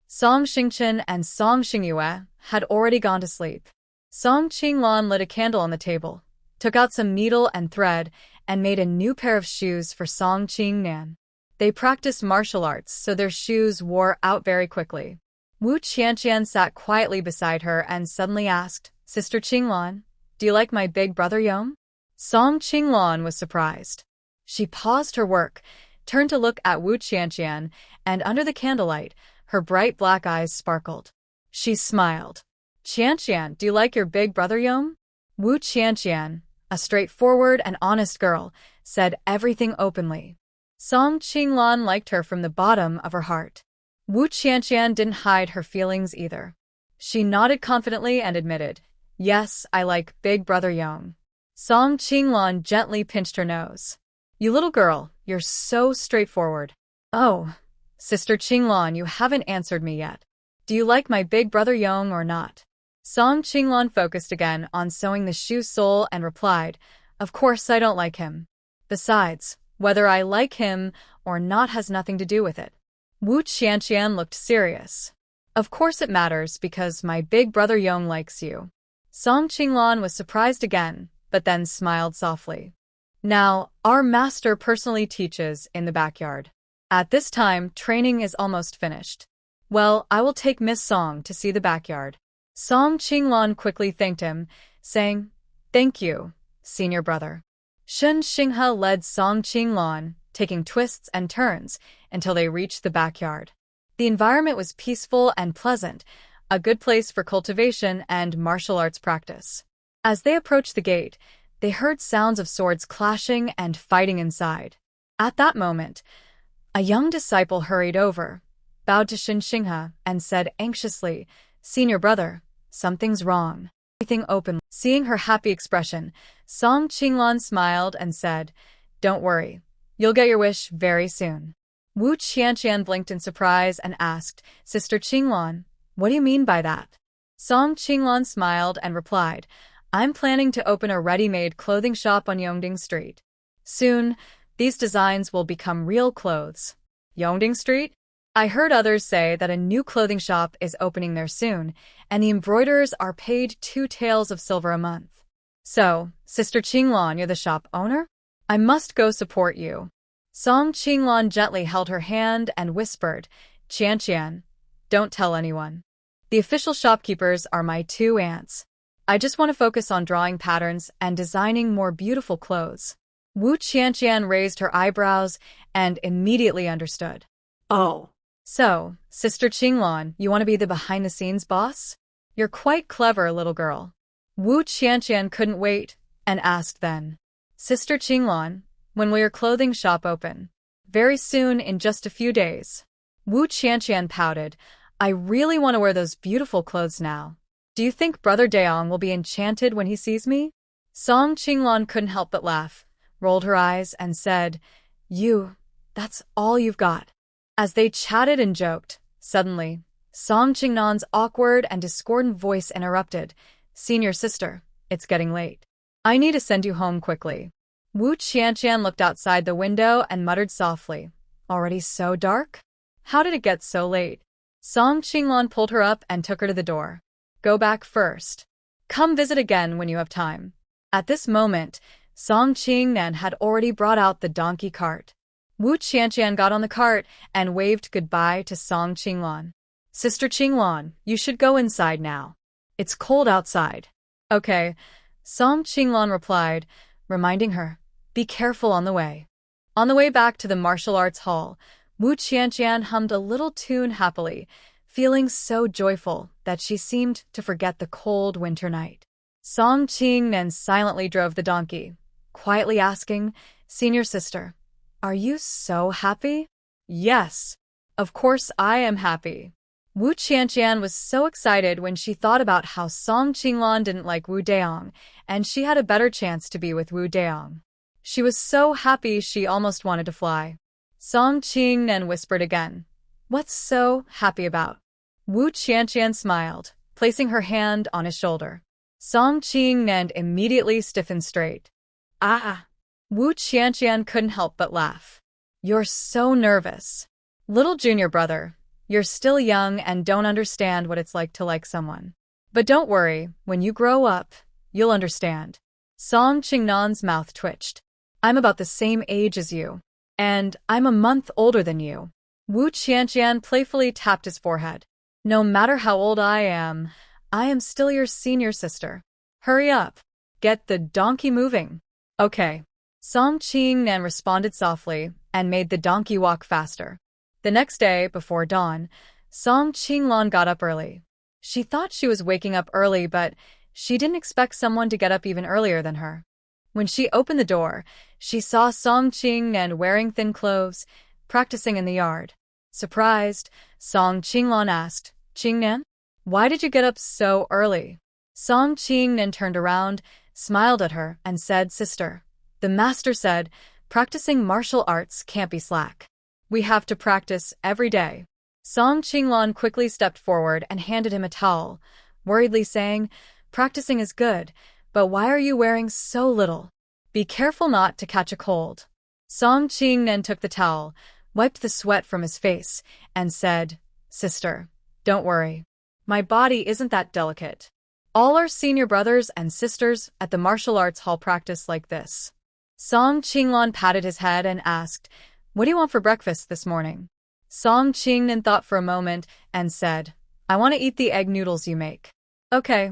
Song Xingchen and Song Xingyue had already gone to sleep. Song Qinglan lit a candle on the table, took out some needle and thread, and made a new pair of shoes for Song Qingnan. They practiced martial arts, so their shoes wore out very quickly. Wu Qianqian sat quietly beside her and suddenly asked, Sister Qinglan, do you like my big brother Yong? Song Qinglan was surprised. She paused her work, turned to look at Wu Qianqian, and under the candlelight, her bright black eyes sparkled. She smiled. Qianqian, do you like your big brother Yong? Wu Qianqian, a straightforward and honest girl, said everything openly. Song Qinglan liked her from the bottom of her heart. Wu Qianqian didn't hide her feelings either. She nodded confidently and admitted, Yes, I like big brother Yong. Song Qinglan gently pinched her nose. You little girl, you're so straightforward. Oh, Sister Qinglan, you haven't answered me yet. Do you like my big brother Yong or not? Song Qinglan focused again on sewing the shoe sole and replied, Of course I don't like him. Besides, whether I like him or not has nothing to do with it. Wu Qianqian looked serious. Of course it matters because my big brother Yong likes you. Song Qinglan was surprised again, but then smiled softly. Now, our master personally teaches in the backyard. At this time, training is almost finished. Well, I will take Miss Song to see the backyard. Song Qinglan quickly thanked him, saying, Thank you, senior brother. Shen Xinghe led Song Qinglan, taking twists and turns, until they reached the backyard. The environment was peaceful and pleasant, a good place for cultivation and martial arts practice. As they approached the gate, they heard sounds of swords clashing and fighting inside. At that moment, a young disciple hurried over, bowed to Shen Xinghe, and said anxiously, Senior brother, something's wrong. Everything open. Seeing her happy expression, Song Qinglan smiled and said, Don't worry, you'll get your wish very soon. Wu Qianqian blinked in surprise and asked, Sister Qinglan, what do you mean by that? Song Qinglan smiled and replied, I'm planning to open a ready-made clothing shop on Yongding Street. Soon, these designs will become real clothes. Yongding Street? I heard others say that a new clothing shop is opening there soon, and the embroiderers are paid 2 taels of silver a month. So, Sister Qinglan, you're the shop owner? I must go support you. Song Qinglan gently held her hand and whispered, Qian, don't tell anyone. The official shopkeepers are my 2 aunts. I just want to focus on drawing patterns and designing more beautiful clothes. Wu Qian raised her eyebrows and immediately understood. Oh. So, Sister Qinglan, you want to be the behind-the-scenes boss? You're quite clever, little girl. Wu Qian couldn't wait and asked then. Sister Qinglan, when will your clothing shop open? Very soon, in just a few days. Wu Qian pouted. I really want to wear those beautiful clothes now. Do you think Brother Daong will be enchanted when he sees me? Song Qinglan couldn't help but laugh, rolled her eyes, and said, that's all you've got. As they chatted and joked, suddenly, Song Qingnan's awkward and discordant voice interrupted. Senior sister, it's getting late. I need to send you home quickly. Wu Qian looked outside the window and muttered softly, Already so dark? How did it get so late? Song Qinglan pulled her up and took her to the door. Go back first. Come visit again when you have time. At this moment, Song Qingnan had already brought out the donkey cart. Wu Qian got on the cart and waved goodbye to Song Qinglan. Sister Qinglan, you should go inside now. It's cold outside. Okay, Song Qinglan replied, reminding her, be careful on the way. On the way back to the martial arts hall, Wu Qian hummed a little tune happily, feeling so joyful that she seemed to forget the cold winter night. Song Qingnan silently drove the donkey, quietly asking, Senior sister, are you so happy? Yes, of course I am happy. Wu Qian was so excited when she thought about how Song Qinglan didn't like Wu Daong, and she had a better chance to be with Wu Daong. She was so happy she almost wanted to fly. Song Qingnan whispered again, What's so happy about? Wu Qian smiled, placing her hand on his shoulder. Song Qingnan immediately stiffened straight. Ah! Wu Qian couldn't help but laugh. You're so nervous. Little junior brother, you're still young and don't understand what it's like to like someone. But don't worry, when you grow up, you'll understand. Song Qingnan's mouth twitched. I'm about the same age as you. And I'm a month older than you. Wu Qian playfully tapped his forehead. No matter how old I am still your senior sister. Hurry up. Get the donkey moving. Okay. Song Qingnan responded softly and made the donkey walk faster. The next day, before dawn, Song Qinglan got up early. She thought she was waking up early, but she didn't expect someone to get up even earlier than her. When she opened the door, she saw Song Qingnan wearing thin clothes, practicing in the yard. Surprised, Song Qinglan asked, Qingnan, why did you get up so early? Song Qingnan turned around, smiled at her, and said, Sister, the master said, practicing martial arts can't be slack. We have to practice every day. Song Qinglan quickly stepped forward and handed him a towel, worriedly saying, Practicing is good, but why are you wearing so little? Be careful not to catch a cold. Song Qingnan took the towel, wiped the sweat from his face, and said, Sister, don't worry. My body isn't that delicate. All our senior brothers and sisters at the martial arts hall practice like this. Song Qinglan patted his head and asked, What do you want for breakfast this morning? Song Qingnan thought for a moment and said, I want to eat the egg noodles you make. Okay,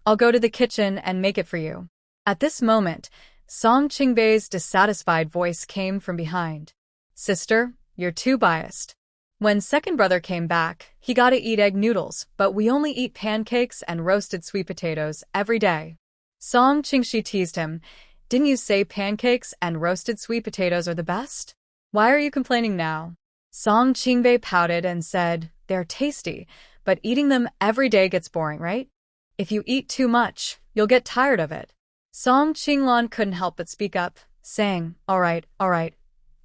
I'll go to the kitchen and make it for you. At this moment, Song Qingbei's dissatisfied voice came from behind. Sister, you're too biased. When second brother came back, he got to eat egg noodles, but we only eat pancakes and roasted sweet potatoes every day. Song Qingshi teased him. Didn't you say pancakes and roasted sweet potatoes are the best? Why are you complaining now? Song Qingbei pouted and said, They're tasty, but eating them every day gets boring, right? If you eat too much, you'll get tired of it. Song Qinglan couldn't help but speak up, saying, All right.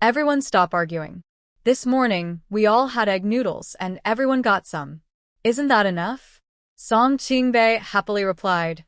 Everyone stop arguing. This morning, we all had egg noodles and everyone got some. Isn't that enough? Song Qingbei happily replied,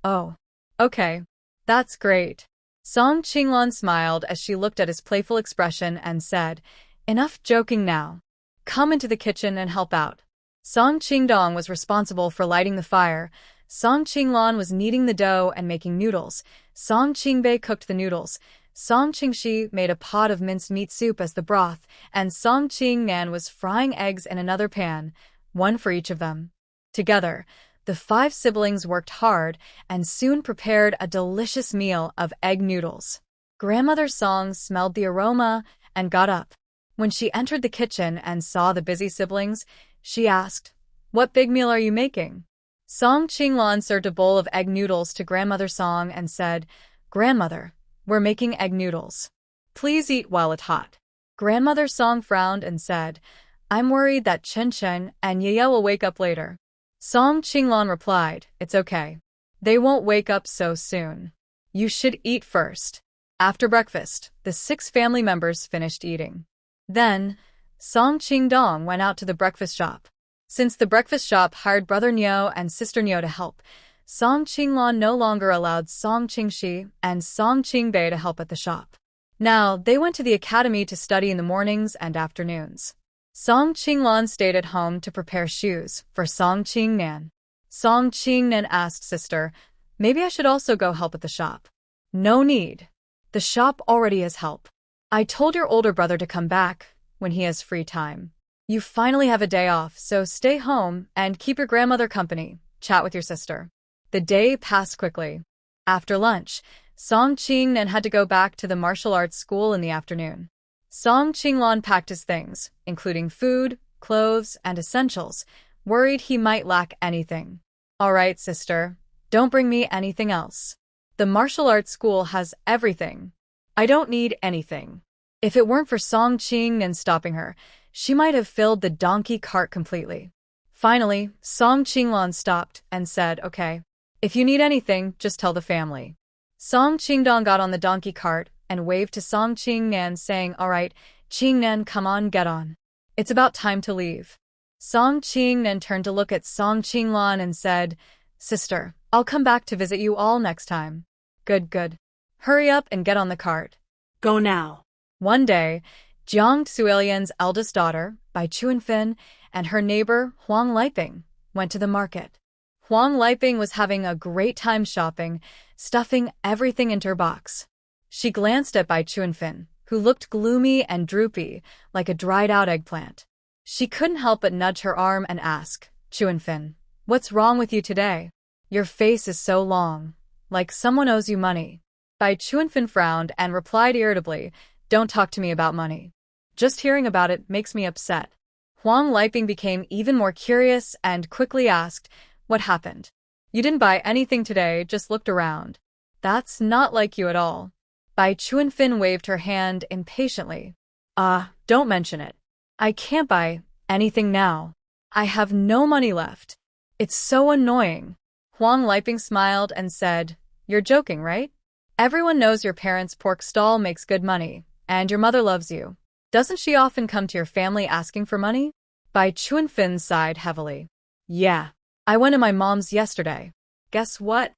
"Oh, okay. That's great." Song Qinglan smiled as she looked at his playful expression and said, "Enough joking now. Come into the kitchen and help out." Song Qingdong was responsible for lighting the fire. Song Qinglan was kneading the dough and making noodles. Song Qingbei cooked the noodles. Song Qingshi made a pot of minced meat soup as the broth, and Song Qingnan was frying eggs in another pan, one for each of them. Together, the 5 siblings worked hard and soon prepared a delicious meal of egg noodles. Grandmother Song smelled the aroma and got up. When she entered the kitchen and saw the busy siblings, she asked, "What big meal are you making?" Song Qinglan served a bowl of egg noodles to Grandmother Song and said, "Grandmother, we're making egg noodles. Please eat while it's hot." Grandmother Song frowned and said, "I'm worried that Chen Chen and Yaya will wake up later." Song Qinglan replied, "It's okay. They won't wake up so soon. You should eat first." After breakfast, the 6 family members finished eating. Then, Song Qingdong went out to the breakfast shop. Since the breakfast shop hired Brother Niu and Sister Niu to help, Song Qinglan no longer allowed Song Qingshi and Song Qingbei to help at the shop. Now, they went to the academy to study in the mornings and afternoons. Song Qinglan stayed at home to prepare shoes for Song Qingnan. Song Qingnan asked Sister, "Maybe I should also go help at the shop." "No need. The shop already has help. I told your older brother to come back when he has free time. You finally have a day off, so stay home and keep your grandmother company. Chat with your sister." The day passed quickly. After lunch, Song Qingnan had to go back to the martial arts school in the afternoon. Song Qinglan packed his things, including food, clothes, and essentials, worried he might lack anything. "All right, sister. Don't bring me anything else. The martial arts school has everything. I don't need anything." If it weren't for Song Qingnan stopping her, she might have filled the donkey cart completely. Finally, Song Qinglan stopped and said, "Okay. If you need anything, just tell the family." Song Qingdong got on the donkey cart and waved to Song Qingnan, saying, "All right, Qingnan, come on, get on. It's about time to leave." Song Qingnan turned to look at Song Qinglan and said, "Sister, I'll come back to visit you all next time." Good, good. Hurry up and get on the cart." Go now. One day, Jiang Suilian's eldest daughter, Bai Chuanfin, and her neighbor, Huang Liping, went to the market. Huang Liping was having a great time shopping, stuffing everything into her box. She glanced at Bai Chuanfin, who looked gloomy and droopy, like a dried-out eggplant. She couldn't help but nudge her arm and ask, "Chuanfin, what's wrong with you today? Your face is so long, like someone owes you money." Bai Chuanfin frowned and replied irritably, "Don't talk to me about money. Just hearing about it makes me upset." Huang Liping became even more curious and quickly asked, "What happened? You didn't buy anything today, just looked around. That's not like you at all." Bai Chuanfin waved her hand impatiently. Don't mention it. I can't buy anything now. I have no money left. It's so annoying." Huang Liping smiled and said, "You're joking, right? Everyone knows your parents' pork stall makes good money, and your mother loves you. Doesn't she often come to your family asking for money?" Bai Chuanfin sighed heavily. "Yeah, I went to my mom's yesterday. Guess what?"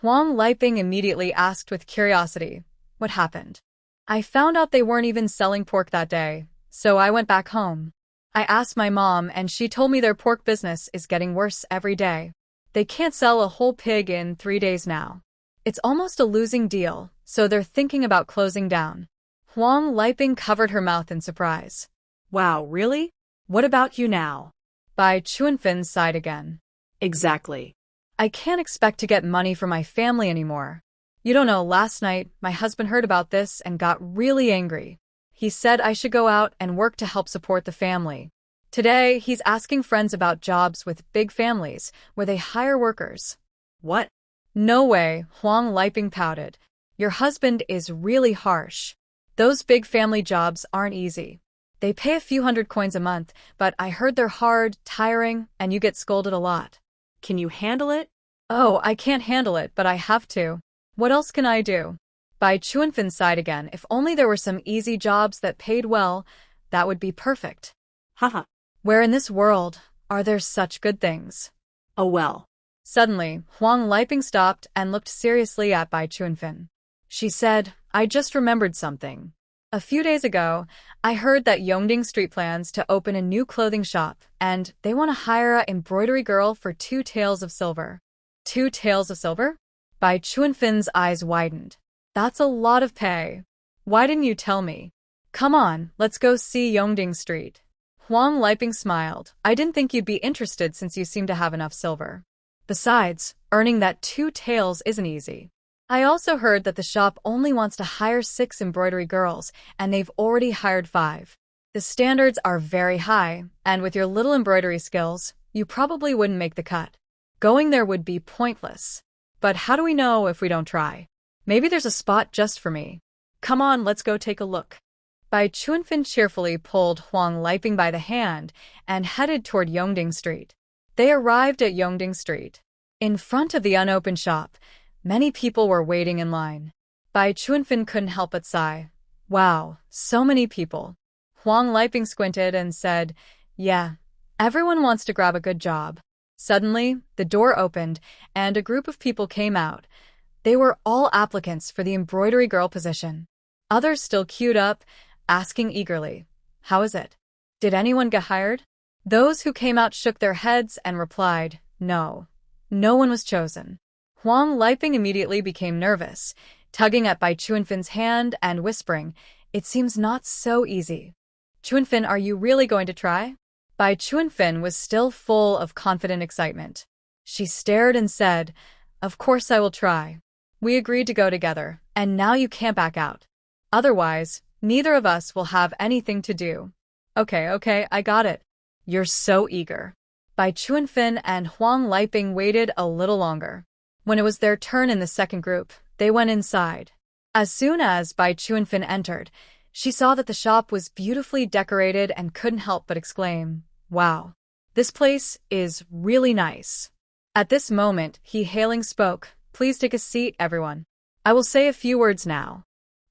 Huang Liping immediately asked with curiosity, "What happened?" "I found out they weren't even selling pork that day, so I went back home. I asked my mom and she told me their pork business is getting worse every day. They can't sell a whole pig in 3 days now. It's almost a losing deal, so they're thinking about closing down." Huang Liping covered her mouth in surprise. Wow, really? What about you now? Bai Chuanfin sighed again. Exactly. I can't expect to get money from my family anymore. You don't know, last night, my husband heard about this and got really angry. He said I should go out and work to help support the family. Today, he's asking friends about jobs with big families where they hire workers. What? No way, Huang Liping pouted. Your husband is really harsh. Those big family jobs aren't easy. They pay a few hundred coins a month, but I heard they're hard, tiring, and you get scolded a lot. Can you handle it? Oh, I can't handle it, but I have to. What else can I do? Bai Chuanfin sighed again. If only there were some easy jobs that paid well, that would be perfect. Haha. Where in this world are there such good things? Oh well. Suddenly, Huang Liping stopped and looked seriously at Bai Chuanfin. She said, I just remembered something. A few days ago, I heard that Yongding Street plans to open a new clothing shop, and they want to hire an embroidery girl for 2 taels of silver. 2 taels of silver? Bai Chuanfin's eyes widened. That's a lot of pay. Why didn't you tell me? Come on, let's go see Yongding Street. Huang Liping smiled. I didn't think you'd be interested since you seem to have enough silver. Besides, earning that 2 taels isn't easy. I also heard that the shop only wants to hire 6 embroidery girls, and they've already hired 5. The standards are very high, and with your little embroidery skills, you probably wouldn't make the cut. Going there would be pointless. But how do we know if we don't try? Maybe there's a spot just for me. Come on, let's go take a look. Bai Chuanfin cheerfully pulled Huang Liping by the hand and headed toward Yongding Street. They arrived at Yongding Street. In front of the unopened shop, many people were waiting in line. Bai Chuanfin couldn't help but sigh. Wow, so many people. Huang Liping squinted and said, yeah, everyone wants to grab a good job. Suddenly, the door opened and a group of people came out. They were all applicants for the embroidery girl position. Others still queued up, asking eagerly, how is it? Did anyone get hired? Those who came out shook their heads and replied, no. No one was chosen. Huang Liping immediately became nervous, tugging at Bai Chuanfin's hand and whispering, it seems not so easy. Chuanfin, are you really going to try? Bai Chuanfin was still full of confident excitement. She stared and said, of course I will try. We agreed to go together, and now you can't back out. Otherwise, neither of us will have anything to do. Okay, I got it. You're so eager. Bai Chuanfin and Huang Liping waited a little longer. When it was their turn in the second group, they went inside. As soon as Bai Chuanfin entered, she saw that the shop was beautifully decorated and couldn't help but exclaim, wow, this place is really nice. At this moment, He Hailing spoke, please take a seat, everyone. I will say a few words now.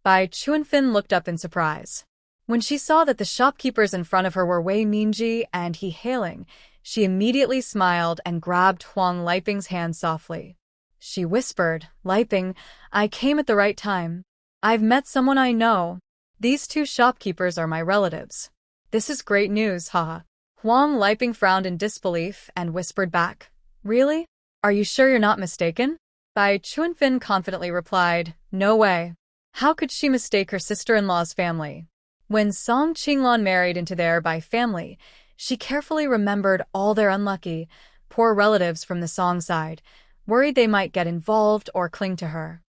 Bai Chuanfin looked up in surprise. When she saw that the shopkeepers in front of her were Wei Mingji and He Hailing, she immediately smiled and grabbed Huang Liping's hand softly. She whispered, Liping, I came at the right time. I've met someone I know. These 2 shopkeepers are my relatives. This is great news, haha. Huang Liping frowned in disbelief and whispered back, really? Are you sure you're not mistaken? Bai Chuanfin confidently replied, no way. How could she mistake her sister-in-law's family? When Song Qinglan married into their Bai family, she carefully remembered all their unlucky, poor relatives from the Song side, worried they might get involved or cling to her.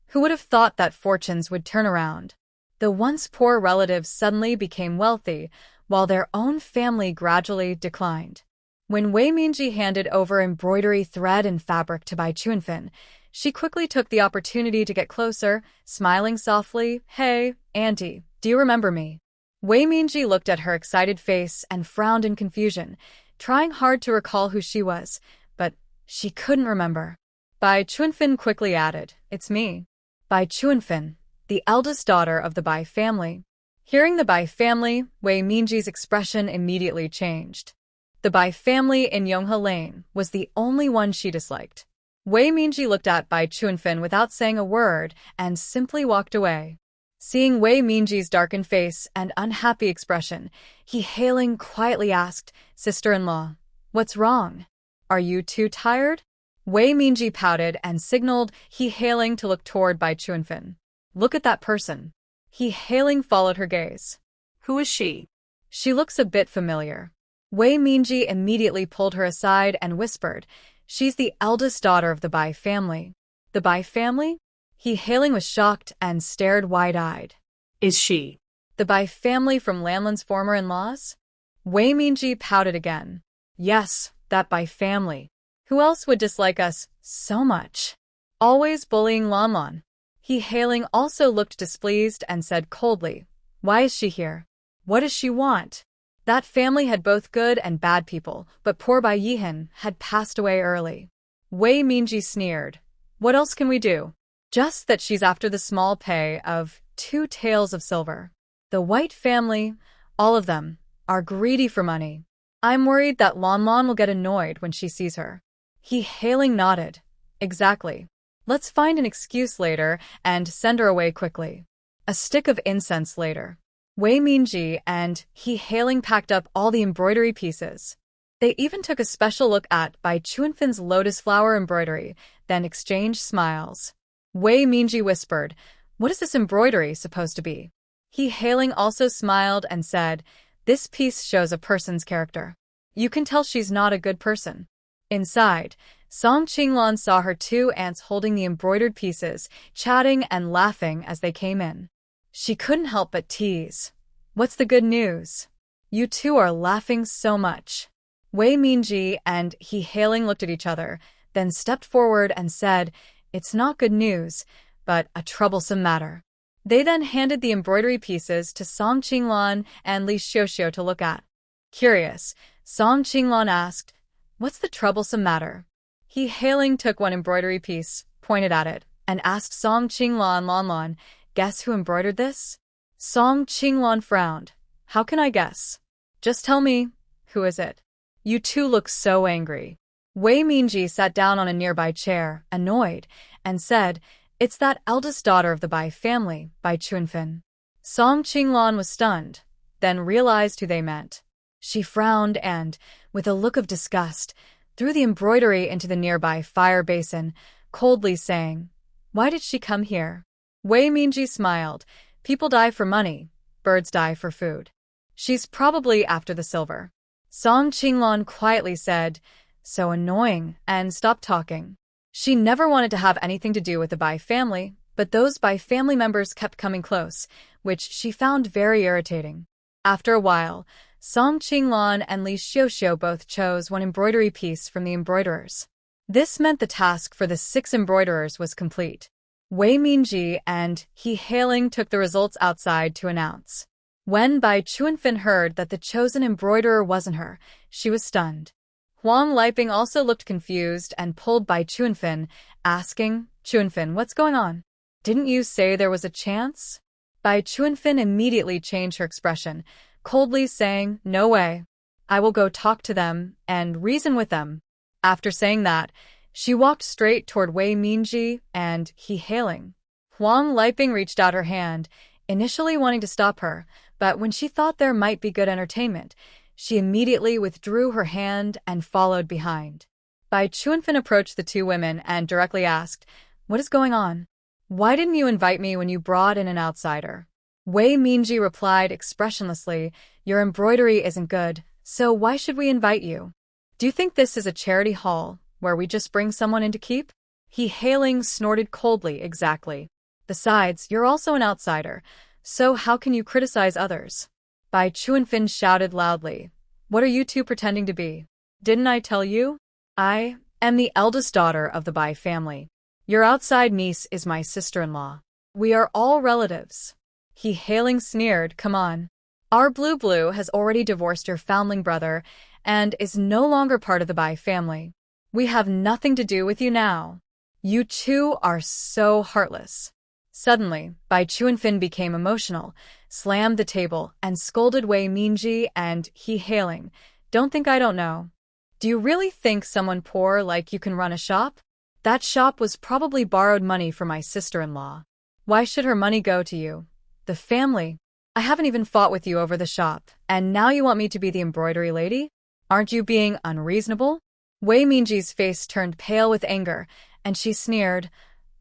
Who would have thought that fortunes would turn around? The once poor relatives suddenly became wealthy, while their own family gradually declined. When Wei Mingji handed over embroidery thread and fabric to Bai Chuanfin, she quickly took the opportunity to get closer, smiling softly, hey, auntie, do you remember me? Wei Mingji looked at her excited face and frowned in confusion, trying hard to recall who she was, but she couldn't remember. Bai Chuanfin quickly added, it's me. Bai Chuanfin, the eldest daughter of the Bai family. Hearing the Bai family, Wei Mingji's expression immediately changed. The Bai family in Yonghe Lane was the only one she disliked. Wei Mingji looked at Bai Chuanfin without saying a word and simply walked away. Seeing Wei Mingji's darkened face and unhappy expression, He Hailing quietly asked, sister-in-law, what's wrong? Are you too tired? Wei Mingji pouted and signaled He Hailing to look toward Bai Chuanfin. Look at that person. He Hailing followed her gaze. Who is she? She looks a bit familiar. Wei Mingji immediately pulled her aside and whispered, she's the eldest daughter of the Bai family. The Bai family? He Hailing was shocked and stared wide-eyed. Is she the Bai family from Lanlan's former in-laws? Wei Mingji pouted again. Yes, that Bai family. Who else would dislike us so much? Always bullying Lanlan. He Hailing also looked displeased and said coldly, why is she here? What does she want? That family had both good and bad people, but poor Bai Yihan had passed away early. Wei Mingji sneered. What else can we do? Just that she's after the small pay of 2 taels of silver. The White family, all of them, are greedy for money. I'm worried that Lanlan will get annoyed when she sees her. He hailing nodded. Exactly. Let's find an excuse later and send her away quickly. A stick of incense later. Wei Minji and he hailing packed up all the embroidery pieces. They even took a special look at Bai Chuanfin's lotus flower embroidery, then exchanged smiles. Wei Minji whispered, "What is this embroidery supposed to be?" He hailing also smiled and said, "This piece shows a person's character. You can tell she's not a good person." Inside, Song Qinglan saw her two aunts holding the embroidered pieces, chatting and laughing as they came in. She couldn't help but tease. "What's the good news? You two are laughing so much." Wei Minji and he hailing looked at each other, then stepped forward and said, "It's not good news, but a troublesome matter." They then handed the embroidery pieces to Song Qinglan and Li Xiuxiu to look at. Curious, Song Qinglan asked, "What's the troublesome matter?" He hailing took one embroidery piece, pointed at it, and asked Song Qinglan, "Lan, guess who embroidered this?" Song Qinglan frowned. "How can I guess? Just tell me, who is it?" "You two look so angry." Wei Minji sat down on a nearby chair, annoyed, and said, "It's that eldest daughter of the Bai family, Bai Chuanfin." Song Qinglan was stunned, then realized who they meant. She frowned and, with a look of disgust, threw the embroidery into the nearby fire basin, coldly saying, "Why did she come here?" Wei Minji smiled. "People die for money, birds die for food. She's probably after the silver." Song Qinglan quietly said, "So annoying," and stopped talking. She never wanted to have anything to do with the Bai family, but those Bai family members kept coming close, which she found very irritating. After a while, Song Qinglan and Li Xiuxiu both chose one embroidery piece from the embroiderers. This meant the task for the 6 embroiderers was complete. Wei Minji and he hailing took the results outside to announce. When Bai Chuanfin heard that the chosen embroiderer wasn't her, she was stunned. Huang Liping also looked confused and pulled Bai Chuanfin, asking, "Chuanfin, what's going on? Didn't you say there was a chance?" Bai Chuanfin immediately changed her expression, coldly saying, "No way. I will go talk to them and reason with them." After saying that, she walked straight toward Wei Minji and he hailing. Huang Liping reached out her hand, initially wanting to stop her, but when she thought there might be good entertainment, she immediately withdrew her hand and followed behind. Bai Chuanfin approached the two women and directly asked, "What is going on? Why didn't you invite me when you brought in an outsider?" Wei Minji replied expressionlessly, "Your embroidery isn't good, so why should we invite you? Do you think this is a charity hall, where we just bring someone in to keep?" He hailing snorted coldly, "Exactly. Besides, you're also an outsider, so how can you criticize others?" Bai Chuanfin shouted loudly, "What are you two pretending to be? Didn't I tell you? I am the eldest daughter of the Bai family. Your outside niece is my sister-in-law. We are all relatives." He hailing sneered, "Come on. Our Blue has already divorced your foundling brother and is no longer part of the Bai family. We have nothing to do with you now. You two are so heartless." Suddenly, Bai Chuanfin became emotional, slammed the table, and scolded Wei Minji and he hailing, "Don't think I don't know. Do you really think someone poor like you can run a shop? That shop was probably borrowed money from my sister-in-law. Why should her money go to you? The family. I haven't even fought with you over the shop, and now you want me to be the embroidery lady? Aren't you being unreasonable?" Wei Minji's face turned pale with anger, and she sneered,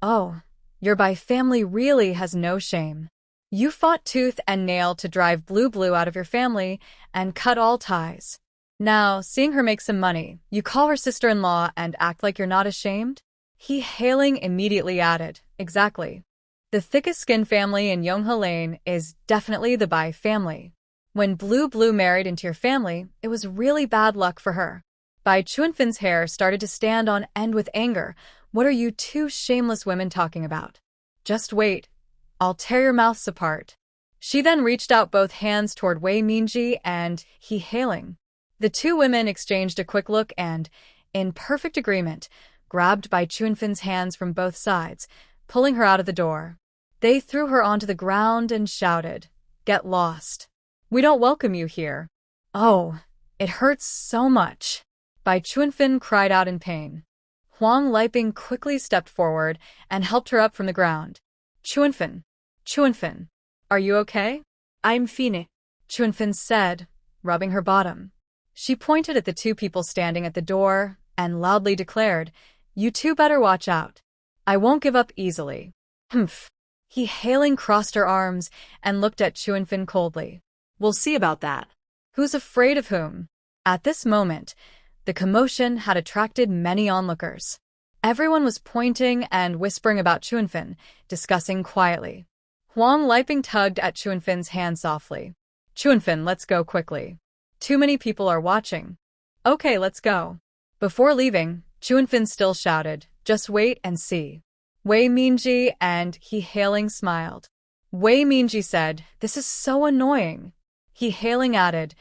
"Oh, your Bai family really has no shame. You fought tooth and nail to drive Blue out of your family and cut all ties. Now, seeing her make some money, you call her sister-in-law and act like you're not ashamed?" He hailing immediately added, "Exactly. The thickest-skinned family in Yonghe Lane is definitely the Bai family. When Blue married into your family, it was really bad luck for her." Bai Chuanfin's hair started to stand on end with anger. "What are you two shameless women talking about? Just wait. I'll tear your mouths apart." She then reached out both hands toward Wei Minji and he hailing. The two women exchanged a quick look and, in perfect agreement, grabbed Bai Chuanfin's hands from both sides, pulling her out of the door. They threw her onto the ground and shouted, "Get lost. We don't welcome you here." "Oh, it hurts so much." Bai Chuanfin cried out in pain. Huang Liping quickly stepped forward and helped her up from the ground. Chuanfan, Chuanfan, are you okay? I'm fine. Chuanfan said, rubbing her bottom. She pointed at the two people standing at the door and loudly declared, "You two better watch out. I won't give up easily." Humph. He hailing crossed her arms and looked at Chuanfan coldly. We'll see about that. Who's afraid of whom? At this moment, the commotion had attracted many onlookers. Everyone was pointing and whispering about Chuanfan, discussing quietly. Huang Liping tugged at Chuanfan's hand softly. Chuanfan, let's go quickly. Too many people are watching. Okay, let's go. Before leaving, Chuanfan still shouted, just wait and see. Wei Mingji and He hailing smiled. Wei Mingji said, this is so annoying. He hailing added,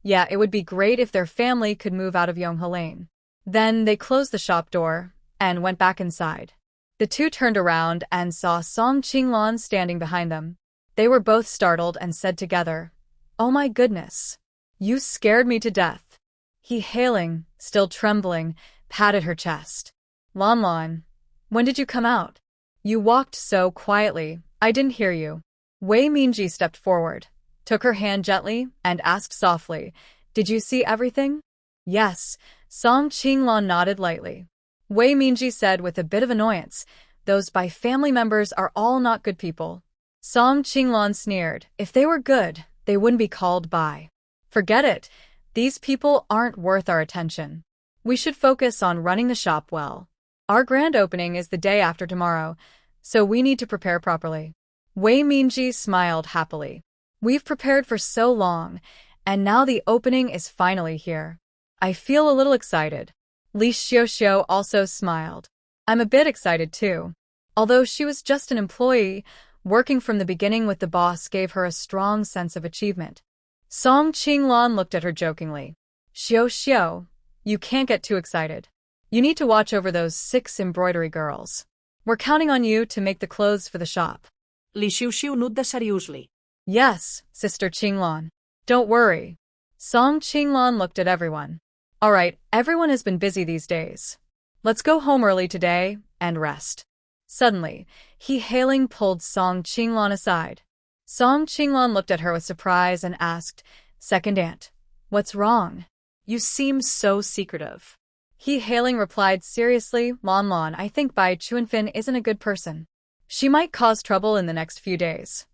yeah, it would be great if their family could move out of Yonghe Lane. Then they closed the shop door and went back inside. The two turned around and saw Song Qinglan standing behind them. They were both startled and said together, oh my goodness. You scared me to death. He hailing, still trembling, patted her chest. Lan Lan, when did you come out? You walked so quietly, I didn't hear you. Wei Mingji stepped forward, took her hand gently, and asked softly, did you see everything? Yes, Song Qinglan nodded lightly. Wei Mingji said with a bit of annoyance, those Bai family members are all not good people. Song Qinglan sneered, if they were good, they wouldn't be called Bai. Forget it, these people aren't worth our attention. We should focus on running the shop well. Our grand opening is the day after tomorrow, so we need to prepare properly. Wei Mingji smiled happily. We've prepared for so long, and now the opening is finally here. I feel a little excited. Li Xiuxiu also smiled. I'm a bit excited too. Although she was just an employee, working from the beginning with the boss gave her a strong sense of achievement. Song Qinglan looked at her jokingly. Xiuxiu, you can't get too excited. You need to watch over those 6 embroidery girls. We're counting on you to make the clothes for the shop. Li Xiuxiu nodded seriously. Yes, Sister Qinglan. Don't worry. Song Qinglan looked at everyone. All right, everyone has been busy these days. Let's go home early today and rest. Suddenly, He hailing pulled Song Qinglan aside. Song Qinglan looked at her with surprise and asked, Second aunt, what's wrong? You seem so secretive. He hailing replied seriously, Lan Lan, I think Bai Chuanfan isn't a good person. She might cause trouble in the next few days.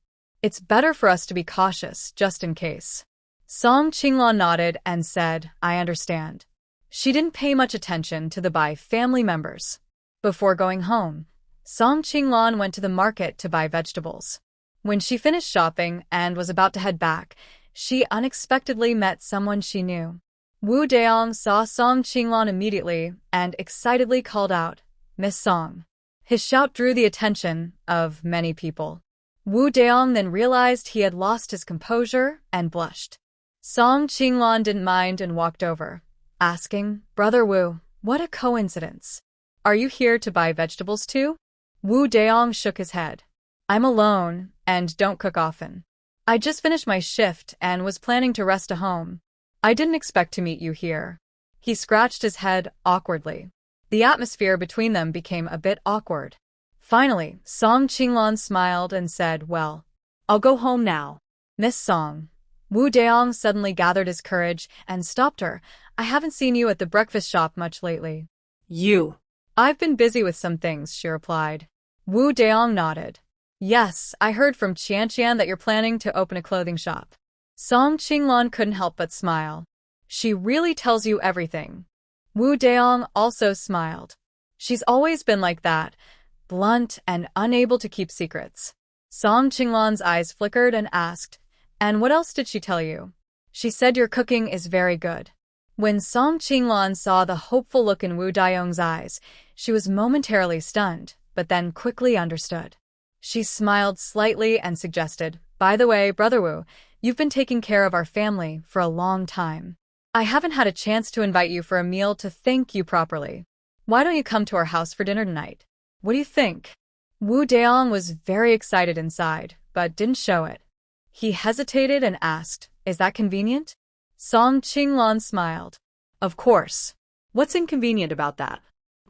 It's better for us to be cautious, just in case. Song Qinglan nodded and said, I understand. She didn't pay much attention to the Bai family members. Before going home, Song Qinglan went to the market to buy vegetables. When she finished shopping and was about to head back, she unexpectedly met someone she knew. Wu Deong saw Song Qinglan immediately and excitedly called out, Miss Song. His shout drew the attention of many people. Wu Deong then realized he had lost his composure and blushed. Song Qinglan didn't mind and walked over, asking, Brother Wu, what a coincidence. Are you here to buy vegetables too? Wu Deong shook his head. I'm alone and don't cook often. I just finished my shift and was planning to rest at home. I didn't expect to meet you here. He scratched his head awkwardly. The atmosphere between them became a bit awkward. Finally, Song Qinglan smiled and said, Well, I'll go home now. Miss Song. Wu Deong suddenly gathered his courage and stopped her. I haven't seen you at the breakfast shop much lately. You. I've been busy with some things, she replied. Wu Deong nodded. Yes, I heard from Qian that you're planning to open a clothing shop. Song Qinglan couldn't help but smile. She really tells you everything. Wu Deong also smiled. She's always been like that, blunt and unable to keep secrets. Song Qinglan's eyes flickered and asked, And what else did she tell you? She said your cooking is very good. When Song Qinglan saw the hopeful look in Wu Deong's eyes, she was momentarily stunned, but then quickly understood. She smiled slightly and suggested, By the way, Brother Wu, you've been taking care of our family for a long time. I haven't had a chance to invite you for a meal to thank you properly. Why don't you come to our house for dinner tonight? What do you think? Wu Deong was very excited inside, but didn't show it. He hesitated and asked, Is that convenient? Song Qinglan smiled. Of course. What's inconvenient about that?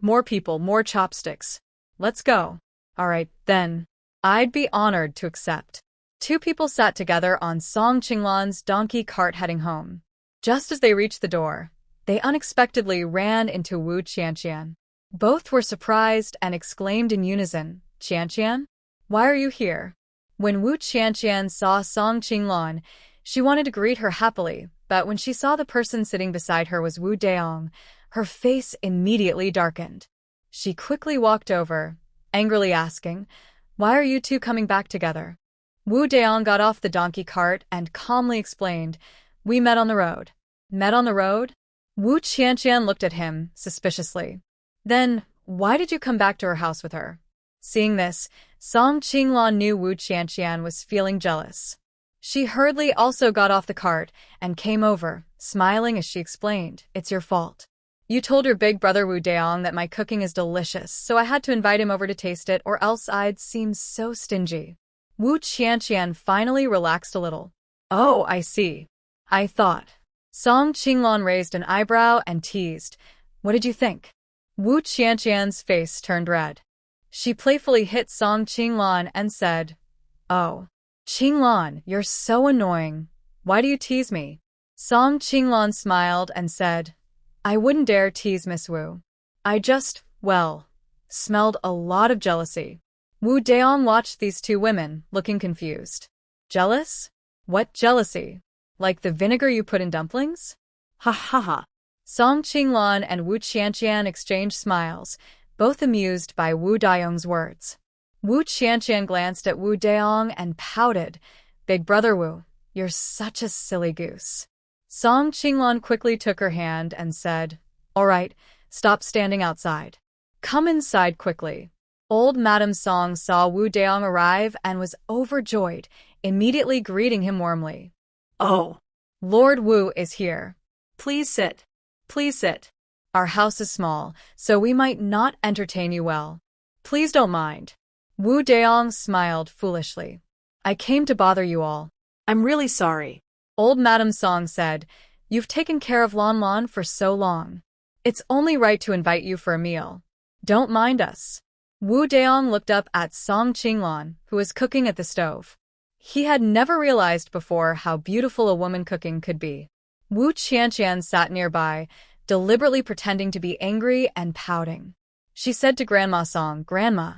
More people, more chopsticks. Let's go. All right, then. I'd be honored to accept. Two people sat together on Song Qinglan's donkey cart heading home. Just as they reached the door, they unexpectedly ran into Wu Qianqian. Both were surprised and exclaimed in unison, "Qianqian? Why are you here?" When Wu Qianqian saw Song Qinglan, she wanted to greet her happily, but when she saw the person sitting beside her was Wu Daong, her face immediately darkened. She quickly walked over, angrily asking, "Why are you two coming back together?" Wu Daong got off the donkey cart and calmly explained, "We met on the road." Met on the road? Wu Qianqian looked at him suspiciously. Then, why did you come back to her house with her? Seeing this, Song Qinglan knew Wu Qianqian was feeling jealous. She hurriedly also got off the cart and came over, smiling as she explained, "It's your fault. You told your big brother Wu Daong that my cooking is delicious, so I had to invite him over to taste it or else I'd seem so stingy." Wu Qianqian finally relaxed a little. "Oh, I see. I thought." Song Qinglan raised an eyebrow and teased, "What did you think?" Wu Qianqian's face turned red. She playfully hit Song Qinglan and said, "Oh, Qinglan, you're so annoying. Why do you tease me?" Song Qinglan smiled and said, "I wouldn't dare tease Miss Wu. I just, well, smelled a lot of jealousy." Wu Daong watched these two women, looking confused. "Jealous? What jealousy? Like the vinegar you put in dumplings?" Ha ha ha. Song Qinglan and Wu Qianqian exchanged smiles, both amused by Wu Daong's words. Wu Qianqian glanced at Wu Daong and pouted, "Big brother Wu, you're such a silly goose." Song Qinglan quickly took her hand and said, "All right, stop standing outside. Come inside quickly." Old Madame Song saw Wu Daong arrive and was overjoyed, immediately greeting him warmly. "Oh, Lord Wu is here. please sit. Please sit. Our house is small, so we might not entertain you well. Please don't mind." Wu Daong smiled foolishly. "I came to bother you all." I'm really sorry." Old Madame Song said, "You've taken care of Lon Lon for so long. It's only right to invite you for a meal. Don't mind us." Wu Daong looked up at Song Qinglan, who was cooking at the stove. He had never realized before how beautiful a woman cooking could be. Wu Qianqian sat nearby, deliberately pretending to be angry and pouting. She said to Grandma Song, "Grandma,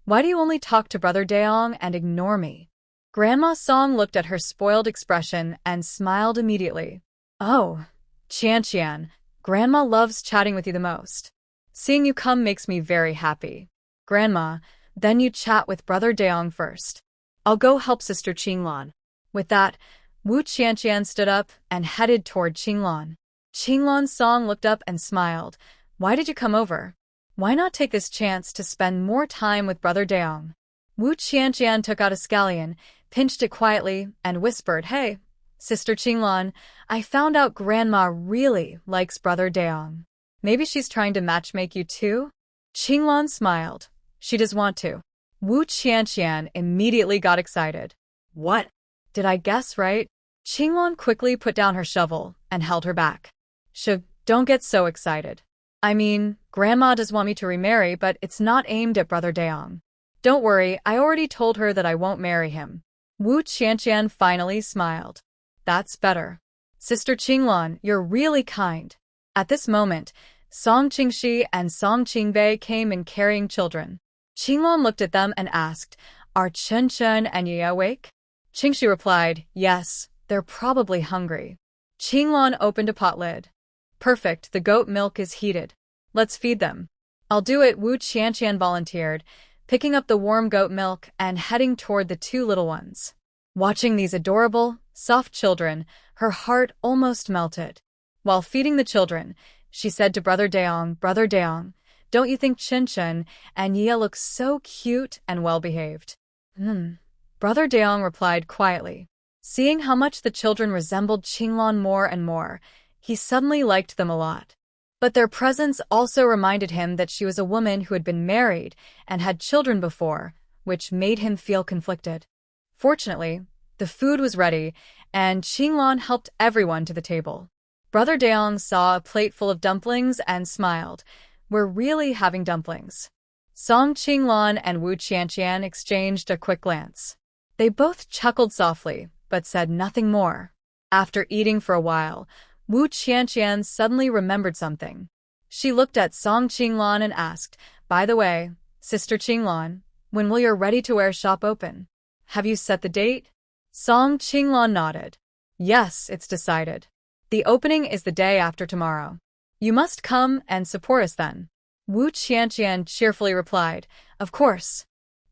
why do you only talk to Brother Daong and ignore me?" Grandma Song looked at her spoiled expression and smiled immediately. "Oh, Qianqian, Grandma loves chatting with you the most. Seeing you come makes me very happy. Grandma, then you chat with Brother Daong first. I'll go help Sister Qinglan." With that, Wu Qianqian stood up and headed toward Qinglan. Qinglan Song looked up and smiled. "Why did you come over? Why not take this chance to spend more time with Brother Daong?" Wu Qianqian took out a scallion, pinched it quietly, and whispered, "Hey, Sister Qinglan, I found out Grandma really likes Brother Daong. Maybe she's trying to matchmake you too?" Qinglan smiled. "She does want to." Wu Qianqian immediately got excited. "What? Did I guess right?" Qinglan quickly put down her shovel and held her back. Don't get so excited. I mean, Grandma does want me to remarry, but it's not aimed at Brother Daong. Don't worry, I already told her that I won't marry him." Wu Qianqian finally smiled. "That's better. Sister Qinglan, you're really kind." At this moment, Song Qingxi and Song Qingbei came in carrying children. Qinglan looked at them and asked, "Are Chen Chen and Yi awake?" Qingxi replied, "Yes, they're probably hungry." Qinglan opened a pot lid. "Perfect, the goat milk is heated. Let's feed them." "I'll do it," Wu Qianqian volunteered, picking up the warm goat milk and heading toward the two little ones. Watching these adorable, soft children, her heart almost melted. While feeding the children, she said to Brother Daong, "Brother Daong, don't you think Chen Chen and Yi look so cute and well-behaved?" Brother Daong replied quietly. Seeing how much the children resembled Qinglan more and more, he suddenly liked them a lot. But their presence also reminded him that she was a woman who had been married and had children before, which made him feel conflicted. Fortunately, the food was ready, and Qinglan helped everyone to the table. Brother Daong saw a plate full of dumplings and smiled. We're really having dumplings. Song Qinglan and Wu Qianqian exchanged a quick glance. They both chuckled softly, but said nothing more. After eating for a while, Wu Qianqian suddenly remembered something. She looked at Song Qinglan and asked, "By the way, Sister Qinglan, when will your ready-to-wear shop open? Have you set the date?" Song Qinglan nodded. "Yes, it's decided. The opening is the day after tomorrow. You must come and support us then." Wu Qianqian cheerfully replied, "Of course.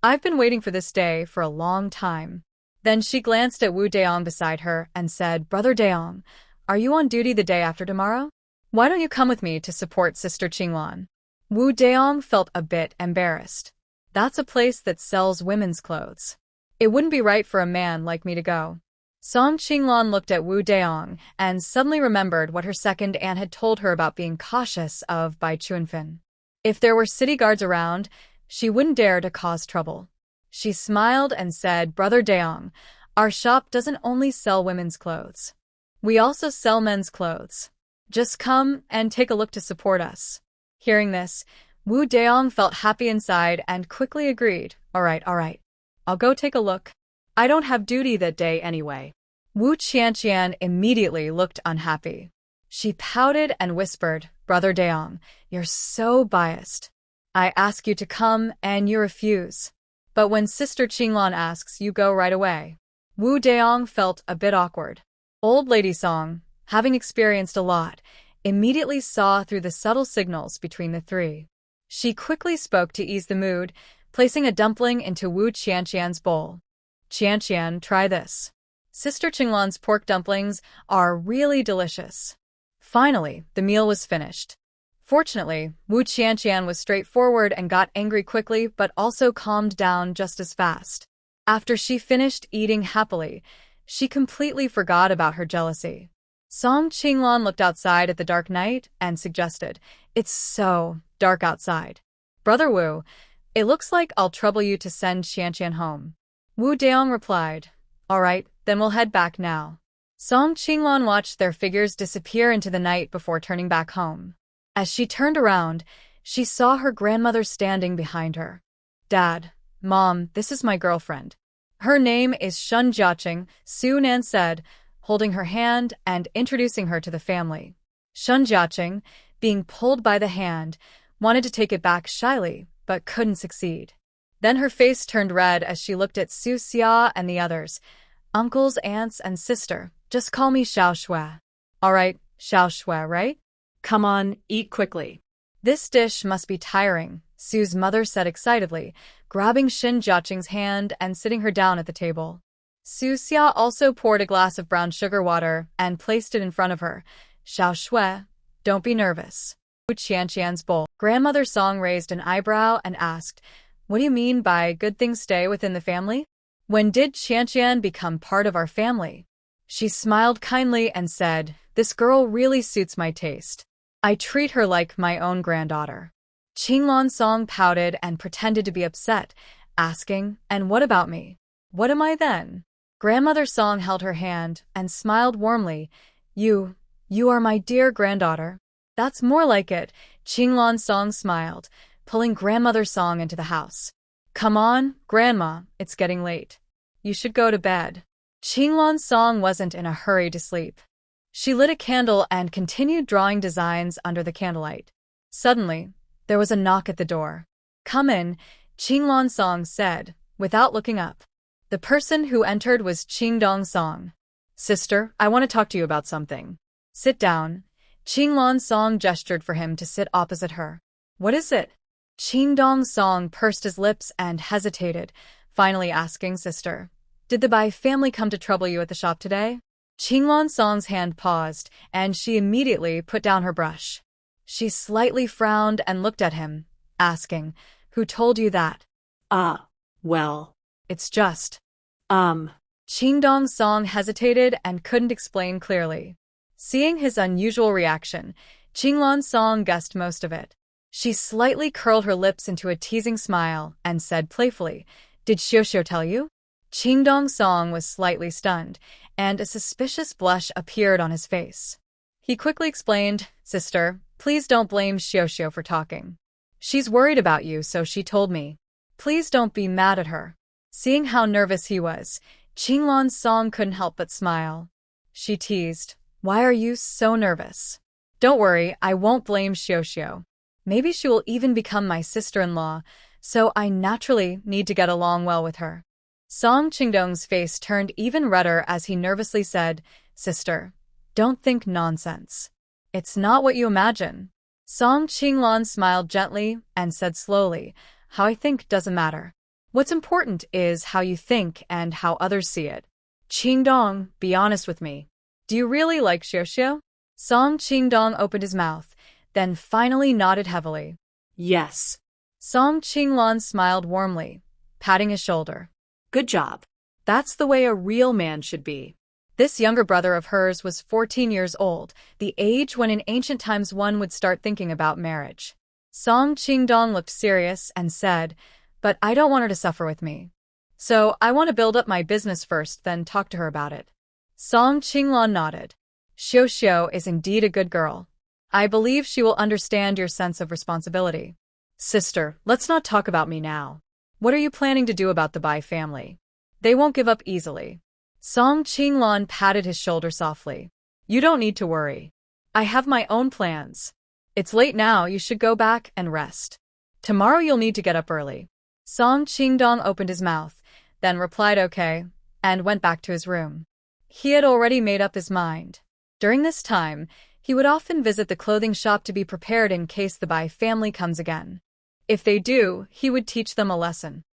I've been waiting for this day for a long time." Then she glanced at Wu Deong beside her and said, "Brother Deong, are you on duty the day after tomorrow? Why don't you come with me to support Sister Qinglan?" Wu Deong felt a bit embarrassed. "That's a place that sells women's clothes. It wouldn't be right for a man like me to go." Song Qinglan looked at Wu Deong and suddenly remembered what her second aunt had told her about being cautious of Bai Chuanfin. If there were city guards around, she wouldn't dare to cause trouble. She smiled and said, "Brother Deong, our shop doesn't only sell women's clothes. We also sell men's clothes. Just come and take a look to support us." Hearing this, Wu Deong felt happy inside and quickly agreed, All right. I'll go take a look. I don't have duty that day anyway." Wu Qianqian immediately looked unhappy. She pouted and whispered, "Brother Deong, you're so biased. I ask you to come and you refuse. But when Sister Qinglan asks, you go right away." Wu Deong felt a bit awkward. Old Lady Song, having experienced a lot, immediately saw through the subtle signals between the three. She quickly spoke to ease the mood, placing a dumpling into Wu Qianqian's bowl. "Qianqian, try this. Sister Qinglan's pork dumplings are really delicious." Finally, the meal was finished. Fortunately, Wu Qianqian was straightforward and got angry quickly but also calmed down just as fast. After she finished eating happily, she completely forgot about her jealousy. Song Qinglan looked outside at the dark night and suggested, "It's so dark outside. Brother Wu, it looks like I'll trouble you to send Qianqian home." Wu Deong replied, "All right, then we'll head back now." Song Qinglan watched their figures disappear into the night before turning back home. As she turned around, she saw her grandmother standing behind her. "Dad, Mom, this is my girlfriend. Her name is Shun Jiaqing," Su Nan said, holding her hand and introducing her to the family. Shun Jiaqing, being pulled by the hand, wanted to take it back shyly, but couldn't succeed. Then her face turned red as she looked at Su Xia and the others. "Uncles, aunts, and sister, just call me Xiao Shui." "All right, Xiao Shui, right? Come on, eat quickly." "This dish must be tiring," Su's mother said excitedly, grabbing Shin Jiaqing's hand and sitting her down at the table. Su Xia also poured a glass of brown sugar water and placed it in front of her. "Xiao Shui, don't be nervous." Wu Qianqian's bowl. Grandmother Song raised an eyebrow and asked, "What do you mean by good things stay within the family? When did Qianqian become part of our family?" She smiled kindly and said, "This girl really suits my taste. I treat her like my own granddaughter." Qinglan Song pouted and pretended to be upset, asking, "And what about me? What am I then?" Grandmother Song held her hand and smiled warmly. You are my dear granddaughter." "That's more like it," Qinglan Song smiled, pulling Grandmother Song into the house. "Come on, Grandma, it's getting late. You should go to bed." Qinglan Song wasn't in a hurry to sleep. She lit a candle and continued drawing designs under the candlelight. Suddenly, there was a knock at the door. "Come in," Qinglan Song said, without looking up. The person who entered was Qingdong Song. "Sister, I want to talk to you about something." "Sit down." Qinglan Song gestured for him to sit opposite her. "What is it?" Qingdong Song pursed his lips and hesitated, finally asking, "Sister, did the Bai family come to trouble you at the shop today?" Qinglan Song's hand paused, and she immediately put down her brush. She slightly frowned and looked at him, asking, "Who told you that?" Well. "It's just." Qingdong Song hesitated and couldn't explain clearly. Seeing his unusual reaction, Qinglan Song guessed most of it. She slightly curled her lips into a teasing smile and said playfully, "Did Xiao tell you?" Qingdong Song was slightly stunned, and a suspicious blush appeared on his face. He quickly explained, "Sister, Please don't blame Xiaoxiao for talking. She's worried about you, so she told me. Please don't be mad at her. Seeing how nervous he was, Qinglan's Song couldn't help but smile. She teased, "Why are you so nervous?" "Don't worry, I won't blame Xiaoxiao. Maybe she will even become my sister-in-law, so I naturally need to get along well with her." Song Qingdong's face turned even redder as he nervously said, "Sister, don't think nonsense. It's not what you imagine." Song Qinglan smiled gently and said slowly, "How I think doesn't matter. What's important is how you think and how others see it. Qingdong, be honest with me. Do you really like Xiaoxiao?" Song Qingdong opened his mouth, then finally nodded heavily. Yes. Song Qinglan smiled warmly, patting his shoulder. Good job. That's the way a real man should be. This younger brother of hers was 14 years old, the age when in ancient times one would start thinking about marriage. Song Qingdong looked serious and said, "But I don't want her to suffer with me. So I want to build up my business first, then talk to her about it." Song Qinglan nodded. "Xiaoxiao is indeed a good girl. I believe she will understand your sense of responsibility." Sister, let's not talk about me now. What are you planning to do about the Bai family? They won't give up easily. Song Qinglan patted his shoulder softly. "You don't need to worry. I have my own plans. It's late now, you should go back and rest. Tomorrow you'll need to get up early." Song Qingdong opened his mouth, then replied okay, and went back to his room. He had already made up his mind. During this time, he would often visit the clothing shop to be prepared in case the Bai family comes again. If they do, he would teach them a lesson.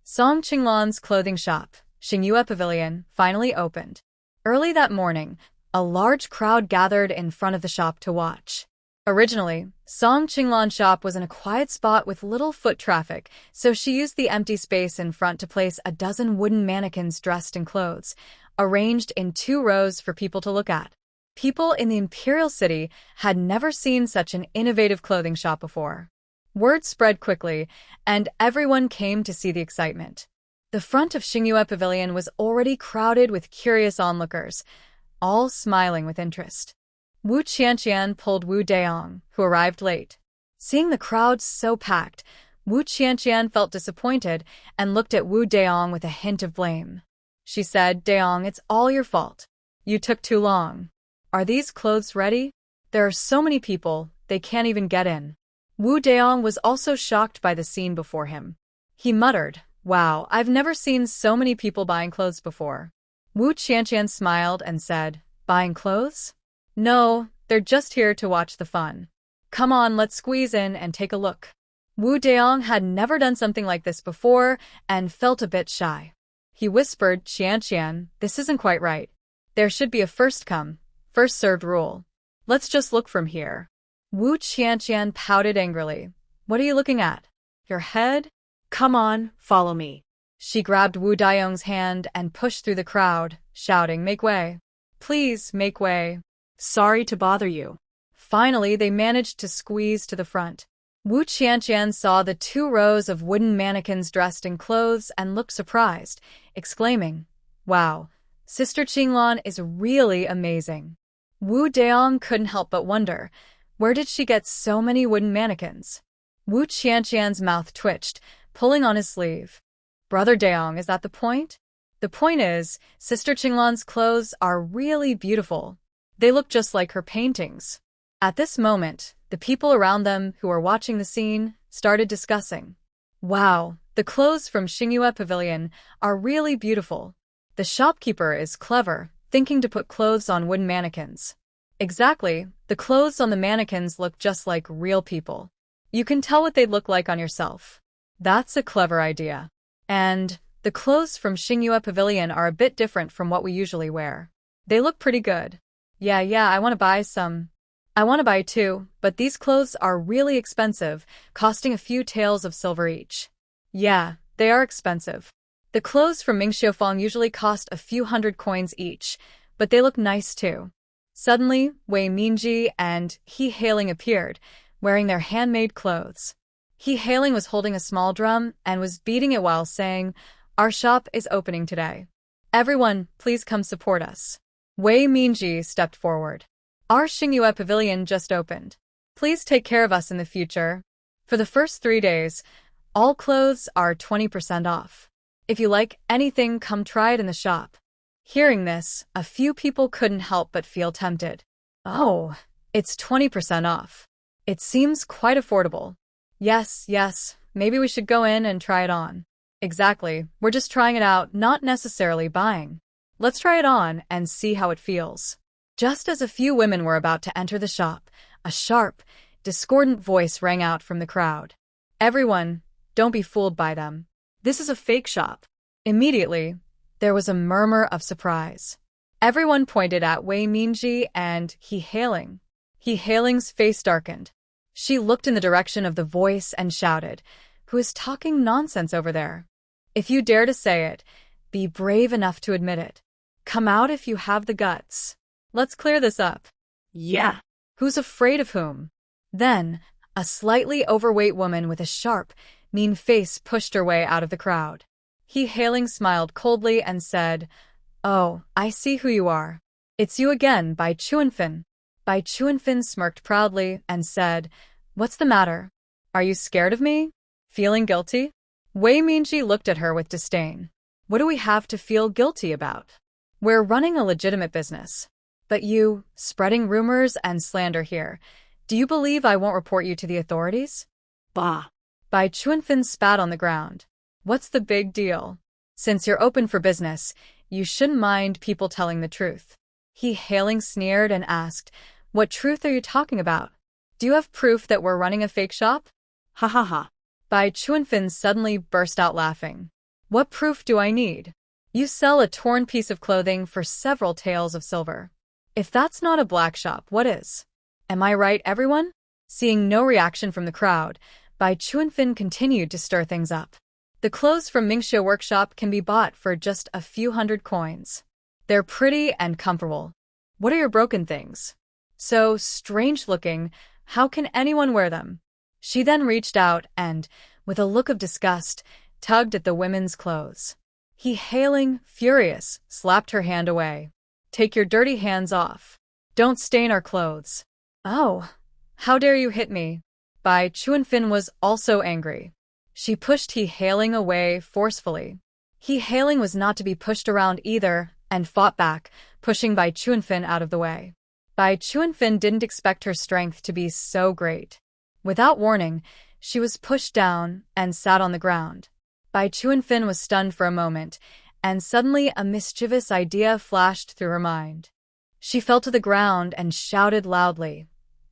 Song Qinglan's clothing shop, Xingyue Pavilion, finally opened. Early that morning, a large crowd gathered in front of the shop to watch. Originally, Song Qinglan's shop was in a quiet spot with little foot traffic, so she used the empty space in front to place a dozen wooden mannequins dressed in clothes, arranged in 2 rows for people to look at. People in the Imperial City had never seen such an innovative clothing shop before. Word spread quickly, and everyone came to see the excitement. The front of Xingyue Pavilion was already crowded with curious onlookers, all smiling with interest. Wu Qianqian pulled Wu Daong, who arrived late. Seeing the crowd so packed, Wu Qianqian felt disappointed and looked at Wu Daong with a hint of blame. She said, "Daong, it's all your fault. You took too long. Are these clothes ready? There are so many people, they can't even get in." Wu Daong was also shocked by the scene before him. He muttered, "Wow, I've never seen so many people buying clothes before." Wu Qianqian smiled and said, "Buying clothes? No, they're just here to watch the fun. Come on, let's squeeze in and take a look." Wu Daong had never done something like this before and felt a bit shy. He whispered, "Qianqian, this isn't quite right. There should be a first come, first served rule. Let's just look from here." Wu Qianqian pouted angrily. "What are you looking at? Your head? Come on, follow me." She grabbed Wu Daong's hand and pushed through the crowd, shouting, "Make way. Please, make way." Sorry to bother you. Finally, they managed to squeeze to the front. Wu Qianqian saw the 2 rows of wooden mannequins dressed in clothes and looked surprised, exclaiming, "Wow, Sister Qinglan is really amazing." Wu Daong couldn't help but wonder, where did she get so many wooden mannequins? Wu Qianqian's mouth twitched, pulling on his sleeve. "Brother Daong, is that the point?" "The point is, Sister Qinglan's clothes are really beautiful. They look just like her paintings." At this moment, the people around them who were watching the scene started discussing. "Wow, the clothes from Xingyue Pavilion are really beautiful. The shopkeeper is clever, thinking to put clothes on wooden mannequins." Exactly, the clothes on the mannequins look just like real people. You can tell what they'd look like on yourself. That's a clever idea. And the clothes from Xingyue Pavilion are a bit different from what we usually wear. They look pretty good. Yeah, I want to buy some. I want to buy too, but these clothes are really expensive, costing a few taels of silver each. Yeah, they are expensive. The clothes from Mingxiufang usually cost a few hundred coins each, but they look nice too. Suddenly, Wei Mingji and He Hailing appeared, wearing their handmade clothes. He Hailing was holding a small drum and was beating it while saying, "Our shop is opening today. Everyone, please come support us." Wei Mingji stepped forward. "Our Xingyue Pavilion just opened. Please take care of us in the future. For the first 3 days, all clothes are 20% off. If you like anything, come try it in the shop. Hearing this, a few people couldn't help but feel tempted. Oh, it's 20% off. It seems quite affordable. Yes, maybe we should go in and try it on. Exactly, we're just trying it out, not necessarily buying. Let's try it on and see how it feels. Just as a few women were about to enter the shop, a sharp, discordant voice rang out from the crowd. Everyone, don't be fooled by them. This is a fake shop. Immediately, there was a murmur of surprise. Everyone pointed at Wei Minji and He Hailing. He Hailing's face darkened. She looked in the direction of the voice and shouted, "Who is talking nonsense over there? If you dare to say it, be brave enough to admit it. Come out if you have the guts. Let's clear this up." Yeah. Who's afraid of whom? Then, a slightly overweight woman with a sharp, mean face pushed her way out of the crowd. He Hailing smiled coldly and said, "Oh, I see who you are. It's you again, Bai Chuanfin." Bai Chuanfin smirked proudly and said, "What's the matter? Are you scared of me? Feeling guilty?" Wei Minji looked at her with disdain. "What do we have to feel guilty about? We're running a legitimate business. But you, spreading rumors and slander here, do you believe I won't report you to the authorities?" Bah. Bai Chuanfin spat on the ground. "What's the big deal? Since you're open for business, you shouldn't mind people telling the truth." He Hailing sneered and asked, "What truth are you talking about? Do you have proof that we're running a fake shop?" Ha ha ha. Bai Chuanfin suddenly burst out laughing. "What proof do I need? You sell a torn piece of clothing for several taels of silver. If that's not a black shop, what is? Am I right, everyone?" Seeing no reaction from the crowd, Bai Chuanfin continued to stir things up. "The clothes from Mingxia Workshop can be bought for just a few hundred coins. They're pretty and comfortable. What are your broken things? So strange-looking, how can anyone wear them?" She then reached out and, with a look of disgust, tugged at the women's clothes. He Hailing, furious, slapped her hand away. "Take your dirty hands off. Don't stain our clothes." "Oh, how dare you hit me?" Bai Chuanfin was also angry. She pushed He Hailing away forcefully. He Hailing was not to be pushed around either and fought back, pushing Bai Chuanfin out of the way. Bai Chuanfin didn't expect her strength to be so great. Without warning, she was pushed down and sat on the ground. Bai Chuanfin was stunned for a moment, and suddenly a mischievous idea flashed through her mind. She fell to the ground and shouted loudly,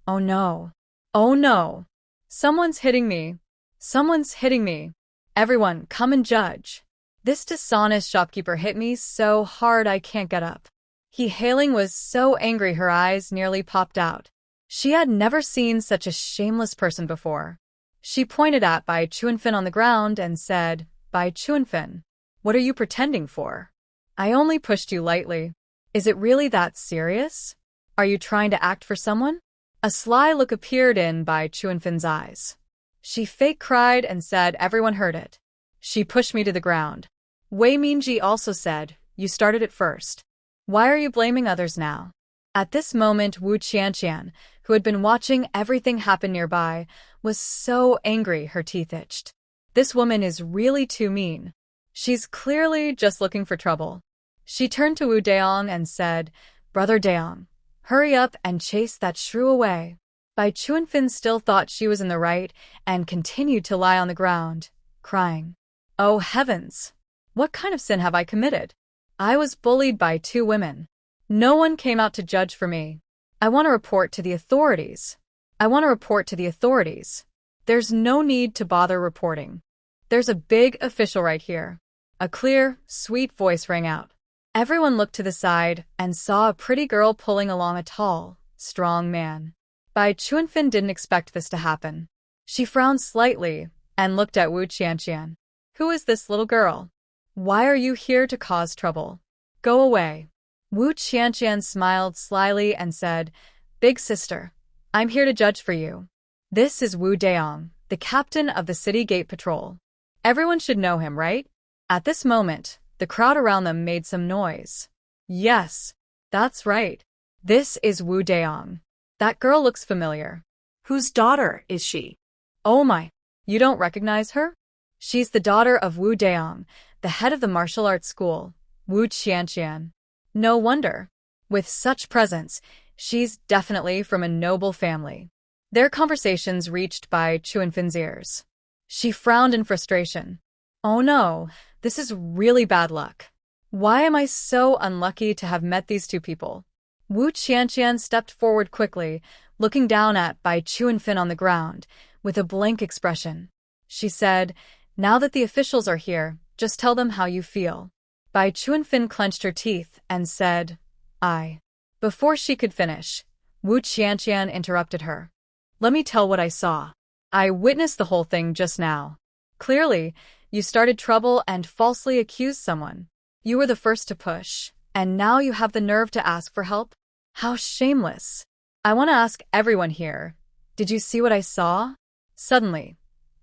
"Oh no! Oh no! Someone's hitting me! Someone's hitting me! Everyone, come and judge! This dishonest shopkeeper hit me so hard I can't get up." He Hailing was so angry her eyes nearly popped out. She had never seen such a shameless person before. She pointed at Bai Chuanfin on the ground and said, "Bai Chuanfin, what are you pretending for? I only pushed you lightly. Is it really that serious? Are you trying to act for someone?" A sly look appeared in Bai Chuanfin's eyes. She fake cried and said everyone heard it. "She pushed me to the ground." Wei Minji also said, "You started it first. Why are you blaming others now?" At this moment, Wu Qianqian, who had been watching everything happen nearby, was so angry her teeth itched. This woman is really too mean. She's clearly just looking for trouble. She turned to Wu Daong and said, "Brother Daong, hurry up and chase that shrew away." Bai Chuanfin still thought she was in the right and continued to lie on the ground, crying, "Oh heavens! What kind of sin have I committed? I was bullied by 2 women. No one came out to judge for me. I want to report to the authorities. I want to report to the authorities." There's no need to bother reporting. There's a big official right here. A clear, sweet voice rang out. Everyone looked to the side and saw a pretty girl pulling along a tall, strong man. Bai Chuanfin didn't expect this to happen. She frowned slightly and looked at Wu Qianqian. "Who is this little girl? Why are you here to cause trouble? Go away." Wu Qianqian smiled slyly and said, "Big sister, I'm here to judge for you. This is Wu Daong, the captain of the City Gate Patrol. Everyone should know him, right?" At this moment, the crowd around them made some noise. "Yes, that's right. This is Wu Daong. That girl looks familiar. Whose daughter is she? Oh my, you don't recognize her? She's the daughter of Wu Daong, the head of the martial arts school, Wu Qianqian. No wonder. With such presence, she's definitely from a noble family. Their conversations reached Bai Chuanfin's ears. She frowned in frustration. Oh no, this is really bad luck. Why am I so unlucky to have met these two people? Wu Qianqian stepped forward quickly, looking down at Bai Chuanfin on the ground, with a blank expression. She said, "Now that the officials are here, just tell them how you feel." Bai Chuanfin clenched her teeth and said, "I." Before she could finish, Wu Qianqian interrupted her. "Let me tell what I saw. I witnessed the whole thing just now. Clearly, you started trouble and falsely accused someone. You were the first to push, and now you have the nerve to ask for help? How shameless. I want to ask everyone here, did you see what I saw?" Suddenly,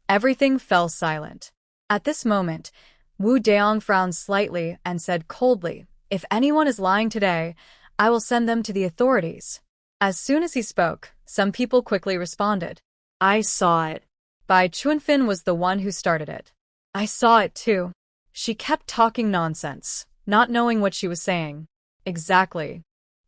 everything fell silent. At this moment, Wu Daong frowned slightly and said coldly, "If anyone is lying today, I will send them to the authorities." As soon as he spoke, some people quickly responded. I saw it. Bai Chuanfin was the one who started it. "I saw it too." She kept talking nonsense, not knowing what she was saying. Exactly.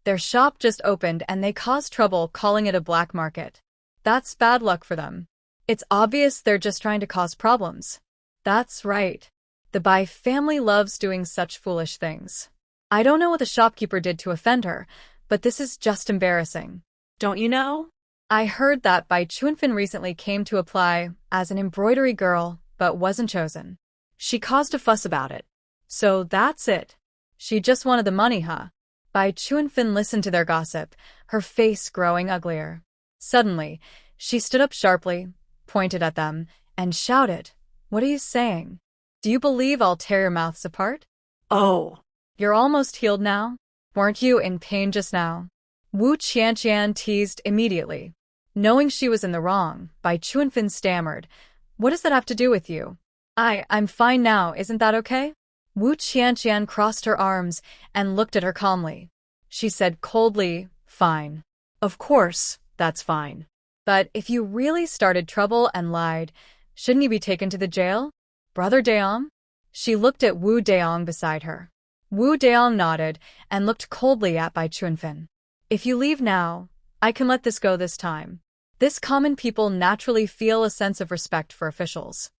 Their shop just opened and they caused trouble calling it a black market. That's bad luck for them. It's obvious they're just trying to cause problems. That's right. The Bai family loves doing such foolish things. I don't know what the shopkeeper did to offend her, but this is just embarrassing. Don't you know? I heard that Bai Chuanfin recently came to apply as an embroidery girl, but wasn't chosen. She caused a fuss about it. So that's it. She just wanted the money, huh? Bai Chuanfin listened to their gossip, her face growing uglier. Suddenly, she stood up sharply, pointed at them, and shouted, "What are you saying? Do you believe I'll tear your mouths apart?" Oh. You're almost healed now? Weren't you in pain just now? Wu Qianqian teased immediately. Knowing she was in the wrong, Bai Chuanfin stammered, "What does that have to do with you?" I'm fine now, isn't that okay?" Wu Qianqian crossed her arms and looked at her calmly. She said coldly, "Fine. Of course, that's fine. But if you really started trouble and lied, shouldn't you be taken to the jail? Brother Daong?" She looked at Wu Daong beside her. Wu Daong nodded and looked coldly at Bai Chuanfin. "If you leave now, I can let this go this time." This common people naturally feel a sense of respect for officials.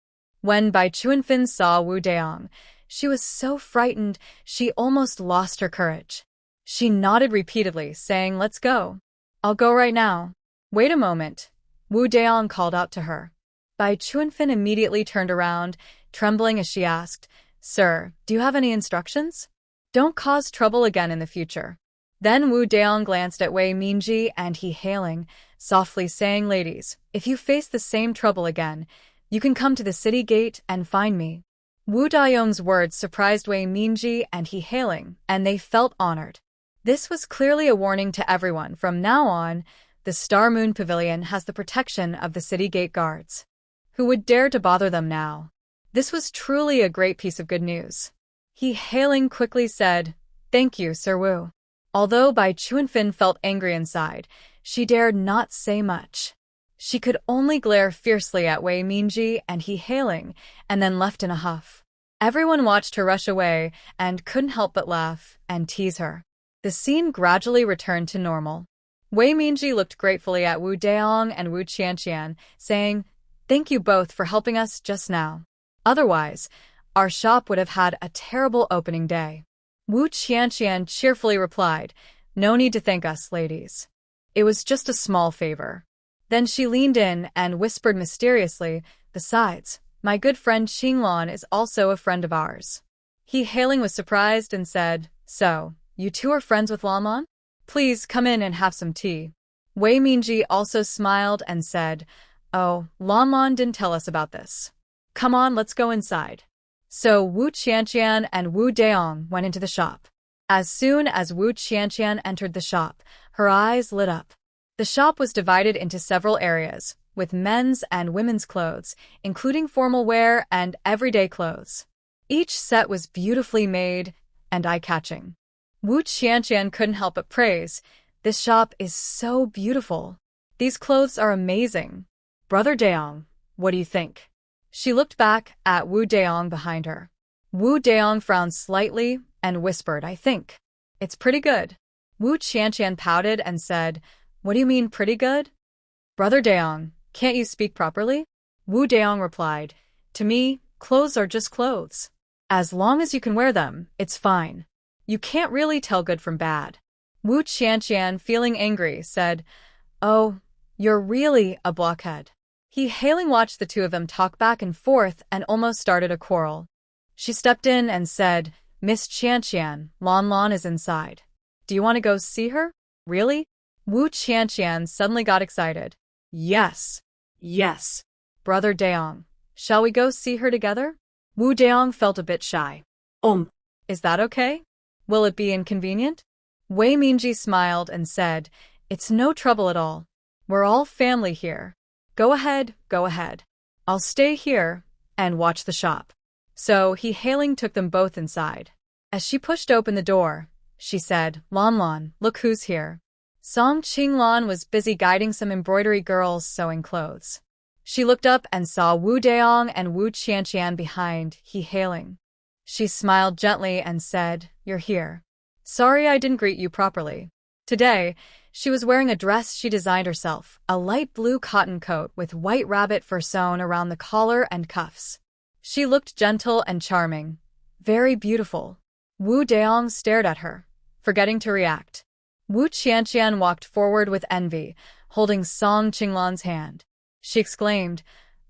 When Bai Chuanfin saw Wu Daong, she was so frightened she almost lost her courage. She nodded repeatedly, saying, "Let's go." "I'll go right now." "Wait a moment," Wu Daong called out to her. Bai Chuanfin immediately turned around, trembling as she asked, "Sir, do you have any instructions? Don't cause trouble again in the future." Then Wu Daong glanced at Wei Mingji and he hailing, softly saying, "Ladies, if you face the same trouble again, you can come to the city gate and find me." Wu Daong's words surprised Wei Mingji and he hailing, and they felt honored. This was clearly a warning to everyone. From now on, the Star Moon Pavilion has the protection of the city gate guards. Who would dare to bother them now? This was truly a great piece of good news. He hailing quickly said, "Thank you, Sir Wu." Although Bai Chuanfin felt angry inside, she dared not say much. She could only glare fiercely at Wei Mingji and he hailing, and then left in a huff. Everyone watched her rush away and couldn't help but laugh and tease her. The scene gradually returned to normal. Wei Mingji looked gratefully at Wu Daong and Wu Qianqian, saying, "Thank you both for helping us just now. Otherwise, our shop would have had a terrible opening day." Wu Qianqian cheerfully replied, "No need to thank us, ladies. It was just a small favor." Then she leaned in and whispered mysteriously, "Besides, my good friend Qinglan is also a friend of ours." He hailing was surprised and said, "So, you two are friends with Lanlan? Please come in and have some tea." Wei Mingji also smiled and said, "Oh, Lanlan didn't tell us about this. Come on, let's go inside." So Wu Qianqian and Wu Daong went into the shop. As soon as Wu Qianqian entered the shop, her eyes lit up. The shop was divided into several areas, with men's and women's clothes, including formal wear and everyday clothes. Each set was beautifully made and eye-catching. Wu Qianqian couldn't help but praise, "This shop is so beautiful." These clothes are amazing. Brother Daong, what do you think? She looked back at Wu Daong behind her. Wu Daong frowned slightly and whispered, I think. It's pretty good. Wu Qianqian pouted and said, What do you mean pretty good? Brother Daong, can't you speak properly? Wu Daong replied, To me, clothes are just clothes. As long as you can wear them, it's fine. You can't really tell good from bad. Wu Qianqian, feeling angry, said, Oh, you're really a blockhead. He hailing watched the two of them talk back and forth and almost started a quarrel. She stepped in and said, Miss Qianqian, Lon Lon is inside. Do you want to go see her? Really? Wu Qianqian suddenly got excited. Yes. Yes. Brother Daong, shall we go see her together? Wu Daong felt a bit shy. Is that okay? Will it be inconvenient? Wei Mingji smiled and said, It's no trouble at all. We're all family here. Go ahead, go ahead. I'll stay here and watch the shop. So he hailing took them both inside. As she pushed open the door, she said, Lon Lon, look who's here. Song Qinglon was busy guiding some embroidery girls sewing clothes. She looked up and saw Wu Daong and Wu Qianqian behind, he hailing. She smiled gently and said, You're here. Sorry I didn't greet you properly. Today, she was wearing a dress she designed herself, a light blue cotton coat with white rabbit fur sewn around the collar and cuffs. She looked gentle and charming. Very beautiful. Wu Daong stared at her, forgetting to react. Wu Qianqian walked forward with envy, holding Song Qinglon's hand. She exclaimed,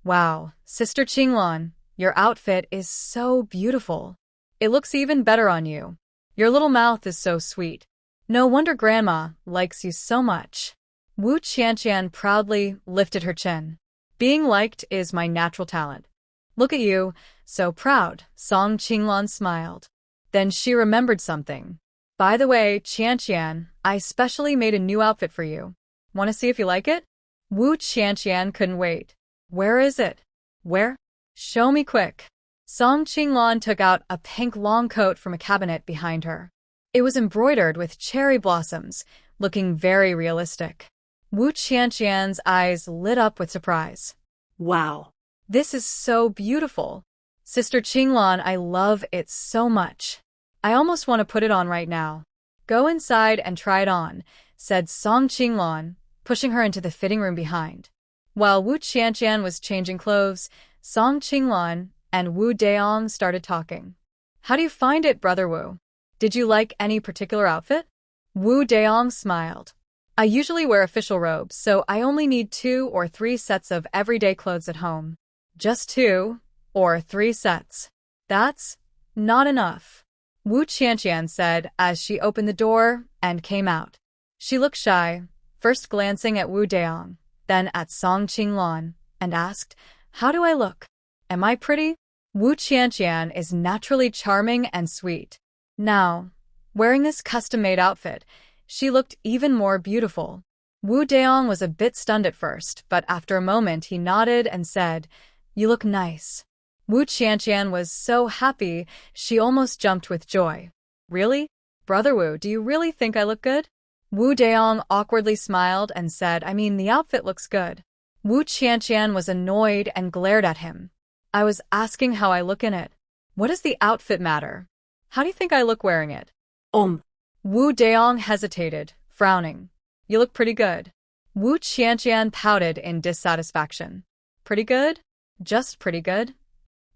Wow, Sister Qinglon, your outfit is so beautiful. It looks even better on you. Your little mouth is so sweet. No wonder Grandma likes you so much. Wu Qianqian proudly lifted her chin. Being liked is my natural talent. Look at you, so proud, Song Qinglon smiled. Then she remembered something. By the way, Qianqian, I specially made a new outfit for you. Want to see if you like it? Wu Qianqian couldn't wait. Where is it? Where? Show me quick. Song Qinglon took out a pink long coat from a cabinet behind her. It was embroidered with cherry blossoms, looking very realistic. Wu Qianqian's eyes lit up with surprise. Wow. This is so beautiful. Sister Qinglon, I love it so much. I almost want to put it on right now. Go inside and try it on, said Song Qinglon, pushing her into the fitting room behind. While Wu Qianqian was changing clothes, Song Qinglon and Wu Daong started talking. How do you find it, Brother Wu? Did you like any particular outfit? Wu Daong smiled. I usually wear official robes, so I only need 2 or 3 sets of everyday clothes at home. Just 2 or 3 sets. That's not enough, Wu Qianqian said as she opened the door and came out. She looked shy, first glancing at Wu Daong, then at Song Qinglon, and asked, How do I look? Am I pretty? Wu Qianqian is naturally charming and sweet. Now, wearing this custom-made outfit, she looked even more beautiful. Wu Daong was a bit stunned at first, but after a moment he nodded and said, You look nice. Wu Qianqian was so happy she almost jumped with joy. Really? Brother Wu, do you really think I look good? Wu Daong awkwardly smiled and said, I mean, the outfit looks good. Wu Qianqian was annoyed and glared at him. I was asking how I look in it. What does the outfit matter? How do you think I look wearing it? Wu Daong hesitated, frowning. You look pretty good. Wu Qianqian pouted in dissatisfaction. Pretty good? Just pretty good?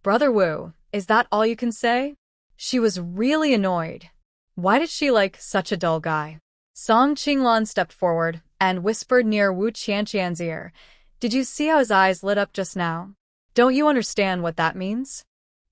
Brother Wu, is that all you can say? She was really annoyed. Why did she like such a dull guy? Song Qinglon stepped forward and whispered near Wu Qianqian's ear. Did you see how his eyes lit up just now? Don't you understand what that means?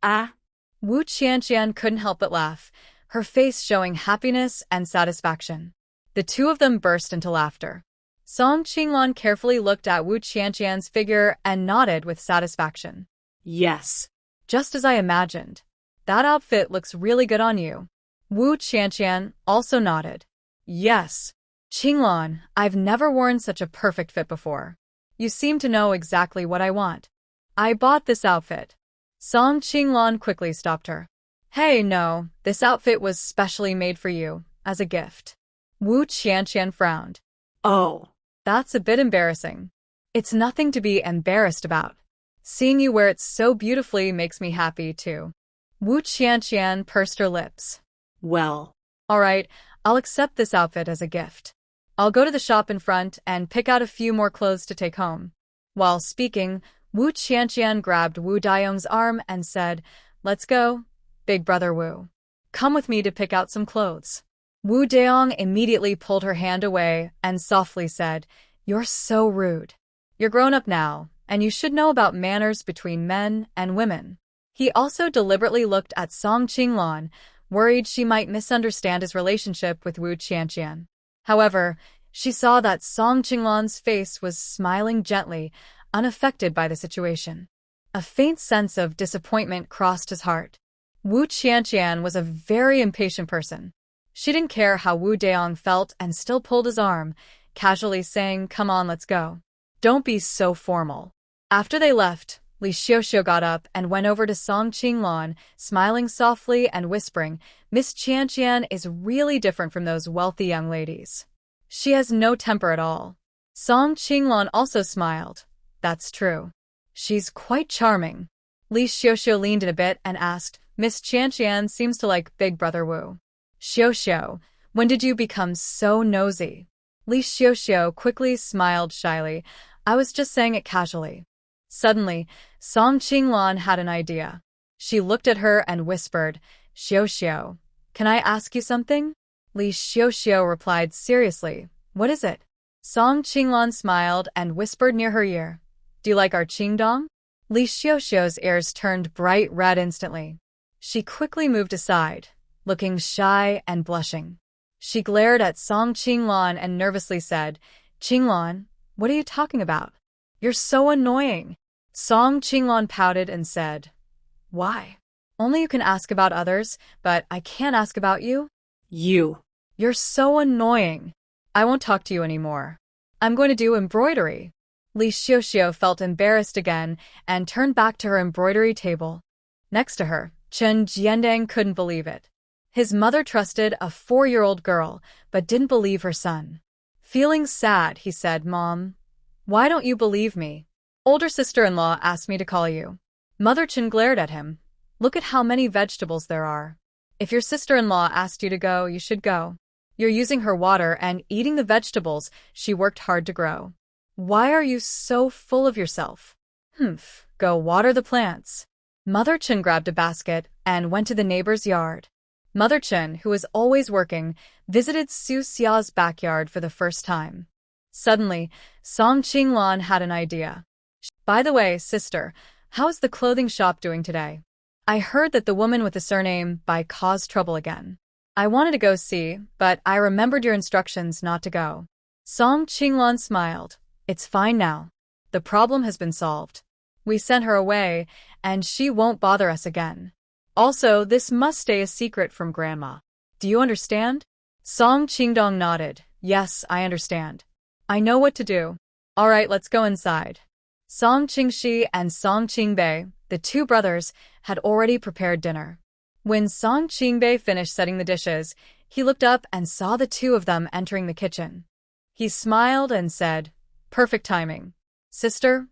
Wu Qianqian couldn't help but laugh, her face showing happiness and satisfaction. The two of them burst into laughter. Song Qinglon carefully looked at Wu Qianqian's figure and nodded with satisfaction. Yes. Just as I imagined. That outfit looks really good on you. Wu Qianqian also nodded. Yes. Qinglon, I've never worn such a perfect fit before. You seem to know exactly what I want. I bought this outfit. Song Qinglon quickly stopped her. Hey, no, this outfit was specially made for you, as a gift. Wu Qianqian frowned. Oh, That's a bit embarrassing. It's nothing to be embarrassed about. Seeing you wear it so beautifully makes me happy, too. Wu Qianqian pursed her lips. Well, All right, I'll accept this outfit as a gift. I'll go to the shop in front and pick out a few more clothes to take home. While speaking, Wu Qianqian grabbed Wu Daiyong's arm and said, Let's go, big brother Wu. Come with me to pick out some clothes. Wu Daiyong immediately pulled her hand away and softly said, You're so rude. You're grown up now, and you should know about manners between men and women. He also deliberately looked at Song Qinglan, worried she might misunderstand his relationship with Wu Qianqian. However, she saw that Song Qinglan's face was smiling gently, unaffected by the situation. A faint sense of disappointment crossed his heart. Wu Qianqian was a very impatient person. She didn't care how Wu Daiyong felt and still pulled his arm, casually saying, Come on, let's go. Don't be so formal. After they left, Li Xiuxiu got up and went over to Song Qinglan, smiling softly and whispering, Miss Qianqian is really different from those wealthy young ladies. She has no temper at all. Song Qinglan also smiled. That's true. She's quite charming. Li Xiuxiu leaned in a bit and asked, Miss Qianqian seems to like Big Brother Wu. Xiuxiu, when did you become so nosy? Li Xiuxiu quickly smiled shyly. I was just saying it casually. Suddenly, Song Qinglan had an idea. She looked at her and whispered, Xiuxiu, can I ask you something? Li Xiuxiu replied seriously, What is it? Song Qinglan smiled and whispered near her ear, Do you like our qingdong? Li Xiuxiu's ears turned bright red instantly. She quickly moved aside, looking shy and blushing. She glared at Song Qinglan and nervously said, Qinglan, what are you talking about? You're so annoying. Song Qinglan pouted and said, Why? Only you can ask about others, but I can't ask about you. You're so annoying. I won't talk to you anymore. I'm going to do embroidery. Li Xiuxiu felt embarrassed again and turned back to her embroidery table. Next to her, Chen Jiandang couldn't believe it. His mother trusted a 4-year-old girl, but didn't believe her son. Feeling sad, he said, Mom, why don't you believe me? Older sister-in-law asked me to call you. Mother Chen glared at him. Look at how many vegetables there are. If your sister-in-law asked you to go, you should go. You're using her water and eating the vegetables she worked hard to grow. Why are you so full of yourself? Go water the plants. Mother Chen grabbed a basket and went to the neighbor's yard. Mother Chen, who was always working, visited Su Xia's backyard for the first time. Suddenly, Song Qinglan had an idea. By the way, sister, how's the clothing shop doing today? I heard that the woman with the surname Bai caused trouble again. I wanted to go see, but I remembered your instructions not to go. Song Qinglan smiled. It's fine now. The problem has been solved. We sent her away, and she won't bother us again. Also, this must stay a secret from Grandma. Do you understand? Song Qingdong nodded. Yes, I understand. I know what to do. All right, let's go inside. Song Qingxi and Song Qingbei, the two brothers, had already prepared dinner. When Song Qingbei finished setting the dishes, he looked up and saw the two of them entering the kitchen. He smiled and said, Perfect timing. Sister,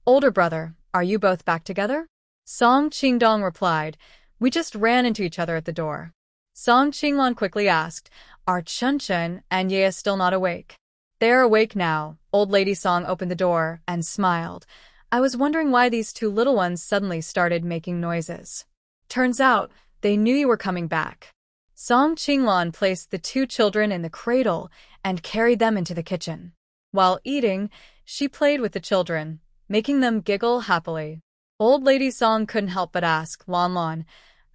older brother, are you both back together? Song Qingdong replied, We just ran into each other at the door. Song Qinglan quickly asked, Are Chen Chen and Ye still not awake? They are awake now. Old lady Song opened the door and smiled. I was wondering why these two little ones suddenly started making noises. Turns out, they knew you were coming back. Song Qinglan placed the two children in the cradle and carried them into the kitchen. While eating, she played with the children, making them giggle happily. Old lady Song couldn't help but ask, Lon Lon,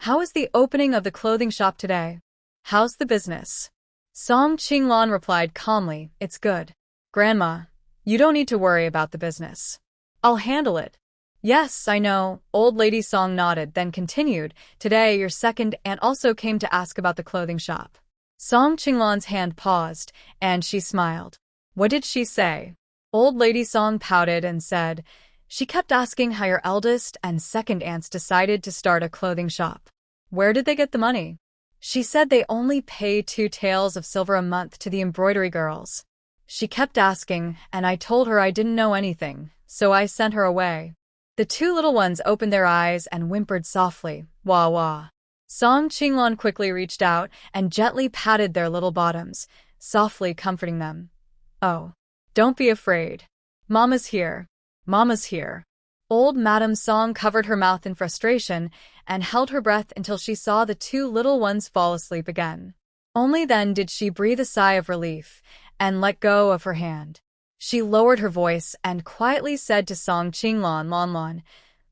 how is the opening of the clothing shop today? How's the business? Song Qinglan replied calmly, It's good. Grandma, you don't need to worry about the business. I'll handle it. Yes, I know, old lady Song nodded, then continued, Today your second aunt also came to ask about the clothing shop. Song Qinglan's hand paused, and she smiled. What did she say? Old lady Song pouted and said, She kept asking how your eldest and second aunts decided to start a clothing shop. Where did they get the money? She said they only pay 2 taels of silver a month to the embroidery girls. She kept asking, and I told her I didn't know anything, so I sent her away. The two little ones opened their eyes and whimpered softly, wah wah. Song Qinglong quickly reached out and gently patted their little bottoms, softly comforting them. Oh, don't be afraid. Mama's here. Mama's here. Old Madame Song covered her mouth in frustration and held her breath until she saw the two little ones fall asleep again. Only then did she breathe a sigh of relief and let go of her hand. She lowered her voice and quietly said to Song Qinglong, Lon Lon,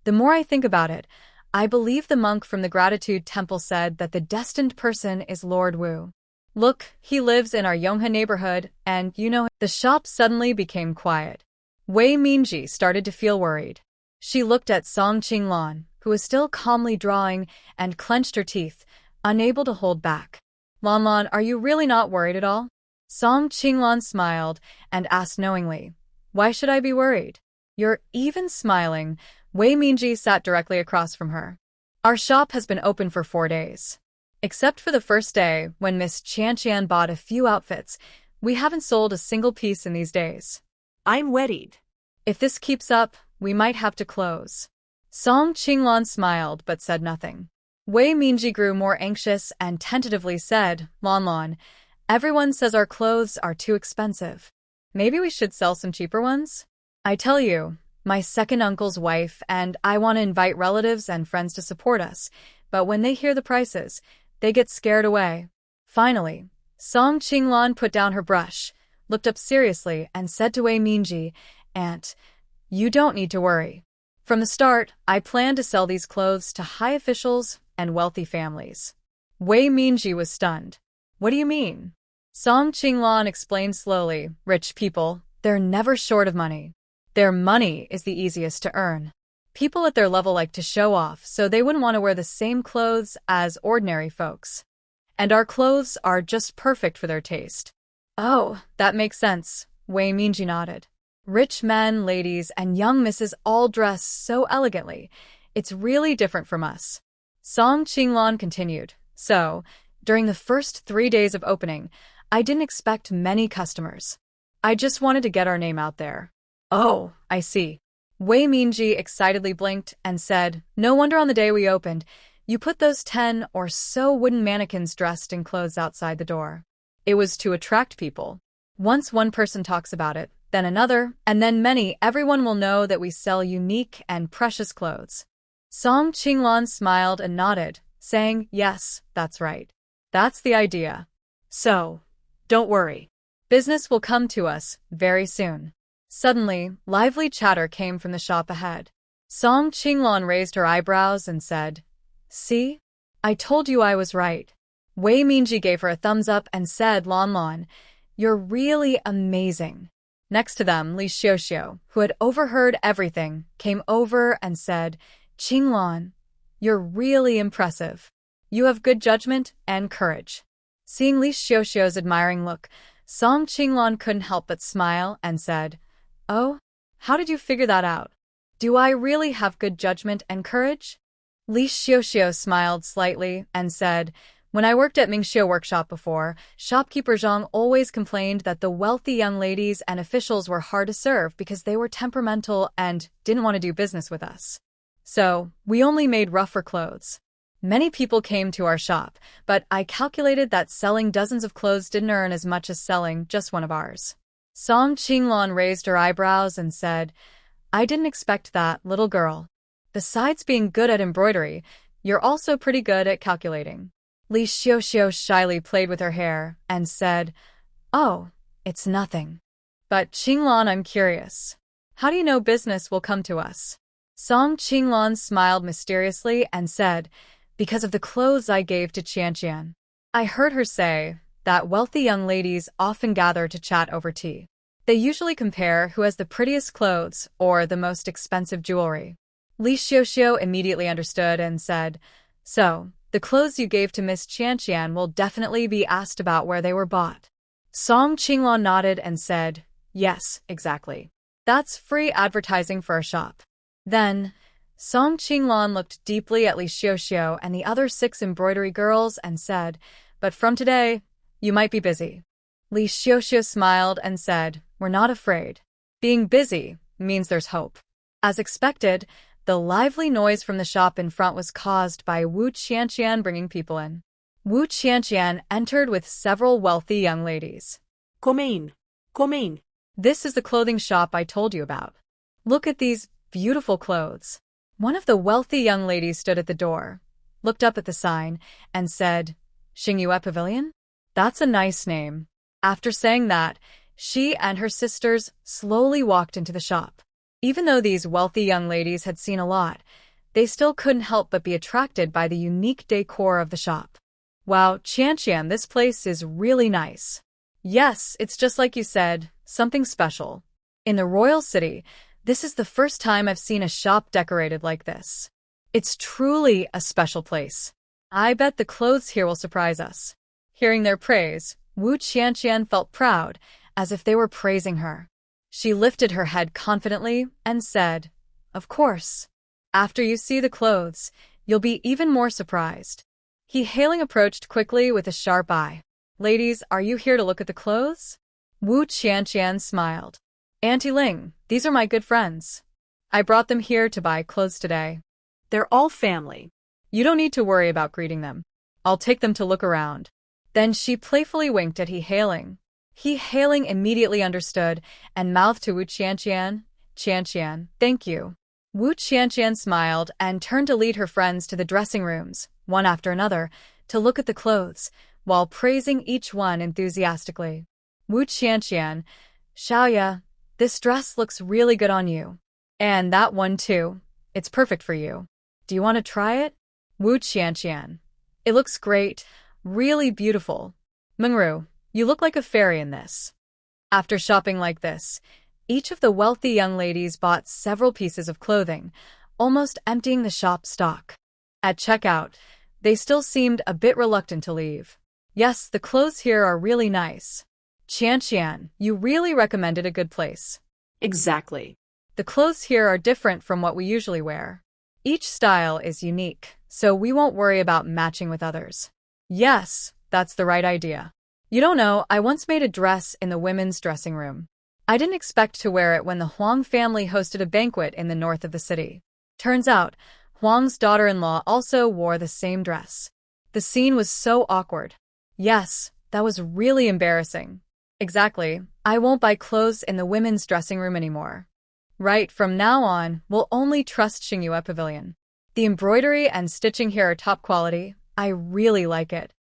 the more I think about it, I believe the monk from the Gratitude Temple said that the destined person is Lord Wu. Look, he lives in our Yonghe neighborhood, and the shop suddenly became quiet. Wei Minji started to feel worried. She looked at Song Qinglong, who was still calmly drawing, and clenched her teeth, unable to hold back. Lon Lon, are you really not worried at all? Song Qinglong smiled and asked knowingly, why should I be worried? You're even smiling. Wei Minji sat directly across from her. Our shop has been open for 4 days. Except for the first day, when Miss Qian bought a few outfits, we haven't sold a single piece in these days. I'm worried. If this keeps up, we might have to close. Song Qinglong smiled but said nothing. Wei Minji grew more anxious and tentatively said, Lon Lon, everyone says our clothes are too expensive. Maybe we should sell some cheaper ones? I tell you, my second uncle's wife and I want to invite relatives and friends to support us, but when they hear the prices, they get scared away. Finally, Song Qinglong put down her brush, looked up seriously, and said to Wei Minji, Aunt, you don't need to worry. From the start, I plan to sell these clothes to high officials and wealthy families. Wei Minji was stunned. What do you mean? Song Qinglong explained slowly, rich people, they're never short of money. Their money is the easiest to earn. People at their level like to show off, so they wouldn't want to wear the same clothes as ordinary folks. And our clothes are just perfect for their taste. Oh, that makes sense, Wei Minji nodded. Rich men, ladies, and young misses all dress so elegantly. It's really different from us. Song Qinglong continued. So, during the first 3 days of opening, I didn't expect many customers. I just wanted to get our name out there. Oh, I see. Wei Minji excitedly blinked and said, no wonder on the day we opened, you put those 10 or so wooden mannequins dressed in clothes outside the door. It was to attract people. Once one person talks about it, then another, and then many, everyone will know that we sell unique and precious clothes. Song Qinglong smiled and nodded, saying, yes, that's right. That's the idea. So, don't worry. Business will come to us very soon. Suddenly, lively chatter came from the shop ahead. Song Qinglong raised her eyebrows and said, see? I told you I was right. Wei Minji gave her a thumbs up and said, Lon Lon, you're really amazing. Next to them, Li Xiuxiu, who had overheard everything, came over and said, Qinglong, you're really impressive. You have good judgment and courage. Seeing Li Xiuxiu's admiring look, Song Qinglong couldn't help but smile and said, oh, how did you figure that out? Do I really have good judgment and courage? Li Xiuxiu smiled slightly and said, when I worked at Mingxiu Workshop before, shopkeeper Zhang always complained that the wealthy young ladies and officials were hard to serve because they were temperamental and didn't want to do business with us. So, we only made rougher clothes. Many people came to our shop, but I calculated that selling dozens of clothes didn't earn as much as selling just one of ours. Song Qinglong raised her eyebrows and said, I didn't expect that, little girl. Besides being good at embroidery, you're also pretty good at calculating. Li Xiuxiu shyly played with her hair and said, oh, it's nothing. But Qinglong, I'm curious. How do you know business will come to us? Song Qinglong smiled mysteriously and said, because of the clothes I gave to Qian. I heard her say that wealthy young ladies often gather to chat over tea. They usually compare who has the prettiest clothes or the most expensive jewelry. Li Xiuxiu immediately understood and said, so, the clothes you gave to Miss Qian will definitely be asked about where they were bought. Song Qinglong nodded and said, yes, exactly. That's free advertising for our shop. Then, Song Qinglong looked deeply at Li Xiuxiu and the other 6 embroidery girls and said, but from today, you might be busy. Li Xiuxiu smiled and said, "We're not afraid. Being busy means there's hope." As expected, the lively noise from the shop in front was caused by Wu Qianqian bringing people in. Wu Qianqian entered with several wealthy young ladies. Come in. Come in. This is the clothing shop I told you about. Look at these beautiful clothes. One of the wealthy young ladies stood at the door, looked up at the sign, and said, "Xingyue Pavilion? That's a nice name." After saying that, she and her sisters slowly walked into the shop. Even though these wealthy young ladies had seen a lot, they still couldn't help but be attracted by the unique decor of the shop. Wow, Qianqian, this place is really nice. Yes, it's just like you said, something special. In the royal city, this is the first time I've seen a shop decorated like this. It's truly a special place. I bet the clothes here will surprise us. Hearing their praise, Wu Qianqian felt proud, as if they were praising her. She lifted her head confidently and said, "Of course. After you see the clothes, you'll be even more surprised." He Hailing approached quickly with a sharp eye. "Ladies, are you here to look at the clothes?" Wu Qianqian smiled. "Auntie Ling, these are my good friends. I brought them here to buy clothes today. They're all family. You don't need to worry about greeting them. I'll take them to look around." Then she playfully winked at He Hailing immediately understood and mouthed to Wu Qianqian, "Qianqian, thank you." Wu Qianqian smiled and turned to lead her friends to the dressing rooms, one after another, to look at the clothes, while praising each one enthusiastically. Wu Qianqian, "Xiaoya, this dress looks really good on you. And that one too. It's perfect for you. Do you want to try it?" Wu Qianqian, "It looks great, really beautiful. Mengru, you look like a fairy in this." After shopping like this, each of the wealthy young ladies bought several pieces of clothing, almost emptying the shop stock. At checkout, they still seemed a bit reluctant to leave. "Yes, the clothes here are really nice. Qianqian, you really recommended a good place." Exactly. "The clothes here are different from what we usually wear. Each style is unique, so we won't worry about matching with others." "Yes, that's the right idea. You don't know, I once made a dress in the women's dressing room. I didn't expect to wear it when the Huang family hosted a banquet in the north of the city. Turns out, Huang's daughter-in-law also wore the same dress. The scene was so awkward. Yes, that was really embarrassing." "Exactly. I won't buy clothes in the women's dressing room anymore. Right, from now on, we'll only trust Xingyue Pavilion. The embroidery and stitching here are top quality. I really like it."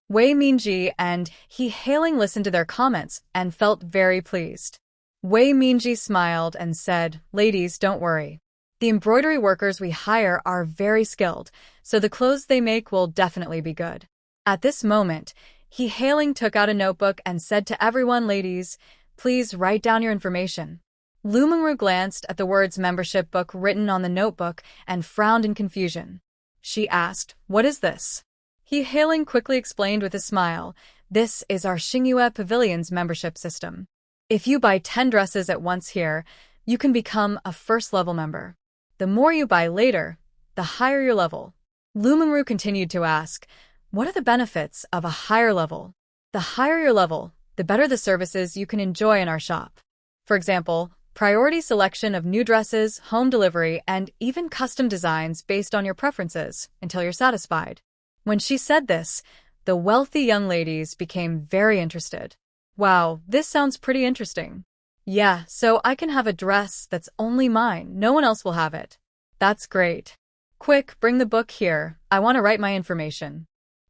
Wei Mingji and He Hailing listened to their comments and felt very pleased. Wei Mingji smiled and said, "Ladies, don't worry. The embroidery workers we hire are very skilled, so the clothes they make will definitely be good." At this moment, He Hailing took out a notebook and said to everyone, "Ladies, please write down your information." Lu Mengru glanced at the words membership book written on the notebook and frowned in confusion. She asked, "What is this?" He Hailing quickly explained with a smile, "This is our Xingyue Pavilion's membership system. If you buy 10 dresses at once here, you can become a first-level member. The more you buy later, the higher your level." Lu Mengru continued to ask, "What are the benefits of a higher level?" "The higher your level, the better the services you can enjoy in our shop. For example, priority selection of new dresses, home delivery, and even custom designs based on your preferences until you're satisfied." When she said this, the wealthy young ladies became very interested. "Wow, this sounds pretty interesting. Yeah, so I can have a dress that's only mine. No one else will have it. That's great. Quick, bring the book here. I want to write my information.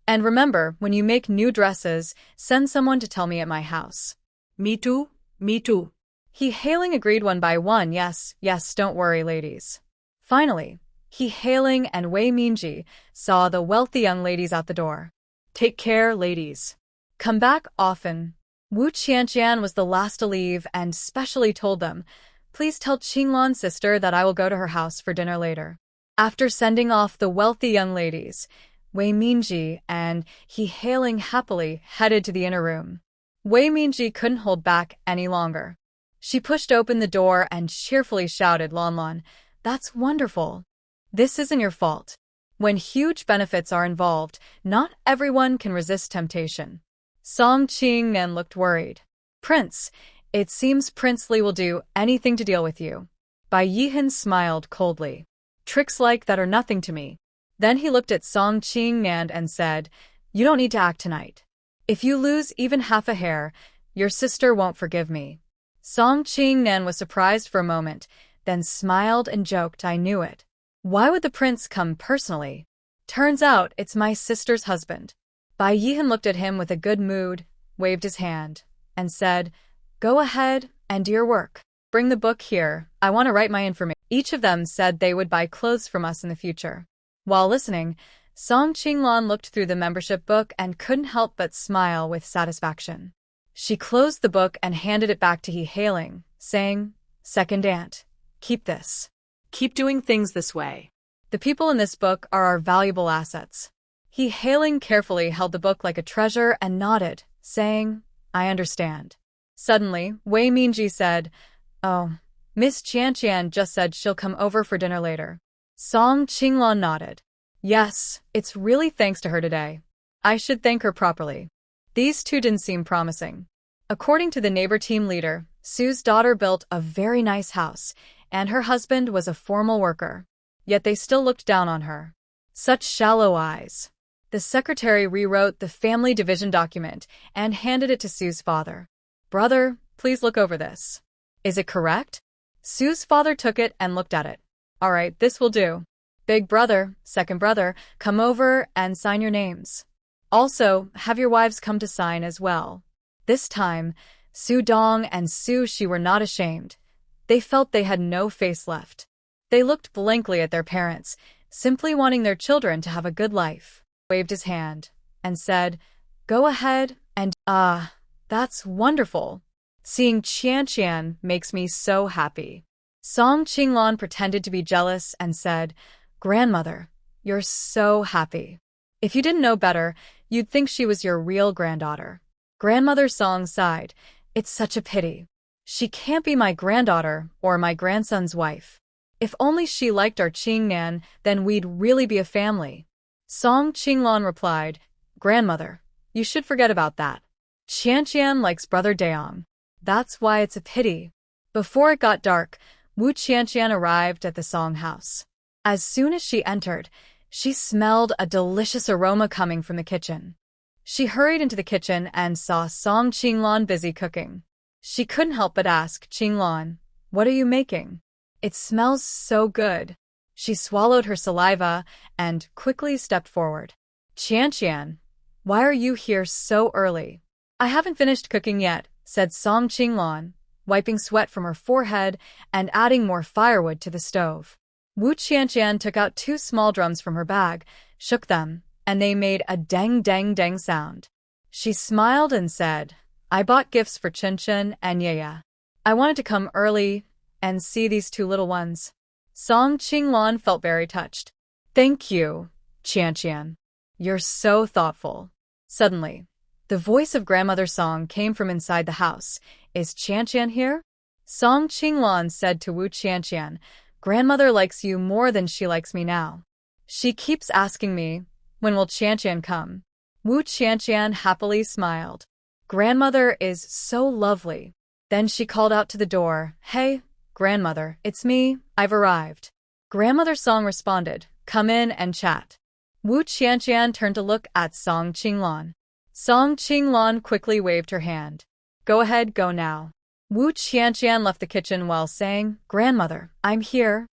And remember, when you make new dresses, send someone to tell me at my house." "Me too, me too." He Hailing agreed one by one. "Yes, yes, don't worry, ladies." Finally, He Hailing and Wei Mingji saw the wealthy young ladies out the door. "Take care, ladies. Come back often." Wu Qianqian was the last to leave and specially told them, "Please tell Qinglan's sister that I will go to her house for dinner later." After sending off the wealthy young ladies, Wei Mingji and He Hailing happily headed to the inner room. Wei Mingji couldn't hold back any longer. She pushed open the door and cheerfully shouted, "Lanlan, that's wonderful. This isn't your fault. When huge benefits are involved, not everyone can resist temptation. Song Qingnan looked worried. Prince, it seems Prince Li will do anything to deal with you. Bai Yihan smiled coldly. Tricks like that are nothing to me. Then he looked at Song Qingnan and said, You don't need to act tonight. If you lose even half a hair, your sister won't forgive me. Song Qingnan was surprised for a moment, then smiled and joked, I knew it. Why would the prince come personally? Turns out it's my sister's husband. Bai Yihan looked at him with a good mood, waved his hand, and said, Go ahead and do your work. Bring the book here, I want to write my information. Each of them said they would buy clothes from us in the future. While listening, Song Qinglan looked through the membership book and couldn't help but smile with satisfaction. She closed the book and handed it back to He Hailing, saying, Second aunt, keep this. Keep doing things this way. The people in this book are our valuable assets. He Hailing carefully held the book like a treasure and nodded, saying, I understand. Suddenly, Wei Mingji said, Oh, Miss Qianqian just said she'll come over for dinner later. Song Qinglan nodded. Yes, it's really thanks to her today. I should thank her properly. These two didn't seem promising. According to the neighbor team leader, Sue's daughter built a very nice house, and her husband was a formal worker. Yet they still looked down on her. Such shallow eyes. The secretary rewrote the family division document and handed it to Sue's father. Brother, please look over this. Is it correct? Sue's father took it and looked at it. All right, this will do. Big brother, second brother, come over and sign your names. Also, have your wives come to sign as well. This time, Su Dong and Su Shi were not ashamed. They felt they had no face left. They looked blankly at their parents, simply wanting their children to have a good life. Waved his hand and said, Go ahead and, that's wonderful. Seeing Qianqian makes me so happy. Song Qinglan pretended to be jealous and said, Grandmother, you're so happy. If you didn't know better, you'd think she was your real granddaughter. Grandmother Song sighed. It's such a pity. She can't be my granddaughter or my grandson's wife. If only she liked our Qingnan, then we'd really be a family. Song Qinglan replied, Grandmother, you should forget about that. Qianqian likes brother Daong. That's why it's a pity. Before it got dark, Wu Qianqian arrived at the Song house. As soon as she entered, she smelled a delicious aroma coming from the kitchen. She hurried into the kitchen and saw Song Qinglan busy cooking. She couldn't help but ask, Qinglan, what are you making? It smells so good. She swallowed her saliva and quickly stepped forward. Qianqian, why are you here so early? I haven't finished cooking yet, said Song Qinglan, wiping sweat from her forehead and adding more firewood to the stove. Wu Qianqian took out 2 small drums from her bag, shook them, and they made a dang-dang-dang sound. She smiled and said, I bought gifts for Chen and Yaya. I wanted to come early and see these 2 little ones. Song Qinglan felt very touched. Thank you, Qianqian. You're so thoughtful. Suddenly, the voice of Grandmother Song came from inside the house. Is Qianqian here? Song Qinglan said to Wu Qianqian, Grandmother likes you more than she likes me now. She keeps asking me, when will Qianqian come? Wu Qianqian happily smiled. Grandmother is so lovely. Then she called out to the door, Hey, Grandmother, it's me, I've arrived. Grandmother Song responded, Come in and chat. Wu Qianqian turned to look at Song Qinglan. Song Qinglan quickly waved her hand. Go ahead, go now. Wu Qianqian left the kitchen while saying, Grandmother, I'm here.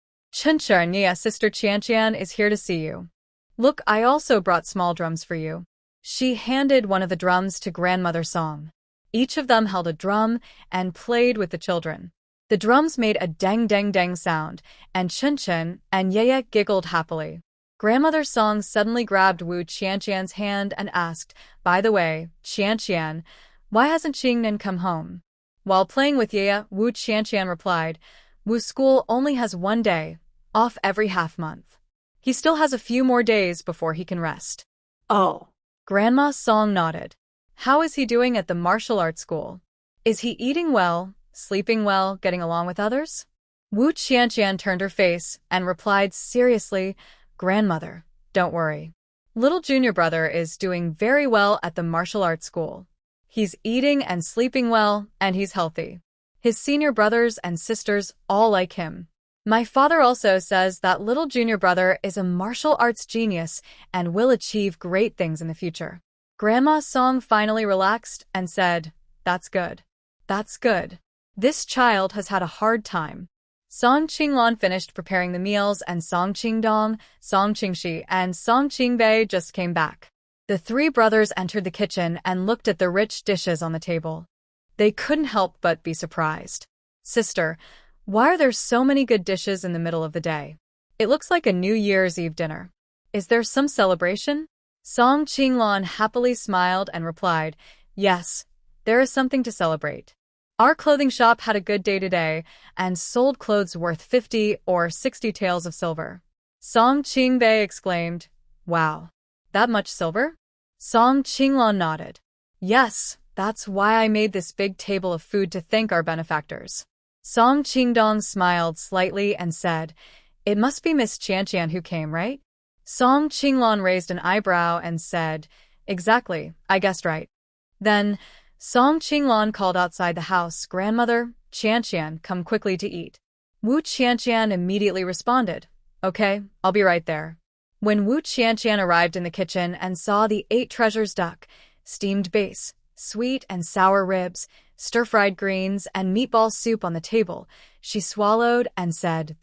Nia, Sister Qianqian is here to see you. Look, I also brought small drums for you. She handed one of the drums to Grandmother Song. Each of them held a drum and played with the children. The drums made a dang-dang-dang sound, and Chen and Yaya giggled happily. Grandmother Song suddenly grabbed Wu Qianqian's hand and asked, By the way, Qianqian, why hasn't Qingnan come home? While playing with Yaya, Wu Qianqian replied, Wu's school only has 1 day, off every half-month. He still has a few more days before he can rest. Oh. Grandma Song nodded. How is he doing at the martial arts school? Is he eating well, sleeping well, getting along with others? Wu Qianqian turned her face and replied seriously, Grandmother, don't worry. Little junior brother is doing very well at the martial arts school. He's eating and sleeping well, and he's healthy. His senior brothers and sisters all like him. My father also says that little junior brother is a martial arts genius and will achieve great things in the future. Grandma Song finally relaxed and said, "That's good. That's good. This child has had a hard time." Song Qinglan finished preparing the meals and Song Qingdong, Song Qingshi, and Song Qingbei just came back. The three brothers entered the kitchen and looked at the rich dishes on the table. They couldn't help but be surprised. "Sister, why are there so many good dishes in the middle of the day? It looks like a New Year's Eve dinner. Is there some celebration?" Song Qinglan happily smiled and replied, "Yes, there is something to celebrate. Our clothing shop had a good day today and sold clothes worth 50 or 60 taels of silver." Song Qingbei exclaimed, "Wow, that much silver?" Song Qinglan nodded. "Yes, that's why I made this big table of food to thank our benefactors." Song Qingdong smiled slightly and said, "It must be Miss Qianqian who came, right?" Song Qinglan raised an eyebrow and said, "Exactly, I guessed right." Then, Song Qinglan called outside the house, "Grandmother, Qianqian, come quickly to eat." Wu Qianqian immediately responded, "Okay, I'll be right there." When Wu Qianqian arrived in the kitchen and saw the 8 treasures duck, steamed base, sweet and sour ribs, stir-fried greens, and meatball soup on the table, she swallowed and said,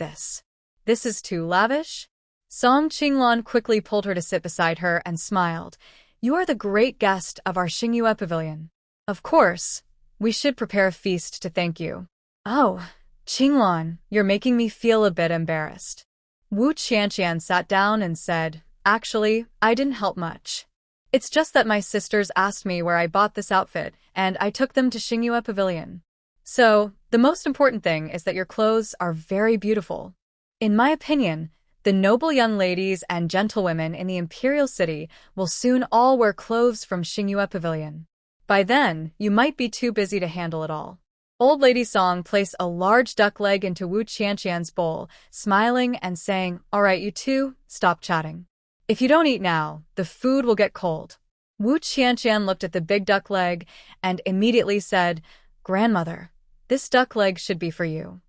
This is too lavish?" Song Qinglan quickly pulled her to sit beside her and smiled. "You are the great guest of our Xingyue pavilion. Of course, we should prepare a feast to thank you." "Oh, Qinglan, you're making me feel a bit embarrassed." Wu Qianqian sat down and said, "Actually, I didn't help much. It's just that my sisters asked me where I bought this outfit, and I took them to Xingyue Pavilion. So, the most important thing is that your clothes are very beautiful. In my opinion, the noble young ladies and gentlewomen in the Imperial City will soon all wear clothes from Xingyue Pavilion. By then, you might be too busy to handle it all." Old Lady Song placed a large duck leg into Wu Qianqian's bowl, smiling and saying, "All right, you two, stop chatting. If you don't eat now, the food will get cold." Wu Qianqian looked at the big duck leg and immediately said, "Grandmother, this duck leg should be for you."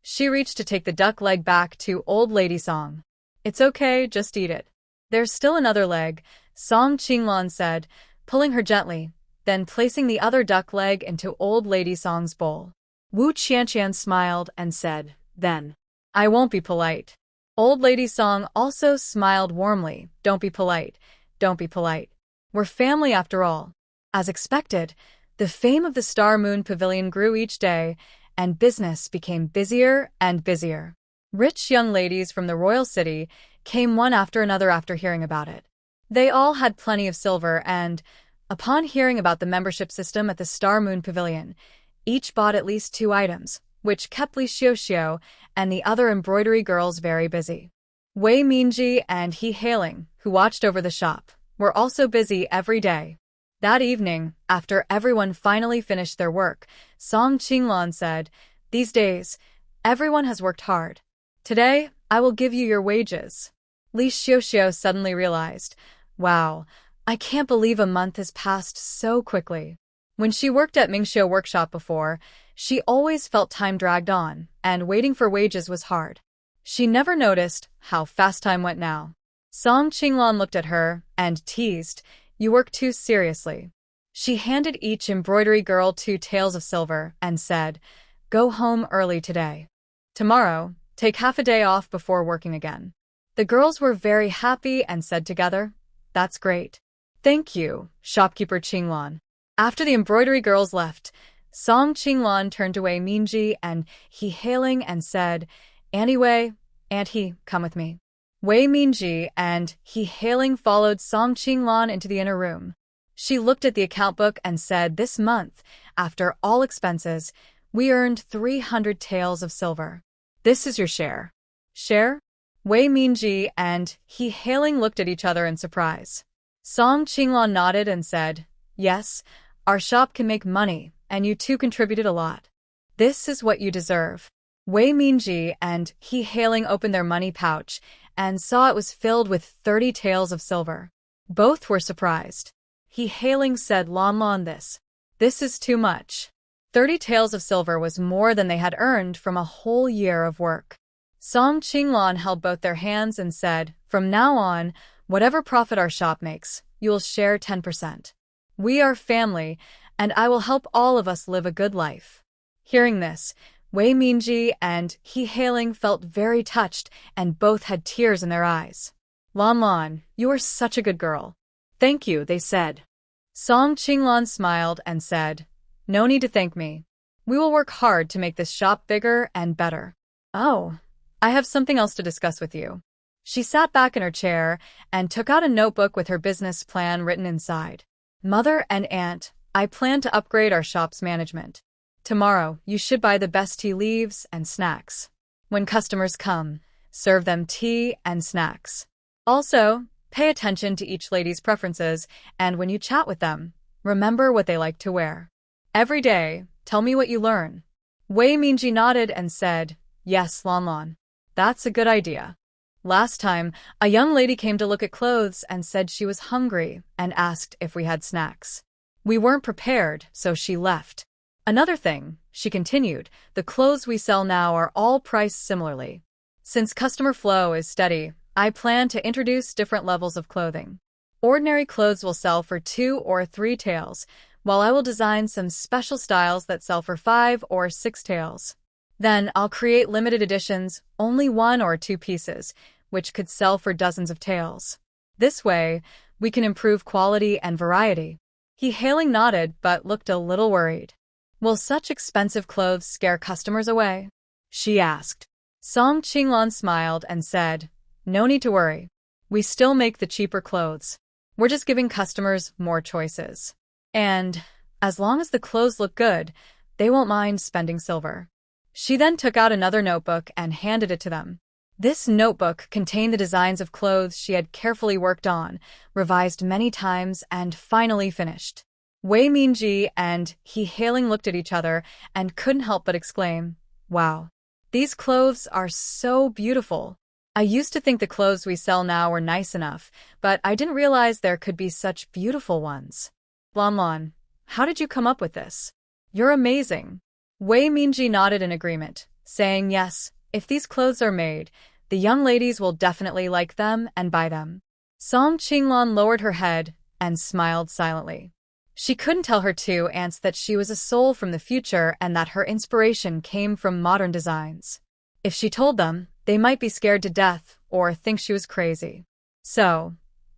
She reached to take the duck leg back to Old Lady Song. "It's okay, just eat it." "There's still another leg," Song Qinglan said, pulling her gently, then placing the other duck leg into Old Lady Song's bowl. Wu Qianqian smiled and said, "Then, I won't be polite." Old Lady Song also smiled warmly. "Don't be polite. Don't be polite. We're family after all." As expected, the fame of the Star Moon Pavilion grew each day, and business became busier and busier. Rich young ladies from the royal city came one after another after hearing about it. They all had plenty of silver and, upon hearing about the membership system at the Star Moon Pavilion, each bought at least 2 items, which kept Li Xiuxiu and the other embroidery girls very busy. Wei Minji and He Hailing, who watched over the shop, were also busy every day. That evening, after everyone finally finished their work, Song Qinglan said, "These days, everyone has worked hard. Today, I will give you your wages." Li Xiuxiu suddenly realized, "Wow, I can't believe a month has passed so quickly." When she worked at Mingxiu workshop before, she always felt time dragged on, and waiting for wages was hard. She never noticed how fast time went now. Song Qinglan looked at her and teased, "You work too seriously." She handed each embroidery girl 2 taels of silver and said, "Go home early today. Tomorrow, take half a day off before working again." The girls were very happy and said together, "That's great. Thank you, shopkeeper Qinglan." After the embroidery girls left, Song Qinglan turned to Wei Minji and He Hailing and said, "Anyway, Aunt He, come with me." Wei Minji and He Hailing followed Song Qinglan into the inner room. She looked at the account book and said, "This month, after all expenses, we earned 300 taels of silver. This is your share." "Share?" Wei Minji and He Hailing looked at each other in surprise. Song Qinglan nodded and said, "Yes, our shop can make money, and you two contributed a lot. This is what you deserve." Wei Minji and He Hailing opened their money pouch and saw it was filled with 30 taels of silver. Both were surprised. He Hailing said, "Lon this. This is too much. 30 taels of silver was more than they had earned from a whole year of work. Song Qinglan held both their hands and said, "From now on, whatever profit our shop makes, you will share 10%. We are family, and I will help all of us live a good life." Hearing this, Wei Mingji and He Hailing felt very touched, and both had tears in their eyes. "Lan Lan, you are such a good girl." Thank you, they said. Song Qinglan smiled and said, "No need to thank me. We will work hard to make this shop bigger and better." "Oh, I have something else to discuss with you." She sat back in her chair and took out a notebook with her business plan written inside. "Mother and Aunt, I plan to upgrade our shop's management. Tomorrow, you should buy the best tea leaves and snacks. When customers come, serve them tea and snacks. Also, pay attention to each lady's preferences, and when you chat with them, remember what they like to wear. Every day, tell me what you learn." Wei Mingji nodded and said, "Yes, Lan Lan. That's a good idea." Last time, a young lady came to look at clothes and said she was hungry and asked if we had snacks. We weren't prepared, so she left. "Another thing," she continued, "the clothes we sell now are all priced similarly. Since customer flow is steady, I plan to introduce different levels of clothing. Ordinary clothes will sell for 2 or 3 taels, while I will design some special styles that sell for 5 or 6 taels. Then I'll create limited editions, only 1 or 2 pieces, which could sell for dozens of taels. This way, we can improve quality and variety." He Hailing nodded but looked a little worried. "Will such expensive clothes scare customers away?" she asked. Song Qinglan smiled and said, "No need to worry. We still make the cheaper clothes. We're just giving customers more choices. And, as long as the clothes look good, they won't mind spending silver." She then took out another notebook and handed it to them. This notebook contained the designs of clothes she had carefully worked on, revised many times, and finally finished. Wei Mingji and He Hailing looked at each other and couldn't help but exclaim, "Wow, these clothes are so beautiful. I used to think the clothes we sell now were nice enough, but I didn't realize there could be such beautiful ones. Lan Lan, how did you come up with this? You're amazing." Wei Mingji nodded in agreement, saying, "Yes, if these clothes are made, the young ladies will definitely like them and buy them." Song Qinglan lowered her head and smiled silently. She couldn't tell her 2 aunts that she was a soul from the future and that her inspiration came from modern designs. If she told them, they might be scared to death or think she was crazy. So,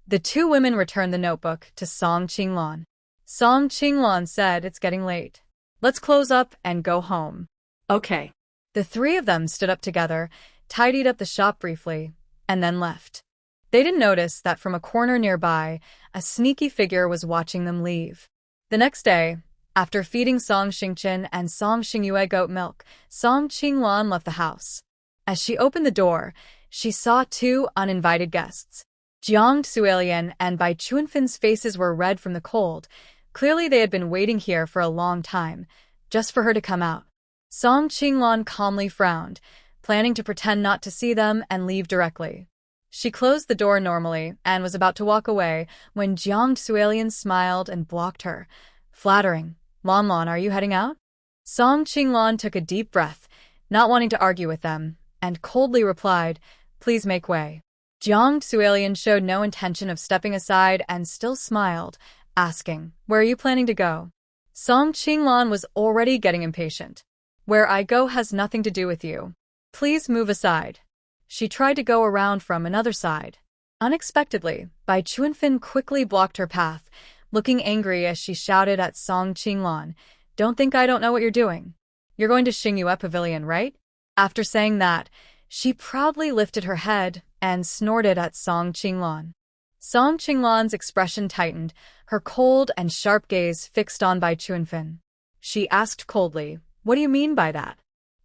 the 2 women returned the notebook to Song Qinglan. Song Qinglan said, "It's getting late. Let's close up and go home." Okay. The 3 of them stood up together, tidied up the shop briefly, and then left. They didn't notice that from a corner nearby, a sneaky figure was watching them leave. The next day, after feeding Song Xingchen and Song Xingyue goat milk, Song Qinglan left the house. As she opened the door, she saw 2 uninvited guests. Jiang Suelian and Bai Chuanfin's faces were red from the cold. Clearly they had been waiting here for a long time, just for her to come out. Song Qinglan calmly frowned, planning to pretend not to see them and leave directly. She closed the door normally and was about to walk away when Jiang Suelian smiled and blocked her. Flattering. "Lan Lan, are you heading out?" Song Qinglan took a deep breath, not wanting to argue with them, and coldly replied, "Please make way." Jiang Suelian showed no intention of stepping aside and still smiled, asking, "Where are you planning to go?" Song Qinglan was already getting impatient. "Where I go has nothing to do with you. Please move aside." She tried to go around from another side. Unexpectedly, Bai Chuanfin quickly blocked her path, looking angry as she shouted at Song Qinglan, "Don't think I don't know what you're doing. You're going to Xingyue Pavilion, right?" After saying that, she proudly lifted her head and snorted at Song Qinglan. Song Qinglan's expression tightened, her cold and sharp gaze fixed on Bai Chuanfin. She asked coldly, "What do you mean by that?"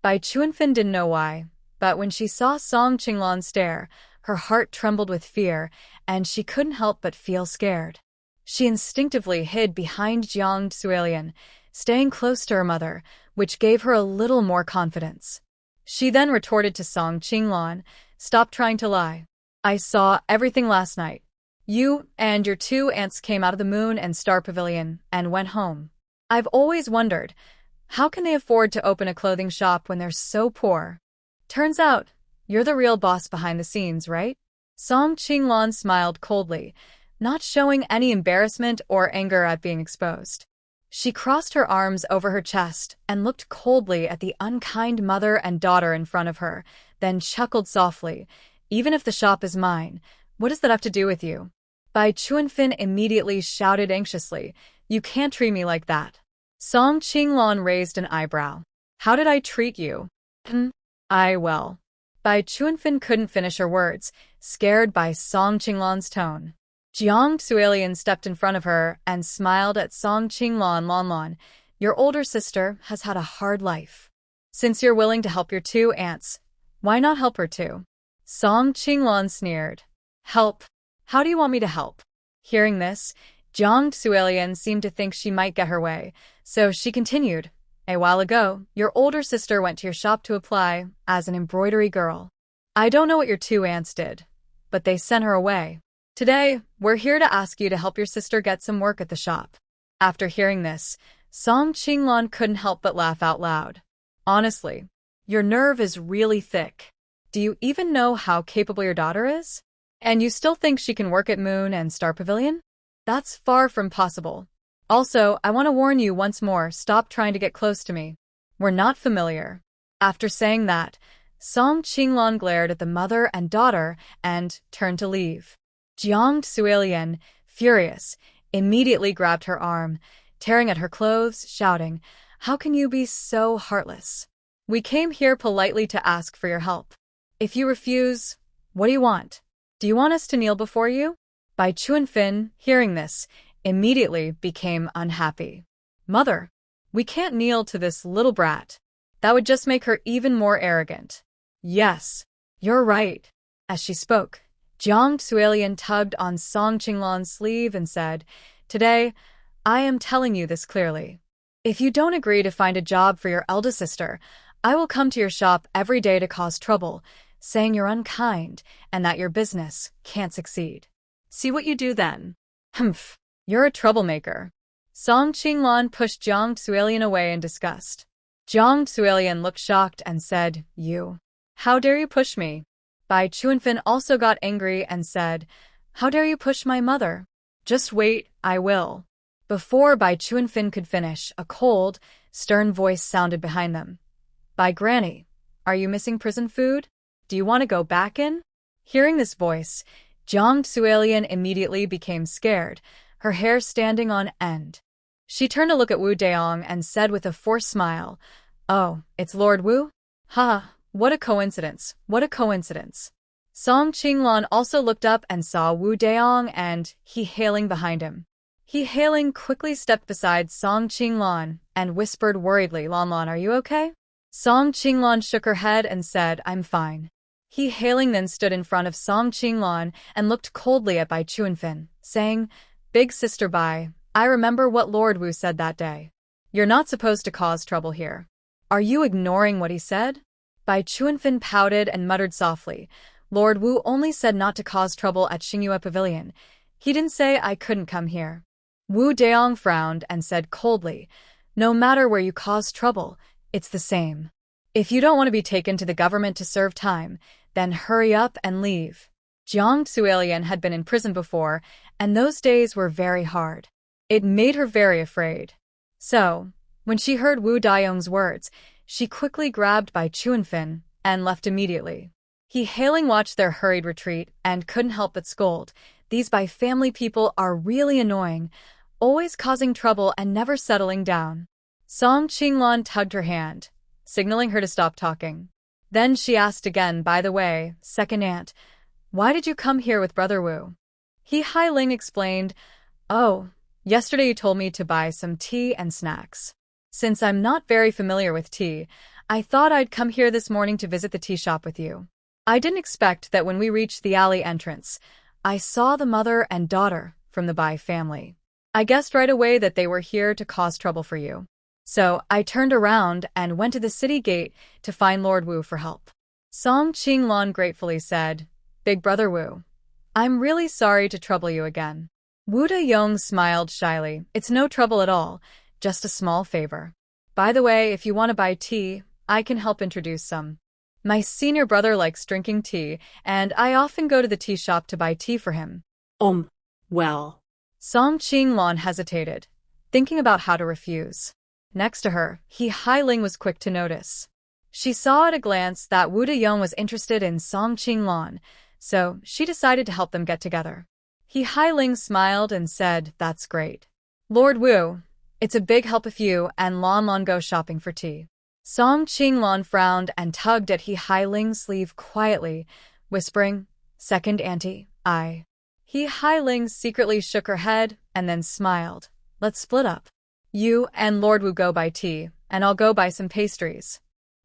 Bai Chuanfin didn't know why, but when she saw Song Qinglan stare, her heart trembled with fear, and she couldn't help but feel scared. She instinctively hid behind Jiang Suelian, staying close to her mother, which gave her a little more confidence. She then retorted to Song Qinglan, "Stop trying to lie. I saw everything last night. You and your 2 aunts came out of the Moon and Star Pavilion and went home. I've always wondered, how can they afford to open a clothing shop when they're so poor? Turns out, you're the real boss behind the scenes, right? Song Qinglan smiled coldly, not showing any embarrassment or anger at being exposed. She crossed her arms over her chest and looked coldly at the unkind mother and daughter in front of her, then chuckled softly. Even if the shop is mine, what does that have to do with you? Bai Chuanfin immediately shouted anxiously, You can't treat me like that. Song Qinglan raised an eyebrow. How did I treat you? Well. Bai Chuanfin couldn't finish her words, scared by Song Qinglan's tone. Jiang Suelian stepped in front of her and smiled at Song Qinglan. Lanlan, your older sister has had a hard life. Since you're willing to help your two aunts, why not help her too? Song Qinglan sneered. Help? How do you want me to help? Hearing this, Jiang Suelian seemed to think she might get her way, so she continued. A while ago, your older sister went to your shop to apply as an embroidery girl. I don't know what your two aunts did, but they sent her away. Today, we're here to ask you to help your sister get some work at the shop. After hearing this, Song Qinglan couldn't help but laugh out loud. Honestly, your nerve is really thick. Do you even know how capable your daughter is? And you still think she can work at Moon and Star Pavilion? That's far from possible. Also, I want to warn you once more, stop trying to get close to me. We're not familiar. After saying that, Song Qinglan glared at the mother and daughter and turned to leave. Jiang Suelian, furious, immediately grabbed her arm, tearing at her clothes, shouting, How can you be so heartless? We came here politely to ask for your help. If you refuse, what do you want? Do you want us to kneel before you? Bai Chuanfin, hearing this, immediately became unhappy. Mother, we can't kneel to this little brat. That would just make her even more arrogant. Yes, you're right. As she spoke, Jiang Suelian tugged on Song Qinglan's sleeve and said, Today, I am telling you this clearly. If you don't agree to find a job for your eldest sister, I will come to your shop every day to cause trouble, saying you're unkind and that your business can't succeed. See what you do then. Humph. You're a troublemaker. Song Qinglan pushed Jiang Suelian away in disgust. Jiang Suelian looked shocked and said, You. How dare you push me? Bai Chuanfin also got angry and said, How dare you push my mother? Just wait, I will. Before Bai Chuanfin could finish, a cold, stern voice sounded behind them. By Granny, are you missing prison food? Do you want to go back in? Hearing this voice, Jiang Suelian immediately became scared, her hair standing on end. She turned to look at Wu Daong and said with a forced smile, Oh, it's Lord Wu? Ha, what a coincidence, what a coincidence. Song Qinglan also looked up and saw Wu Daong and He Hailing behind him. He Hailing quickly stepped beside Song Qinglan and whispered worriedly, Lanlan, are you okay? Song Qinglan shook her head and said, I'm fine. He Hailing then stood in front of Song Qinglan and looked coldly at Bai Chuanfin, saying, Big sister Bai, I remember what Lord Wu said that day. You're not supposed to cause trouble here. Are you ignoring what he said? Bai Chuanfin pouted and muttered softly, Lord Wu only said not to cause trouble at Xingyue Pavilion. He didn't say I couldn't come here. Wu Daong frowned and said coldly, No matter where you cause trouble, it's the same. If you don't want to be taken to the government to serve time, then hurry up and leave. Jiang Suelian had been in prison before, and those days were very hard. It made her very afraid. So, when she heard Wu Daong's words, she quickly grabbed Bai Chuanfin and left immediately. He Hailing watched their hurried retreat and couldn't help but scold. These Bai family people are really annoying, always causing trouble and never settling down. Song Qinglan tugged her hand, signaling her to stop talking. Then she asked again, By the way, second aunt, why did you come here with Brother Wu? He Hailing explained, Oh, yesterday you told me to buy some tea and snacks. Since I'm not very familiar with tea, I thought I'd come here this morning to visit the tea shop with you. I didn't expect that when we reached the alley entrance, I saw the mother and daughter from the Bai family. I guessed right away that they were here to cause trouble for you. So I turned around and went to the city gate to find Lord Wu for help. Song Qinglan gratefully said, Big Brother Wu, I'm really sorry to trouble you again. Wu Daong smiled shyly. It's no trouble at all. just a small favor. By the way, if you want to buy tea, I can help introduce some. My senior brother likes drinking tea, and I often go to the tea shop to buy tea for him. Well. Song Qinglong hesitated, thinking about how to refuse. Next to her, He Hailing was quick to notice. She saw at a glance that Wu Dayong was interested in Song Qinglong, so she decided to help them get together. He Hailing smiled and said, "That's great. Lord Wu, it's a big help if you and Lon Lon go shopping for tea." Song Qinglong frowned and tugged at He Hailing's sleeve quietly, whispering, "Second auntie, I." He Hailing secretly shook her head and then smiled. "Let's split up. You and Lord Wu go buy tea, and I'll go buy some pastries.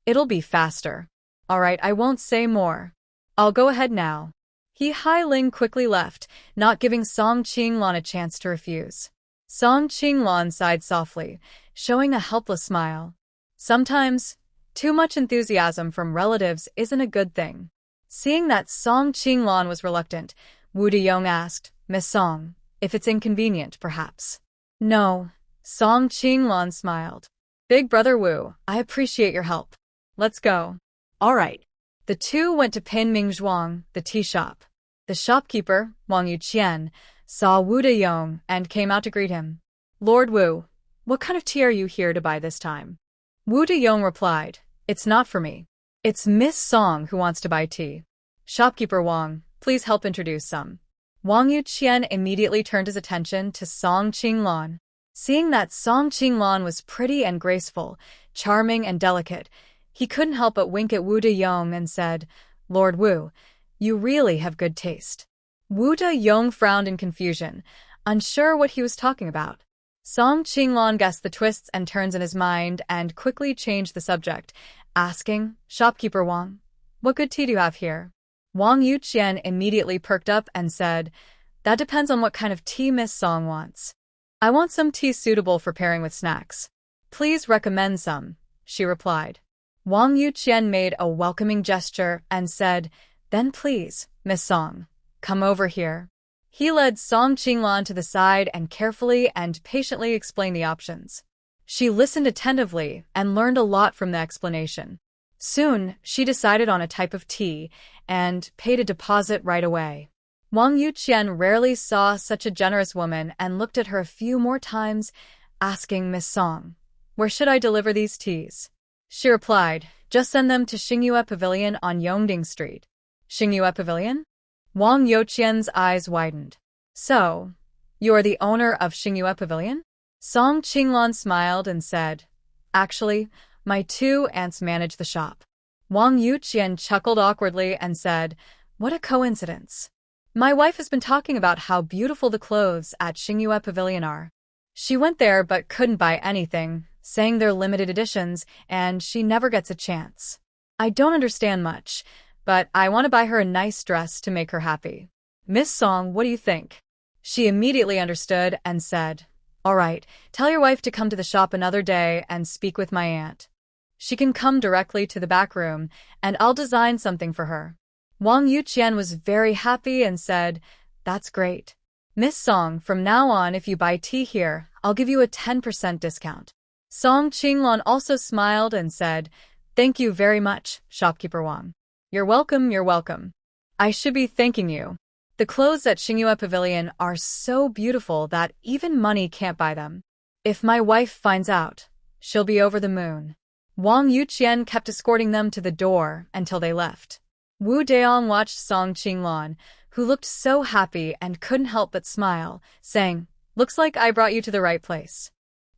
It'll be faster." "All right, I won't say more. I'll go ahead now." He Hailing quickly left, not giving Song Qinglong a chance to refuse. Song Qinglong sighed softly, showing a helpless smile. Sometimes, too much enthusiasm from relatives isn't a good thing. Seeing that Song Qinglong was reluctant, Wu Dayong asked, "Miss Song, if it's inconvenient, perhaps." "No." Song Qinglong smiled. "Big brother Wu, I appreciate your help. Let's go." All right. The two went to Pin Ming Zhuang, the tea shop. The shopkeeper, Wang Yuqian, saw Wu Dayong and came out to greet him. "Lord Wu, what kind of tea are you here to buy this time?" Wu Dayong replied, "It's not for me. It's Miss Song who wants to buy tea." "Shopkeeper Wang, please help introduce some." Wang Yuqian immediately turned his attention to Song Qinglong. Seeing that Song Qinglong was pretty and graceful, charming and delicate, he couldn't help but wink at Wu Dayong and said, "Lord Wu, you really have good taste." Wu Dayong frowned in confusion, unsure what he was talking about. Song Qinglong guessed the twists and turns in his mind and quickly changed the subject, asking, "Shopkeeper Wang, what good tea do you have here?" Wang Yuqian immediately perked up and said, "That depends on what kind of tea Miss Song wants. I want some tea suitable for pairing with snacks. Please recommend some," she replied. Wang Yuqian made a welcoming gesture and said, "Then please, Miss Song, come over here." He led Song Qinglong to the side and carefully and patiently explained the options. She listened attentively and learned a lot from the explanation. Soon, she decided on a type of tea and paid a deposit right away. Wang Yuqian rarely saw such a generous woman and looked at her a few more times, asking Miss Song, "Where should I deliver these teas?" She replied, "Just send them to Xingyue Pavilion on Yongding Street." "Xingyue Pavilion?" Wang Yuqian's eyes widened. "So, you are the owner of Xingyue Pavilion?" Song Qinglong smiled and said, "Actually, my two aunts manage the shop." Wang Yuqian chuckled awkwardly and said, "What a coincidence. My wife has been talking about how beautiful the clothes at Xingyue Pavilion are. She went there but couldn't buy anything, saying they're limited editions and she never gets a chance. I don't understand much, but I want to buy her a nice dress to make her happy. Miss Song, what do you think?" She immediately understood and said, "All right, tell your wife to come to the shop another day and speak with my aunt. She can come directly to the back room, and I'll design something for her." Wang Yuqian was very happy and said, "That's great. Miss Song, from now on if you buy tea here, I'll give you a 10% discount." Song Qinglong also smiled and said, "Thank you very much, shopkeeper Wang." You're welcome, you're welcome. I should be thanking you. The clothes at Xingyue Pavilion are so beautiful that even money can't buy them. If my wife finds out, she'll be over the moon." Wang Yuqian kept escorting them to the door until they left. Wu Dayong watched Song Qinglong, who looked so happy and couldn't help but smile, saying, "Looks like I brought you to the right place."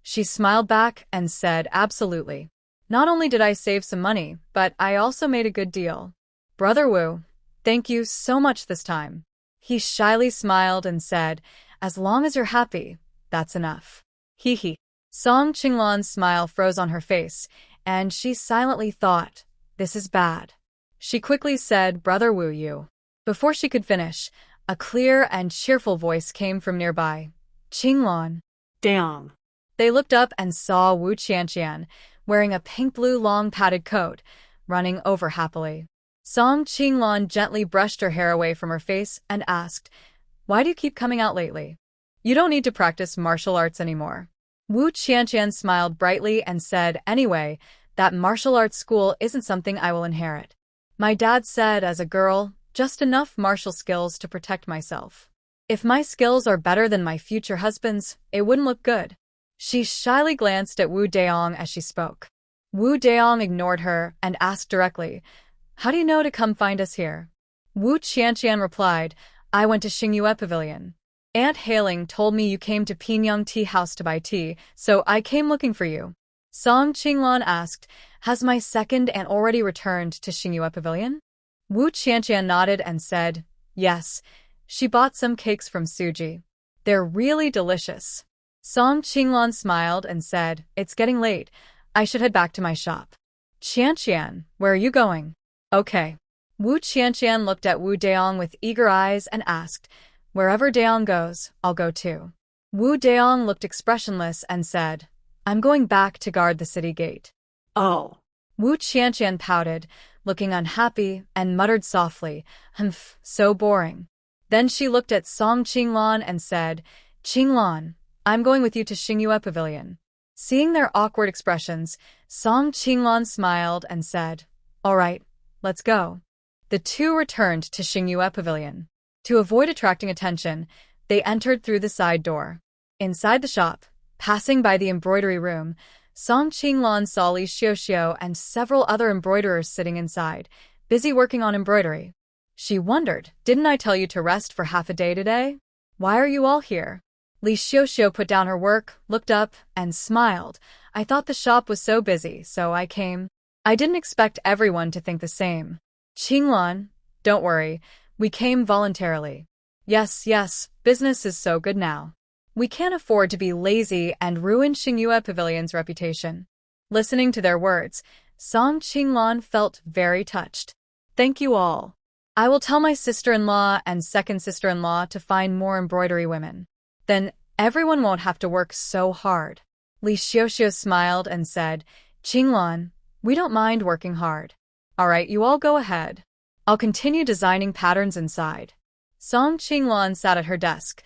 She smiled back and said, "Absolutely. Not only did I save some money, but I also made a good deal. Brother Wu, thank you so much this time." He shyly smiled and said, "As long as you're happy, that's enough." Hee hee. Song Qinglong's smile froze on her face, and she silently thought, "This is bad." She quickly said, "Brother Wu, you." Before she could finish, a clear and cheerful voice came from nearby. "Qinglong." Damn. They looked up and saw Wu Qianqian, wearing a pink-blue long padded coat, running over happily. Song Qinglong gently brushed her hair away from her face and asked, "Why do you keep coming out lately? You don't need to practice martial arts anymore. Wu Qianqian smiled brightly and said, anyway, that martial arts school isn't something I will inherit. My dad said as a girl, just enough martial skills to protect myself. If my skills are better than my future husband's, it wouldn't look good. She shyly glanced at Wu Daong as she spoke. Wu Daong ignored her and asked directly, how do you know to come find us here? Wu Qianqian replied, I went to Xingyue Pavilion. Aunt Hailing told me you came to Pingyang Tea House to buy tea, so I came looking for you. Song Qinglan asked, has my second aunt already returned to Xingyue Pavilion? Wu Qianqian nodded and said, yes, she bought some cakes from Suji. They're really delicious. Song Qinglan smiled and said, it's getting late. I should head back to my shop. Qianqian, where are you going? Okay. Wu Qianqian looked at Wu Daong with eager eyes and asked, wherever Daong goes, I'll go too. Wu Daong looked expressionless and said, I'm going back to guard the city gate. Oh. Wu Qianqian pouted, looking unhappy, and muttered softly, humph, so boring. Then she looked at Song Qinglan and said, Qinglan, I'm going with you to Xingyue Pavilion. Seeing their awkward expressions, Song Qinglan smiled and said, all right, let's go. The two returned to Xingyue Pavilion. To avoid attracting attention, they entered through the side door. Inside the shop, passing by the embroidery room, Song Qinglan saw Li Xiuxiu and several other embroiderers sitting inside, busy working on embroidery. She wondered, didn't I tell you to rest for half a day today? Why are you all here? Li Xiuxiu put down her work, looked up, and smiled. I thought the shop was so busy, so I came. I didn't expect everyone to think the same. Qinglan, don't worry. We came voluntarily. Yes, business is so good now. We can't afford to be lazy and ruin Xingyue Pavilion's reputation. Listening to their words, Song Qinglan felt very touched. Thank you all. I will tell my sister-in-law and second sister-in-law to find more embroidery women. Then everyone won't have to work so hard. Li Xiuxiu smiled and said, Qinglan, we don't mind working hard. All right, you all go ahead. I'll continue designing patterns inside. Song Qinglan sat at her desk,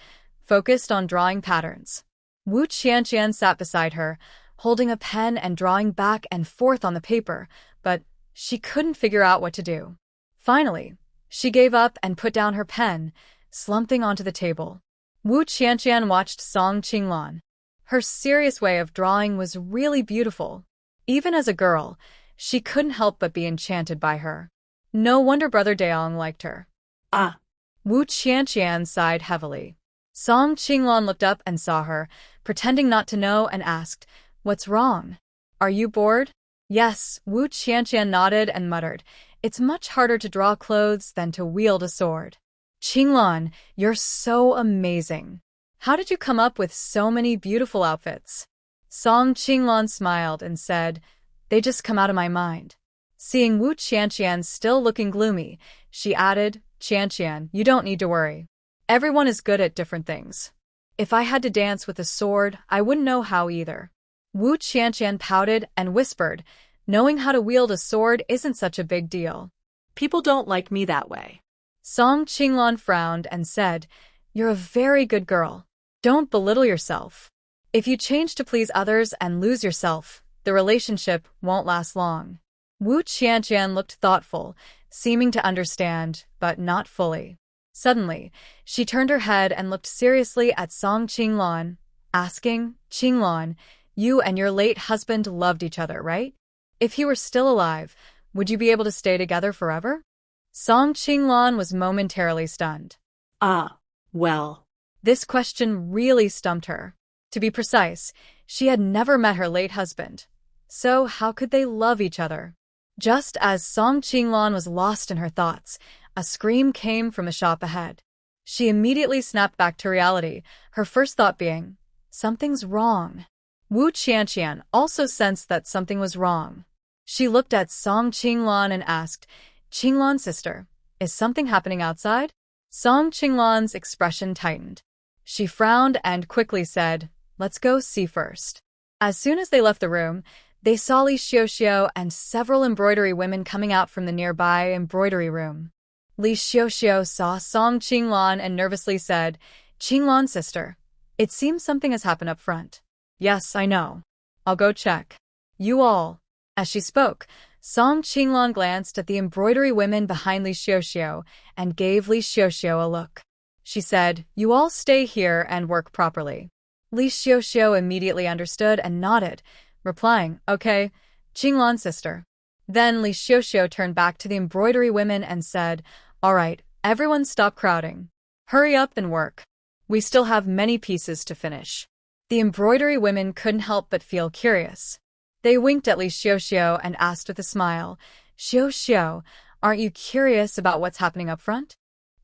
focused on drawing patterns. Wu Qianqian sat beside her, holding a pen and drawing back and forth on the paper, but she couldn't figure out what to do. Finally, she gave up and put down her pen, slumping onto the table. Wu Qianqian watched Song Qinglan. Her serious way of drawing was really beautiful. Even as a girl, she couldn't help but be enchanted by her. No wonder Brother Daong liked her. Ah. Wu Qianqian sighed heavily. Song Qinglan looked up and saw her, pretending not to know, and asked, what's wrong? Are you bored? Yes, Wu Qianqian nodded and muttered, it's much harder to draw clothes than to wield a sword. Qinglan, you're so amazing. How did you come up with so many beautiful outfits? Song Qinglan smiled and said, they just come out of my mind. Seeing Wu Qianqian still looking gloomy, she added, Qianqian, you don't need to worry. Everyone is good at different things. If I had to dance with a sword, I wouldn't know how either. Wu Qianqian pouted and whispered, knowing how to wield a sword isn't such a big deal. People don't like me that way. Song Qinglan frowned and said, you're a very good girl. Don't belittle yourself. If you change to please others and lose yourself, the relationship won't last long. Wu Qianqian looked thoughtful, seeming to understand, but not fully. Suddenly, she turned her head and looked seriously at Song Qinglan, asking, Qinglan, you and your late husband loved each other, right? If he were still alive, would you be able to stay together forever? Song Qinglan was momentarily stunned. Ah, well. This question really stumped her. To be precise, she had never met her late husband. So how could they love each other? Just as Song Qinglan was lost in her thoughts, a scream came from the shop ahead. She immediately snapped back to reality, her first thought being, something's wrong. Wu Qianqian also sensed that something was wrong. She looked at Song Qinglan and asked, Qinglan sister, is something happening outside? Song Qinglan's expression tightened. She frowned and quickly said, let's go see first. As soon as they left the room, they saw Li Xiuxiu and several embroidery women coming out from the nearby embroidery room. Li Xiuxiu saw Song Qinglan and nervously said, Qinglan sister, it seems something has happened up front. Yes, I know. I'll go check. You all. As she spoke, Song Qinglan glanced at the embroidery women behind Li Xiuxiu and gave Li Xiuxiu a look. She said, you all stay here and work properly. Li Xiuxiu immediately understood and nodded, replying, okay, Qinglan sister. Then Li Xiuxiu turned back to the embroidery women and said, all right, everyone stop crowding. Hurry up and work. We still have many pieces to finish. The embroidery women couldn't help but feel curious. They winked at Li Xiuxiu and asked with a smile, Xiuxiu, aren't you curious about what's happening up front?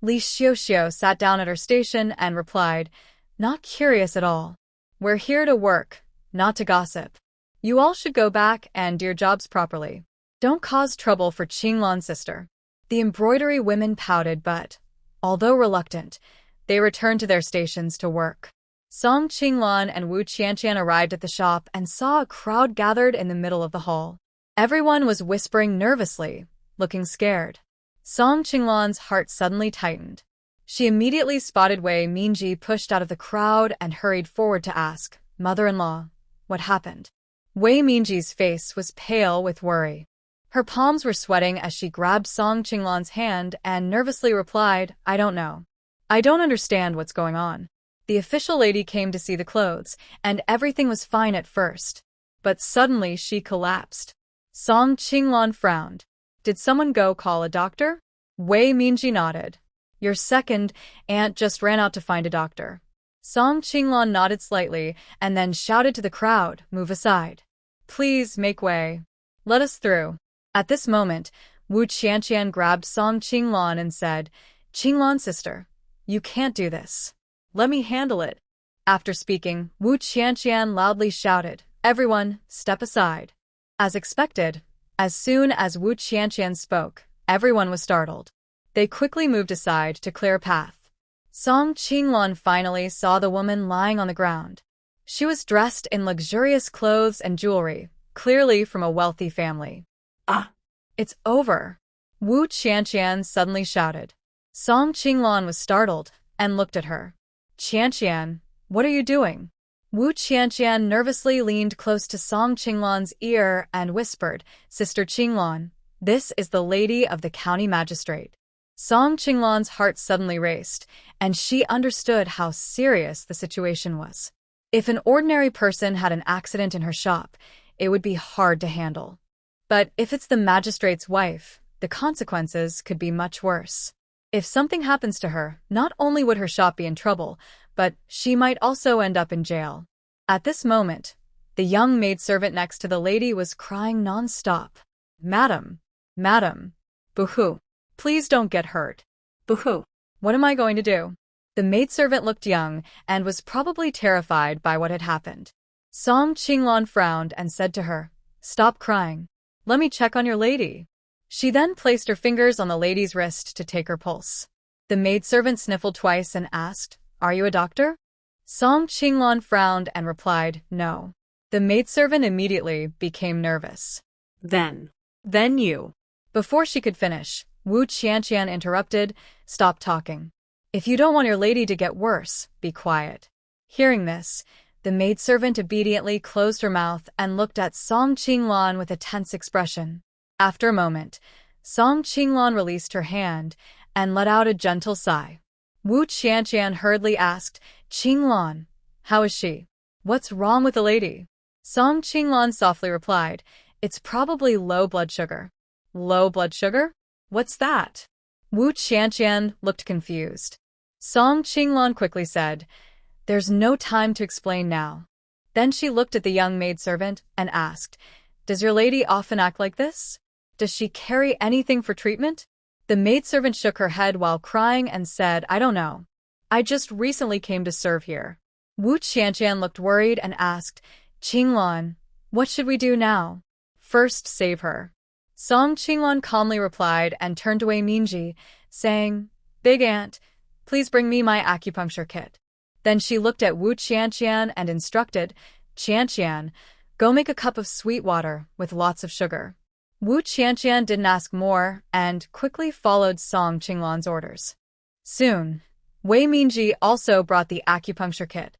Li Xiuxiu sat down at her station and replied, not curious at all. We're here to work, not to gossip. You all should go back and do your jobs properly. Don't cause trouble for Qinglan's sister. The embroidery women pouted but, although reluctant, they returned to their stations to work. Song Qinglan and Wu Qianqian arrived at the shop and saw a crowd gathered in the middle of the hall. Everyone was whispering nervously, looking scared. Song Qinglan's heart suddenly tightened. She immediately spotted Wei Mingji pushed out of the crowd and hurried forward to ask, Mother-in-law, what happened? Wei Mingji's face was pale with worry. Her palms were sweating as she grabbed Song Qinglan's hand and nervously replied, I don't know. I don't understand what's going on. The official lady came to see the clothes, and everything was fine at first. But suddenly she collapsed. Song Qinglan frowned. Did someone go call a doctor? Wei Mingji nodded. Your second aunt just ran out to find a doctor. Song Qinglan nodded slightly and then shouted to the crowd, move aside. Please make way. Let us through. At this moment, Wu Qianqian grabbed Song Qinglan and said, Qinglan sister, you can't do this. Let me handle it. After speaking, Wu Qianqian loudly shouted, everyone, step aside. As expected, as soon as Wu Qianqian spoke, everyone was startled. They quickly moved aside to clear a path. Song Qinglan finally saw the woman lying on the ground. She was dressed in luxurious clothes and jewelry, clearly from a wealthy family. Ah! It's over! Wu Qianqian suddenly shouted. Song Qinglan was startled and looked at her. Qianqian, what are you doing? Wu Qianqian nervously leaned close to Song Qinglan's ear and whispered, Sister Qinglan, this is the lady of the county magistrate. Song Qinglan's heart suddenly raced, and she understood how serious the situation was. If an ordinary person had an accident in her shop, it would be hard to handle. But if it's the magistrate's wife, the consequences could be much worse. If something happens to her, not only would her shop be in trouble, but she might also end up in jail. At this moment, the young maidservant next to the lady was crying non-stop. Madam, madam, boo-hoo, please don't get hurt. Boo-hoo, what am I going to do? The maidservant looked young and was probably terrified by what had happened. Song Qinglan frowned and said to her, stop crying. Let me check on your lady. She then placed her fingers on the lady's wrist to take her pulse. The maidservant sniffled twice and asked, are you a doctor? Song Qinglan frowned and replied, no. The maidservant immediately became nervous. Then you. Before she could finish, Wu Qianqian interrupted, stop talking. If you don't want your lady to get worse, be quiet. Hearing this, the maidservant obediently closed her mouth and looked at Song Qinglan with a tense expression. After a moment, Song Qinglan released her hand and let out a gentle sigh. Wu Qianqian hurriedly asked, Qinglan, how is she? What's wrong with the lady? Song Qinglan softly replied, it's probably low blood sugar. Low blood sugar? What's that? Wu Qianqian looked confused. Song Qinglan quickly said, there's no time to explain now. Then she looked at the young maidservant and asked, does your lady often act like this? Does she carry anything for treatment? The maidservant shook her head while crying and said, I don't know. I just recently came to serve here. Wu Qianqian looked worried and asked, Qinglan, what should we do now? First save her. Song Qinglan calmly replied and turned to Wei Mingji, saying, Big Aunt, please bring me my acupuncture kit. Then she looked at Wu Qianqian and instructed, Qianqian, go make a cup of sweet water with lots of sugar. Wu Qianqian didn't ask more and quickly followed Song Qinglan's orders. Soon, Wei Mingji also brought the acupuncture kit.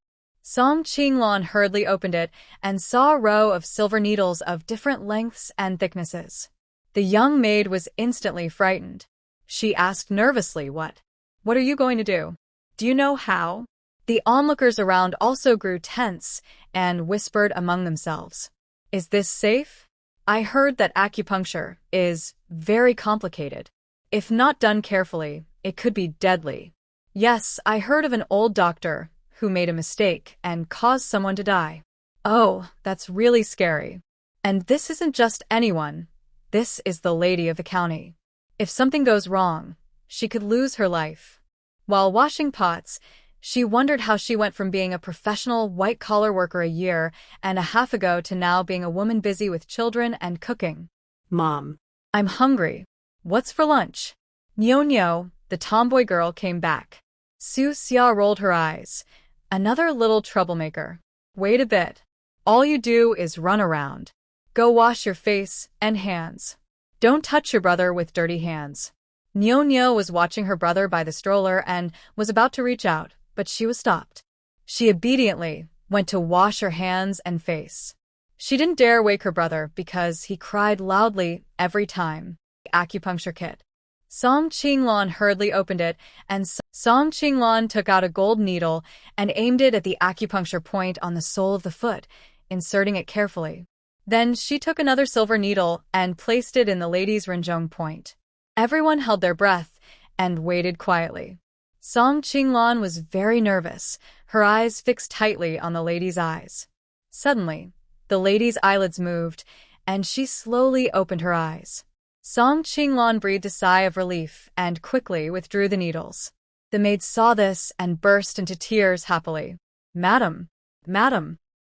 Song Qinglong hurriedly opened it and saw a row of silver needles of different lengths and thicknesses. The young maid was instantly frightened. She asked nervously, What are you going to do? Do you know how? The onlookers around also grew tense and whispered among themselves. Is this safe? I heard that acupuncture is very complicated. If not done carefully, it could be deadly. Yes, I heard of an old doctor who made a mistake and caused someone to die. Oh, that's really scary. And this isn't just anyone. This is the lady of the county. If something goes wrong, she could lose her life. While washing pots, she wondered how she went from being a professional white-collar worker a year and a half ago to now being a woman busy with children and cooking. Mom. I'm hungry. What's for lunch? Nyo, the tomboy girl, came back. Su Xia rolled her eyes. Another little troublemaker. Wait a bit. All you do is run around. Go wash your face and hands. Don't touch your brother with dirty hands. Nyo was watching her brother by the stroller and was about to reach out, but she was stopped. She obediently went to wash her hands and face. She didn't dare wake her brother because he cried loudly every time. Acupuncture kit. Song Qinglong hurriedly opened it, and Song Qinglong took out a gold needle and aimed it at the acupuncture point on the sole of the foot, inserting it carefully. Then she took another silver needle and placed it in the lady's renjong point. Everyone held their breath and waited quietly. Song Qinglong was very nervous, her eyes fixed tightly on the lady's eyes. Suddenly, the lady's eyelids moved, and she slowly opened her eyes. Song Qinglong breathed a sigh of relief and quickly withdrew the needles. The maid saw this and burst into tears happily. Madam,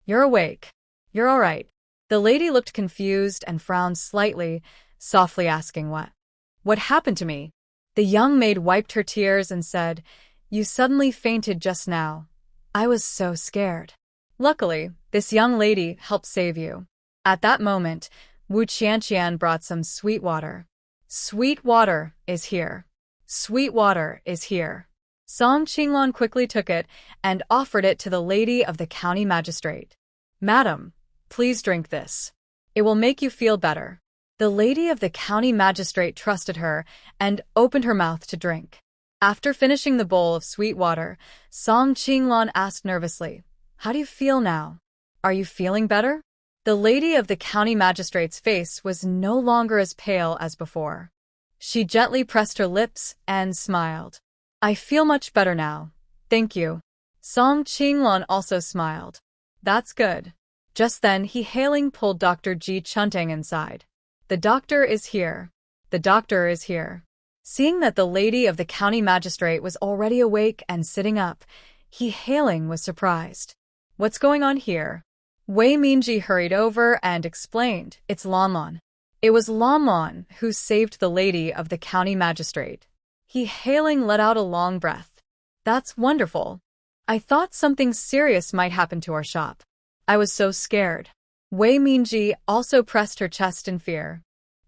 you're awake. You're all right. The lady looked confused and frowned slightly, softly asking What happened to me? The young maid wiped her tears and said, You suddenly fainted just now. I was so scared. Luckily, this young lady helped save you. At that moment, Wu Qianqian brought some sweet water. Sweet water is here. Sweet water is here. Song Qinglong quickly took it and offered it to the lady of the county magistrate. Madam, please drink this. It will make you feel better. The lady of the county magistrate trusted her and opened her mouth to drink. After finishing the bowl of sweet water, Song Qinglong asked nervously, How do you feel now? Are you feeling better? The lady of the county magistrate's face was no longer as pale as before. She gently pressed her lips and smiled. I feel much better now. Thank you. Song Qinglong also smiled. That's good. Just then he hailing pulled Dr. Ji Chuntang inside. The doctor is here. The doctor is here. Seeing that the lady of the county magistrate was already awake and sitting up, he hailing was surprised. What's going on here? Wei Mingji hurried over and explained, It's Lanlan. It was Lanlan who saved the lady of the county magistrate. He hailing let out a long breath. That's wonderful. I thought something serious might happen to our shop. I was so scared. Wei Mingji also pressed her chest in fear.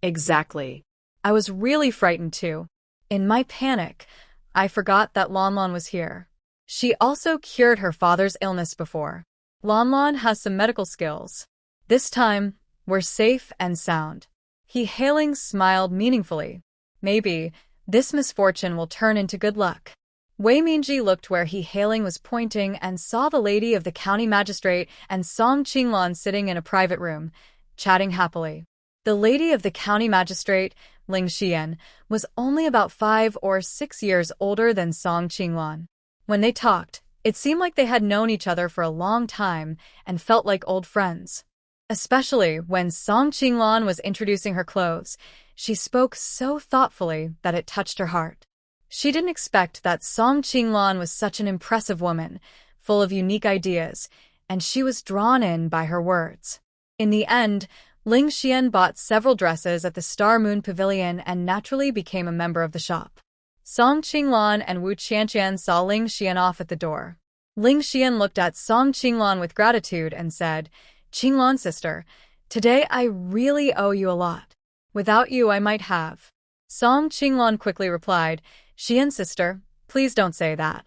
Exactly. I was really frightened too. In my panic, I forgot that Lanlan was here. She also cured her father's illness before. Lanlan has some medical skills. This time, we're safe and sound. He hailing smiled meaningfully. Maybe this misfortune will turn into good luck. Wei Mingji looked where he hailing was pointing and saw the lady of the county magistrate and Song Qinglong sitting in a private room, chatting happily. The lady of the county magistrate, Ling Xian, was only about 5 or 6 years older than Song Qinglong. When they talked, it seemed like they had known each other for a long time and felt like old friends. Especially when Song Qinglong was introducing her clothes, she spoke so thoughtfully that it touched her heart. She didn't expect that Song Qinglong was such an impressive woman, full of unique ideas, and she was drawn in by her words. In the end, Ling Xian bought several dresses at the Star Moon Pavilion and naturally became a member of the shop. Song Qinglong and Wu Qianqian saw Ling Xian off at the door. Ling Xian looked at Song Qinglong with gratitude and said, Qinglong sister, today I really owe you a lot. Without you I might have. Song Qinglong quickly replied, Xian sister, please don't say that.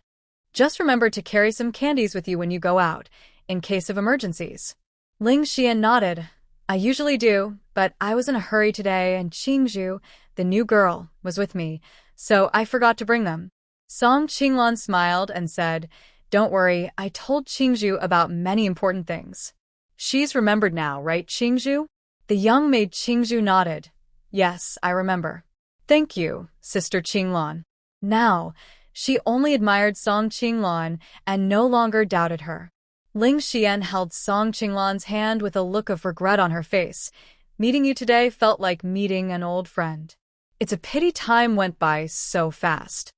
Just remember to carry some candies with you when you go out, in case of emergencies. Ling Xian nodded. I usually do, but I was in a hurry today and Qingzhu, the new girl, was with me, so I forgot to bring them. Song Qinglan smiled and said, Don't worry, I told Qingzhu about many important things. She's remembered now, right, Qingzhu? The young maid Qingzhu nodded. Yes, I remember. Thank you, Sister Qinglan. Now, she only admired Song Qinglan and no longer doubted her. Ling Xian held Song Qinglan's hand with a look of regret on her face. Meeting you today felt like meeting an old friend. It's a pity time went by so fast.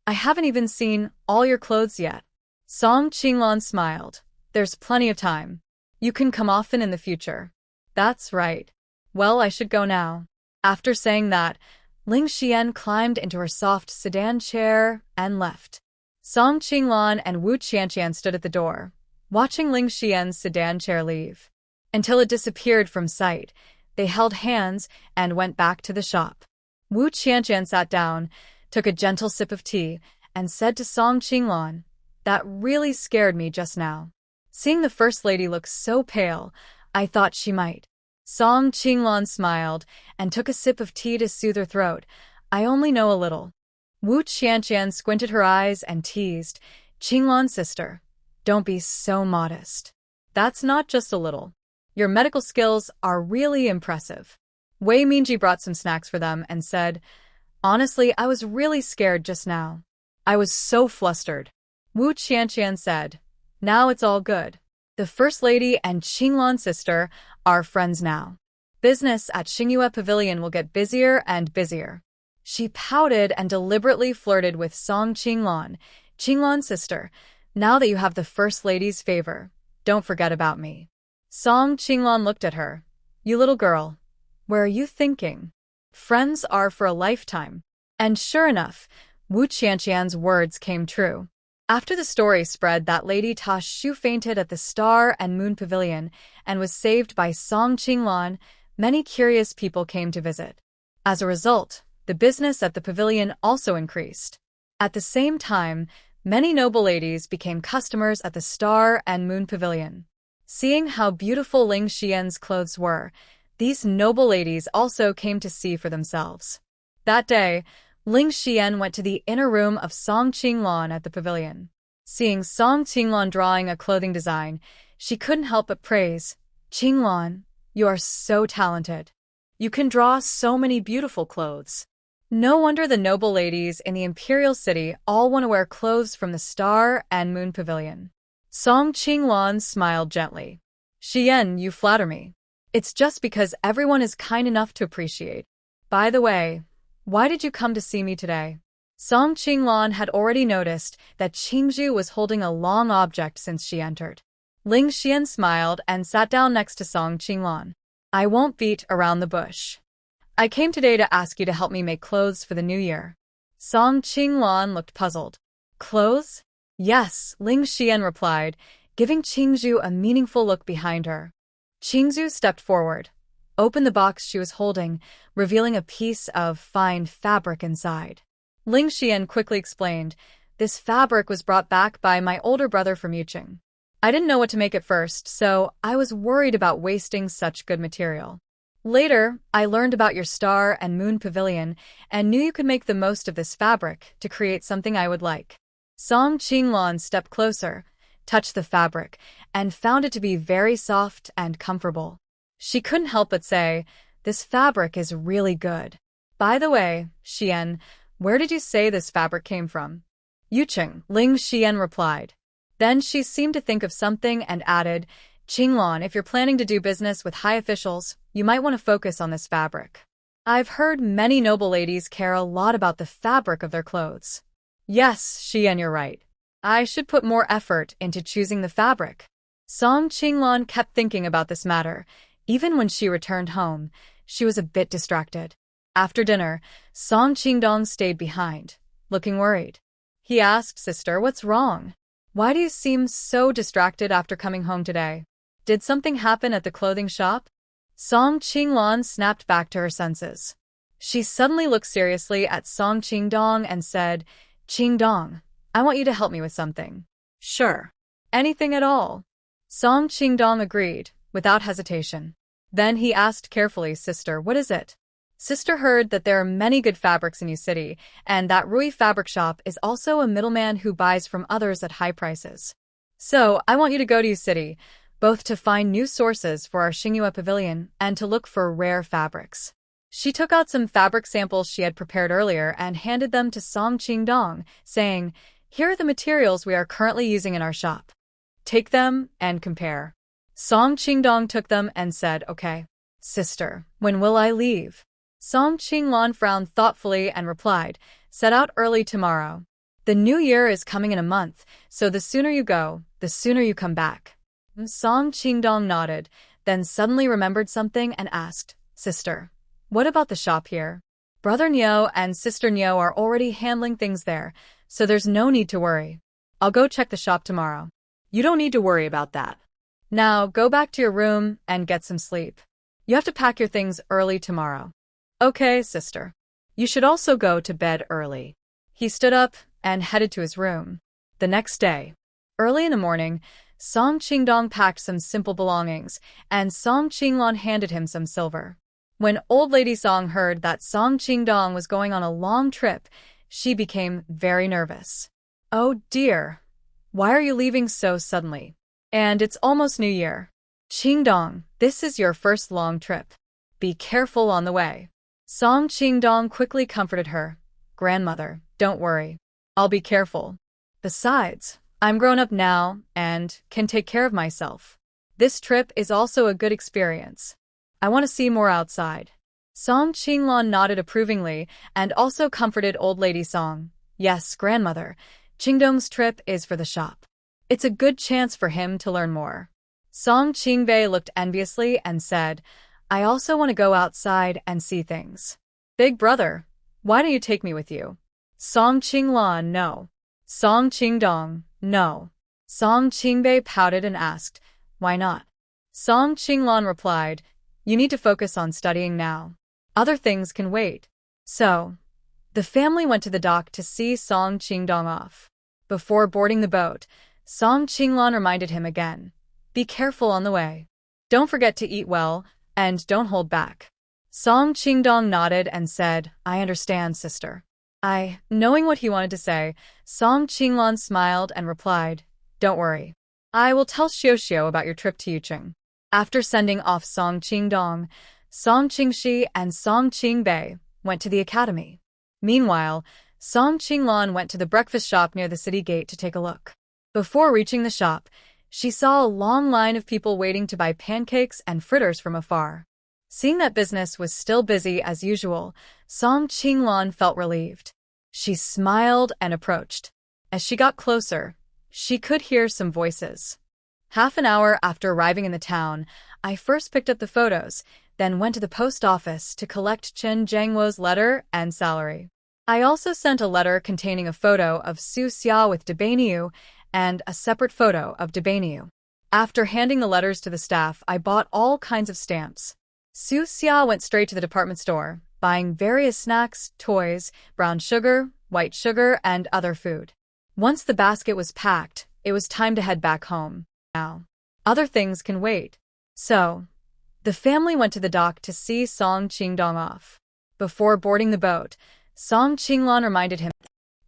I haven't even seen all your clothes yet. Song Qinglan smiled. There's plenty of time. You can come often in the future. That's right. Well, I should go now. After saying that, Ling Xian climbed into her soft sedan chair and left. Song Qinglan and Wu Qianqian stood at the door, watching Ling Xian's sedan chair leave. Until it disappeared from sight, they held hands and went back to the shop. Wu Qianqian sat down, took a gentle sip of tea, and said to Song Qinglan, That really scared me just now. Seeing the First Lady look so pale, I thought she might. Song Qinglan smiled and took a sip of tea to soothe her throat. I only know a little. Wu Qianqian squinted her eyes and teased, Qinglan sister, don't be so modest. That's not just a little. Your medical skills are really impressive. Wei Mingji brought some snacks for them and said, Honestly, I was really scared just now. I was so flustered. Wu Qianqian said, Now it's all good. The First Lady and Qinglan sister are friends now. Business at Xingyue Pavilion will get busier and busier. She pouted and deliberately flirted with Song Qinglan. Qinglan sister, now that you have the First Lady's favor, don't forget about me. Song Qinglan looked at her. You little girl, where are you thinking? Friends are for a lifetime. And sure enough, Wu Qianqian's words came true. After the story spread that Lady Ta Shu fainted at the Star and Moon Pavilion and was saved by Song Qinglan, many curious people came to visit. As a result, the business at the pavilion also increased. At the same time, many noble ladies became customers at the Star and Moon Pavilion. Seeing how beautiful Ling Xian's clothes were, these noble ladies also came to see for themselves. That day, Ling Xian went to the inner room of Song Qinglan at the pavilion. Seeing Song Qinglan drawing a clothing design, she couldn't help but praise, Qinglan, you are so talented. You can draw so many beautiful clothes. No wonder the noble ladies in the imperial city all want to wear clothes from the Star and Moon Pavilion. Song Qinglan smiled gently. Xian, you flatter me. It's just because everyone is kind enough to appreciate. By the way, why did you come to see me today? Song Qinglan had already noticed that Qingzhu was holding a long object since she entered. Ling Xian smiled and sat down next to Song Qinglan. I won't beat around the bush. I came today to ask you to help me make clothes for the new year. Song Qinglan looked puzzled. Clothes? Yes, Ling Xian replied, giving Qingzhu a meaningful look behind her. Qingzhu stepped forward, opened the box she was holding, revealing a piece of fine fabric inside. Ling Xian quickly explained, This fabric was brought back by my older brother from Yuqing. I didn't know what to make at first, so I was worried about wasting such good material. Later, I learned about your Star and Moon Pavilion and knew you could make the most of this fabric to create something I would like. Song Qinglan stepped closer, touched the fabric, and found it to be very soft and comfortable. She couldn't help but say, This fabric is really good. By the way, Xian, where did you say this fabric came from? Yuqing, Ling Xian replied. Then she seemed to think of something and added, Qinglan, if you're planning to do business with high officials, you might want to focus on this fabric. I've heard many noble ladies care a lot about the fabric of their clothes. Yes, Xian, you're right. I should put more effort into choosing the fabric. Song Qinglan kept thinking about this matter. Even when she returned home, she was a bit distracted. After dinner, Song Qingdong stayed behind, looking worried. He asked, Sister, what's wrong? Why do you seem so distracted after coming home today? Did something happen at the clothing shop? Song Qinglan snapped back to her senses. She suddenly looked seriously at Song Qingdong and said, Qingdong, I want you to help me with something. Sure. Anything at all. Song Qingdong agreed, without hesitation. Then he asked carefully, Sister, what is it? Sister heard that there are many good fabrics in Yu City, and that Rui Fabric Shop is also a middleman who buys from others at high prices. So, I want you to go to Yu City, both to find new sources for our Xingyue pavilion and to look for rare fabrics. She took out some fabric samples she had prepared earlier and handed them to Song Qingdong, saying, Here are the materials we are currently using in our shop. Take them and compare. Song Qingdong took them and said, Okay. Sister, when will I leave? Song Qinglan frowned thoughtfully and replied, Set out early tomorrow. The new year is coming in a month, so the sooner you go, the sooner you come back. Song Qingdong nodded, then suddenly remembered something and asked, Sister, what about the shop here? Brother Niu and Sister Niu are already handling things there, so there's no need to worry. I'll go check the shop tomorrow. You don't need to worry about that. Now go back to your room and get some sleep. You have to pack your things early tomorrow. Okay, sister. You should also go to bed early. He stood up and headed to his room. The next day, early in the morning, Song Qingdong packed some simple belongings, and Song Qinglan handed him some silver. When old lady Song heard that Song Qingdong was going on a long trip, she became very nervous. Oh dear, why are you leaving so suddenly? And it's almost New Year. Qingdong, this is your first long trip. Be careful on the way. Song Qingdong quickly comforted her. Grandmother, don't worry. I'll be careful. Besides, I'm grown up now and can take care of myself. This trip is also a good experience. I want to see more outside. Song Qinglan nodded approvingly and also comforted old lady Song. Yes, grandmother, Qingdong's trip is for the shop. It's a good chance for him to learn more. Song Qingbei looked enviously and said, I also want to go outside and see things. Big brother, why don't you take me with you? Song Qinglan, no. Song Qingdong, no. Song Qingbei pouted and asked, why not? Song Qinglan replied, you need to focus on studying now. Other things can wait. So, the family went to the dock to see Song Qingdong off. Before boarding the boat, Song Qinglan reminded him again, be careful on the way. Don't forget to eat well, and don't hold back. Song Qingdong nodded and said, I understand, sister. Knowing what he wanted to say, Song Qinglan smiled and replied, don't worry. I will tell Xiao about your trip to Yucheng. After sending off Song Qingdong, Song Qingxi and Song Qingbei went to the academy. Meanwhile, Song Qinglan went to the breakfast shop near the city gate to take a look. Before reaching the shop, she saw a long line of people waiting to buy pancakes and fritters from afar. Seeing that business was still busy as usual, Song Qinglan felt relieved. She smiled and approached. As she got closer, she could hear some voices. Half an hour after arriving in the town, I first picked up the photos, then went to the post office to collect Chen Jiangwo's letter and salary. I also sent a letter containing a photo of Su Xia with Debaniu and a separate photo of Debaniu. After handing the letters to the staff, I bought all kinds of stamps. Su Xia went straight to the department store, buying various snacks, toys, brown sugar, white sugar, and other food. Once the basket was packed, it was time to head back home. Now, other things can wait. So, the family went to the dock to see Song Qingdong off. Before boarding the boat, Song Qinglan reminded him.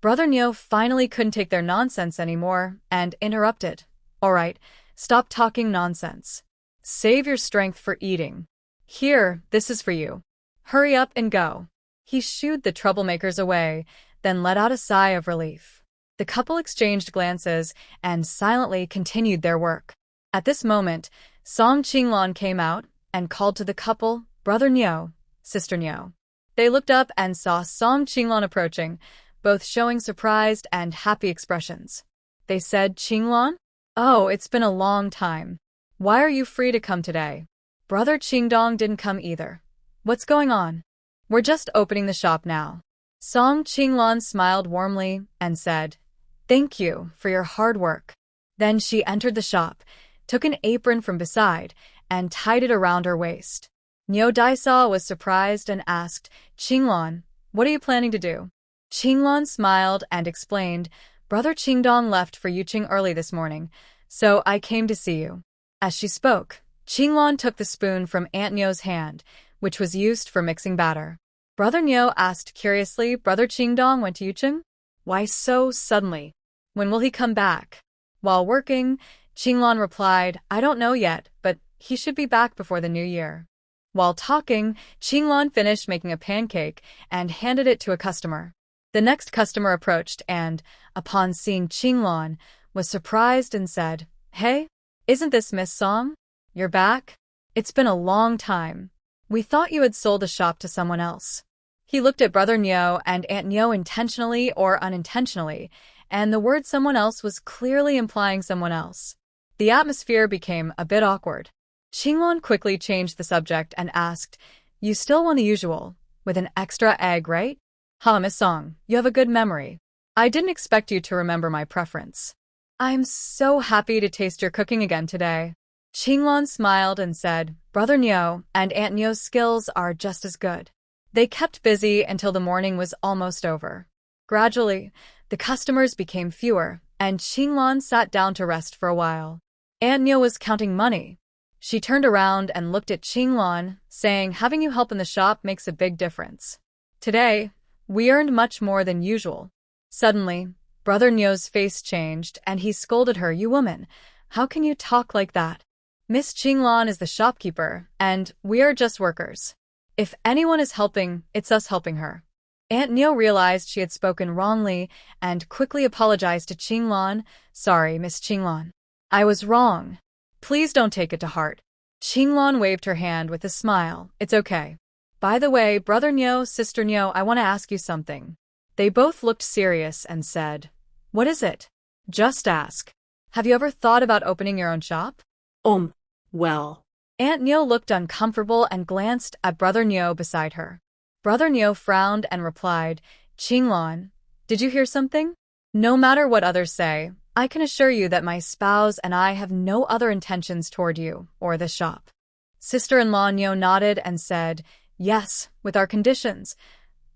Brother Niu finally couldn't take their nonsense anymore and interrupted. All right, stop talking nonsense. Save your strength for eating. Here, this is for you. Hurry up and go. He shooed the troublemakers away, then let out a sigh of relief. The couple exchanged glances and silently continued their work. At this moment, Song Qinglan came out and called to the couple, Brother Niu, Sister Niu. They looked up and saw Song Qinglan approaching, both showing surprised and happy expressions. They said, Qinglan? Oh, it's been a long time. Why are you free to come today? Brother Qingdong didn't come either. What's going on? We're just opening the shop now. Song Qinglan smiled warmly and said, Thank you for your hard work. Then she entered the shop, took an apron from beside, and tied it around her waist. Niu Daisa was surprised and asked, Qinglan, what are you planning to do? Qinglan smiled and explained, Brother Qingdong left for Yuqing early this morning, so I came to see you. As she spoke, Qinglan took the spoon from Aunt Nyo's hand, which was used for mixing batter. Brother Nyo asked curiously, Brother Qingdong went to Yuqing? Why so suddenly? When will he come back? While working, Qinglan replied, I don't know yet, but he should be back before the new year. While talking, Qinglan finished making a pancake and handed it to a customer. The next customer approached and, upon seeing Qinglan, was surprised and said, Hey, isn't this Miss Song? You're back? It's been a long time. We thought you had sold the shop to someone else. He looked at Brother Nyo and Aunt Nyo intentionally or unintentionally, and the word someone else was clearly implying someone else. The atmosphere became a bit awkward. Qinglan quickly changed the subject and asked, You still want the usual, with an extra egg, right? Miss Song, you have a good memory. I didn't expect you to remember my preference. I'm so happy to taste your cooking again today. Qinglan smiled and said, Brother Nyo and Aunt Nyo's skills are just as good. They kept busy until the morning was almost over. Gradually, the customers became fewer, and Qinglan sat down to rest for a while. Aunt Nyo was counting money. She turned around and looked at Qinglan, saying, Having you help in the shop makes a big difference. Today, we earned much more than usual. Suddenly, Brother Nyo's face changed, and he scolded her, You woman, how can you talk like that? Miss Qinglan is the shopkeeper, and we are just workers. If anyone is helping, it's us helping her. Aunt Nyo realized she had spoken wrongly and quickly apologized to Qinglan. Sorry, Miss Qinglan. I was wrong. Please don't take it to heart. Qinglan waved her hand with a smile. It's okay. By the way, Brother Nyo, Sister Nyo, I want to ask you something. They both looked serious and said, What is it? Just ask. Have you ever thought about opening your own shop? Well. Aunt Nyo looked uncomfortable and glanced at Brother Nyo beside her. Brother Nyo frowned and replied, Qinglan, did you hear something? No matter what others say, I can assure you that my spouse and I have no other intentions toward you or the shop. Sister-in-law Nyo nodded and said, Yes, with our conditions.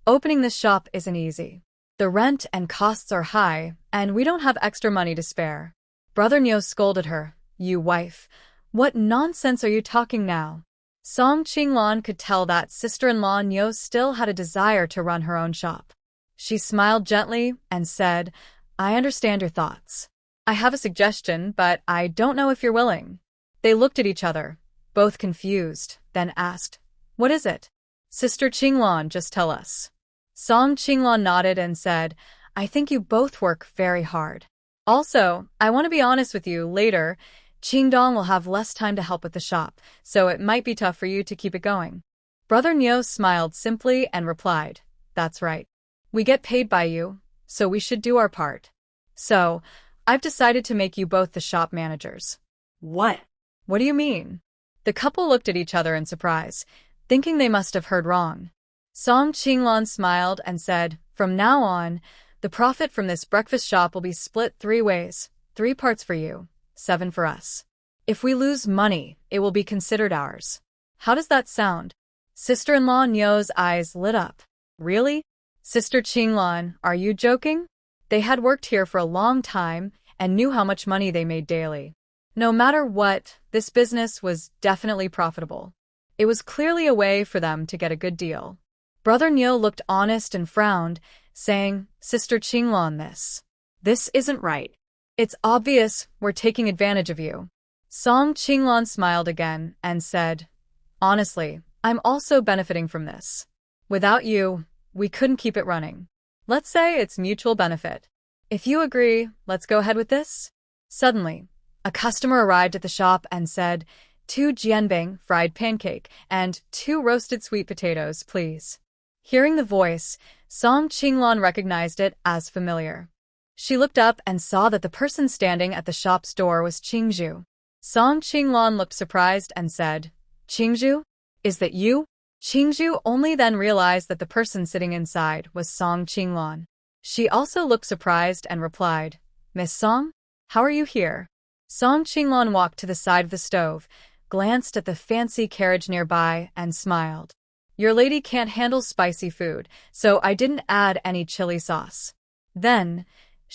Opening this shop isn't easy. The rent and costs are high, and we don't have extra money to spare. Brother Nyo scolded her, You wife, what nonsense are you talking now? Song Qinglan could tell that sister-in-law Nyo still had a desire to run her own shop. She smiled gently and said, I understand your thoughts. I have a suggestion, but I don't know if you're willing. They looked at each other, both confused, then asked, What is it? Sister Qinglan, just tell us. Song Qinglan nodded and said, I think you both work very hard. Also, I want to be honest with you, later, Qingdong will have less time to help with the shop, so it might be tough for you to keep it going. Brother Nyo smiled simply and replied, That's right. We get paid by you, so we should do our part. So, I've decided to make you both the shop managers. What? What do you mean? The couple looked at each other in surprise, thinking they must have heard wrong. Song Qinglan smiled and said, From now on, the profit from this breakfast shop will be split 3 ways, 3 parts for you, 7 for us. If we lose money, it will be considered ours. How does that sound? Sister-in-law Nyo's eyes lit up. Really? Sister Qinglan, are you joking? They had worked here for a long time and knew how much money they made daily. No matter what, this business was definitely profitable. It was clearly a way for them to get a good deal. Brother Nyo looked honest and frowned, saying, Sister Qinglan, this isn't right. It's obvious we're taking advantage of you. Song Qinglan smiled again and said, Honestly, I'm also benefiting from this. Without you, we couldn't keep it running. Let's say it's mutual benefit. If you agree, let's go ahead with this. Suddenly, a customer arrived at the shop and said, 2 jianbing fried pancake and 2 roasted sweet potatoes, please. Hearing the voice, Song Qinglan recognized it as familiar. She looked up and saw that the person standing at the shop's door was Qingzhu. Song Qinglan looked surprised and said, Qingzhu? Is that you? Qingzhu only then realized that the person sitting inside was Song Qinglan. She also looked surprised and replied, Miss Song? How are you here? Song Qinglan walked to the side of the stove, glanced at the fancy carriage nearby, and smiled. Your lady can't handle spicy food, so I didn't add any chili sauce. Then,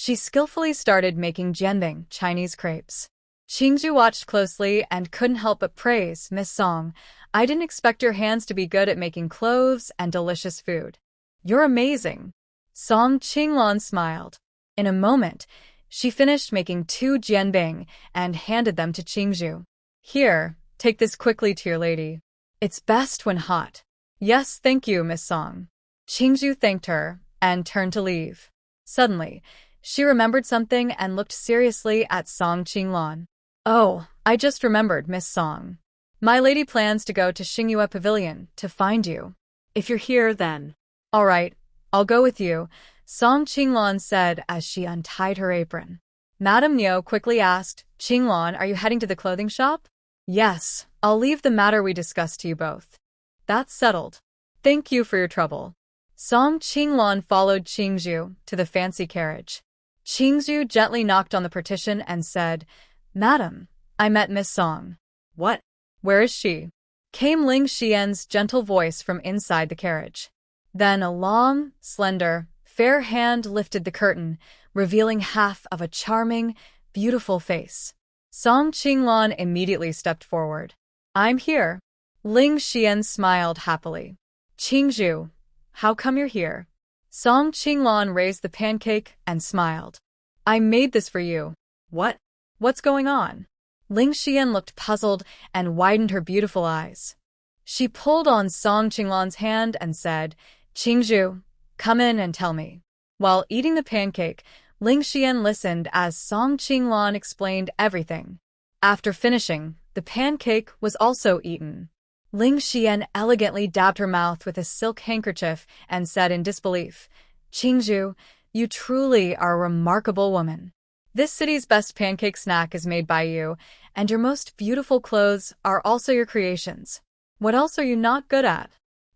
She skillfully started making jianbing, Chinese crepes. Qingzhu watched closely and couldn't help but praise, Miss Song. I didn't expect your hands to be good at making clothes and delicious food. You're amazing. Song Qinglan smiled. In a moment, she finished making 2 jianbing and handed them to Qingzhu. Here, take this quickly to your lady. It's best when hot. Yes, thank you, Miss Song. Qingzhu thanked her and turned to leave. Suddenly, she remembered something and looked seriously at Song Qinglan. Oh, I just remembered, Miss Song. My lady plans to go to Xingyue Pavilion to find you. If you're here, then. All right, I'll go with you, Song Qinglan said as she untied her apron. Madame Niu quickly asked, Qinglan, are you heading to the clothing shop? Yes, I'll leave the matter we discussed to you both. That's settled. Thank you for your trouble. Song Qinglan followed Qingzhu to the fancy carriage. Qingzhu gently knocked on the partition and said, Madam, I met Miss Song. What? Where is she? Came Ling Xian's gentle voice from inside the carriage. Then a long, slender, fair hand lifted the curtain, revealing half of a charming, beautiful face. Song Qinglan immediately stepped forward. I'm here. Ling Xian smiled happily. Qingzhu, how come you're here? Song Qinglan raised the pancake and smiled. I made this for you. What? What's going on? Ling Xian looked puzzled and widened her beautiful eyes. She pulled on Song Qinglan's hand and said, Qingzhu, come in and tell me. While eating the pancake, Ling Xian listened as Song Qinglan explained everything. After finishing, the pancake was also eaten. Ling Xian elegantly dabbed her mouth with a silk handkerchief and said in disbelief, Qingzhu, you truly are a remarkable woman. This city's best pancake snack is made by you, and your most beautiful clothes are also your creations. What else are you not good at?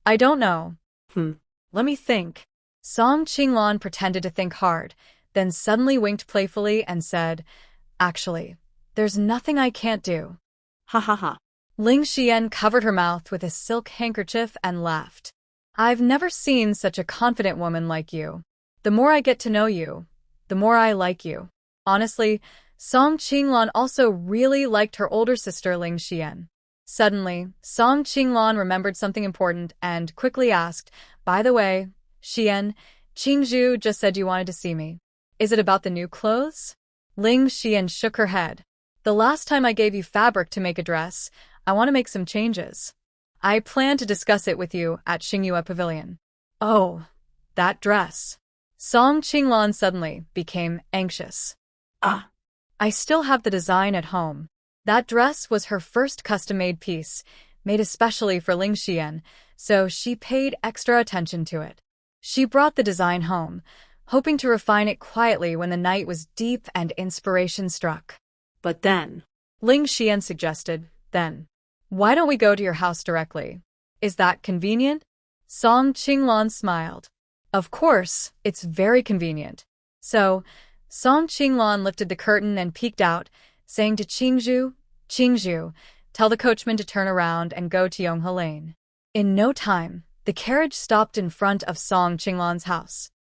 I don't know. Let me think. Song Qinglan pretended to think hard, then suddenly winked playfully and said, Actually, there's nothing I can't do. Ha ha ha. Ling Xian covered her mouth with a silk handkerchief and laughed. I've never seen such a confident woman like you. The more I get to know you, the more I like you. Honestly, Song Qinglan also really liked her older sister Ling Xian. Suddenly, Song Qinglan remembered something important and quickly asked, By the way, Xian, Qingzhu just said you wanted to see me. Is it about the new clothes? Ling Xian shook her head. The last time I gave you fabric to make a dress, I want to make some changes. I plan to discuss it with you at Xingyue Pavilion. Oh, that dress. Song Qinglan suddenly became anxious. I still have the design at home. That dress was her first custom-made piece, made especially for Ling Xian, so she paid extra attention to it. She brought the design home, hoping to refine it quietly when the night was deep and inspiration struck. But then, Ling Xian suggested, why don't we go to your house directly? Is that convenient? Song Qinglan smiled. Of course, it's very convenient. So, Song Qinglan lifted the curtain and peeked out, saying to Qingzhu, Qingzhu, tell the coachman to turn around and go to Yonghe Lane. In no time, the carriage stopped in front of Song Qinglan's house.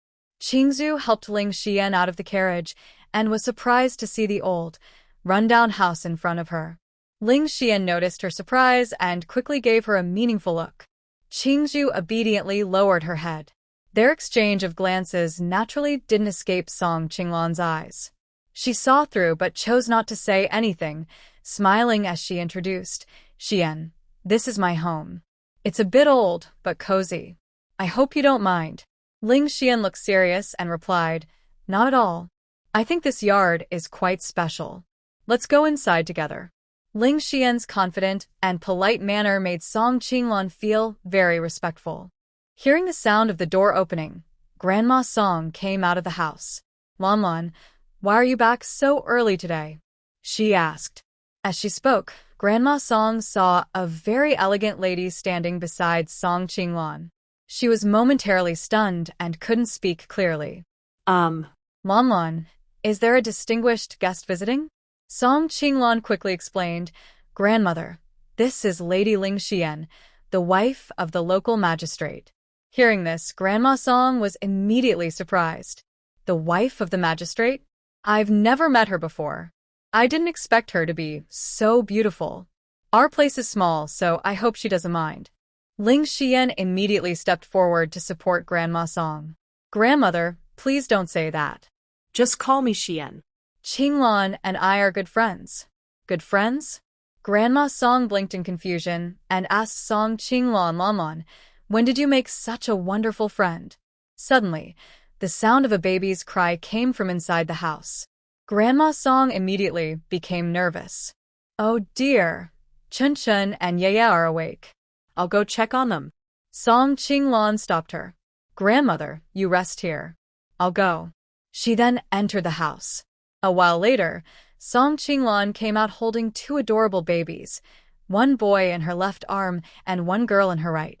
Qingzhu helped Ling Xian out of the carriage and was surprised to see the old, run-down house in front of her. Ling Xian noticed her surprise and quickly gave her a meaningful look. Qingzhu obediently lowered her head. Their exchange of glances naturally didn't escape Song Qinglan's eyes. She saw through but chose not to say anything, smiling as she introduced, Xian, this is my home. It's a bit old, but cozy. I hope you don't mind. Ling Xian looked serious and replied, Not at all. I think this yard is quite special. Let's go inside together. Ling Xian's confident and polite manner made Song Qinglan feel very respectful. Hearing the sound of the door opening, Grandma Song came out of the house. Lan, why are you back so early today? She asked. As she spoke, Grandma Song saw a very elegant lady standing beside Song Qinglan. She was momentarily stunned and couldn't speak clearly. Lan, is there a distinguished guest visiting? Song Qinglan quickly explained, Grandmother, this is Lady Ling Xian, the wife of the local magistrate. Hearing this, Grandma Song was immediately surprised. The wife of the magistrate? I've never met her before. I didn't expect her to be so beautiful. Our place is small, so I hope she doesn't mind. Ling Xian immediately stepped forward to support Grandma Song. Grandmother, please don't say that. Just call me Xian. Qinglan and I are good friends. Good friends? Grandma Song blinked in confusion and asked Song Qinglan Lanlan, when did you make such a wonderful friend? Suddenly, the sound of a baby's cry came from inside the house. Grandma Song immediately became nervous. Oh dear, Chun Chun and Yaya are awake. I'll go check on them. Song Qinglan stopped her. Grandmother, you rest here. I'll go. She then entered the house. A while later, Song Qinglan came out holding two adorable babies, one boy in her left arm and one girl in her right.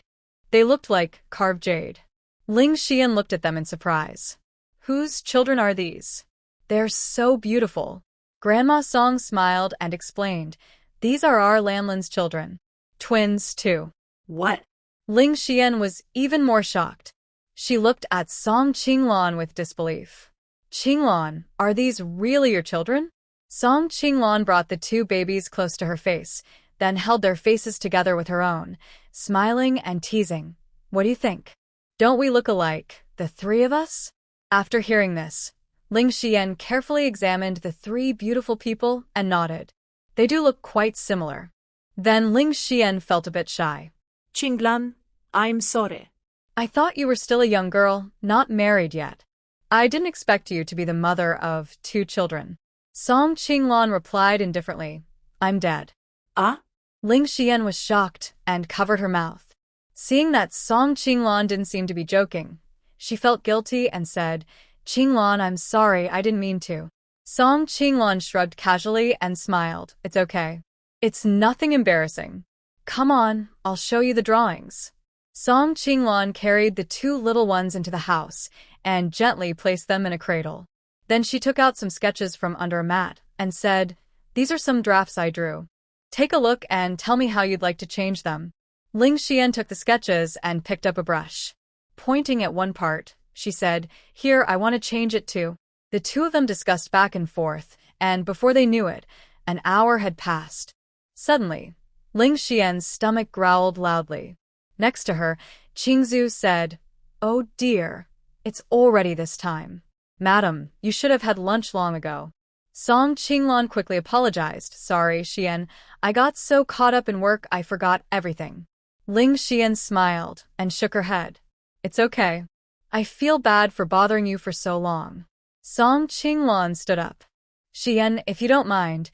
They looked like carved jade. Ling Xian looked at them in surprise. Whose children are these? They're so beautiful. Grandma Song smiled and explained, these are our Lanlan's children. Twins, too. What? Ling Xian was even more shocked. She looked at Song Qinglan with disbelief. Qinglan, are these really your children? Song Qinglan brought the two babies close to her face, then held their faces together with her own, smiling and teasing. What do you think? Don't we look alike, the three of us? After hearing this, Ling Xian carefully examined the three beautiful people and nodded. They do look quite similar. Then Ling Xian felt a bit shy. Qinglan, I'm sorry. I thought you were still a young girl, not married yet. I didn't expect you to be the mother of two children. Song Qinglan replied indifferently, I'm dead. Ah? Ling Xian was shocked and covered her mouth. Seeing that Song Qinglan didn't seem to be joking, she felt guilty and said, Qinglan, I'm sorry, I didn't mean to. Song Qinglan shrugged casually and smiled. It's okay. It's nothing embarrassing. Come on, I'll show you the drawings. Song Qinglan carried the two little ones into the house and gently placed them in a cradle. Then she took out some sketches from under a mat and said, these are some drafts I drew. Take a look and tell me how you'd like to change them. Ling Xian took the sketches and picked up a brush. Pointing at one part, she said, here, I want to change it too. The two of them discussed back and forth, and before they knew it, an hour had passed. Suddenly, Ling Xian's stomach growled loudly. Next to her, Qingzhu said, oh dear, it's already this time. Madam, you should have had lunch long ago. Song Qinglan quickly apologized. Sorry, Xian, I got so caught up in work I forgot everything. Ling Xian smiled and shook her head. It's okay. I feel bad for bothering you for so long. Song Qinglan stood up. Xian, if you don't mind,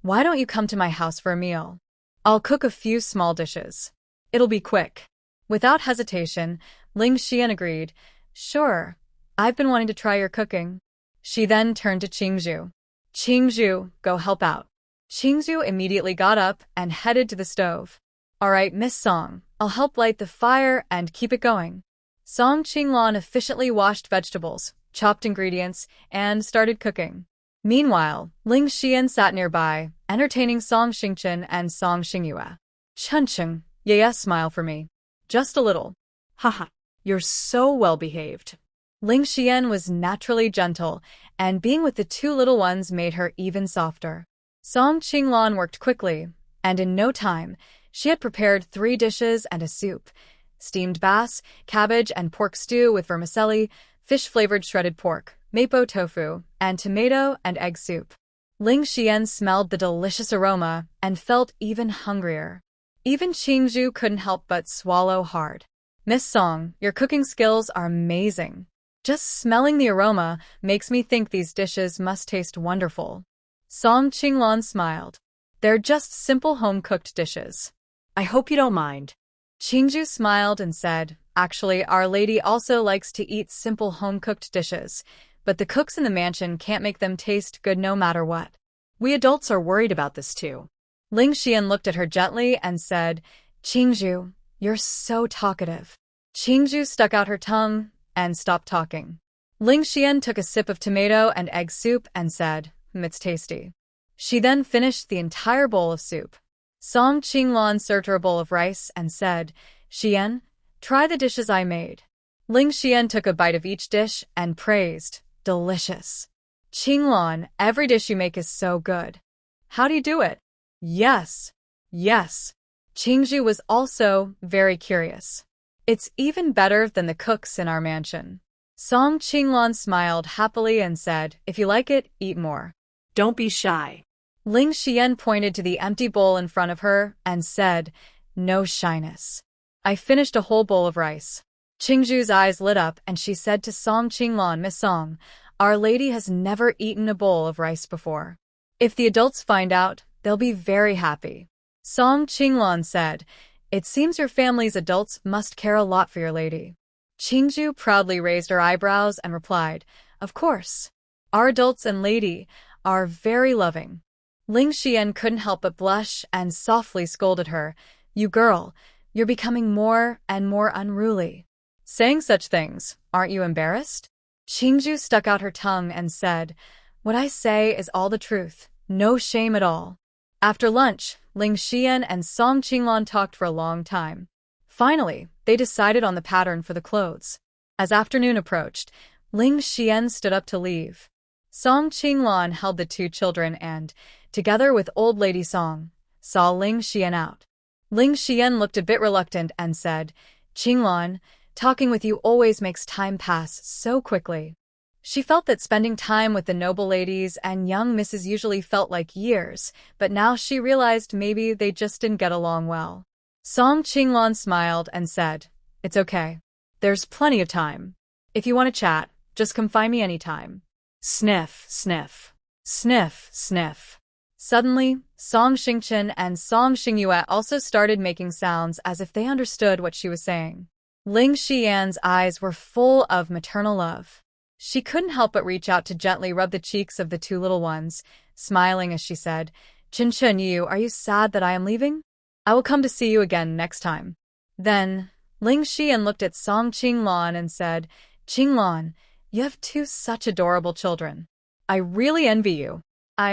why don't you come to my house for a meal? I'll cook a few small dishes. It'll be quick. Without hesitation, Ling Xian agreed. Sure, I've been wanting to try your cooking. She then turned to Qingzhu. Qingzhu, go help out. Qingzhu immediately got up and headed to the stove. All right, Miss Song, I'll help light the fire and keep it going. Song Qinglan efficiently washed vegetables, chopped ingredients, and started cooking. Meanwhile, Ling Xian sat nearby, entertaining Song Xingchen and Song Xingyue. Chuncheng, yeah, smile for me. Just a little. Haha, you're so well-behaved. Ling Xian was naturally gentle, and being with the two little ones made her even softer. Song Qinglan worked quickly, and in no time, she had prepared 3 dishes and a soup: steamed bass, cabbage and pork stew with vermicelli, fish-flavored shredded pork, mapo tofu, and tomato and egg soup. Ling Xian smelled the delicious aroma and felt even hungrier. Even Qingzhu couldn't help but swallow hard. Miss Song, your cooking skills are amazing. Just smelling the aroma makes me think these dishes must taste wonderful. Song Qinglan smiled. They're just simple home-cooked dishes. I hope you don't mind. Qingzhu smiled and said, actually, our lady also likes to eat simple home-cooked dishes, but the cooks in the mansion can't make them taste good no matter what. We adults are worried about this too. Ling Xian looked at her gently and said, Qingzhu, you're so talkative. Qingzhu stuck out her tongue and stopped talking. Ling Xian took a sip of tomato and egg soup and said, it's tasty. She then finished the entire bowl of soup. Song Qinglan served her a bowl of rice and said, Xian, try the dishes I made. Ling Xian took a bite of each dish and praised, delicious. Qinglan, every dish you make is so good. How do you do it? Yes. Yes. Qingju was also very curious. It's even better than the cooks in our mansion. Song Qinglan smiled happily and said, if you like it, eat more. Don't be shy. Ling Xian pointed to the empty bowl in front of her and said, no shyness. I finished a whole bowl of rice. Qingju's eyes lit up and she said to Song Qinglan, Miss Song, Our Lady has never eaten a bowl of rice before. If the adults find out, they'll be very happy. Song Qinglan said, it seems your family's adults must care a lot for your lady. Qingju proudly raised her eyebrows and replied, of course. Our adults and lady are very loving. Ling Xian couldn't help but blush and softly scolded her, you girl, you're becoming more and more unruly. Saying such things, aren't you embarrassed? Qingju stuck out her tongue and said, what I say is all the truth, no shame at all. After lunch, Ling Xian and Song Qinglan talked for a long time. Finally, they decided on the pattern for the clothes. As afternoon approached, Ling Xian stood up to leave. Song Qinglan held the two children and, together with old lady Song, saw Ling Xian out. Ling Xian looked a bit reluctant and said, Qinglan, talking with you always makes time pass so quickly. She felt that spending time with the noble ladies and young misses usually felt like years, but now she realized maybe they just didn't get along well. Song Qinglan smiled and said, it's okay. There's plenty of time. If you want to chat, just come find me anytime. Sniff, sniff. Sniff, sniff. Suddenly, Song Xingchen and Song Xingyue also started making sounds as if they understood what she was saying. Ling Xian's eyes were full of maternal love. She couldn't help but reach out to gently rub the cheeks of the two little ones, smiling as she said, Chen Yu, are you sad that I am leaving? I will come to see you again next time. Then, Ling Xian looked at Song Qinglan and said, Qinglan, you have two such adorable children. I really envy you.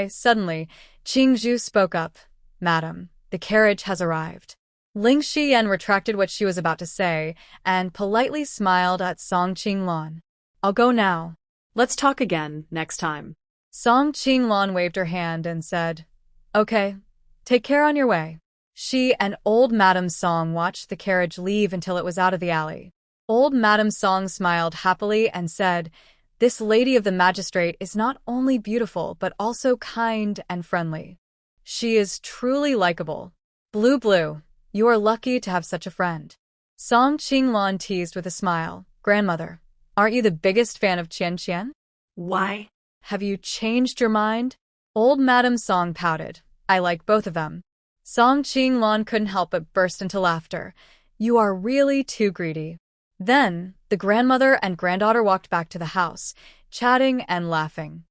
Suddenly, Qingju spoke up, Madam, the carriage has arrived. Ling Xian retracted what she was about to say and politely smiled at Song Qinglan. I'll go now. Let's talk again next time. Song Qinglan waved her hand and said, okay, take care on your way. She and old Madame Song watched the carriage leave until it was out of the alley. Old Madame Song smiled happily and said, this lady of the magistrate is not only beautiful but also kind and friendly. She is truly likable. Blue, you are lucky to have such a friend. Song Qinglan teased with a smile, Grandmother, aren't you the biggest fan of Qian? Why? Have you changed your mind? Old Madame Song pouted. I like both of them. Song Qinglan couldn't help but burst into laughter. You are really too greedy. Then, the grandmother and granddaughter walked back to the house, chatting and laughing.